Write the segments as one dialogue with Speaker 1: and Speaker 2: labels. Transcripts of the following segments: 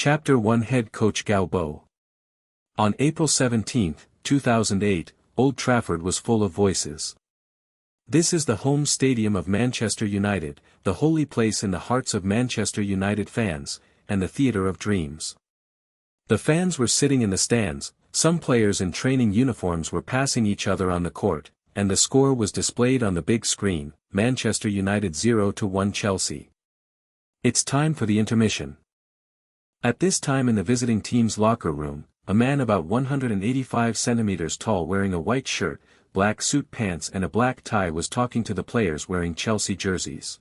Speaker 1: Chapter 1 Head Coach Gao Bo. On April 17, 2008, Old Trafford was full of voices. This is the home stadium of Manchester United, the holy place in the hearts of Manchester United fans, and the theatre of dreams. The fans were sitting in the stands, some players in training uniforms were passing each other on the court, and the score was displayed on the big screen, Manchester United 0-1 Chelsea. It's time for the intermission. At this time in the visiting team's locker room, a man about 185 centimeters tall wearing a white shirt, black suit pants and a black tie was talking to the players wearing Chelsea jerseys.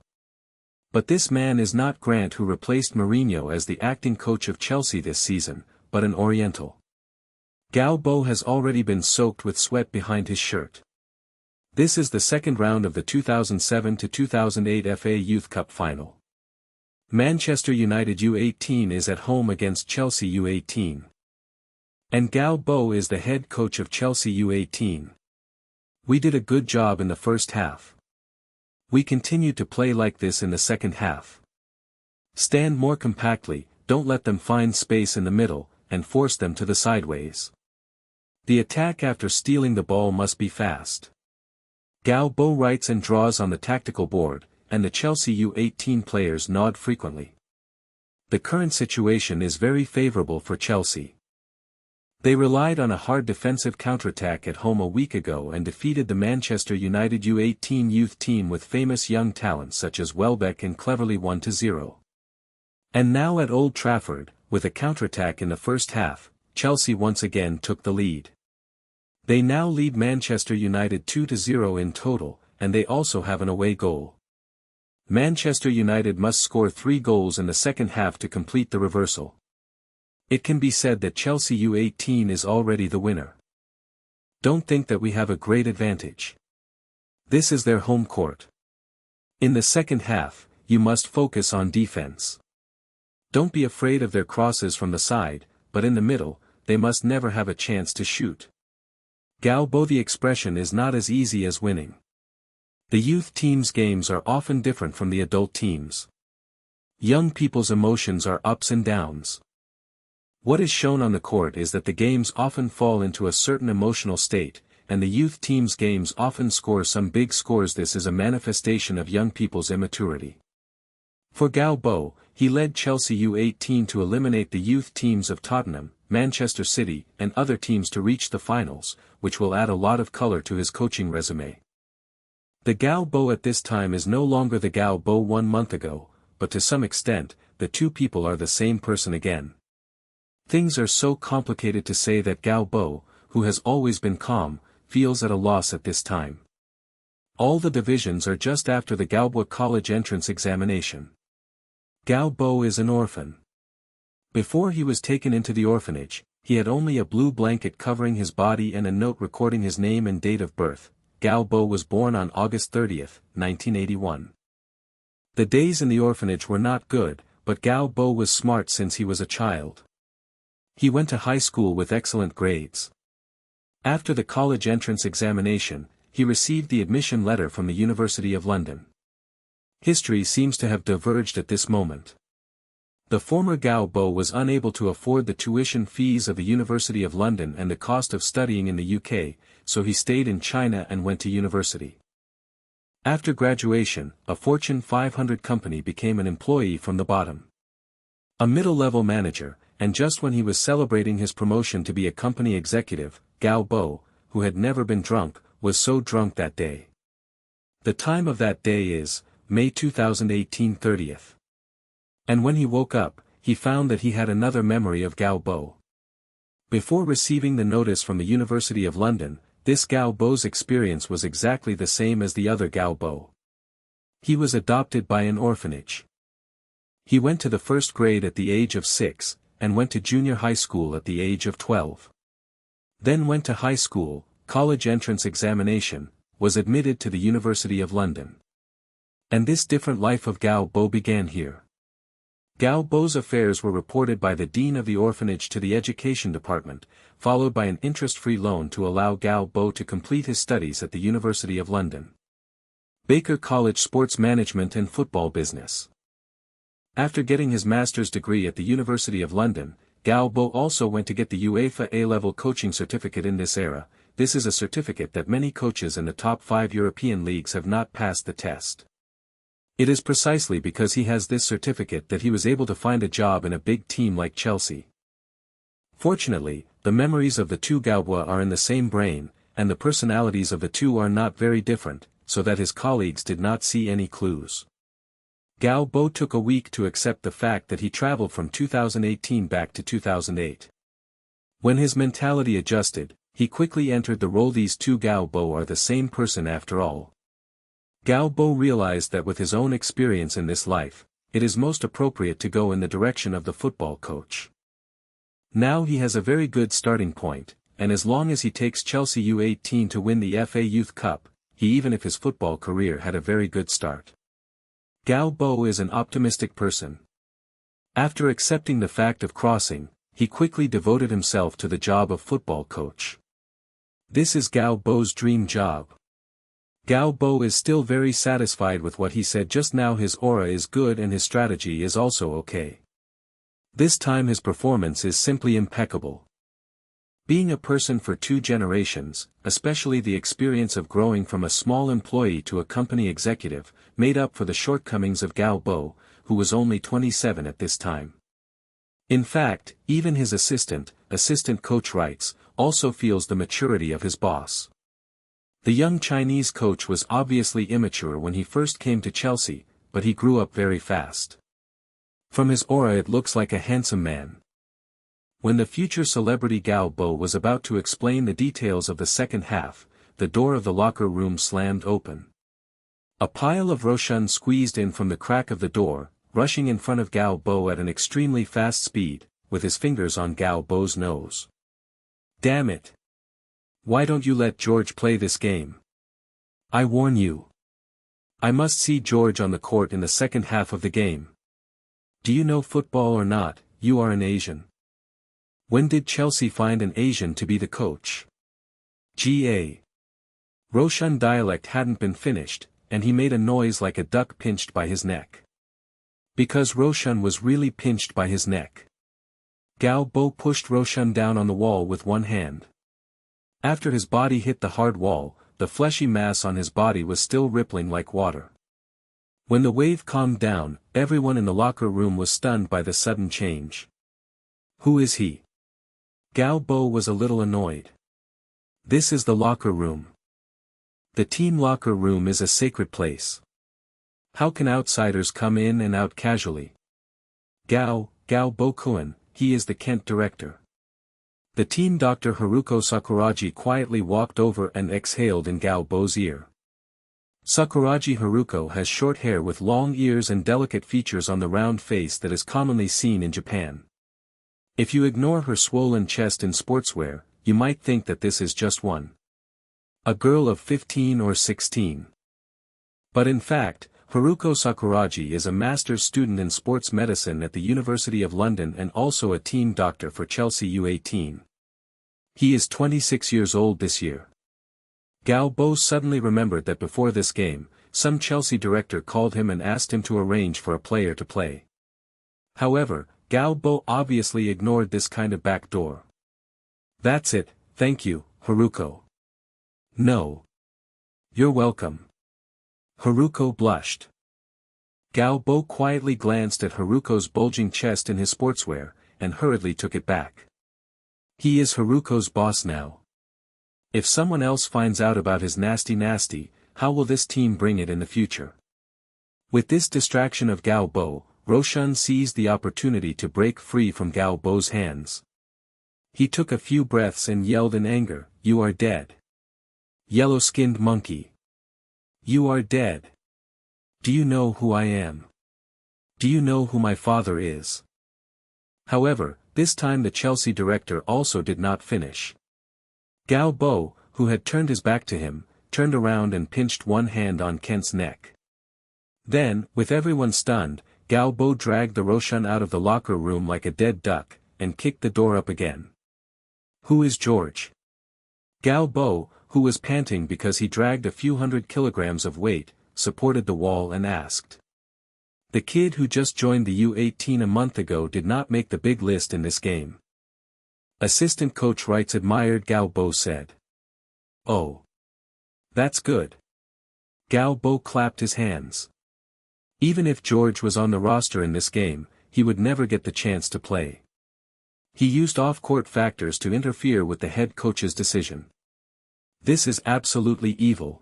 Speaker 1: But this man is not Grant, who replaced Mourinho as the acting coach of Chelsea this season, but an Oriental. Gao Bo has already been soaked with sweat behind his shirt. This is the second round of the 2007-2008 FA Youth Cup final. Manchester United U18 is at home against Chelsea U18. And Gao Bo is the head coach of Chelsea U18. We did a good job in the first half. We continued to play like this in the second half. Stand more compactly, don't let them find space in the middle, and force them to the sideways. The attack after stealing the ball must be fast. Gao Bo writes and draws on the tactical board, and the Chelsea U18 players nod frequently. The current situation is very favorable for Chelsea. They relied on a hard defensive counterattack at home a week ago and defeated the Manchester United U18 youth team with famous young talents such as Welbeck and Cleverley 1-0. And now at Old Trafford, with a counterattack in the first half, Chelsea once again took the lead. They now lead Manchester United 2-0 in total, and they also have an away goal. Manchester United must score 3 goals in the second half to complete the reversal. It can be said that Chelsea U18 is already the winner. Don't think that we have a great advantage. This is their home court. In the second half, you must focus on defense. Don't be afraid of their crosses from the side, but in the middle, they must never have a chance to shoot. Gao Bo. The expression is not as easy as winning. The youth team's games are often different from the adult teams. Young people's emotions are ups and downs. What is shown on the court is that the games often fall into a certain emotional state, and the youth team's games often score some big scores. This is a manifestation of young people's immaturity. For Gao Bo, he led Chelsea U18 to eliminate the youth teams of Tottenham, Manchester City, and other teams to reach the finals, which will add a lot of color to his coaching resume. The Gao Bo at this time is no longer the Gao Bo 1 month ago, but to some extent, the two people are the same person again. Things are so complicated to say that Gao Bo, who has always been calm, feels at a loss at this time. All the divisions are just after the Gaobo college entrance examination. Gao Bo is an orphan. Before he was taken into the orphanage, he had only a blue blanket covering his body and a note recording his name and date of birth. Gao Bo was born on August 30, 1981. The days in the orphanage were not good, but Gao Bo was smart since he was a child. He went to high school with excellent grades. After the college entrance examination, he received the admission letter from the University of London. History seems to have diverged at this moment. The former Gao Bo was unable to afford the tuition fees of the University of London and the cost of studying in the UK, so he stayed in China and went to university. After graduation, a Fortune 500 company became an employee from the bottom. A middle-level manager, and just when he was celebrating his promotion to be a company executive, Gao Bo, who had never been drunk, was so drunk that day. The time of that day is May 2018 30th. And when he woke up, he found that he had another memory of Gao Bo. Before receiving the notice from the University of London, this Gao Bo's experience was exactly the same as the other Gao Bo. He was adopted by an orphanage. He went to the first grade at the age of 6, and went to junior high school at the age of 12. Then went to high school, college entrance examination, was admitted to the University of London. And this different life of Gao Bo began here. Gao Bo's affairs were reported by the dean of the orphanage to the education department, followed by an interest-free loan to allow Gao Bo to complete his studies at the University of London. Baker College Sports Management and Football Business. After getting his master's degree at the University of London, Gao Bo also went to get the UEFA A-level coaching certificate in this era. This is a certificate that many coaches in the top 5 European leagues have not passed the test. It is precisely because he has this certificate that he was able to find a job in a big team like Chelsea. Fortunately, the memories of the two Gaobo are in the same brain, and the personalities of the two are not very different, so that his colleagues did not see any clues. Gao Bo took a week to accept the fact that he traveled from 2018 back to 2008. When his mentality adjusted, he quickly entered the role. These two Gao Bo are the same person after all. Gao Bo realized that with his own experience in this life, it is most appropriate to go in the direction of the football coach. Now he has a very good starting point, and as long as he takes Chelsea U18 to win the FA Youth Cup, even if his football career had a very good start. Gao Bo is an optimistic person. After accepting the fact of crossing, he quickly devoted himself to the job of football coach. This is Gao Bo's dream job. Gao Bo is still very satisfied with what he said just now. His aura is good and his strategy is also okay. This time his performance is simply impeccable. Being a person for 2 generations, especially the experience of growing from a small employee to a company executive, made up for the shortcomings of Gao Bo, who was only 27 at this time. In fact, even his assistant coach writes, also feels the maturity of his boss. The young Chinese coach was obviously immature when he first came to Chelsea, but he grew up very fast. From his aura it looks like a handsome man. When the future celebrity Gao Bo was about to explain the details of the second half, the door of the locker room slammed open. A pile of Roshan squeezed in from the crack of the door, rushing in front of Gao Bo at an extremely fast speed, with his fingers on Gao Bo's nose. "Damn it! Why don't you let George play this game? I warn you. I must see George on the court in the second half of the game. Do you know football or not? You are an Asian. When did Chelsea find an Asian to be the coach?" Ga. Roshan dialect hadn't been finished, and he made a noise like a duck pinched by his neck. Because Roshan was really pinched by his neck. Gao Bo pushed Roshan down on the wall with one hand. After his body hit the hard wall, the fleshy mass on his body was still rippling like water. When the wave calmed down, everyone in the locker room was stunned by the sudden change. "Who is he?" Gao Bo was a little annoyed. "This is the locker room. The team locker room is a sacred place. How can outsiders come in and out casually?" Gao Bo Kuan, he is the Kent director. The team Dr. Haruko Sakuragi quietly walked over and exhaled in Gao Bo's ear. Sakuragi Haruko has short hair with long ears and delicate features on the round face that is commonly seen in Japan. If you ignore her swollen chest in sportswear, you might think that this is just a girl of 15 or 16. But in fact, Haruko Sakuragi is a master's student in sports medicine at the University of London and also a team doctor for Chelsea U18. He is 26 years old this year. Gao Bo suddenly remembered that before this game, some Chelsea director called him and asked him to arrange for a player to play. However, Gao Bo obviously ignored this kind of backdoor. "That's it, thank you, Haruko." "No. You're welcome." Haruko blushed. Gao Bo quietly glanced at Haruko's bulging chest in his sportswear, and hurriedly took it back. He is Haruko's boss now. If someone else finds out about his nasty, how will this team bring it in the future? With this distraction of Gao Bo, Roshan seized the opportunity to break free from Gao Bo's hands. He took a few breaths and yelled in anger, "You are dead. Yellow-skinned monkey. You are dead. Do you know who I am? Do you know who my father is?" However, this time the Chelsea director also did not finish. Gao Bo, who had turned his back to him, turned around and pinched one hand on Kent's neck. Then, with everyone stunned, Gao Bo dragged the Roshan out of the locker room like a dead duck, and kicked the door up again. "Who is George?" Gao Bo, who was panting because he dragged a few hundred kilograms of weight, supported the wall and asked. The kid who just joined the U18 a month ago did not make the big list in this game. Assistant coach Wright's admired Gao Bo said. Oh. That's good. Gao Bo clapped his hands. Even if George was on the roster in this game, he would never get the chance to play. He used off-court factors to interfere with the head coach's decision. This is absolutely evil.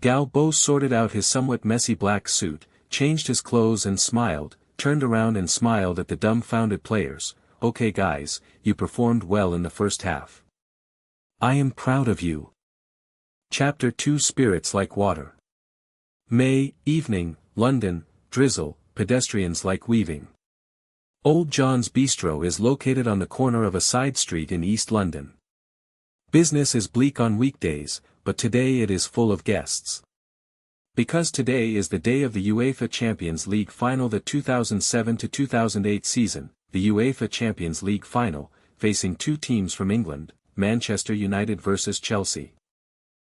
Speaker 1: Gao Bo sorted out his somewhat messy black suit, changed his clothes and smiled, turned around and smiled at the dumbfounded players. Okay guys, you performed well in the first half. I am proud of you. Chapter 2 Spirits Like Water. May, evening, London, drizzle, pedestrians like weaving. Old John's Bistro is located on the corner of a side street in East London. Business is bleak on weekdays, but today it is full of guests. Because today is the day of the UEFA Champions League final, the 2007-2008 season, the UEFA Champions League final, facing two teams from England, Manchester United vs Chelsea.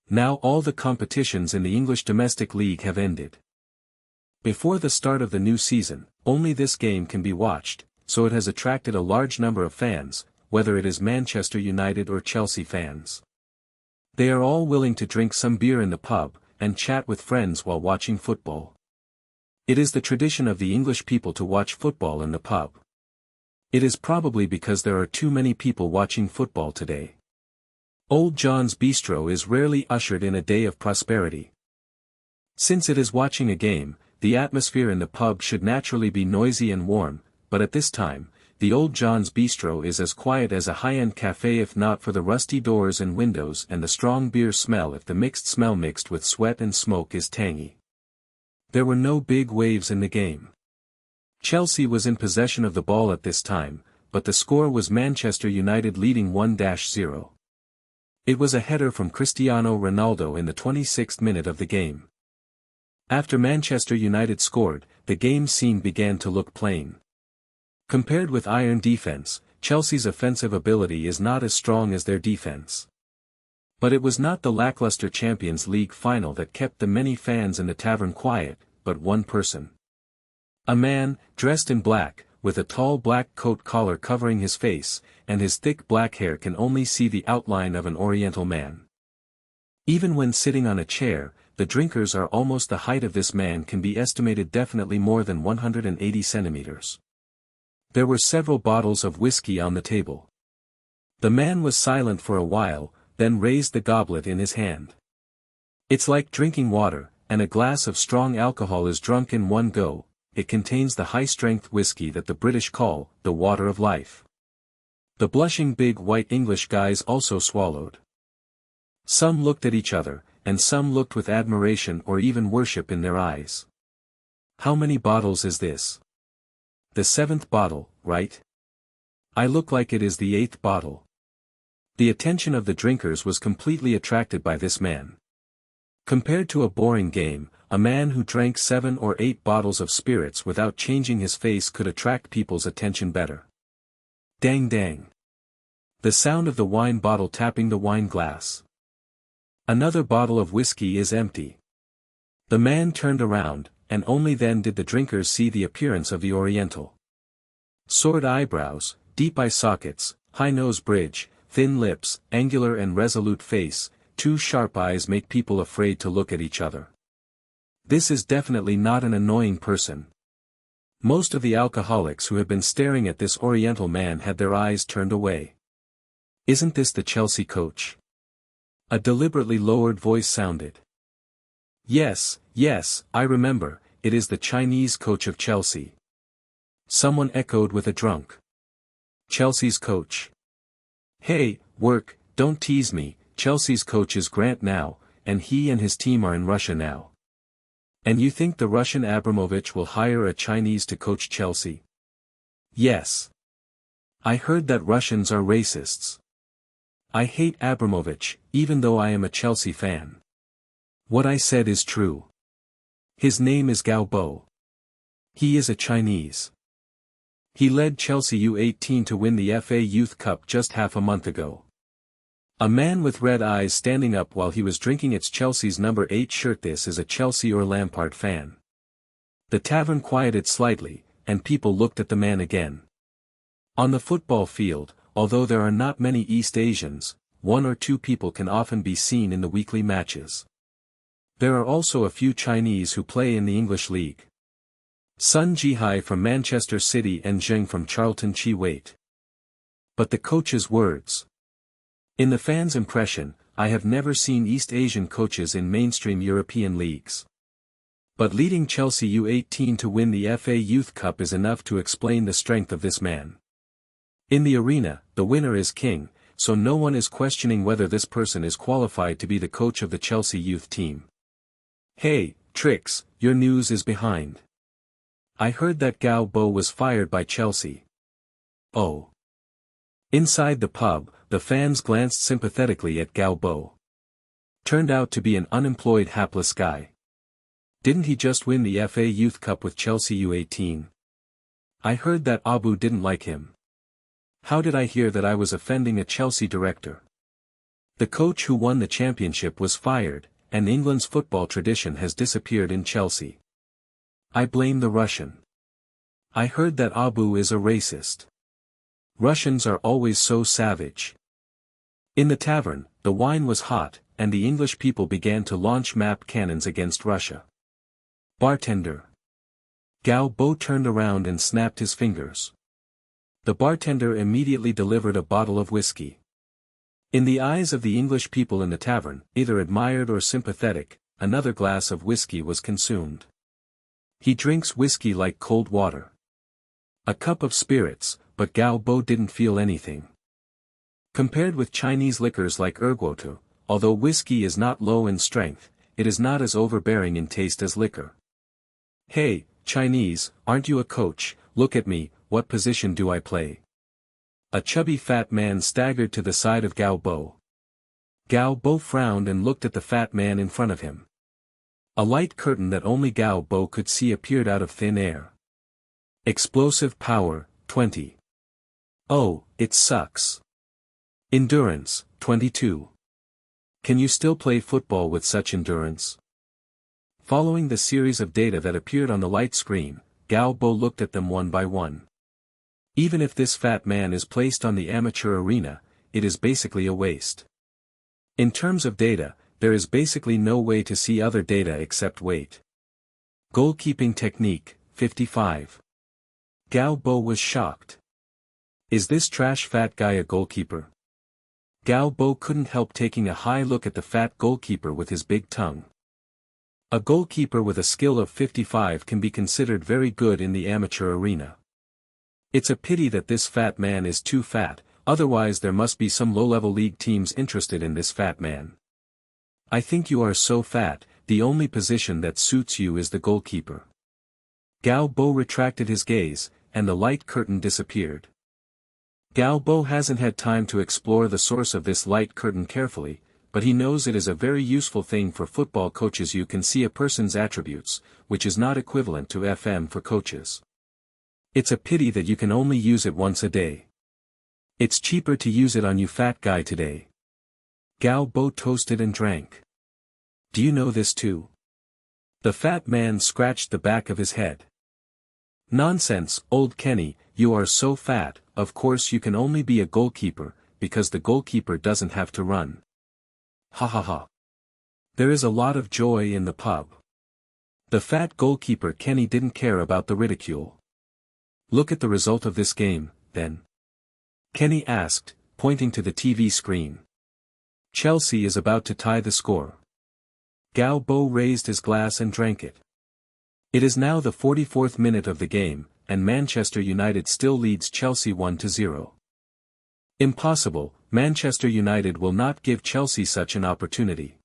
Speaker 1: Now all the competitions in the English domestic league have ended. Before the start of the new season, only this game can be watched, so it has attracted a large number of fans, whether it is Manchester United or Chelsea fans. They are all willing to drink some beer in the pub, and chat with friends while watching football. It is the tradition of the English people to watch football in the pub. It is probably because there are too many people watching football today. Old John's Bistro is rarely ushered in a day of prosperity. Since it is watching a game, the atmosphere in the pub should naturally be noisy and warm, but at this time, the Old John's Bistro is as quiet as a high-end cafe, if not for the rusty doors and windows and the strong beer smell, if the mixed smell mixed with sweat and smoke is tangy. There were no big waves in the game. Chelsea was in possession of the ball at this time, but the score was Manchester United leading 1-0. It was a header from Cristiano Ronaldo in the 26th minute of the game. After Manchester United scored, the game scene began to look plain. Compared with iron defense, Chelsea's offensive ability is not as strong as their defense. But it was not the lackluster Champions League final that kept the many fans in the tavern quiet, but one person. A man, dressed in black, with a tall black coat collar covering his face, and his thick black hair can only see the outline of an Oriental man. Even when sitting on a chair, the drinkers are almost the height of this man can be estimated definitely more than 180 centimeters. There were several bottles of whiskey on the table. The man was silent for a while, then raised the goblet in his hand. It's like drinking water, and a glass of strong alcohol is drunk in one go. It contains the high-strength whiskey that the British call, the water of life. The blushing big white English guys also swallowed. Some looked at each other, and some looked with admiration or even worship in their eyes. How many bottles is this? The 7th bottle, right? I look like it is the 8th bottle. The attention of the drinkers was completely attracted by this man. Compared to a boring game, a man who drank 7 or 8 bottles of spirits without changing his face could attract people's attention better. Dang dang. The sound of the wine bottle tapping the wine glass. Another bottle of whiskey is empty. The man turned around, and only then did the drinkers see the appearance of the Oriental. Sword eyebrows, deep eye sockets, high nose bridge, thin lips, angular and resolute face, 2 sharp eyes make people afraid to look at each other. This is definitely not an annoying person. Most of the alcoholics who have been staring at this Oriental man had their eyes turned away. Isn't this the Chelsea coach? A deliberately lowered voice sounded. Yes, I remember, it is the Chinese coach of Chelsea. Someone echoed with a drunk. Chelsea's coach. Hey, work, don't tease me, Chelsea's coach is Grant now, and he and his team are in Russia now. And you think the Russian Abramovich will hire a Chinese to coach Chelsea? Yes. I heard that Russians are racists. I hate Abramovich, even though I am a Chelsea fan. What I said is true. His name is Gao Bo. He is a Chinese. He led Chelsea U18 to win the FA Youth Cup just half a month ago. A man with red eyes standing up while he was drinking its Chelsea's number 8 shirt. This is a Chelsea or Lampard fan. The tavern quieted slightly, and people looked at the man again. On the football field, although there are not many East Asians, one or two people can often be seen in the weekly matches. There are also a few Chinese who play in the English League. Sun Jihai from Manchester City and Zheng from Charlton Chi wait. But the coach's words. In the fans' impression, I have never seen East Asian coaches in mainstream European leagues. But leading Chelsea U18 to win the FA Youth Cup is enough to explain the strength of this man. In the arena, the winner is king, so no one is questioning whether this person is qualified to be the coach of the Chelsea youth team. Hey, Tricks, your news is behind. I heard that Gao Bo was fired by Chelsea. Oh. Inside the pub, the fans glanced sympathetically at Gao Bo. Turned out to be an unemployed hapless guy. Didn't he just win the FA Youth Cup with Chelsea U18? I heard that Abu didn't like him. How did I hear that I was offending a Chelsea director? The coach who won the championship was fired, and England's football tradition has disappeared in Chelsea. I blame the Russian. I heard that Abu is a racist. Russians are always so savage. In the tavern, the wine was hot, and the English people began to launch map cannons against Russia. Bartender. Gao Bo turned around and snapped his fingers. The bartender immediately delivered a bottle of whiskey. In the eyes of the English people in the tavern, either admired or sympathetic, another glass of whiskey was consumed. He drinks whiskey like cold water. A cup of spirits, but Gao Bo didn't feel anything. Compared with Chinese liquors like erguotu, although whiskey is not low in strength, it is not as overbearing in taste as liquor. Hey, Chinese, aren't you a coach? Look at me, what position do I play? A chubby fat man staggered to the side of Gao Bo. Gao Bo frowned and looked at the fat man in front of him. A light curtain that only Gao Bo could see appeared out of thin air. Explosive power, 20. Oh, it sucks. Endurance, 22. Can you still play football with such endurance? Following the series of data that appeared on the light screen, Gao Bo looked at them one by one. Even if this fat man is placed on the amateur arena, it is basically a waste. In terms of data, there is basically no way to see other data except weight. Goalkeeping technique, 55. Gao Bo was shocked. Is this trash fat guy a goalkeeper? Gao Bo couldn't help taking a high look at the fat goalkeeper with his big tongue. A goalkeeper with a skill of 55 can be considered very good in the amateur arena. It's a pity that this fat man is too fat, otherwise there must be some low-level league teams interested in this fat man. I think you are so fat, the only position that suits you is the goalkeeper. Gao Bo retracted his gaze, and the light curtain disappeared. Gao Bo hasn't had time to explore the source of this light curtain carefully, but he knows it is a very useful thing for football coaches. You can see a person's attributes, which is not equivalent to FM for coaches. It's a pity that you can only use it once a day. It's cheaper to use it on you fat guy today. Gao Bo toasted and drank. Do you know this too? The fat man scratched the back of his head. Nonsense, old Kenny, you are so fat, of course you can only be a goalkeeper, because the goalkeeper doesn't have to run. Ha ha ha. There is a lot of joy in the pub. The fat goalkeeper Kenny didn't care about the ridicule. Look at the result of this game, then. Kenny asked, pointing to the TV screen. Chelsea is about to tie the score. Gao Bo raised his glass and drank it. It is now the 44th minute of the game, and Manchester United still leads Chelsea 1-0. Impossible, Manchester United will not give Chelsea such an opportunity.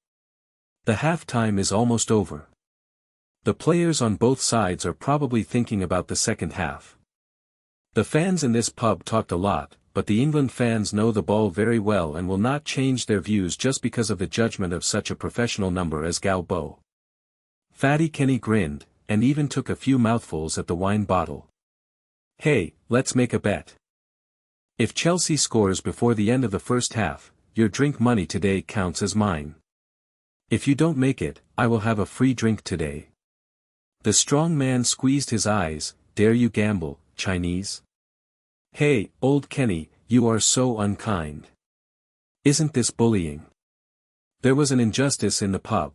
Speaker 1: The half-time is almost over. The players on both sides are probably thinking about the second half. The fans in this pub talked a lot, but the England fans know the ball very well and will not change their views just because of the judgment of such a professional number as Gao Bo. Fatty Kenny grinned, and even took a few mouthfuls at the wine bottle. Hey, let's make a bet. If Chelsea scores before the end of the first half, your drink money today counts as mine. If you don't make it, I will have a free drink today. The strong man squeezed his eyes. Dare you gamble, Chinese? Hey, old Kenny, you are so unkind. Isn't this bullying? There was an injustice in the pub.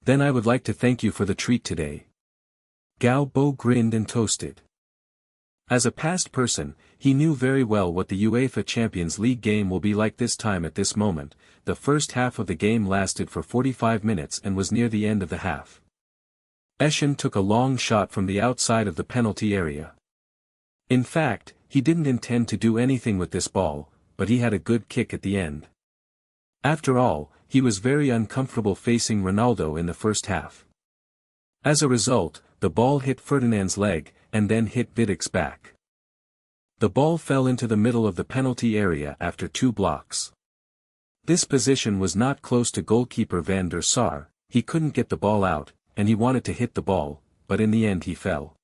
Speaker 1: Then I would like to thank you for the treat today. Gao Bo grinned and toasted. As a past person, he knew very well what the UEFA Champions League game will be like this time at this moment. The first half of the game lasted for 45 minutes and was near the end of the half. Eshin took a long shot from the outside of the penalty area. In fact, he didn't intend to do anything with this ball, but he had a good kick at the end. After all, he was very uncomfortable facing Ronaldo in the first half. As a result, the ball hit Ferdinand's leg, and then hit Vidic's back. The ball fell into the middle of the penalty area after 2 blocks. This position was not close to goalkeeper Van der Sar. He couldn't get the ball out, and he wanted to hit the ball, but in the end he fell.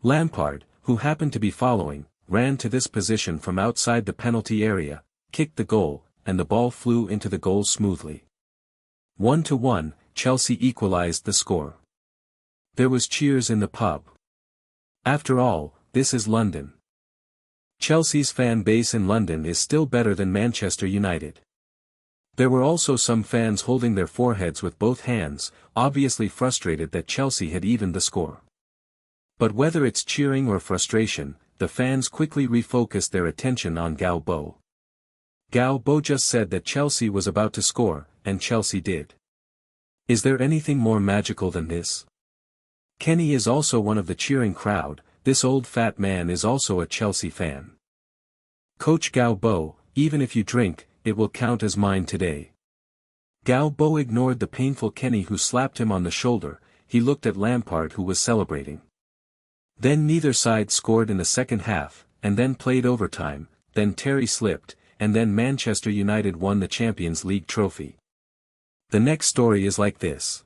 Speaker 1: Lampard, who happened to be following, ran to this position from outside the penalty area, kicked the goal, and the ball flew into the goal smoothly. 1-1, Chelsea equalized the score. There was cheers in the pub. After all, this is London. Chelsea's fan base in London is still better than Manchester United. There were also some fans holding their foreheads with both hands, obviously frustrated that Chelsea had evened the score. But whether it's cheering or frustration, the fans quickly refocused their attention on Gao Bo. Gao Bo just said that Chelsea was about to score, and Chelsea did. Is there anything more magical than this? Kenny is also one of the cheering crowd. This old fat man is also a Chelsea fan. Coach Gao Bo, even if you drink, it will count as mine today. Gao Bo ignored the painful Kenny who slapped him on the shoulder. He looked at Lampard who was celebrating. Then neither side scored in the second half, and then played overtime, then Terry slipped, and then Manchester United won the Champions League trophy. The next story is like this.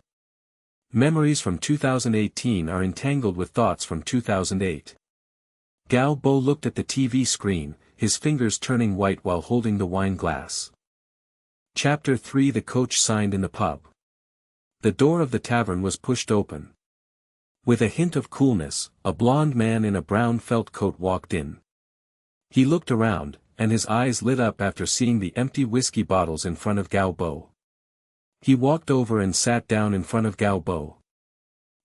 Speaker 1: Memories from 2018 are entangled with thoughts from 2008. Gao Bo looked at the TV screen, his fingers turning white while holding the wine glass. Chapter 3. The coach signed in the pub. The door of the tavern was pushed open. With a hint of coolness, a blond man in a brown felt coat walked in. He looked around, and his eyes lit up after seeing the empty whiskey bottles in front of Gao Bo. He walked over and sat down in front of Gao Bo.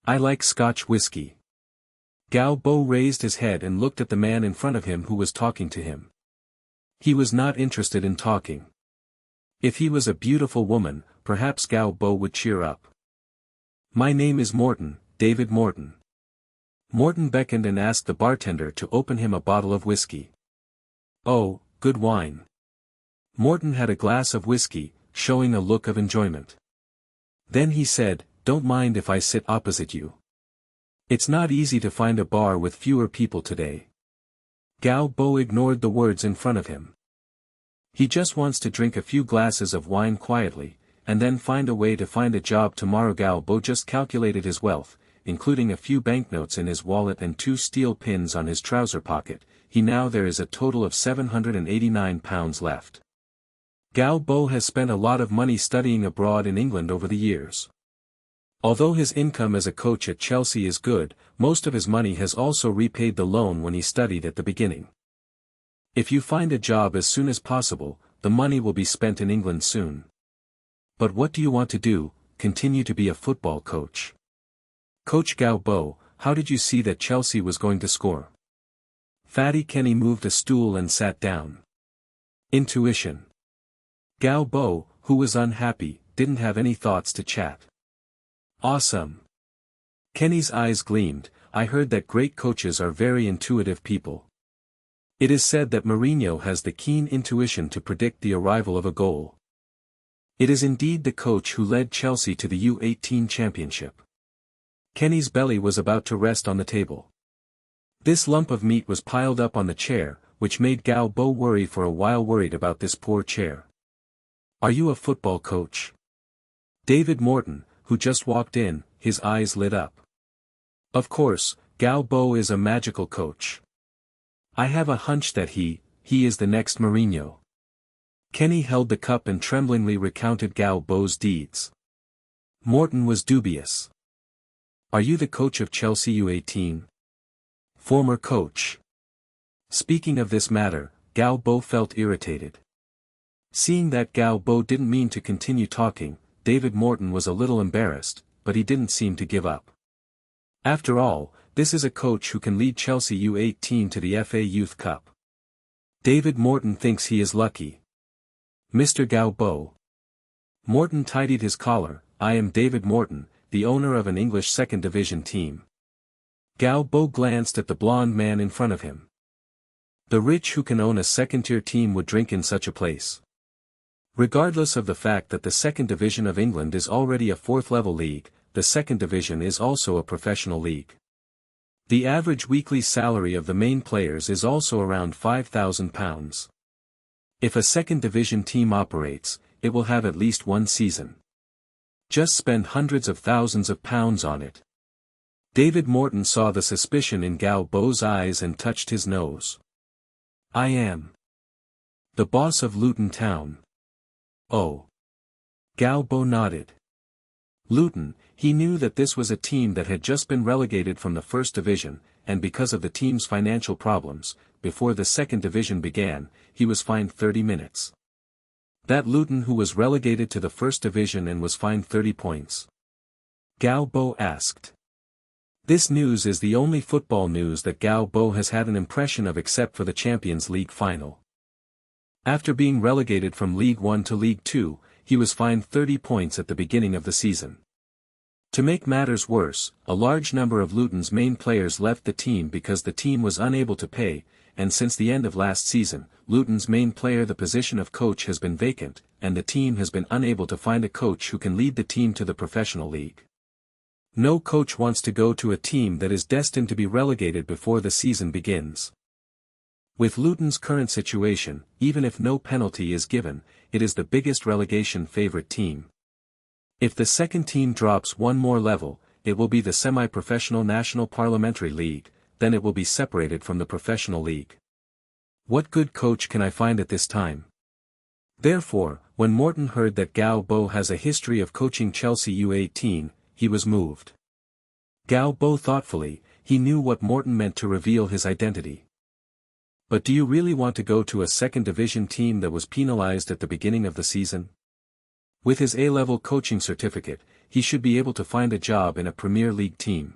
Speaker 1: I like Scotch whiskey. Gao Bo raised his head and looked at the man in front of him who was talking to him. He was not interested in talking. If he was a beautiful woman, perhaps Gao Bo would cheer up. My name is Morton, David Morton. Morton beckoned and asked the bartender to open him a bottle of whiskey. Oh, good wine. Morton had a glass of whiskey, showing a look of enjoyment. Then he said, don't mind if I sit opposite you. It's not easy to find a bar with fewer people today. Gao Bo ignored the words in front of him. He just wants to drink a few glasses of wine quietly, and then find a way to find a job tomorrow. Gao Bo just calculated his wealth, including a few banknotes in his wallet and 2 steel pins on his trouser pocket. There is a total of £789 left. Gao Bo has spent a lot of money studying abroad in England over the years. Although his income as a coach at Chelsea is good, most of his money has also repaid the loan when he studied at the beginning. If you find a job as soon as possible, the money will be spent in England soon. But what do you want to do? Continue to be a football coach? Coach Gao Bo, how did you see that Chelsea was going to score? Fatty Kenny moved a stool and sat down. Intuition. Gao Bo, who was unhappy, didn't have any thoughts to chat. Awesome. Kenny's eyes gleamed. I heard that great coaches are very intuitive people. It is said that Mourinho has the keen intuition to predict the arrival of a goal. It is indeed the coach who led Chelsea to the U18 championship. Kenny's belly was about to rest on the table. This lump of meat was piled up on the chair, which made Gao Bo worry for a while, worried about this poor chair. Are you a football coach? David Morton, who just walked in, his eyes lit up. Of course, Gao Bo is a magical coach. I have a hunch that he is the next Mourinho. Kenny held the cup and tremblingly recounted Gao Bo's deeds. Morton was dubious. Are you the coach of Chelsea U18? Former coach. Speaking of this matter, Gao Bo felt irritated. Seeing that Gao Bo didn't mean to continue talking, David Morton was a little embarrassed, but he didn't seem to give up. After all, this is a coach who can lead Chelsea U18 to the FA Youth Cup. David Morton thinks he is lucky. Mr. Gao Bo. Morton tidied his collar. I am David Morton, the owner of an English second division team. Gao Bo glanced at the blonde man in front of him. The rich who can own a second-tier team would drink in such a place. Regardless of the fact that the second division of England is already a fourth-level league, the second division is also a professional league. The average weekly salary of the main players is also around £5,000. If a second division team operates, it will have at least one season. Just spend hundreds of thousands of pounds on it. David Morton saw the suspicion in Gao Bo's eyes and touched his nose. I am the boss of Luton Town. Oh. Gao Bo nodded. Luton, he knew that this was a team that had just been relegated from the first division, and because of the team's financial problems, before the second division began, he was fined 30 minutes. That Luton who was relegated to the first division and was fined 30 points. Gao Bo asked. This news is the only football news that Gao Bo has had an impression of except for the Champions League final. After being relegated from League One to League Two, he was fined 30 points at the beginning of the season. To make matters worse, a large number of Luton's main players left the team because the team was unable to pay, and since the end of last season, Luton's main player the position of coach has been vacant, and the team has been unable to find a coach who can lead the team to the professional league. No coach wants to go to a team that is destined to be relegated before the season begins. With Luton's current situation, even if no penalty is given, it is the biggest relegation favorite team. If the second team drops one more level, it will be the semi-professional National Parliamentary League, then it will be separated from the professional league. What good coach can I find at this time? Therefore, when Morton heard that Gao Bo has a history of coaching Chelsea U18, he was moved. Gao Bo thoughtfully, he knew what Morton meant to reveal his identity. But do you really want to go to a second division team that was penalized at the beginning of the season? With his A-level coaching certificate, he should be able to find a job in a Premier League team.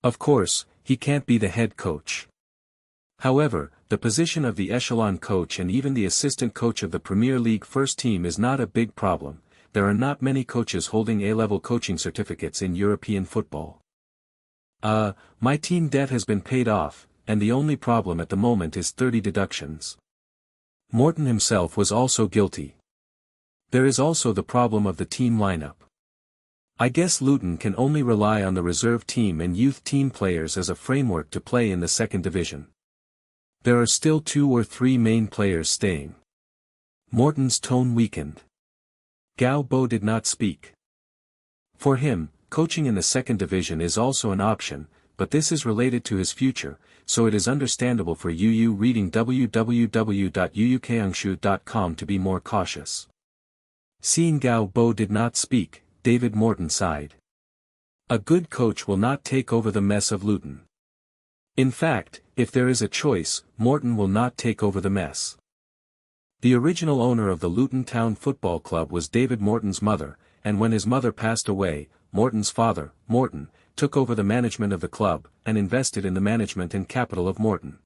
Speaker 1: Of course, he can't be the head coach. However, the position of the echelon coach and even the assistant coach of the Premier League first team is not a big problem. There are not many coaches holding A-level coaching certificates in European football. My team debt has been paid off, and the only problem at the moment is 30 deductions. Morton himself was also guilty. There is also the problem of the team lineup. I guess Luton can only rely on the reserve team and youth team players as a framework to play in the second division. There are still 2 or 3 main players staying. Morton's tone weakened. Gao Bo did not speak. For him, coaching in the second division is also an option, but this is related to his future, so it is understandable for Yu reading www.yuukangshu.com to be more cautious. Seeing Gao Bo did not speak, David Morton sighed. A good coach will not take over the mess of Luton. In fact, if there is a choice, Morton will not take over the mess. The original owner of the Luton Town Football Club was David Morton's mother, and when his mother passed away, Morton's father, Morton, took over the management of the club, and invested in the management and capital of Morton.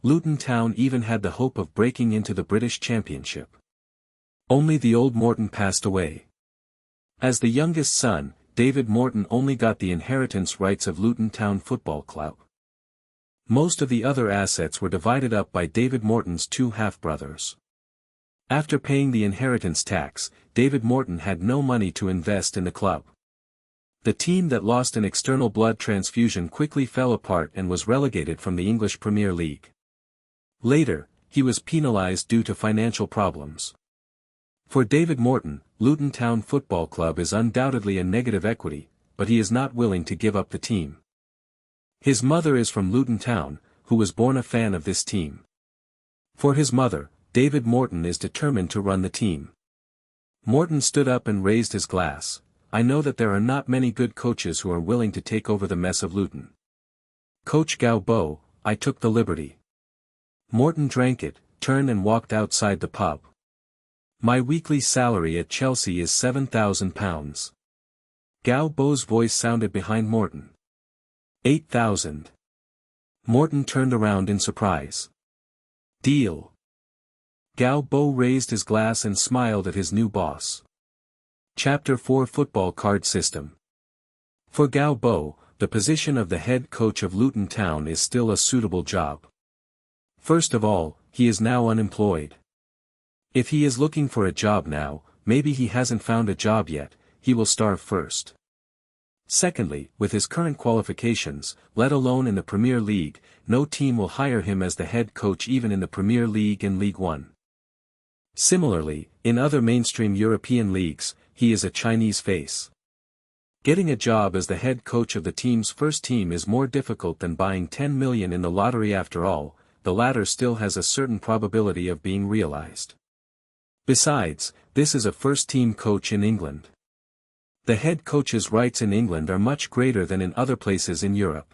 Speaker 1: Luton Town even had the hope of breaking into the British Championship. Only the old Morton passed away. As the youngest son, David Morton only got the inheritance rights of Luton Town Football Club. Most of the other assets were divided up by David Morton's 2 half-brothers. After paying the inheritance tax, David Morton had no money to invest in the club. The team that lost an external blood transfusion quickly fell apart and was relegated from the English Premier League. Later, he was penalised due to financial problems. For David Morton, Luton Town Football Club is undoubtedly a negative equity, but he is not willing to give up the team. His mother is from Luton Town, who was born a fan of this team. For his mother, David Morton is determined to run the team. Morton stood up and raised his glass. I know that there are not many good coaches who are willing to take over the mess of Luton. Coach Galbo, I took the liberty. Morton drank it, turned and walked outside the pub. My weekly salary at Chelsea is £7,000. Galbo's voice sounded behind Morton. 8,000. Morton turned around in surprise. Deal. Galbo raised his glass and smiled at his new boss. Chapter 4 Football Card System. For Galbo, the position of the head coach of Luton Town is still a suitable job. First of all, he is now unemployed. If he is looking for a job now, maybe he hasn't found a job yet, he will starve first. Secondly, with his current qualifications, let alone in the Premier League, no team will hire him as the head coach even in the Premier League and League One. Similarly, in other mainstream European leagues, he is a Chinese face. Getting a job as the head coach of the team's first team is more difficult than buying 10 million in the lottery after all, the latter still has a certain probability of being realized. Besides, this is a first-team coach in England. The head coach's rights in England are much greater than in other places in Europe.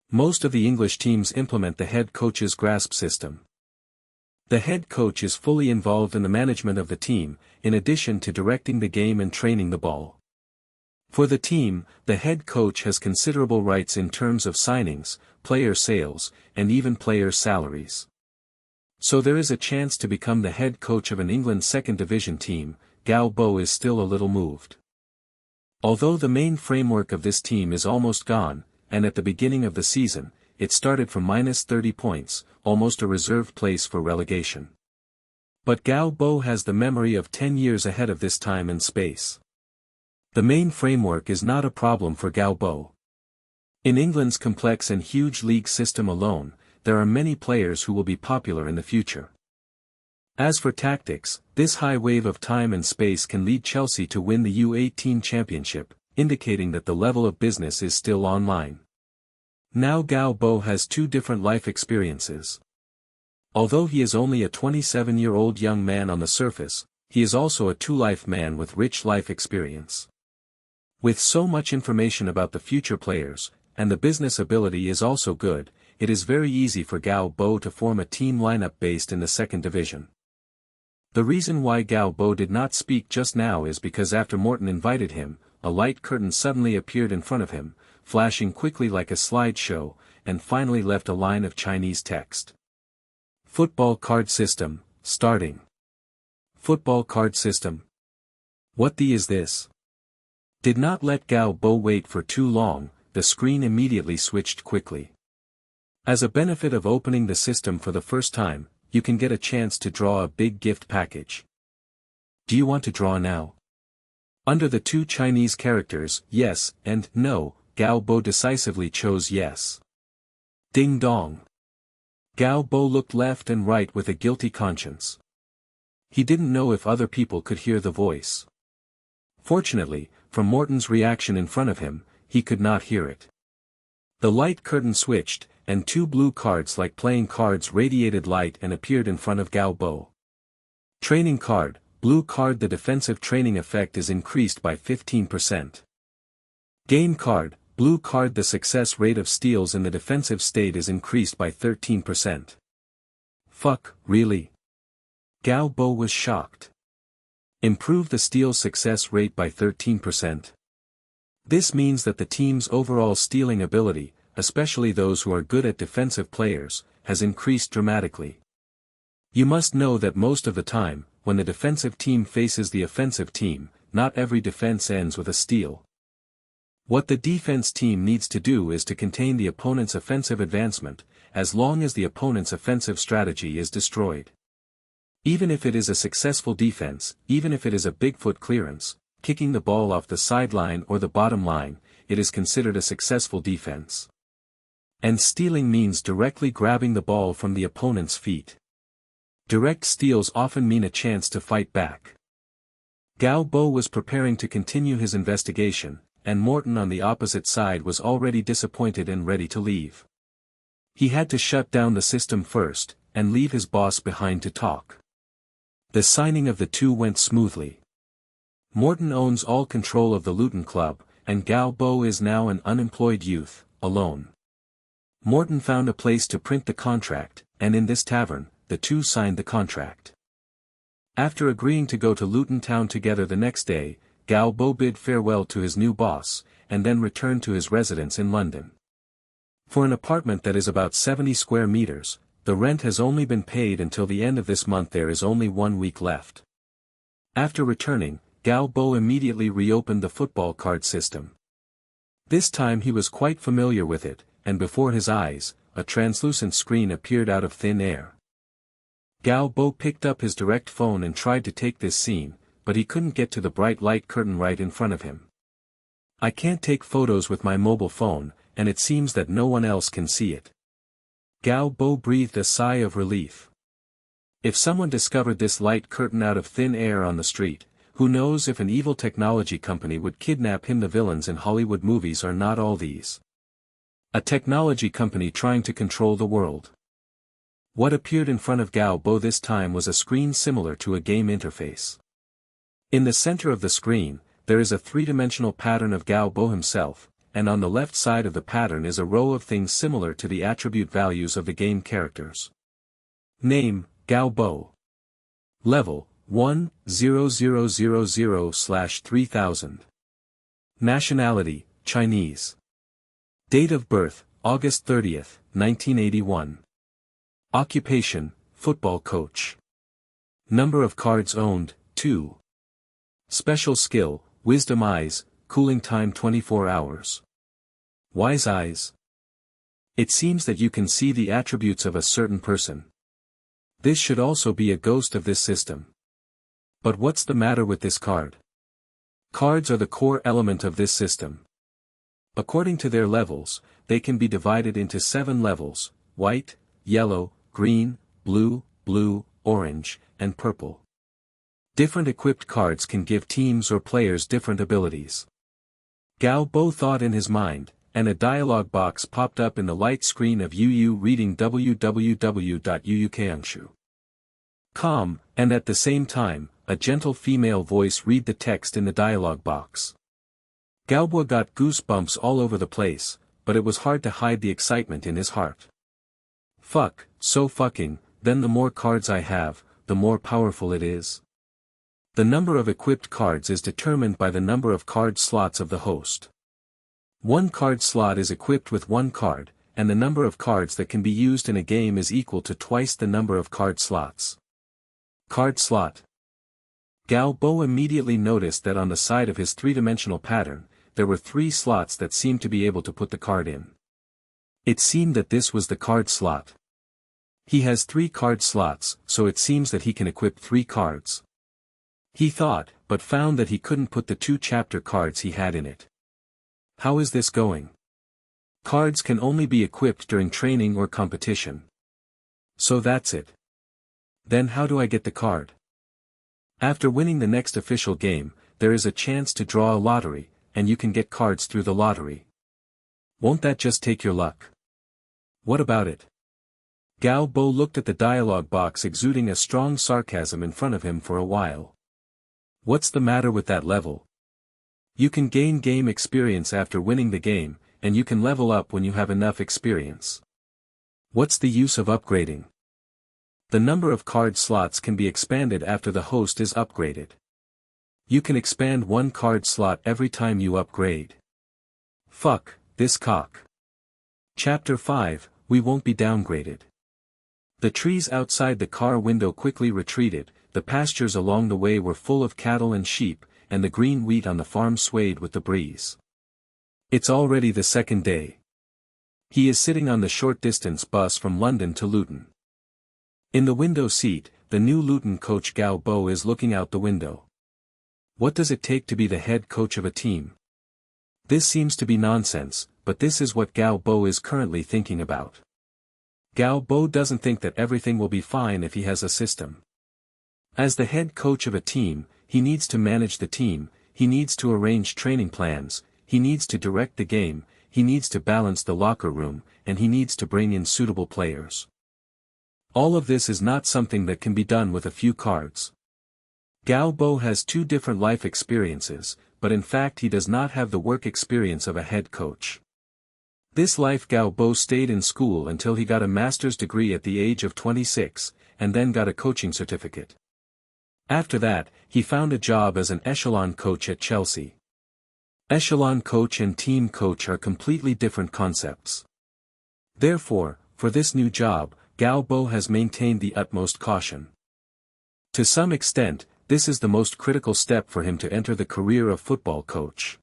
Speaker 1: Most of the English teams implement the head coach's grasp system. The head coach is fully involved in the management of the team, in addition to directing the game and training the ball. For the team, the head coach has considerable rights in terms of signings, player sales, and even player salaries. So there is a chance to become the head coach of an England second division team. Galbo is still a little moved. Although the main framework of this team is almost gone, and at the beginning of the season, it started from -30 points, almost a reserved place for relegation. But Galbo has the memory of 10 years ahead of this time and space. The main framework is not a problem for Galbo. In England's complex and huge league system alone, there are many players who will be popular in the future. As for tactics, this high wave of time and space can lead Chelsea to win the U18 championship, indicating that the level of business is still online. Now Galbo has two different life experiences. Although he is only a 27-year-old young man on the surface, he is also a two-life man with rich life experience. With so much information about the future players, and the business ability is also good, it is very easy for Galbo to form a team lineup based in the second division. The reason why Galbo did not speak just now is because after Morton invited him, a light curtain suddenly appeared in front of him, flashing quickly like a slideshow, and finally left a line of Chinese text. Football card system, starting. Football card system. What the is this? Did not let Galbo wait for too long, the screen immediately switched quickly. As a benefit of opening the system for the first time, you can get a chance to draw a big gift package. Do you want to draw now? Under the two Chinese characters, yes and no, Galbo decisively chose yes. Ding dong. Galbo looked left and right with a guilty conscience. He didn't know if other people could hear the voice. Fortunately, from Morton's reaction in front of him, he could not hear it. The light curtain switched, and two blue cards like playing cards radiated light and appeared in front of Galbo. Training card, blue card. The defensive training effect is increased by 15%. Game card, blue card. The success rate of steals in the defensive state is increased by 13%. Fuck, really? Galbo was shocked. Improve the steal success rate by 13%. This means that the team's overall stealing ability, especially those who are good at defensive players, has increased dramatically. You must know that most of the time, when the defensive team faces the offensive team, not every defense ends with a steal. What the defense team needs to do is to contain the opponent's offensive advancement, as long as the opponent's offensive strategy is destroyed. Even if it is a successful defense, even if it is a Bigfoot clearance, kicking the ball off the sideline or the bottom line, it is considered a successful defense. And stealing means directly grabbing the ball from the opponent's feet. Direct steals often mean a chance to fight back. Galbo was preparing to continue his investigation, and Morton on the opposite side was already disappointed and ready to leave. He had to shut down the system first, and leave his boss behind to talk. The signing of the two went smoothly. Morton owns all control of the Luton club, and Galbo is now an unemployed youth, alone. Morton found a place to print the contract, and in this tavern, the two signed the contract. After agreeing to go to Luton Town together the next day, Galbo bid farewell to his new boss, and then returned to his residence in London. For an apartment that is about 70 square meters, the rent has only been paid until the end of this month. There is only 1 week left. After returning, Galbo immediately reopened the football card system. This time he was quite familiar with it, and before his eyes, a translucent screen appeared out of thin air. Galbo picked up his direct phone and tried to take this scene, but he couldn't get to the bright light curtain right in front of him. I can't take photos with my mobile phone, and it seems that no one else can see it. Galbo breathed a sigh of relief. If someone discovered this light curtain out of thin air on the street, who knows if an evil technology company would kidnap him. The villains in Hollywood movies are not all these. A technology company trying to control the world. What appeared in front of Galbo this time was a screen similar to a game interface. In the center of the screen, there is a three-dimensional pattern of Galbo himself, and on the left side of the pattern is a row of things similar to the attribute values of the game characters. Name, Galbo. Level, 10000/3000. Nationality, Chinese. Date of birth, August 30th, 1981. Occupation, football coach. Number of cards owned, 2. Special skill, wisdom eyes, cooling time 24 hours. Wise eyes. It seems that you can see the attributes of a certain person. This should also be a ghost of this system. But what's the matter with this card? Cards are the core element of this system. According to their levels, they can be divided into 7 levels: white, yellow, green, blue, orange, and purple. Different equipped cards can give teams or players different abilities. Galbo thought in his mind, and a dialog box popped up in the light screen of Yu reading www.uukangshu.com, and at the same time, a gentle female voice read the text in the dialog box. Galbo got goosebumps all over the place, but it was hard to hide the excitement in his heart. Fuck, so fucking, then the more cards I have, the more powerful it is. The number of equipped cards is determined by the number of card slots of the host. One card slot is equipped with 1 card, and the number of cards that can be used in a game is equal to twice the number of card slots. Card slot. Galbo immediately noticed that on the side of his three-dimensional pattern, there were 3 slots that seemed to be able to put the card in. It seemed that this was the card slot. He has 3 card slots, so it seems that he can equip 3 cards. He thought, but found that he couldn't put the 2 chapter cards he had in it. How is this going? Cards can only be equipped during training or competition. So that's it. Then how do I get the card? After winning the next official game, there is a chance to draw a lottery, and you can get cards through the lottery. Won't that just take your luck? What about it? Galbo looked at the dialog box exuding a strong sarcasm in front of him for a while. What's the matter with that level? You can gain game experience after winning the game, and you can level up when you have enough experience. What's the use of upgrading? The number of card slots can be expanded after the host is upgraded. You can expand 1 card slot every time you upgrade. Fuck, this cock. Chapter 5, We Won't Be Downgraded. The trees outside the car window quickly retreated, the pastures along the way were full of cattle and sheep, and the green wheat on the farm swayed with the breeze. It's already the 2nd day. He is sitting on the short-distance bus from London to Luton. In the window seat, the new Luton coach Galbo is looking out the window. What does it take to be the head coach of a team? This seems to be nonsense, but this is what Galbo is currently thinking about. Galbo doesn't think that everything will be fine if he has a system. As the head coach of a team, he needs to manage the team, he needs to arrange training plans, he needs to direct the game, he needs to balance the locker room, and he needs to bring in suitable players. All of this is not something that can be done with a few cards. Gao Bo has two different life experiences, but in fact he does not have the work experience of a head coach. This life Gao Bo stayed in school until he got a master's degree at the age of 26, and then got a coaching certificate. After that, he found a job as an echelon coach at Chelsea. Echelon coach and team coach are completely different concepts. Therefore, for this new job, Gao Bo has maintained the utmost caution. To some extent, this is the most critical step for him to enter the career of football coach.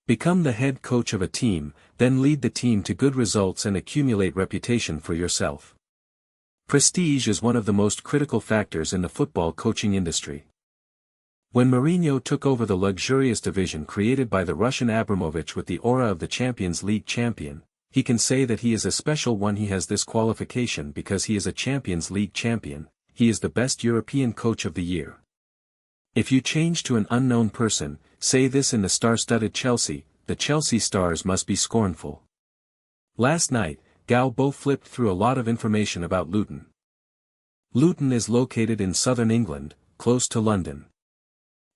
Speaker 1: Become the head coach of a team, then lead the team to good results and accumulate reputation for yourself. Prestige is one of the most critical factors in the football coaching industry. When Mourinho took over the luxurious division created by the Russian Abramovich with the aura of the Champions League champion, he can say that he is a special one. He has this qualification because he is a Champions League champion, he is the best European coach of the year. If you change to an unknown person, say this in the star-studded Chelsea, the Chelsea stars must be scornful. Last night, Gao Bo flipped through a lot of information about Luton. Luton is located in southern England, close to London.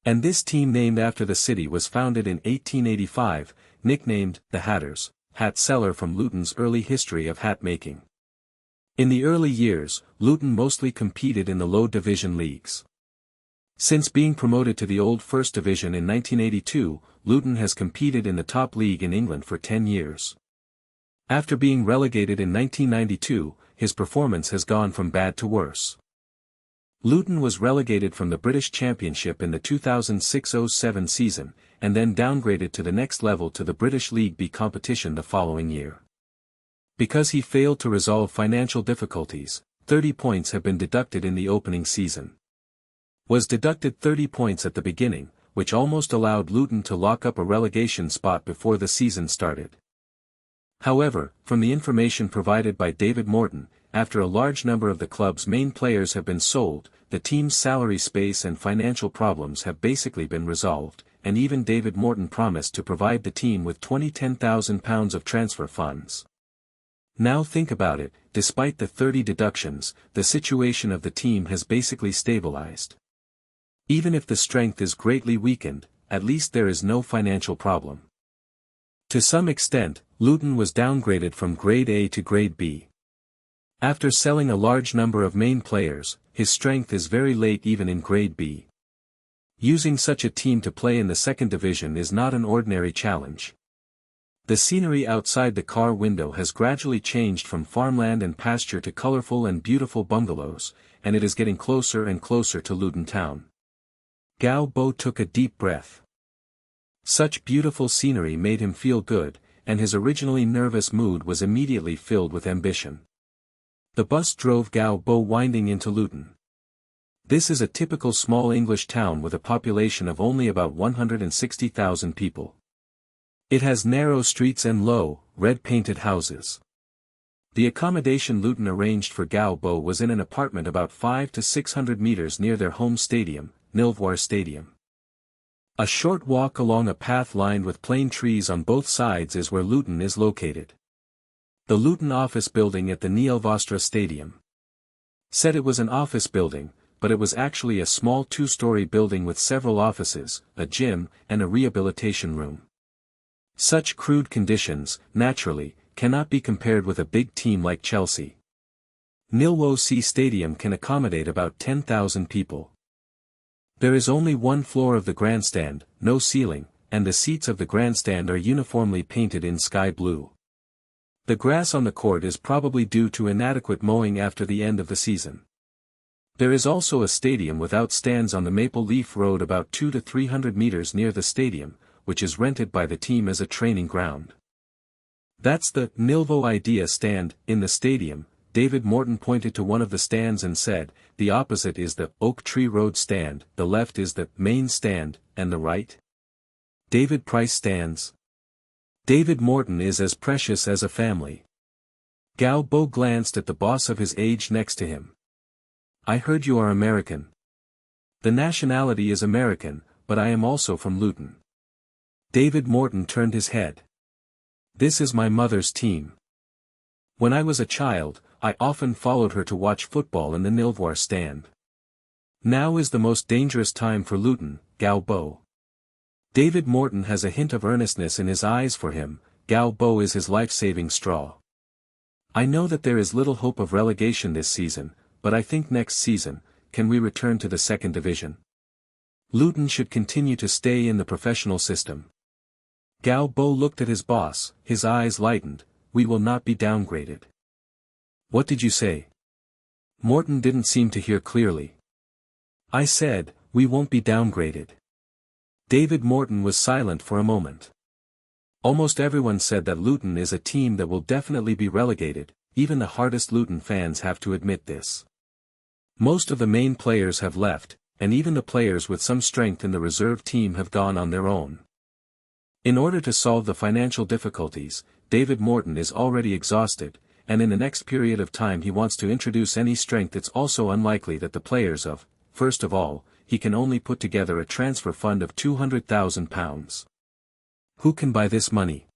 Speaker 1: And this team named after the city was founded in 1885, nicknamed the Hatters, hat seller from Luton's early history of hat making. In the early years, Luton mostly competed in the low division leagues. Since being promoted to the old First Division in 1982, Luton has competed in the top league in England for 10 years. After being relegated in 1992, his performance has gone from bad to worse. Luton was relegated from the British Championship in the 2006-07 season, and then downgraded to the next level to the British League B competition the following year. Because he failed to resolve financial difficulties, 30 points have been deducted in the opening season. Was deducted 30 points at the beginning, which almost allowed Luton to lock up a relegation spot before the season started. However, from the information provided by David Morton, after a large number of the club's main players have been sold, the team's salary space and financial problems have basically been resolved, and even David Morton promised to provide the team with £10,000 of transfer funds. Now think about it, despite the 30 deductions, the situation of the team has basically stabilized. Even if the strength is greatly weakened, at least there is no financial problem. To some extent, Luton was downgraded from Grade A to Grade B. After selling a large number of main players, his strength is very late even in Grade B. Using such a team to play in the second division is not an ordinary challenge. The scenery outside the car window has gradually changed from farmland and pasture to colorful and beautiful bungalows, and it is getting closer and closer to Luton Town. Gao Bo took a deep breath. Such beautiful scenery made him feel good, and his originally nervous mood was immediately filled with ambition. The bus drove Gao Bo winding into Luton. This is a typical small English town with a population of only about 160,000 people. It has narrow streets and low, red-painted houses. The accommodation Luton arranged for Gao Bo was in an apartment about 500 to 600 meters near their home stadium, Manhwa Stadium. A short walk along a path lined with plane trees on both sides is where Luton is located. The Luton office building at the Manhwa Stadium. Said it was an office building, but it was actually a small two-story building with several offices, a gym, and a rehabilitation room. Such crude conditions, naturally, cannot be compared with a big team like Chelsea. Manhwa Stadium can accommodate about 10,000 people. There is only one floor of the grandstand, no ceiling, and the seats of the grandstand are uniformly painted in sky blue. The grass on the court is probably due to inadequate mowing after the end of the season. There is also a stadium without stands on the Maple Leaf Road about 200 to 300 meters near the stadium, which is rented by the team as a training ground. That's the Manhwa Idea stand. In the stadium, David Morton pointed to one of the stands and said, the opposite is the Oak Tree Road stand, the left is the main stand, and the right? David Price stands. David Morton is as precious as a family. Gao Bo glanced at the boss of his age next to him. I heard you are American. The nationality is American, but I am also from Luton. David Morton turned his head. This is my mother's team. When I was a child, I often followed her to watch football in the Manhwa stand. Now is the most dangerous time for Luton, Galbo. David Morton has a hint of earnestness in his eyes for him. Galbo is his life-saving straw. I know that there is little hope of relegation this season, but I think next season, can we return to the second division? Luton should continue to stay in the professional system. Galbo looked at his boss, his eyes lightened. We will not be downgraded. What did you say? Morton didn't seem to hear clearly. I said, we won't be downgraded. David Morton was silent for a moment. Almost everyone said that Luton is a team that will definitely be relegated, even the hardest Luton fans have to admit this. Most of the main players have left, and even the players with some strength in the reserve team have gone on their own. In order to solve the financial difficulties, David Morton is already exhausted, and in the next period of time he wants to introduce any strength. It's also unlikely that the players first of all, he can only put together a transfer fund of £200,000. Who can buy this money?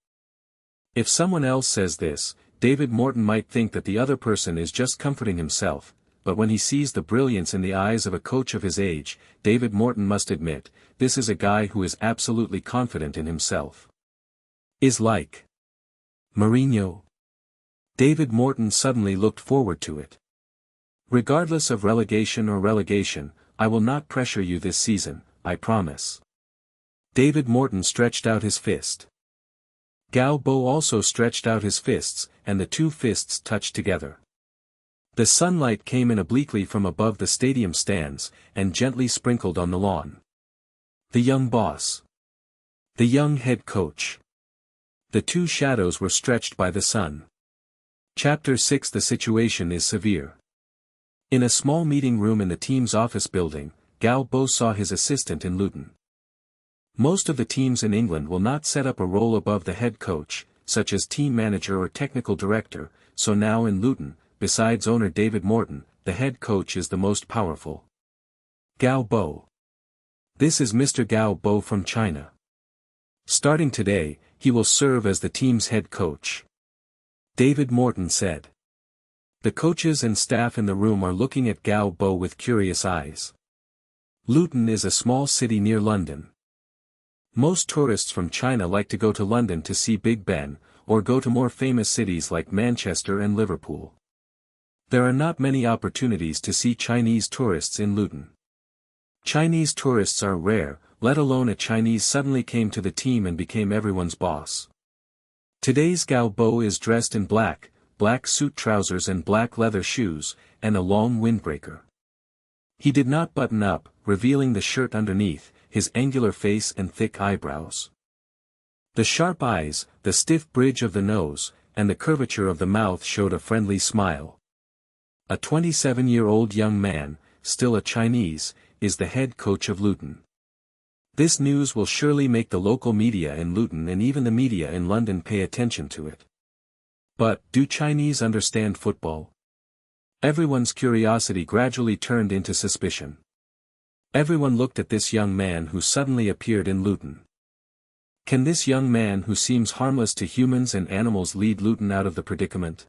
Speaker 1: If someone else says this, David Morton might think that the other person is just comforting himself, but when he sees the brilliance in the eyes of a coach of his age, David Morton must admit, this is a guy who is absolutely confident in himself. Is like Mourinho. David Morton suddenly looked forward to it. Regardless of relegation or relegation, I will not pressure you this season, I promise. David Morton stretched out his fist. Galbo also stretched out his fists, and the two fists touched together. The sunlight came in obliquely from above the stadium stands, and gently sprinkled on the lawn. The young boss. The young head coach. The two shadows were stretched by the sun. Chapter 6. The situation is severe. In a small meeting room in the team's office building, Galbo saw his assistant in Luton. Most of the teams in England will not set up a role above the head coach, such as team manager or technical director, so now in Luton, besides owner David Morton, the head coach is the most powerful. Galbo. This is Mr. Galbo from China. Starting today, he will serve as the team's head coach. David Morton said. The coaches and staff in the room are looking at Galbo with curious eyes. Luton is a small city near London. Most tourists from China like to go to London to see Big Ben, or go to more famous cities like Manchester and Liverpool. There are not many opportunities to see Chinese tourists in Luton. Chinese tourists are rare, let alone a Chinese suddenly came to the team and became everyone's boss. Today's Galbo is dressed in black suit trousers and black leather shoes, and a long windbreaker. He did not button up, revealing the shirt underneath, his angular face and thick eyebrows. The sharp eyes, the stiff bridge of the nose, and the curvature of the mouth showed a friendly smile. A 27-year-old young man, still a Chinese, is the head coach of Luton. This news will surely make the local media in Luton and even the media in London pay attention to it. But, do Chinese understand football? Everyone's curiosity gradually turned into suspicion. Everyone looked at this young man who suddenly appeared in Luton. Can this young man who seems harmless to humans and animals lead Luton out of the predicament?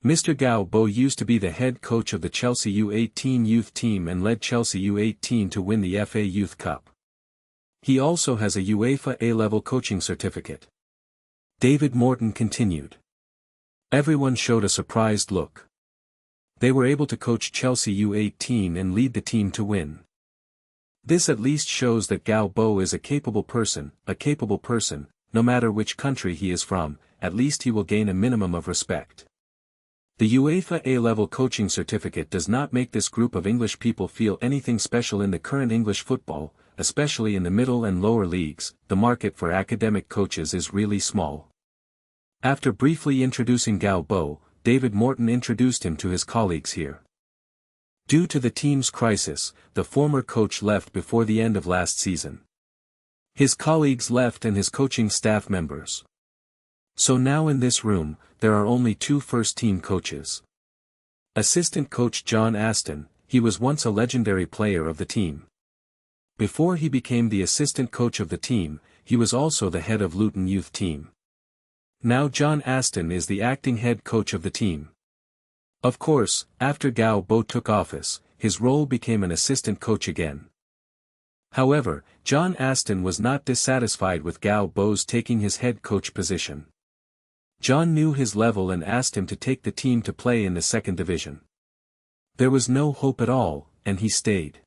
Speaker 1: Mr. Galbo used to be the head coach of the Chelsea U18 youth team and led Chelsea U18 to win the FA Youth Cup. He also has a UEFA A-level coaching certificate. David Morton continued. Everyone showed a surprised look. They were able to coach Chelsea U18 and lead the team to win. This at least shows that Galbo is a capable person, no matter which country he is from, at least he will gain a minimum of respect. The UEFA A-level coaching certificate does not make this group of English people feel anything special in the current English football, especially in the middle and lower leagues. The market for academic coaches is really small. After briefly introducing Galbo, David Morton introduced him to his colleagues here. Due to the team's crisis, the former coach left before the end of last season. His colleagues left and his coaching staff members. So now in this room, there are only two first-team coaches. Assistant coach John Aston, he was once a legendary player of the team. Before he became the assistant coach of the team, he was also the head of Luton youth team. Now John Aston is the acting head coach of the team. Of course, after Galbo took office, his role became an assistant coach again. However, John Aston was not dissatisfied with Gao Bo's taking his head coach position. John knew his level and asked him to take the team to play in the second division. There was no hope at all, and he stayed.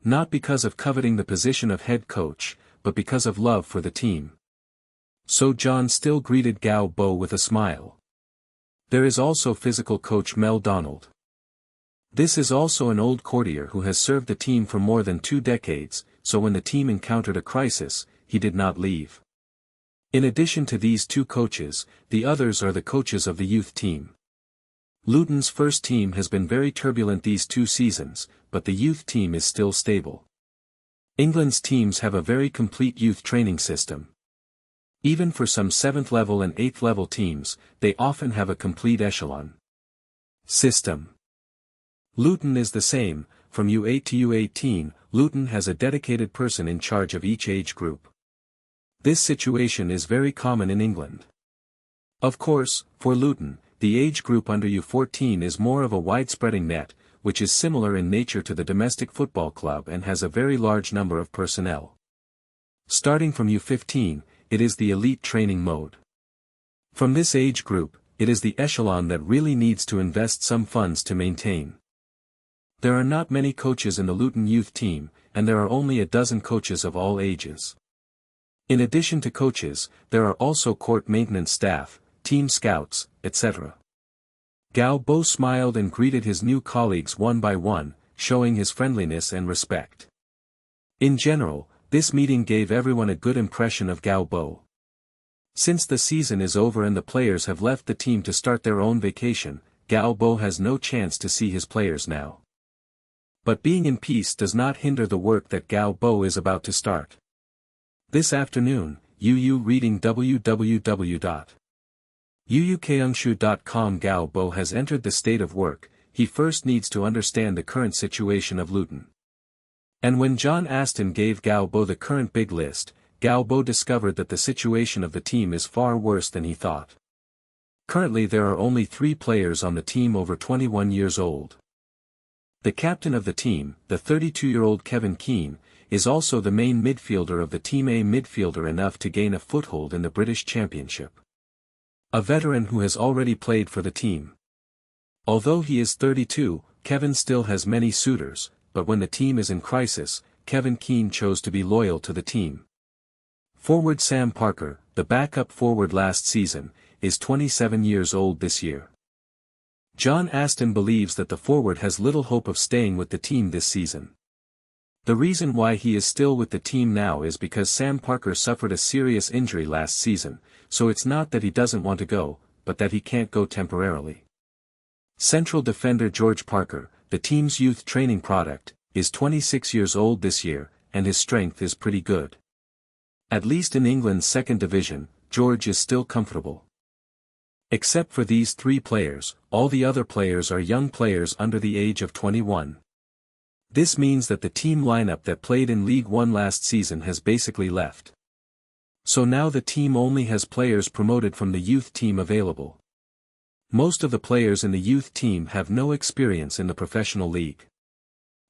Speaker 1: Not because of coveting the position of head coach, but because of love for the team. So John still greeted Gao Bo with a smile. There is also physical coach Mel Donald. This is also an old courtier who has served the team for more than 2 decades, so when the team encountered a crisis, he did not leave. In addition to these 2 coaches, the others are the coaches of the youth team. Luton's first team has been very turbulent these 2 seasons, but the youth team is still stable. England's teams have a very complete youth training system. Even for some 7th level and 8th level teams, they often have a complete echelon system. Luton is the same, from U8 to U18, Luton has a dedicated person in charge of each age group. This situation is very common in England. Of course, for Luton, the age group under U14 is more of a wide-spreading net, which is similar in nature to the domestic football club and has a very large number of personnel. Starting from U15, it is the elite training mode. From this age group, it is the echelon that really needs to invest some funds to maintain. There are not many coaches in the Luton youth team, and there are only a dozen coaches of all ages. In addition to coaches, there are also court maintenance staff, team scouts, etc. Gao Bo smiled and greeted his new colleagues one by one, showing his friendliness and respect. In general, this meeting gave everyone a good impression of Gao Bo. Since the season is over and the players have left the team to start their own vacation, Gao Bo has no chance to see his players now. But being in peace does not hinder the work that Gao Bo is about to start. This afternoon, Yu reading www.uukeungshu.com. Gao Bo has entered the state of work. He first needs to understand the current situation of Luton. And when John Aston gave Gao Bo the current big list, Gao Bo discovered that the situation of the team is far worse than he thought. Currently there are only 3 players on the team over 21 years old. The captain of the team, the 32-year-old Kevin Keane, is also the main midfielder of the team, a midfielder enough to gain a foothold in the British Championship. A veteran who has already played for the team. Although he is 32, Kevin still has many suitors, but when the team is in crisis, Kevin Keane chose to be loyal to the team. Forward Sam Parker, the backup forward last season, is 27 years old this year. John Aston believes that the forward has little hope of staying with the team this season. The reason why he is still with the team now is because Sam Parker suffered a serious injury last season, so it's not that he doesn't want to go, but that he can't go temporarily. Central defender George Parker, the team's youth training product, is 26 years old this year, and his strength is pretty good. At least in England's second division, George is still comfortable. Except for these 3 players, all the other players are young players under the age of 21. This means that the team lineup that played in League One last season has basically left. So now the team only has players promoted from the youth team available. Most of the players in the youth team have no experience in the professional league.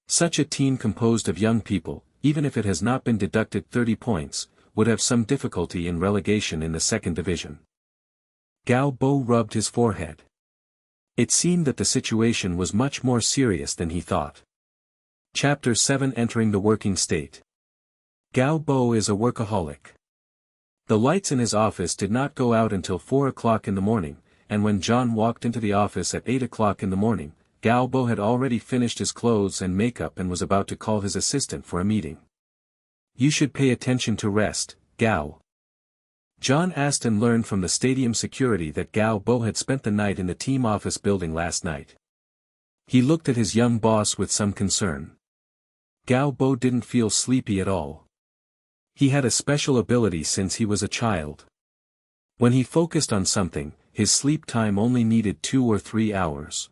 Speaker 1: Such a team composed of young people, even if it has not been deducted 30 points, would have some difficulty in relegation in the second division. Gao Bo rubbed his forehead. It seemed that the situation was much more serious than he thought. Chapter 7 Entering the Working State. Gao Bo is a workaholic. The lights in his office did not go out until 4 o'clock in the morning, and when John walked into the office at 8 o'clock in the morning, Gao Bo had already finished his clothes and makeup and was about to call his assistant for a meeting. You should pay attention to rest, Gao. John Aston learned from the stadium security that Gao Bo had spent the night in the team office building last night. He looked at his young boss with some concern. Gao Bo didn't feel sleepy at all. He had a special ability since he was a child. When he focused on something, his sleep time only needed 2 or 3 hours.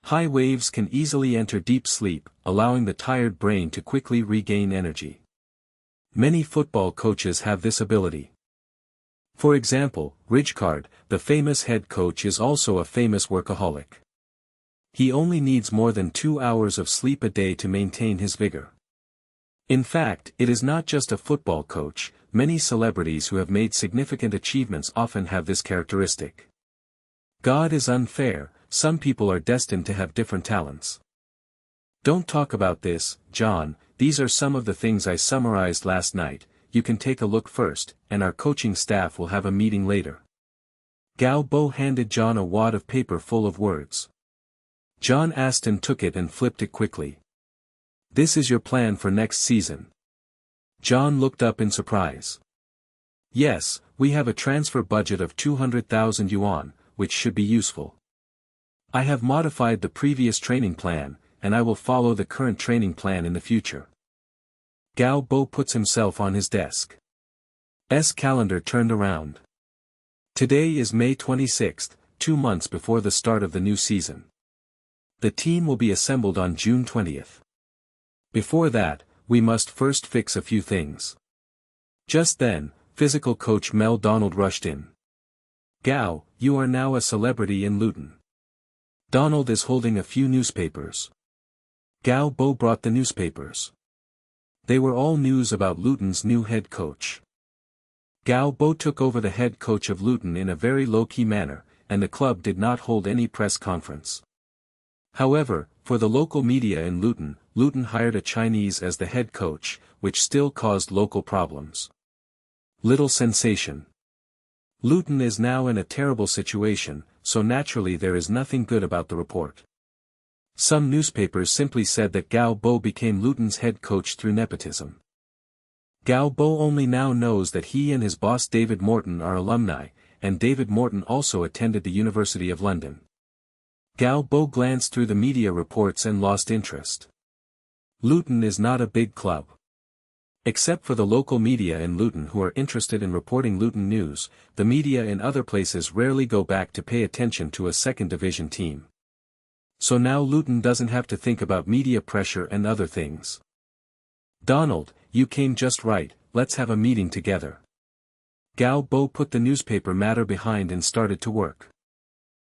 Speaker 1: High waves can easily enter deep sleep, allowing the tired brain to quickly regain energy. Many football coaches have this ability. For example, Rijkaard, the famous head coach, is also a famous workaholic. He only needs more than 2 hours of sleep a day to maintain his vigor. In fact, it is not just a football coach, many celebrities who have made significant achievements often have this characteristic. God is unfair, some people are destined to have different talents. Don't talk about this, John, these are some of the things I summarized last night, you can take a look first, and our coaching staff will have a meeting later. Galbo handed John a wad of paper full of words. John Aston took it and flipped it quickly. This is your plan for next season. John looked up in surprise. Yes, we have a transfer budget of 200,000 yuan, which should be useful. I have modified the previous training plan, and I will follow the current training plan in the future. Galbo puts himself on his desk. Calendar turned around. Today is May 26th, 2 months before the start of the new season. The team will be assembled on June 20th. Before that, we must first fix a few things. Just then, physical coach Mel Donald rushed in. Gao, you are now a celebrity in Luton. Donald is holding a few newspapers. Galbo brought the newspapers. They were all news about Luton's new head coach. Galbo took over the head coach of Luton in a very low-key manner, and the club did not hold any press conference. However, for the local media in Luton, Luton hired a Chinese as the head coach, which still caused local problems. Little sensation. Luton is now in a terrible situation, so naturally there is nothing good about the report. Some newspapers simply said that Galbo became Luton's head coach through nepotism. Galbo only now knows that he and his boss David Morton are alumni, and David Morton also attended the University of London. Galbo glanced through the media reports and lost interest. Luton is not a big club. Except for the local media in Luton who are interested in reporting Luton news, the media in other places rarely go back to pay attention to a second division team. So now Luton doesn't have to think about media pressure and other things. Donald, you came just right, let's have a meeting together. Galbo put the newspaper matter behind and started to work.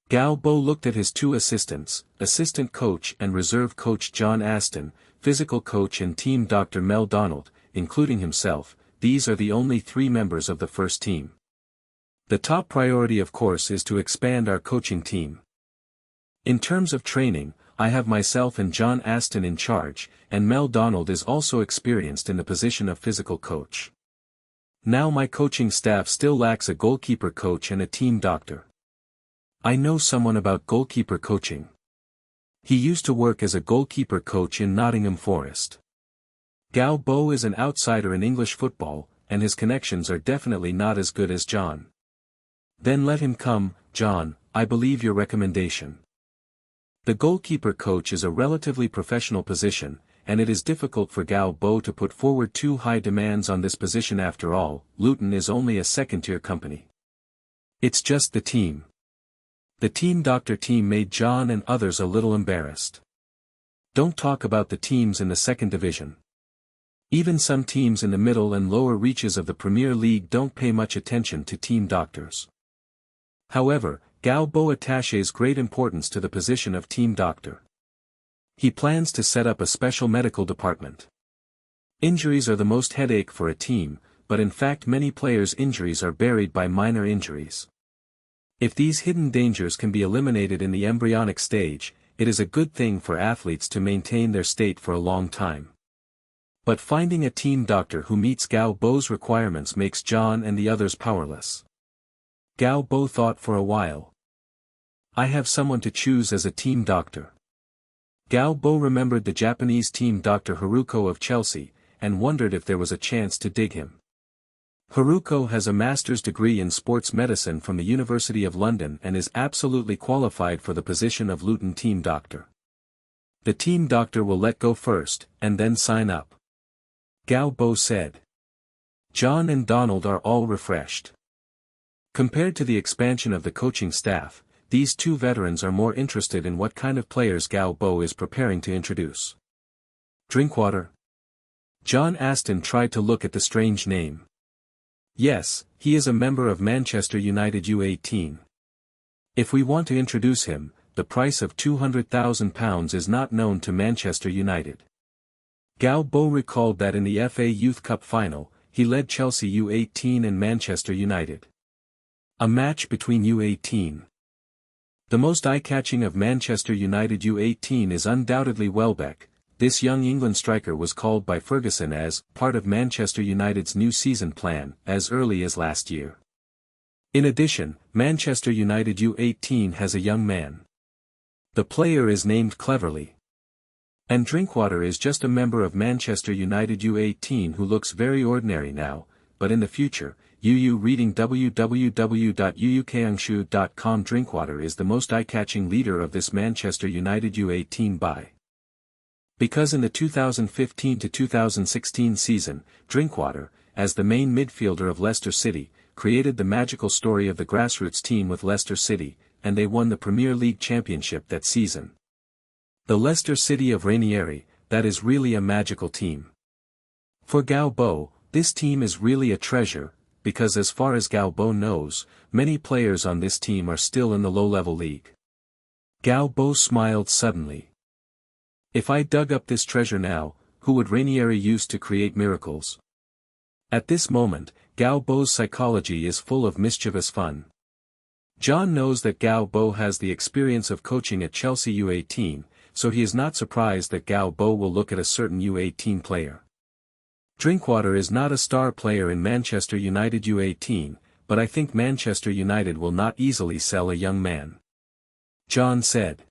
Speaker 1: Galbo looked at his 2 assistants, assistant coach and reserve coach John Aston, physical coach and team Dr. Mel Donald, including himself. These are the only 3 members of the first team. The top priority of course is to expand our coaching team. In terms of training, I have myself and John Aston in charge, and Mel Donald is also experienced in the position of physical coach. Now my coaching staff still lacks a goalkeeper coach and a team doctor. I know someone about goalkeeper coaching. He used to work as a goalkeeper coach in Nottingham Forest. Galbo is an outsider in English football, and his connections are definitely not as good as John. Then let him come, John, I believe your recommendation. The goalkeeper coach is a relatively professional position, and it is difficult for Galbo to put forward too high demands on this position. After all, Luton is only a second-tier company. It's just the team. The team doctor team made John and others a little embarrassed. Don't talk about the teams in the second division. Even some teams in the middle and lower reaches of the Premier League don't pay much attention to team doctors. However, Galbo attaches great importance to the position of team doctor. He plans to set up a special medical department. Injuries are the most headache for a team, but in fact many players' injuries are buried by minor injuries. If these hidden dangers can be eliminated in the embryonic stage, it is a good thing for athletes to maintain their state for a long time. But finding a team doctor who meets Galbo's requirements makes John and the others powerless. Galbo thought for a while. I have someone to choose as a team doctor. Galbo remembered the Japanese team Dr. Haruko of Chelsea, and wondered if there was a chance to dig him. Haruko has a master's degree in sports medicine from the University of London and is absolutely qualified for the position of Luton team doctor. The team doctor will let go first, and then sign up. Galbo said. John and Donald are all refreshed. Compared to the expansion of the coaching staff, these 2 veterans are more interested in what kind of players Galbo is preparing to introduce. Drinkwater? John Aston tried to look at the strange name. Yes, he is a member of Manchester United U18. If we want to introduce him, the price of £200,000 is not known to Manchester United. Galbo recalled that in the FA Youth Cup final, he led Chelsea U18 and Manchester United. A match between U18. The most eye-catching of Manchester United U18 is undoubtedly Welbeck. This young England striker was called by Ferguson as part of Manchester United's new season plan as early as last year. In addition, Manchester United U18 has a young man. The player is named Cleverly. And Drinkwater is just a member of Manchester United U18 who looks very ordinary now, but in the future, reading www.uukangshu.com. Drinkwater is the most eye-catching leader of this Manchester United U18 by. Because in the 2015-2016 season, Drinkwater, as the main midfielder of Leicester City, created the magical story of the grassroots team with Leicester City, and they won the Premier League championship that season. The Leicester City of Ranieri, that is really a magical team. For Galbo, this team is really a treasure, because as far as Galbo knows, many players on this team are still in the low-level league. Galbo smiled suddenly. If I dug up this treasure now, who would Ranieri use to create miracles? At this moment, Galbo's psychology is full of mischievous fun. John knows that Galbo has the experience of coaching at Chelsea U18, so he is not surprised that Galbo will look at a certain U18 player. Drinkwater is not a star player in Manchester United U18, but I think Manchester United will not easily sell a young man. John said.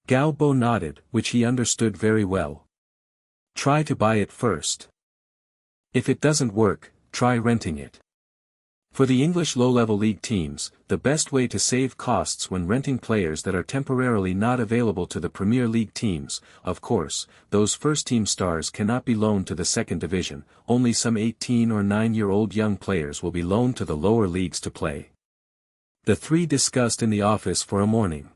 Speaker 1: Galbo nodded, which he understood very well. Try to buy it first. If it doesn't work, try renting it. For the English low-level league teams, the best way to save costs when renting players that are temporarily not available to the Premier League teams, of course, those first-team stars cannot be loaned to the second division, only some 18 or 9-year-old young players will be loaned to the lower leagues to play. The three discussed in the office for a morning.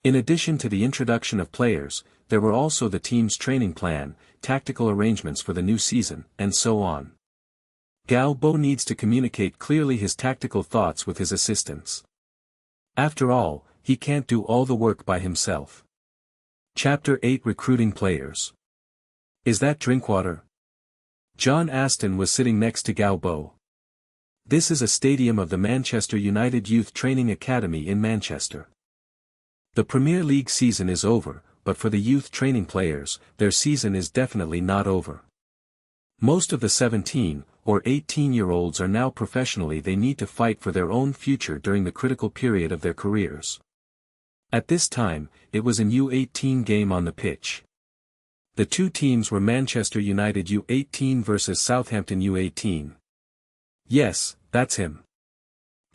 Speaker 1: In addition to the introduction of players, there were also the team's training plan, tactical arrangements for the new season, and so on. Galbo needs to communicate clearly his tactical thoughts with his assistants. After all, he can't do all the work by himself. Chapter 8 Recruiting Players. Is that Drinkwater? John Aston was sitting next to Galbo. This is a stadium of the Manchester United Youth Training Academy in Manchester. The Premier League season is over, but for the youth training players, their season is definitely not over. Most of the 17 or 18-year-olds are now professionally. They need to fight for their own future during the critical period of their careers. At this time, it was an U18 game on the pitch. The two teams were Manchester United U18 versus Southampton U18. Yes, that's him.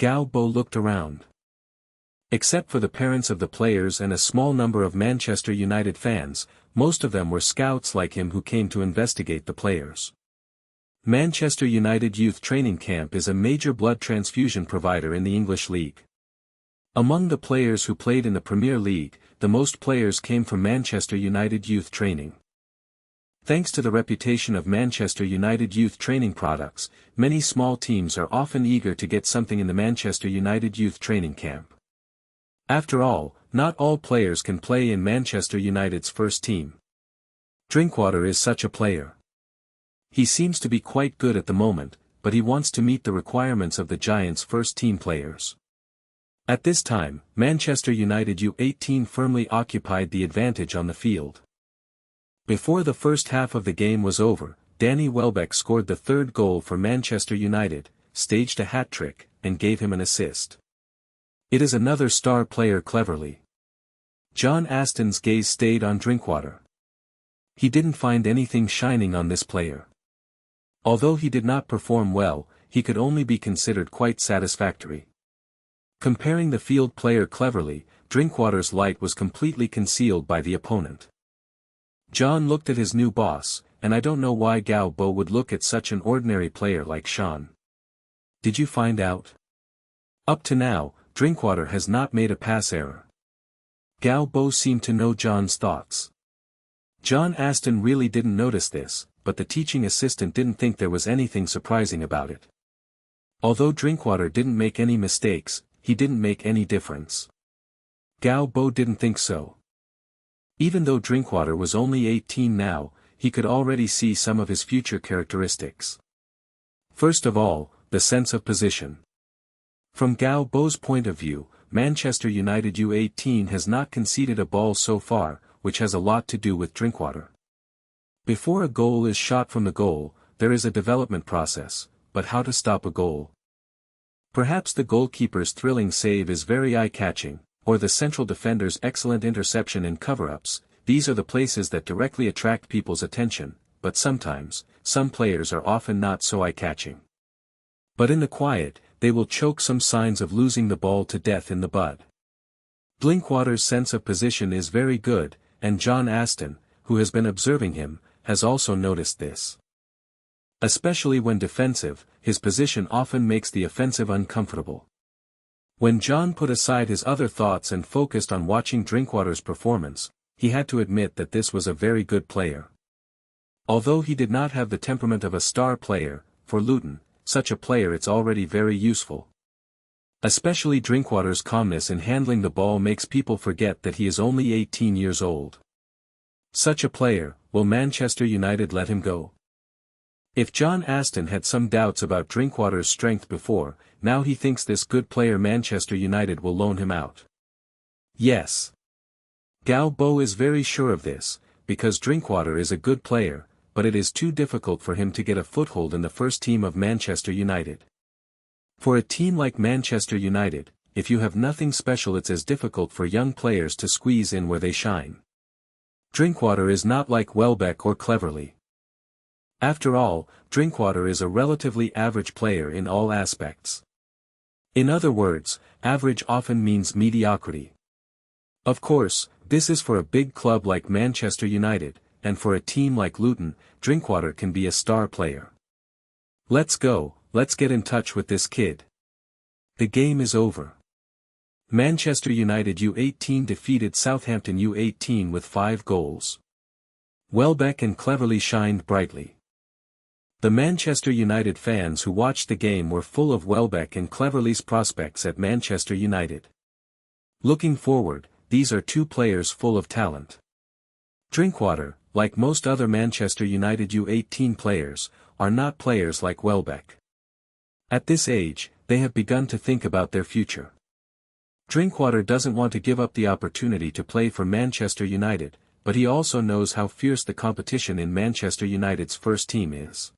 Speaker 1: Galbo looked around. Except for the parents of the players and a small number of Manchester United fans, most of them were scouts like him who came to investigate the players. Manchester United Youth Training Camp is a major blood transfusion provider in the English League. Among the players who played in the Premier League, the most players came from Manchester United Youth Training. Thanks to the reputation of Manchester United Youth Training products, many small teams are often eager to get something in the Manchester United Youth Training Camp. After all, not all players can play in Manchester United's first team. Drinkwater is such a player. He seems to be quite good at the moment, but he wants to meet the requirements of the Giants' first-team players. At this time, Manchester United U18 firmly occupied the advantage on the field. Before the first half of the game was over, Danny Welbeck scored the third goal for Manchester United, staged a hat-trick, and gave him an assist. It is another star player. Cleverly. John Aston's gaze stayed on Drinkwater. He didn't find anything shining on this player. Although he did not perform well, he could only be considered quite satisfactory. Comparing the field player Cleverly, Drinkwater's light was completely concealed by the opponent. John looked at his new boss, and I don't know why Galbo would look at such an ordinary player like Sean. Did you find out? Up to now, Drinkwater has not made a pass error. Galbo seemed to know John's thoughts. John Aston really didn't notice this, but the teaching assistant didn't think there was anything surprising about it. Although Drinkwater didn't make any mistakes, he didn't make any difference. Gao Bo didn't think so. Even though Drinkwater was only 18 now, he could already see some of his future characteristics. First of all, the sense of position. From Gao Bo's point of view, Manchester United U18 has not conceded a ball so far, which has a lot to do with Drinkwater. Before a goal is shot from the goal, there is a development process, but how to stop a goal? Perhaps the goalkeeper's thrilling save is very eye-catching, or the central defender's excellent interception and cover-ups. These are the places that directly attract people's attention, but sometimes, some players are often not so eye-catching. But in the quiet, they will choke some signs of losing the ball to death in the bud. Drinkwater's sense of position is very good, and John Aston, who has been observing him, has also noticed this. Especially when defensive, his position often makes the offensive uncomfortable. When John put aside his other thoughts and focused on watching Drinkwater's performance, he had to admit that this was a very good player. Although he did not have the temperament of a star player, for Luton, such a player it's already very useful. Especially Drinkwater's calmness in handling the ball makes people forget that he is only 18 years old. Such a player, will Manchester United let him go? If John Aston had some doubts about Drinkwater's strength before, now he thinks this good player Manchester United will loan him out. Yes. Gao Bo is very sure of this, because Drinkwater is a good player, but it is too difficult for him to get a foothold in the first team of Manchester United. For a team like Manchester United, if you have nothing special, it's as difficult for young players to squeeze in where they shine. Drinkwater is not like Welbeck or Cleverley. After all, Drinkwater is a relatively average player in all aspects. In other words, average often means mediocrity. Of course, this is for a big club like Manchester United, and for a team like Luton, Drinkwater can be a star player. Let's go, let's get in touch with this kid. The game is over. Manchester United U18 defeated Southampton U18 with 5 goals. Welbeck and Cleverley shined brightly. The Manchester United fans who watched the game were full of Welbeck and Cleverley's prospects at Manchester United. Looking forward, these are two players full of talent. Drinkwater, like most other Manchester United U18 players, are not players like Welbeck. At this age, they have begun to think about their future. Drinkwater doesn't want to give up the opportunity to play for Manchester United, but he also knows how fierce the competition in Manchester United's first team is.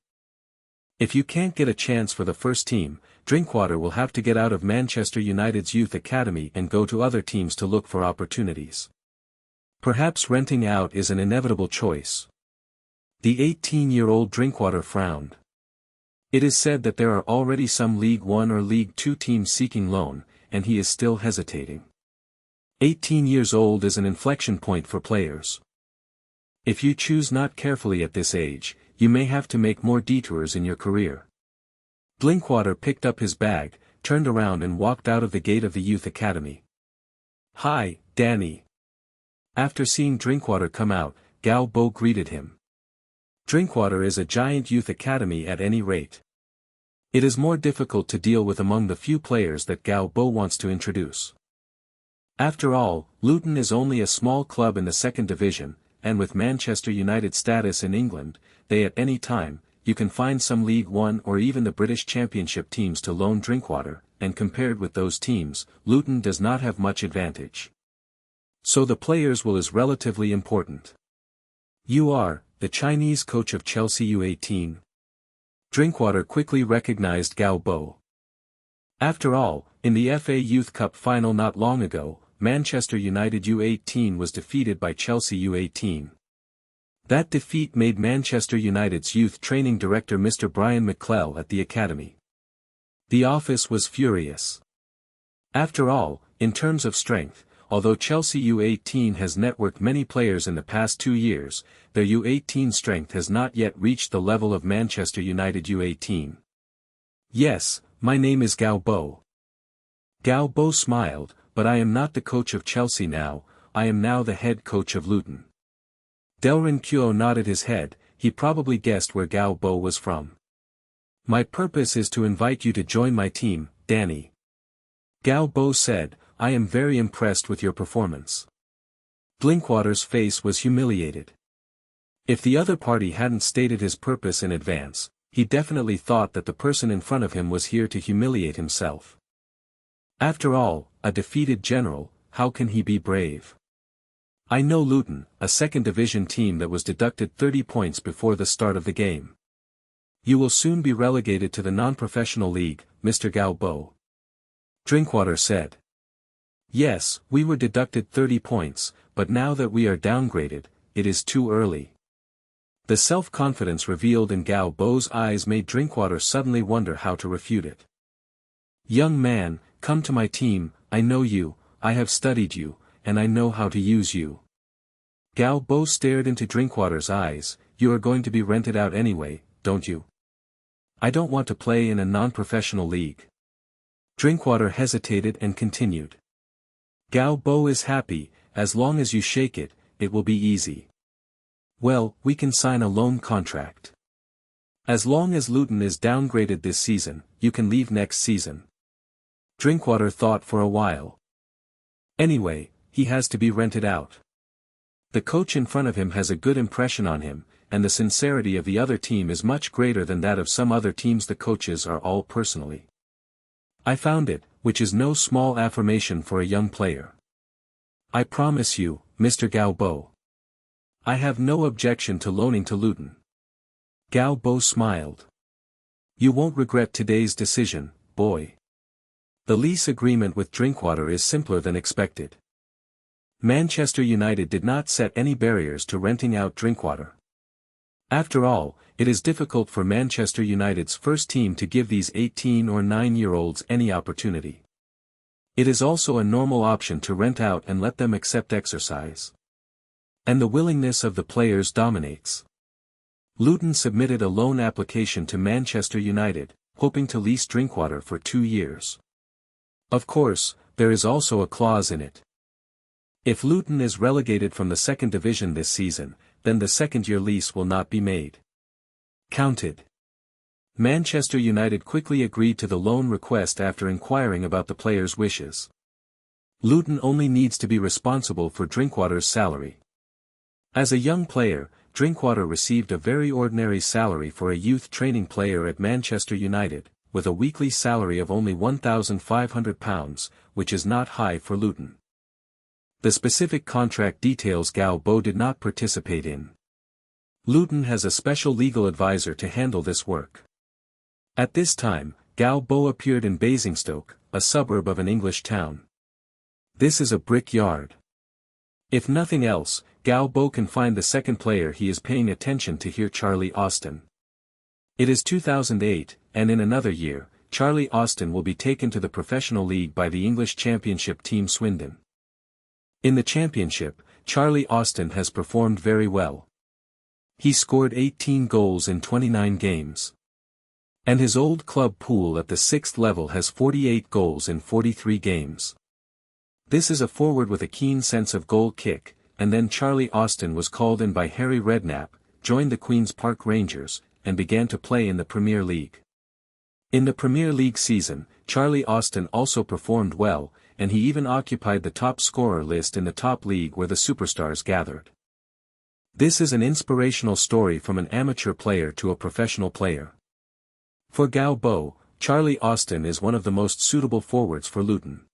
Speaker 1: If you can't get a chance for the first team, Drinkwater will have to get out of Manchester United's youth academy and go to other teams to look for opportunities. Perhaps renting out is an inevitable choice. The 18-year-old Drinkwater frowned. It is said that there are already some League One or League Two teams seeking loan, and he is still hesitating. 18 years old is an inflection point for players. If you choose not carefully at this age, you may have to make more detours in your career. Drinkwater picked up his bag, turned around and walked out of the gate of the youth academy. "Hi, Danny." After seeing Drinkwater come out, Gao Bo greeted him. Drinkwater is a giant youth academy at any rate. It is more difficult to deal with among the few players that Gao Bo wants to introduce. After all, Luton is only a small club in the second division, and with Manchester United's status in England, they at any time, you can find some League One or even the British Championship teams to loan Drinkwater, and compared with those teams, Luton does not have much advantage. So the players' will is relatively important. "You are the Chinese coach of Chelsea U18. Drinkwater quickly recognized Gao Bo. After all, in the FA Youth Cup final not long ago, Manchester United U18 was defeated by Chelsea U18. That defeat made Manchester United's youth training director Mr. Brian McClell at the academy. The office was furious. After all, in terms of strength, although Chelsea U18 has networked many players in the past 2 years, their U18 strength has not yet reached the level of Manchester United U18. "Yes, my name is Gao Bo." Gao Bo smiled, "But I am not the coach of Chelsea now, I am now the head coach of Luton." Delrin Kuo nodded his head, he probably guessed where Gao Bo was from. "My purpose is to invite you to join my team, Danny." Gao Bo said, I am very impressed with your performance." Drinkwater's face was humiliated. If the other party hadn't stated his purpose in advance, he definitely thought that the person in front of him was here to humiliate himself. After all, a defeated general, how can he be brave? "I know Luton, a second division team that was deducted 30 points before the start of the game. You will soon be relegated to the non-professional league, Mr. Galbo," Drinkwater said. "Yes, we were deducted 30 points, but now that we are downgraded, it is too early." The self-confidence revealed in Galbo's eyes made Drinkwater suddenly wonder how to refute it. "Young man, come to my team, I know you, I have studied you, and I know how to use you." Galbo stared into Drinkwater's eyes. "You are going to be rented out anyway, don't you?" "I don't want to play in a non-professional league." Drinkwater hesitated and continued. "Galbo is happy, as long as you shake it, it will be easy." "Well, we can sign a loan contract. As long as Luton is downgraded this season, you can leave next season." Drinkwater thought for a while. Anyway, he has to be rented out. The coach in front of him has a good impression on him, and the sincerity of the other team is much greater than that of some other teams. The coaches are all personally. "I found it, which is no small affirmation for a young player. I promise you, Mr. Galbo. I have no objection to loaning to Luton." Galbo smiled. "You won't regret today's decision, boy." The lease agreement with Drinkwater is simpler than expected. Manchester United did not set any barriers to renting out Drinkwater. After all, it is difficult for Manchester United's first team to give these 18 or 9-year-olds any opportunity. It is also a normal option to rent out and let them accept exercise. And the willingness of the players dominates. Luton submitted a loan application to Manchester United, hoping to lease Drinkwater for 2 years. Of course, there is also a clause in it. If Luton is relegated from the second division this season, then the second-year lease will not be made. Counted. Manchester United quickly agreed to the loan request after inquiring about the players' wishes. Luton only needs to be responsible for Drinkwater's salary. As a young player, Drinkwater received a very ordinary salary for a youth training player at Manchester United, with a weekly salary of only £1,500, which is not high for Luton. The specific contract details Galbo did not participate in. Luton has a special legal advisor to handle this work. At this time, Galbo appeared in Basingstoke, a suburb of an English town. This is a brick yard. If nothing else, Galbo can find the second player he is paying attention to here, Charlie Austin. It is 2008, and in another year, Charlie Austin will be taken to the professional league by the English Championship team Swindon. In the Championship, Charlie Austin has performed very well. He scored 18 goals in 29 games. And his old club Poole at the 6th level has 48 goals in 43 games. This is a forward with a keen sense of goal kick, and then Charlie Austin was called in by Harry Redknapp, joined the Queen's Park Rangers, and began to play in the Premier League. In the Premier League season, Charlie Austin also performed well, and he even occupied the top scorer list in the top league where the superstars gathered. This is an inspirational story from an amateur player to a professional player. For Galbo, Charlie Austin is one of the most suitable forwards for Luton.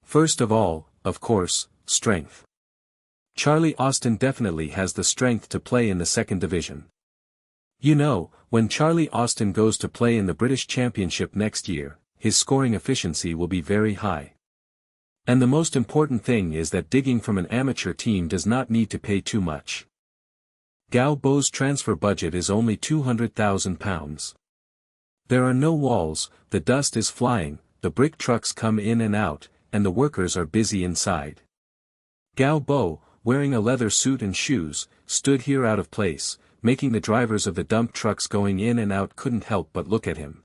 Speaker 1: First of all, of course, strength. Charlie Austin definitely has the strength to play in the second division. You know, when Charlie Austin goes to play in the British Championship next year, his scoring efficiency will be very high. And the most important thing is that digging from an amateur team does not need to pay too much. Galbo's transfer budget is only £200,000. There are no walls, the dust is flying, the brick trucks come in and out, and the workers are busy inside. Galbo, wearing a leather suit and shoes, stood here out of place, making the drivers of the dump trucks going in and out couldn't help but look at him.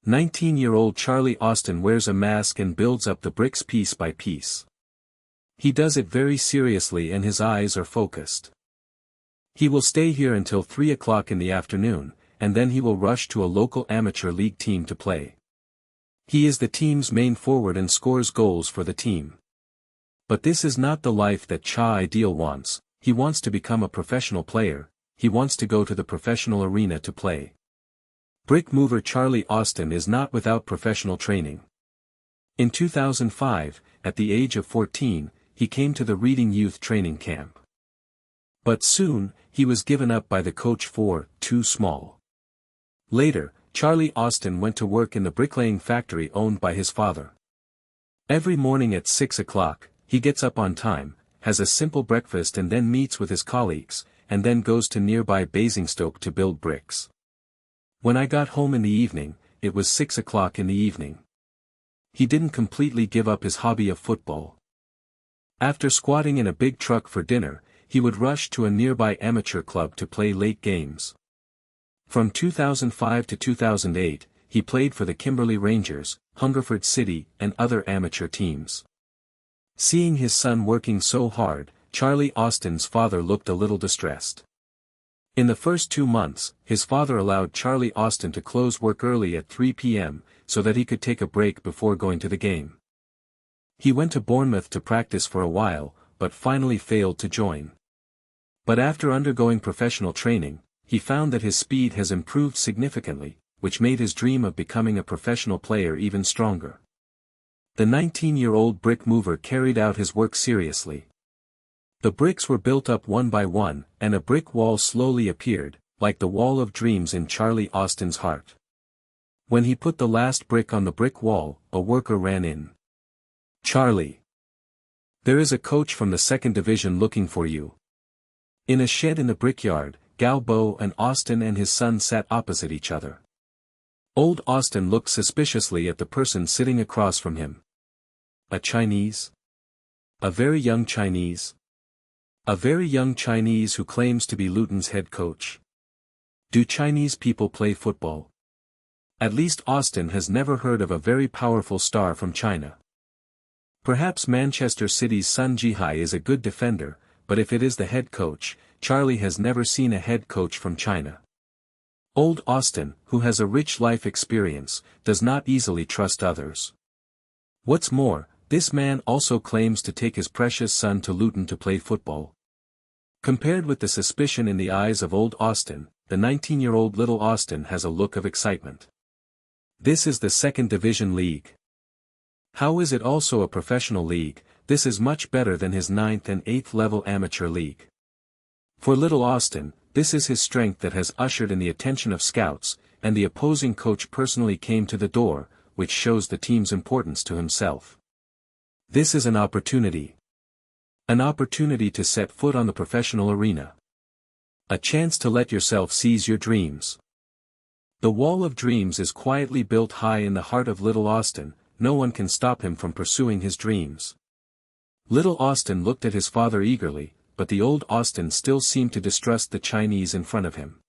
Speaker 1: 19-year-old Charlie Austin wears a mask and builds up the bricks piece by piece. He does it very seriously and his eyes are focused. He will stay here until 3 o'clock in the afternoon, and then he will rush to a local amateur league team to play. He is the team's main forward and scores goals for the team. But this is not the life that Cha Ideal wants. He wants to become a professional player. He wants to go to the professional arena to play. Brick mover Charlie Austin is not without professional training. In 2005, at the age of 14, he came to the Reading Youth Training Camp. But soon, he was given up by the coach for too small. Later, Charlie Austin went to work in the bricklaying factory owned by his father. Every morning at 6 o'clock, he gets up on time, has a simple breakfast and then meets with his colleagues, and then goes to nearby Basingstoke to build bricks. When I got home in the evening, it was 6 o'clock in the evening. He didn't completely give up his hobby of football. After squatting in a big truck for dinner, he would rush to a nearby amateur club to play late games. From 2005 to 2008, he played for the Kimberley Rangers, Hungerford City, and other amateur teams. Seeing his son working so hard, Charlie Austin's father looked a little distressed. In the first 2 months, his father allowed Charlie Austin to close work early at 3 p.m., so that he could take a break before going to the game. He went to Bournemouth to practice for a while, but finally failed to join. But after undergoing professional training, he found that his speed has improved significantly, which made his dream of becoming a professional player even stronger. The 19-year-old brick mover carried out his work seriously. The bricks were built up one by one, and a brick wall slowly appeared, like the wall of dreams in Charlie Austin's heart. When he put the last brick on the brick wall, a worker ran in. "Charlie! There is a coach from the 2nd Division looking for you." In a shed in the brickyard, Galbo and Austin and his son sat opposite each other. Old Austin looked suspiciously at the person sitting across from him. A Chinese? A very young Chinese? A very young Chinese who claims to be Luton's head coach. Do Chinese people play football? At least Austin has never heard of a very powerful star from China. Perhaps Manchester City's Sun Jihai is a good defender, but if it is the head coach, Charlie has never seen a head coach from China. Old Austin, who has a rich life experience, does not easily trust others. What's more, this man also claims to take his precious son to Luton to play football. Compared with the suspicion in the eyes of old Austin, the 19-year-old little Austin has a look of excitement. This is the 2nd Division League. How is it also a professional league? This is much better than his 9th and 8th level amateur league. For little Austin, this is his strength that has ushered in the attention of scouts, and the opposing coach personally came to the door, which shows the team's importance to himself. This is an opportunity. An opportunity to set foot on the professional arena. A chance to let yourself seize your dreams. The wall of dreams is quietly built high in the heart of little Austin. No one can stop him from pursuing his dreams. Little Austin looked at his father eagerly, but the old Austin still seemed to distrust the Chinese in front of him.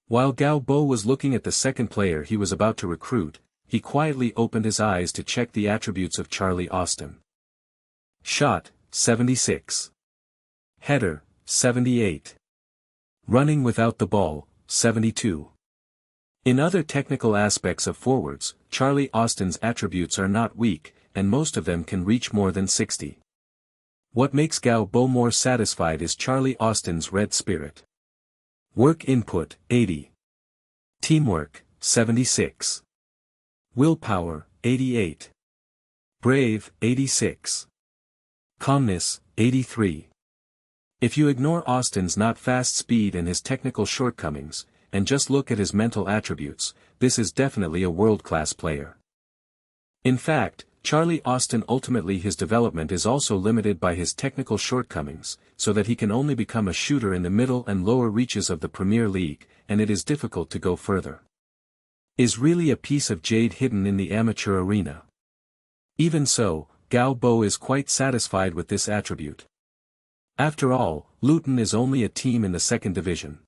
Speaker 1: While Gao Bo was looking at the second player he was about to recruit, he quietly opened his eyes to check the attributes of Charlie Austin. Shot, 76. Header, 78. Running without the ball, 72. In other technical aspects of forwards, Charlie Austin's attributes are not weak, and most of them can reach more than 60. What makes Gao Bo more satisfied is Charlie Austin's red spirit. Work input, 80. Teamwork, 76. Willpower, 88. Brave, 86. Calmness, 83. If you ignore Austin's not fast speed and his technical shortcomings, and just look at his mental attributes, this is definitely a world-class player. In fact, Charlie Austin ultimately his development is also limited by his technical shortcomings, so that he can only become a shooter in the middle and lower reaches of the Premier League, and it is difficult to go further. Is really a piece of jade hidden in the amateur arena. Even so, Gao Bo is quite satisfied with this attribute. After all, Luton is only a team in the 2nd Division.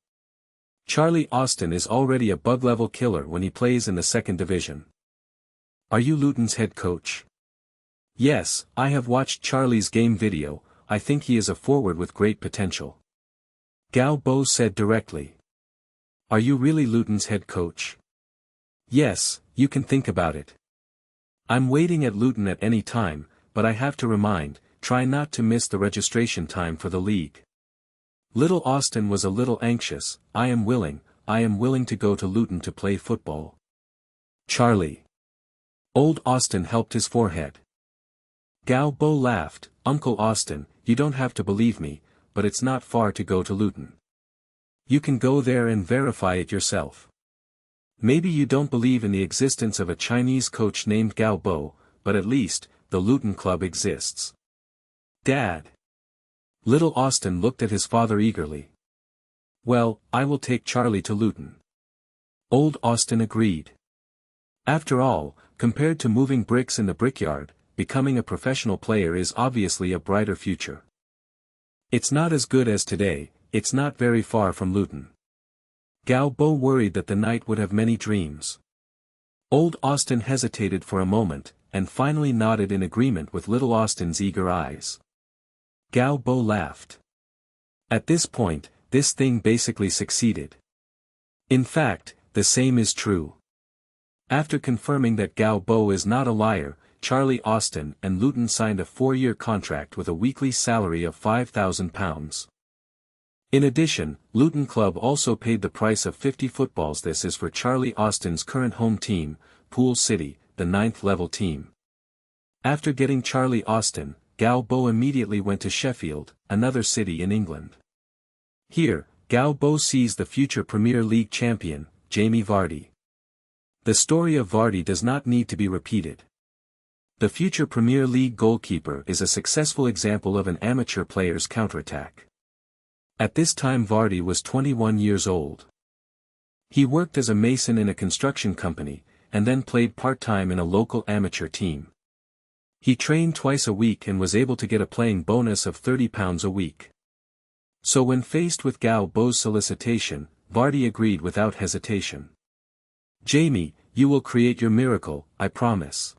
Speaker 1: Charlie Austin is already a bug-level killer when he plays in the 2nd Division. Are you Luton's head coach? Yes, I have watched Charlie's game video. I think he is a forward with great potential. Gao Bo said directly. Are you really Luton's head coach? Yes, you can think about it. I'm waiting at Luton at any time, but I have to remind, try not to miss the registration time for the league. Little Austin was a little anxious. I am willing to go to Luton to play football. Charlie. Old Austin helped his forehead. Gao Bo laughed, Uncle Austin, you don't have to believe me, but it's not far to go to Luton. You can go there and verify it yourself. Maybe you don't believe in the existence of a Chinese coach named Gao Bo, but at least, the Luton club exists. Dad. Little Austin looked at his father eagerly. Well, I will take Charlie to Luton. Old Austin agreed. After all, compared to moving bricks in the brickyard, becoming a professional player is obviously a brighter future. It's not as good as today, it's not very far from Luton. Gao Bo worried that the night would have many dreams. Old Austin hesitated for a moment, and finally nodded in agreement with little Austin's eager eyes. Gao Bo laughed. At this point, this thing basically succeeded. In fact, the same is true. After confirming that Gao Bo is not a liar, Charlie Austin and Luton signed a 4-year contract with a weekly salary of £5,000. In addition, Luton Club also paid the price of 50 footballs. This is for Charlie Austin's current home team, Poole City, the 9th level team. After getting Charlie Austin, Gao Bo immediately went to Sheffield, another city in England. Here, Gao Bo sees the future Premier League champion, Jamie Vardy. The story of Vardy does not need to be repeated. The future Premier League goalkeeper is a successful example of an amateur player's counterattack. At this time Vardy was 21 years old. He worked as a mason in a construction company, and then played part-time in a local amateur team. He trained twice a week and was able to get a playing bonus of £30 a week. So when faced with Gao Bo's solicitation, Vardy agreed without hesitation. Jamie, you will create your miracle, I promise.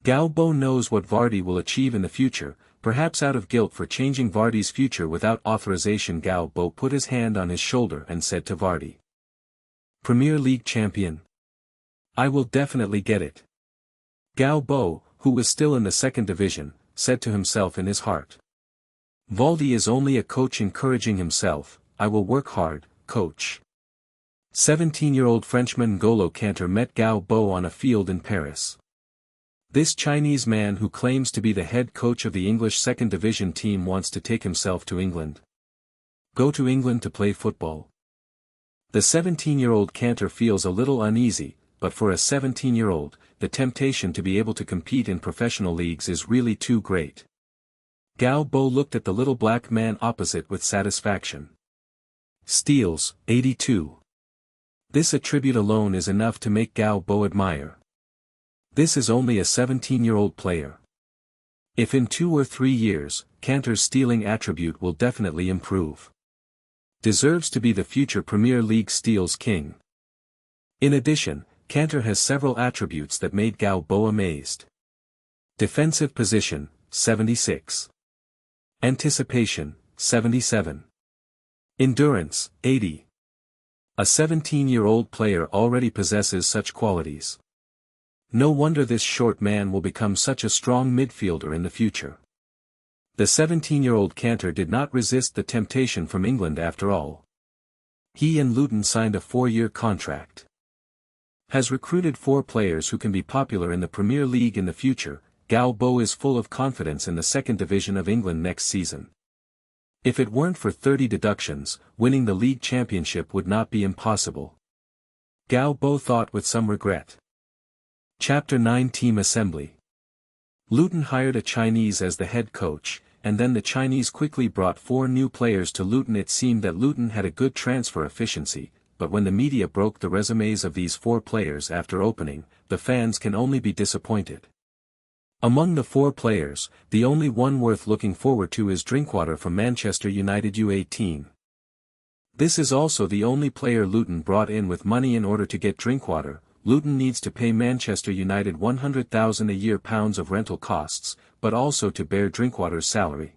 Speaker 1: Gao Bo knows what Vardy will achieve in the future. Perhaps out of guilt for changing Vardy's future without authorization, Gao Bo put his hand on his shoulder and said to Vardy. Premier League champion. I will definitely get it. Gao Bo, who was still in the 2nd division, said to himself in his heart. Vardy is only a coach encouraging himself. I will work hard, coach. 17-year-old Frenchman N'Golo Kanté met Gao Bo on a field in Paris. This Chinese man who claims to be the head coach of the English 2nd Division team wants to take himself to England. Go to England to play football. The 17-year-old Kanté feels a little uneasy, but for a 17-year-old, the temptation to be able to compete in professional leagues is really too great. Gao Bo looked at the little black man opposite with satisfaction. Steals, 82. This attribute alone is enough to make Gao Bo admire. This is only a 17-year-old player. If in 2 or 3 years, Kanté's stealing attribute will definitely improve. Deserves to be the future Premier League steals king. In addition, Kanté has several attributes that made Gao Bo amazed. Defensive position, 76. Anticipation, 77. Endurance, 80. A 17-year-old player already possesses such qualities. No wonder this short man will become such a strong midfielder in the future. The 17-year-old Kanté did not resist the temptation from England after all. He and Luton signed a 4-year contract. Has recruited 4 players who can be popular in the Premier League in the future. Gao Bo is full of confidence in the 2nd Division of England next season. If it weren't for 30 deductions, winning the league championship would not be impossible. Gao Bo thought with some regret. Chapter 9 Team Assembly. Luton hired a Chinese as the head coach, and then the Chinese quickly brought 4 new players to Luton. It seemed that Luton had a good transfer efficiency, but when the media broke the resumes of these 4 players after opening, the fans can only be disappointed. Among the 4 players, the only one worth looking forward to is Drinkwater from Manchester United U18. This is also the only player Luton brought in with money. In order to get Drinkwater, Luton needs to pay Manchester United £100,000 a year of rental costs, but also to bear Drinkwater's salary.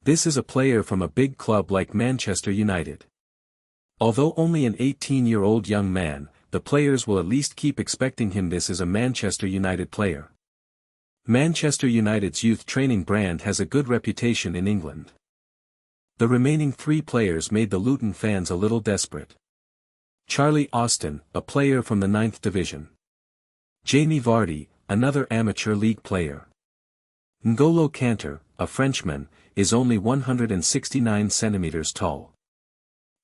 Speaker 1: This is a player from a big club like Manchester United. Although only an 18-year-old young man, the players will at least keep expecting him. This is a Manchester United player. Manchester United's youth training brand has a good reputation in England. The remaining 3 players made the Luton fans a little desperate. Charlie Austin, a player from the 9th division. Jamie Vardy, another amateur league player. N'Golo Kanté, a Frenchman, is only 169 centimeters tall.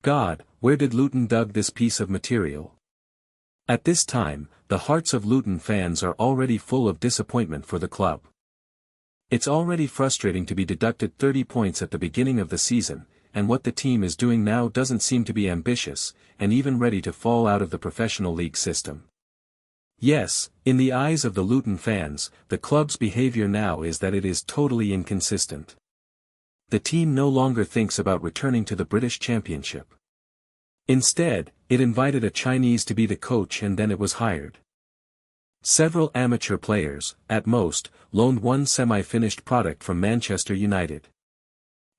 Speaker 1: God, where did Luton dug this piece of material? At this time, the hearts of Luton fans are already full of disappointment for the club. It's already frustrating to be deducted 30 points at the beginning of the season, and what the team is doing now doesn't seem to be ambitious, and even ready to fall out of the professional league system. Yes, in the eyes of the Luton fans, the club's behavior now is that it is totally inconsistent. The team no longer thinks about returning to the British Championship. Instead, it invited a Chinese to be the coach and then it was hired. Several amateur players, at most, loaned one semi-finished product from Manchester United.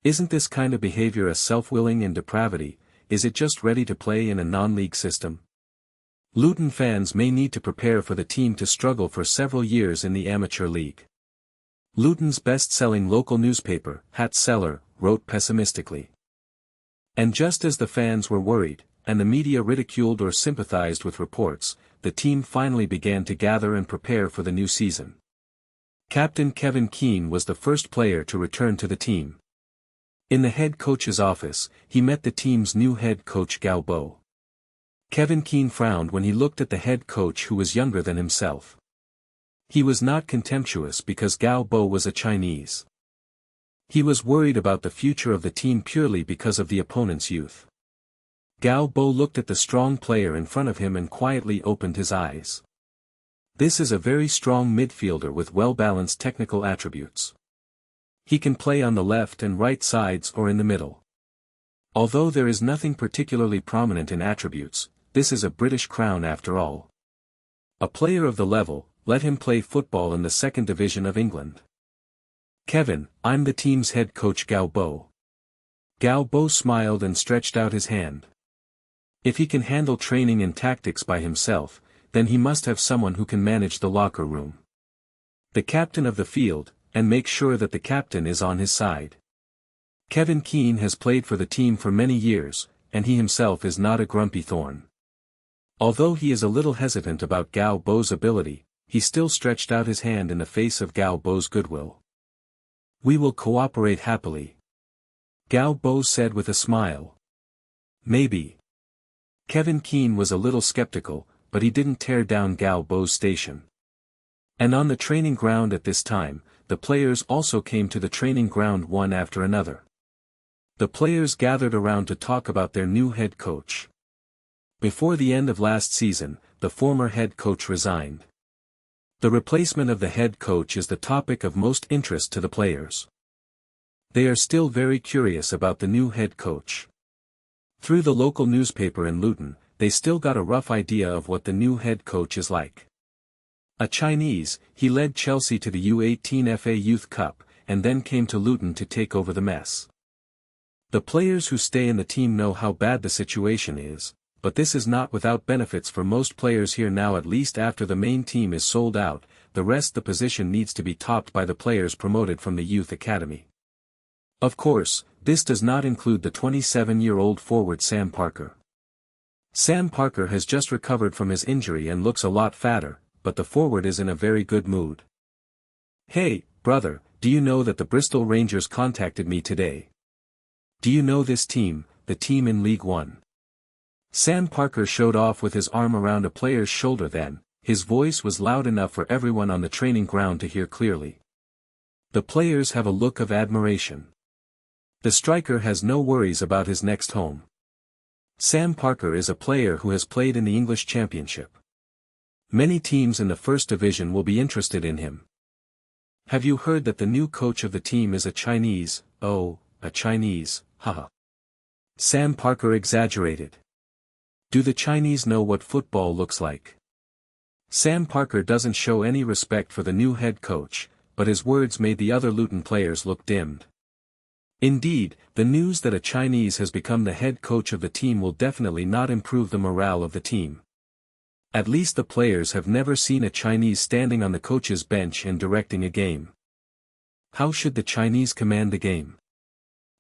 Speaker 1: Isn't this kind of behavior a self-willing and depravity? Is it just ready to play in a non-league system? Luton fans may need to prepare for the team to struggle for several years in the amateur league. Luton's best-selling local newspaper, Hat Seller, wrote pessimistically. And just as the fans were worried, and the media ridiculed or sympathized with reports, the team finally began to gather and prepare for the new season. Captain Kevin Keane was the first player to return to the team. In the head coach's office, he met the team's new head coach Galbo. Kevin Keane frowned when he looked at the head coach who was younger than himself. He was not contemptuous because Galbo was a Chinese. He was worried about the future of the team purely because of the opponent's youth. Galbo looked at the strong player in front of him and quietly opened his eyes. This is a very strong midfielder with well-balanced technical attributes. He can play on the left and right sides or in the middle. Although there is nothing particularly prominent in attributes, this is a British crown after all. A player of the level, let him play football in the 2nd division of England. Kevin, I'm the team's head coach Galbo. Galbo smiled and stretched out his hand. If he can handle training and tactics by himself, then he must have someone who can manage the locker room. The captain of the field, and make sure that the captain is on his side. Kevin Keane has played for the team for many years, and he himself is not a grumpy thorn. Although he is a little hesitant about Galbo's ability, he still stretched out his hand in the face of Galbo's goodwill. We will cooperate happily. Galbo said with a smile. Maybe. Kevin Keane was a little skeptical, but he didn't tear down Galbo's station. And on the training ground at this time, the players also came to the training ground one after another. The players gathered around to talk about their new head coach. Before the end of last season, the former head coach resigned. The replacement of the head coach is the topic of most interest to the players. They are still very curious about the new head coach. Through the local newspaper in Luton, they still got a rough idea of what the new head coach is like. A Chinese, he led Chelsea to the U18 FA Youth Cup, and then came to Luton to take over the mess. The players who stay in the team know how bad the situation is, but this is not without benefits for most players here now. At least after the main team is sold out, the rest the position needs to be topped by the players promoted from the youth academy. Of course, this does not include the 27-year-old forward Sam Parker. Sam Parker has just recovered from his injury and looks a lot fatter, but the forward is in a very good mood. Hey, brother, do you know that the Bristol Rangers contacted me today? Do you know this team, the team in League One? Sam Parker showed off with his arm around a player's shoulder then, his voice was loud enough for everyone on the training ground to hear clearly. The players have a look of admiration. The striker has no worries about his next home. Sam Parker is a player who has played in the English Championship. Many teams in the First Division will be interested in him. Have you heard that the new coach of the team is a Chinese? Oh, a Chinese, haha. Sam Parker exaggerated. Do the Chinese know what football looks like? Sam Parker doesn't show any respect for the new head coach, but his words made the other Luton players look dimmed. Indeed, the news that a Chinese has become the head coach of the team will definitely not improve the morale of the team. At least the players have never seen a Chinese standing on the coach's bench and directing a game. How should the Chinese command the game?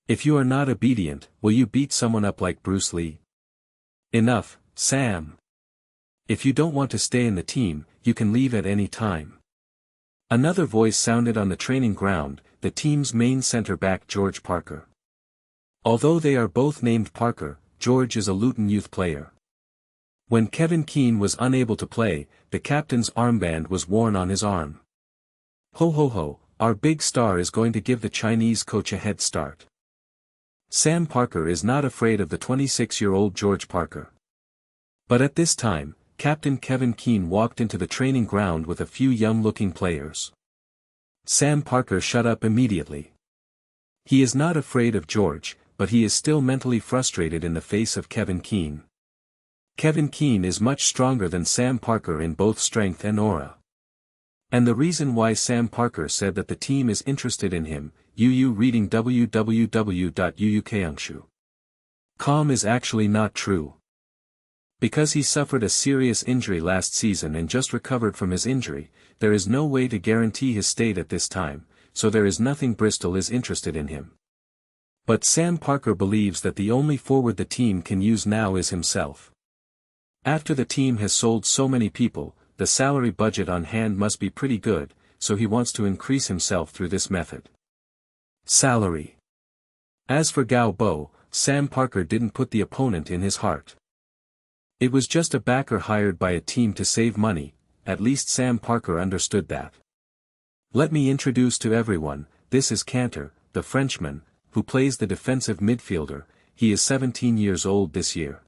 Speaker 1: If you are not obedient, will you beat someone up like Bruce Lee? Enough, Sam. If you don't want to stay in the team, you can leave at any time. Another voice sounded on the training ground, the team's main center-back George Parker. Although they are both named Parker, George is a Luton youth player. When Kevin Keane was unable to play, the captain's armband was worn on his arm. Ho ho ho, our big star is going to give the Chinese coach a head start. Sam Parker is not afraid of the 26-year-old George Parker. But at this time, Captain Kevin Keane walked into the training ground with a few young-looking players. Sam Parker shut up immediately. He is not afraid of George, but he is still mentally frustrated in the face of Kevin Keane. Kevin Keane is much stronger than Sam Parker in both strength and aura. And the reason why Sam Parker said that the team is interested in him, reading www.uukangshu.com is actually not true. Because he suffered a serious injury last season and just recovered from his injury, there is no way to guarantee his state at this time, so there is nothing Bristol is interested in him. But Sam Parker believes that the only forward the team can use now is himself. After the team has sold so many people, the salary budget on hand must be pretty good, so he wants to increase himself through this method. Salary. As for Gao Bo, Sam Parker didn't put the opponent in his heart. It was just a backer hired by a team to save money, at least Sam Parker understood that. Let me introduce to everyone, this is Cantor, the Frenchman, who plays the defensive midfielder. He is 17 years old this year.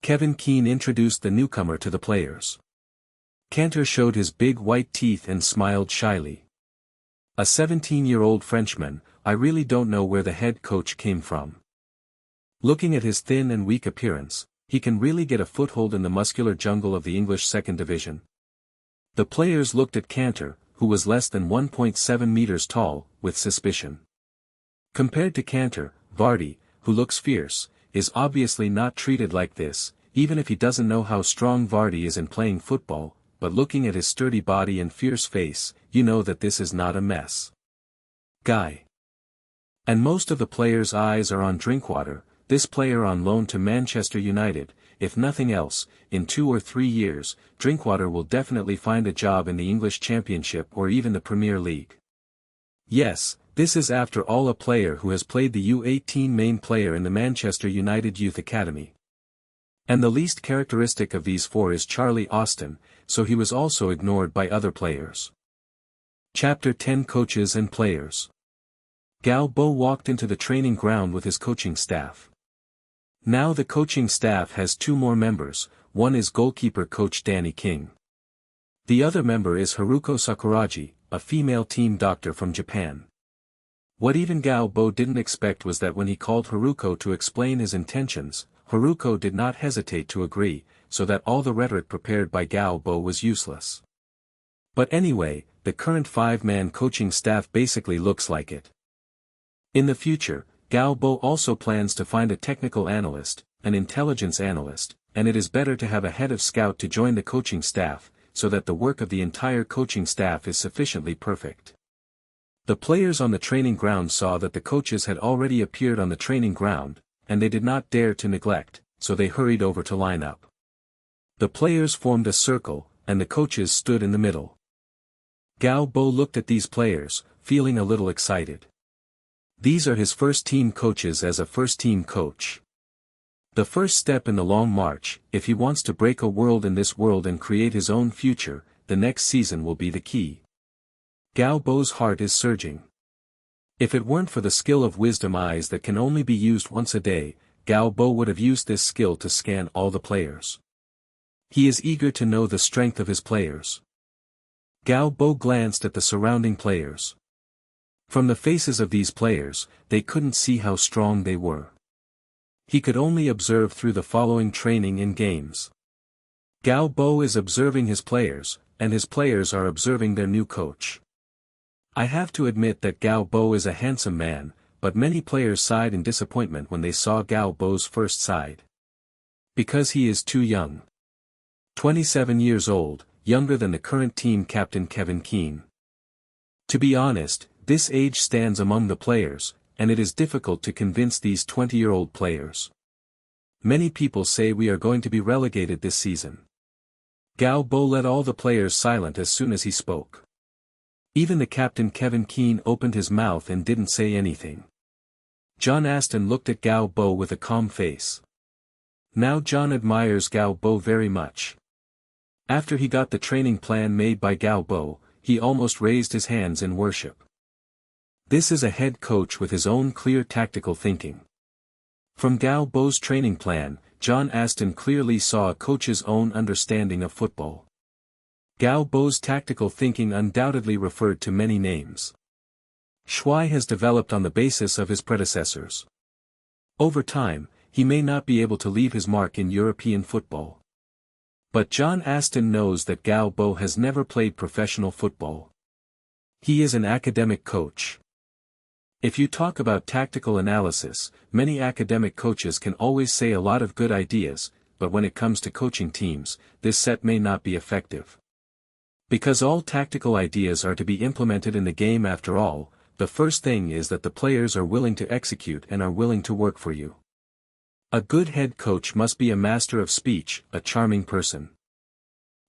Speaker 1: Kevin Keane introduced the newcomer to the players. Cantor showed his big white teeth and smiled shyly. A 17-year-old Frenchman, I really don't know where the head coach came from. Looking at his thin and weak appearance, he can really get a foothold in the muscular jungle of the English second division. The players looked at Cantor, who was less than 1.7 meters tall, with suspicion. Compared to Cantor, Vardy, who looks fierce, is obviously not treated like this, even if he doesn't know how strong Vardy is in playing football, but looking at his sturdy body and fierce face, you know that this is not a mess guy. And most of the players' eyes are on Drinkwater, this player on loan to Manchester United. If nothing else, in 2 or 3 years, Drinkwater will definitely find a job in the English Championship or even the Premier League. Yes, this is after all a player who has played the U18 main player in the Manchester United Youth Academy. And the least characteristic of these four is Charlie Austin, so he was also ignored by other players. Chapter 10 Coaches and Players. Gao Bo walked into the training ground with his coaching staff. Now the coaching staff has 2 more members, one is goalkeeper coach Danny King. The other member is Haruko Sakuragi, a female team doctor from Japan. What even Gao Bo didn't expect was that when he called Haruko to explain his intentions, Haruko did not hesitate to agree, so that all the rhetoric prepared by Gao Bo was useless. But anyway, the current 5-man coaching staff basically looks like it. In the future, Gao Bo also plans to find a technical analyst, an intelligence analyst, and it is better to have a head of scout to join the coaching staff, so that the work of the entire coaching staff is sufficiently perfect. The players on the training ground saw that the coaches had already appeared on the training ground, and they did not dare to neglect, so they hurried over to line up. The players formed a circle, and the coaches stood in the middle. Gao Bo looked at these players, feeling a little excited. These are his first-team coaches as a first-team coach. The first step in the long march, if he wants to break a world in this world and create his own future, the next season will be the key. Gao Bo's heart is surging. If it weren't for the skill of wisdom eyes that can only be used once a day, Gao Bo would have used this skill to scan all the players. He is eager to know the strength of his players. Gao Bo glanced at the surrounding players. From the faces of these players, they couldn't see how strong they were. He could only observe through the following training in games. Gao Bo is observing his players, and his players are observing their new coach. I have to admit that Gao Bo is a handsome man, but many players sighed in disappointment when they saw Gao Bo's first side. Because he is too young. 27 years old, younger than the current team captain Kevin Keane. To be honest, this age stands among the players, and it is difficult to convince these 20-year-old players. Many people say we are going to be relegated this season. Gao Bo let all the players silent as soon as he spoke. Even the captain Kevin Keane opened his mouth and didn't say anything. John Aston looked at Gao Bo with a calm face. Now John admires Gao Bo very much. After he got the training plan made by Gao Bo, he almost raised his hands in worship. This is a head coach with his own clear tactical thinking. From Gao Bo's training plan, John Aston clearly saw a coach's own understanding of football. Gao Bo's tactical thinking undoubtedly referred to many names. Shuai has developed on the basis of his predecessors. Over time, he may not be able to leave his mark in European football. But John Aston knows that Gao Bo has never played professional football. He is an academic coach. If you talk about tactical analysis, many academic coaches can always say a lot of good ideas, but when it comes to coaching teams, this set may not be effective. Because all tactical ideas are to be implemented in the game after all, the first thing is that the players are willing to execute and are willing to work for you. A good head coach must be a master of speech, a charming person.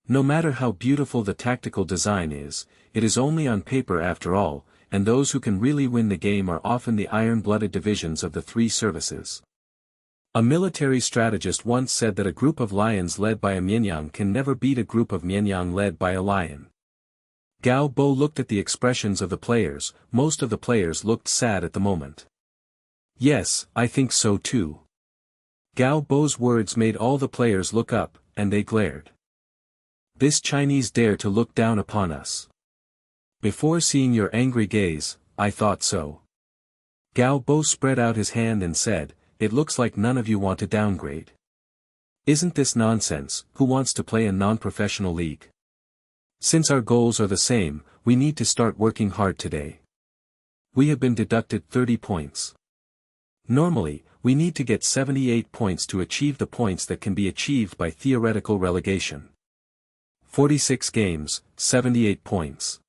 Speaker 1: No matter how beautiful the tactical design is, it is only on paper after all, and those who can really win the game are often the iron-blooded divisions of the three services. A military strategist once said that a group of lions led by a Mianyang can never beat a group of Mianyang led by a lion. Gao Bo looked at the expressions of the players. Most of the players looked sad at the moment. Yes, I think so too. Gao Bo's words made all the players look up, and they glared. This Chinese dare to look down upon us. Before seeing your angry gaze, I thought so. Gao Bo spread out his hand and said, "It looks like none of you want to downgrade. Isn't this nonsense? Who wants to play a non-professional league? Since our goals are the same, we need to start working hard today. We have been deducted 30 points. Normally, we need to get 78 points to achieve the points that can be achieved by theoretical relegation. 46 games, 78 points.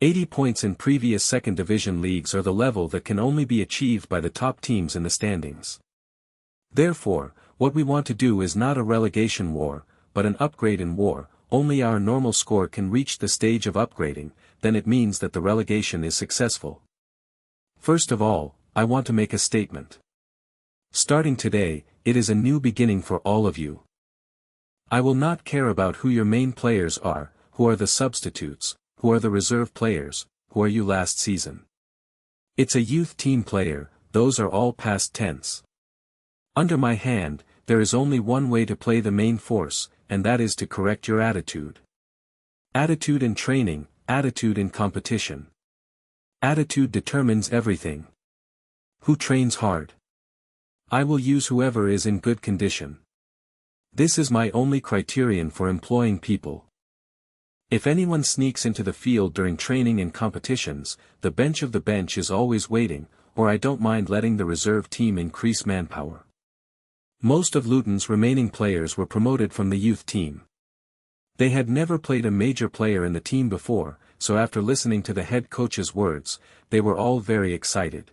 Speaker 1: 80 points in previous second division leagues are the level that can only be achieved by the top teams in the standings. Therefore, what we want to do is not a relegation war, but an upgrade in war. Only our normal score can reach the stage of upgrading, then it means that the relegation is successful. First of all, I want to make a statement. Starting today, it is a new beginning for all of you. I will not care about who your main players are, who are the substitutes, who are the reserve players, who are you last season. It's a youth team player, those are all past tense. Under my hand, there is only one way to play the main force, and that is to correct your attitude. Attitude in training, attitude in competition. Attitude determines everything. Who trains hard? I will use whoever is in good condition. This is my only criterion for employing people. If anyone sneaks into the field during training and competitions, the bench of the bench is always waiting, or I don't mind letting the reserve team increase manpower. Most of Luton's remaining players were promoted from the youth team. They had never played a major player in the team before, so after listening to the head coach's words, they were all very excited.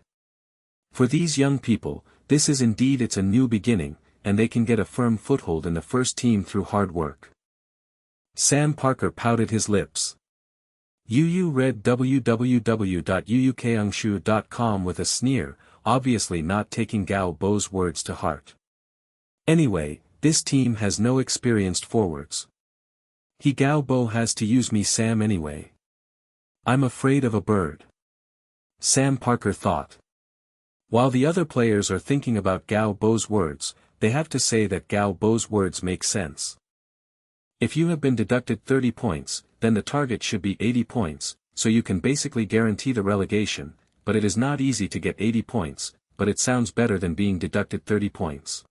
Speaker 1: For these young people, this is indeed it's a new beginning, and they can get a firm foothold in the first team through hard work. Sam Parker pouted his lips. Yu read www.uukangshu.com with a sneer, obviously not taking Gao Bo's words to heart. Anyway, this team has no experienced forwards. Gao Bo has to use me Sam anyway. I'm afraid of a bird. Sam Parker thought. While the other players are thinking about Gao Bo's words, they have to say that Gao Bo's words make sense. If you have been deducted 30 points, then the target should be 80 points, so you can basically guarantee the relegation, but it is not easy to get 80 points, but it sounds better than being deducted 30 points.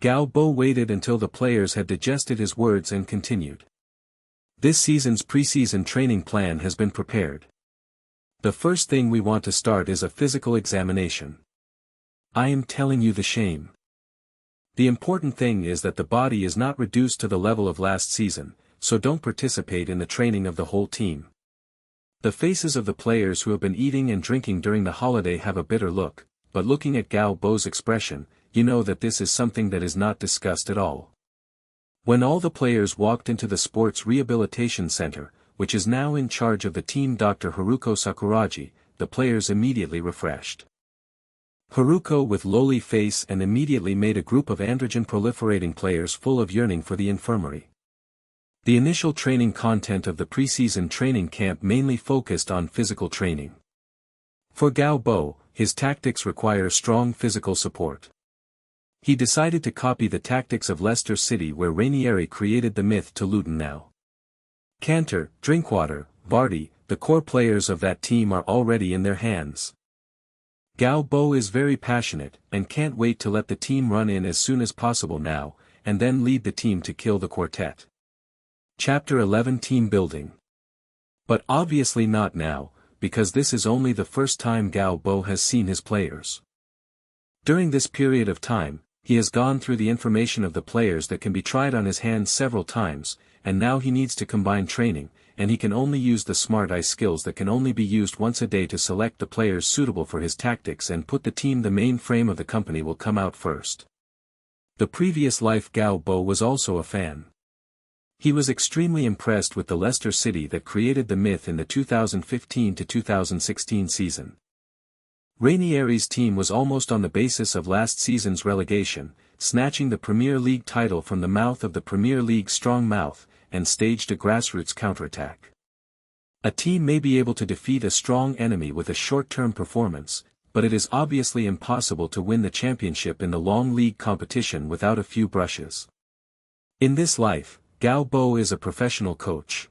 Speaker 1: Gao Bo waited until the players had digested his words and continued. This season's preseason training plan has been prepared. The first thing we want to start is a physical examination. I am telling you the shame. The important thing is that the body is not reduced to the level of last season, so don't participate in the training of the whole team. The faces of the players who have been eating and drinking during the holiday have a bitter look, but looking at Gao Bo's expression, you know that this is something that is not discussed at all. When all the players walked into the Sports Rehabilitation Center, which is now in charge of the team Dr. Haruko Sakuragi, the players immediately refreshed. Haruko with lowly face and immediately made a group of androgen proliferating players full of yearning for the infirmary. The initial training content of the preseason training camp mainly focused on physical training. For Gao Bo, his tactics require strong physical support. He decided to copy the tactics of Leicester City where Ranieri created the myth to Luton Town. Cantor, Drinkwater, Vardy, the core players of that team are already in their hands. Gao Bo is very passionate, and can't wait to let the team run in as soon as possible now, and then lead the team to kill the quartet. Chapter 11 Team Building. But obviously not now, because this is only the first time Gao Bo has seen his players. During this period of time, he has gone through the information of the players that can be tried on his hands several times, and now he needs to combine training, and he can only use the smart eye skills that can only be used once a day to select the players suitable for his tactics and put the team. The main frame of the company will come out first. The previous life Gao Bo was also a fan. He was extremely impressed with the Leicester City that created the myth in the 2015 to 2016 season. Ranieri's team was almost on the basis of last season's relegation, snatching the Premier League title from the mouth of the Premier League strong mouth, and staged a grassroots counterattack. A team may be able to defeat a strong enemy with a short-term performance, but it is obviously impossible to win the championship in the long league competition without a few brushes. In this life, Gao Bo is a professional coach.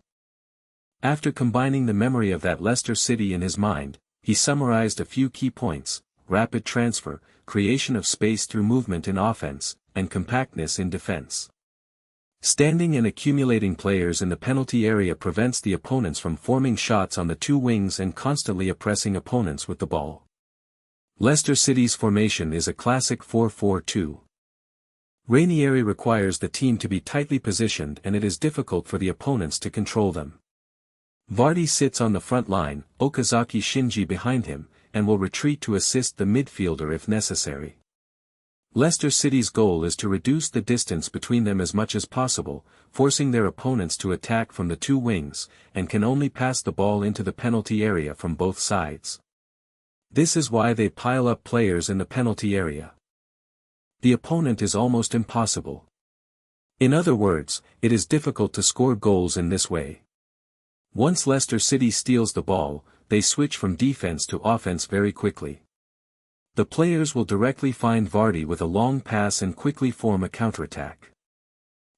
Speaker 1: After combining the memory of that Leicester City in his mind, he summarized a few key points: rapid transfer, creation of space through movement in offense, and compactness in defense. Standing and accumulating players in the penalty area prevents the opponents from forming shots on the two wings and constantly oppressing opponents with the ball. Leicester City's formation is a classic 4-4-2. Ranieri requires the team to be tightly positioned and it is difficult for the opponents to control them. Vardy sits on the front line, Okazaki Shinji behind him, and will retreat to assist the midfielder if necessary. Leicester City's goal is to reduce the distance between them as much as possible, forcing their opponents to attack from the two wings, and can only pass the ball into the penalty area from both sides. This is why they pile up players in the penalty area. The opponent is almost impossible. In other words, it is difficult to score goals in this way. Once Leicester City steals the ball, they switch from defense to offense very quickly. The players will directly find Vardy with a long pass and quickly form a counterattack.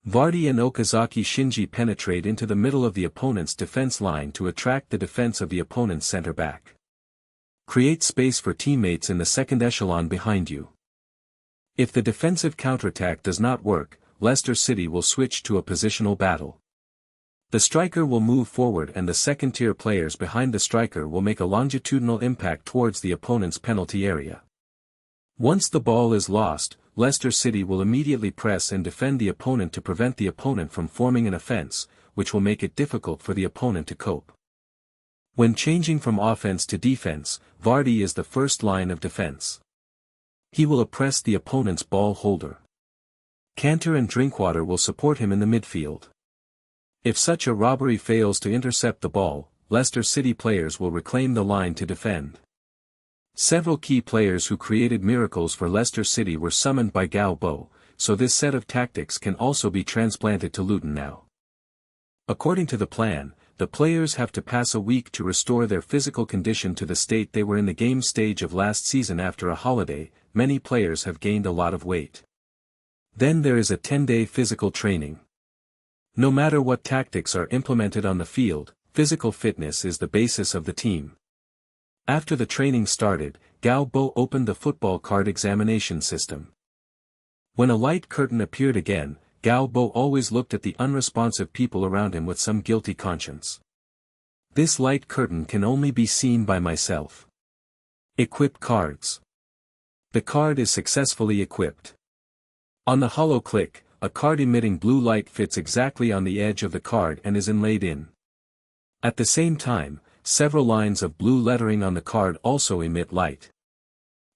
Speaker 1: Vardy and Okazaki Shinji penetrate into the middle of the opponent's defense line to attract the defense of the opponent's center-back. Create space for teammates in the second echelon behind you. If the defensive counterattack does not work, Leicester City will switch to a positional battle. The striker will move forward and the second-tier players behind the striker will make a longitudinal impact towards the opponent's penalty area. Once the ball is lost, Leicester City will immediately press and defend the opponent to prevent the opponent from forming an offense, which will make it difficult for the opponent to cope. When changing from offense to defense, Vardy is the first line of defense. He will oppress the opponent's ball holder. Cantor and Drinkwater will support him in the midfield. If such a robbery fails to intercept the ball, Leicester City players will reclaim the line to defend. Several key players who created miracles for Leicester City were summoned by Gao Bo, so this set of tactics can also be transplanted to Luton now. According to the plan, the players have to pass a week to restore their physical condition to the state they were in the game stage of last season. After a holiday, many players have gained a lot of weight. Then there is a 10-day physical training. No matter what tactics are implemented on the field, physical fitness is the basis of the team. After the training started, Gao Bo opened the football card examination system. When a light curtain appeared again, Gao Bo always looked at the unresponsive people around him with some guilty conscience. This light curtain can only be seen by myself. Equip cards. The card is successfully equipped. On the hollow click, a card emitting blue light fits exactly on the edge of the card and is inlaid in. At the same time, several lines of blue lettering on the card also emit light.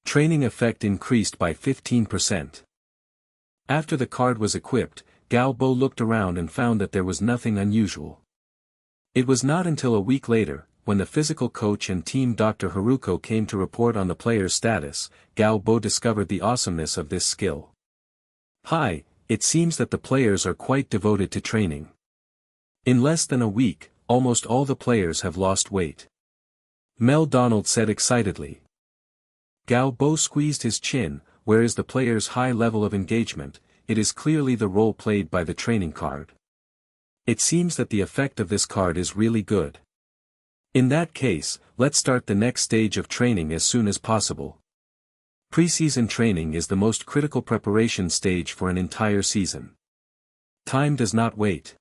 Speaker 1: Training effect increased by 15%. After the card was equipped, Galbo looked around and found that there was nothing unusual. It was not until a week later, when the physical coach and team Dr. Haruko came to report on the player's status, Galbo discovered the awesomeness of this skill. Hi, it seems that the players are quite devoted to training. In less than a week, almost all the players have lost weight. Mel Donald said excitedly. Galbo squeezed his chin. Where is the player's high level of engagement? It is clearly the role played by the training card. It seems that the effect of this card is really good. In that case, let's start the next stage of training as soon as possible. Preseason training is the most critical preparation stage for an entire season. Time does not wait.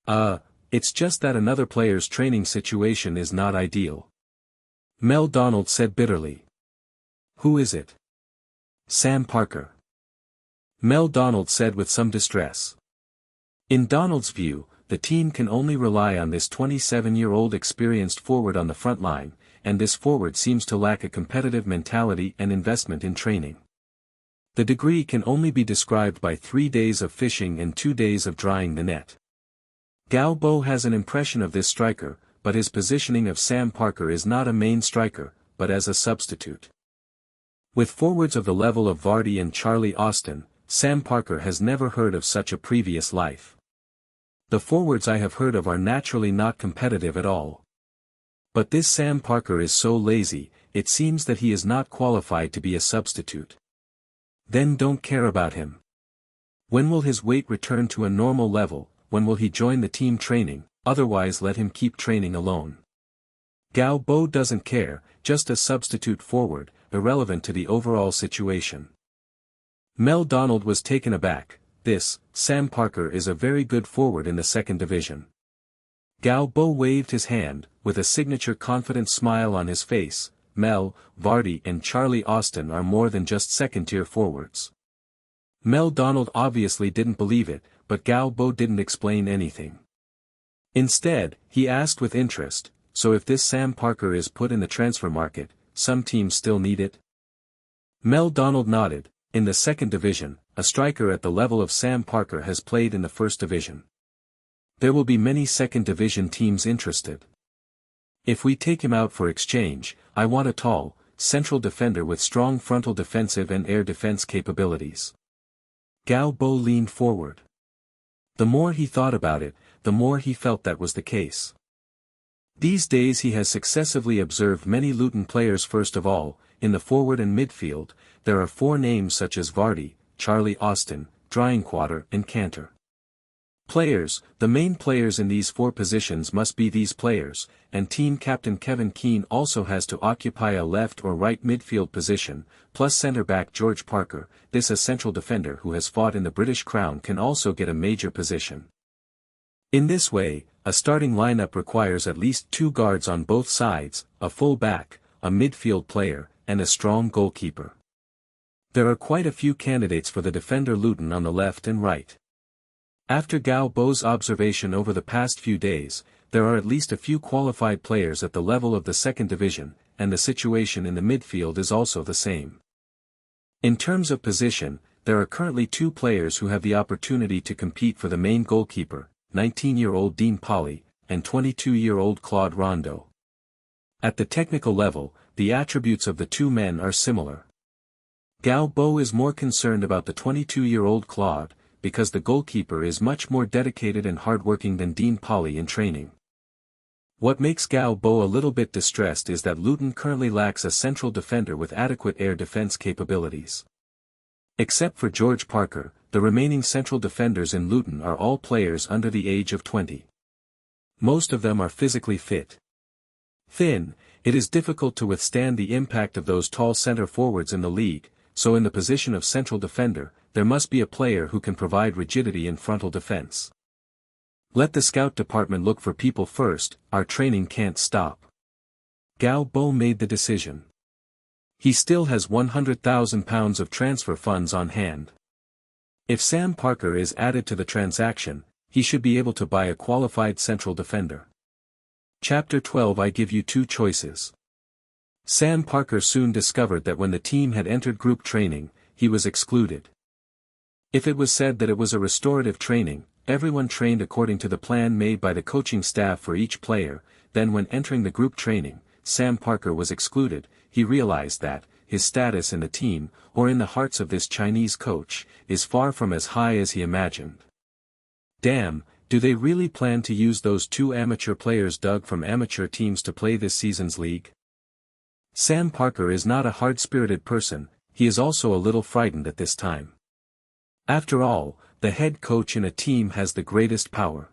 Speaker 1: It's just that another player's training situation is not ideal. Mel Donald said bitterly. Who is it? Sam Parker. Mel Donald said with some distress. In Donald's view, the team can only rely on this 27-year-old experienced forward on the front line, and this forward seems to lack a competitive mentality and investment in training. The degree can only be described by 3 days of fishing and 2 days of drying the net. Galbo has an impression of this striker, but his positioning of Sam Parker is not a main striker, but as a substitute. With forwards of the level of Vardy and Charlie Austin, Sam Parker has never heard of such a previous life. The forwards I have heard of are naturally not competitive at all. But this Sam Parker is so lazy, it seems that he is not qualified to be a substitute. Then don't care about him. When will his weight return to a normal level? When will he join the team training? Otherwise let him keep training alone. Galbo doesn't care, just a substitute forward, irrelevant to the overall situation. Mel Donald was taken aback. This, Sam Parker is a very good forward in the second division. Galbo waved his hand, with a signature confident smile on his face. Mel, Vardy and Charlie Austin are more than just second-tier forwards. Mel Donald obviously didn't believe it, but Galbo didn't explain anything. Instead, he asked with interest, so if this Sam Parker is put in the transfer market, some teams still need it? Mel Donald nodded. In the second division, a striker at the level of Sam Parker has played in the first division. There will be many second division teams interested. If we take him out for exchange, I want a tall, central defender with strong frontal defensive and air defense capabilities. Galbo leaned forward. The more he thought about it, the more he felt that was the case. These days he has successively observed many Luton players. First of all, in the forward and midfield, there are 4 names such as Vardy, Charlie Austin, Drinkwater and Cantor. The main players in these 4 positions must be these players, and team captain Kevin Keane also has to occupy a left or right midfield position, plus centre-back George Parker, this a central defender who has fought in the British Crown can also get a major position. In this way, a starting lineup requires at least 2 guards on both sides, a full-back, a midfield player, and a strong goalkeeper. There are quite a few candidates for the defender Luton on the left and right. After Galbo's observation over the past few days, there are at least a few qualified players at the level of the second division, and the situation in the midfield is also the same. In terms of position, there are currently 2 players who have the opportunity to compete for the main goalkeeper, 19-year-old Dean Polly, and 22-year-old Claude Rondo. At the technical level, the attributes of the 2 men are similar. Galbo is more concerned about the 22-year-old Claude, because the goalkeeper is much more dedicated and hardworking than Dean Polly in training. What makes Galbo a little bit distressed is that Luton currently lacks a central defender with adequate air defense capabilities. Except for George Parker, the remaining central defenders in Luton are all players under the age of 20. Most of them are physically fit. Thin, it is difficult to withstand the impact of those tall center forwards in the league, so in the position of central defender, there must be a player who can provide rigidity in frontal defense. Let the scout department look for people first, our training can't stop. Galbo made the decision. He still has £100,000 of transfer funds on hand. If Sam Parker is added to the transaction, he should be able to buy a qualified central defender. Chapter 12. I give you two choices. Sam Parker soon discovered that when the team had entered group training, he was excluded. If it was said that it was a restorative training, everyone trained according to the plan made by the coaching staff for each player, then when entering the group training, Sam Parker was excluded. He realized that his status in the team, or in the hearts of this Chinese coach, is far from as high as he imagined. Damn, do they really plan to use those two amateur players dug from amateur teams to play this season's league? Sam Parker is not a hard-spirited person, he is also a little frightened at this time. After all, the head coach in a team has the greatest power.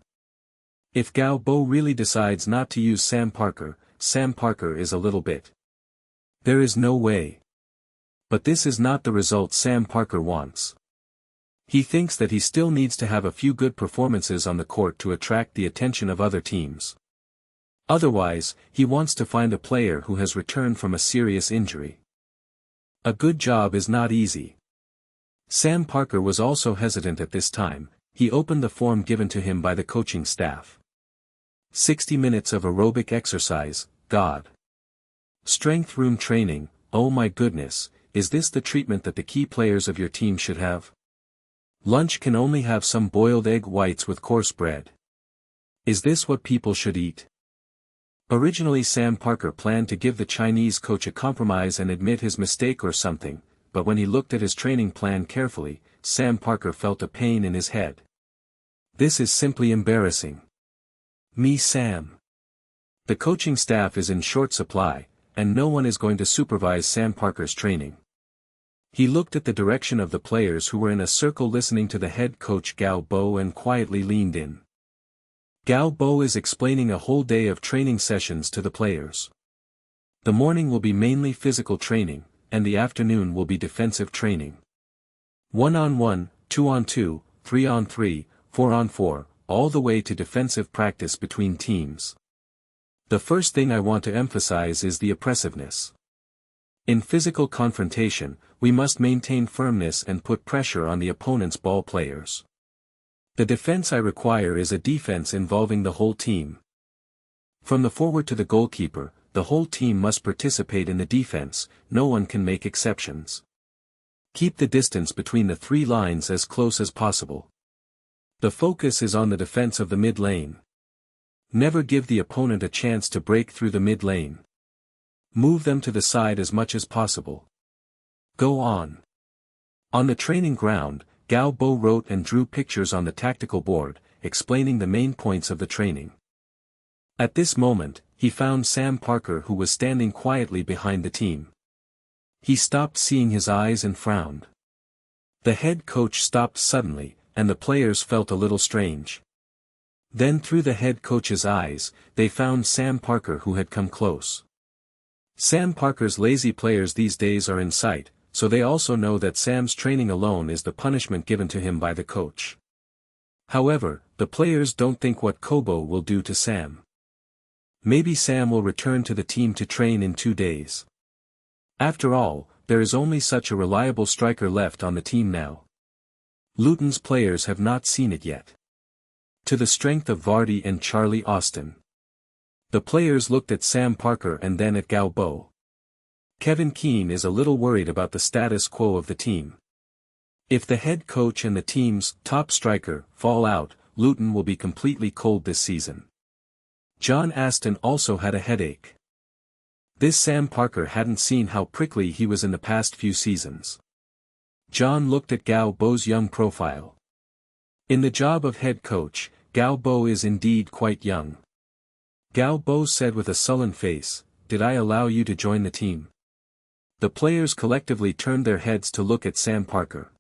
Speaker 1: If Gao Bo really decides not to use Sam Parker is a little bit. There is no way. But this is not the result Sam Parker wants. He thinks that he still needs to have a few good performances on the court to attract the attention of other teams. Otherwise, he wants to find a player who has returned from a serious injury. A good job is not easy. Sam Parker was also hesitant at this time. He opened the form given to him by the coaching staff. 60 minutes of aerobic exercise, God. Strength room training, oh my goodness, is this the treatment that the key players of your team should have? Lunch can only have some boiled egg whites with coarse bread. Is this what people should eat? Originally Sam Parker planned to give the Chinese coach a compromise and admit his mistake or something, but when he looked at his training plan carefully, Sam Parker felt a pain in his head. This is simply embarrassing. Me Sam. The coaching staff is in short supply, and no one is going to supervise Sam Parker's training. He looked at the direction of the players who were in a circle listening to the head coach Gao Bo and quietly leaned in. Gao Bo is explaining a whole day of training sessions to the players. The morning will be mainly physical training, and the afternoon will be defensive training. 1-on-1, 2-on-2, 3-on-3, 4-on-4, all the way to defensive practice between teams. The first thing I want to emphasize is the oppressiveness. In physical confrontation, we must maintain firmness and put pressure on the opponent's ball players. The defense I require is a defense involving the whole team. From the forward to the goalkeeper, the whole team must participate in the defense, no one can make exceptions. Keep the distance between the three lines as close as possible. The focus is on the defense of the mid-lane. Never give the opponent a chance to break through the mid-lane. Move them to the side as much as possible. Go on. On the training ground, Gao Bo wrote and drew pictures on the tactical board, explaining the main points of the training. At this moment, he found Sam Parker who was standing quietly behind the team. He stopped seeing his eyes and frowned. The head coach stopped suddenly, and the players felt a little strange. Then through the head coach's eyes, they found Sam Parker who had come close. Sam Parker's lazy players these days are in sight, so they also know that Sam's training alone is the punishment given to him by the coach. However, the players don't think what Kobo will do to Sam. Maybe Sam will return to the team to train in 2 days. After all, there is only such a reliable striker left on the team now. Luton's players have not seen it yet. To the strength of Vardy and Charlie Austin. The players looked at Sam Parker and then at Gao Bo. Kevin Keane is a little worried about the status quo of the team. If the head coach and the team's top striker fall out, Luton will be completely cold this season. John Aston also had a headache. This Sam Parker hadn't seen how prickly he was in the past few seasons. John looked at Gao Bo's young profile. In the job of head coach, Gao Bo is indeed quite young. Gao Bo said with a sullen face, "Did I allow you to join the team?" The players collectively turned their heads to look at Sam Parker.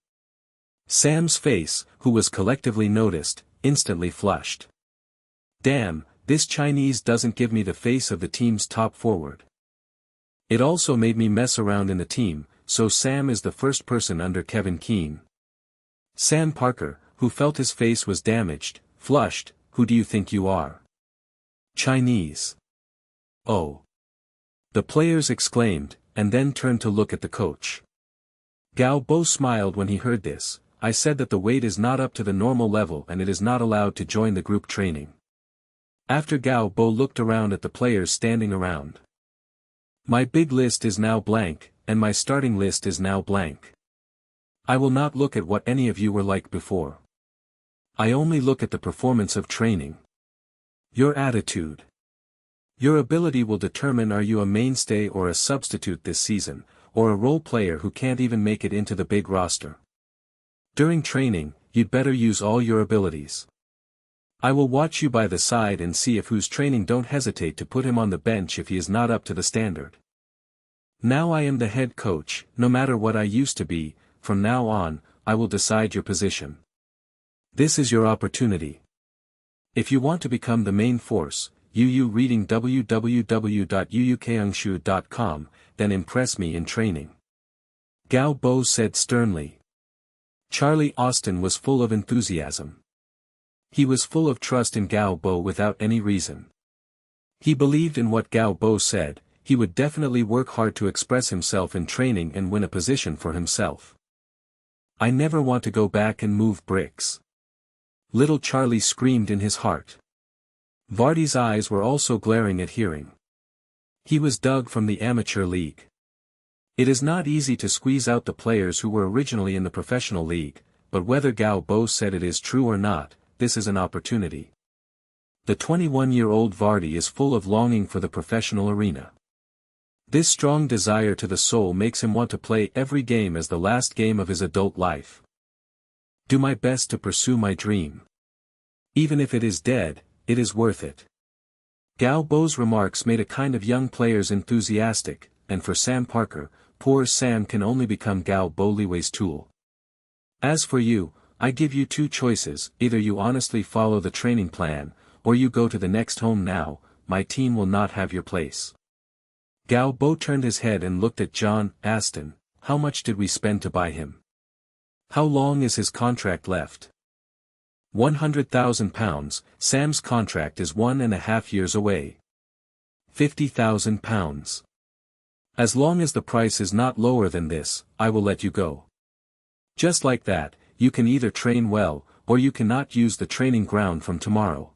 Speaker 1: Sam's face, who was collectively noticed, instantly flushed. Damn, this Chinese doesn't give me the face of the team's top forward. It also made me mess around in the team, so Sam is the first person under Kevin Keane. Sam Parker, who felt his face was damaged, flushed, "Who do you think you are? Chinese?" "Oh." The players exclaimed, and then turned to look at the coach. Gao Bo smiled when he heard this. I said that the weight is not up to the normal level and it is not allowed to join the group training. After Gao Bo looked around at the players standing around. My big list is now blank, and my starting list is now blank. I will not look at what any of you were like before. I only look at the performance of training. Your attitude. Your ability will determine are you a mainstay or a substitute this season, or a role player who can't even make it into the big roster. During training, you'd better use all your abilities. I will watch you by the side and see if who's training. Don't hesitate to put him on the bench if he is not up to the standard. Now I am the head coach, no matter what I used to be, from now on, I will decide your position. This is your opportunity. If you want to become the main force, reading www.uukangshu.com, then impress me in training. Gao Bo said sternly. Charlie Austin was full of enthusiasm. He was full of trust in Gao Bo without any reason. He believed in what Gao Bo said. He would definitely work hard to express himself in training and win a position for himself. I never want to go back and move bricks. Little Charlie screamed in his heart. Vardy's eyes were also glaring at hearing. He was dug from the amateur league. It is not easy to squeeze out the players who were originally in the professional league, but whether Gao Bo said it is true or not, this is an opportunity. The 21-year-old Vardy is full of longing for the professional arena. This strong desire to the soul makes him want to play every game as the last game of his adult life. Do my best to pursue my dream. Even if it is dead, it is worth it. Gao Bo's remarks made a kind of young players enthusiastic, and for Sam Parker, poor Sam can only become Gao Bo Liwei's tool. As for you, I give you two choices: either you honestly follow the training plan, or you go to the next home now. My team will not have your place. Gao Bo turned his head and looked at John Aston. How much did we spend to buy him? How long is his contract left? £100,000, Sam's contract is 1.5 years away. £50,000. As long as the price is not lower than this, I will let you go. Just like that, you can either train well, or you cannot use the training ground from tomorrow.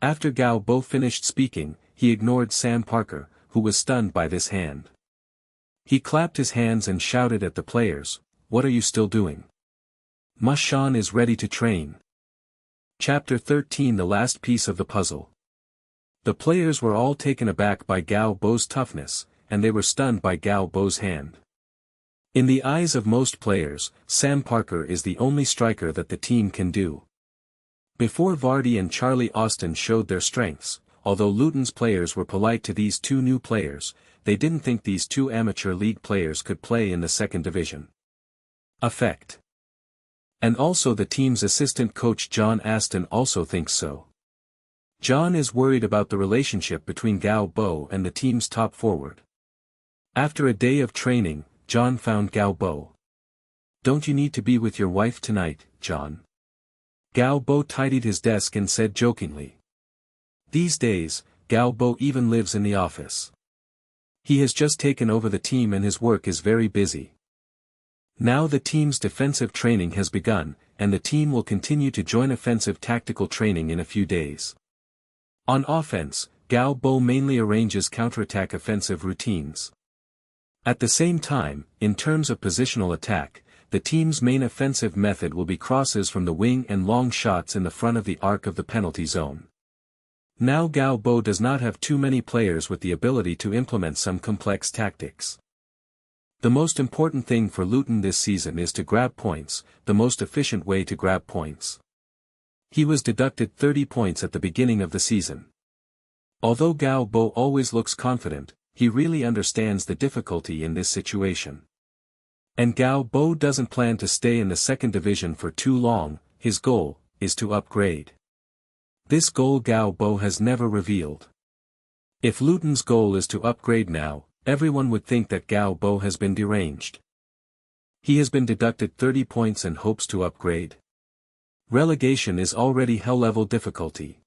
Speaker 1: After Gao Bo finished speaking, he ignored Sam Parker, who was stunned by this hand. He clapped his hands and shouted at the players, "What are you still doing? Mushan is ready to train." Chapter 13. The last piece of the puzzle. The players were all taken aback by Gao Bo's toughness, and they were stunned by Gao Bo's hand. In the eyes of most players, Sam Parker is the only striker that the team can do. Before Vardy and Charlie Austin showed their strengths, although Luton's players were polite to these two new players, they didn't think these two amateur league players could play in the second division. Effect. And also the team's assistant coach John Aston also thinks so. John is worried about the relationship between Gao Bo and the team's top forward. After a day of training, John found Gao Bo. "Don't you need to be with your wife tonight, John?" Gao Bo tidied his desk and said jokingly. These days, Gao Bo even lives in the office. He has just taken over the team and his work is very busy. Now the team's defensive training has begun, and the team will continue to join offensive tactical training in a few days. On offense, Gao Bo mainly arranges counterattack offensive routines. At the same time, in terms of positional attack, the team's main offensive method will be crosses from the wing and long shots in the front of the arc of the penalty zone. Now Gao Bo does not have too many players with the ability to implement some complex tactics. The most important thing for Luton this season is to grab points, the most efficient way to grab points. He was deducted 30 points at the beginning of the season. Although Gao Bo always looks confident, he really understands the difficulty in this situation. And Gao Bo doesn't plan to stay in the second division for too long. His goal is to upgrade. This goal Gao Bo has never revealed. If Luton's goal is to upgrade now, everyone would think that Gao Bo has been deranged. He has been deducted 30 points and hopes to upgrade. Relegation is already hell-level difficulty.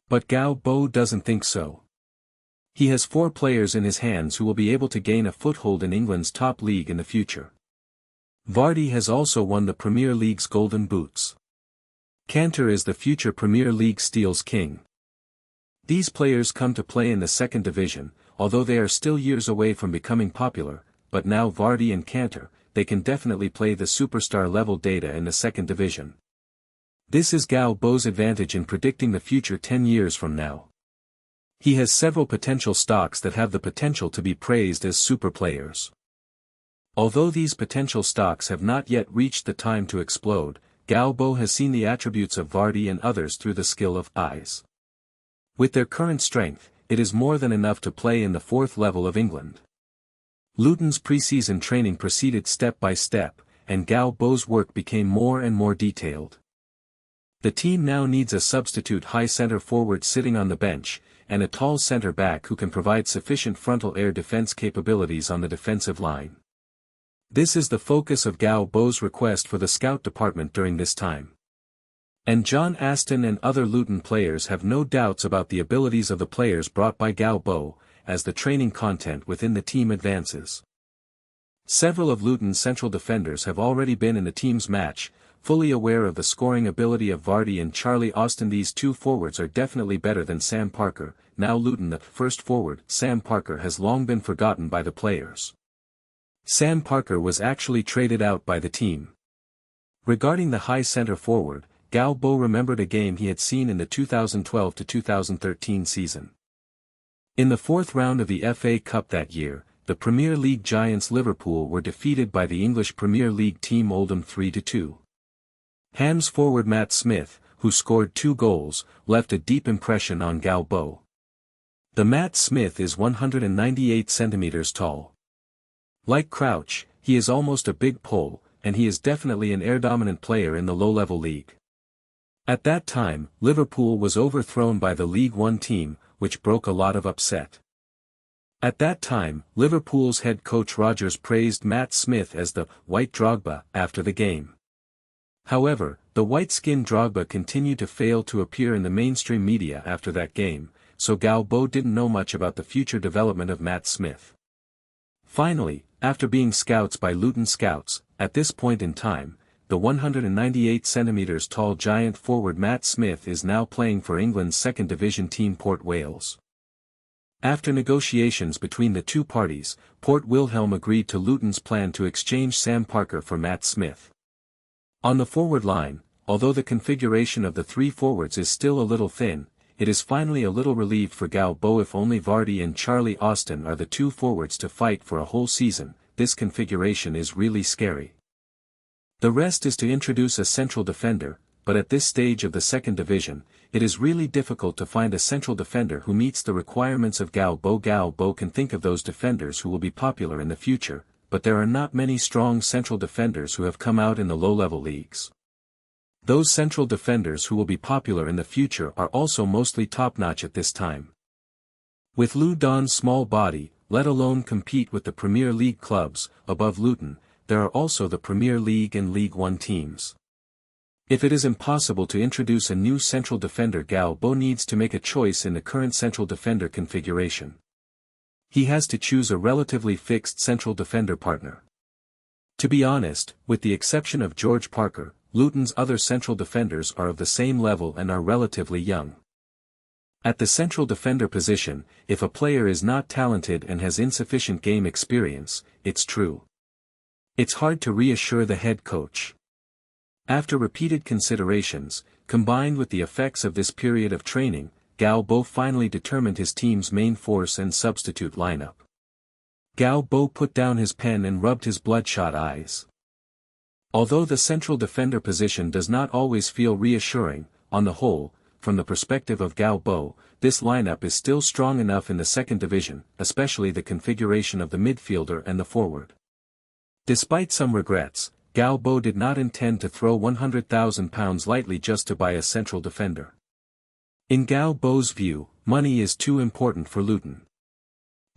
Speaker 1: But Gao Bo doesn't think so. He has 4 players in his hands who will be able to gain a foothold in England's top league in the future. Vardy has also won the Premier League's Golden Boots. Cantor is the future Premier League Steals king. These players come to play in the second division, although they are still years away from becoming popular, but now Vardy and Cantor, they can definitely play the superstar level data in the second division. This is Galbo's advantage in predicting the future 10 years from now. He has several potential stocks that have the potential to be praised as super players. Although these potential stocks have not yet reached the time to explode, Galbo has seen the attributes of Vardy and others through the skill of eyes. With their current strength, it is more than enough to play in the fourth level of England. Luton's pre-season training proceeded step by step, and Galbo's work became more and more detailed. The team now needs a substitute high centre forward sitting on the bench, and a tall centre back who can provide sufficient frontal air defence capabilities on the defensive line. This is the focus of Galbo's request for the scout department during this time. And John Aston and other Luton players have no doubts about the abilities of the players brought by Galbo, as the training content within the team advances. Several of Luton's central defenders have already been in the team's match, fully aware of the scoring ability of Vardy and Charlie Austin. These two forwards are definitely better than Sam Parker. Now Luton, the first forward, Sam Parker, has long been forgotten by the players. Sam Parker was actually traded out by the team. Regarding the high centre forward, Galbo remembered a game he had seen in the 2012-2013 season. In the fourth round of the FA Cup that year, the Premier League giants Liverpool were defeated by the English Premier League team Oldham 3-2. Ham's forward Matt Smith, who scored 2 goals, left a deep impression on Galbo. The Matt Smith is 198 centimeters tall. Like Crouch, he is almost a big pole, and he is definitely an air-dominant player in the low-level league. At that time, Liverpool was overthrown by the League One team, which broke a lot of upset. At that time, Liverpool's head coach Rodgers praised Matt Smith as the "White Drogba" after the game. However, the white-skinned Drogba continued to fail to appear in the mainstream media after that game, so Galbo didn't know much about the future development of Matt Smith. Finally, after being scouts by Luton scouts, at this point in time, the 198 centimeters tall giant forward Matt Smith is now playing for England's second division team Port Wales. After negotiations between the two parties, Port Wilhelm agreed to Luton's plan to exchange Sam Parker for Matt Smith. On the forward line, although the configuration of the three forwards is still a little thin, it is finally a little relieved for Galbo. If only Vardy and Charlie Austin are the two forwards to fight for a whole season, this configuration is really scary. The rest is to introduce a central defender, but at this stage of the second division, it is really difficult to find a central defender who meets the requirements of Galbo. Galbo can think of those defenders who will be popular in the future, but there are not many strong central defenders who have come out in the low-level leagues. Those central defenders who will be popular in the future are also mostly top-notch at this time. With Luton's small body, let alone compete with the Premier League clubs, above Luton, there are also the Premier League and League One teams. If it is impossible to introduce a new central defender, Galbo needs to make a choice in the current central defender configuration. He has to choose a relatively fixed central defender partner. To be honest, with the exception of George Parker, Luton's other central defenders are of the same level and are relatively young. At the central defender position, if a player is not talented and has insufficient game experience, it's true. It's hard to reassure the head coach. After repeated considerations, combined with the effects of this period of training, Galbo finally determined his team's main force and substitute lineup. Galbo put down his pen and rubbed his bloodshot eyes. Although the central defender position does not always feel reassuring, on the whole, from the perspective of Galbo, this lineup is still strong enough in the second division, especially the configuration of the midfielder and the forward. Despite some regrets, Galbo did not intend to throw £100,000 lightly just to buy a central defender. In Galbo's view, money is too important for Luton.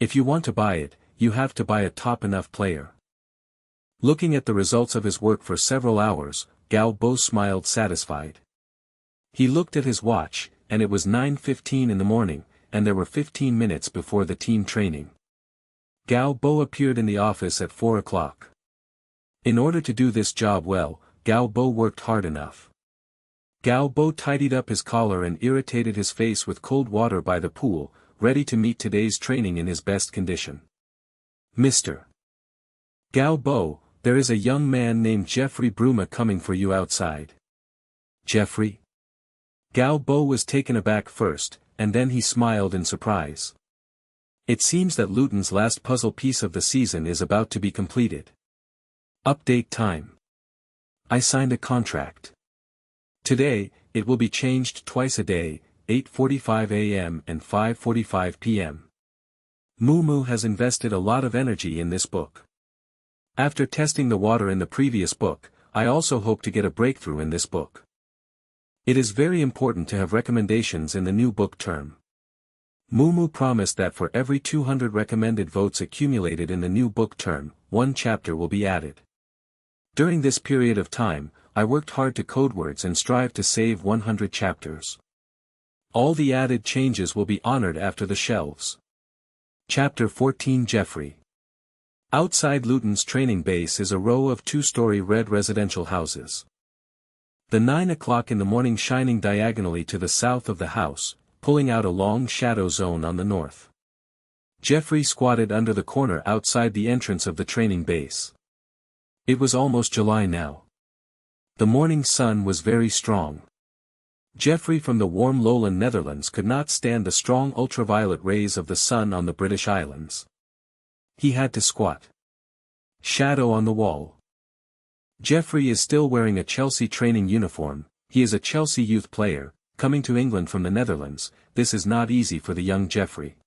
Speaker 1: If you want to buy it, you have to buy a top enough player. Looking at the results of his work for several hours, Galbo smiled satisfied. He looked at his watch, and it was 9:15 in the morning, and there were 15 minutes before the team training. Galbo appeared in the office at 4 o'clock. In order to do this job well, Galbo worked hard enough. Galbo tidied up his collar and irritated his face with cold water by the pool, ready to meet today's training in his best condition. Mr. Galbo, there is a young man named Jeffrey Bruma coming for you outside. Jeffrey? Galbo was taken aback first, and then he smiled in surprise. It seems that Luton's last puzzle piece of the season is about to be completed. Update time. I signed a contract. Today, it will be changed twice a day, 8:45 a.m. and 5:45 p.m. Mumu has invested a lot of energy in this book. After testing the water in the previous book, I also hope to get a breakthrough in this book. It is very important to have recommendations in the new book term. Mumu promised that for every 200 recommended votes accumulated in the new book term, one chapter will be added. During this period of time, I worked hard to code words and strive to save 100 chapters. All the added changes will be honored after the shelves. Chapter 14 Jeffrey. Outside Luton's training base is a row of two-story red residential houses. The 9 o'clock in the morning shining diagonally to the south of the house, pulling out a long shadow zone on the north. Jeffrey squatted under the corner outside the entrance of the training base. It was almost July now. The morning sun was very strong. Jeffrey from the warm lowland Netherlands could not stand the strong ultraviolet rays of the sun on the British Islands. He had to squat. Shadow on the wall. Jeffrey is still wearing a Chelsea training uniform. He is a Chelsea youth player, coming to England from the Netherlands. This is not easy for the young Jeffrey.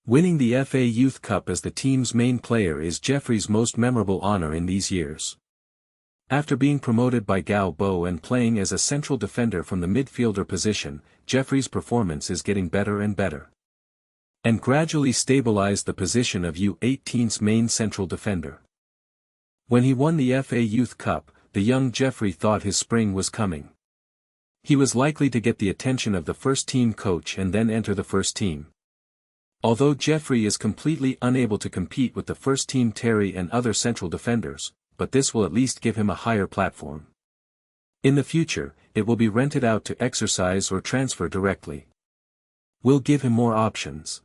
Speaker 1: Winning the FA Youth Cup as the team's main player is Jeffrey's most memorable honor in these years. After being promoted by Galbo and playing as a central defender from the midfielder position, Jeffrey's performance is getting better and better. And gradually stabilized the position of U18's main central defender. When he won the FA Youth Cup, the young Jeffrey thought his spring was coming. He was likely to get the attention of the first-team coach and then enter the first team. Although Jeffrey is completely unable to compete with the first-team Terry and other central defenders, but this will at least give him a higher platform. In the future, it will be rented out to exercise or transfer directly. We'll give him more options.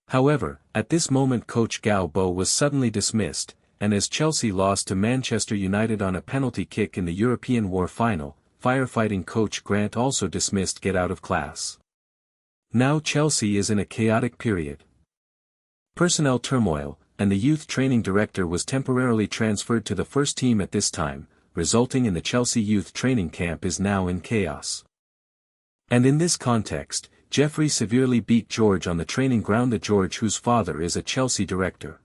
Speaker 1: However, at this moment coach Galbo was suddenly dismissed, and as Chelsea lost to Manchester United on a penalty kick in the European War final, firefighting coach Grant also dismissed get out of class. Now Chelsea is in a chaotic period. Personnel turmoil, and the youth training director was temporarily transferred to the first team at this time, resulting in the Chelsea youth training camp is now in chaos. And in this context, Jeffrey severely beat George on the training ground, the George whose father is a Chelsea director.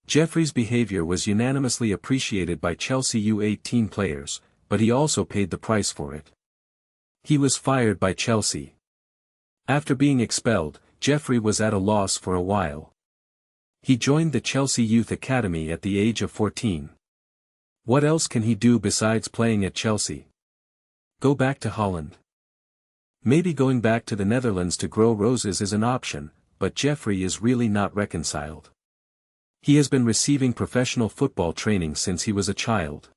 Speaker 1: Jeffrey's behavior was unanimously appreciated by Chelsea U18 players, but he also paid the price for it. He was fired by Chelsea. After being expelled, Jeffrey was at a loss for a while. He joined the Chelsea Youth Academy at the age of 14. What else can he do besides playing at Chelsea? Go back to Holland. Maybe going back to the Netherlands to grow roses is an option, but Jeffrey is really not reconciled. He has been receiving professional football training since he was a child.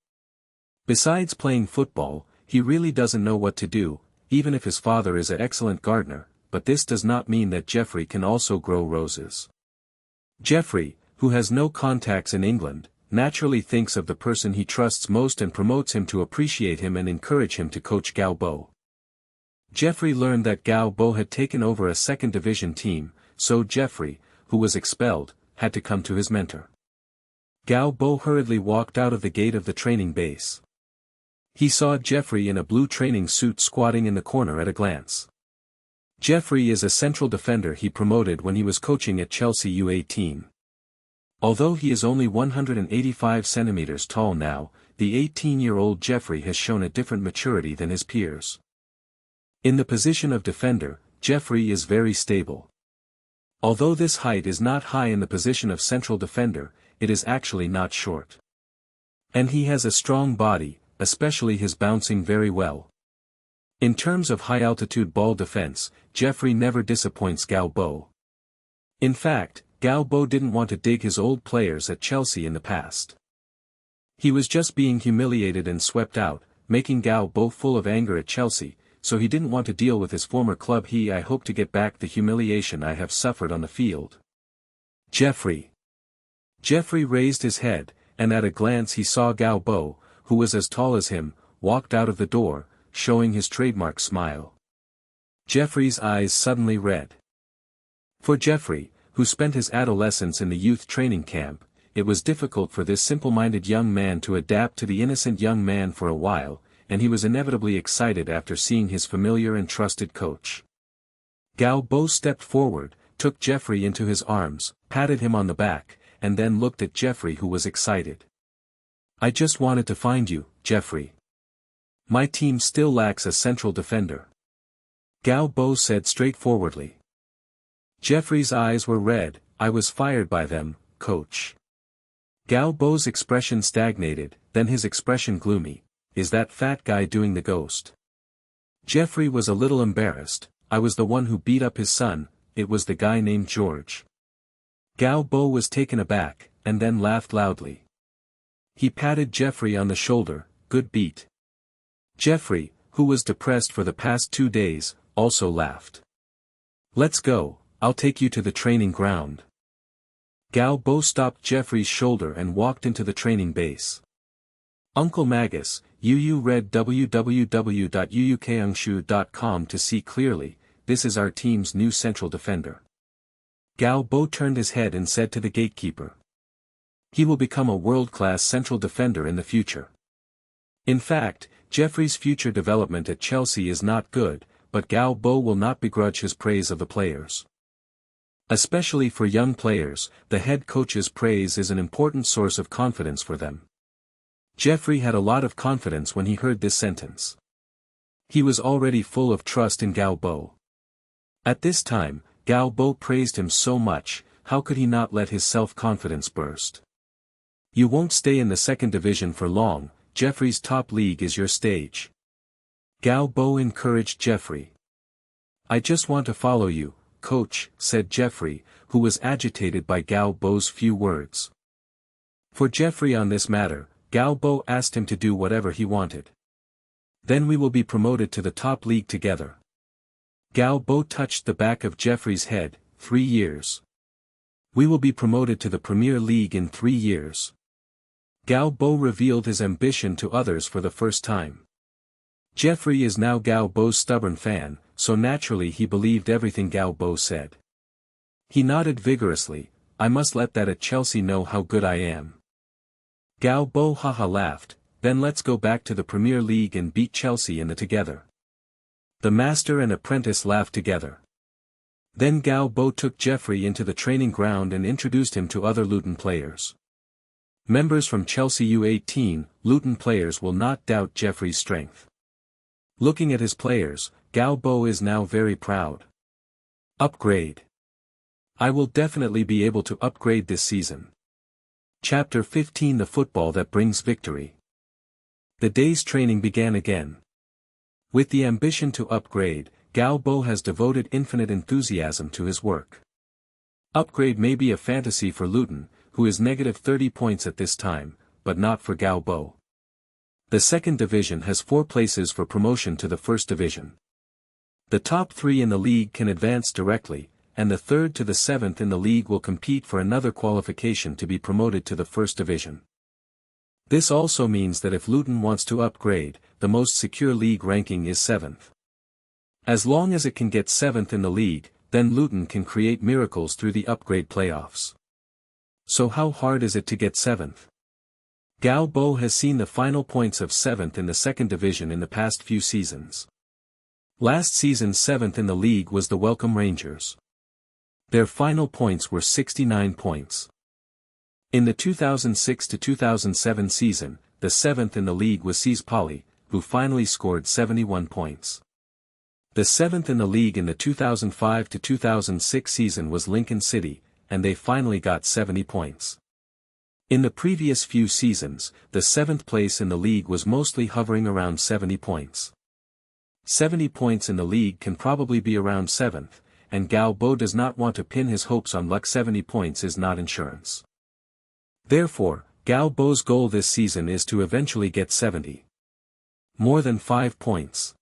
Speaker 1: Besides playing football, he really doesn't know what to do, even if his father is an excellent gardener, but this does not mean that Jeffrey can also grow roses. Jeffrey, who has no contacts in England, naturally thinks of the person he trusts most and promotes him to appreciate him and encourage him to coach Galbo. Jeffrey learned that Galbo had taken over a second division team, so Jeffrey, who was expelled, had to come to his mentor. Galbo hurriedly walked out of the gate of the training base. He saw Jeffrey in a blue training suit squatting in the corner at a glance. Jeffrey is a central defender he promoted when he was coaching at Chelsea U18. Although he is only 185 centimeters tall now, the 18-year-old Jeffrey has shown a different maturity than his peers. In the position of defender, Jeffrey is very stable. Although this height is not high in the position of central defender, it is actually not short. And he has a strong body, especially his bouncing very well. In terms of high-altitude ball defense, Jeffrey never disappoints Galbo. In fact, Galbo didn't want to dig his old players at Chelsea in the past. He was just being humiliated and swept out, making Galbo full of anger at Chelsea, so he didn't want to deal with his former club. I hope to get back the humiliation I have suffered on the field. Jeffrey. Jeffrey raised his head, and at a glance he saw Galbo, who was as tall as him, walked out of the door, showing his trademark smile. Jeffrey's eyes suddenly red. For Jeffrey, who spent his adolescence in the youth training camp, it was difficult for this simple-minded young man to adapt to the innocent young man for a while, and he was inevitably excited after seeing his familiar and trusted coach. Galbo stepped forward, took Jeffrey into his arms, patted him on the back, and then looked at Jeffrey, who was excited. "I just wanted to find you, Jeffrey. My team still lacks a central defender," Galbo said straightforwardly. Jeffrey's eyes were red. "I was fired by them, coach." Galbo's expression stagnated, then his expression gloomy. "Is that fat guy doing the ghost?" Jeffrey was a little embarrassed. "I was the one who beat up his son. It was the guy named George." Galbo was taken aback, and then laughed loudly. He patted Jeffrey on the shoulder. "Good beat." Jeffrey, who was depressed for the past 2 days, also laughed. "Let's go, I'll take you to the training ground." Galbo stopped Jeffrey's shoulder and walked into the training base. "Uncle Magus, you read www.uukangshu.com to see clearly, this is our team's new central defender." Galbo turned his head and said to the gatekeeper. "He will become a world-class central defender in the future." In fact, Jeffrey's future development at Chelsea is not good, but Galbo will not begrudge his praise of the players. Especially for young players, the head coach's praise is an important source of confidence for them. Jeffrey had a lot of confidence when he heard this sentence. He was already full of trust in Galbo. At this time, Galbo praised him so much, how could he not let his self-confidence burst? "You won't stay in the second division for long, Jeffrey's top league is your stage." Galbo encouraged Jeffrey. "I just want to follow you, coach," said Jeffrey, who was agitated by Galbo's few words. For Jeffrey on this matter, Galbo asked him to do whatever he wanted. "Then we will be promoted to the top league together." Galbo touched the back of Jeffrey's head. 3 years. "We will be promoted to the Premier League in 3 years." Galbo revealed his ambition to others for the first time. Jeffrey is now Galbo's stubborn fan, so naturally he believed everything Galbo said. He nodded vigorously. "I must let that at Chelsea know how good I am." Galbo haha laughed. "Then let's go back to the Premier League and beat Chelsea in the together." The master and apprentice laughed together. Then Galbo took Jeffrey into the training ground and introduced him to other Luton players. Members from Chelsea U18, Luton players will not doubt Jeffrey's strength. Looking at his players, Galbo is now very proud. Upgrade. "I will definitely be able to upgrade this season." Chapter 15: The football that brings victory. The day's training began again. With the ambition to upgrade, Galbo has devoted infinite enthusiasm to his work. Upgrade may be a fantasy for Luton, who is negative 30 points at this time, but not for Galbo. The second division has 4 places for promotion to the first division. The top 3 in the league can advance directly, and the 3rd to the 7th in the league will compete for another qualification to be promoted to the first division. This also means that if Luton wants to upgrade, the most secure league ranking is 7th. As long as it can get 7th in the league, then Luton can create miracles through the upgrade playoffs. So how hard is it to get 7th? Galbo has seen the final points of 7th in the second division in the past few seasons. Last season 7th in the league was the Welcome Rangers. Their final points were 69 points. In the 2006-2007 season, the 7th in the league was Seas Poly, who finally scored 71 points. The 7th in the league in the 2005-2006 season was Lincoln City, and they finally got 70 points. In the previous few seasons, the 7th place in the league was mostly hovering around 70 points. 70 points in the league can probably be around 7th, and Galbo does not want to pin his hopes on luck. 70 points is not insurance. Therefore, Gao Bo's goal this season is to eventually get 70. More than 5 points.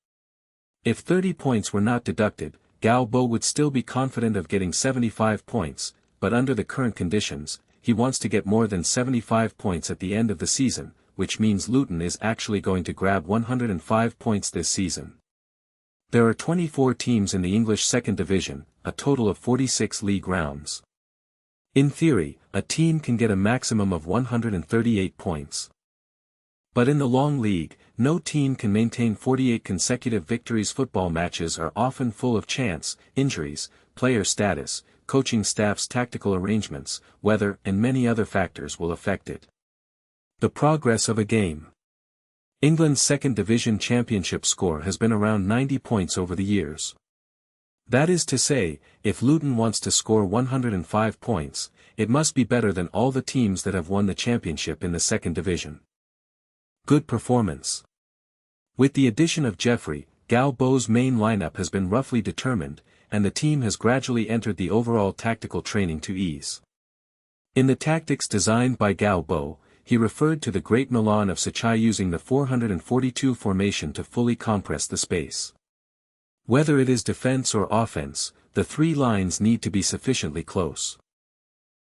Speaker 1: If 30 points were not deducted, Gao Bo would still be confident of getting 75 points, but under the current conditions, he wants to get more than 75 points at the end of the season, which means Luton is actually going to grab 105 points this season. There are 24 teams in the English Second Division, a total of 46 league rounds. In theory, a team can get a maximum of 138 points. But in the long league, no team can maintain 48 consecutive victories. Football matches are often full of chance, injuries, player status, coaching staff's tactical arrangements, weather and many other factors will affect it. The progress of a game. England's Second Division Championship score has been around 90 points over the years. That is to say, if Luton wants to score 105 points, it must be better than all the teams that have won the championship in the Second Division. Good performance. With the addition of Jeffrey, Gao Bo's main lineup has been roughly determined, and the team has gradually entered the overall tactical training to ease. In the tactics designed by Gao Bo, he referred to the Great Milan of Sachai using the 442 formation to fully compress the space. Whether it is defense or offense, the three lines need to be sufficiently close.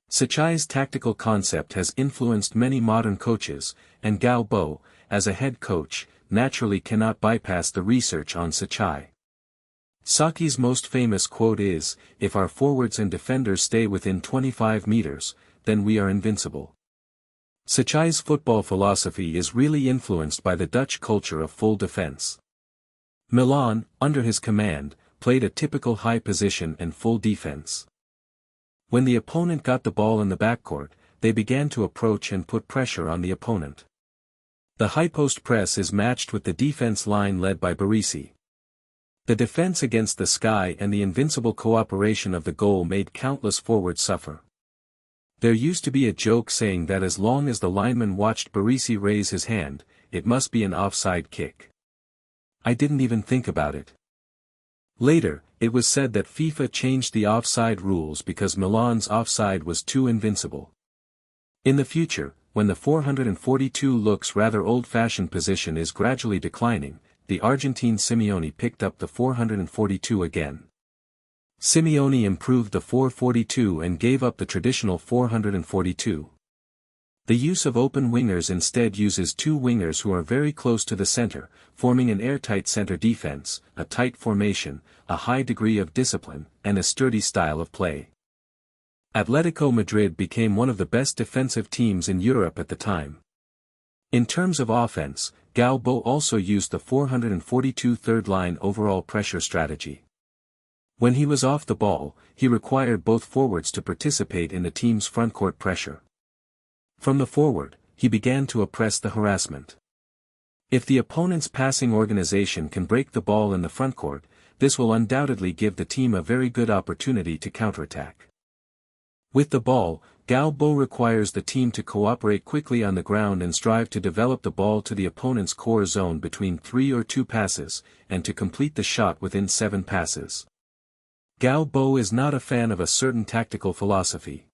Speaker 1: Sachai's tactical concept has influenced many modern coaches, and Gao Bo, as a head coach, naturally cannot bypass the research on Sachai. Saki's most famous quote is, "If our forwards and defenders stay within 25 meters, then we are invincible." Sachai's football philosophy is really influenced by the Dutch culture of full defense. Milan, under his command, played a typical high position and full defense. When the opponent got the ball in the backcourt, they began to approach and put pressure on the opponent. The high post press is matched with the defense line led by Barisi. The defense against the sky and the invincible cooperation of the goal made countless forwards suffer. There used to be a joke saying that as long as the lineman watched Barisi raise his hand, it must be an offside kick. I didn't even think about it. Later, it was said that FIFA changed the offside rules because Milan's offside was too invincible. In the future, when the 442 looks rather old-fashioned position is gradually declining, the Argentine Simeone picked up the 442 again. Simeone improved the 442 and gave up the traditional 442. The use of open wingers instead uses two wingers who are very close to the center, forming an airtight center defense, a tight formation, a high degree of discipline, and a sturdy style of play. Atletico Madrid became one of the best defensive teams in Europe at the time. In terms of offense, Gao Bo also used the 442 third-line overall pressure strategy. When he was off the ball, he required both forwards to participate in the team's frontcourt pressure. From the forward, he began to oppress the harassment. If the opponent's passing organization can break the ball in the frontcourt, this will undoubtedly give the team a very good opportunity to counterattack. With the ball, Gao Bo requires the team to cooperate quickly on the ground and strive to develop the ball to the opponent's core zone between 3 or 2 passes, and to complete the shot within 7 passes. Gao Bo is not a fan of a certain tactical philosophy.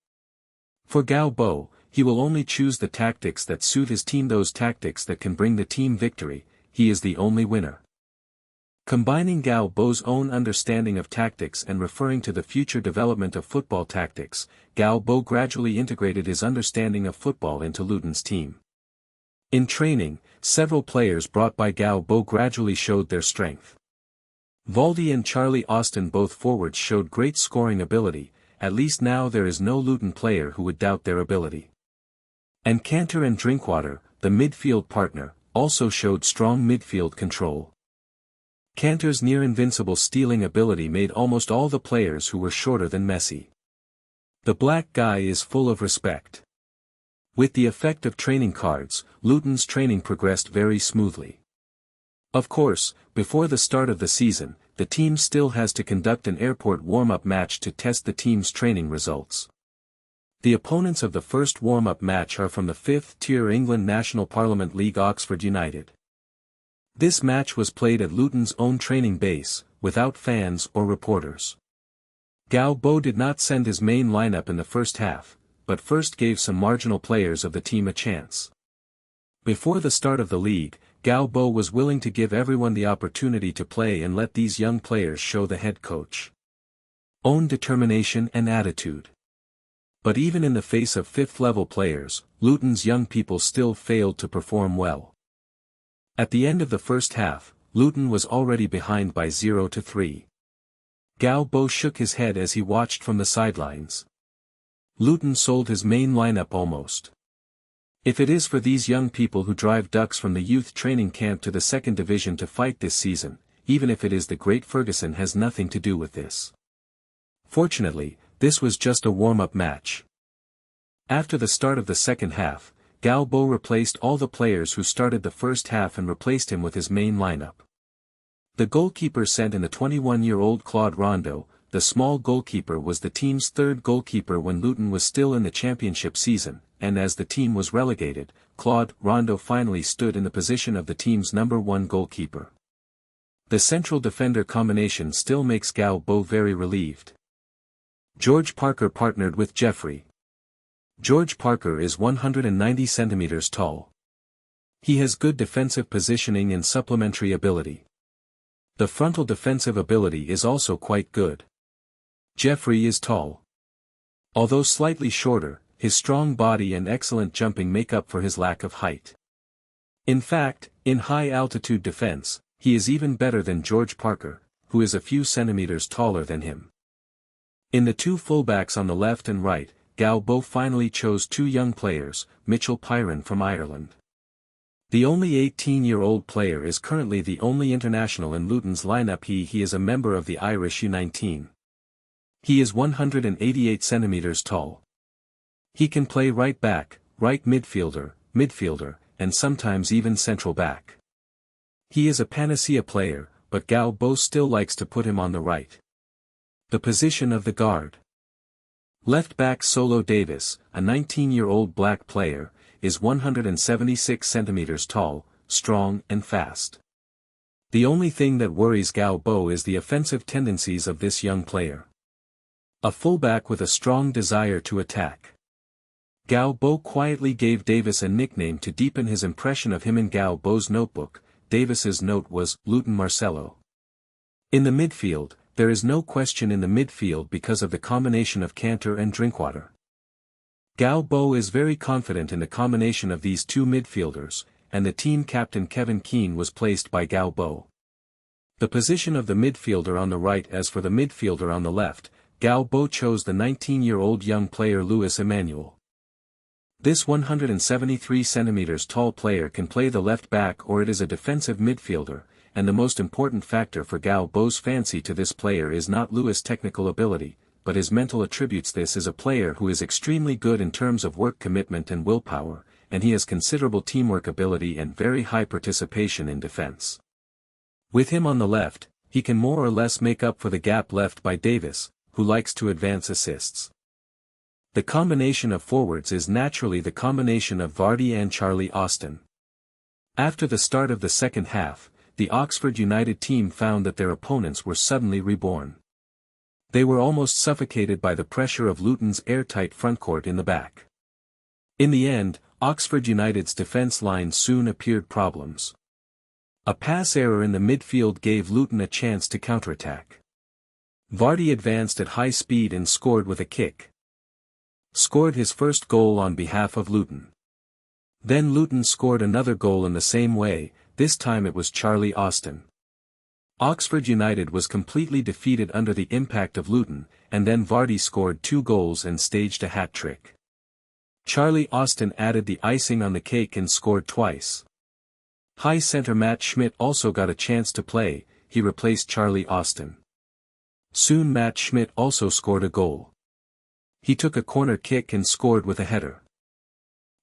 Speaker 1: For Gao Bo, he will only choose the tactics that suit his team, those tactics that can bring the team victory. He is the only winner. Combining Gao Bo's own understanding of tactics and referring to the future development of football tactics, Gao Bo gradually integrated his understanding of football into Luton's team. In training, several players brought by Gao Bo gradually showed their strength. Valdi and Charlie Austin, both forwards, showed great scoring ability. At least now there is no Luton player who would doubt their ability. And Cantor and Drinkwater, the midfield partner, also showed strong midfield control. Cantor's near-invincible stealing ability made almost all the players who were shorter than Messi. The black guy is full of respect. With the effect of training cards, Luton's training progressed very smoothly. Of course, before the start of the season, the team still has to conduct an airport warm-up match to test the team's training results. The opponents of the first warm-up match are from the 5th-tier England National Parliament League, Oxford United. This match was played at Luton's own training base, without fans or reporters. Gao Bo did not send his main lineup in the first half, but first gave some marginal players of the team a chance. Before the start of the league, Gao Bo was willing to give everyone the opportunity to play and let these young players show the head coach own determination and attitude. But even in the face of fifth-level players, Luton's young people still failed to perform well. At the end of the first half, Luton was already behind by 0-3. Gao Bo shook his head as he watched from the sidelines. Luton sold his main lineup almost. If it is for these young people who drive ducks from the youth training camp to the second division to fight this season, even if it is the great Ferguson has nothing to do with this. Fortunately, this was just a warm-up match. After the start of the second half, Gao Bo replaced all the players who started the first half and replaced him with his main lineup. The goalkeeper sent in the 21-year-old Claude Rondo. The small goalkeeper was the team's third goalkeeper when Luton was still in the championship season, and as the team was relegated, Claude Rondo finally stood in the position of the team's number one goalkeeper. The central defender combination still makes Gao Bo very relieved. George Parker partnered with Jeffrey. George Parker is 190 centimeters tall. He has good defensive positioning and supplementary ability. The frontal defensive ability is also quite good. Jeffrey is tall. Although slightly shorter, his strong body and excellent jumping make up for his lack of height. In fact, in high-altitude defense, he is even better than George Parker, who is a few centimeters taller than him. In the two fullbacks on the left and right, Gao Bo finally chose two young players, Mitchell Pyron from Ireland. The only 18-year-old player is currently the only international in Luton's lineup. He is a member of the Irish U19. He is 188 centimeters tall. He can play right back, right midfielder, and sometimes even central back. He is a panacea player, but Gao Bo still likes to put him on the right. The position of the guard. Left back Solo Davis, a 19-year-old black player, is 176 centimeters tall, strong and fast. The only thing that worries Gao Bo is the offensive tendencies of this young player. A fullback with a strong desire to attack. Gao Bo quietly gave Davis a nickname to deepen his impression of him in Gao Bo's notebook. Davis's note was, Luton Marcelo. In the midfield, there is no question in the midfield because of the combination of Cantor and Drinkwater. Gao Bo is very confident in the combination of these two midfielders, and the team captain Kevin Keane was placed by Gao Bo. The position of the midfielder on the right. As for the midfielder on the left, Gao Bo chose the 19-year-old young player Louis Emmanuel. This 173 centimeters tall player can play the left back or it is a defensive midfielder, and the most important factor for Gao Bo's fancy to this player is not Louis' technical ability, but his mental attributes. This is a player who is extremely good in terms of work commitment and willpower, and he has considerable teamwork ability and very high participation in defense. With him on the left, he can more or less make up for the gap left by Davis, who likes to advance assists. The combination of forwards is naturally the combination of Vardy and Charlie Austin. After the start of the second half, the Oxford United team found that their opponents were suddenly reborn. They were almost suffocated by the pressure of Luton's airtight frontcourt in the back. In the end, Oxford United's defence line soon appeared problems. A pass error in the midfield gave Luton a chance to counterattack. Vardy advanced at high speed and scored with a kick. Scored his first goal on behalf of Luton. Then Luton scored another goal in the same way, this time it was Charlie Austin. Oxford United was completely defeated under the impact of Luton, and then Vardy scored 2 goals and staged a hat-trick. Charlie Austin added the icing on the cake and scored twice. High centre Matt Schmidt also got a chance to play. He replaced Charlie Austin. Soon Matt Schmidt also scored a goal. He took a corner kick and scored with a header.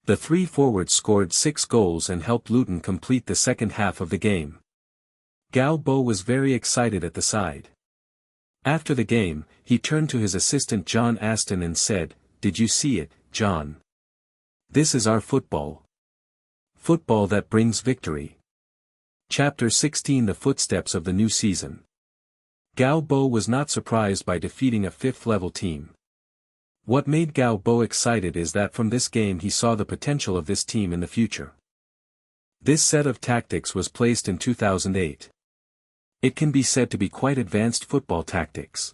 Speaker 1: The three forwards scored 6 goals and helped Luton complete the second half of the game. Gao Bo was very excited at the side. After the game, he turned to his assistant John Aston and said, "Did you see it, John? This is our football. Football that brings victory." Chapter 16 The Footsteps of the New Season. Gao Bo was not surprised by defeating a fifth-level team. What made Galbo excited is that from this game he saw the potential of this team in the future. This set of tactics was placed in 2008. It can be said to be quite advanced football tactics.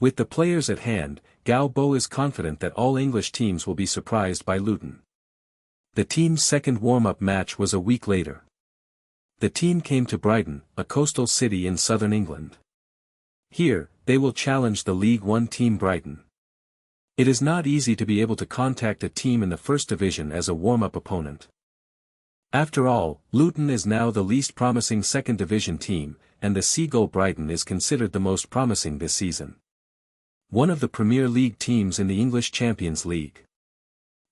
Speaker 1: With the players at hand, Galbo is confident that all English teams will be surprised by Luton. The team's second warm-up match was a week later. The team came to Brighton, a coastal city in southern England. Here, they will challenge the League One team Brighton. It is not easy to be able to contact a team in the First Division as a warm-up opponent. After all, Luton is now the least promising Second Division team, and the Seagull Brighton is considered the most promising this season. One of the Premier League teams in the English Champions League.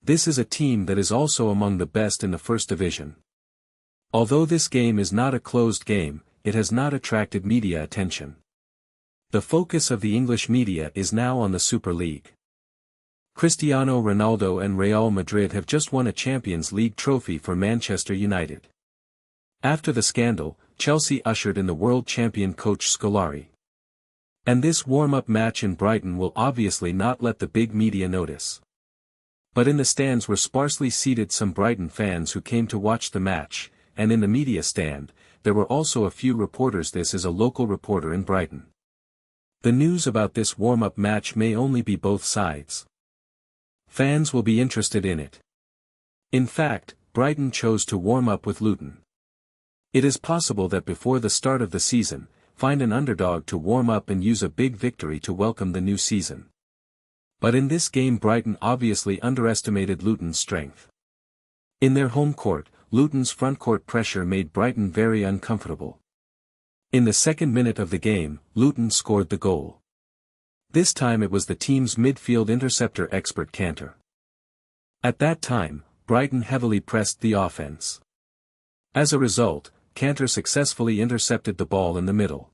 Speaker 1: This is a team that is also among the best in the First Division. Although this game is not a closed game, it has not attracted media attention. The focus of the English media is now on the Super League. Cristiano Ronaldo and Real Madrid have just won a Champions League trophy for Manchester United. After the scandal, Chelsea ushered in the world champion coach Scolari. And this warm-up match in Brighton will obviously not let the big media notice. But in the stands were sparsely seated some Brighton fans who came to watch the match, and in the media stand, there were also a few reporters. This is a local reporter in Brighton. The news about this warm-up match may only be both sides. Fans will be interested in it. In fact, Brighton chose to warm up with Luton. It is possible that before the start of the season, find an underdog to warm up and use a big victory to welcome the new season. But in this game Brighton obviously underestimated Luton's strength. In their home court, Luton's front court pressure made Brighton very uncomfortable. In the second minute of the game, Luton scored the goal. This time it was the team's midfield interceptor expert Cantor. At that time, Brighton heavily pressed the offense. As a result, Cantor successfully intercepted the ball in the middle.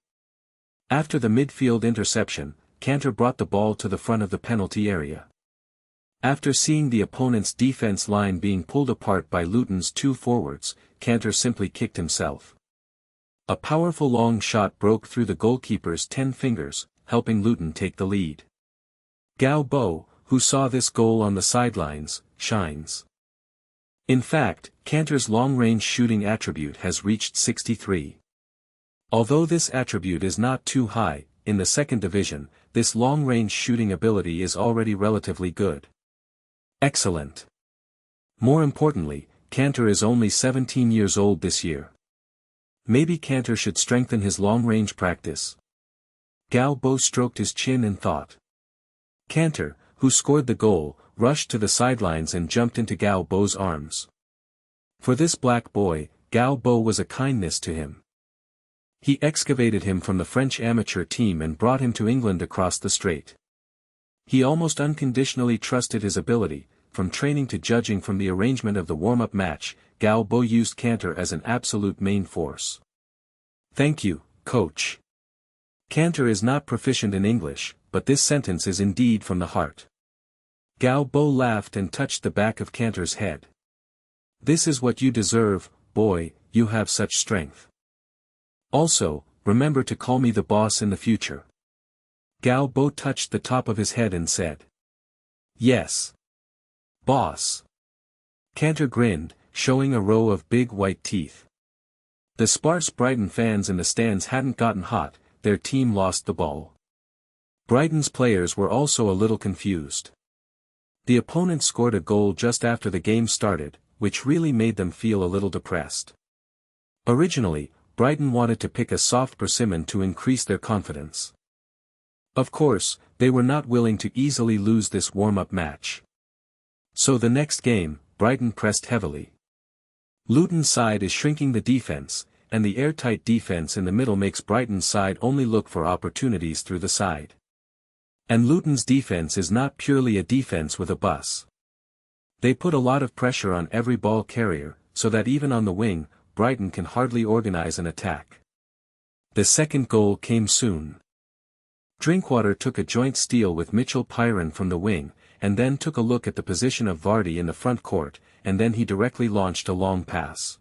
Speaker 1: After the midfield interception, Cantor brought the ball to the front of the penalty area. After seeing the opponent's defense line being pulled apart by Luton's two forwards, Cantor simply kicked himself. A powerful long shot broke through the goalkeeper's 10 fingers, helping Luton take the lead. Galbo, who saw this goal on the sidelines, shines. In fact, Cantor's long-range shooting attribute has reached 63. Although this attribute is not too high, in the second division, this long-range shooting ability is already relatively good. Excellent. More importantly, Cantor is only 17 years old this year. Maybe Cantor should strengthen his long-range practice. Galbo stroked his chin in thought. Cantor, who scored the goal, rushed to the sidelines and jumped into Galbo's arms. For this black boy, Galbo was a kindness to him. He excavated him from the French amateur team and brought him to England across the strait. He almost unconditionally trusted his ability. From training to judging from the arrangement of the warm-up match, Galbo used Cantor as an absolute main force. Thank you, coach. Cantor is not proficient in English, but this sentence is indeed from the heart. Galbo laughed and touched the back of Cantor's head. This is what you deserve, boy, you have such strength. Also, remember to call me the boss in the future. Galbo touched the top of his head and said. Yes. Boss. Cantor grinned, showing a row of big white teeth. The sparse Brighton fans in the stands hadn't gotten hot, their team lost the ball. Brighton's players were also a little confused. The opponent scored a goal just after the game started, which really made them feel a little depressed. Originally, Brighton wanted to pick a soft persimmon to increase their confidence. Of course, they were not willing to easily lose this warm-up match. So the next game, Brighton pressed heavily. Luton's side is shrinking the defense, and the airtight defense in the middle makes Brighton's side only look for opportunities through the side. And Luton's defense is not purely a defense with a bus. They put a lot of pressure on every ball carrier, so that even on the wing, Brighton can hardly organize an attack. The second goal came soon. Drinkwater took a joint steal with Mitchell Pyron from the wing, and then took a look at the position of Vardy in the front court, and then he directly launched a long pass.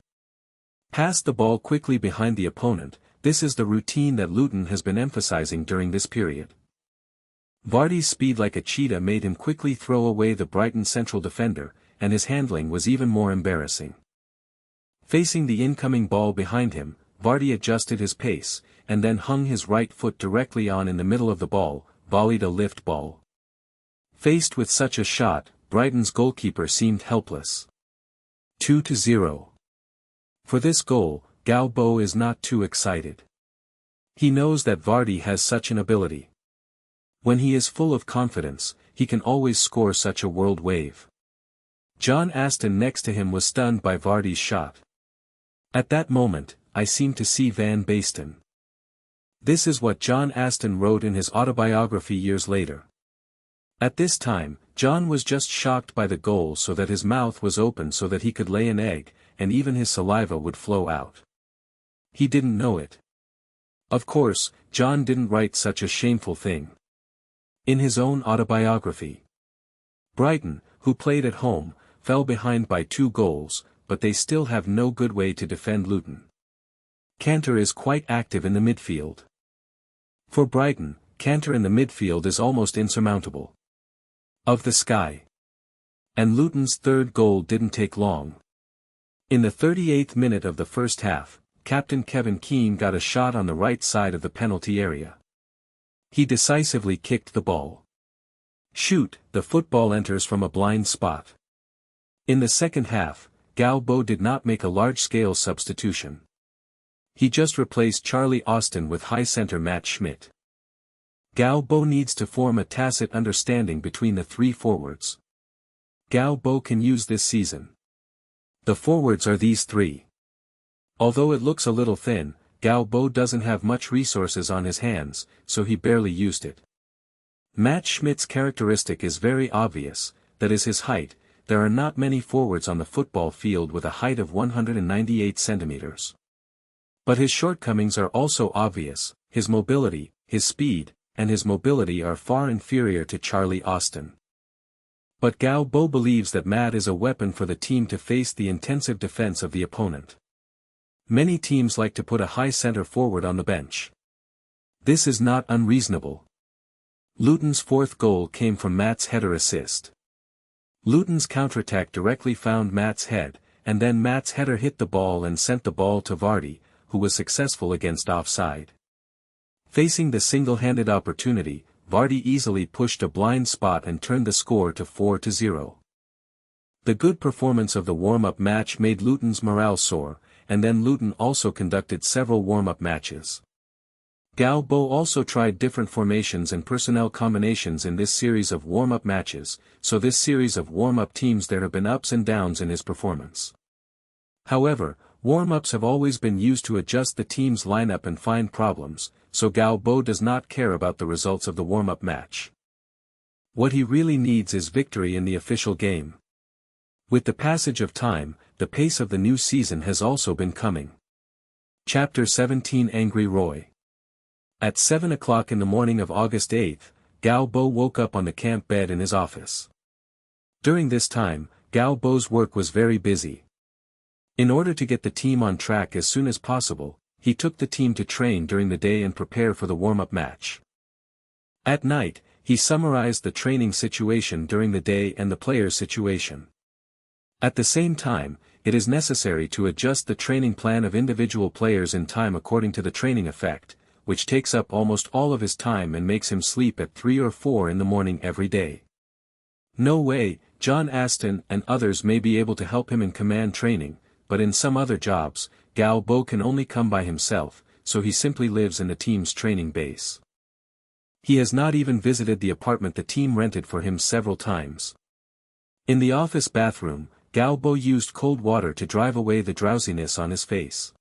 Speaker 1: Passed the ball quickly behind the opponent. This is the routine that Luton has been emphasizing during this period. Vardy's speed like a cheetah made him quickly throw away the Brighton central defender, and his handling was even more embarrassing. Facing the incoming ball behind him, Vardy adjusted his pace, and then hung his right foot directly on in the middle of the ball, volleyed a lift ball. Faced with such a shot, Brighton's goalkeeper seemed helpless. 2-0. For this goal, Galbo is not too excited. He knows that Vardy has such an ability. When he is full of confidence, he can always score such a world wave. John Aston next to him was stunned by Vardy's shot. At that moment, I seemed to see Van Basten. This is what John Aston wrote in his autobiography years later. At this time, John was just shocked by the goal so that his mouth was open so that he could lay an egg, and even his saliva would flow out. He didn't know it. Of course, John didn't write such a shameful thing. In his own autobiography, Brighton, who played at home, fell behind by 2 goals, but they still have no good way to defend Luton. Cantor is quite active in the midfield. For Brighton, Cantor in the midfield is almost insurmountable. Of the sky. And Luton's third goal didn't take long. In the 38th minute of the first half, Captain Kevin Keane got a shot on the right side of the penalty area. He decisively kicked the ball. Shoot, the football enters from a blind spot. In the second half, Galbo did not make a large-scale substitution. He just replaced Charlie Austin with high centre Matt Schmidt. Galbo needs to form a tacit understanding between the 3 forwards. Galbo can use this season. The forwards are these 3. Although it looks a little thin, Galbo doesn't have much resources on his hands, so he barely used it. Matt Schmidt's characteristic is very obvious, that is his height. There are not many forwards on the football field with a height of 198 centimeters. But his shortcomings are also obvious, his mobility, his speed, and his mobility are far inferior to Charlie Austin. But Galbo believes that Matt is a weapon for the team to face the intensive defense of the opponent. Many teams like to put a high centre forward on the bench. This is not unreasonable. Luton's 4th goal came from Matt's header assist. Luton's counterattack directly found Matt's head, and then Matt's header hit the ball and sent the ball to Vardy, who was successful against offside. Facing the single-handed opportunity, Vardy easily pushed a blind spot and turned the score to 4-0. The good performance of the warm-up match made Luton's morale soar, and then Luton also conducted several warm-up matches. Galbo also tried different formations and personnel combinations in this series of warm-up matches, so this series of warm-up teams there have been ups and downs in his performance. However, warm-ups have always been used to adjust the team's lineup and find problems, so Galbo does not care about the results of the warm-up match. What he really needs is victory in the official game. With the passage of time, the pace of the new season has also been coming. Chapter 17 Angry Roy. At 7 o'clock in the morning of August 8, Galbo woke up on the camp bed in his office. During this time, Galbo's work was very busy. In order to get the team on track as soon as possible, he took the team to train during the day and prepare for the warm-up match. At night, he summarized the training situation during the day and the players' situation. At the same time, it is necessary to adjust the training plan of individual players in time according to the training effect, which takes up almost all of his time and makes him sleep at 3 or 4 in the morning every day. No way, John Aston and others may be able to help him in command training, but in some other jobs, Galbo can only come by himself, so he simply lives in the team's training base. He has not even visited the apartment the team rented for him several times. In the office bathroom, Galbo used cold water to drive away the drowsiness on his face.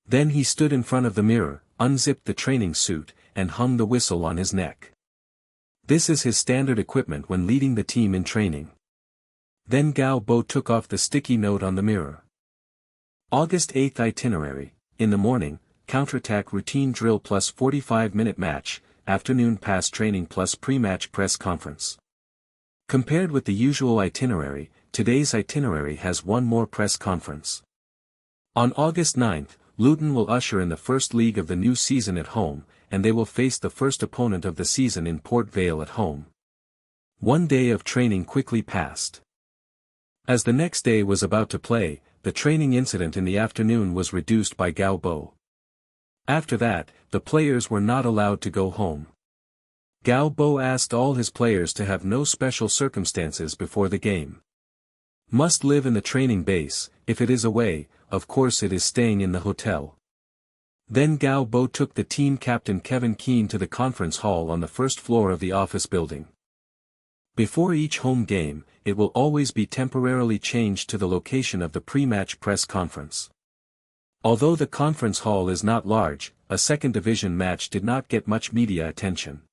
Speaker 1: Then he stood in front of the mirror, unzipped the training suit, and hung the whistle on his neck. This is his standard equipment when leading the team in training. Then Galbo took off the sticky note on the mirror. August 8 itinerary, in the morning, counterattack routine drill plus 45-minute match, afternoon pass training plus pre-match press conference. Compared with the usual itinerary, today's itinerary has one more press conference. On August 9, Luton will usher in the first league of the new season at home, and they will face the first opponent of the season in Port Vale at home. One day of training quickly passed. As the next day was about to play, the training incident in the afternoon was reduced by Galbo. After that, the players were not allowed to go home. Galbo asked all his players to have no special circumstances before the game. Must live in the training base, if it is away, of course it is staying in the hotel. Then Galbo took the team captain Kevin Keane to the conference hall on the first floor of the office building. Before each home game, it will always be temporarily changed to the location of the pre-match press conference. Although the conference hall is not large, a second division match did not get much media attention.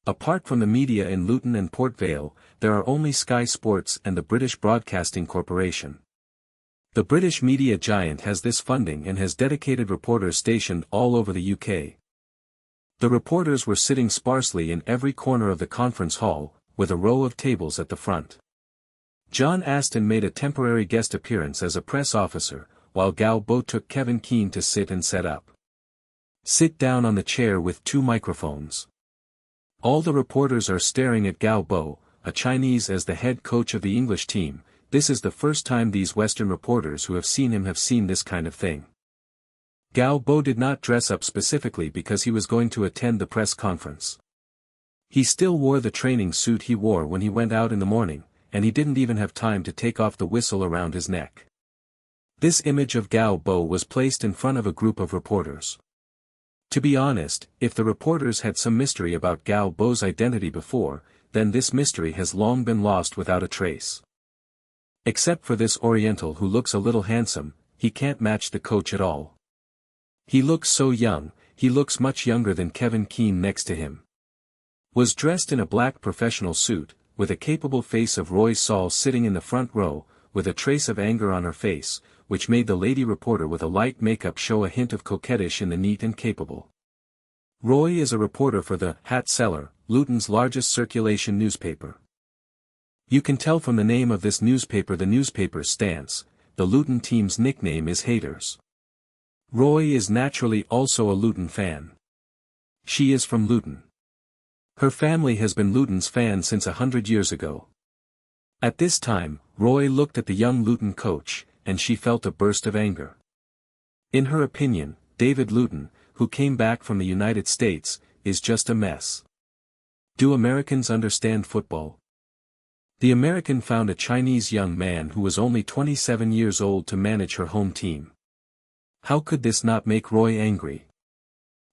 Speaker 1: Apart from the media in Luton and Port Vale, there are only Sky Sports and the British Broadcasting Corporation. The British media giant has this funding and has dedicated reporters stationed all over the UK. The reporters were sitting sparsely in every corner of the conference hall, with a row of tables at the front. John Aston made a temporary guest appearance as a press officer, while Galbo took Kevin Keane to sit and set up. Sit down on the chair with 2 microphones. All the reporters are staring at Galbo, a Chinese, as the head coach of the English team. This is the first time these Western reporters who have seen this kind of thing. Galbo did not dress up specifically because he was going to attend the press conference. He still wore the training suit he wore when he went out in the morning, and he didn't even have time to take off the whistle around his neck. This image of Galbo was placed in front of a group of reporters. To be honest, if the reporters had some mystery about Galbo's identity before, then this mystery has long been lost without a trace. Except for this Oriental who looks a little handsome, he can't match the coach at all. He looks so young, he looks much younger than Kevin Keane next to him. Was dressed in a black professional suit, with a capable face of Roy Saul sitting in the front row, with a trace of anger on her face, which made the lady reporter with a light makeup show a hint of coquettish in the neat and capable. Roy is a reporter for the Hat Seller, Luton's largest circulation newspaper. You can tell from the name of this newspaper the newspaper's stance. The Luton team's nickname is Haters. Roy is naturally also a Luton fan. She is from Luton. Her family has been Luton's fan since 100 years ago. At this time, Roy looked at the young Luton coach, and she felt a burst of anger. In her opinion, David Luton, who came back from the United States, is just a mess. Do Americans understand football? The American found a Chinese young man who was only 27 years old to manage her home team. How could this not make Roy angry?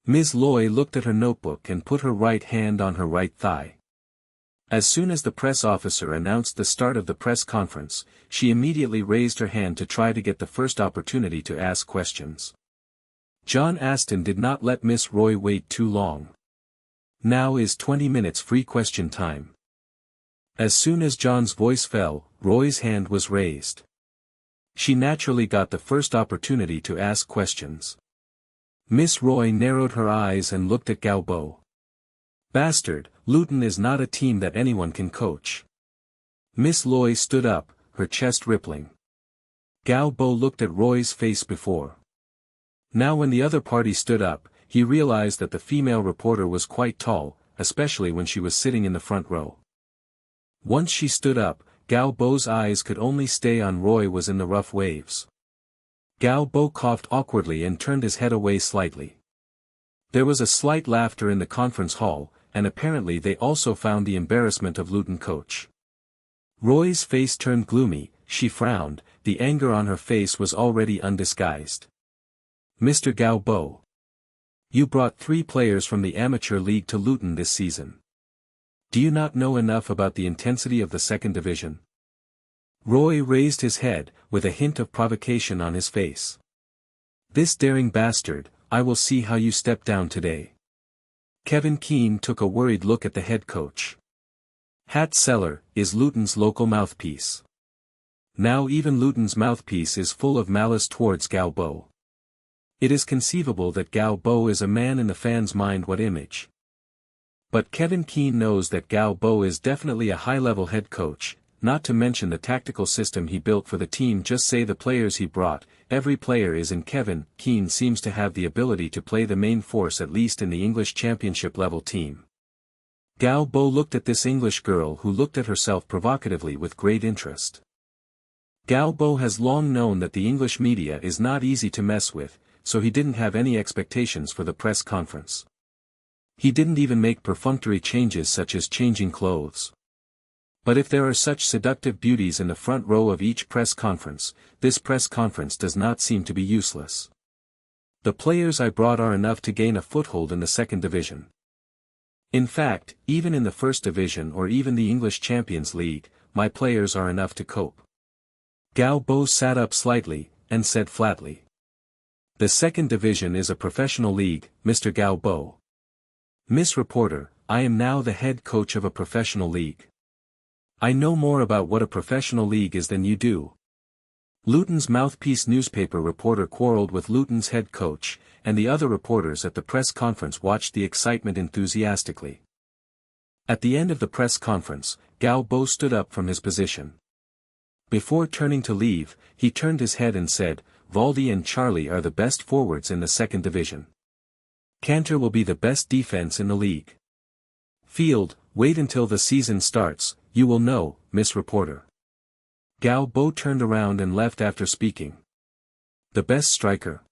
Speaker 1: Ms. Loy looked at her notebook and put her right hand on her right thigh. As soon as the press officer announced the start of the press conference, she immediately raised her hand to try to get the first opportunity to ask questions. John Aston did not let Miss Roy wait too long. Now is 20 minutes free question time. As soon as John's voice fell, Roy's hand was raised. She naturally got the first opportunity to ask questions. Miss Roy narrowed her eyes and looked at Galbo. Bastard, Luton is not a team that anyone can coach. Miss Loy stood up, her chest rippling. Galbo looked at Roy's face before. Now when the other party stood up, he realized that the female reporter was quite tall, especially when she was sitting in the front row. Once she stood up, Galbo's eyes could only stay on Roy was in the rough waves. Galbo coughed awkwardly and turned his head away slightly. There was a slight laughter in the conference hall, and apparently they also found the embarrassment of Luton coach. Roy's face turned gloomy, she frowned, the anger on her face was already undisguised. Mr. Galbo. You brought 3 players from the amateur league to Luton this season. Do you not know enough about the intensity of the second division? Roy raised his head, with a hint of provocation on his face. This daring bastard, I will see how you step down today. Kevin Keane took a worried look at the head coach. Hat Seller is Luton's local mouthpiece. Now even Luton's mouthpiece is full of malice towards Galbo. It is conceivable that Galbo is a man in the fans' mind what image. But Kevin Keane knows that Galbo is definitely a high-level head coach, not to mention the tactical system he built for the team. Just say the players he brought, every player is in. Kevin Keane seems to have the ability to play the main force at least in the English Championship level team. Gao Bo looked at this English girl who looked at herself provocatively with great interest. Gao Bo has long known that the English media is not easy to mess with, so he didn't have any expectations for the press conference. He didn't even make perfunctory changes such as changing clothes. But if there are such seductive beauties in the front row of each press conference, this press conference does not seem to be useless. The players I brought are enough to gain a foothold in the second division. In fact, even in the first division or even the English Champions League, my players are enough to cope. Gao Bo sat up slightly, and said flatly. The second division is a professional league, Mr. Gao Bo. Miss Reporter, I am now the head coach of a professional league. I know more about what a professional league is than you do. Luton's mouthpiece newspaper reporter quarreled with Luton's head coach, and the other reporters at the press conference watched the excitement enthusiastically. At the end of the press conference, Gao Bo stood up from his position. Before turning to leave, he turned his head and said, Valdi and Charlie are the best forwards in the second division. Cantor will be the best defense in the league. Field, wait until the season starts, you will know, Miss Reporter. Gao Bo turned around and left after speaking. The best striker.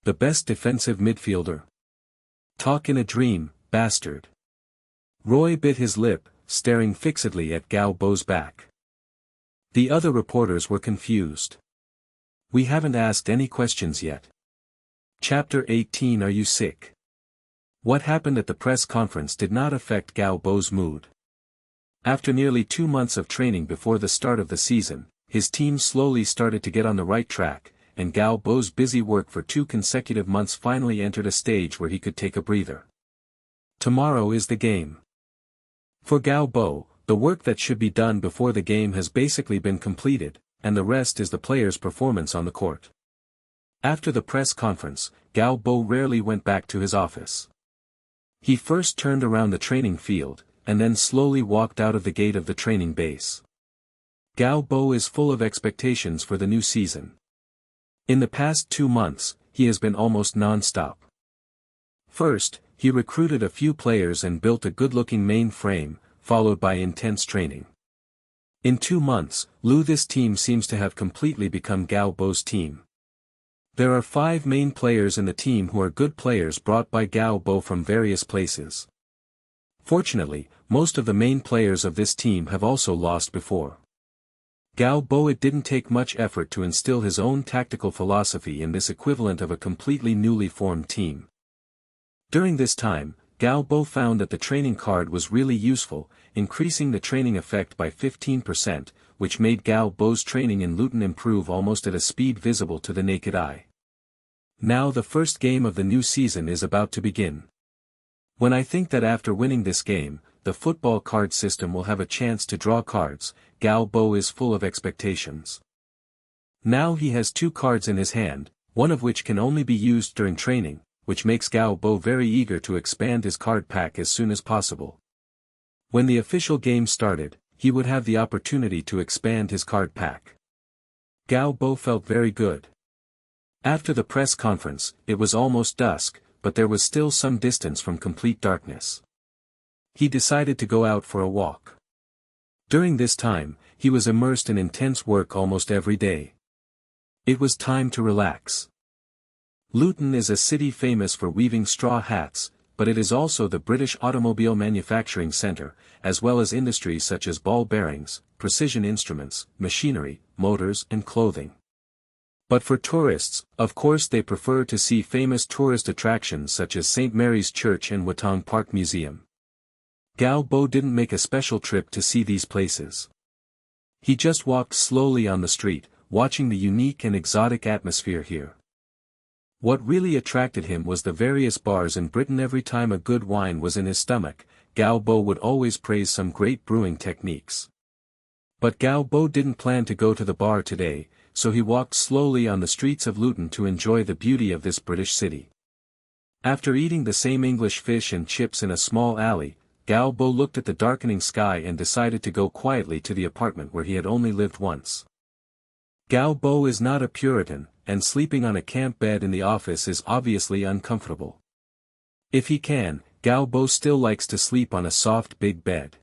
Speaker 1: The best defensive midfielder. Talk in a dream, bastard. Roy bit his lip, staring fixedly at Gao Bo's back. The other reporters were confused. We haven't asked any questions yet. Chapter 18. Are you sick? What happened at the press conference did not affect Gao Bo's mood. After nearly 2 months of training before the start of the season, his team slowly started to get on the right track, and Gao Bo's busy work for 2 consecutive months finally entered a stage where he could take a breather. Tomorrow is the game. For Gao Bo, the work that should be done before the game has basically been completed, and the rest is the player's performance on the court. After the press conference, Gao Bo rarely went back to his office. He first turned around the training field, and then slowly walked out of the gate of the training base. Gao Bo is full of expectations for the new season. In the past 2 months, he has been almost non-stop. First, he recruited a few players and built a good-looking main frame, followed by intense training. In 2 months, this team seems to have completely become Gao Bo's team. There are 5 main players in the team who are good players brought by Gao Bo from various places. Fortunately, most of the main players of this team have also lost before. Gao Bo, it didn't take much effort to instill his own tactical philosophy in this equivalent of a completely newly formed team. During this time, Gao Bo found that the training card was really useful, increasing the training effect by 15%, which made Gao Bo's training in Luton improve almost at a speed visible to the naked eye. Now the first game of the new season is about to begin. When I think that after winning this game, the football card system will have a chance to draw cards, Gao Bo is full of expectations. Now he has 2 cards in his hand, one of which can only be used during training, which makes Gao Bo very eager to expand his card pack as soon as possible. When the official game started, he would have the opportunity to expand his card pack. Gao Bo felt very good. After the press conference, it was almost dusk, but there was still some distance from complete darkness. He decided to go out for a walk. During this time, he was immersed in intense work almost every day. It was time to relax. Luton is a city famous for weaving straw hats, but it is also the British automobile manufacturing centre, as well as industries such as ball bearings, precision instruments, machinery, motors and clothing. But for tourists, of course they prefer to see famous tourist attractions such as St. Mary's Church and Watong Park Museum. Gao Bo didn't make a special trip to see these places. He just walked slowly on the street, watching the unique and exotic atmosphere here. What really attracted him was the various bars in Britain. Every time a good wine was in his stomach, Gao Bo would always praise some great brewing techniques. But Gao Bo didn't plan to go to the bar today, so he walked slowly on the streets of Luton to enjoy the beauty of this British city. After eating the same English fish and chips in a small alley, Galbo looked at the darkening sky and decided to go quietly to the apartment where he had only lived once. Galbo is not a Puritan, and sleeping on a camp bed in the office is obviously uncomfortable. If he can, Galbo still likes to sleep on a soft big bed.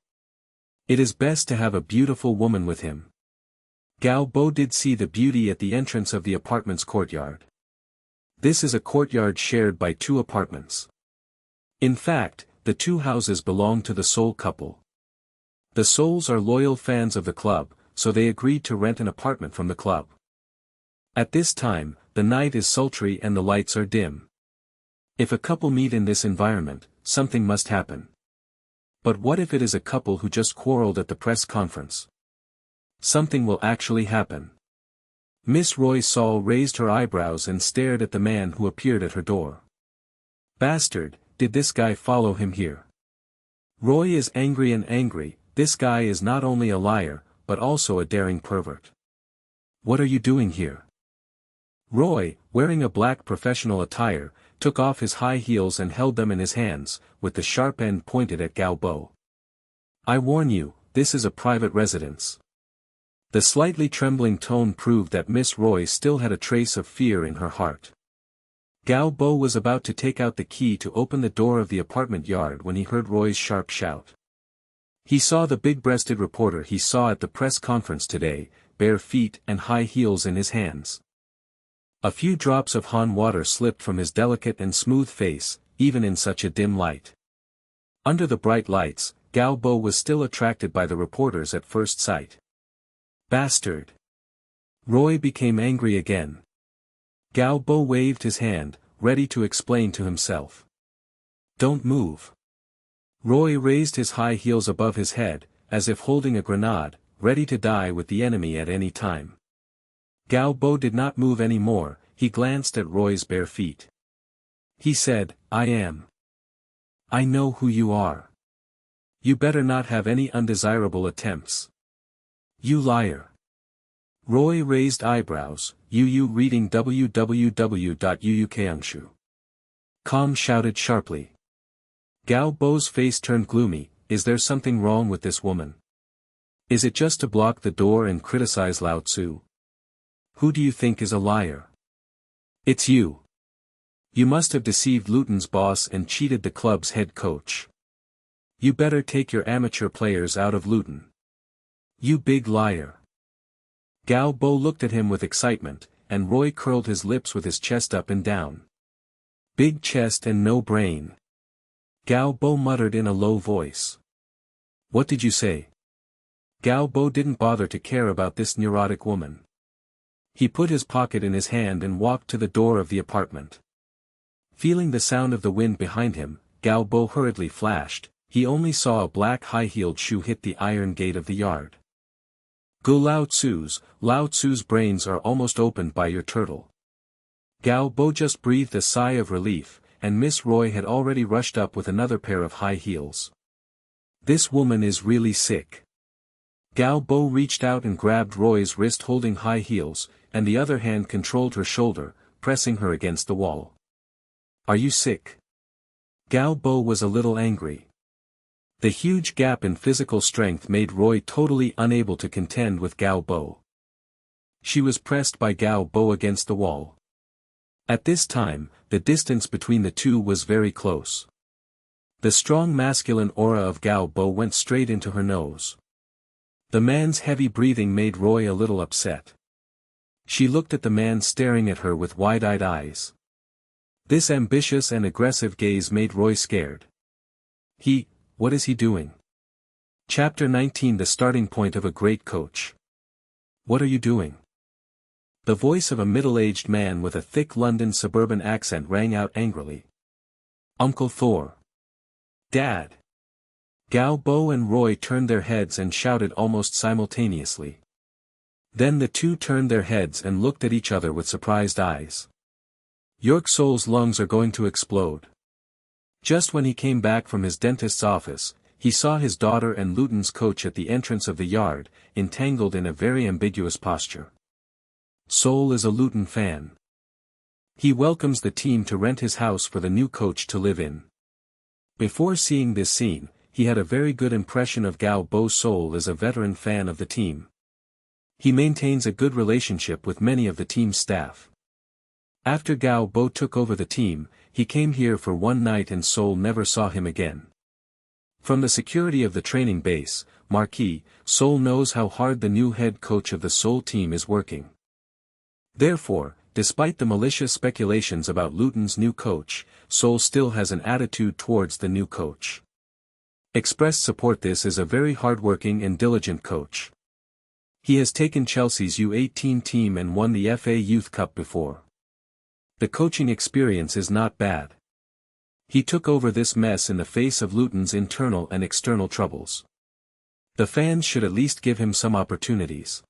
Speaker 1: It is best to have a beautiful woman with him. Galbo did see the beauty at the entrance of the apartment's courtyard. This is a courtyard shared by 2 apartments. In fact, the 2 houses belong to the Soul couple. The Souls are loyal fans of the club, so they agreed to rent an apartment from the club. At this time, the night is sultry and the lights are dim. If a couple meet in this environment, something must happen. But what if it is a couple who just quarreled at the press conference? Something will actually happen. Miss Roy Saul raised her eyebrows and stared at the man who appeared at her door. Bastard, did this guy follow him here? Roy is angry and angry. This guy is not only a liar, but also a daring pervert. What are you doing here? Roy, wearing a black professional attire, took off his high heels and held them in his hands, with the sharp end pointed at Galbo. I warn you, this is a private residence. The slightly trembling tone proved that Miss Roy still had a trace of fear in her heart. Galbo was about to take out the key to open the door of the apartment yard when he heard Roy's sharp shout. He saw the big-breasted reporter he saw at the press conference today, bare feet and high heels in his hands. A few drops of Han water slipped from his delicate and smooth face, even in such a dim light. Under the bright lights, Galbo was still attracted by the reporters at first sight. Bastard! Roy became angry again. Galbo waved his hand, ready to explain to himself. Don't move. Roy raised his high heels above his head, as if holding a grenade, ready to die with the enemy at any time. Galbo did not move any more. He glanced at Roy's bare feet. He said, I know who you are. You better not have any undesirable attempts. You liar. Roy raised eyebrows. You reading www.uukanshu.com shouted sharply. Galbo's face turned gloomy. Is there something wrong with this woman? Is it just to block the door and criticize Lao Tzu? Who do you think is a liar? It's you. You must have deceived Luton's boss and cheated the club's head coach. You better take your amateur players out of Luton. You big liar. Galbo looked at him with excitement, and Roy curled his lips with his chest up and down. Big chest and no brain. Galbo muttered in a low voice. What did you say? Galbo didn't bother to care about this neurotic woman. He put his pocket in his hand and walked to the door of the apartment. Feeling the sound of the wind behind him, Galbo hurriedly flashed. He only saw a black high-heeled shoe hit the iron gate of the yard. Go Lao Tzu's brains are almost opened by your turtle. Galbo just breathed a sigh of relief, and Miss Roy had already rushed up with another pair of high heels. This woman is really sick. Galbo reached out and grabbed Roy's wrist holding high heels, and the other hand controlled her shoulder, pressing her against the wall. Are you sick? Galbo was a little angry. The huge gap in physical strength made Roy totally unable to contend with Galbo. She was pressed by Galbo against the wall. At this time, the distance between the two was very close. The strong masculine aura of Galbo went straight into her nose. The man's heavy breathing made Roy a little upset. She looked at the man staring at her with wide-eyed eyes. This ambitious and aggressive gaze made Roy scared. What is he doing? Chapter 19 The starting point of a great coach. What are you doing? The voice of a middle-aged man with a thick London suburban accent rang out angrily. Uncle Thor. Dad. Galbo and Roy turned their heads and shouted almost simultaneously. Then the two turned their heads and looked at each other with surprised eyes. York Soul's lungs are going to explode. Just when he came back from his dentist's office, he saw his daughter and Luton's coach at the entrance of the yard, entangled in a very ambiguous posture. Soul is a Luton fan. He welcomes the team to rent his house for the new coach to live in. Before seeing this scene, he had a very good impression of Gao Bo Seoul as a veteran fan of the team. He maintains a good relationship with many of the team's staff. After Gao Bo took over the team, he came here for one night and Seoul never saw him again. From the security of the training base, Marquis, Seoul knows how hard the new head coach of the Seoul team is working. Therefore, despite the malicious speculations about Luton's new coach, Seoul still has an attitude towards the new coach. Expressed support. This is a very hard-working and diligent coach. He has taken Chelsea's U18 team and won the FA Youth Cup before. The coaching experience is not bad. He took over this mess in the face of Luton's internal and external troubles. The fans should at least give him some opportunities.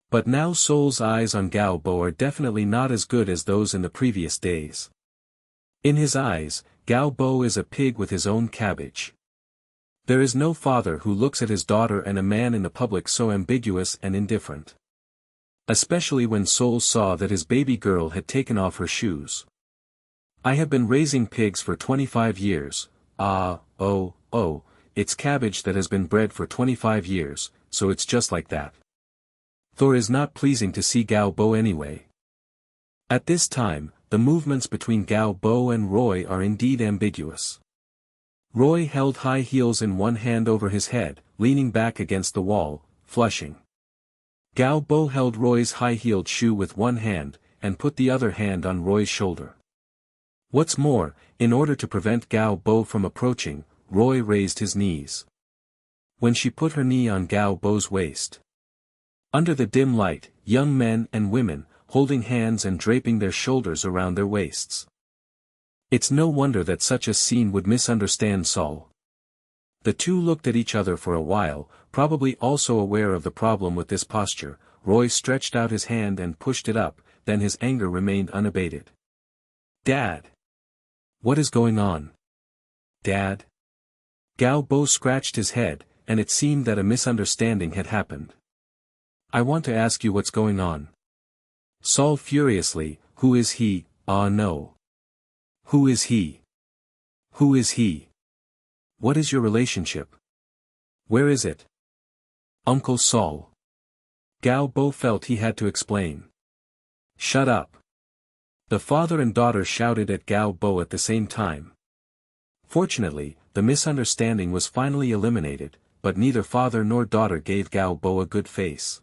Speaker 1: But now Seoul's eyes on Gao Bo are definitely not as good as those in the previous days. In his eyes, Gao Bo is a pig with his own cabbage. There is no father who looks at his daughter and a man in the public so ambiguous and indifferent. Especially when Seoul saw that his baby girl had taken off her shoes. I have been raising pigs for 25 years, it's cabbage that has been bred for 25 years, so it's just like that. Thor is not pleasing to see Gao Bo anyway. At this time, the movements between Gao Bo and Roy are indeed ambiguous. Roy held high heels in one hand over his head, leaning back against the wall, flushing. Gao Bo held Roy's high-heeled shoe with one hand, and put the other hand on Roy's shoulder. What's more, in order to prevent Gao Bo from approaching, Roy raised his knees. When she put her knee on Gao Bo's waist. Under the dim light, young men and women, holding hands and draping their shoulders around their waists. It's no wonder that such a scene would misunderstand Seoul. The two looked at each other for a while, probably also aware of the problem with this posture. Roy stretched out his hand and pushed it up, then his anger remained unabated. "Dad! What is going on? Dad?" Gao Bo scratched his head, and it seemed that a misunderstanding had happened. "I want to ask you what's going on." Seoul furiously, "Who is he? Ah no. Who is he? Who is he? What is your relationship? Where is it?" "Uncle Seoul." Gao Bo felt he had to explain. "Shut up." The father and daughter shouted at Gao Bo at the same time. Fortunately, the misunderstanding was finally eliminated, but neither father nor daughter gave Gao Bo a good face.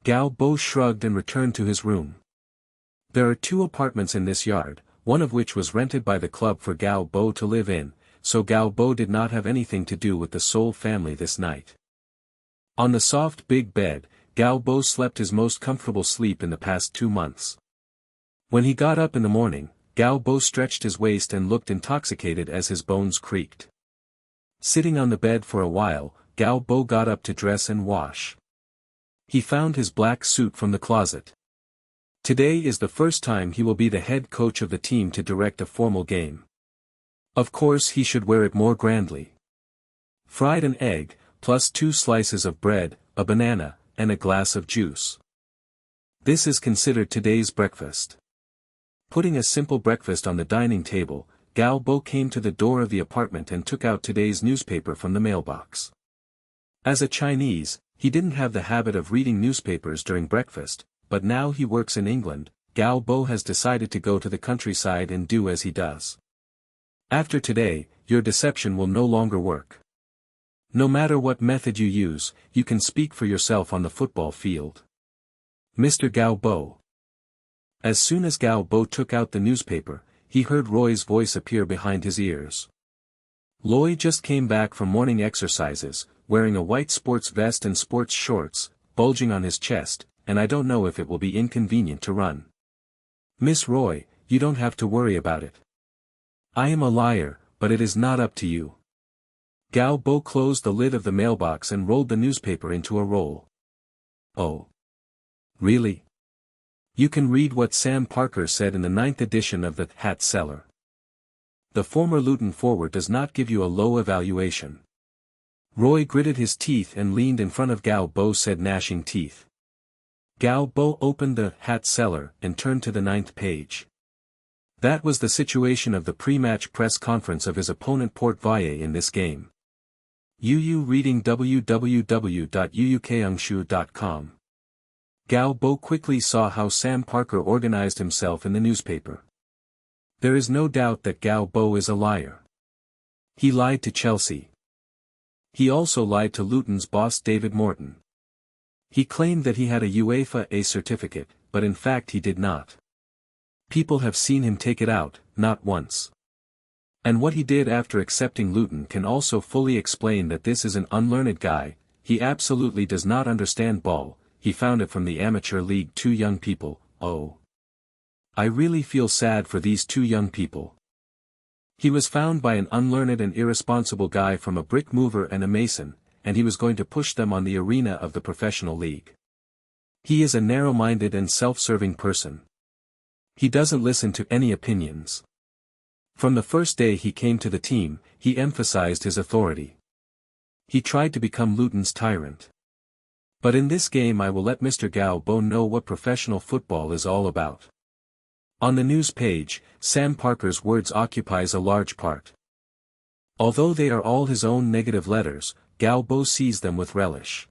Speaker 1: Gao Bo shrugged and returned to his room. There are 2 apartments in this yard, one of which was rented by the club for Gao Bo to live in, so Gao Bo did not have anything to do with the Seoul family this night. On the soft big bed, Gao Bo slept his most comfortable sleep in the past 2 months. When he got up in the morning, Gao Bo stretched his waist and looked intoxicated as his bones creaked. Sitting on the bed for a while, Gao Bo got up to dress and wash. He found his black suit from the closet. Today is the first time he will be the head coach of the team to direct a formal game. Of course he should wear it more grandly. Fried an egg, plus 2 slices of bread, a banana, and a glass of juice. This is considered today's breakfast. Putting a simple breakfast on the dining table, Gao Bo came to the door of the apartment and took out today's newspaper from the mailbox. As a Chinese, he didn't have the habit of reading newspapers during breakfast, but now he works in England. Gao Bo has decided to go to the countryside and do as he does. After today, your deception will no longer work. No matter what method you use, you can speak for yourself on the football field. Mr. Gao Bo. As soon as Gao Bo took out the newspaper, he heard Roy's voice appear behind his ears. Roy just came back from morning exercises, wearing a white sports vest and sports shorts, bulging on his chest, and I don't know if it will be inconvenient to run. Miss Roy, you don't have to worry about it. I am a liar, but it is not up to you. Gao Bo closed the lid of the mailbox and rolled the newspaper into a roll. Oh. Really? You can read what Sam Parker said in the 9th edition of the Hat Seller. The former Luton forward does not give you a low evaluation. Roy gritted his teeth and leaned in front of Gao Bo, said gnashing teeth. Gao Bo opened the Hat Seller and turned to the 9th page. That was the situation of the pre-match press conference of his opponent Port Vaya in this game. Yu reading www.uukangshu.com. Gao Bo quickly saw how Sam Parker organized himself in the newspaper. There is no doubt that Gao Bo is a liar. He lied to Chelsea. He also lied to Luton's boss David Morton. He claimed that he had a UEFA A certificate, but in fact he did not. People have seen him take it out, not once. And what he did after accepting Luton can also fully explain that this is an unlearned guy. He absolutely does not understand ball. He found it from the amateur league. Two young people. Oh. I really feel sad for these two young people. He was found by an unlearned and irresponsible guy from a brick mover and a mason, and he was going to push them on the arena of the professional league. He is a narrow-minded and self-serving person. He doesn't listen to any opinions. From the first day he came to the team, he emphasized his authority. He tried to become Luton's tyrant. But in this game I will let Mr. Gao Bo know what professional football is all about. On the news page, Sam Parker's words occupies a large part. Although they are all his own negative letters, Gao Bo sees them with relish.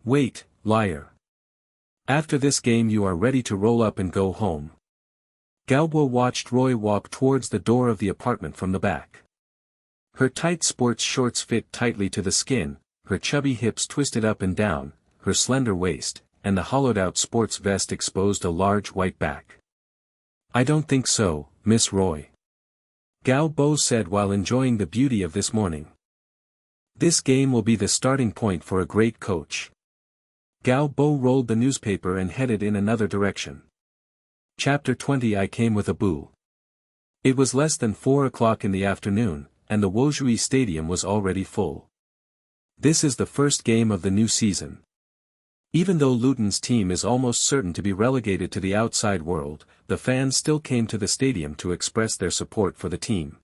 Speaker 1: Wait, liar. After this game you are ready to roll up and go home. Gao Bo watched Roy walk towards the door of the apartment from the back. Her tight sports shorts fit tightly to the skin, her chubby hips twisted up and down, her slender waist, and the hollowed-out sports vest exposed a large white back. I don't think so, Miss Roy. Gao Bo said while enjoying the beauty of this morning. This game will be the starting point for a great coach. Gao Bo rolled the newspaper and headed in another direction. Chapter 20. I came with a boo. It was less than 4 o'clock in the afternoon, and the Wozhui Stadium was already full. This is the first game of the new season. Even though Luton's team is almost certain to be relegated to the outside world, the fans still came to the stadium to express their support for the team.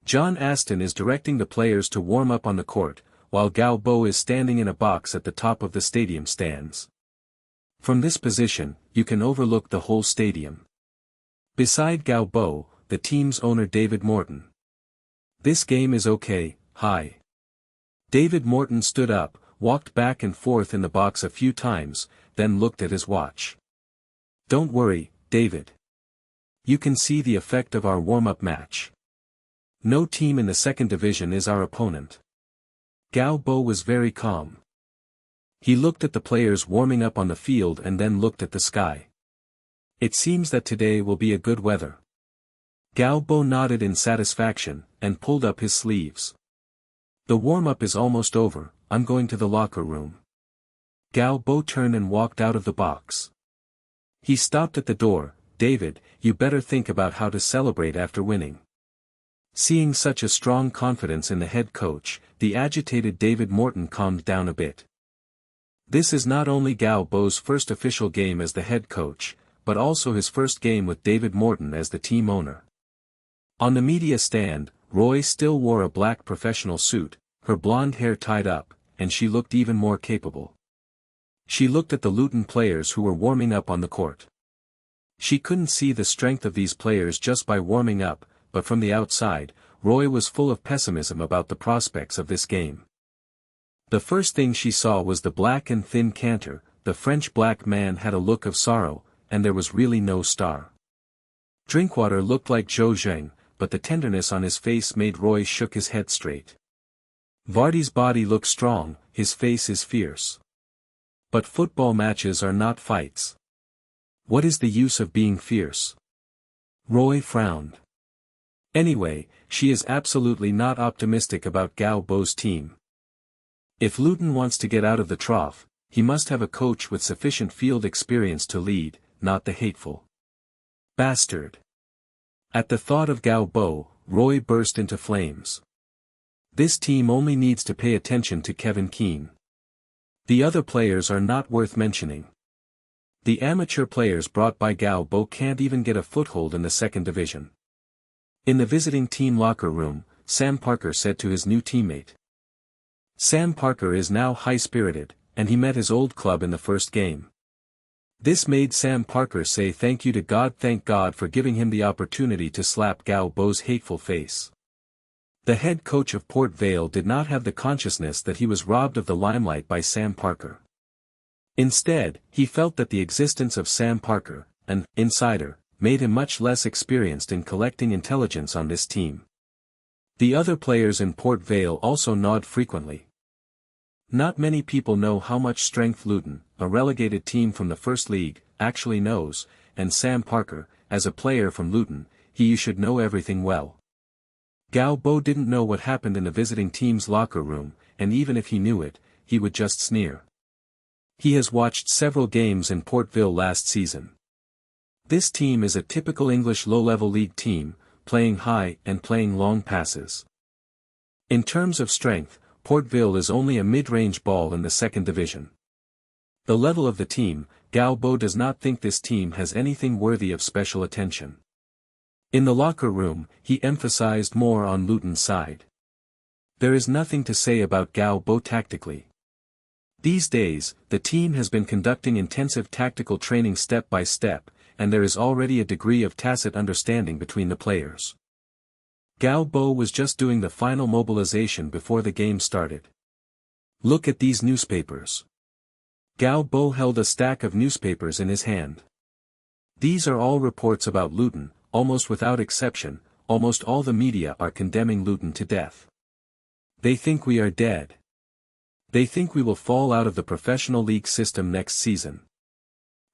Speaker 1: John Aston is directing the players to warm up on the court, while Gao Bo is standing in a box at the top of the stadium stands. From this position, you can overlook the whole stadium. Beside Gao Bo, the team's owner David Morton. This game is okay, hi. David Morton stood up, walked back and forth in the box a few times, then looked at his watch. Don't worry, David. You can see the effect of our warm-up match. No team in the second division is our opponent. Gao Bo was very calm. He looked at the players warming up on the field and then looked at the sky. It seems that today will be a good weather. Gao Bo nodded in satisfaction, and pulled up his sleeves. The warm-up is almost over, I'm going to the locker room. Gao Bo turned and walked out of the box. He stopped at the door. David, you better think about how to celebrate after winning. Seeing such a strong confidence in the head coach, the agitated David Morton calmed down a bit. This is not only Gao Bo's first official game as the head coach, but also his first game with David Morton as the team owner. On the media stand, Roy still wore a black professional suit, her blonde hair tied up, and she looked even more capable. She looked at the Luton players who were warming up on the court. She couldn't see the strength of these players just by warming up, but from the outside, Roy was full of pessimism about the prospects of this game. The first thing she saw was the black and thin canter. The French black man had a look of sorrow, and there was really no star. Drinkwater looked like Zhou Zheng, but the tenderness on his face made Roy shook his head straight. Vardy's body looked strong, his face is fierce. But football matches are not fights. What is the use of being fierce? Roy frowned. Anyway, she is absolutely not optimistic about Gao Bo's team. If Luton wants to get out of the trough, he must have a coach with sufficient field experience to lead, not the hateful bastard. At the thought of Gao Bo, Roy burst into flames. This team only needs to pay attention to Kevin Keane. The other players are not worth mentioning. The amateur players brought by Gao Bo can't even get a foothold in the second division. In the visiting team locker room, Sam Parker said to his new teammate. Sam Parker is now high-spirited, and he met his old club in the first game. This made Sam Parker say thank God for giving him the opportunity to slap Gao Bo's hateful face. The head coach of Port Vale did not have the consciousness that he was robbed of the limelight by Sam Parker. Instead, he felt that the existence of Sam Parker, an insider, made him much less experienced in collecting intelligence on this team. The other players in Port Vale also nod frequently. Not many people know how much strength Luton, a relegated team from the First League, actually knows, and Sam Parker, as a player from Luton, you should know everything well. Gao Bo didn't know what happened in the visiting team's locker room, and even if he knew it, he would just sneer. He has watched several games in Port Vale last season. This team is a typical English low-level league team, playing high and playing long passes. In terms of strength, Port Vale is only a mid-range ball in the second division. The level of the team, Gao Bo does not think this team has anything worthy of special attention. In the locker room, he emphasized more on Luton's side. There is nothing to say about Gao Bo tactically. These days, the team has been conducting intensive tactical training step by step, and there is already a degree of tacit understanding between the players. Gao Bo was just doing the final mobilization before the game started. Look at these newspapers. Gao Bo held a stack of newspapers in his hand. These are all reports about Luton, almost without exception, almost all the media are condemning Luton to death. They think we are dead. They think we will fall out of the professional league system next season.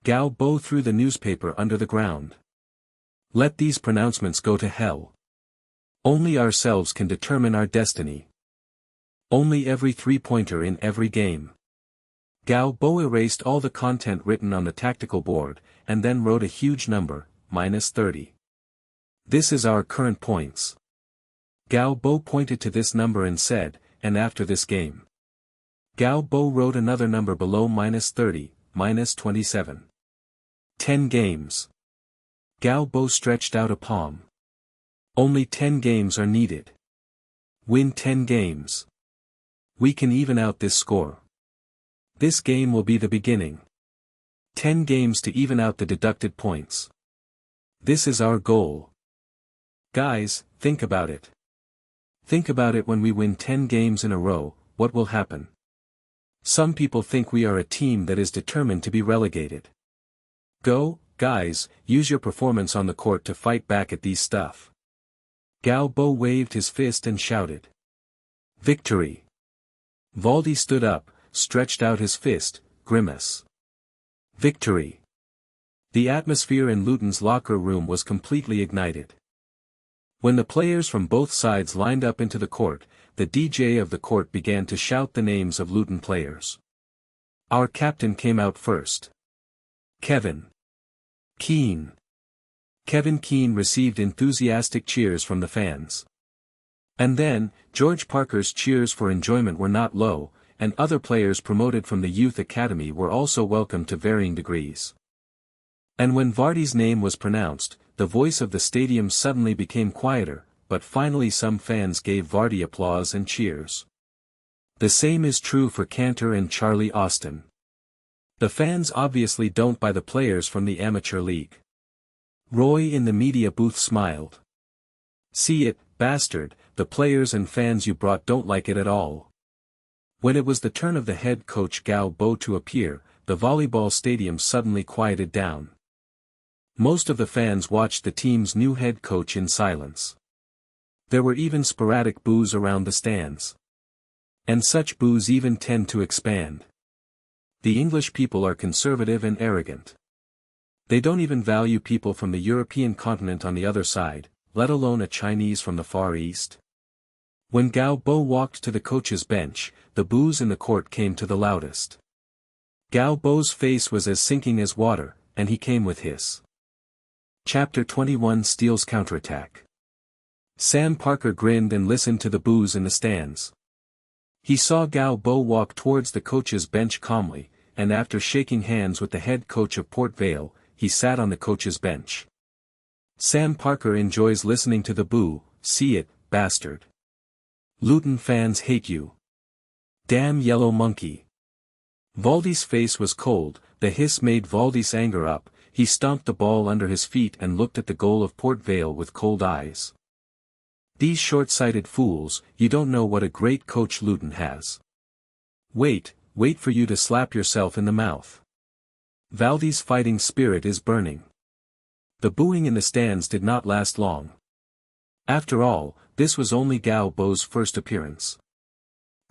Speaker 1: Gao Bo threw the newspaper under the ground. Let these pronouncements go to hell. Only ourselves can determine our destiny. Only every three-pointer in every game. Gao Bo erased all the content written on the tactical board, and then wrote a huge number, -30. This is our current points. Gao Bo pointed to this number and said, and after this game. Gao Bo wrote another number below -30, -27. 10 games. Gao Bo stretched out a palm. Only 10 games are needed. Win 10 games. We can even out this score. This game will be the beginning. 10 games to even out the deducted points. This is our goal. Guys, think about it. Think about it. When we win 10 games in a row, what will happen? Some people think we are a team that is determined to be relegated. Go, guys, use your performance on the court to fight back at these stuff. Gao Bo waved his fist and shouted. Victory! Valdi stood up, stretched out his fist, grimace. Victory! The atmosphere in Luton's locker room was completely ignited. When the players from both sides lined up into the court, the DJ of the court began to shout the names of Luton players. Our captain came out first. Kevin Keane. Kevin Keane received enthusiastic cheers from the fans. And then, George Parker's cheers for enjoyment were not low, and other players promoted from the youth academy were also welcomed to varying degrees. And when Vardy's name was pronounced, the voice of the stadium suddenly became quieter, but finally some fans gave Vardy applause and cheers. The same is true for Cantor and Charlie Austin. The fans obviously don't buy the players from the amateur league. Roy in the media booth smiled. See it, bastard, the players and fans you brought don't like it at all. When it was the turn of the head coach Gao Bo to appear, the volleyball stadium suddenly quieted down. Most of the fans watched the team's new head coach in silence. There were even sporadic boos around the stands. And such boos even tend to expand. The English people are conservative and arrogant. They don't even value people from the European continent on the other side, let alone a Chinese from the Far East. When Gao Bo walked to the coach's bench, the boos in the court came to the loudest. Gao Bo's face was as sinking as water, and he came with hiss. Chapter 21 Steele's counterattack. Sam Parker grinned and listened to the boos in the stands. He saw Gao Bo walk towards the coach's bench calmly, and after shaking hands with the head coach of Port Vale, he sat on the coach's bench. Sam Parker enjoys listening to the boo, see it, bastard. Luton fans hate you. Damn yellow monkey. Valdi's face was cold, The hiss made Vardy's anger up. He stomped the ball under his feet and looked at the goal of Port Vale with cold eyes. These short-sighted fools, you don't know what a great coach Luton has. Wait for you to slap yourself in the mouth. Vardy's fighting spirit is burning. The booing in the stands did not last long. After all, this was only Galbo's first appearance.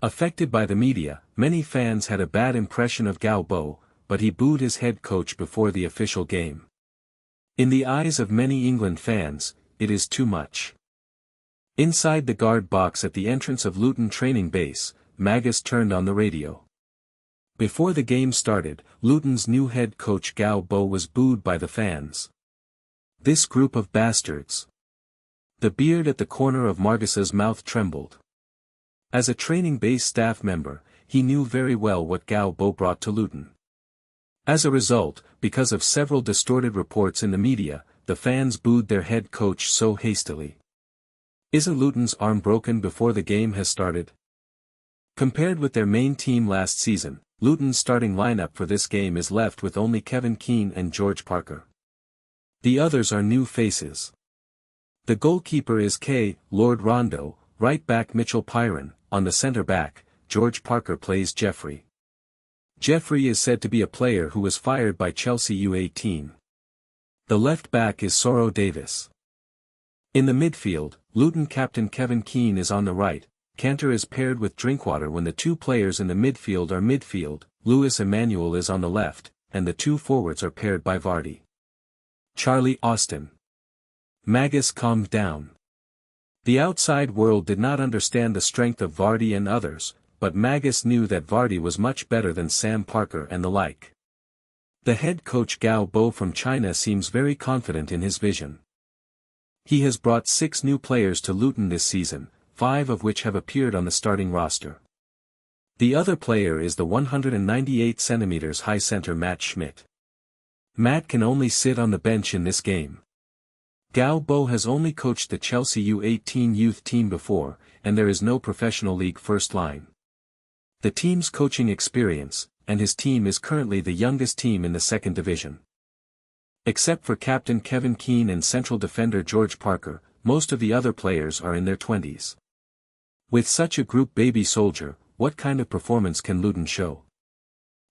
Speaker 1: Affected by the media, many fans had a bad impression of Galbo, but he booed his head coach before the official game. In the eyes of many England fans, it is too much. Inside the guard box at the entrance of Luton training base, Magus turned on the radio. Before the game started, Luton's new head coach Galbo was booed by the fans. This group of bastards. The beard at the corner of Magus's mouth trembled. As a training base staff member, he knew very well what Galbo brought to Luton. As a result, because of several distorted reports in the media, the fans booed their head coach so hastily. Isn't Luton's arm broken before the game has started? Compared with their main team last season, Luton's starting lineup for this game is left with only Kevin Keane and George Parker. The others are new faces. The goalkeeper is Lord Rondo, right back Mitchell Pyron, on the centre back, George Parker plays Jeffrey. Jeffrey is said to be a player who was fired by Chelsea U18. The left back is Soro Davis. In the midfield, Luton captain Kevin Keane is on the right, Cantor is paired with Drinkwater when the two players in the midfield are midfield, Lewis Emmanuel is on the left, and the two forwards are paired by Vardy. Charlie Austin. Magus calmed down. The outside world did not understand the strength of Vardy and others, but Magus knew that Vardy was much better than Sam Parker and the like. The head coach Galbo from China seems very confident in his vision. He has brought 6 new players to Luton this season, 5 of which have appeared on the starting roster. The other player is the 198 cm high centre Matt Schmidt. Matt can only sit on the bench in this game. Galbo has only coached the Chelsea U18 youth team before, and there is no professional league first line. The team's coaching experience, and his team is currently the youngest team in the second division. Except for captain Kevin Keane and central defender George Parker, most of the other players are in their 20s. With such a group baby soldier, what kind of performance can Luton show?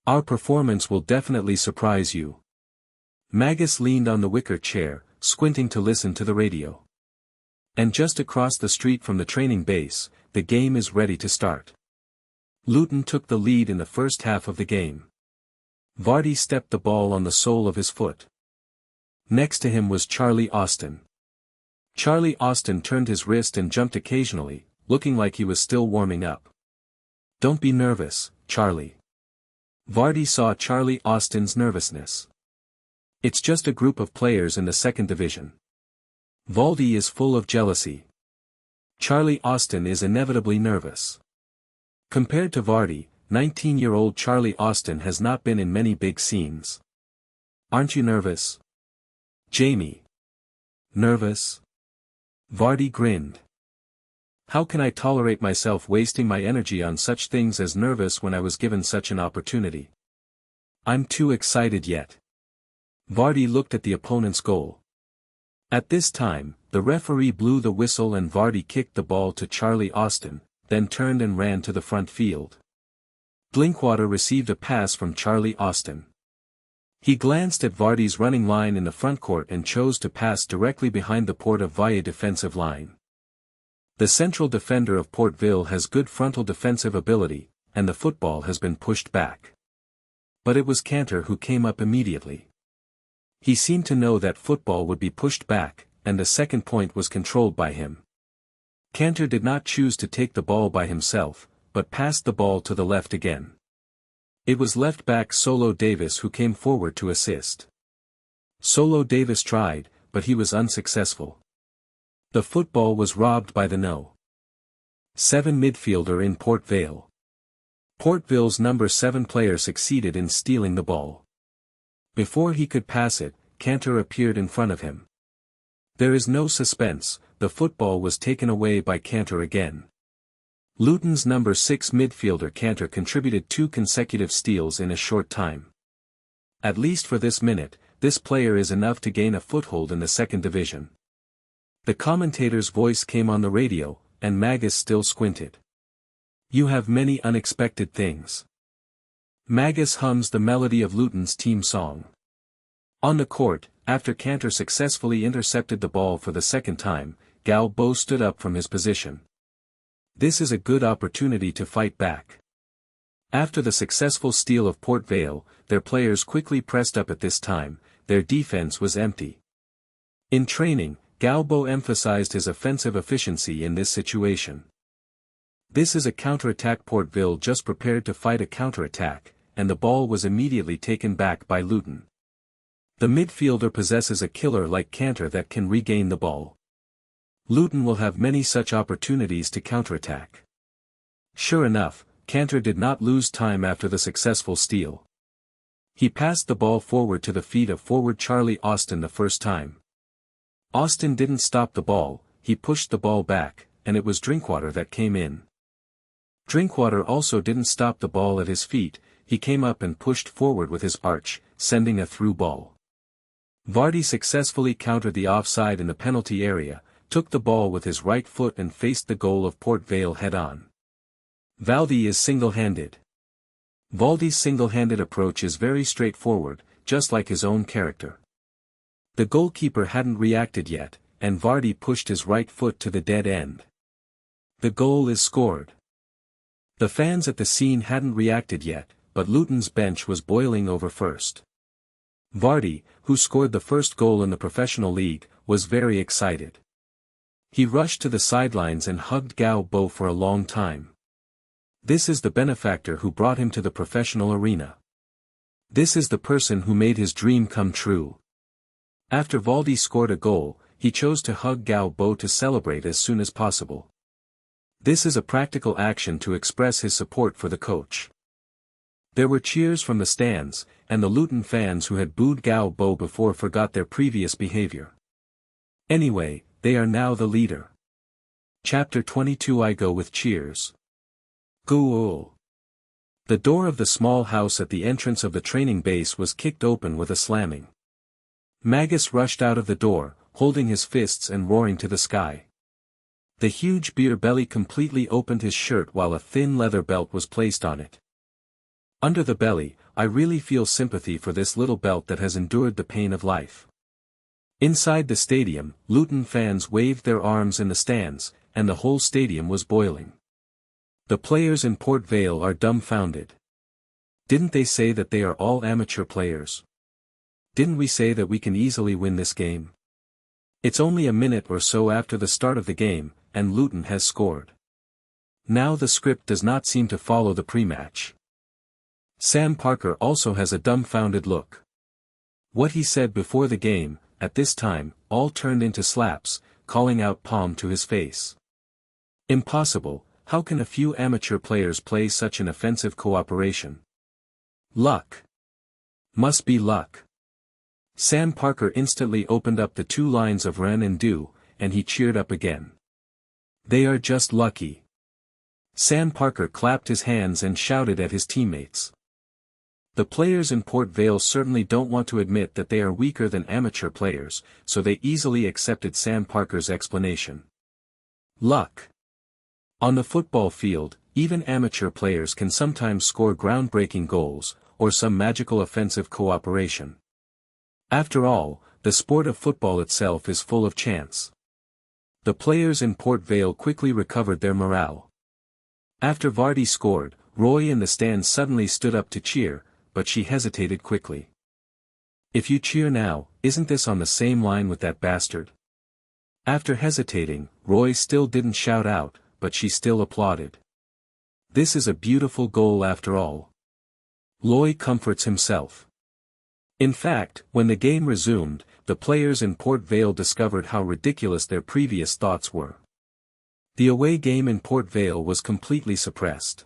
Speaker 1: Our performance will definitely surprise you. Magus leaned on the wicker chair, squinting to listen to the radio. And just across the street from the training base, the game is ready to start. Luton took the lead in the first half of the game. Vardy stepped the ball on the sole of his foot. Next to him was Charlie Austin. Charlie Austin turned his wrist and jumped occasionally, looking like he was still warming up. Don't be nervous, Charlie. Vardy saw Charlie Austin's nervousness. It's just a group of players in the second division. Vardy is full of jealousy. Charlie Austin is inevitably nervous. Compared to Vardy, 19-year-old Charlie Austin has not been in many big scenes. Aren't you nervous? Jamie. Nervous? Vardy grinned. How can I tolerate myself wasting my energy on such things as nervous when I was given such an opportunity? I'm too excited yet. Vardy looked at the opponent's goal. At this time, the referee blew the whistle and Vardy kicked the ball to Charlie Austin, then turned and ran to the front field. Drinkwater received a pass from Charlie Austin. He glanced at Vardy's running line in the front court and chose to pass directly behind the Port Vale defensive line. The central defender of Port Vale has good frontal defensive ability, and the football has been pushed back. But it was Cantor who came up immediately. He seemed to know that football would be pushed back, and the second point was controlled by him. Cantor did not choose to take the ball by himself, but passed the ball to the left again. It was left back Solo Davis who came forward to assist. Solo Davis tried, but he was unsuccessful. The football was robbed by the No. 7 midfielder in Port Vale. Port Vale's number 7 player succeeded in stealing the ball. Before he could pass it, Cantor appeared in front of him. There is no suspense, the football was taken away by Cantor again. Luton's number 6 midfielder Cantor contributed 2 consecutive steals in a short time. At least for this minute, this player is enough to gain a foothold in the second division. The commentator's voice came on the radio, and Magus still squinted. You have many unexpected things. Magus hums the melody of Luton's team song. On the court, after Cantor successfully intercepted the ball for the second time, Galbo stood up from his position. This is a good opportunity to fight back. After the successful steal of Port Vale, their players quickly pressed up at this time. Their defense was empty. In training, Galbo emphasized his offensive efficiency in this situation. This is a counterattack. Port Vale just prepared to fight a counterattack, and the ball was immediately taken back by Luton. The midfielder possesses a killer like Cantor that can regain the ball. Luton will have many such opportunities to counterattack. Sure enough, Cantor did not lose time after the successful steal. He passed the ball forward to the feet of forward Charlie Austin the first time. Austin didn't stop the ball, he pushed the ball back, and it was Drinkwater that came in. Drinkwater also didn't stop the ball at his feet, he came up and pushed forward with his arch, sending a through ball. Vardy successfully countered the offside in the penalty area, took the ball with his right foot and faced the goal of Port Vale head-on. Valdi is single-handed. Valdi's single-handed approach is very straightforward, just like his own character. The goalkeeper hadn't reacted yet, and Vardy pushed his right foot to the dead end. The goal is scored. The fans at the scene hadn't reacted yet, but Luton's bench was boiling over first. Vardy, who scored the first goal in the professional league, was very excited. He rushed to the sidelines and hugged Galbo for a long time. This is the benefactor who brought him to the professional arena. This is the person who made his dream come true. After Valdi scored a goal, he chose to hug Galbo to celebrate as soon as possible. This is a practical action to express his support for the coach. There were cheers from the stands, and the Luton fans who had booed Galbo before forgot their previous behavior. Anyway, they are now the leader. Chapter 22. I go with cheers. Goal. The door of the small house at the entrance of the training base was kicked open with a slamming. Magus rushed out of the door, holding his fists and roaring to the sky. The huge beer belly completely opened his shirt while a thin leather belt was placed on it. Under the belly, I really feel sympathy for this little belt that has endured the pain of life. Inside the stadium, Luton fans waved their arms in the stands, and the whole stadium was boiling. The players in Port Vale are dumbfounded. Didn't they say that they are all amateur players? Didn't we say that we can easily win this game? It's only a minute or so after the start of the game, and Luton has scored. Now the script does not seem to follow the pre-match. Sam Parker also has a dumbfounded look. What he said before the game, at this time, all turned into slaps, calling out Palm to his face. Impossible, how can a few amateur players play such an offensive cooperation? Luck. Must be luck. Sam Parker instantly opened up the two lines of Ren and Do, and he cheered up again. They are just lucky. Sam Parker clapped his hands and shouted at his teammates. The players in Port Vale certainly don't want to admit that they are weaker than amateur players, so they easily accepted Sam Parker's explanation. Luck. On the football field, even amateur players can sometimes score groundbreaking goals, or some magical offensive cooperation. After all, the sport of football itself is full of chance. The players in Port Vale quickly recovered their morale. After Vardy scored, Roy in the stands suddenly stood up to cheer, but she hesitated quickly. If you cheer now, isn't this on the same line with that bastard? After hesitating, Roy still didn't shout out, but she still applauded. This is a beautiful goal after all. Loy comforts himself. In fact, when the game resumed, the players in Port Vale discovered how ridiculous their previous thoughts were. The away game in Port Vale was completely suppressed.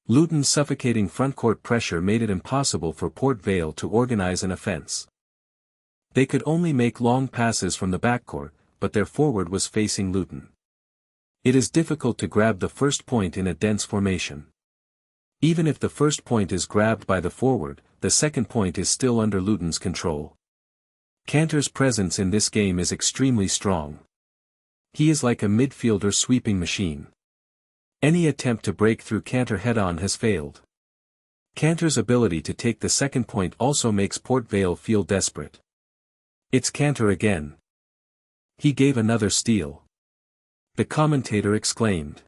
Speaker 1: Luton's suffocating frontcourt pressure made it impossible for Port Vale to organize an offense. They could only make long passes from the backcourt, but their forward was facing Luton. It is difficult to grab the first point in a dense formation. Even if the first point is grabbed by the forward, the second point is still under Luton's control. Cantor's presence in this game is extremely strong. He is like a midfielder sweeping machine. Any attempt to break through Cantor head-on has failed. Cantor's ability to take the second point also makes Port Vale feel desperate. It's Cantor again. He gave another steal. The commentator exclaimed.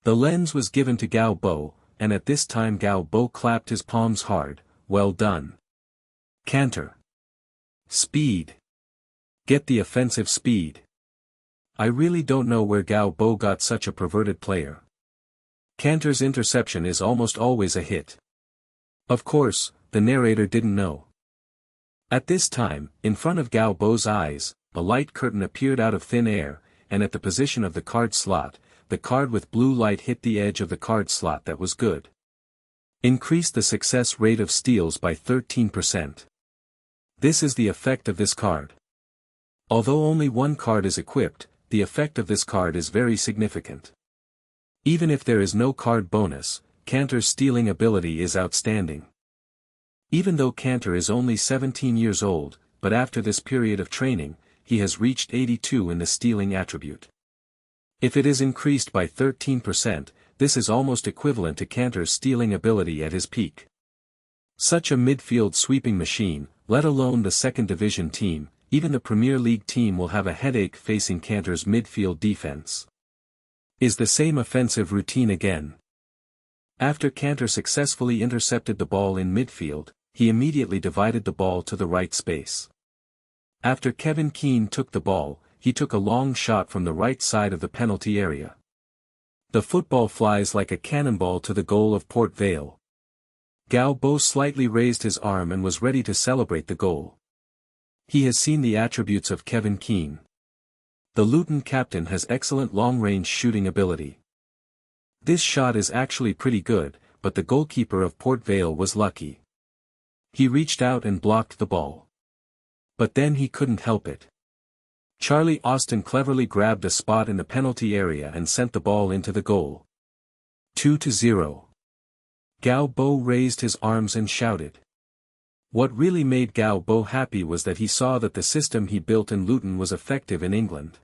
Speaker 1: The lens was given to Gao Bo, and at this time Gao Bo clapped his palms hard. Well done. Cantor. Speed. Get the offensive speed. I really don't know where Gao Bo got such a perverted player. Cantor's interception is almost always a hit. Of course, the narrator didn't know. At this time, in front of Gao Bo's eyes, a light curtain appeared out of thin air, and at the position of the card slot, the card with blue light hit the edge of the card slot that was good. Increased the success rate of steals by 13%. This is the effect of this card. Although only one card is equipped, the effect of this card is very significant. Even if there is no card bonus, Cantor's stealing ability is outstanding. Even though Cantor is only 17 years old, but after this period of training, he has reached 82 in the stealing attribute. If it is increased by 13%, this is almost equivalent to Cantor's stealing ability at his peak. Such a midfield sweeping machine, let alone the second division team, even the Premier League team will have a headache facing Cantor's midfield defense. Is the same offensive routine again. After Cantor successfully intercepted the ball in midfield, he immediately divided the ball to the right space. After Kevin Keane took the ball, he took a long shot from the right side of the penalty area. The football flies like a cannonball to the goal of Port Vale. Gao Bo slightly raised his arm and was ready to celebrate the goal. He has seen the attributes of Kevin Keane. The Luton captain has excellent long-range shooting ability. This shot is actually pretty good, but the goalkeeper of Port Vale was lucky. He reached out and blocked the ball. But then he couldn't help it. Charlie Austin cleverly grabbed a spot in the penalty area and sent the ball into the goal. 2-0. Gao Bo raised his arms and shouted. What really made Gao Bo happy was that he saw that the system he built in Luton was effective in England.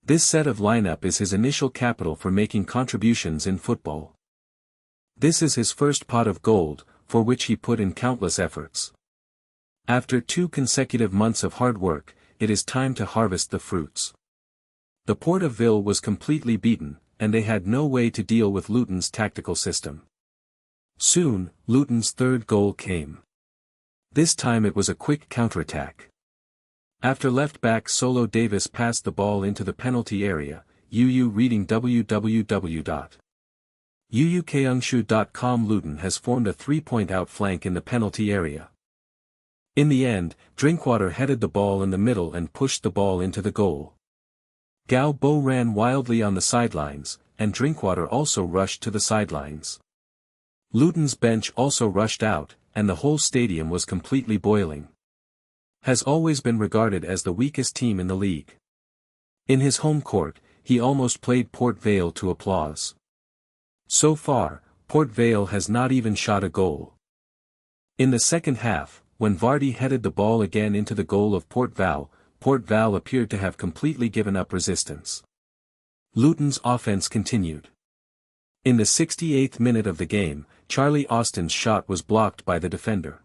Speaker 1: This set of lineup is his initial capital for making contributions in football. This is his first pot of gold, for which he put in countless efforts. After 2 consecutive months of hard work, it is time to harvest the fruits. The Port of Vale was completely beaten, and they had no way to deal with Luton's tactical system. Soon, Luton's third goal came. This time it was a quick counterattack. After left-back Solo Davis passed the ball into the penalty area, UU reading www.uukeungshu.com. Luton has formed a 3-point outflank in the penalty area. In the end, Drinkwater headed the ball in the middle and pushed the ball into the goal. Gao Bo ran wildly on the sidelines, and Drinkwater also rushed to the sidelines. Luton's bench also rushed out, and the whole stadium was completely boiling. Has always been regarded as the weakest team in the league. In his home court, he almost played Port Vale to applause. So far, Port Vale has not even shot a goal. In the second half, when Vardy headed the ball again into the goal of Port Vale appeared to have completely given up resistance. Luton's offense continued. In the 68th minute of the game, Charlie Austin's shot was blocked by the defender.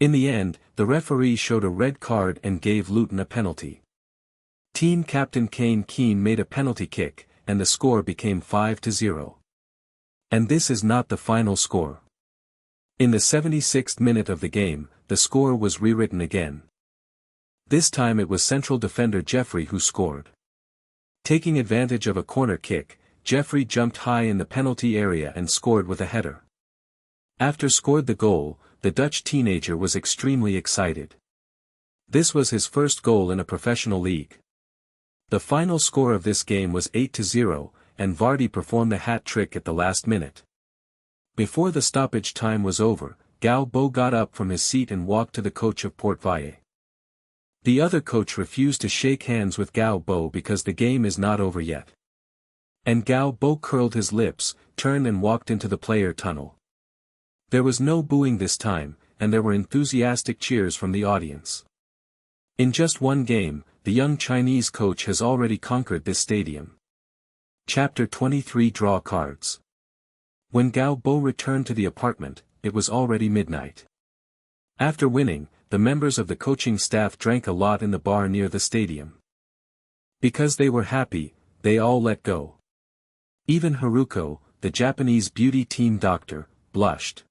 Speaker 1: In the end, the referee showed a red card and gave Luton a penalty. Team captain Kane Keane made a penalty kick, and the score became 5-0. And this is not the final score. In the 76th minute of the game, the score was rewritten again. This time it was central defender Jeffrey who scored. Taking advantage of a corner kick, Jeffrey jumped high in the penalty area and scored with a header. After scored the goal, the Dutch teenager was extremely excited. This was his first goal in a professional league. The final score of this game was 8-0, and Vardy performed the hat trick at the last minute. Before the stoppage time was over, Gao Bo got up from his seat and walked to the coach of Port Vale. The other coach refused to shake hands with Gao Bo because the game is not over yet. And Gao Bo curled his lips, turned and walked into the player tunnel. There was no booing this time, and there were enthusiastic cheers from the audience. In just one game, the young Chinese coach has already conquered this stadium. Chapter 23 Draw Cards. When Gao Bo returned to the apartment, it was already midnight. After winning, the members of the coaching staff drank a lot in the bar near the stadium. Because they were happy, they all let go. Even Haruko, the Japanese beauty team doctor, blushed.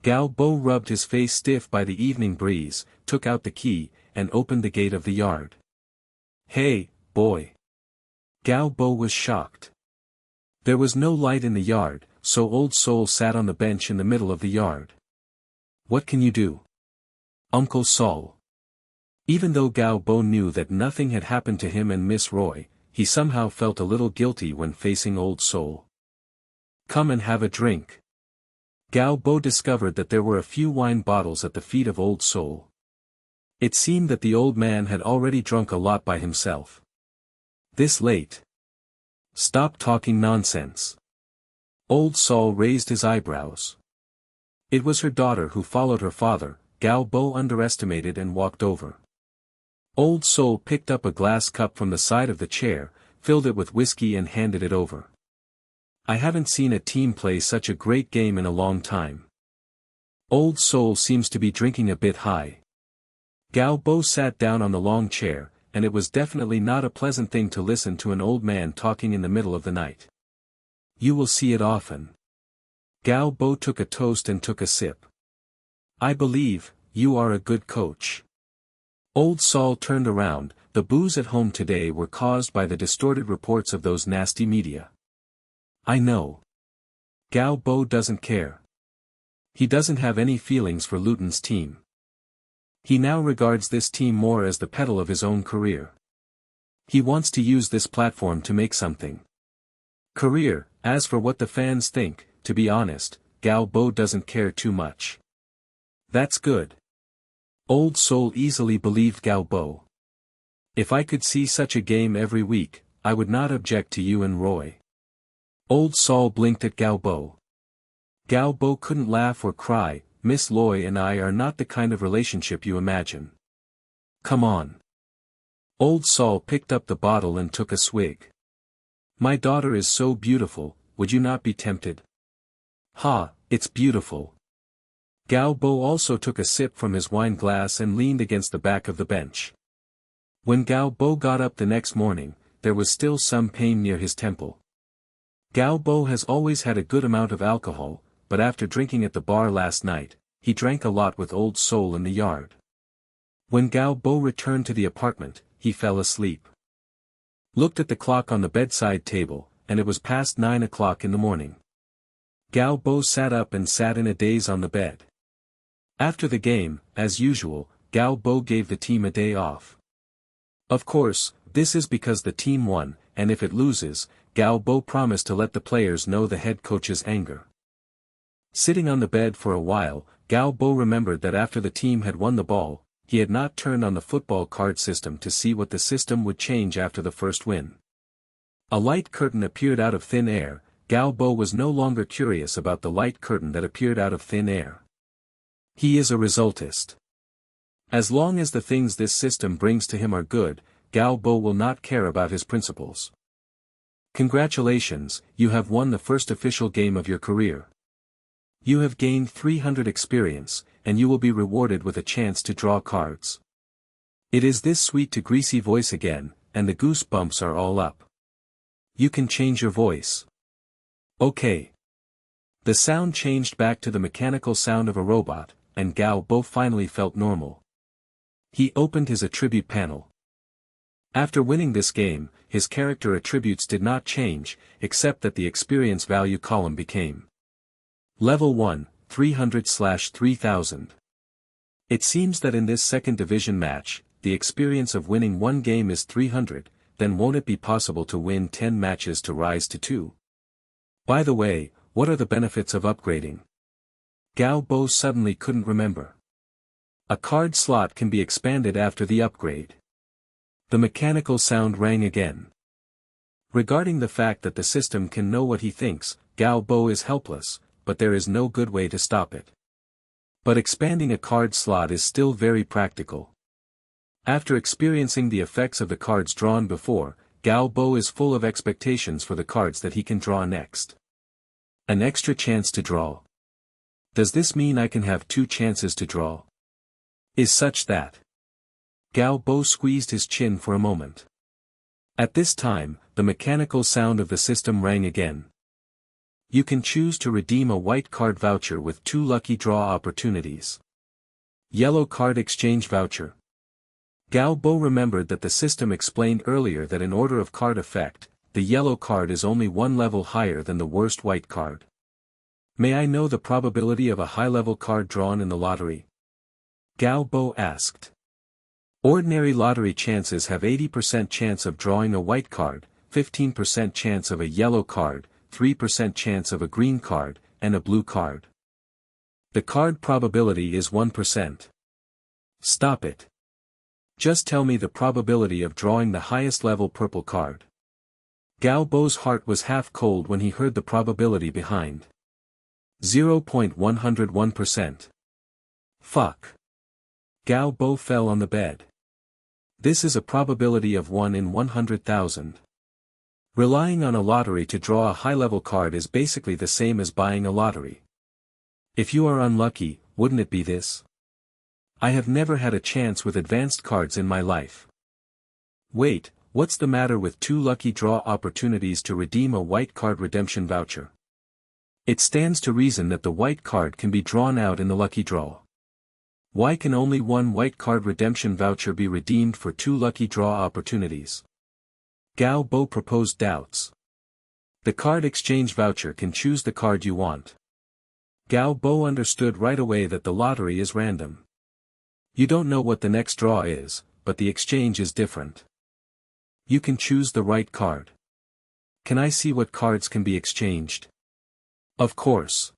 Speaker 1: Gao Bo rubbed his face stiff by the evening breeze, took out the key, and opened the gate of the yard. "Hey, boy." Gao Bo was shocked. There was no light in the yard, so Old Soul sat on the bench in the middle of the yard. "What can you do, Uncle Sol?" Even though Gao Bo knew that nothing had happened to him and Miss Roy, he somehow felt a little guilty when facing Old Soul. "Come and have a drink." Gao Bo discovered that there were a few wine bottles at the feet of Old Soul. It seemed that the old man had already drunk a lot by himself. "This late? Stop talking nonsense." Old Soul raised his eyebrows. It was her daughter who followed her father. Gao Bo underestimated and walked over. Old Soul picked up a glass cup from the side of the chair, filled it with whiskey and handed it over. "I haven't seen a team play such a great game in a long time. Old Soul seems to be drinking a bit high." Gao Bo sat down on the long chair, and it was definitely not a pleasant thing to listen to an old man talking in the middle of the night. "You will see it often." Gao Bo took a toast and took a sip. "I believe, you are a good coach." Old Sol turned around. The boos at home today were caused by the distorted reports of those nasty media. "I know. Gao Bo doesn't care. He doesn't have any feelings for Luton's team. He now regards this team more as the pedal of his own career. He wants to use this platform to make something. Career. As for what the fans think, to be honest, Gao Bo doesn't care too much." "That's good." Old Soul easily believed Gao Bo. "If I could see such a game every week, I would not object to you and Roy." Old Soul blinked at Gao Bo. Gao Bo couldn't laugh or cry. "Miss Loy and I are not the kind of relationship you imagine. Come on." Old Sol picked up the bottle and took a swig. "My daughter is so beautiful, would you not be tempted?" "Ha, it's beautiful." Gao Bo also took a sip from his wine glass and leaned against the back of the bench. When Gao Bo got up the next morning, there was still some pain near his temple. Gao Bo has always had a good amount of alcohol, but after drinking at the bar last night, he drank a lot with Old Soul in the yard. When Gao Bo returned to the apartment, he fell asleep. Looked at the clock on the bedside table, and it was past 9 o'clock in the morning. Gao Bo sat up and sat in a daze on the bed. After the game, as usual, Gao Bo gave the team a day off. Of course, this is because the team won, and if it loses, Gao Bo promised to let the players know the head coach's anger. Sitting on the bed for a while, Gao Bo remembered that after the team had won the ball, he had not turned on the football card system to see what the system would change after the first win. A light curtain appeared out of thin air. Gao Bo was no longer curious about the light curtain that appeared out of thin air. He is a resultist. As long as the things this system brings to him are good, Gao Bo will not care about his principles. Congratulations, you have won the first official game of your career. You have gained 300 experience, and you will be rewarded with a chance to draw cards. It is this sweet to greasy voice again, and the goosebumps are all up. You can change your voice. Okay. The sound changed back to the mechanical sound of a robot, and Gao Bo finally felt normal. He opened his attribute panel. After winning this game, his character attributes did not change, except that the experience value column became Level 1, 300/3000. It seems that in this second division match, the experience of winning one game is 300, then won't it be possible to win 10 matches to rise to 2? By the way, what are the benefits of upgrading? Gao Bo suddenly couldn't remember. A card slot can be expanded after the upgrade. The mechanical sound rang again. Regarding the fact that the system can know what he thinks, Gao Bo is helpless. but there is no good way to stop it. But expanding a card slot is still very practical. After experiencing the effects of the cards drawn before, Galbo is full of expectations for the cards that he can draw next. An extra chance to draw. Does this mean I can have 2 chances to draw? Is such that? Galbo squeezed his chin for a moment. At this time, the mechanical sound of the system rang again. You can choose to redeem a white card voucher with 2 lucky draw opportunities. Yellow card exchange voucher. Galbo remembered that the system explained earlier that in order of card effect, the yellow card is only 1 level higher than the worst white card. May I know the probability of a high-level card drawn in the lottery? Galbo asked. Ordinary lottery chances have 80% chance of drawing a white card, 15% chance of a yellow card, 3% chance of a green card, and a blue card. The card probability is 1%. Stop it. Just tell me the probability of drawing the highest level purple card. Galbo's heart was half cold when he heard the probability behind. 0.101%. Fuck. Galbo fell on the bed. This is a probability of 1 in 100,000. Relying on a lottery to draw a high-level card is basically the same as buying a lottery. If you are unlucky, wouldn't it be this? I have never had a chance with advanced cards in my life. Wait, what's the matter with 2 lucky draw opportunities to redeem a white card redemption voucher? It stands to reason that the white card can be drawn out in the lucky draw. Why can only 1 white card redemption voucher be redeemed for 2 lucky draw opportunities? Galbo proposed doubts. The card exchange voucher can choose the card you want. Galbo understood right away that the lottery is random. You don't know what the next draw is, but the exchange is different. You can choose the right card. Can I see what cards can be exchanged? Of course.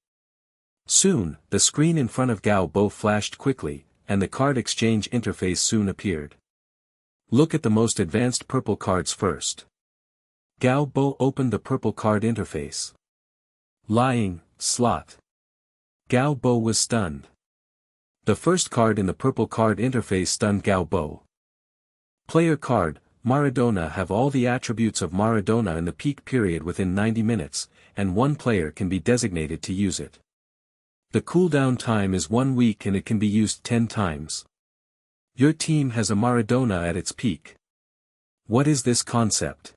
Speaker 1: Soon, the screen in front of Galbo flashed quickly, and the card exchange interface soon appeared. Look at the most advanced purple cards first. Galbo opened the purple card interface. Lying, slot. Galbo was stunned. The first card in the purple card interface stunned Galbo. Player card, Maradona have all the attributes of Maradona in the peak period within 90 minutes, and 1 player can be designated to use it. The cooldown time is 1 week and it can be used 10 times. Your team has a Maradona at its peak. What is this concept?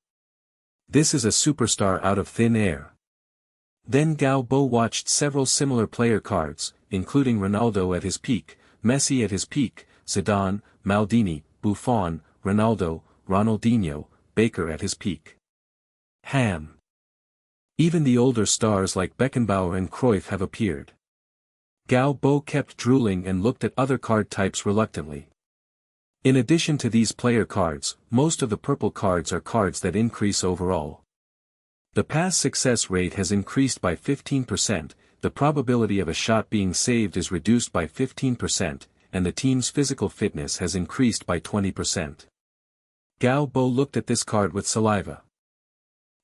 Speaker 1: This is a superstar out of thin air. Then Galbo watched several similar player cards, including Ronaldo at his peak, Messi at his peak, Zidane, Maldini, Buffon, Ronaldo, Ronaldinho, Baker at his peak. Ham. Even the older stars like Beckenbauer and Cruyff have appeared. Galbo kept drooling and looked at other card types reluctantly. In addition to these player cards, most of the purple cards are cards that increase overall. The pass success rate has increased by 15%, the probability of a shot being saved is reduced by 15%, and the team's physical fitness has increased by 20%. Galbo looked at this card with saliva.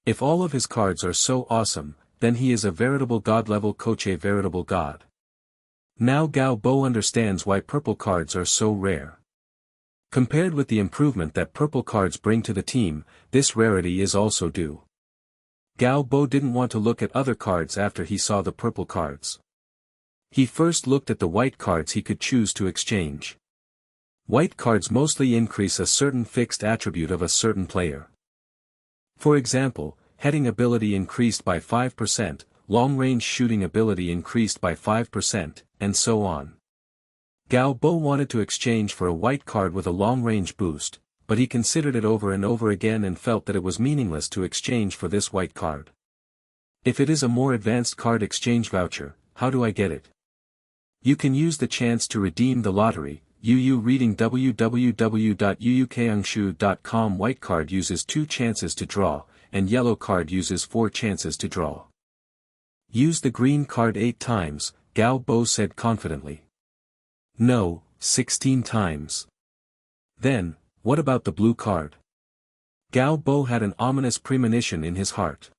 Speaker 1: If all of his cards are so awesome, then he is a veritable god-level coach, a veritable god. Now Galbo understands why purple cards are so rare. Compared with the improvement that purple cards bring to the team, this rarity is also due. Galbo didn't want to look at other cards after he saw the purple cards. He first looked at the white cards he could choose to exchange. White cards mostly increase a certain fixed attribute of a certain player. For example, heading ability increased by 5%, long-range shooting ability increased by 5%, and so on. Galbo wanted to exchange for a white card with a long-range boost, but he considered it over and over again and felt that it was meaningless to exchange for this white card. If it is a more advanced card exchange voucher, how do I get it? You can use the chance to redeem the lottery. Reading www.uukangshu.com. White card uses 2 chances to draw, and yellow card uses 4 chances to draw. Use the green card 8 times, Galbo said confidently. No, 16 times. Then, what about the blue card? Galbo had an ominous premonition in his heart.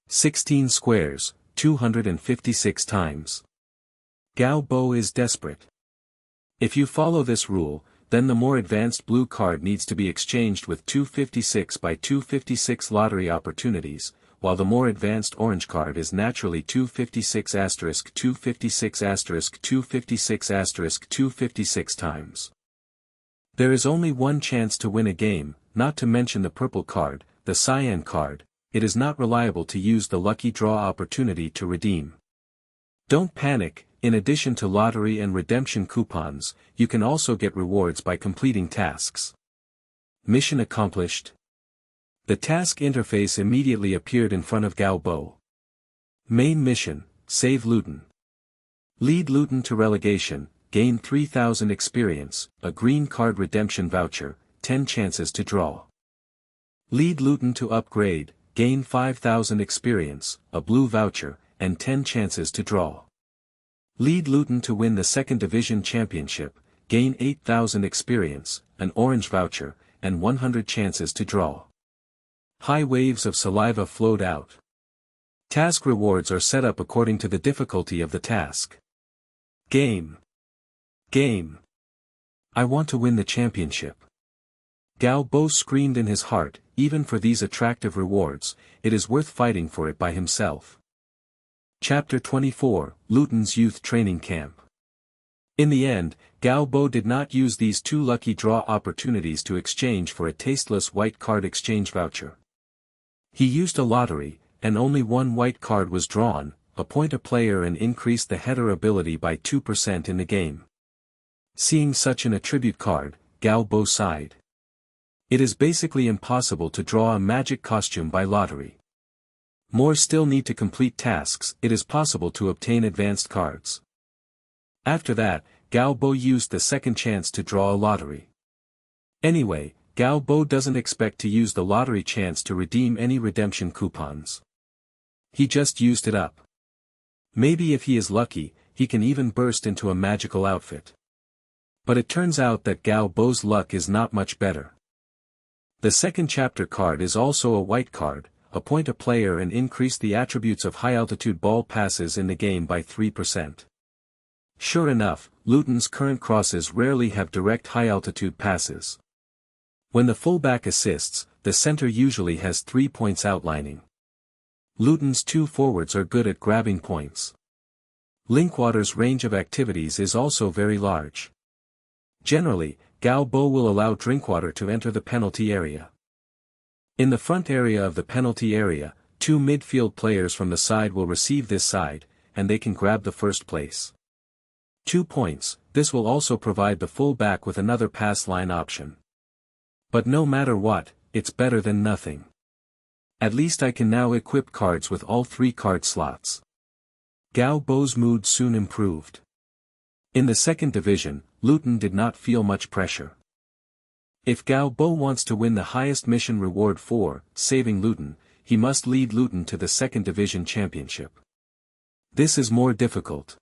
Speaker 1: 16 squares, 256 times. Gao Bo is desperate. If you follow this rule, then the more advanced blue card needs to be exchanged with 256 by 256 lottery opportunities, while the more advanced orange card is naturally 256 * 256 * 256 * 256 times. There is only one chance to win a game, not to mention the purple card, the cyan card. It is not reliable to use the lucky draw opportunity to redeem. Don't panic, in addition to lottery and redemption coupons, you can also get rewards by completing tasks. Mission accomplished. The task interface immediately appeared in front of Gao Bo. Main mission, save Luton. Lead Luton to relegation, gain 3,000 experience, a green card redemption voucher, 10 chances to draw. Lead Luton to upgrade, gain 5,000 experience, a blue voucher, and 10 chances to draw. Lead Luton to win the Second Division Championship, gain 8,000 experience, an orange voucher, and 100 chances to draw. High waves of saliva flowed out. Task rewards are set up according to the difficulty of the task. Game. I want to win the championship. Gao Bo screamed in his heart, even for these attractive rewards, it is worth fighting for it by himself. Chapter 24, Luton's Youth Training Camp. In the end, Gao Bo did not use these two lucky draw opportunities to exchange for a tasteless white card exchange voucher. He used a lottery, and only one white card was drawn, appoint a player and increase the header ability by 2% in the game. Seeing such an attribute card, Gao Bo sighed. It is basically impossible to draw a magic costume by lottery. More still need to complete tasks. It is possible to obtain advanced cards. After that, Gao Bo used the second chance to draw a lottery. Anyway, Gao Bo doesn't expect to use the lottery chance to redeem any redemption coupons. He just used it up. Maybe if he is lucky, he can even burst into a magical outfit. But it turns out that Gao Bo's luck is not much better. The second chapter card is also a white card, appoint a player and increase the attributes of high-altitude ball passes in the game by 3%. Sure enough, Luton's current crosses rarely have direct high-altitude passes. When the fullback assists, the center usually has 3 points outlining. Luton's two forwards are good at grabbing points. Linkwater's range of activities is also very large. Generally, Gao Bo will allow Drinkwater to enter the penalty area. In the front area of the penalty area, two midfield players from the side will receive this side, and they can grab the first place. 2 points, this will also provide the full-back with another pass line option. But no matter what, it's better than nothing. At least I can now equip cards with all 3 card slots. Gao Bo's mood soon improved. In the second division, Luton did not feel much pressure. If Gao Bo wants to win the highest mission reward for saving Luton, he must lead Luton to the second division championship. This is more difficult.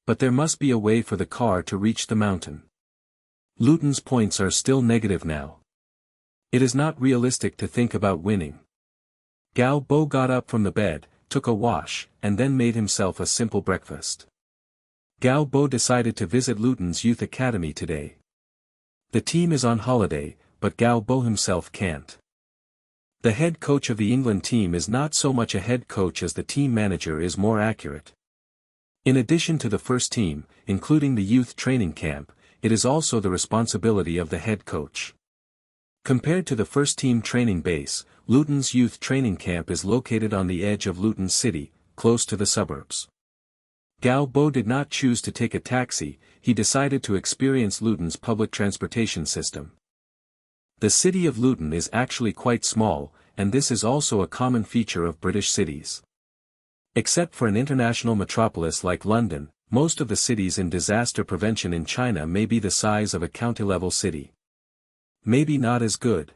Speaker 1: But there must be a way for the car to reach the mountain. Luton's points are still negative now. It is not realistic to think about winning. Gao Bo got up from the bed, took a wash, and then made himself a simple breakfast. Gao Bo decided to visit Luton's youth academy today. The team is on holiday, but Gao Bo himself can't. The head coach of the England team is not so much a head coach as the team manager is more accurate. In addition to the first team, including the youth training camp, it is also the responsibility of the head coach. Compared to the first team training base, Luton's youth training camp is located on the edge of Luton City, close to the suburbs. Gao Bo did not choose to take a taxi, he decided to experience Luton's public transportation system. The city of Luton is actually quite small, and this is also a common feature of British cities. Except for an international metropolis like London, most of the cities in disaster prevention in China may be the size of a county-level city. Maybe not as good.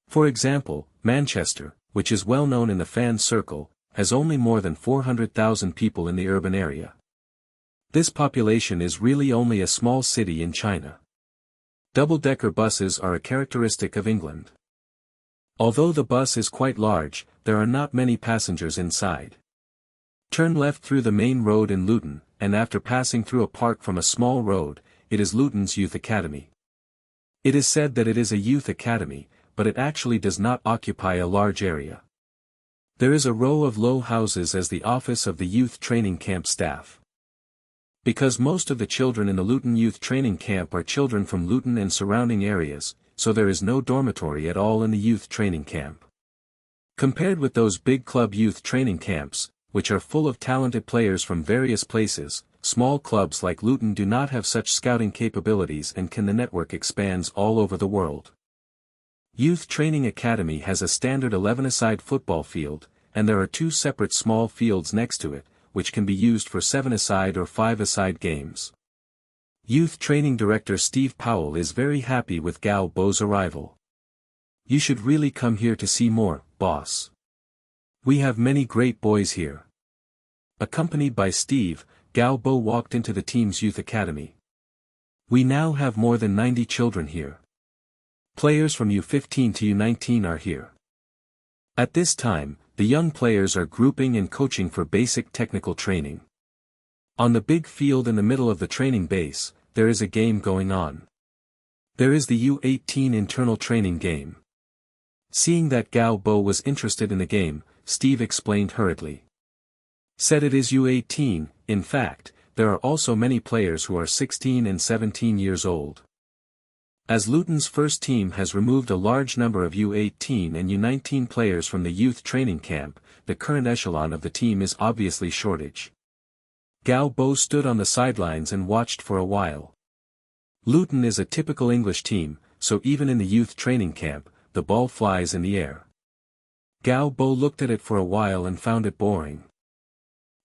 Speaker 1: For example, Manchester, which is well known in the fan circle, has only more than 400,000 people in the urban area. This population is really only a small city in China. Double-decker buses are a characteristic of England. Although the bus is quite large, there are not many passengers inside. Turn left through the main road in Luton, and after passing through a park from a small road, it is Luton's Youth Academy. It is said that it is a youth academy, but it actually does not occupy a large area. There is a row of low houses as the office of the youth training camp staff. Because most of the children in the Luton Youth Training Camp are children from Luton and surrounding areas, so there is no dormitory at all in the youth training camp. Compared with those big club youth training camps, which are full of talented players from various places, small clubs like Luton do not have such scouting capabilities, and the network expands all over the world. Youth Training Academy has a standard 11-a-side football field, and there are 2 separate small fields next to it, which can be used for 7-a-side or 5-a-side games. Youth Training Director Steve Powell is very happy with Gao Bo's arrival. "You should really come here to see more, boss. We have many great boys here." Accompanied by Steve, Gao Bo walked into the team's youth academy. "We now have more than 90 children here. Players from U15 to U19 are here." At this time, the young players are grouping and coaching for basic technical training. On the big field in the middle of the training base, there is a game going on. There is the U18 internal training game. Seeing that Gao Bo was interested in the game, Steve explained hurriedly. Said it is U18, in fact, there are also many players who are 16 and 17 years old. As Luton's first team has removed a large number of U18 and U19 players from the youth training camp, the current echelon of the team is obviously shortage. Gao Bo stood on the sidelines and watched for a while. Luton is a typical English team, so even in the youth training camp, the ball flies in the air. Gao Bo looked at it for a while and found it boring.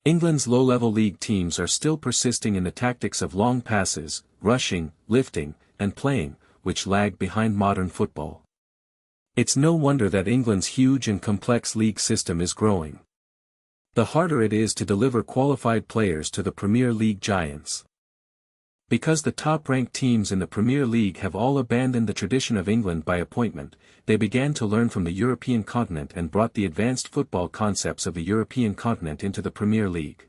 Speaker 1: England's low-level league teams are still persisting in the tactics of long passes, rushing, lifting, and playing, which lag behind modern football. It's no wonder that England's huge and complex league system is growing. The harder it is to deliver qualified players to the Premier League giants. Because the top-ranked teams in the Premier League have all abandoned the tradition of England by appointment, they began to learn from the European continent and brought the advanced football concepts of the European continent into the Premier League.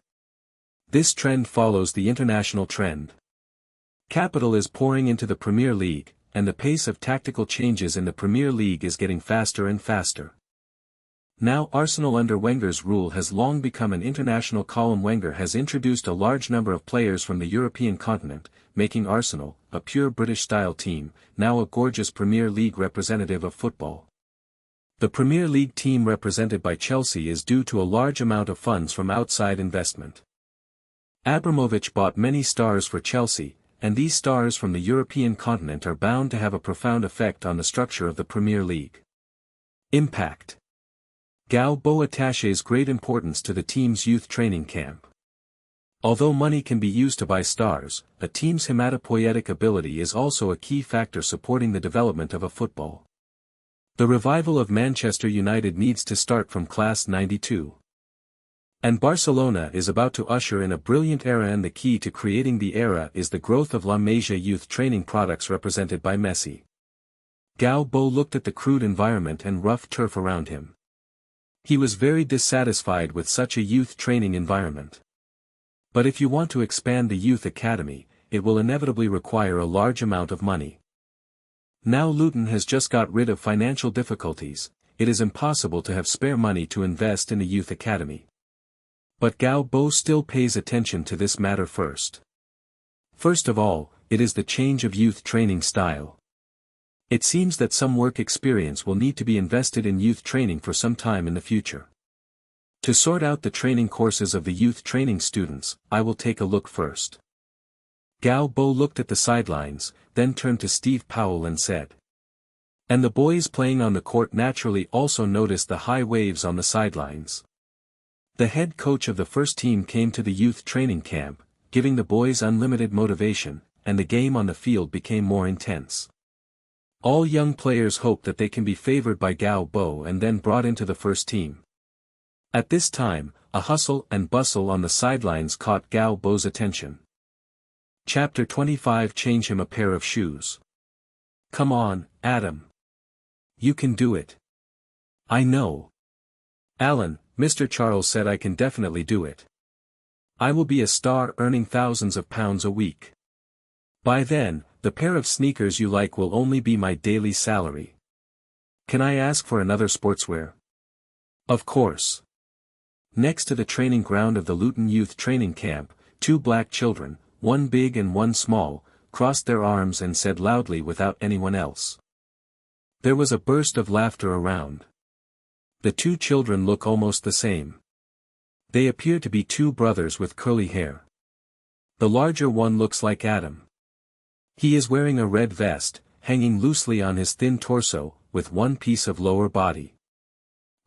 Speaker 1: This trend follows the international trend. Capital is pouring into the Premier League, and the pace of tactical changes in the Premier League is getting faster and faster. Now Arsenal under Wenger's rule has long become an international column. Wenger has introduced a large number of players from the European continent, making Arsenal, a pure British-style team, now a gorgeous Premier League representative of football. The Premier League team represented by Chelsea is due to a large amount of funds from outside investment. Abramovich bought many stars for Chelsea, and these stars from the European continent are bound to have a profound effect on the structure of the Premier League. Impact. Gao Bo attaches great importance to the team's youth training camp. Although money can be used to buy stars, a team's hematopoietic ability is also a key factor supporting the development of a football. The revival of Manchester United needs to start from class 92. And Barcelona is about to usher in a brilliant era, and the key to creating the era is the growth of La Masia youth training products represented by Messi. Gao Bo looked at the crude environment and rough turf around him. He was very dissatisfied with such a youth training environment. But if you want to expand the youth academy, it will inevitably require a large amount of money. Now Luton has just got rid of financial difficulties, it is impossible to have spare money to invest in the youth academy. But Gao Bo still pays attention to this matter first. First of all, it is the change of youth training style. It seems that some work experience will need to be invested in youth training for some time in the future. To sort out the training courses of the youth training students, I will take a look first. Gao Bo looked at the sidelines, then turned to Steve Powell and said. And the boys playing on the court naturally also noticed the high waves on the sidelines. The head coach of the first team came to the youth training camp, giving the boys unlimited motivation, and the game on the field became more intense. All young players hope that they can be favored by Gao Bo and then brought into the first team. At this time, a hustle and bustle on the sidelines caught Gao Bo's attention. Chapter 25. Change him a pair of shoes. Come on, Adam. You can do it. I know. Alan, Mr. Charles said I can definitely do it. I will be a star earning thousands of pounds a week. By then, the pair of sneakers you like will only be my daily salary. Can I ask for another sportswear? Of course. Next to the training ground of the Luton Youth Training Camp, two black children, one big and one small, crossed their arms and said loudly without anyone else. There was a burst of laughter around. The two children look almost the same. They appear to be two brothers with curly hair. The larger one looks like Adam. He is wearing a red vest, hanging loosely on his thin torso, with one piece of lower body.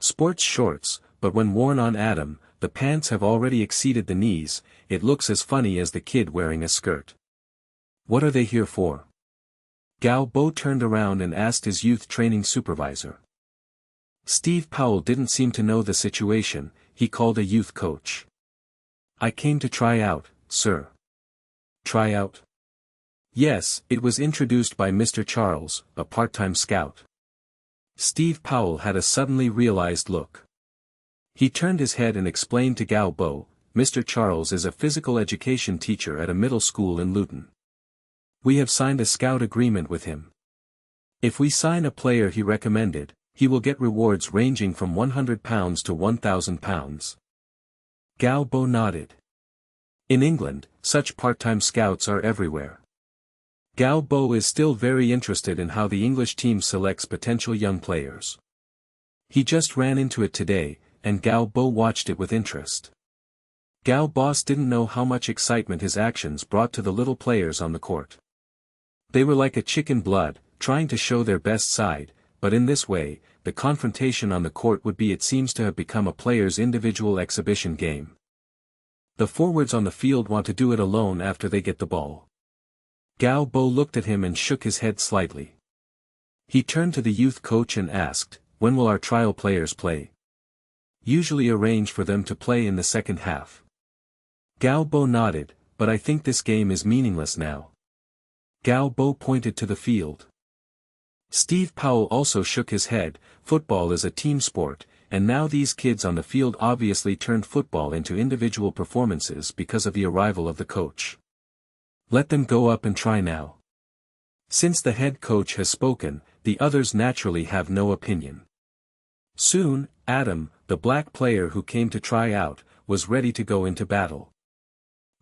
Speaker 1: Sports shorts, but when worn on Adam, the pants have already exceeded the knees. It looks as funny as the kid wearing a skirt. What are they here for? Galbo turned around and asked his youth training supervisor. Steve Powell didn't seem to know the situation. He called a youth coach. I came to try out, sir. Try out? Yes, it was introduced by Mr. Charles, a part-time scout. Steve Powell had a suddenly realized look. He turned his head and explained to Galbo, Mr. Charles is a physical education teacher at a middle school in Luton. We have signed a scout agreement with him. If we sign a player he recommended, he will get rewards ranging from £100 to £1,000. Galbo nodded. In England, such part-time scouts are everywhere. Galbo is still very interested in how the English team selects potential young players. He just ran into it today, and Galbo watched it with interest. Galboss didn't know how much excitement his actions brought to the little players on the court. They were like a chicken blood, trying to show their best side, but in this way, the confrontation on the court would be it seems to have become a player's individual exhibition game. The forwards on the field want to do it alone after they get the ball. Galbo looked at him and shook his head slightly. He turned to the youth coach and asked, when will our trial players play? Usually arrange for them to play in the second half. Galbo nodded, but I think this game is meaningless now. Galbo pointed to the field. Steve Powell also shook his head. Football is a team sport, and now these kids on the field obviously turned football into individual performances because of the arrival of the coach. Let them go up and try now. Since the head coach has spoken, the others naturally have no opinion. Soon, Adam, the black player who came to try out, was ready to go into battle.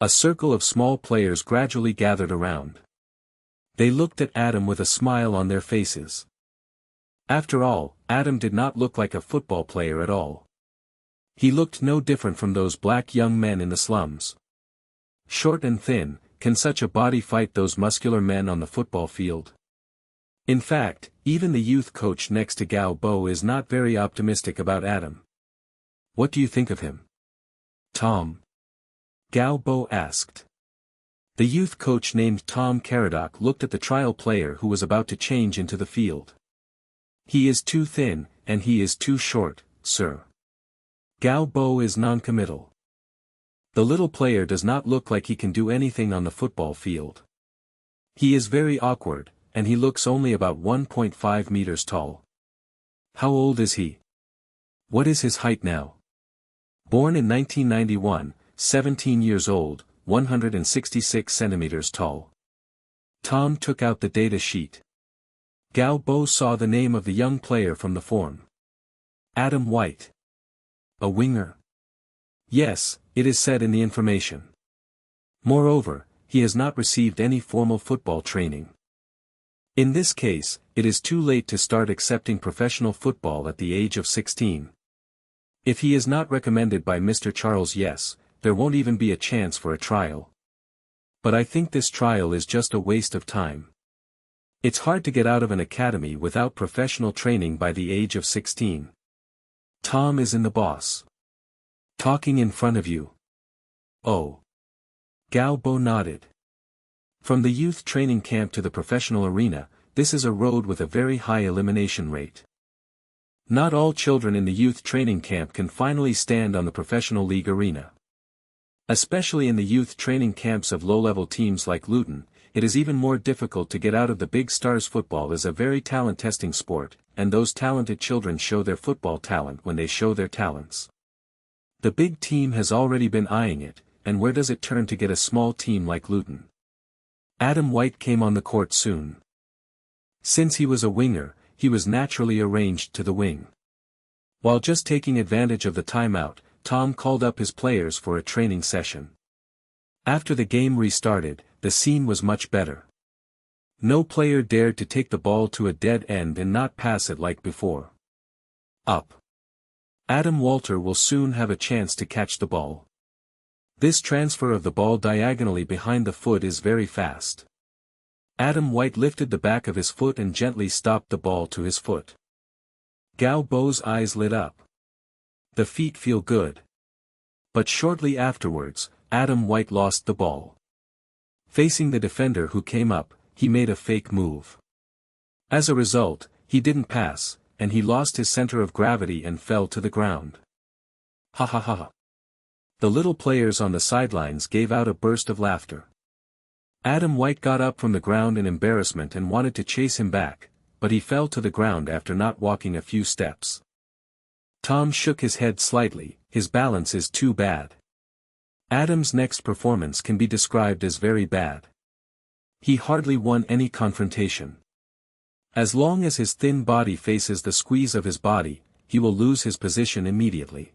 Speaker 1: A circle of small players gradually gathered around. They looked at Adam with a smile on their faces. After all, Adam did not look like a football player at all. He looked no different from those black young men in the slums. Short and thin, can such a body fight those muscular men on the football field? In fact, even the youth coach next to Galbo is not very optimistic about Adam. What do you think of him, Tom? Galbo asked. The youth coach named Tom Caradoc looked at the trial player who was about to change into the field. He is too thin, and he is too short, sir. Galbo is non-committal. The little player does not look like he can do anything on the football field. He is very awkward, and he looks only about 1.5 meters tall. How old is he? What is his height now? Born in 1991, 17 years old, 166 centimeters tall. Tom took out the data sheet. Galbo saw the name of the young player from the form. Adam White. A winger. Yes, it is said in the information. Moreover, he has not received any formal football training. In this case, it is too late to start accepting professional football at the age of 16. If he is not recommended by Mr. Charles, yes, there won't even be a chance for a trial. But I think this trial is just a waste of time. It's hard to get out of an academy without professional training by the age of 16. Tom is in the boss. Talking in front of you. Oh. Galbo nodded. From the youth training camp to the professional arena, this is a road with a very high elimination rate. Not all children in the youth training camp can finally stand on the professional league arena. Especially in the youth training camps of low-level teams like Luton, it is even more difficult to get out of the big stars. Football is a very talent-testing sport, and those talented children show their football talent when they show their talents. The big team has already been eyeing it, and where does it turn to get a small team like Luton? Adam White came on the court soon. Since he was a winger, he was naturally arranged to the wing. While just taking advantage of the timeout, Tom called up his players for a training session. After the game restarted, the scene was much better. No player dared to take the ball to a dead end and not pass it like before. Up. Adam Walter will soon have a chance to catch the ball. This transfer of the ball diagonally behind the foot is very fast. Adam White lifted the back of his foot and gently stopped the ball to his foot. Gao Bo's eyes lit up. The feet feel good. But shortly afterwards, Adam White lost the ball. Facing the defender who came up, he made a fake move. As a result, he didn't pass, and he lost his center of gravity and fell to the ground. Ha ha ha ha. The little players on the sidelines gave out a burst of laughter. Adam White got up from the ground in embarrassment and wanted to chase him back, but he fell to the ground after not walking a few steps. Tom shook his head slightly, his balance is too bad. Adam's next performance can be described as very bad. He hardly won any confrontation. As long as his thin body faces the squeeze of his body, he will lose his position immediately.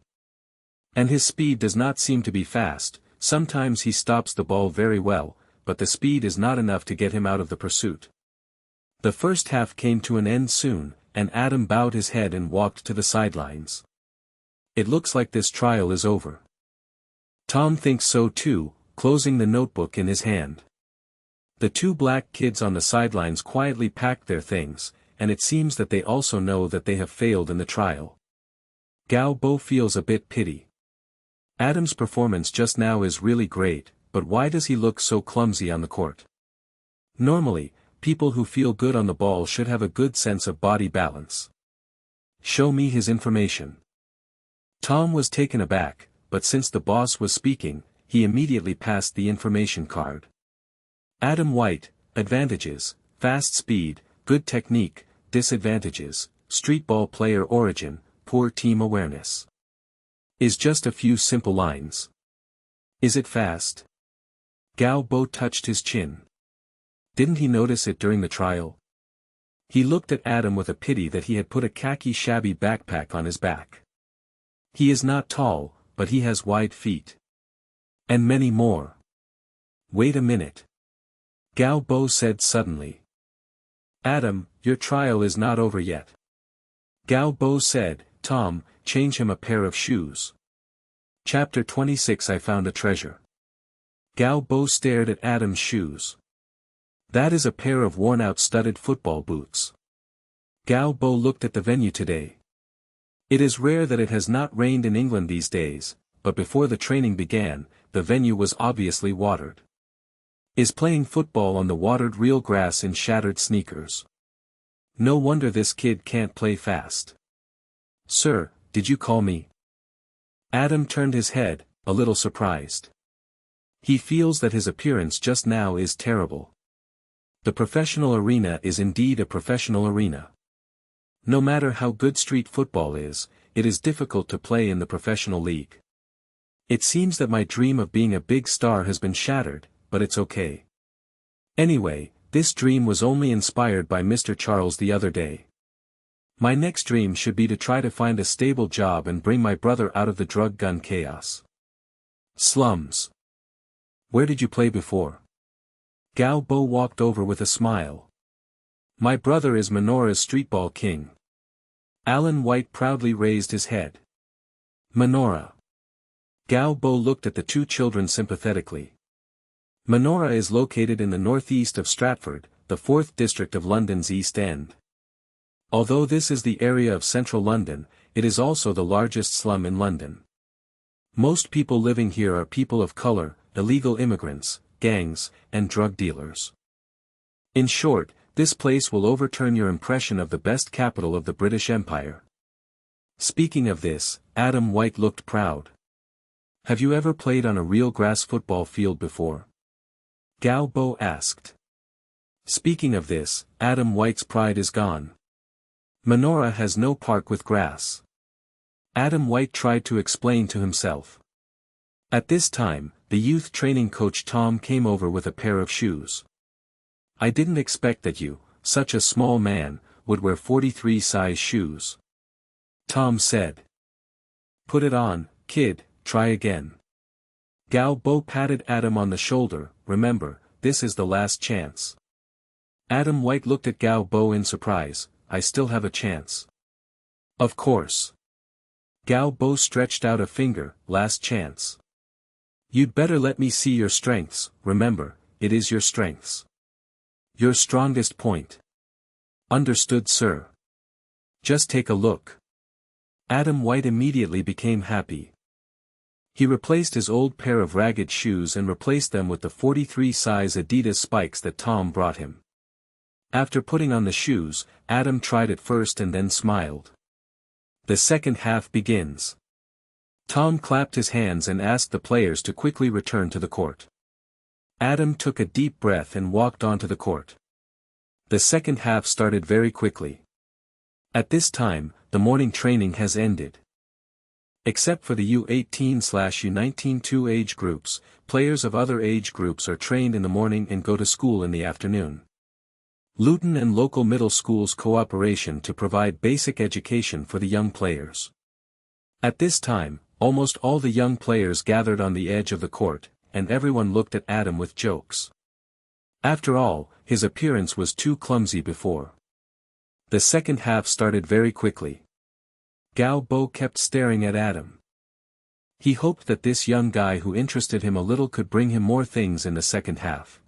Speaker 1: And his speed does not seem to be fast, sometimes he stops the ball very well, but the speed is not enough to get him out of the pursuit. The first half came to an end soon, and Adam bowed his head and walked to the sidelines. It looks like this trial is over. Tom thinks so too, closing the notebook in his hand. The two black kids on the sidelines quietly packed their things, and it seems that they also know that they have failed in the trial. Gao Bo feels a bit pity. Adam's performance just now is really great, but why does he look so clumsy on the court? Normally, people who feel good on the ball should have a good sense of body balance. Show me his information. Tom was taken aback, but since the boss was speaking, he immediately passed the information card. Adam White, advantages, fast speed, good technique, disadvantages, street ball player origin, poor team awareness. Is just a few simple lines. Is it fast? Gao Bo touched his chin. Didn't he notice it during the trial? He looked at Adam with a pity that he had put a khaki shabby backpack on his back. He is not tall, but he has wide feet. And many more. Wait a minute. Gao Bo said suddenly. Adam, your trial is not over yet. Gao Bo said, Tom, change him a pair of shoes. Chapter 26 I found a treasure. Gao Bo stared at Adam's shoes. That is a pair of worn-out studded football boots. Gao Bo looked at the venue today. It is rare that it has not rained in England these days, but before the training began, the venue was obviously watered. Is playing football on the watered real grass in shattered sneakers. No wonder this kid can't play fast. Sir, did you call me? Adam turned his head, a little surprised. He feels that his appearance just now is terrible. The professional arena is indeed a professional arena. No matter how good street football is, it is difficult to play in the professional league. It seems that my dream of being a big star has been shattered, but it's okay. Anyway, this dream was only inspired by Mr. Charles the other day. My next dream should be to try to find a stable job and bring my brother out of the drug gun chaos. Slums. Where did you play before? Gao Bo walked over with a smile. My brother is Manora's streetball king. Alan White proudly raised his head. Manora. Gao Bo looked at the two children sympathetically. Manhwa is located in the northeast of Stratford, the 4th district of London's East End. Although this is the area of central London, it is also the largest slum in London. Most people living here are people of color, illegal immigrants, gangs, and drug dealers. In short, this place will overturn your impression of the best capital of the British Empire. Speaking of this, Adam White looked proud. Have you ever played on a real grass football field before? Gao Bo asked. Speaking of this, Adam White's pride is gone. Manhwa has no park with grass. Adam White tried to explain to himself. At this time, the youth training coach Tom came over with a pair of shoes. I didn't expect that you, such a small man, would wear 43 size shoes. Tom said. Put it on, kid, try again. Gao Bo patted Adam on the shoulder. Remember, this is the last chance. Adam White looked at Gao Bo in surprise. I still have a chance. Of course. Gao Bo stretched out a finger. Last chance. You'd better let me see your strengths. Remember, it is your strengths. Your strongest point. Understood, sir. Just take a look. Adam White immediately became happy. He replaced his old pair of ragged shoes and replaced them with the 43 size Adidas spikes that Tom brought him. After putting on the shoes, Adam tried it first and then smiled. The second half begins. Tom clapped his hands and asked the players to quickly return to the court. Adam took a deep breath and walked onto the court. The second half started very quickly. At this time, the morning training has ended. Except for the U18/U19-2 age groups, players of other age groups are trained in the morning and go to school in the afternoon. Luton and local middle schools cooperation to provide basic education for the young players. At this time, almost all the young players gathered on the edge of the court, and everyone looked at Adam with jokes. After all, his appearance was too clumsy before. The second half started very quickly. Gao Bo kept staring at Adam. He hoped that this young guy who interested him a little could bring him more things in the second half.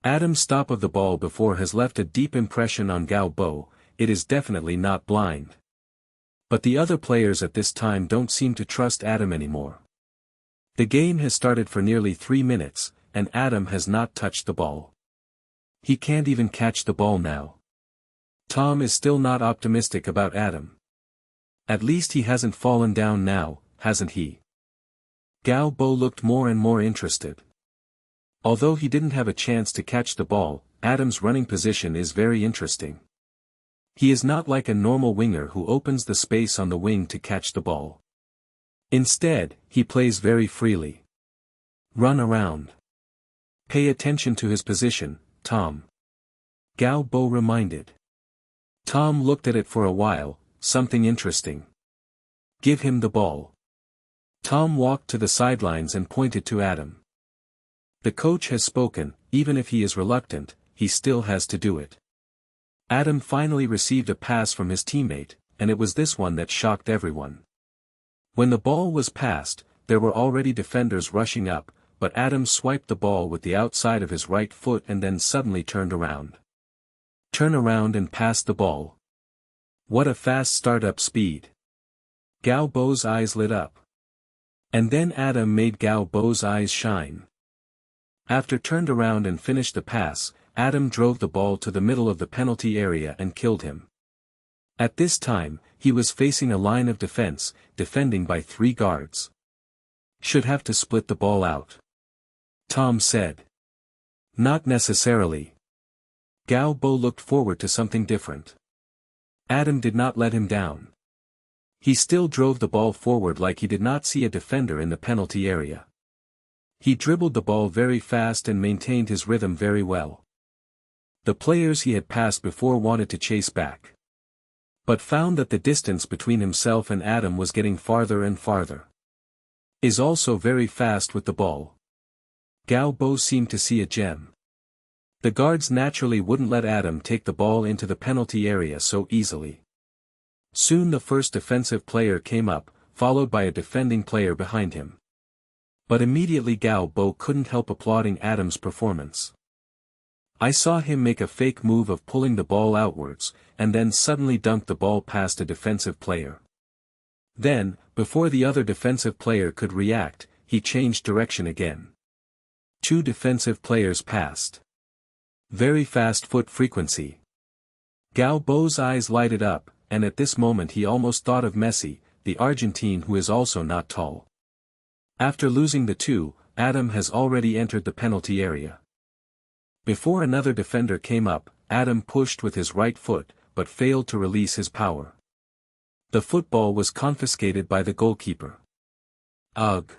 Speaker 1: Adam's stop of the ball before has left a deep impression on Gao Bo. It is definitely not blind. But the other players at this time don't seem to trust Adam anymore. The game has started for nearly 3 minutes, and Adam has not touched the ball. He can't even catch the ball now. Tom is still not optimistic about Adam. At least he hasn't fallen down now, hasn't he? Gao Bo looked more and more interested. Although he didn't have a chance to catch the ball, Adam's running position is very interesting. He is not like a normal winger who opens the space on the wing to catch the ball. Instead, he plays very freely. Run around. Pay attention to his position, Tom. Gao Bo reminded. Tom looked at it for a while. Something interesting. Give him the ball. Tom walked to the sidelines and pointed to Adam. The coach has spoken. Even if he is reluctant, he still has to do it. Adam finally received a pass from his teammate, and it was this one that shocked everyone. When the ball was passed, there were already defenders rushing up, but Adam swiped the ball with the outside of his right foot and then suddenly turned around. Turn around and pass the ball. What a fast start-up speed. Gao Bo's eyes lit up. And then Adam made Gao Bo's eyes shine. After turned around and finished the pass, Adam drove the ball to the middle of the penalty area and killed him. At this time, he was facing a line of defense, defending by 3 guards. Should have to split the ball out. Tom said. Not necessarily. Gao Bo looked forward to something different. Adam did not let him down. He still drove the ball forward like he did not see a defender in the penalty area. He dribbled the ball very fast and maintained his rhythm very well. The players he had passed before wanted to chase back, but found that the distance between himself and Adam was getting farther and farther. Is also very fast with the ball. Gao Bo seemed to see a gem. The guards naturally wouldn't let Adam take the ball into the penalty area so easily. Soon the first defensive player came up, followed by a defending player behind him. But immediately Gao Bo couldn't help applauding Adam's performance. I saw him make a fake move of pulling the ball outwards, and then suddenly dunk the ball past a defensive player. Then, before the other defensive player could react, he changed direction again. 2 defensive players passed. Very fast foot frequency. Gao Bo's eyes lighted up, and at this moment he almost thought of Messi, the Argentine who is also not tall. After losing the 2, Adam has already entered the penalty area. Before another defender came up, Adam pushed with his right foot, but failed to release his power. The football was confiscated by the goalkeeper. Ugh!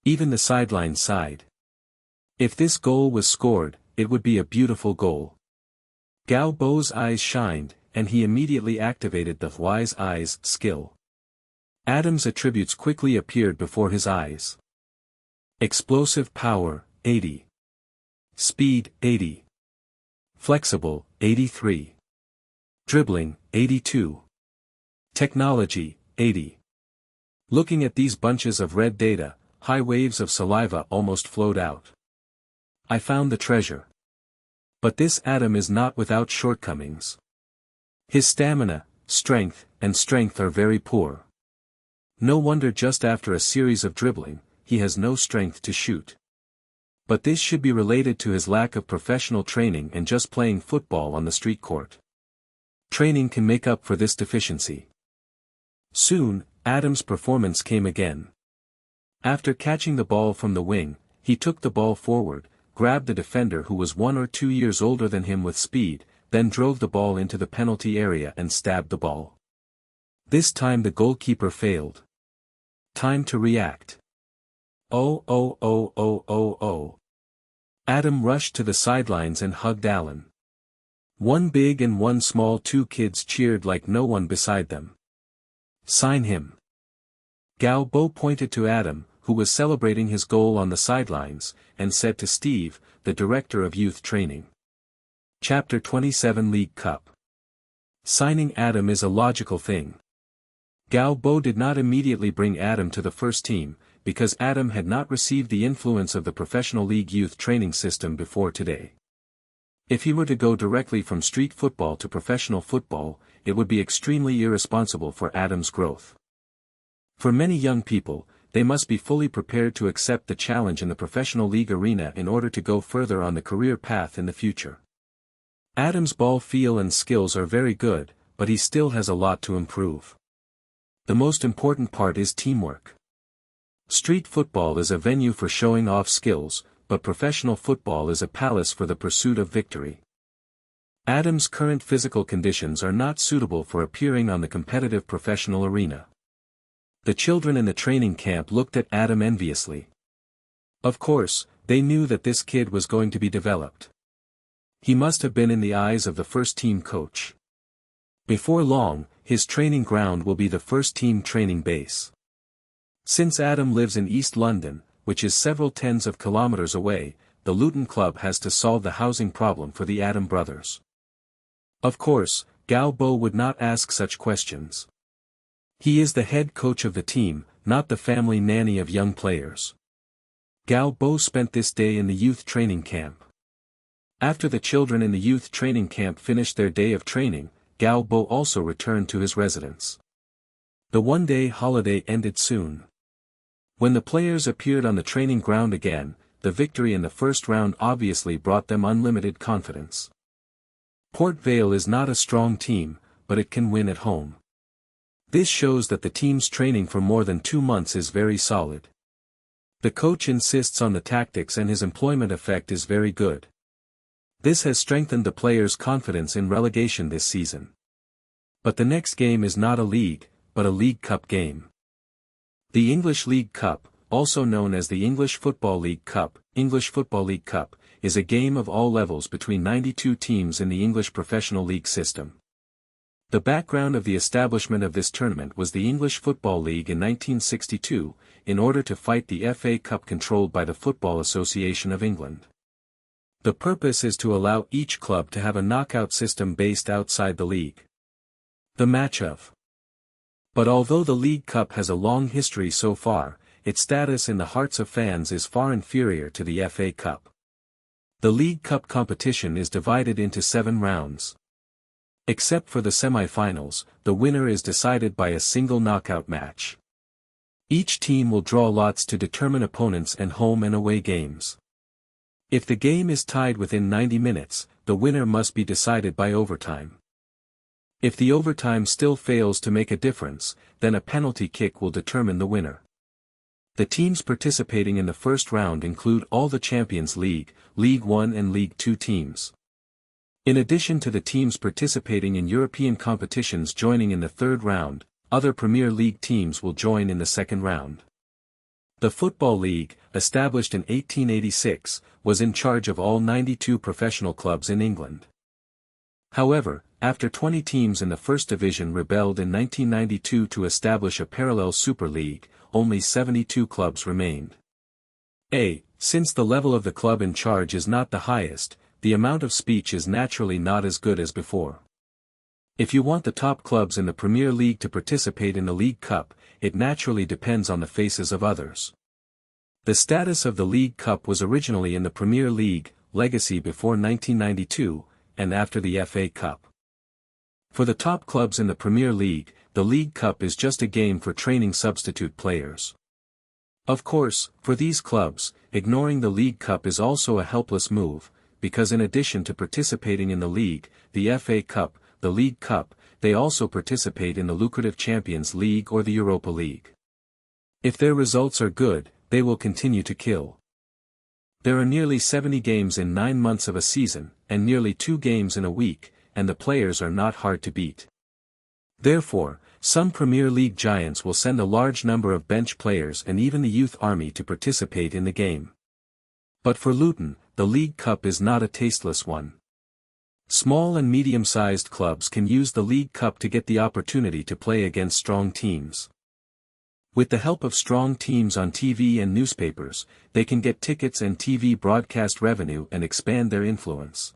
Speaker 1: Even the sideline sighed. If this goal was scored, it would be a beautiful goal. Gao Bo's eyes shined, and he immediately activated the wise eyes skill. Adam's attributes quickly appeared before his eyes. Explosive power, 80. Speed, 80. Flexible, 83. Dribbling, 82. Technology, 80. Looking at these bunches of red data, high waves of saliva almost flowed out. I found the treasure. But this Adam is not without shortcomings. His stamina, strength are very poor. No wonder just after a series of dribbling, he has no strength to shoot. But this should be related to his lack of professional training and just playing football on the street court. Training can make up for this deficiency. Soon, Adam's performance came again. After catching the ball from the wing, he took the ball forward, grabbed the defender who was 1 or 2 years older than him with speed, then drove the ball into the penalty area and stabbed the ball. This time the goalkeeper failed. Time to react. Oh. Adam rushed to the sidelines and hugged Alan. One big and one small, 2 kids cheered like no one beside them. Sign him. Gao Bo pointed to Adam, who was celebrating his goal on the sidelines, and said to Steve, the director of youth training. Chapter 27 League Cup. Signing Adam is a logical thing. Gao Bo did not immediately bring Adam to the first team, because Adam had not received the influence of the professional league youth training system before today. If he were to go directly from street football to professional football, it would be extremely irresponsible for Adam's growth. For many young people, they must be fully prepared to accept the challenge in the professional league arena in order to go further on the career path in the future. Adam's ball feel and skills are very good, but he still has a lot to improve. The most important part is teamwork. Street football is a venue for showing off skills, but professional football is a palace for the pursuit of victory. Adam's current physical conditions are not suitable for appearing on the competitive professional arena. The children in the training camp looked at Adam enviously. Of course, they knew that this kid was going to be developed. He must have been in the eyes of the first-team coach. Before long, his training ground will be the first-team training base. Since Adam lives in East London, which is several tens of kilometers away, the Luton club has to solve the housing problem for the Adam brothers. Of course, Gao Bo would not ask such questions. He is the head coach of the team, not the family nanny of young players. Gao Bo spent this day in the youth training camp. After the children in the youth training camp finished their day of training, Gao Bo also returned to his residence. The one-day holiday ended soon. When the players appeared on the training ground again, the victory in the first round obviously brought them unlimited confidence. Port Vale is not a strong team, but it can win at home. This shows that the team's training for more than 2 months is very solid. The coach insists on the tactics and his employment effect is very good. This has strengthened the players' confidence in relegation this season. But the next game is not a league, but a League Cup game. The English League Cup, also known as the English Football League Cup, is a game of all levels between 92 teams in the English professional league system. The background of the establishment of this tournament was the English Football League in 1962, in order to fight the FA Cup controlled by the Football Association of England. The purpose is to allow each club to have a knockout system based outside the league. The match of. But although the League Cup has a long history so far, its status in the hearts of fans is far inferior to the FA Cup. The League Cup competition is divided into 7 rounds. Except for the semi-finals, the winner is decided by a single knockout match. Each team will draw lots to determine opponents and home and away games. If the game is tied within 90 minutes, the winner must be decided by overtime. If the overtime still fails to make a difference, then a penalty kick will determine the winner. The teams participating in the first round include all the Champions League, League One and League Two teams. In addition to the teams participating in European competitions joining in the third round, other Premier League teams will join in the second round. The Football League, established in 1886, was in charge of all 92 professional clubs in England. However, after 20 teams in the First Division rebelled in 1992 to establish a parallel Super League, only 72 clubs remained. Since the level of the club in charge is not the highest, the amount of speech is naturally not as good as before. If you want the top clubs in the Premier League to participate in the League Cup, it naturally depends on the faces of others. The status of the League Cup was originally in the Premier League legacy before 1992, and after the FA Cup. For the top clubs in the Premier League, the League Cup is just a game for training substitute players. Of course, for these clubs, ignoring the League Cup is also a helpless move, because in addition to participating in the league, the FA Cup, the League Cup, they also participate in the lucrative Champions League or the Europa League. If their results are good, they will continue to kill. There are nearly 70 games in 9 months of a season, and nearly 2 games in a week, and the players are not hard to beat. Therefore, some Premier League giants will send a large number of bench players and even the youth army to participate in the game. But for Luton, the League Cup is not a tasteless one. Small and medium-sized clubs can use the League Cup to get the opportunity to play against strong teams. With the help of strong teams on TV and newspapers, they can get tickets and TV broadcast revenue and expand their influence.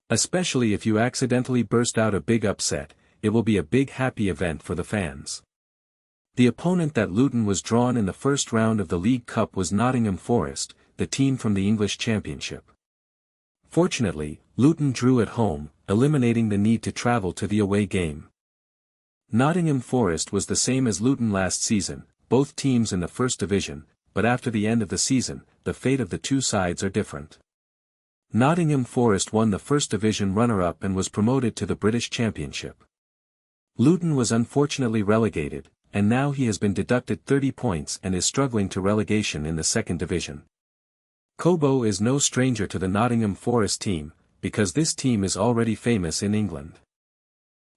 Speaker 1: Especially if you accidentally burst out a big upset, it will be a big happy event for the fans. The opponent that Luton was drawn in the first round of the League Cup was Nottingham Forest, the team from the English Championship. Fortunately, Luton drew at home, eliminating the need to travel to the away game. Nottingham Forest was the same as Luton last season, both teams in the First Division, but after the end of the season, the fate of the two sides are different. Nottingham Forest won the First Division runner-up and was promoted to the British Championship. Luton was unfortunately relegated, and now he has been deducted 30 points and is struggling to relegation in the Second Division. Cobo is no stranger to the Nottingham Forest team, because this team is already famous in England.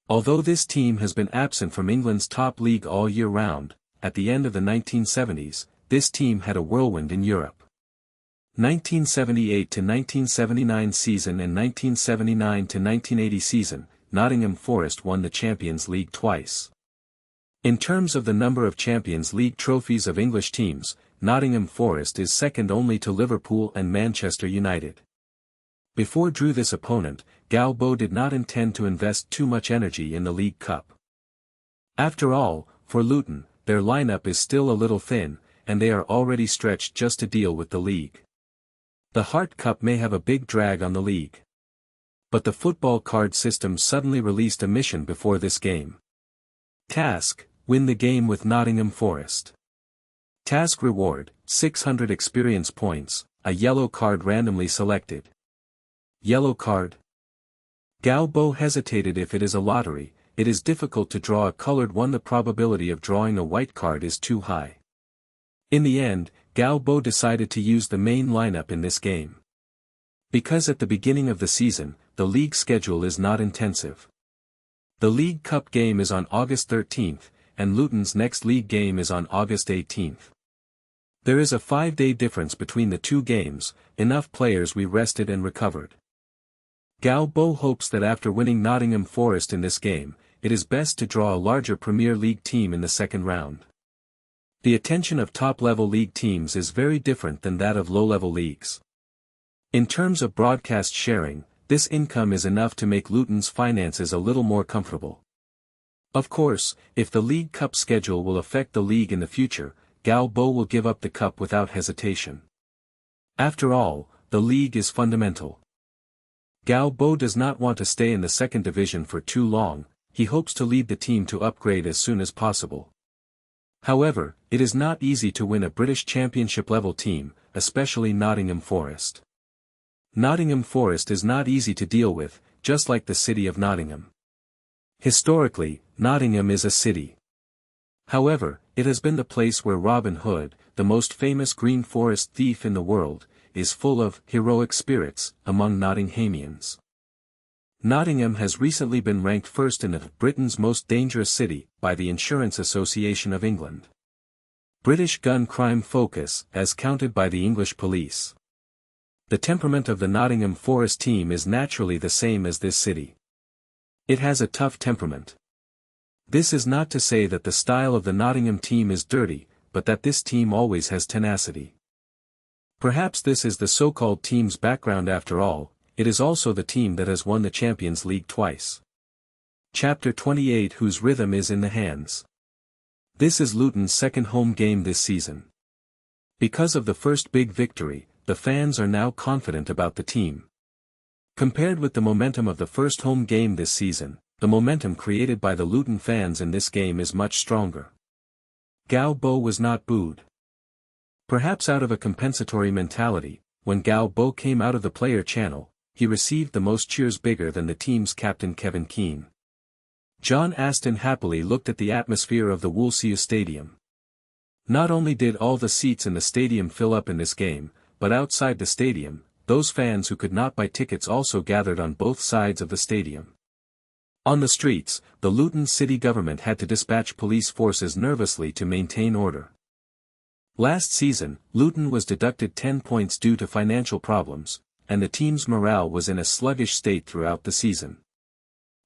Speaker 1: Although this team has been absent from England's top league all year round, at the end of the 1970s, this team had a whirlwind in Europe. 1978 to 1979 season and 1979 to 1980 season, Nottingham Forest won the Champions League twice. In terms of the number of Champions League trophies of English teams, Nottingham Forest is second only to Liverpool and Manchester United. Before drew this opponent, Galbo did not intend to invest too much energy in the League Cup. After all, for Luton, their lineup is still a little thin, and they are already stretched just to deal with the league. The Hart Cup may have a big drag on the league. But the football card system suddenly released a mission before this game. Task: win the game with Nottingham Forest. Task reward: 600 experience points, a yellow card randomly selected. Yellow card? Galbo hesitated. If it is a lottery, it is difficult to draw a colored one. The probability of drawing a white card is too high. In the end, Galbo decided to use the main lineup in this game. Because at the beginning of the season, the league schedule is not intensive. The League Cup game is on August 13th, and Luton's next league game is on August 18th. There is a 5-day difference between the two games. Enough players we rested and recovered. Galbo hopes that after winning Nottingham Forest in this game, it is best to draw a larger Premier League team in the second round. The attention of top-level league teams is very different than that of low-level leagues. In terms of broadcast sharing, this income is enough to make Luton's finances a little more comfortable. Of course, if the League Cup schedule will affect the league in the future, Galbo will give up the cup without hesitation. After all, the league is fundamental. Galbo does not want to stay in the second division for too long. He hopes to lead the team to upgrade as soon as possible. However, it is not easy to win a British Championship-level team, especially Nottingham Forest. Nottingham Forest is not easy to deal with, just like the city of Nottingham. Historically, Nottingham is a city. However, it has been the place where Robin Hood, the most famous Green Forest thief in the world, is full of heroic spirits among Nottinghamians. Nottingham has recently been ranked first in Britain's most dangerous city by the Insurance Association of England. British gun crime focus, as counted by the English police. The temperament of the Nottingham Forest team is naturally the same as this city. It has a tough temperament. This is not to say that the style of the Nottingham team is dirty, but that this team always has tenacity. Perhaps this is the so-called team's background after all, it is also the team that has won the Champions League twice. Chapter 28, whose rhythm is in the hands. This is Luton's second home game this season. Because of the first big victory, the fans are now confident about the team. Compared with the momentum of the first home game this season, the momentum created by the Luton fans in this game is much stronger. Gao Bo was not booed. Perhaps out of a compensatory mentality, when Gao Bo came out of the player channel, he received the most cheers bigger than the team's captain Kevin Keane. John Aston happily looked at the atmosphere of the Woolsey Stadium. Not only did all the seats in the stadium fill up in this game, but outside the stadium, those fans who could not buy tickets also gathered on both sides of the stadium. On the streets, the Luton city government had to dispatch police forces nervously to maintain order. Last season, Luton was deducted 10 points due to financial problems, and the team's morale was in a sluggish state throughout the season.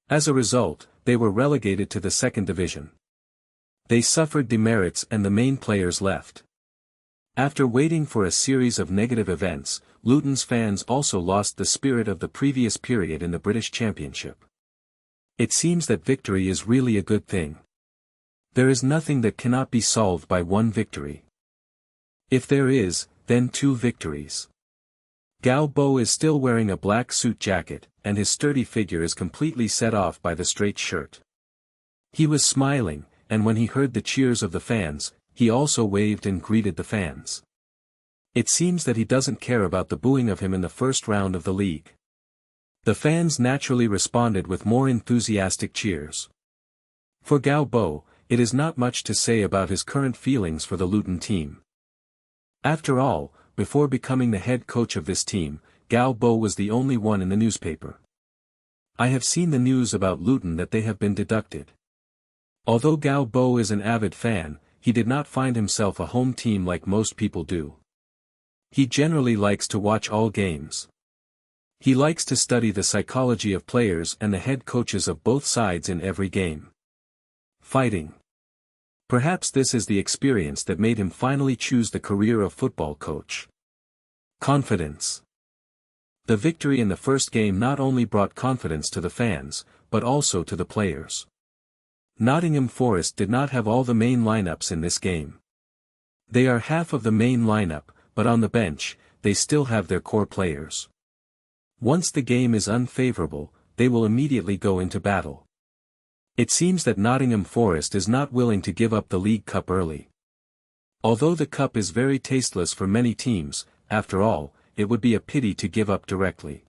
Speaker 1: As a result, they were relegated to the second division. They suffered demerits and the main players left. After waiting for a series of negative events, Luton's fans also lost the spirit of the previous period in the British Championship. It seems that victory is really a good thing. There is nothing that cannot be solved by one victory. If there is, then 2 victories. Gao Bo is still wearing a black suit jacket, and his sturdy figure is completely set off by the straight shirt. He was smiling, and when he heard the cheers of the fans, he also waved and greeted the fans. It seems that he doesn't care about the booing of him in the first round of the league. The fans naturally responded with more enthusiastic cheers. For Gao Bo, it is not much to say about his current feelings for the Luton team. After all, before becoming the head coach of this team, Gao Bo was the only one in the newspaper. I have seen the news about Luton that they have been deducted. Although Gao Bo is an avid fan, he did not find himself a home team like most people do. He generally likes to watch all games. He likes to study the psychology of players and the head coaches of both sides in every game. Fighting. Perhaps this is the experience that made him finally choose the career of football coach. Confidence. The victory in the first game not only brought confidence to the fans, but also to the players. Nottingham Forest did not have all the main lineups in this game. They are half of the main lineup, but on the bench, they still have their core players. Once the game is unfavorable, they will immediately go into battle. It seems that Nottingham Forest is not willing to give up the League Cup early. Although the cup is very tasteless for many teams, after all, it would be a pity to give up directly.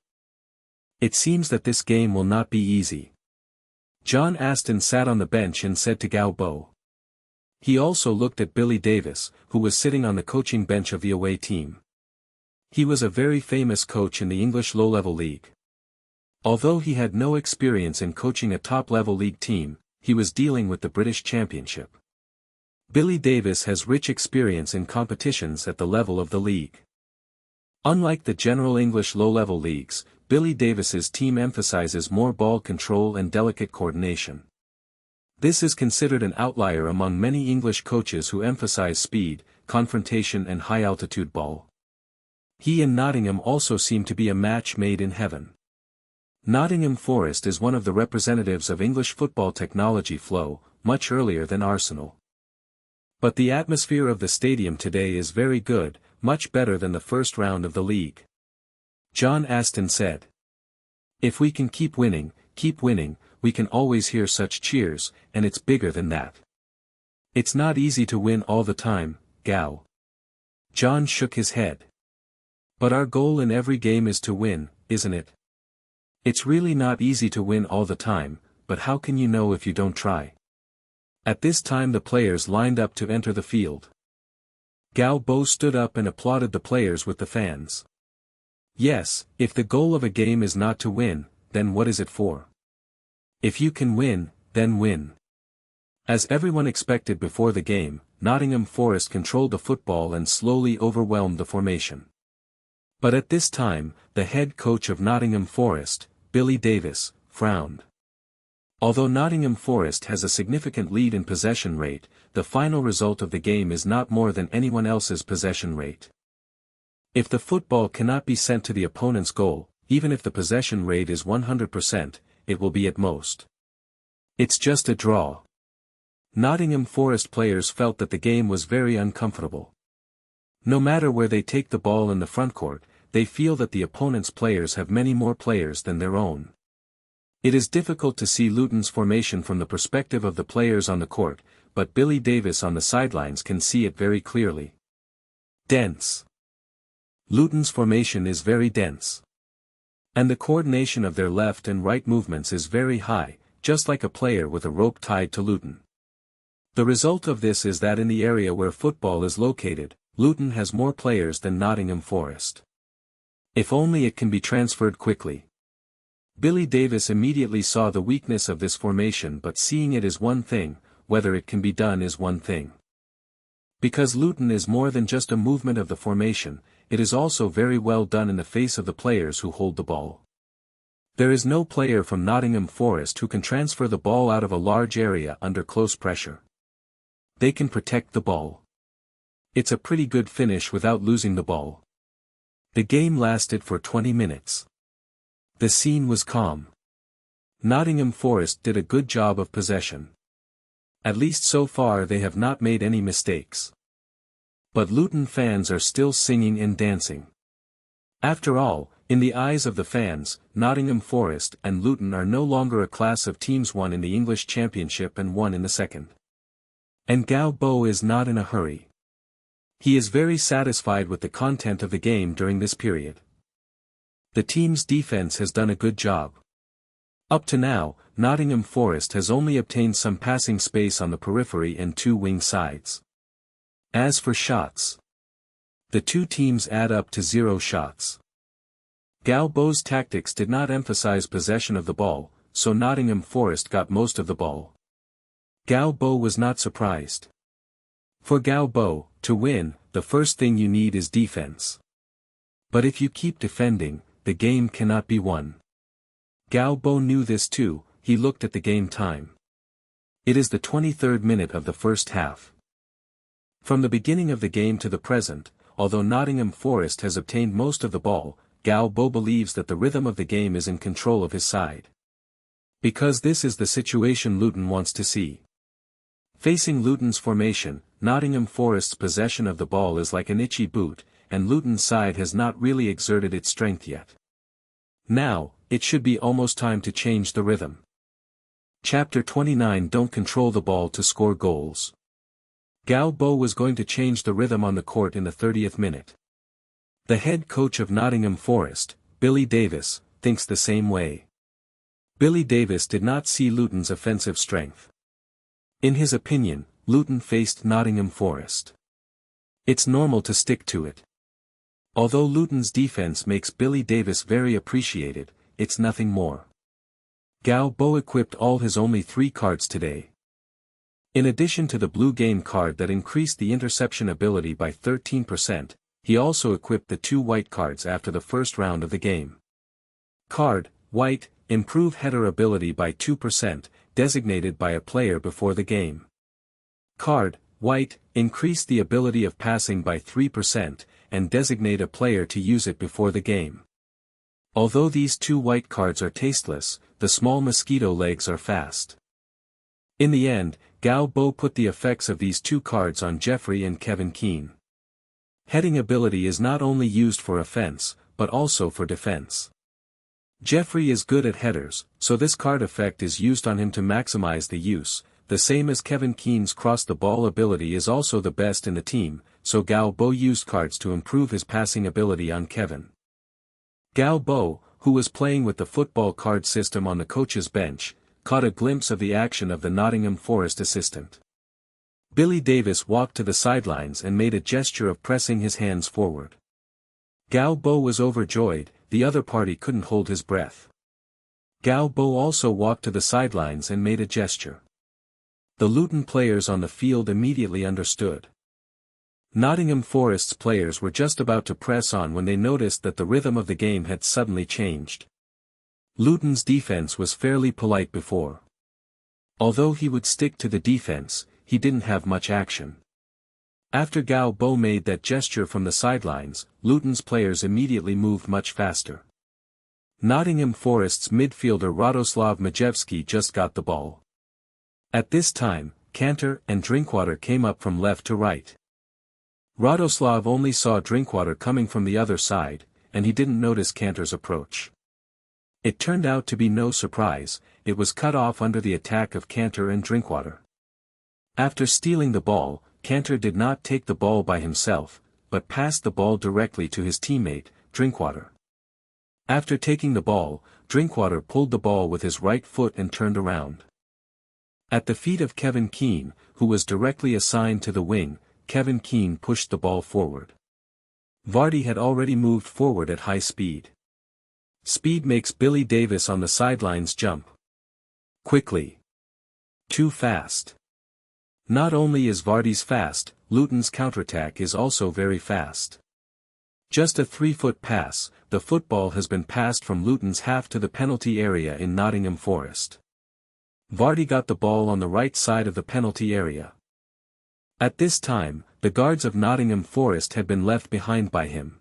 Speaker 1: It seems that this game will not be easy. John Aston sat on the bench and said to Gao Bo. He also looked at Billy Davis, who was sitting on the coaching bench of the away team. He was a very famous coach in the English low-level league. Although he had no experience in coaching a top-level league team, he was dealing with the British Championship. Billy Davis has rich experience in competitions at the level of the league. Unlike the general English low-level leagues, Billy Davis's team emphasizes more ball control and delicate coordination. This is considered an outlier among many English coaches who emphasize speed, confrontation and high-altitude ball. He and Nottingham also seem to be a match made in heaven. Nottingham Forest is one of the representatives of English football technology flow, much earlier than Arsenal. But the atmosphere of the stadium today is very good, much better than the first round of the league. John Aston said. If we can keep winning, we can always hear such cheers, and it's bigger than that. It's not easy to win all the time, Gao. John shook his head. But our goal in every game is to win, isn't it? It's really not easy to win all the time, but how can you know if you don't try? At this time the players lined up to enter the field. Gao Bo stood up and applauded the players with the fans. Yes, if the goal of a game is not to win, then what is it for? If you can win, then win. As everyone expected before the game, Nottingham Forest controlled the football and slowly overwhelmed the formation. But at this time, the head coach of Nottingham Forest, Billy Davies, frowned. Although Nottingham Forest has a significant lead in possession rate, the final result of the game is not more than anyone else's possession rate. If the football cannot be sent to the opponent's goal, even if the possession rate is 100%, it will be at most. It's just a draw. Nottingham Forest players felt that the game was very uncomfortable. No matter where they take the ball in the frontcourt, they feel that the opponent's players have many more players than their own. It is difficult to see Luton's formation from the perspective of the players on the court, but Billy Davies on the sidelines can see it very clearly. Dense. Luton's formation is very dense. And the coordination of their left and right movements is very high, just like a player with a rope tied to Luton. The result of this is that in the area where football is located, Luton has more players than Nottingham Forest. If only it can be transferred quickly. Billy Davies immediately saw the weakness of this formation, but seeing it is one thing, whether it can be done is one thing. Because Luton is more than just a movement of the formation, it is also very well done in the face of the players who hold the ball. There is no player from Nottingham Forest who can transfer the ball out of a large area under close pressure. They can protect the ball. It's a pretty good finish without losing the ball. The game lasted for 20 minutes. The scene was calm. Nottingham Forest did a good job of possession. At least so far they have not made any mistakes. But Luton fans are still singing and dancing. After all, in the eyes of the fans, Nottingham Forest and Luton are no longer a class of teams, one in the English Championship and one in the second. And Galbo is not in a hurry. He is very satisfied with the content of the game during this period. The team's defense has done a good job. Up to now, Nottingham Forest has only obtained some passing space on the periphery and two wing sides. As for shots, the two teams add up to 0 shots. Galbo's tactics did not emphasize possession of the ball, so Nottingham Forest got most of the ball. Galbo was not surprised. For Galbo, to win, the first thing you need is defense. But if you keep defending, the game cannot be won. Galbo knew this too. He looked at the game time. It is the 23rd minute of the first half. From the beginning of the game to the present, although Nottingham Forest has obtained most of the ball, Galbo believes that the rhythm of the game is in control of his side. Because this is the situation Luton wants to see. Facing Luton's formation, Nottingham Forest's possession of the ball is like an itchy boot, and Luton's side has not really exerted its strength yet. Now, it should be almost time to change the rhythm. Chapter 29. Don't control the ball to score goals. Galbo was going to change the rhythm on the court in the 30th minute. The head coach of Nottingham Forest, Billy Davies, thinks the same way. Billy Davies did not see Luton's offensive strength. In his opinion, Luton faced Nottingham Forest. It's normal to stick to it. Although Luton's defense makes Billy Davies very appreciated, it's nothing more. Galbo equipped all his only 3 cards today. In addition to the blue game card that increased the interception ability by 13%, he also equipped the 2 white cards after the first round of the game. Card, white, improve header ability by 2%, designated by a player before the game. Card, white, increase the ability of passing by 3%, and designate a player to use it before the game. Although these 2 white cards are tasteless, the small mosquito legs are fast. In the end, Galbo put the effects of these 2 cards on Jeffrey and Kevin Keane. Heading ability is not only used for offense, but also for defense. Jeffrey is good at headers, so this card effect is used on him to maximize the use, the same as Kevin Keane's cross-the-ball ability is also the best in the team, so Galbo used cards to improve his passing ability on Kevin. Galbo, who was playing with the football card system on the coach's bench, caught a glimpse of the action of the Nottingham Forest assistant. Billy Davies walked to the sidelines and made a gesture of pressing his hands forward. Galbo was overjoyed, the other party couldn't hold his breath. Gao Bo also walked to the sidelines and made a gesture. The Luton players on the field immediately understood. Nottingham Forest's players were just about to press on when they noticed that the rhythm of the game had suddenly changed. Luton's defense was fairly polite before. Although he would stick to the defense, he didn't have much action. After Gao Bo made that gesture from the sidelines, Luton's players immediately moved much faster. Nottingham Forest's midfielder Radoslav Majewski just got the ball. At this time, Cantor and Drinkwater came up from left to right. Radoslav only saw Drinkwater coming from the other side, and he didn't notice Cantor's approach. It turned out to be no surprise, it was cut off under the attack of Cantor and Drinkwater. After stealing the ball, Cantor did not take the ball by himself, but passed the ball directly to his teammate, Drinkwater. After taking the ball, Drinkwater pulled the ball with his right foot and turned around. At the feet of Kevin Keane, who was directly assigned to the wing, Kevin Keane pushed the ball forward. Vardy had already moved forward at high speed. Speed makes Billy Davis on the sidelines jump. Quickly. Too fast. Not only is Vardy's fast, Luton's counterattack is also very fast. Just a 3-foot pass, the football has been passed from Luton's half to the penalty area in Nottingham Forest. Vardy got the ball on the right side of the penalty area. At this time, the guards of Nottingham Forest had been left behind by him.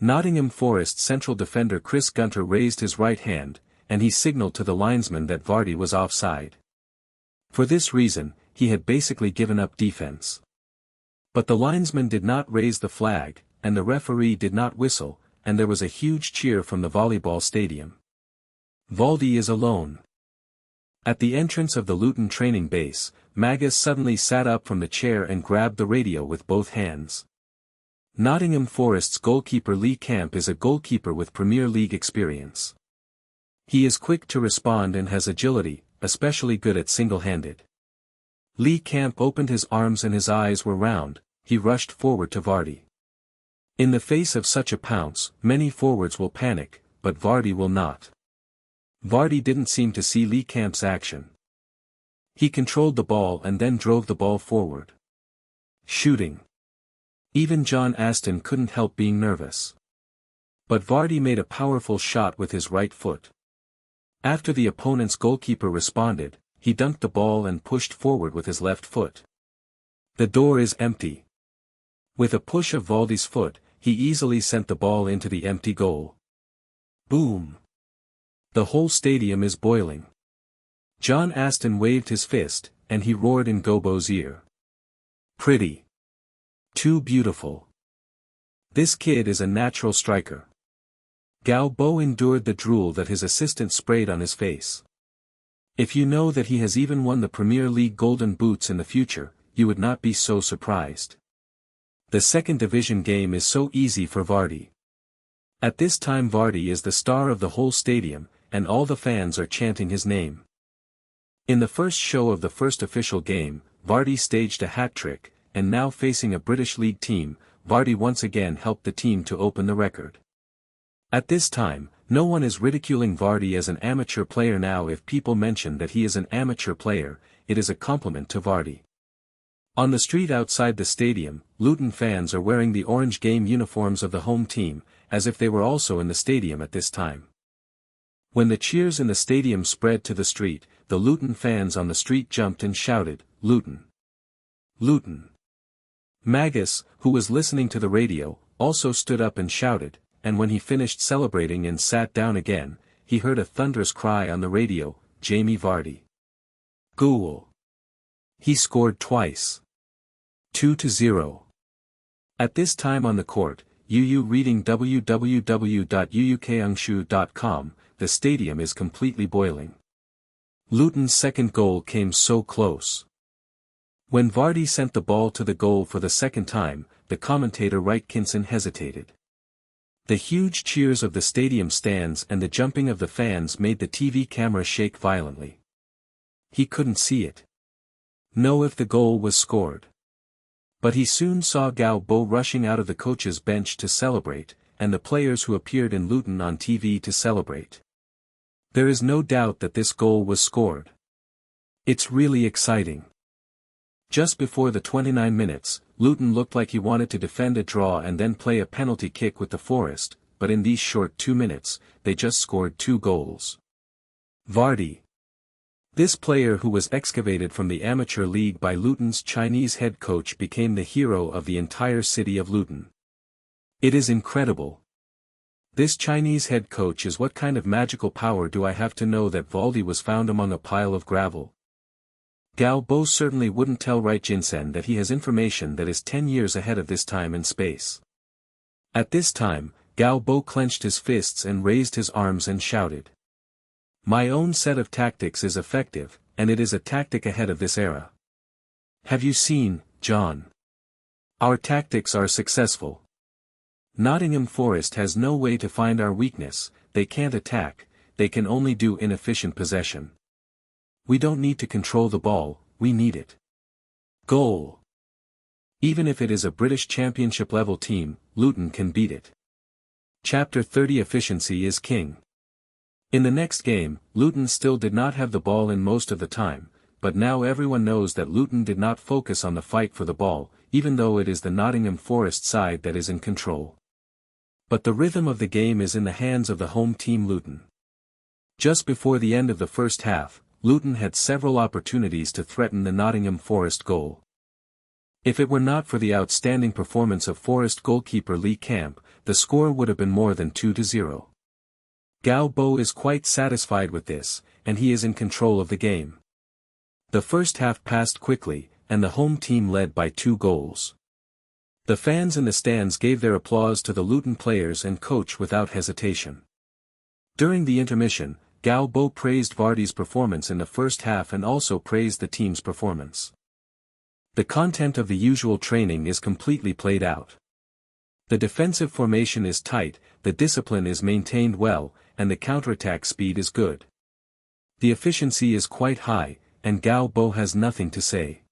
Speaker 1: Nottingham Forest central defender Chris Gunter raised his right hand, and he signaled to the linesman that Vardy was offside. For this reason, he had basically given up defense. But the linesman did not raise the flag, and the referee did not whistle, and there was a huge cheer from the volleyball stadium. Vardy is alone. At the entrance of the Luton training base, Magus suddenly sat up from the chair and grabbed the radio with both hands. Nottingham Forest's goalkeeper Lee Camp is a goalkeeper with Premier League experience. He is quick to respond and has agility, especially good at single-handed. Lee Camp opened his arms and his eyes were round, he rushed forward to Vardy. In the face of such a pounce, many forwards will panic, but Vardy will not. Vardy didn't seem to see Lee Camp's action. He controlled the ball and then drove the ball forward. Shooting. Even John Aston couldn't help being nervous. But Vardy made a powerful shot with his right foot. After the opponent's goalkeeper responded, he dunked the ball and pushed forward with his left foot. The door is empty. With a push of Vardy's foot, he easily sent the ball into the empty goal. Boom! The whole stadium is boiling. John Aston waved his fist, and he roared in Gobo's ear. Pretty. Too beautiful. This kid is a natural striker. Gao Bo endured the drool that his assistant sprayed on his face. If you know that he has even won the Premier League Golden Boots in the future, you would not be so surprised. The second division game is so easy for Vardy. At this time Vardy is the star of the whole stadium, and all the fans are chanting his name. In the first show of the first official game, Vardy staged a hat-trick, and now facing a British League team, Vardy once again helped the team to open the record. At this time, no one is ridiculing Vardy as an amateur player now. If people mention that he is an amateur player, it is a compliment to Vardy. On the street outside the stadium, Luton fans are wearing the orange game uniforms of the home team, as if they were also in the stadium at this time. When the cheers in the stadium spread to the street, the Luton fans on the street jumped and shouted, "Luton! Luton!" Magus, who was listening to the radio, also stood up and shouted, and when he finished celebrating and sat down again, he heard a thunderous cry on the radio, "Jamie Vardy! Goal! He scored twice! 2-0. At this time on the court, Yu reading www.uukangshu.com, the stadium is completely boiling. Luton's second goal came so close. When Vardy sent the ball to the goal for the second time, the commentator Wright-Kinson hesitated. The huge cheers of the stadium stands and the jumping of the fans made the TV camera shake violently. He couldn't see it. Know if the goal was scored. But he soon saw Gao Bo rushing out of the coach's bench to celebrate, and the players who appeared in Luton on TV to celebrate. There is no doubt that this goal was scored. It's really exciting. Just before the 29 minutes, Luton looked like he wanted to defend a draw and then play a penalty kick with the Forest, but in these short 2 minutes, they just scored 2 goals. Vardy. This player, who was excavated from the amateur league by Luton's Chinese head coach, became the hero of the entire city of Luton. It is incredible. This Chinese head coach is what kind of magical power do I have to know that Vardy was found among a pile of gravel? Gao Bo certainly wouldn't tell Rai Jinsen that he has information that is 10 years ahead of this time and space. At this time, Gao Bo clenched his fists and raised his arms and shouted. My own set of tactics is effective, and it is a tactic ahead of this era. Have you seen, John? Our tactics are successful. Nottingham Forest has no way to find our weakness, they can't attack, they can only do inefficient possession. We don't need to control the ball, we need it. Goal. Even if it is a British Championship level team, Luton can beat it. Chapter 30. Efficiency is king. In the next game, Luton still did not have the ball in most of the time, but now everyone knows that Luton did not focus on the fight for the ball, even though it is the Nottingham Forest side that is in control. But the rhythm of the game is in the hands of the home team Luton. Just before the end of the first half, Luton had several opportunities to threaten the Nottingham Forest goal. If it were not for the outstanding performance of Forest goalkeeper Lee Camp, the score would have been more than 2-0. Gao Bo is quite satisfied with this, and he is in control of the game. The first half passed quickly, and the home team led by 2 goals. The fans in the stands gave their applause to the Luton players and coach without hesitation. During the intermission, Gao Bo praised Vardy's performance in the first half and also praised the team's performance. The content of the usual training is completely played out. The defensive formation is tight, the discipline is maintained well, and the counterattack speed is good. The efficiency is quite high, and Gao Bo has nothing to say.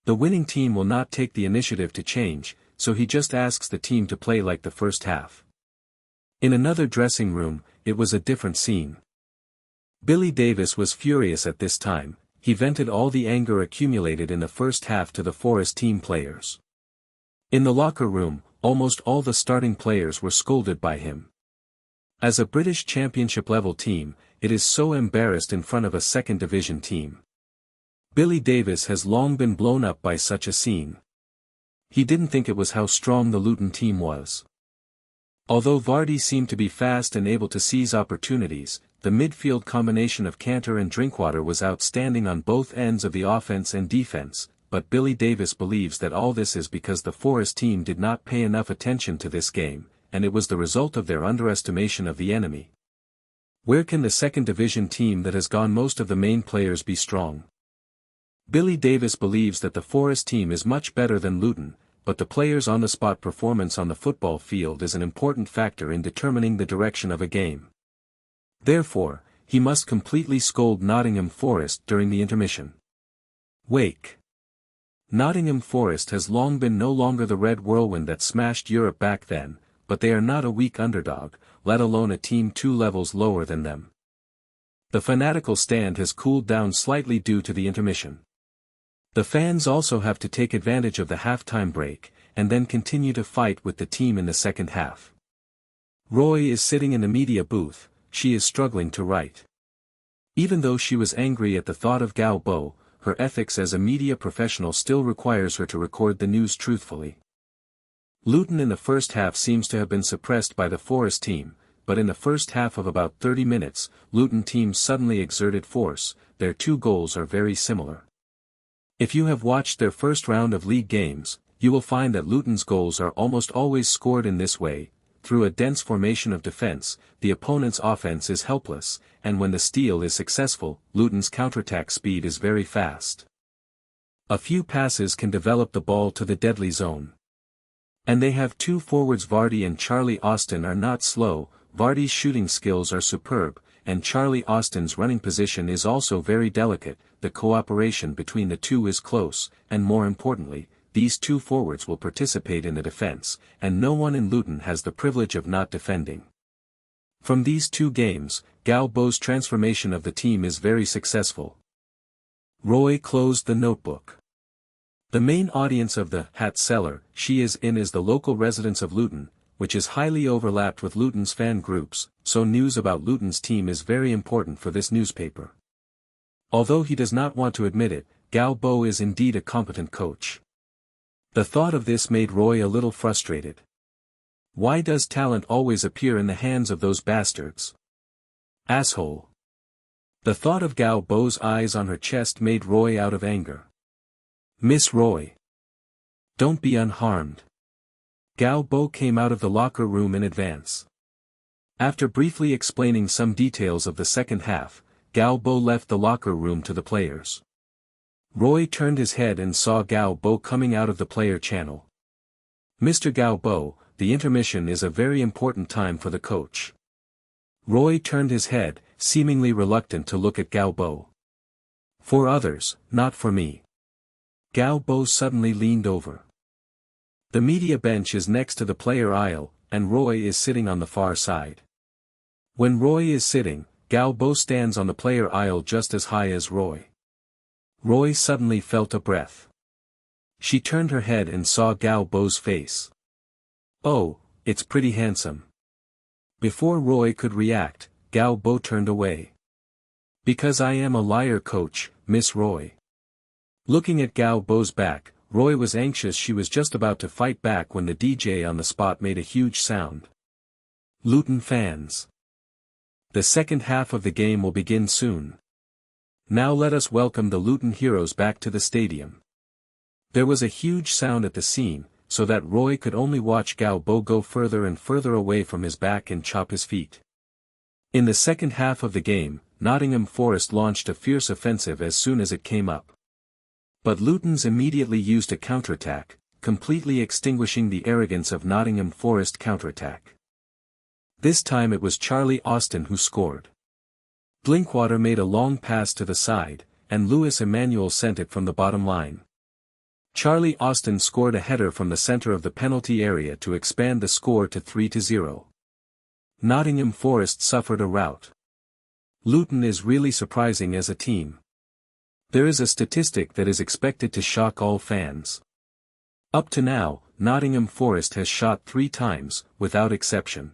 Speaker 1: The winning team will not take the initiative to change, so he just asks the team to play like the first half. In another dressing room, it was a different scene. Billy Davies was furious at this time, he vented all the anger accumulated in the first half to the Forest team players. In the locker room, almost all the starting players were scolded by him. As a British Championship level team, it is so embarrassed in front of a second division team. Billy Davies has long been blown up by such a scene. He didn't think it was how strong the Luton team was. Although Vardy seemed to be fast and able to seize opportunities, the midfield combination of Cantor and Drinkwater was outstanding on both ends of the offense and defense, but Billy Davies believes that all this is because the Forest team did not pay enough attention to this game, and it was the result of their underestimation of the enemy. Where can the second division team that has gone most of the main players be strong? Billy Davies believes that the Forest team is much better than Luton, but the players' on-the-spot performance on the football field is an important factor in determining the direction of a game. Therefore, he must completely scold Nottingham Forest during the intermission. Wake. Nottingham Forest has long been no longer the red whirlwind that smashed Europe back then, but they are not a weak underdog, let alone a team 2 levels lower than them. The fanatical stand has cooled down slightly due to the intermission. The fans also have to take advantage of the halftime break, and then continue to fight with the team in the second half. Roy is sitting in the media booth, she is struggling to write. Even though she was angry at the thought of Gao Bo, her ethics as a media professional still requires her to record the news truthfully. Luton in the first half seems to have been suppressed by the Forest team, but in the first half of about 30 minutes, Luton team suddenly exerted force, their 2 goals are very similar. If you have watched their first round of league games, you will find that Luton's goals are almost always scored in this way. Through a dense formation of defense, the opponent's offense is helpless, and when the steal is successful, Luton's counterattack speed is very fast. A few passes can develop the ball to the deadly zone. And they have 2 forwards. Vardy and Charlie Austin are not slow, Vardy's shooting skills are superb, and Charlie Austin's running position is also very delicate. The cooperation between the 2 is close, and more importantly, these 2 forwards will participate in the defense, and no one in Luton has the privilege of not defending. From these two games, Gao Bo's transformation of the team is very successful. Roy closed the notebook. The main audience of the hat seller she is in is the local residents of Luton, which is highly overlapped with Luton's fan groups, so news about Luton's team is very important for this newspaper. Although he does not want to admit it, Gao Bo is indeed a competent coach. The thought of this made Roy a little frustrated. Why does talent always appear in the hands of those bastards? Asshole. The thought of Gao Bo's eyes on her chest made Roy out of anger. Miss Roy. Don't be unharmed. Gao Bo came out of the locker room in advance. After briefly explaining some details of the second half, Gao Bo left the locker room to the players. Roy turned his head and saw Gao Bo coming out of the player channel. Mr. Gao Bo, the intermission is a very important time for the coach. Roy turned his head, seemingly reluctant to look at Gao Bo. For others, not for me. Gao Bo suddenly leaned over. The media bench is next to the player aisle, and Roy is sitting on the far side. When Roy is sitting, Gao Bo stands on the player aisle just as high as Roy. Roy suddenly felt a breath. She turned her head and saw Gao Bo's face. Oh, it's pretty handsome. Before Roy could react, Gao Bo turned away. Because I am a liar, coach, Miss Roy. Looking at Gao Bo's back, Roy was anxious. She was just about to fight back when the DJ on the spot made a huge sound. Luton fans. The second half of the game will begin soon. Now let us welcome the Luton heroes back to the stadium. There was a huge sound at the scene, so that Roy could only watch Gao Bo go further and further away from his back and chop his feet. In the second half of the game, Nottingham Forest launched a fierce offensive as soon as it came up. But Luton's immediately used a counterattack, completely extinguishing the arrogance of Nottingham Forest counterattack. This time it was Charlie Austin who scored. Blinkwater made a long pass to the side, and Lewis Emmanuel sent it from the bottom line. Charlie Austin scored a header from the center of the penalty area to expand the score to 3-0. Nottingham Forest suffered a rout. Luton is really surprising as a team. There is a statistic that is expected to shock all fans. Up to now, Nottingham Forest has shot 3 times, without exception.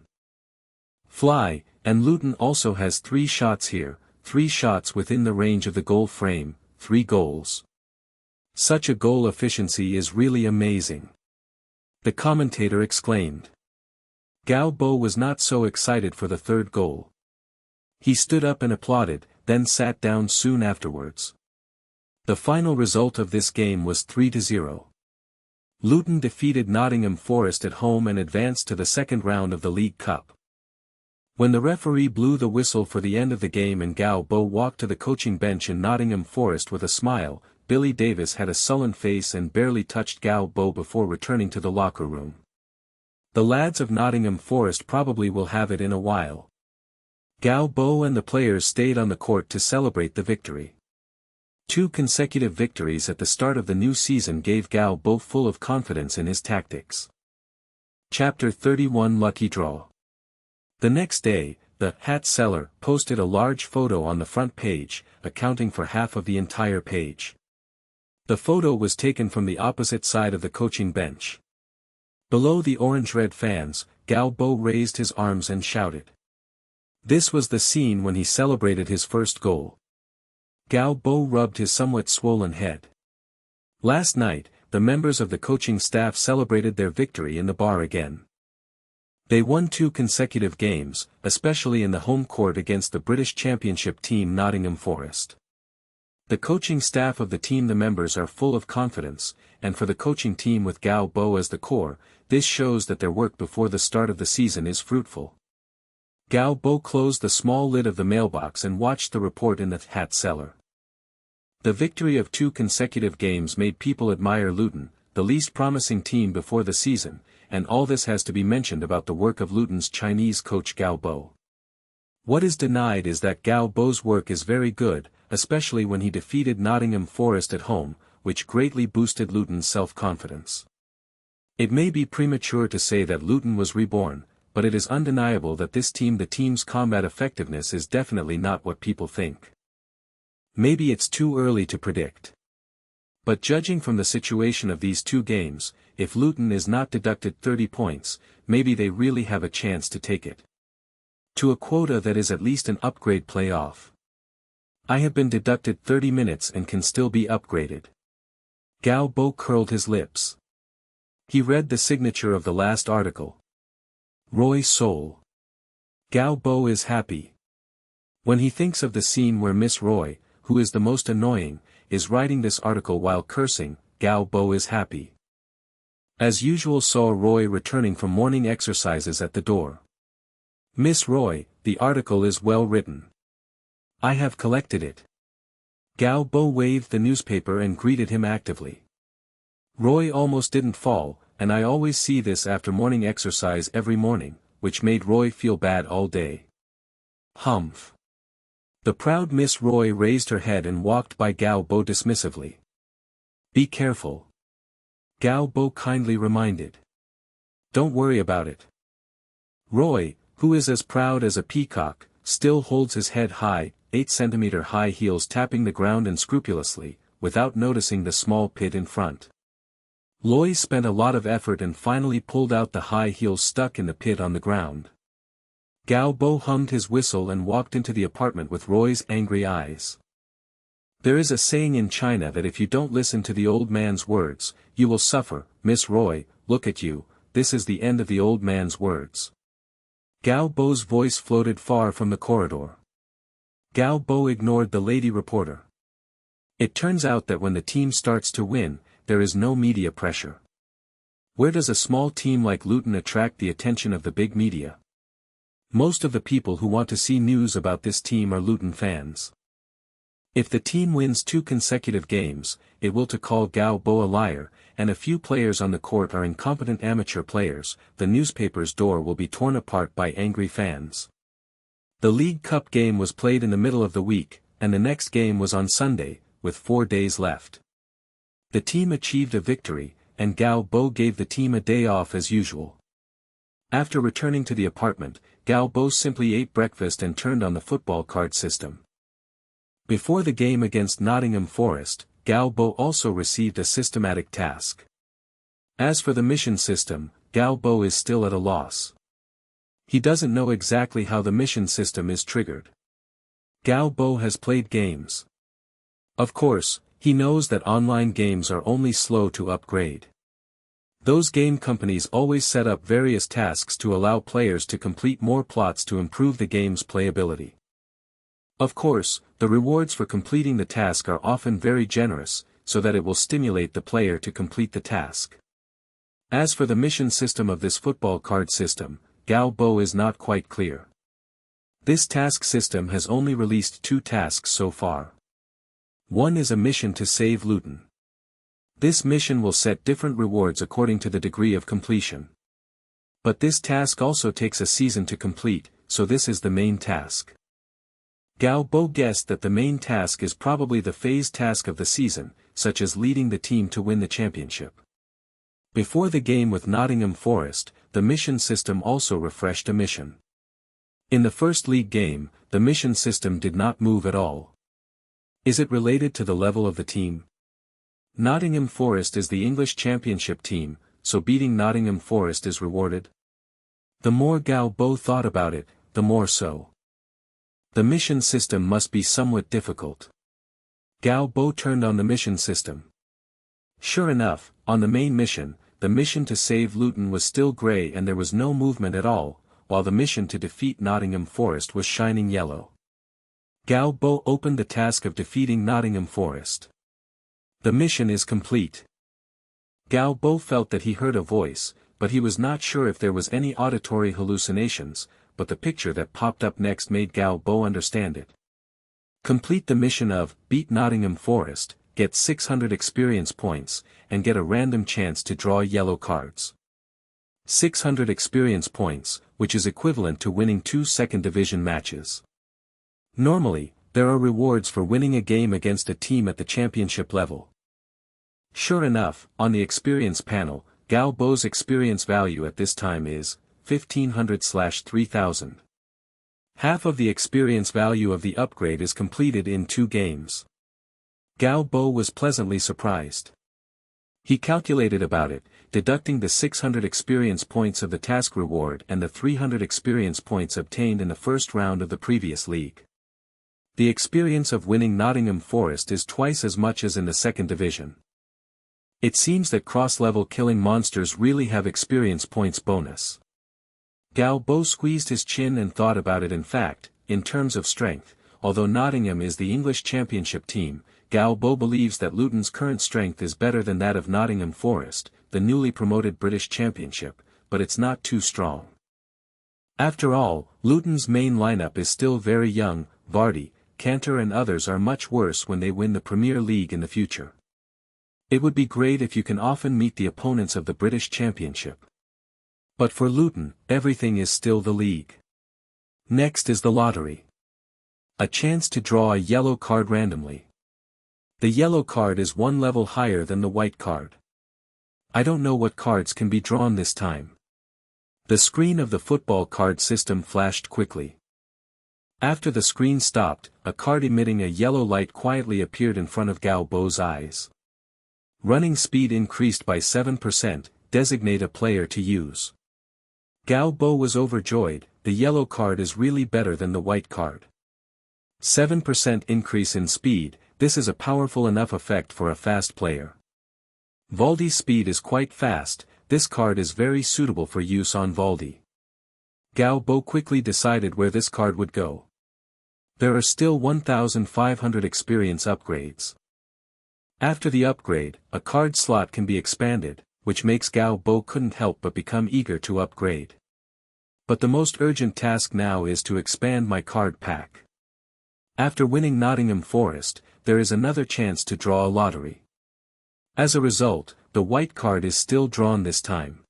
Speaker 1: Fly, and Luton also has 3 shots here, 3 shots within the range of the goal frame, 3 goals. Such a goal efficiency is really amazing. The commentator exclaimed. Gao Bo was not so excited for the third goal. He stood up and applauded, then sat down soon afterwards. The final result of this game was 3-0. Luton defeated Nottingham Forest at home and advanced to the second round of the League Cup. When the referee blew the whistle for the end of the game and Gao Bo walked to the coaching bench in Nottingham Forest with a smile, Billy Davis had a sullen face and barely touched Gao Bo before returning to the locker room. The lads of Nottingham Forest probably will have it in a while. Gao Bo and the players stayed on the court to celebrate the victory. 2 consecutive victories at the start of the new season gave Gao Bo full of confidence in his tactics. Chapter 31 Lucky Draw. The next day, the hat seller posted a large photo on the front page, accounting for half of the entire page. The photo was taken from the opposite side of the coaching bench. Below the orange-red fans, Gao Bo raised his arms and shouted. This was the scene when he celebrated his first goal. Gao Bo rubbed his somewhat swollen head. Last night, the members of the coaching staff celebrated their victory in the bar again. They won 2 consecutive games, especially in the home court against the British Championship team Nottingham Forest. The coaching staff of the team, the members are full of confidence, and for the coaching team with Gao Bo as the core, this shows that their work before the start of the season is fruitful. Gao Bo closed the small lid of the mailbox and watched the report in the hat cellar. The victory of 2 consecutive games made people admire Luton, the least promising team before the season, and all this has to be mentioned about the work of Luton's Chinese coach Gao Bo. What is denied is that Gao Bo's work is very good, especially when he defeated Nottingham Forest at home, which greatly boosted Luton's self-confidence. It may be premature to say that Luton was reborn, but it is undeniable that the team's combat effectiveness is definitely not what people think. Maybe it's too early to predict. But judging from the situation of these two games, if Luton is not deducted 30 points, maybe they really have a chance to take it to a quota that is at least an upgrade playoff. I have been deducted 30 minutes and can still be upgraded. Gao Bo curled his lips. He read the signature of the last article. Roy Soul. Gao Bo is happy. When he thinks of the scene where Miss Roy, who is the most annoying, is writing this article while cursing, Gao Bo is happy. As usual, saw Roy returning from morning exercises at the door. Miss Roy, the article is well written. I have collected it. Gao Bo waved the newspaper and greeted him actively. Roy almost didn't fall, and I always see this after morning exercise every morning, which made Roy feel bad all day. Humph. The proud Miss Roy raised her head and walked by Gao Bo dismissively. Be careful. Gao Bo kindly reminded. Don't worry about it. Roy, who is as proud as a peacock, still holds his head high, 8-centimeter high heels tapping the ground unscrupulously, without noticing the small pit in front. Roy spent a lot of effort and finally pulled out the high heels stuck in the pit on the ground. Gao Bo hummed his whistle and walked into the apartment with Roy's angry eyes. There is a saying in China that if you don't listen to the old man's words, you will suffer. Miss Roy, look at you, this is the end of the old man's words. Gao Bo's voice floated far from the corridor. Gao Bo ignored the lady reporter. It turns out that when the team starts to win, there is no media pressure. Where does a small team like Luton attract the attention of the big media? Most of the people who want to see news about this team are Luton fans. If the team wins 2 consecutive games, it will to call Gao Bo a liar, and a few players on the court are incompetent amateur players, the newspaper's door will be torn apart by angry fans. The League Cup game was played in the middle of the week, and the next game was on Sunday, with 4 days left. The team achieved a victory, and Gao Bo gave the team a day off as usual. After returning to the apartment, Gao Bo simply ate breakfast and turned on the football card system. Before the game against Nottingham Forest, Gao Bo also received a systematic task. As for the mission system, Gao Bo is still at a loss. He doesn't know exactly how the mission system is triggered. Gao Bo has played games. Of course, he knows that online games are only slow to upgrade. Those game companies always set up various tasks to allow players to complete more plots to improve the game's playability. Of course, the rewards for completing the task are often very generous, so that it will stimulate the player to complete the task. As for the mission system of this football card system, Gao Bo is not quite clear. This task system has only released 2 tasks so far. One is a mission to save Luton. This mission will set different rewards according to the degree of completion. But this task also takes a season to complete, so this is the main task. Gao Bo guessed that the main task is probably the phase task of the season, such as leading the team to win the championship. Before the game with Nottingham Forest, the mission system also refreshed a mission. In the first league game, the mission system did not move at all. Is it related to the level of the team? Nottingham Forest is the English Championship team, so beating Nottingham Forest is rewarded? The more Gao Bo thought about it, the more so. The mission system must be somewhat difficult. Gao Bo turned on the mission system. Sure enough, on the main mission, the mission to save Luton was still grey and there was no movement at all, while the mission to defeat Nottingham Forest was shining yellow. Gao Bo opened the task of defeating Nottingham Forest. The mission is complete. Gao Bo felt that he heard a voice, but he was not sure if there was any auditory hallucinations, but the picture that popped up next made Gao Bo understand it. Complete the mission of, beat Nottingham Forest, get 600 experience points, and get a random chance to draw yellow cards. 600 experience points, which is equivalent to winning 2 second division matches. Normally, there are rewards for winning a game against a team at the championship level. Sure enough, on the experience panel, Gao Bo's experience value at this time is 1500/3000. Half of the experience value of the upgrade is completed in 2 games. Gao Bo was pleasantly surprised. He calculated about it, deducting the 600 experience points of the task reward and the 300 experience points obtained in the first round of the previous league. The experience of winning Nottingham Forest is twice as much as in the second division. It seems that cross-level killing monsters really have experience points bonus. Gao Bo squeezed his chin and thought about it. In fact, in terms of strength, although Nottingham is the English Championship team, Gao Bo believes that Luton's current strength is better than that of Nottingham Forest, the newly promoted British Championship, but it's not too strong. After all, Luton's main lineup is still very young. Vardy, Cantor and others are much worse when they win the Premier League in the future. It would be great if you can often meet the opponents of the British Championship. But for Luton, everything is still the league. Next is the lottery. A chance to draw a yellow card randomly. The yellow card is 1 level higher than the white card. I don't know what cards can be drawn this time. The screen of the football card system flashed quickly. After the screen stopped, a card emitting a yellow light quietly appeared in front of Gao Bo's eyes. Running speed increased by 7%, designate a player to use. Gao Bo was overjoyed. The yellow card is really better than the white card. 7% increase in speed, this is a powerful enough effect for a fast player. Valdi's speed is quite fast, this card is very suitable for use on Valdi. Gao Bo quickly decided where this card would go. There are still 1,500 experience upgrades. After the upgrade, a card slot can be expanded, which makes Gao Bo couldn't help but become eager to upgrade. But the most urgent task now is to expand my card pack. After winning Nottingham Forest, there is another chance to draw a lottery. As a result, the white card is still drawn this time.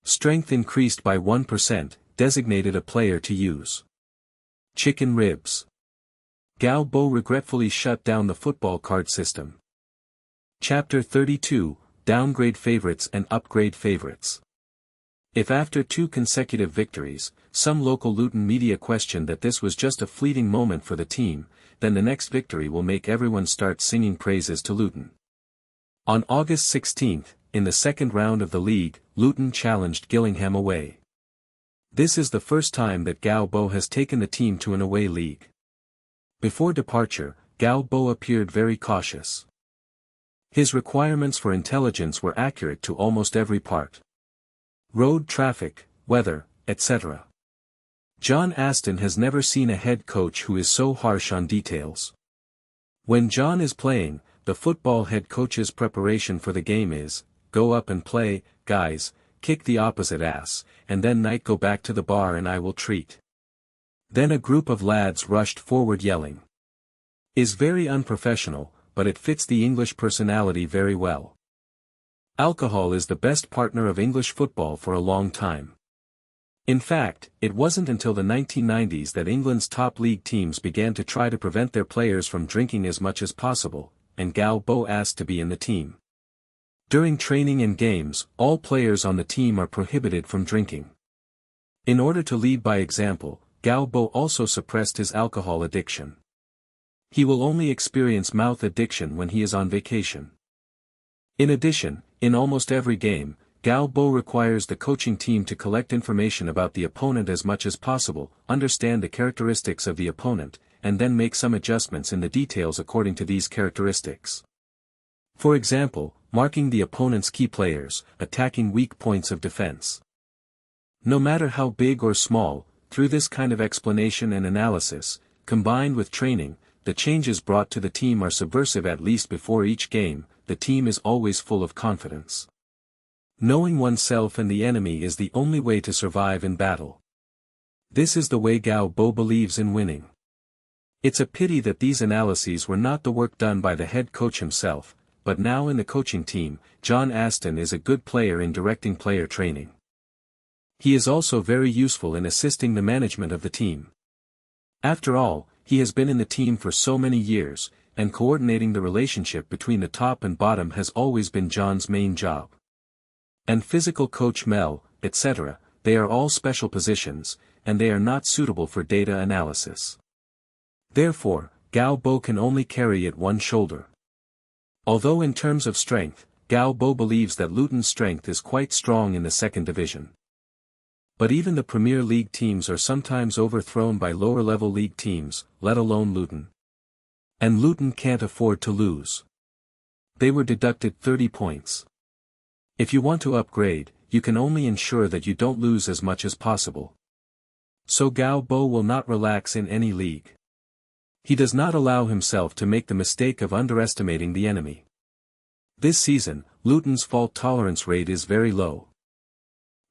Speaker 1: Strength increased by 1%, designated a player to use. Chicken ribs. Gao Bo regretfully shut down the football card system. Chapter 32, Downgrade Favorites and Upgrade Favorites. If after 2 consecutive victories, some local Luton media questioned that this was just a fleeting moment for the team, then the next victory will make everyone start singing praises to Luton. On August 16, in the second round of the league, Luton challenged Gillingham away. This is the first time that Gao Bo has taken the team to an away league. Before departure, Gao Bo appeared very cautious. His requirements for intelligence were accurate to almost every part. Road traffic, weather, etc. John Aston has never seen a head coach who is so harsh on details. When John is playing, the football head coach's preparation for the game is, go up and play, guys, kick the opposite ass, and then night go back to the bar and I will treat. Then a group of lads rushed forward yelling. Is very unprofessional, but it fits the English personality very well. Alcohol is the best partner of English football for a long time. In fact, it wasn't until the 1990s that England's top league teams began to try to prevent their players from drinking as much as possible, and Gao Bo asked to be in the team. During training and games, all players on the team are prohibited from drinking. In order to lead by example, Gao Bo also suppressed his alcohol addiction. He will only experience mouth addiction when he is on vacation. In addition, in almost every game, Gao Bo requires the coaching team to collect information about the opponent as much as possible, understand the characteristics of the opponent, and then make some adjustments in the details according to these characteristics. For example, marking the opponent's key players, attacking weak points of defense. No matter how big or small, through this kind of explanation and analysis, combined with training, the changes brought to the team are subversive. At least before each game, the team is always full of confidence. Knowing oneself and the enemy is the only way to survive in battle. This is the way Gao Bo believes in winning. It's a pity that these analyses were not the work done by the head coach himself, but now in the coaching team, John Aston is a good player in directing player training. He is also very useful in assisting the management of the team. After all, he has been in the team for so many years, and coordinating the relationship between the top and bottom has always been John's main job. And physical coach Mel, etc., they are all special positions, and they are not suitable for data analysis. Therefore, Gao Bo can only carry it one shoulder. Although in terms of strength, Gao Bo believes that Luton's strength is quite strong in the second division. But even the Premier League teams are sometimes overthrown by lower-level league teams, let alone Luton. And Luton can't afford to lose. They were deducted 30 points. If you want to upgrade, you can only ensure that you don't lose as much as possible. So Gao Bo will not relax in any league. He does not allow himself to make the mistake of underestimating the enemy. This season, Luton's fault tolerance rate is very low.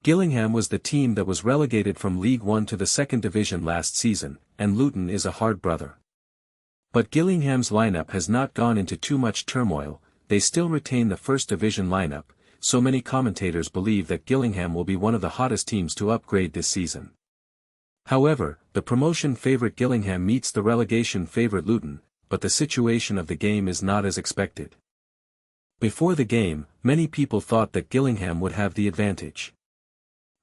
Speaker 1: Gillingham was the team that was relegated from League One to the second division last season, and Luton is a hard brother. But Gillingham's lineup has not gone into too much turmoil, they still retain the first division lineup, so many commentators believe that Gillingham will be one of the hottest teams to upgrade this season. However, the promotion favorite Gillingham meets the relegation favorite Luton, but the situation of the game is not as expected. Before the game, many people thought that Gillingham would have the advantage.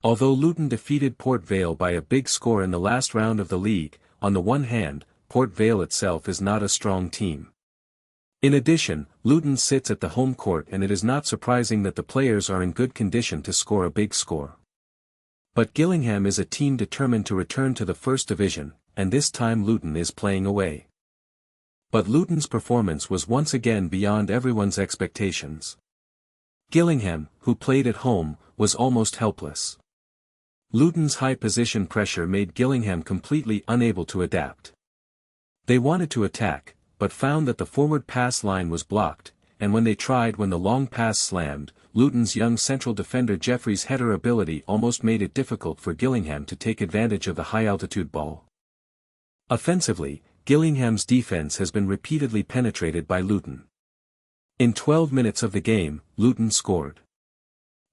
Speaker 1: Although Luton defeated Port Vale by a big score in the last round of the league, on the one hand, Port Vale itself is not a strong team. In addition, Luton sits at the home court and it is not surprising that the players are in good condition to score a big score. But Gillingham is a team determined to return to the first division, and this time Luton is playing away. But Luton's performance was once again beyond everyone's expectations. Gillingham, who played at home, was almost helpless. Luton's high position pressure made Gillingham completely unable to adapt. They wanted to attack, but found that the forward pass line was blocked, and when the long pass slammed, Luton's young central defender Jeffrey's header ability almost made it difficult for Gillingham to take advantage of the high-altitude ball. Offensively, Gillingham's defense has been repeatedly penetrated by Luton. In 12 minutes of the game, Luton scored.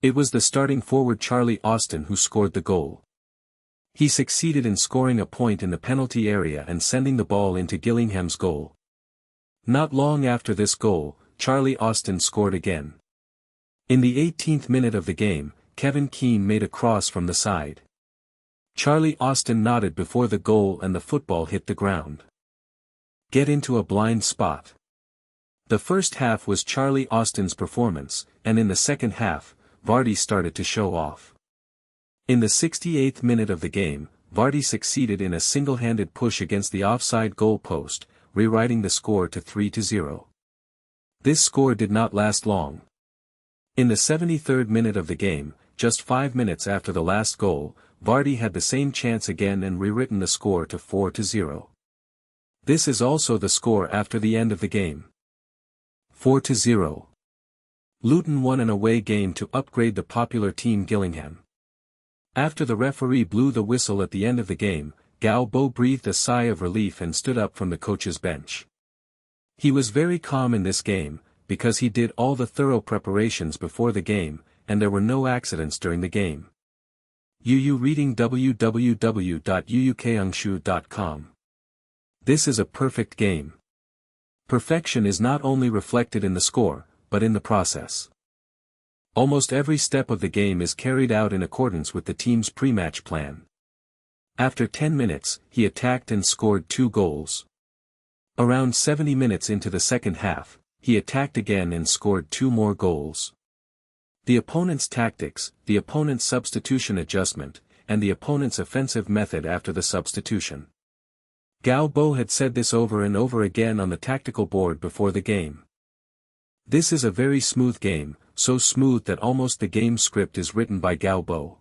Speaker 1: It was the starting forward Charlie Austin who scored the goal. He succeeded in scoring a point in the penalty area and sending the ball into Gillingham's goal. Not long after this goal, Charlie Austin scored again. In the 18th minute of the game, Kevin Keane made a cross from the side. Charlie Austin nodded before the goal and the football hit the ground. Get into a blind spot. The first half was Charlie Austin's performance, and in the second half, Vardy started to show off. In the 68th minute of the game, Vardy succeeded in a single-handed push against the offside goal post, rewriting the score to 3-0. This score did not last long. In the 73rd minute of the game, just 5 minutes after the last goal, Vardy had the same chance again and rewritten the score to 4-0. This is also the score after the end of the game. 4-0. Luton won an away game to upgrade the popular team Gillingham. After the referee blew the whistle at the end of the game, Gao Bo breathed a sigh of relief and stood up from the coach's bench. He was very calm in this game, because he did all the thorough preparations before the game, and there were no accidents during the game. Reading www.uukangshu.com. This is a perfect game. Perfection is not only reflected in the score, but in the process. Almost every step of the game is carried out in accordance with the team's pre-match plan. After 10 minutes, he attacked and scored 2 goals. Around 70 minutes into the second half, he attacked again and scored 2 more goals. The opponent's tactics, the opponent's substitution adjustment, and the opponent's offensive method after the substitution. Gao Bo had said this over and over again on the tactical board before the game. This is a very smooth game, so smooth that almost the game script is written by Gao Bo.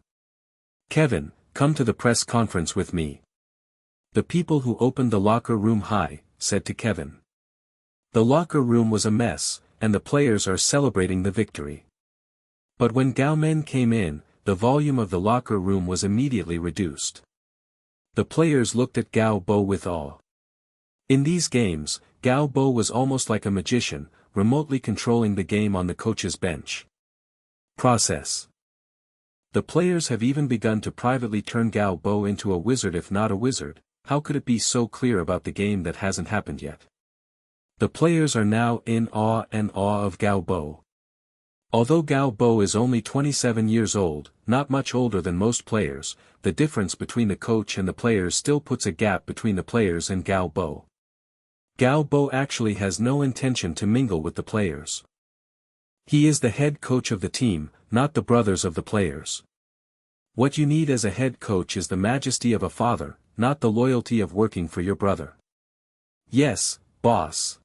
Speaker 1: Kevin, come to the press conference with me. The people who opened the locker room said to Kevin. The locker room was a mess, and the players are celebrating the victory. But when Gao Men came in, the volume of the locker room was immediately reduced. The players looked at Gao Bo with awe. In these games, Gao Bo was almost like a magician, remotely controlling the game on the coach's bench. Process. The players have even begun to privately turn Gao Bo into a wizard, if not a wizard. How could it be so clear about the game that hasn't happened yet? The players are now in awe of Gao Bo. Although Gao Bo is only 27 years old, not much older than most players, the difference between the coach and the players still puts a gap between the players and Gao Bo. Gao Bo actually has no intention to mingle with the players. He is the head coach of the team, not the brothers of the players. What you need as a head coach is the majesty of a father, not the loyalty of working for your brother. Yes, boss.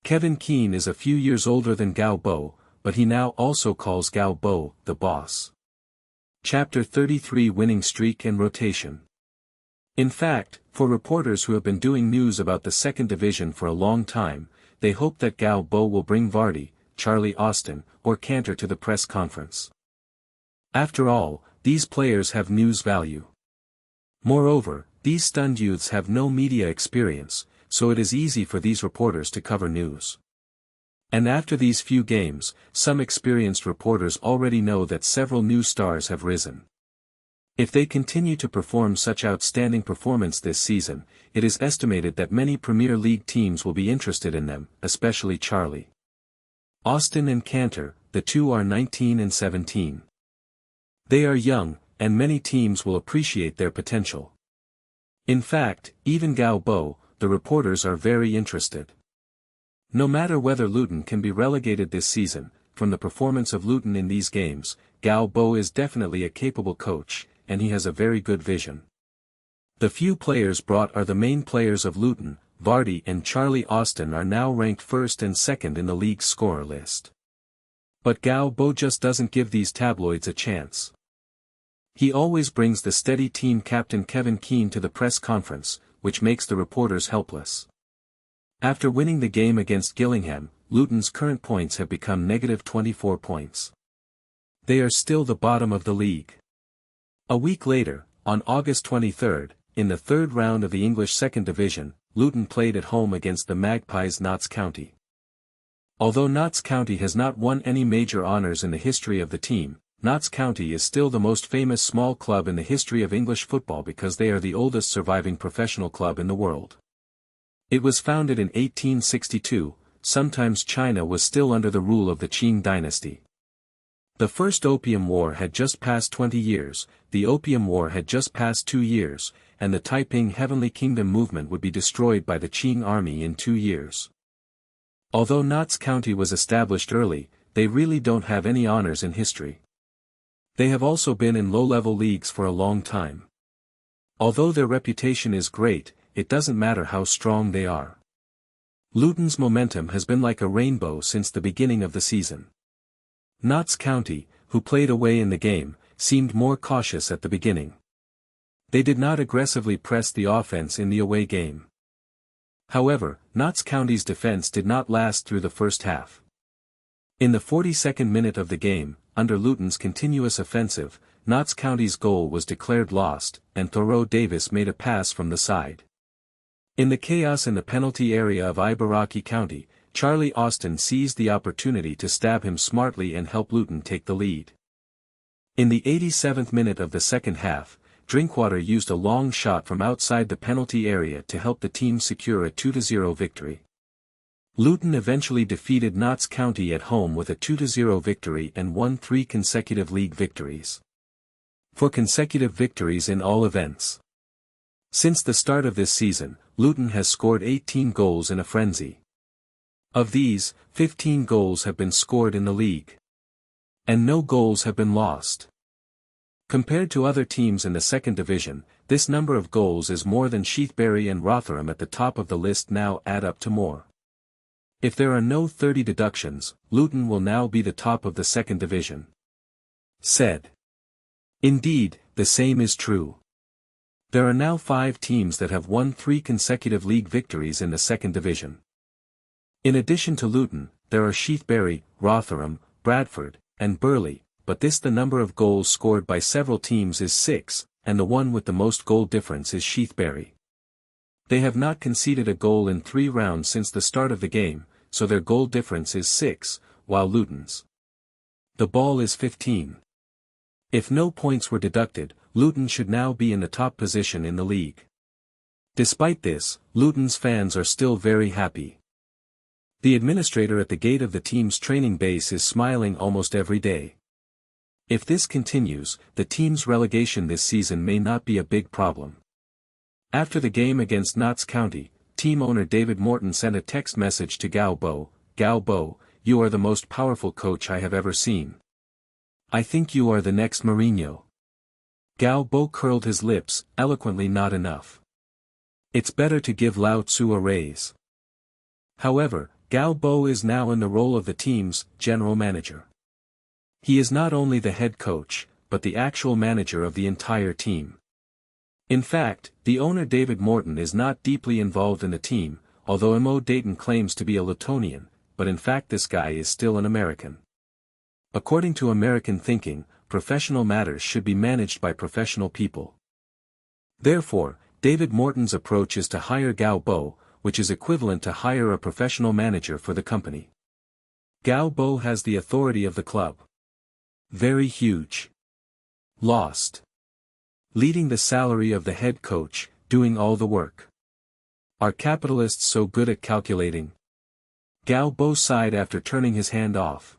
Speaker 1: Kevin Keane is a few years older than Gao Bo, but he now also calls Gao Bo the boss. Chapter 33 Winning Streak and Rotation. In fact, for reporters who have been doing news about the second division for a long time, they hope that Gao Bo will bring Vardy, Charlie Austin, or Cantor to the press conference. After all, these players have news value. Moreover, these stunned youths have no media experience, so it is easy for these reporters to cover news. And after these few games, some experienced reporters already know that several new stars have risen. If they continue to perform such outstanding performance this season, it is estimated that many Premier League teams will be interested in them, especially Charlie Austin and Cantor. The two are 19 and 17. They are young, and many teams will appreciate their potential. In fact, even Gao Bo, the reporters are very interested. No matter whether Luton can be relegated this season, from the performance of Luton in these games, Gao Bo is definitely a capable coach, and he has a very good vision. The few players brought are the main players of Luton. Vardy and Charlie Austin are now ranked first and second in the league's scorer list. But Gao Bo just doesn't give these tabloids a chance. He always brings the steady team captain Kevin Keane to the press conference, which makes the reporters helpless. After winning the game against Gillingham, Luton's current points have become negative 24 points. They are still the bottom of the league. A week later, on August 23, in the third round of the English Second Division, Luton played at home against the Magpies Notts County. Although Notts County has not won any major honours in the history of the team, Notts County is still the most famous small club in the history of English football because they are the oldest surviving professional club in the world. It was founded in 1862, sometimes China was still under the rule of the Qing dynasty. The First Opium War had just passed 20 years, the Opium War had just passed 2 years, and the Taiping Heavenly Kingdom movement would be destroyed by the Qing army in 2 years. Although Notts County was established early, they really don't have any honours in history. They have also been in low-level leagues for a long time. Although their reputation is great, it doesn't matter how strong they are. Luton's momentum has been like a rainbow since the beginning of the season. Notts County, who played away in the game, seemed more cautious at the beginning. They did not aggressively press the offense in the away game. However, Notts County's defense did not last through the first half. In the 42nd minute of the game, under Luton's continuous offensive, Notts County's goal was declared lost, and Thoreau Davis made a pass from the side. In the chaos in the penalty area of Ibaraki County, Charlie Austin seized the opportunity to stab him smartly and help Luton take the lead. In the 87th minute of the second half, Drinkwater used a long shot from outside the penalty area to help the team secure a 2-0 victory. Luton eventually defeated Notts County at home with a 2-0 victory and won 3 consecutive league victories. 4 consecutive victories in all events. Since the start of this season, Luton has scored 18 goals in a frenzy. Of these, 15 goals have been scored in the league. And no goals have been lost. Compared to other teams in the second division, this number of goals is more than Sheathbury and Rotherham at the top of the list now add up to more. If there are no 30 deductions, Luton will now be the top of the second division. Said. Indeed, the same is true. There are now 5 teams that have won 3 consecutive league victories in the second division. In addition to Luton, there are Sheathbury, Rotherham, Bradford, and Burley, but the number of goals scored by several teams is 6, and the one with the most goal difference is Sheathbury. They have not conceded a goal in 3 rounds since the start of the game, so their goal difference is 6, while Luton's. The ball is 15. If no points were deducted, Luton should now be in the top position in the league. Despite this, Luton's fans are still very happy. The administrator at the gate of the team's training base is smiling almost every day. If this continues, the team's relegation this season may not be a big problem. After the game against Notts County, team owner David Morton sent a text message to Galbo, "You are the most powerful coach I have ever seen. I think you are the next Mourinho." Galbo curled his lips, eloquently not enough. It's better to give Lao Tzu a raise. However, Galbo is now in the role of the team's general manager. He is not only the head coach, but the actual manager of the entire team. In fact, the owner David Morton is not deeply involved in the team, although Mo Dayton claims to be a Lutonian, but in fact this guy is still an American. According to American thinking, professional matters should be managed by professional people. Therefore, David Morton's approach is to hire Galbo, which is equivalent to hire a professional manager for the company. Galbo has the authority of the club. Very huge. Lost. Leading the salary of the head coach, doing all the work. Are capitalists so good at calculating? Galbo sighed after turning his hand off.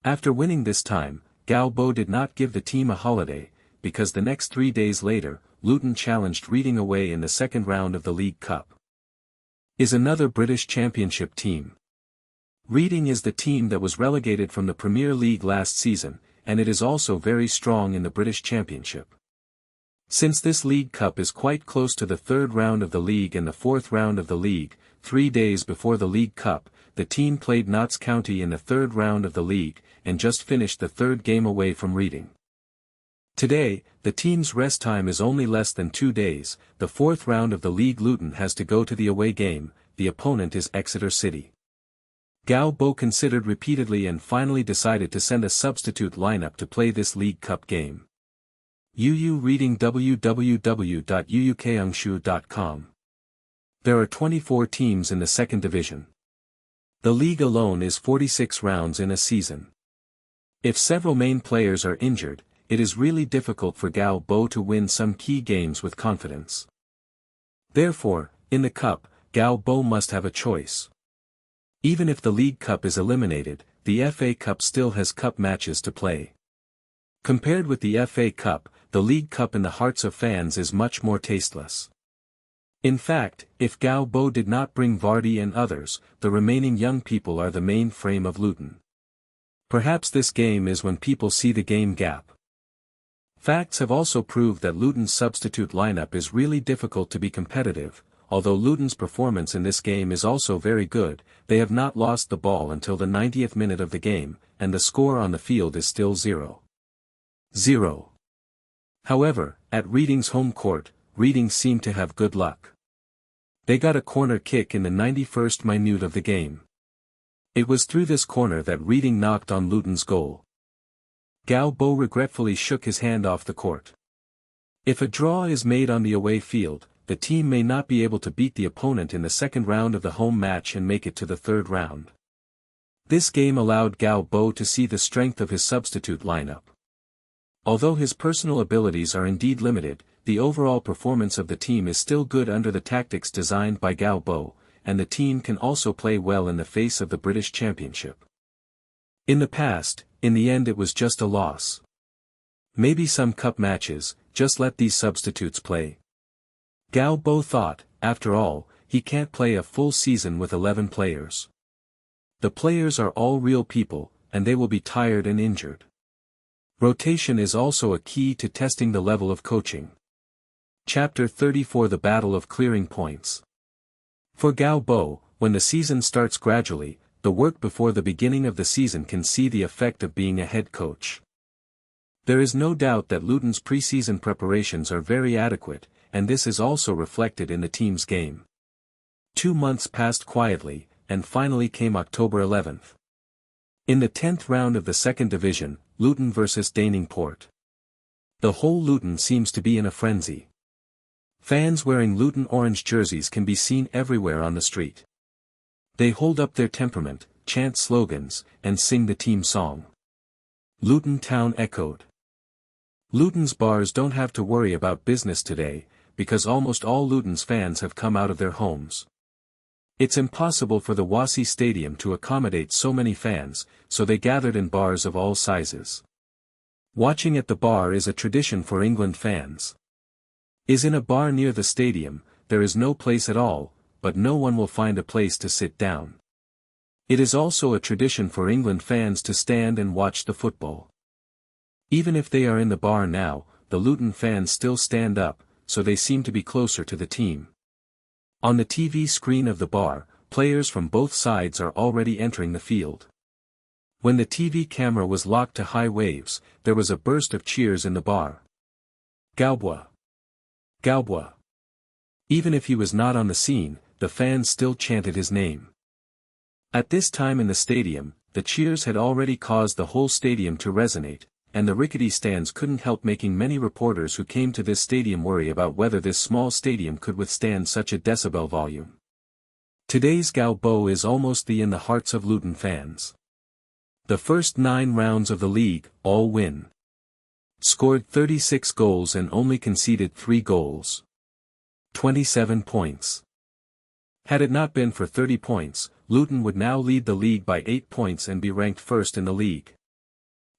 Speaker 1: After winning this time, Galbo did not give the team a holiday, because the next 3 days later, Luton challenged Reading away in the second round of the League Cup. Is another British Championship team. Reading is the team that was relegated from the Premier League last season, and it is also very strong in the British Championship. Since this League Cup is quite close to the third round of the league and the fourth round of the league, 3 days before the League Cup, the team played Notts County in the third round of the league, and just finished the third game away from Reading. Today, the team's rest time is only less than 2 days. The fourth round of the league. Luton has to go to the away game, the opponent is Exeter City. Galbo considered repeatedly and finally decided to send a substitute lineup to play this League Cup game. Reading www.uukangshu.com. There are 24 teams in the second division. The league alone is 46 rounds in a season. If several main players are injured, it is really difficult for Galbo to win some key games with confidence. Therefore, in the cup, Galbo must have a choice. Even if the League Cup is eliminated, the FA Cup still has cup matches to play. Compared with the FA Cup, the League Cup in the hearts of fans is much more tasteless. In fact, if Galbo did not bring Vardy and others, the remaining young people are the main frame of Luton. Perhaps this game is when people see the game gap. Facts have also proved that Luton's substitute lineup is really difficult to be competitive. Although Luton's performance in this game is also very good, they have not lost the ball until the 90th minute of the game, and the score on the field is still 0-0. However, at Reading's home court, Reading seemed to have good luck. They got a corner kick in the 91st minute of the game. It was through this corner that Reading knocked on Luton's goal. Galbo regretfully shook his hand off the court. If a draw is made on the away field, the team may not be able to beat the opponent in the second round of the home match and make it to the third round. This game allowed Galbo to see the strength of his substitute lineup. Although his personal abilities are indeed limited, the overall performance of the team is still good under the tactics designed by Galbo, and the team can also play well in the face of the British Championship. In the past, in the end it was just a loss. Maybe some cup matches, just let these substitutes play. Galbo thought, after all, he can't play a full season with 11 players. The players are all real people, and they will be tired and injured. Rotation is also a key to testing the level of coaching. Chapter 34 The Battle of Clearing Points. For Galbo, when the season starts gradually, the work before the beginning of the season can see the effect of being a head coach. There is no doubt that Luton's pre-season preparations are very adequate, and this is also reflected in the team's game. 2 months passed quietly, and finally came October 11th. In the 10th round of the second division, Luton vs Dainingport. The whole Luton seems to be in a frenzy. Fans wearing Luton orange jerseys can be seen everywhere on the street. They hold up their temperament, chant slogans, and sing the team song. Luton Town echoed. Luton's bars don't have to worry about business today, because almost all Luton's fans have come out of their homes. It's impossible for the Wasi Stadium to accommodate so many fans, so they gathered in bars of all sizes. Watching at the bar is a tradition for England fans. Is in a bar near the stadium, there is no place at all, but no one will find a place to sit down. It is also a tradition for England fans to stand and watch the football. Even if they are in the bar now, the Luton fans still stand up, so they seem to be closer to the team. On the TV screen of the bar, players from both sides are already entering the field. When the TV camera was locked to high waves, there was a burst of cheers in the bar. Galbwa! Galbwa! Even if he was not on the scene, the fans still chanted his name. At this time in the stadium, the cheers had already caused the whole stadium to resonate, and the rickety stands couldn't help making many reporters who came to this stadium worry about whether this small stadium could withstand such a decibel volume. Today's Galbo is almost in the hearts of Luton fans. The first 9 rounds of the league, all win. Scored 36 goals and only conceded 3 goals. 27 points. Had it not been for 30 points, Luton would now lead the league by 8 points and be ranked first in the league.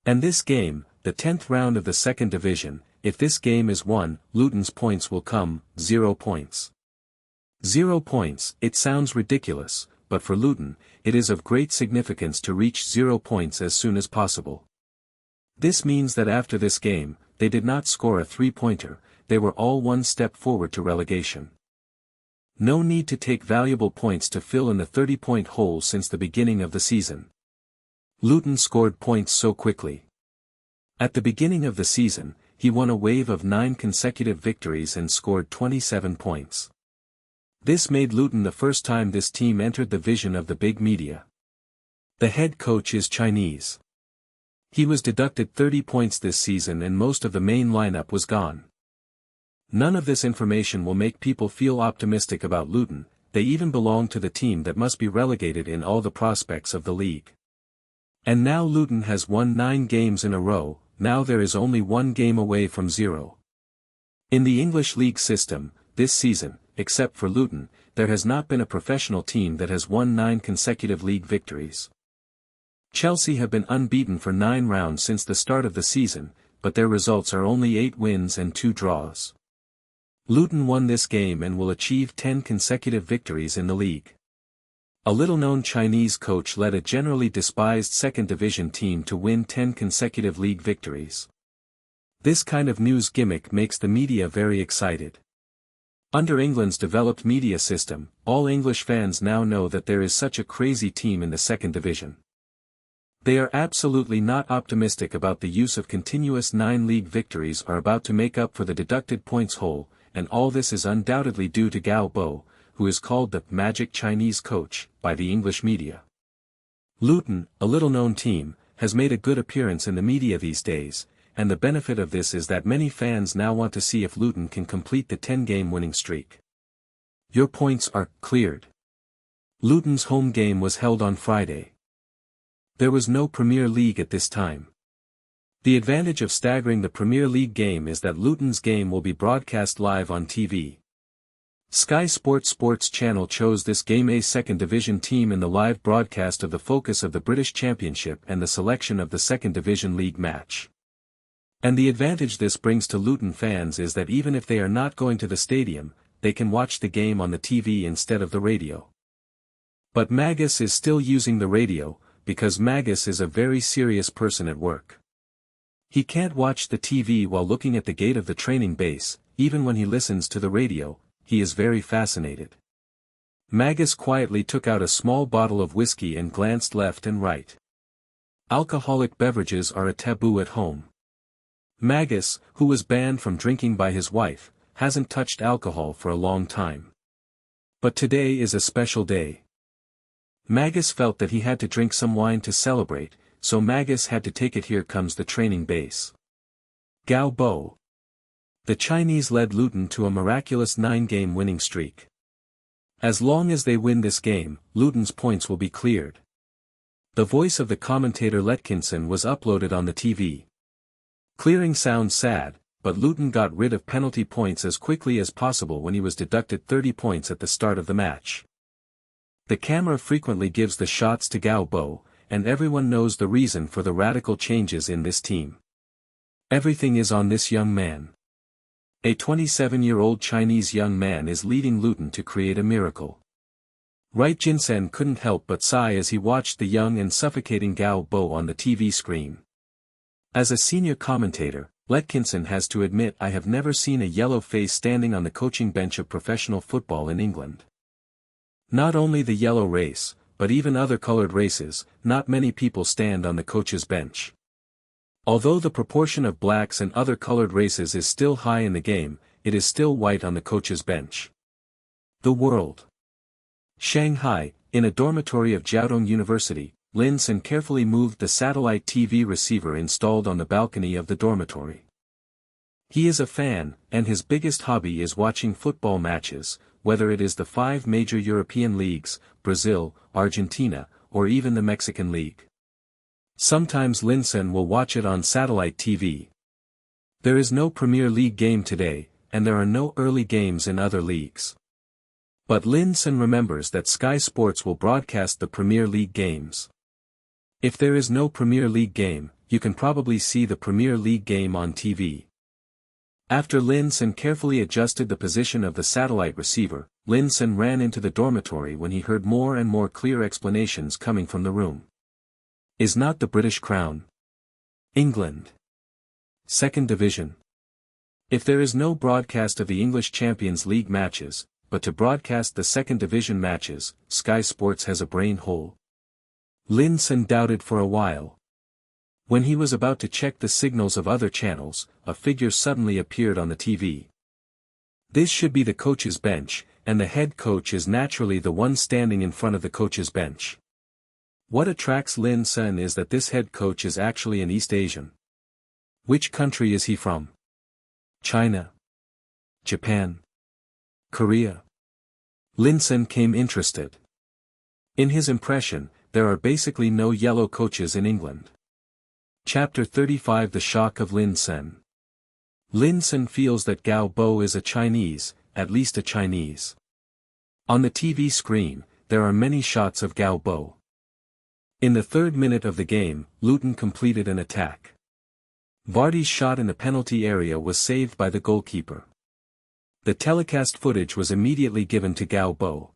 Speaker 1: And this game, the 10th round of the second division, if this game is won, Luton's points will come, 0 points. 0 points, it sounds ridiculous, but for Luton, it is of great significance to reach 0 points as soon as possible. This means that after this game, they did not score a 3-pointer, they were all one step forward to relegation. No need to take valuable points to fill in the 30-point hole since the beginning of the season. Luton scored points so quickly. At the beginning of the season, he won a wave of 9 consecutive victories and scored 27 points. This made Luton the first time this team entered the vision of the big media. The head coach is Chinese. He was deducted 30 points this season and most of the main lineup was gone. None of this information will make people feel optimistic about Luton, they even belong to the team that must be relegated in all the prospects of the league. And now Luton has won 9 games in a row, now there is only 1 game away from 0. In the English league system, this season, except for Luton, there has not been a professional team that has won 9 consecutive league victories. Chelsea have been unbeaten for 9 rounds since the start of the season, but their results are only 8 wins and 2 draws. Luton won this game and will achieve 10 consecutive victories in the league. A little-known Chinese coach led a generally despised second division team to win 10 consecutive league victories. This kind of news gimmick makes the media very excited. Under England's developed media system, all English fans now know that there is such a crazy team in the second division. They are absolutely not optimistic about the use of continuous 9 league victories are about to make up for the deducted points hole, and all this is undoubtedly due to Gao Bo, who is called the magic Chinese coach by the English media. Luton, a little-known team, has made a good appearance in the media these days, and the benefit of this is that many fans now want to see if Luton can complete the 10-game winning streak. Your points are cleared. Luton's home game was held on Friday. There was no Premier League at this time. The advantage of staggering the Premier League game is that Luton's game will be broadcast live on TV. Sky Sports channel chose this game a second division team in the live broadcast of the focus of the British Championship and the selection of the second division league match. And the advantage this brings to Luton fans is that even if they are not going to the stadium, they can watch the game on the TV instead of the radio. But Magus is still using the radio, because Magus is a very serious person at work. He can't watch the TV while looking at the gate of the training base, even when he listens to the radio, he is very fascinated. Magus quietly took out a small bottle of whiskey and glanced left and right. Alcoholic beverages are a taboo at home. Magus, who was banned from drinking by his wife, hasn't touched alcohol for a long time. But today is a special day. Magus felt that he had to drink some wine to celebrate, so Magus had to take it. Here comes the training base. Gao Bo. The Chinese led Luton to a miraculous 9-game winning streak. As long as they win this game, Luton's points will be cleared. The voice of the commentator Letkinson was uploaded on the TV. Clearing sounds sad, but Luton got rid of penalty points as quickly as possible when he was deducted 30 points at the start of the match. The camera frequently gives the shots to Gao Bo, and everyone knows the reason for the radical changes in this team. Everything is on this young man. A 27-year-old Chinese young man is leading Luton to create a miracle. Right, Jinsen couldn't help but sigh as he watched the young and suffocating Gao Bo on the TV screen. As a senior commentator, Letkinson has to admit, I have never seen a yellow face standing on the coaching bench of professional football in England. Not only the yellow race, but even other colored races, not many people stand on the coach's bench. Although the proportion of blacks and other colored races is still high in the game, it is still white on the coach's bench. The world. Shanghai, in a dormitory of Jiaotong University, Lin Sen carefully moved the satellite TV receiver installed on the balcony of the dormitory. He is a fan, and his biggest hobby is watching football matches, whether it is the 5 major European leagues, Brazil, Argentina, or even the Mexican League. Sometimes Lin Sen will watch it on satellite TV. There is no Premier League game today, and there are no early games in other leagues. But Lin Sen remembers that Sky Sports will broadcast the Premier League games. If there is no Premier League game, you can probably see the Premier League game on TV. After Lin Sen carefully adjusted the position of the satellite receiver, Lin Sen ran into the dormitory when he heard more and more clear explanations coming from the room. Is not the British Crown? England. Second Division. If there is no broadcast of the English Champions League matches, but to broadcast the Second Division matches, Sky Sports has a brain hole. Lin Sen doubted for a while. When he was about to check the signals of other channels, a figure suddenly appeared on the TV. This should be the coach's bench, and the head coach is naturally the one standing in front of the coach's bench. What attracts Lin Sen is that this head coach is actually an East Asian. Which country is he from? China? Japan? Korea? Lin Sen came interested. In his impression, there are basically no yellow coaches in England. Chapter 35 The Shock of Lin Sen. Lin Sen feels that Gao Bo is a Chinese, at least a Chinese. On the TV screen, there are many shots of Gao Bo. In the 3rd minute of the game, Luton completed an attack. Vardy's shot in the penalty area was saved by the goalkeeper. The telecast footage was immediately given to Gao Bo.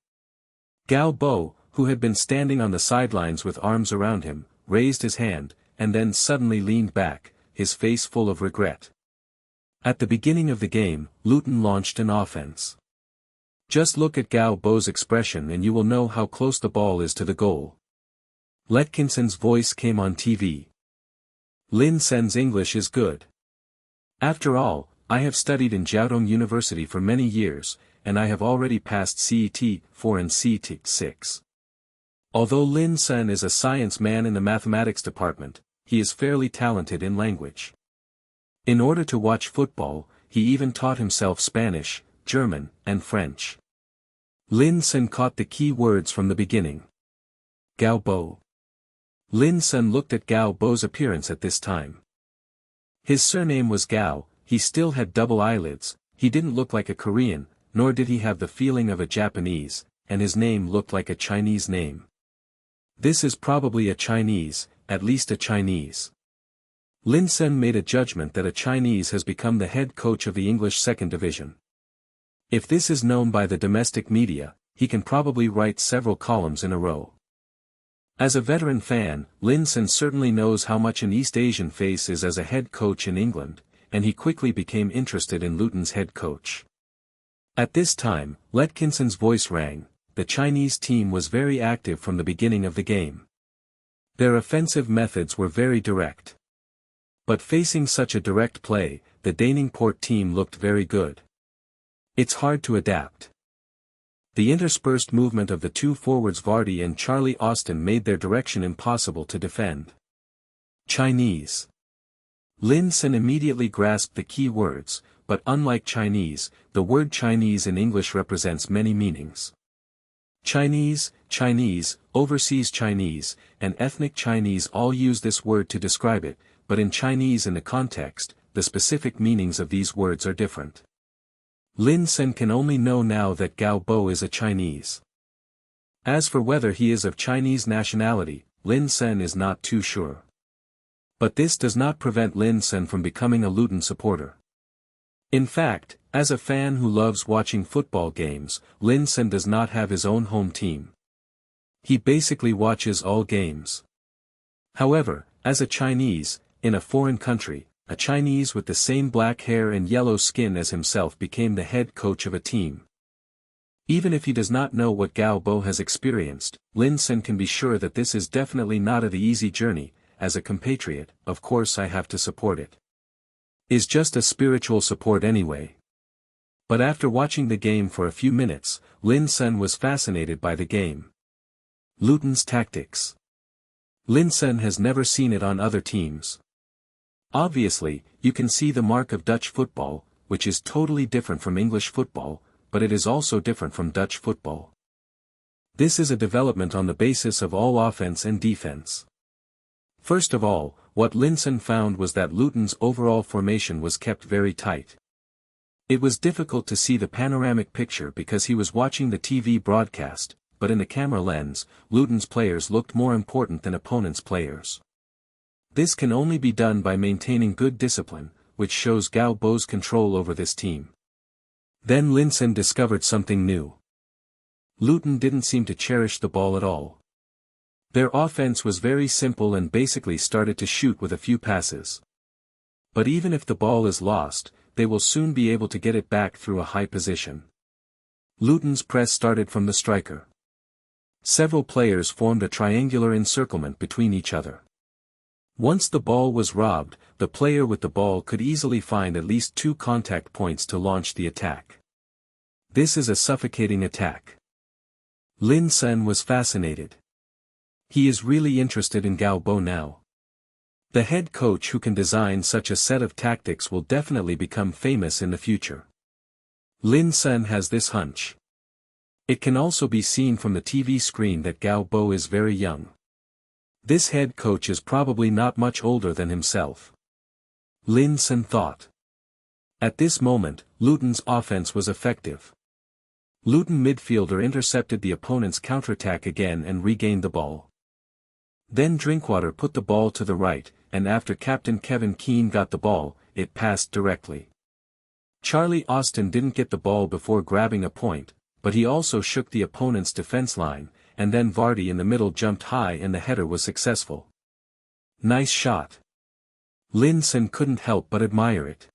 Speaker 1: Gao Bo, who had been standing on the sidelines with arms around him, raised his hand, and then suddenly leaned back, his face full of regret. At the beginning of the game, Luton launched an offense. Just look at Gao Bo's expression and you will know how close the ball is to the goal. Letkinson's voice came on TV. Lin Sen's English is good. After all, I have studied in Jiaotong University for many years, and I have already passed CET 4 and CET 6. Although Lin Sen is a science man in the mathematics department, he is fairly talented in language. In order to watch football, he even taught himself Spanish, German, and French. Lin Sen caught the key words from the beginning. Gao Bo. Lin Sen looked at Gao Bo's appearance at this time. His surname was Gao, he still had double eyelids, he didn't look like a Korean, nor did he have the feeling of a Japanese, and his name looked like a Chinese name. This is probably a Chinese, at least a Chinese. Lin Sen made a judgment that a Chinese has become the head coach of the English Second Division. If this is known by the domestic media, he can probably write several columns in a row. As a veteran fan, Lin Sen certainly knows how much an East Asian face is as a head coach in England, and he quickly became interested in Luton's head coach. At this time, Letkinson's voice rang. The Chinese team was very active from the beginning of the game. Their offensive methods were very direct. But facing such a direct play, the Davenport team looked very good. It's hard to adapt. The interspersed movement of the two forwards Vardy and Charlie Austin made their direction impossible to defend. Chinese. Lin Sen immediately grasped the key words, but unlike Chinese, the word Chinese in English represents many meanings. Chinese, Chinese, overseas Chinese, and ethnic Chinese all use this word to describe it, but in Chinese in the context, the specific meanings of these words are different. Lin Sen can only know now that Gao Bo is a Chinese. As for whether he is of Chinese nationality, Lin Sen is not too sure. But this does not prevent Lin Sen from becoming a Luton supporter. In fact, as a fan who loves watching football games, Lin Sen does not have his own home team. He basically watches all games. However, as a Chinese, in a foreign country, a Chinese with the same black hair and yellow skin as himself became the head coach of a team. Even if he does not know what Gao Bo has experienced, Lin Sen can be sure that this is definitely not an easy journey. As a compatriot, of course I have to support it. Is just a spiritual support anyway. But after watching the game for a few minutes, Lin Sen was fascinated by the game. Luton's tactics. Lin Sen has never seen it on other teams. Obviously, you can see the mark of Dutch football, which is totally different from English football, but it is also different from Dutch football. This is a development on the basis of all offense and defense. First of all, what Lin Sen found was that Luton's overall formation was kept very tight. It was difficult to see the panoramic picture because he was watching the TV broadcast, but in the camera lens, Luton's players looked more important than opponents' players. This can only be done by maintaining good discipline, which shows Gao Bo's control over this team. Then Lin Sen discovered something new. Luton didn't seem to cherish the ball at all. Their offense was very simple and basically started to shoot with a few passes. But even if the ball is lost, they will soon be able to get it back through a high position. Luton's press started from the striker. Several players formed a triangular encirclement between each other. Once the ball was robbed, the player with the ball could easily find at least 2 contact points to launch the attack. This is a suffocating attack. Lin Sen was fascinated. He is really interested in Gao Bo now. The head coach who can design such a set of tactics will definitely become famous in the future. Lin Sen has this hunch. It can also be seen from the TV screen that Gao Bo is very young. This head coach is probably not much older than himself. Lin Sen thought. At this moment, Luton's offense was effective. Luton midfielder intercepted the opponent's counterattack again and regained the ball. Then Drinkwater put the ball to the right, and after Captain Kevin Keane got the ball, it passed directly. Charlie Austin didn't get the ball before grabbing a point, but he also shook the opponent's defense line, and then Vardy in the middle jumped high and the header was successful. Nice shot. Lin Sen couldn't help but admire it.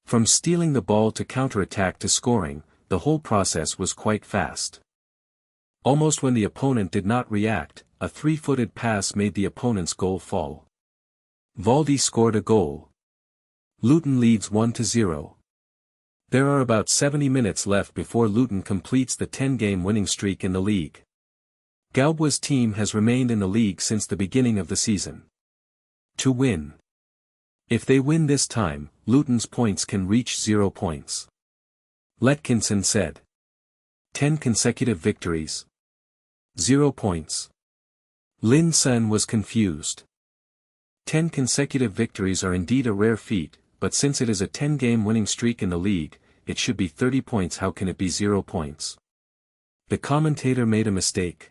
Speaker 1: From stealing the ball to counterattack to scoring, the whole process was quite fast. Almost when the opponent did not react, a 3-footed pass made the opponent's goal fall. Vardy scored a goal. Luton leads 1-0. There are about 70 minutes left before Luton completes the 10-game winning streak in the league. Gao Bo's team has remained in the league since the beginning of the season. To win. If they win this time, Luton's points can reach 0 points. Letkinson said. 10 consecutive victories. 0 points. Lin Sen was confused. 10 consecutive victories are indeed a rare feat, but since it is a 10-game winning streak in the league, it should be 30 points. How can it be 0 points? The commentator made a mistake.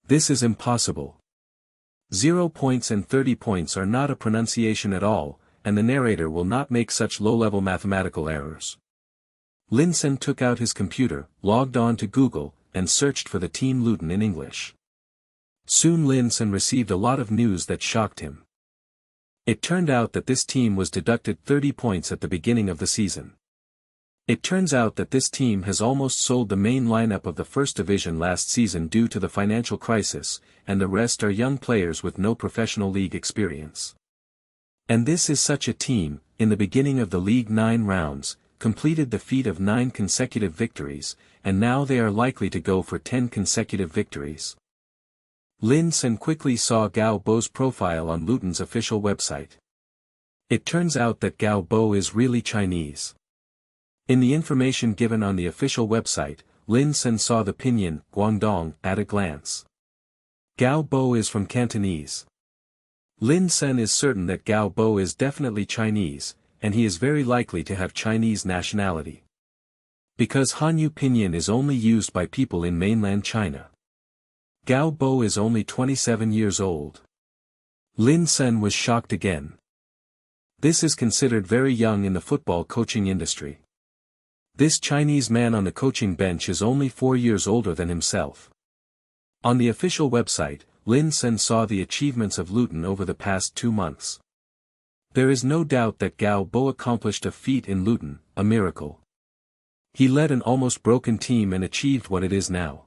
Speaker 1: This is impossible. 0 points and 30 points are not a pronunciation at all, and the narrator will not make such low-level mathematical errors. Lin Sen took out his computer, logged on to Google, and searched for the team Luton in English. Soon Lin Sen received a lot of news that shocked him. It turned out that this team was deducted 30 points at the beginning of the season. It turns out that this team has almost sold the main lineup of the First Division last season due to the financial crisis, and the rest are young players with no professional league experience. And this is such a team, in the beginning of the league 9 rounds, completed the feat of 9 consecutive victories, and now they are likely to go for 10 consecutive victories. Lin Sen quickly saw Gao Bo's profile on Luton's official website. It turns out that Gao Bo is really Chinese. In the information given on the official website, Lin Sen saw the pinyin, Guangdong, at a glance. Gao Bo is from Cantonese. Lin Sen is certain that Gao Bo is definitely Chinese, and he is very likely to have Chinese nationality. Because Hanyu pinyin is only used by people in mainland China. Gao Bo is only 27 years old. Lin Sen was shocked again. This is considered very young in the football coaching industry. This Chinese man on the coaching bench is only 4 years older than himself. On the official website, Lin Sen saw the achievements of Luton over the past 2 months. There is no doubt that Gao Bo accomplished a feat in Luton, a miracle. He led an almost broken team and achieved what it is now.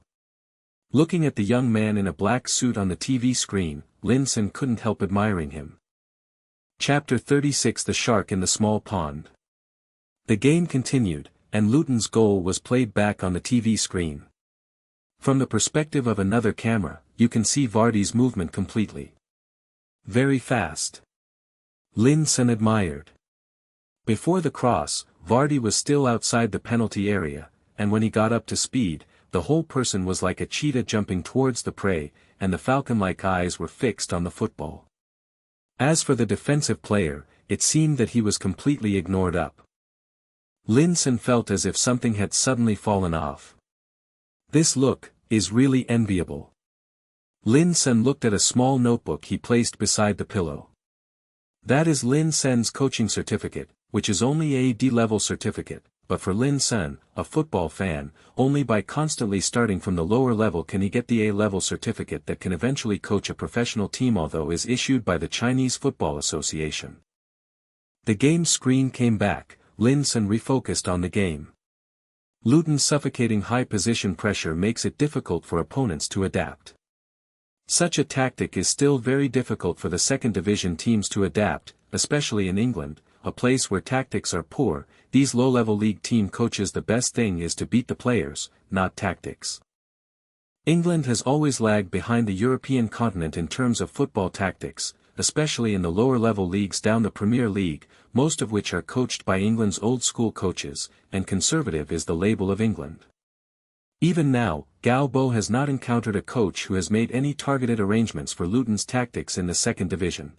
Speaker 1: Looking at the young man in a black suit on the TV screen, Lin Sen couldn't help admiring him. Chapter 36 The Shark in the Small Pond. The game continued, and Luton's goal was played back on the TV screen. From the perspective of another camera, you can see Vardy's movement completely. Very fast. Lin Sen admired. Before the cross, Vardy was still outside the penalty area, and when he got up to speed, the whole person was like a cheetah jumping towards the prey, and the falcon-like eyes were fixed on the football. As for the defensive player, it seemed that he was completely ignored up. Lin Sen felt as if something had suddenly fallen off. This look is really enviable. Lin Sen looked at a small notebook he placed beside the pillow. That is Lin Sen's coaching certificate, which is only a D-level certificate, but for Lin Sen, a football fan, only by constantly starting from the lower level can he get the A-level certificate that can eventually coach a professional team, although is issued by the Chinese Football Association. The game screen came back, Lin Sen refocused on the game. Luton's suffocating high position pressure makes it difficult for opponents to adapt. Such a tactic is still very difficult for the second division teams to adapt, especially in England, a place where tactics are poor. These low-level league team coaches, the best thing is to beat the players, not tactics. England has always lagged behind the European continent in terms of football tactics, especially in the lower-level leagues down the Premier League, most of which are coached by England's old-school coaches, and conservative is the label of England. Even now, Gao Bo has not encountered a coach who has made any targeted arrangements for Luton's tactics in the second division.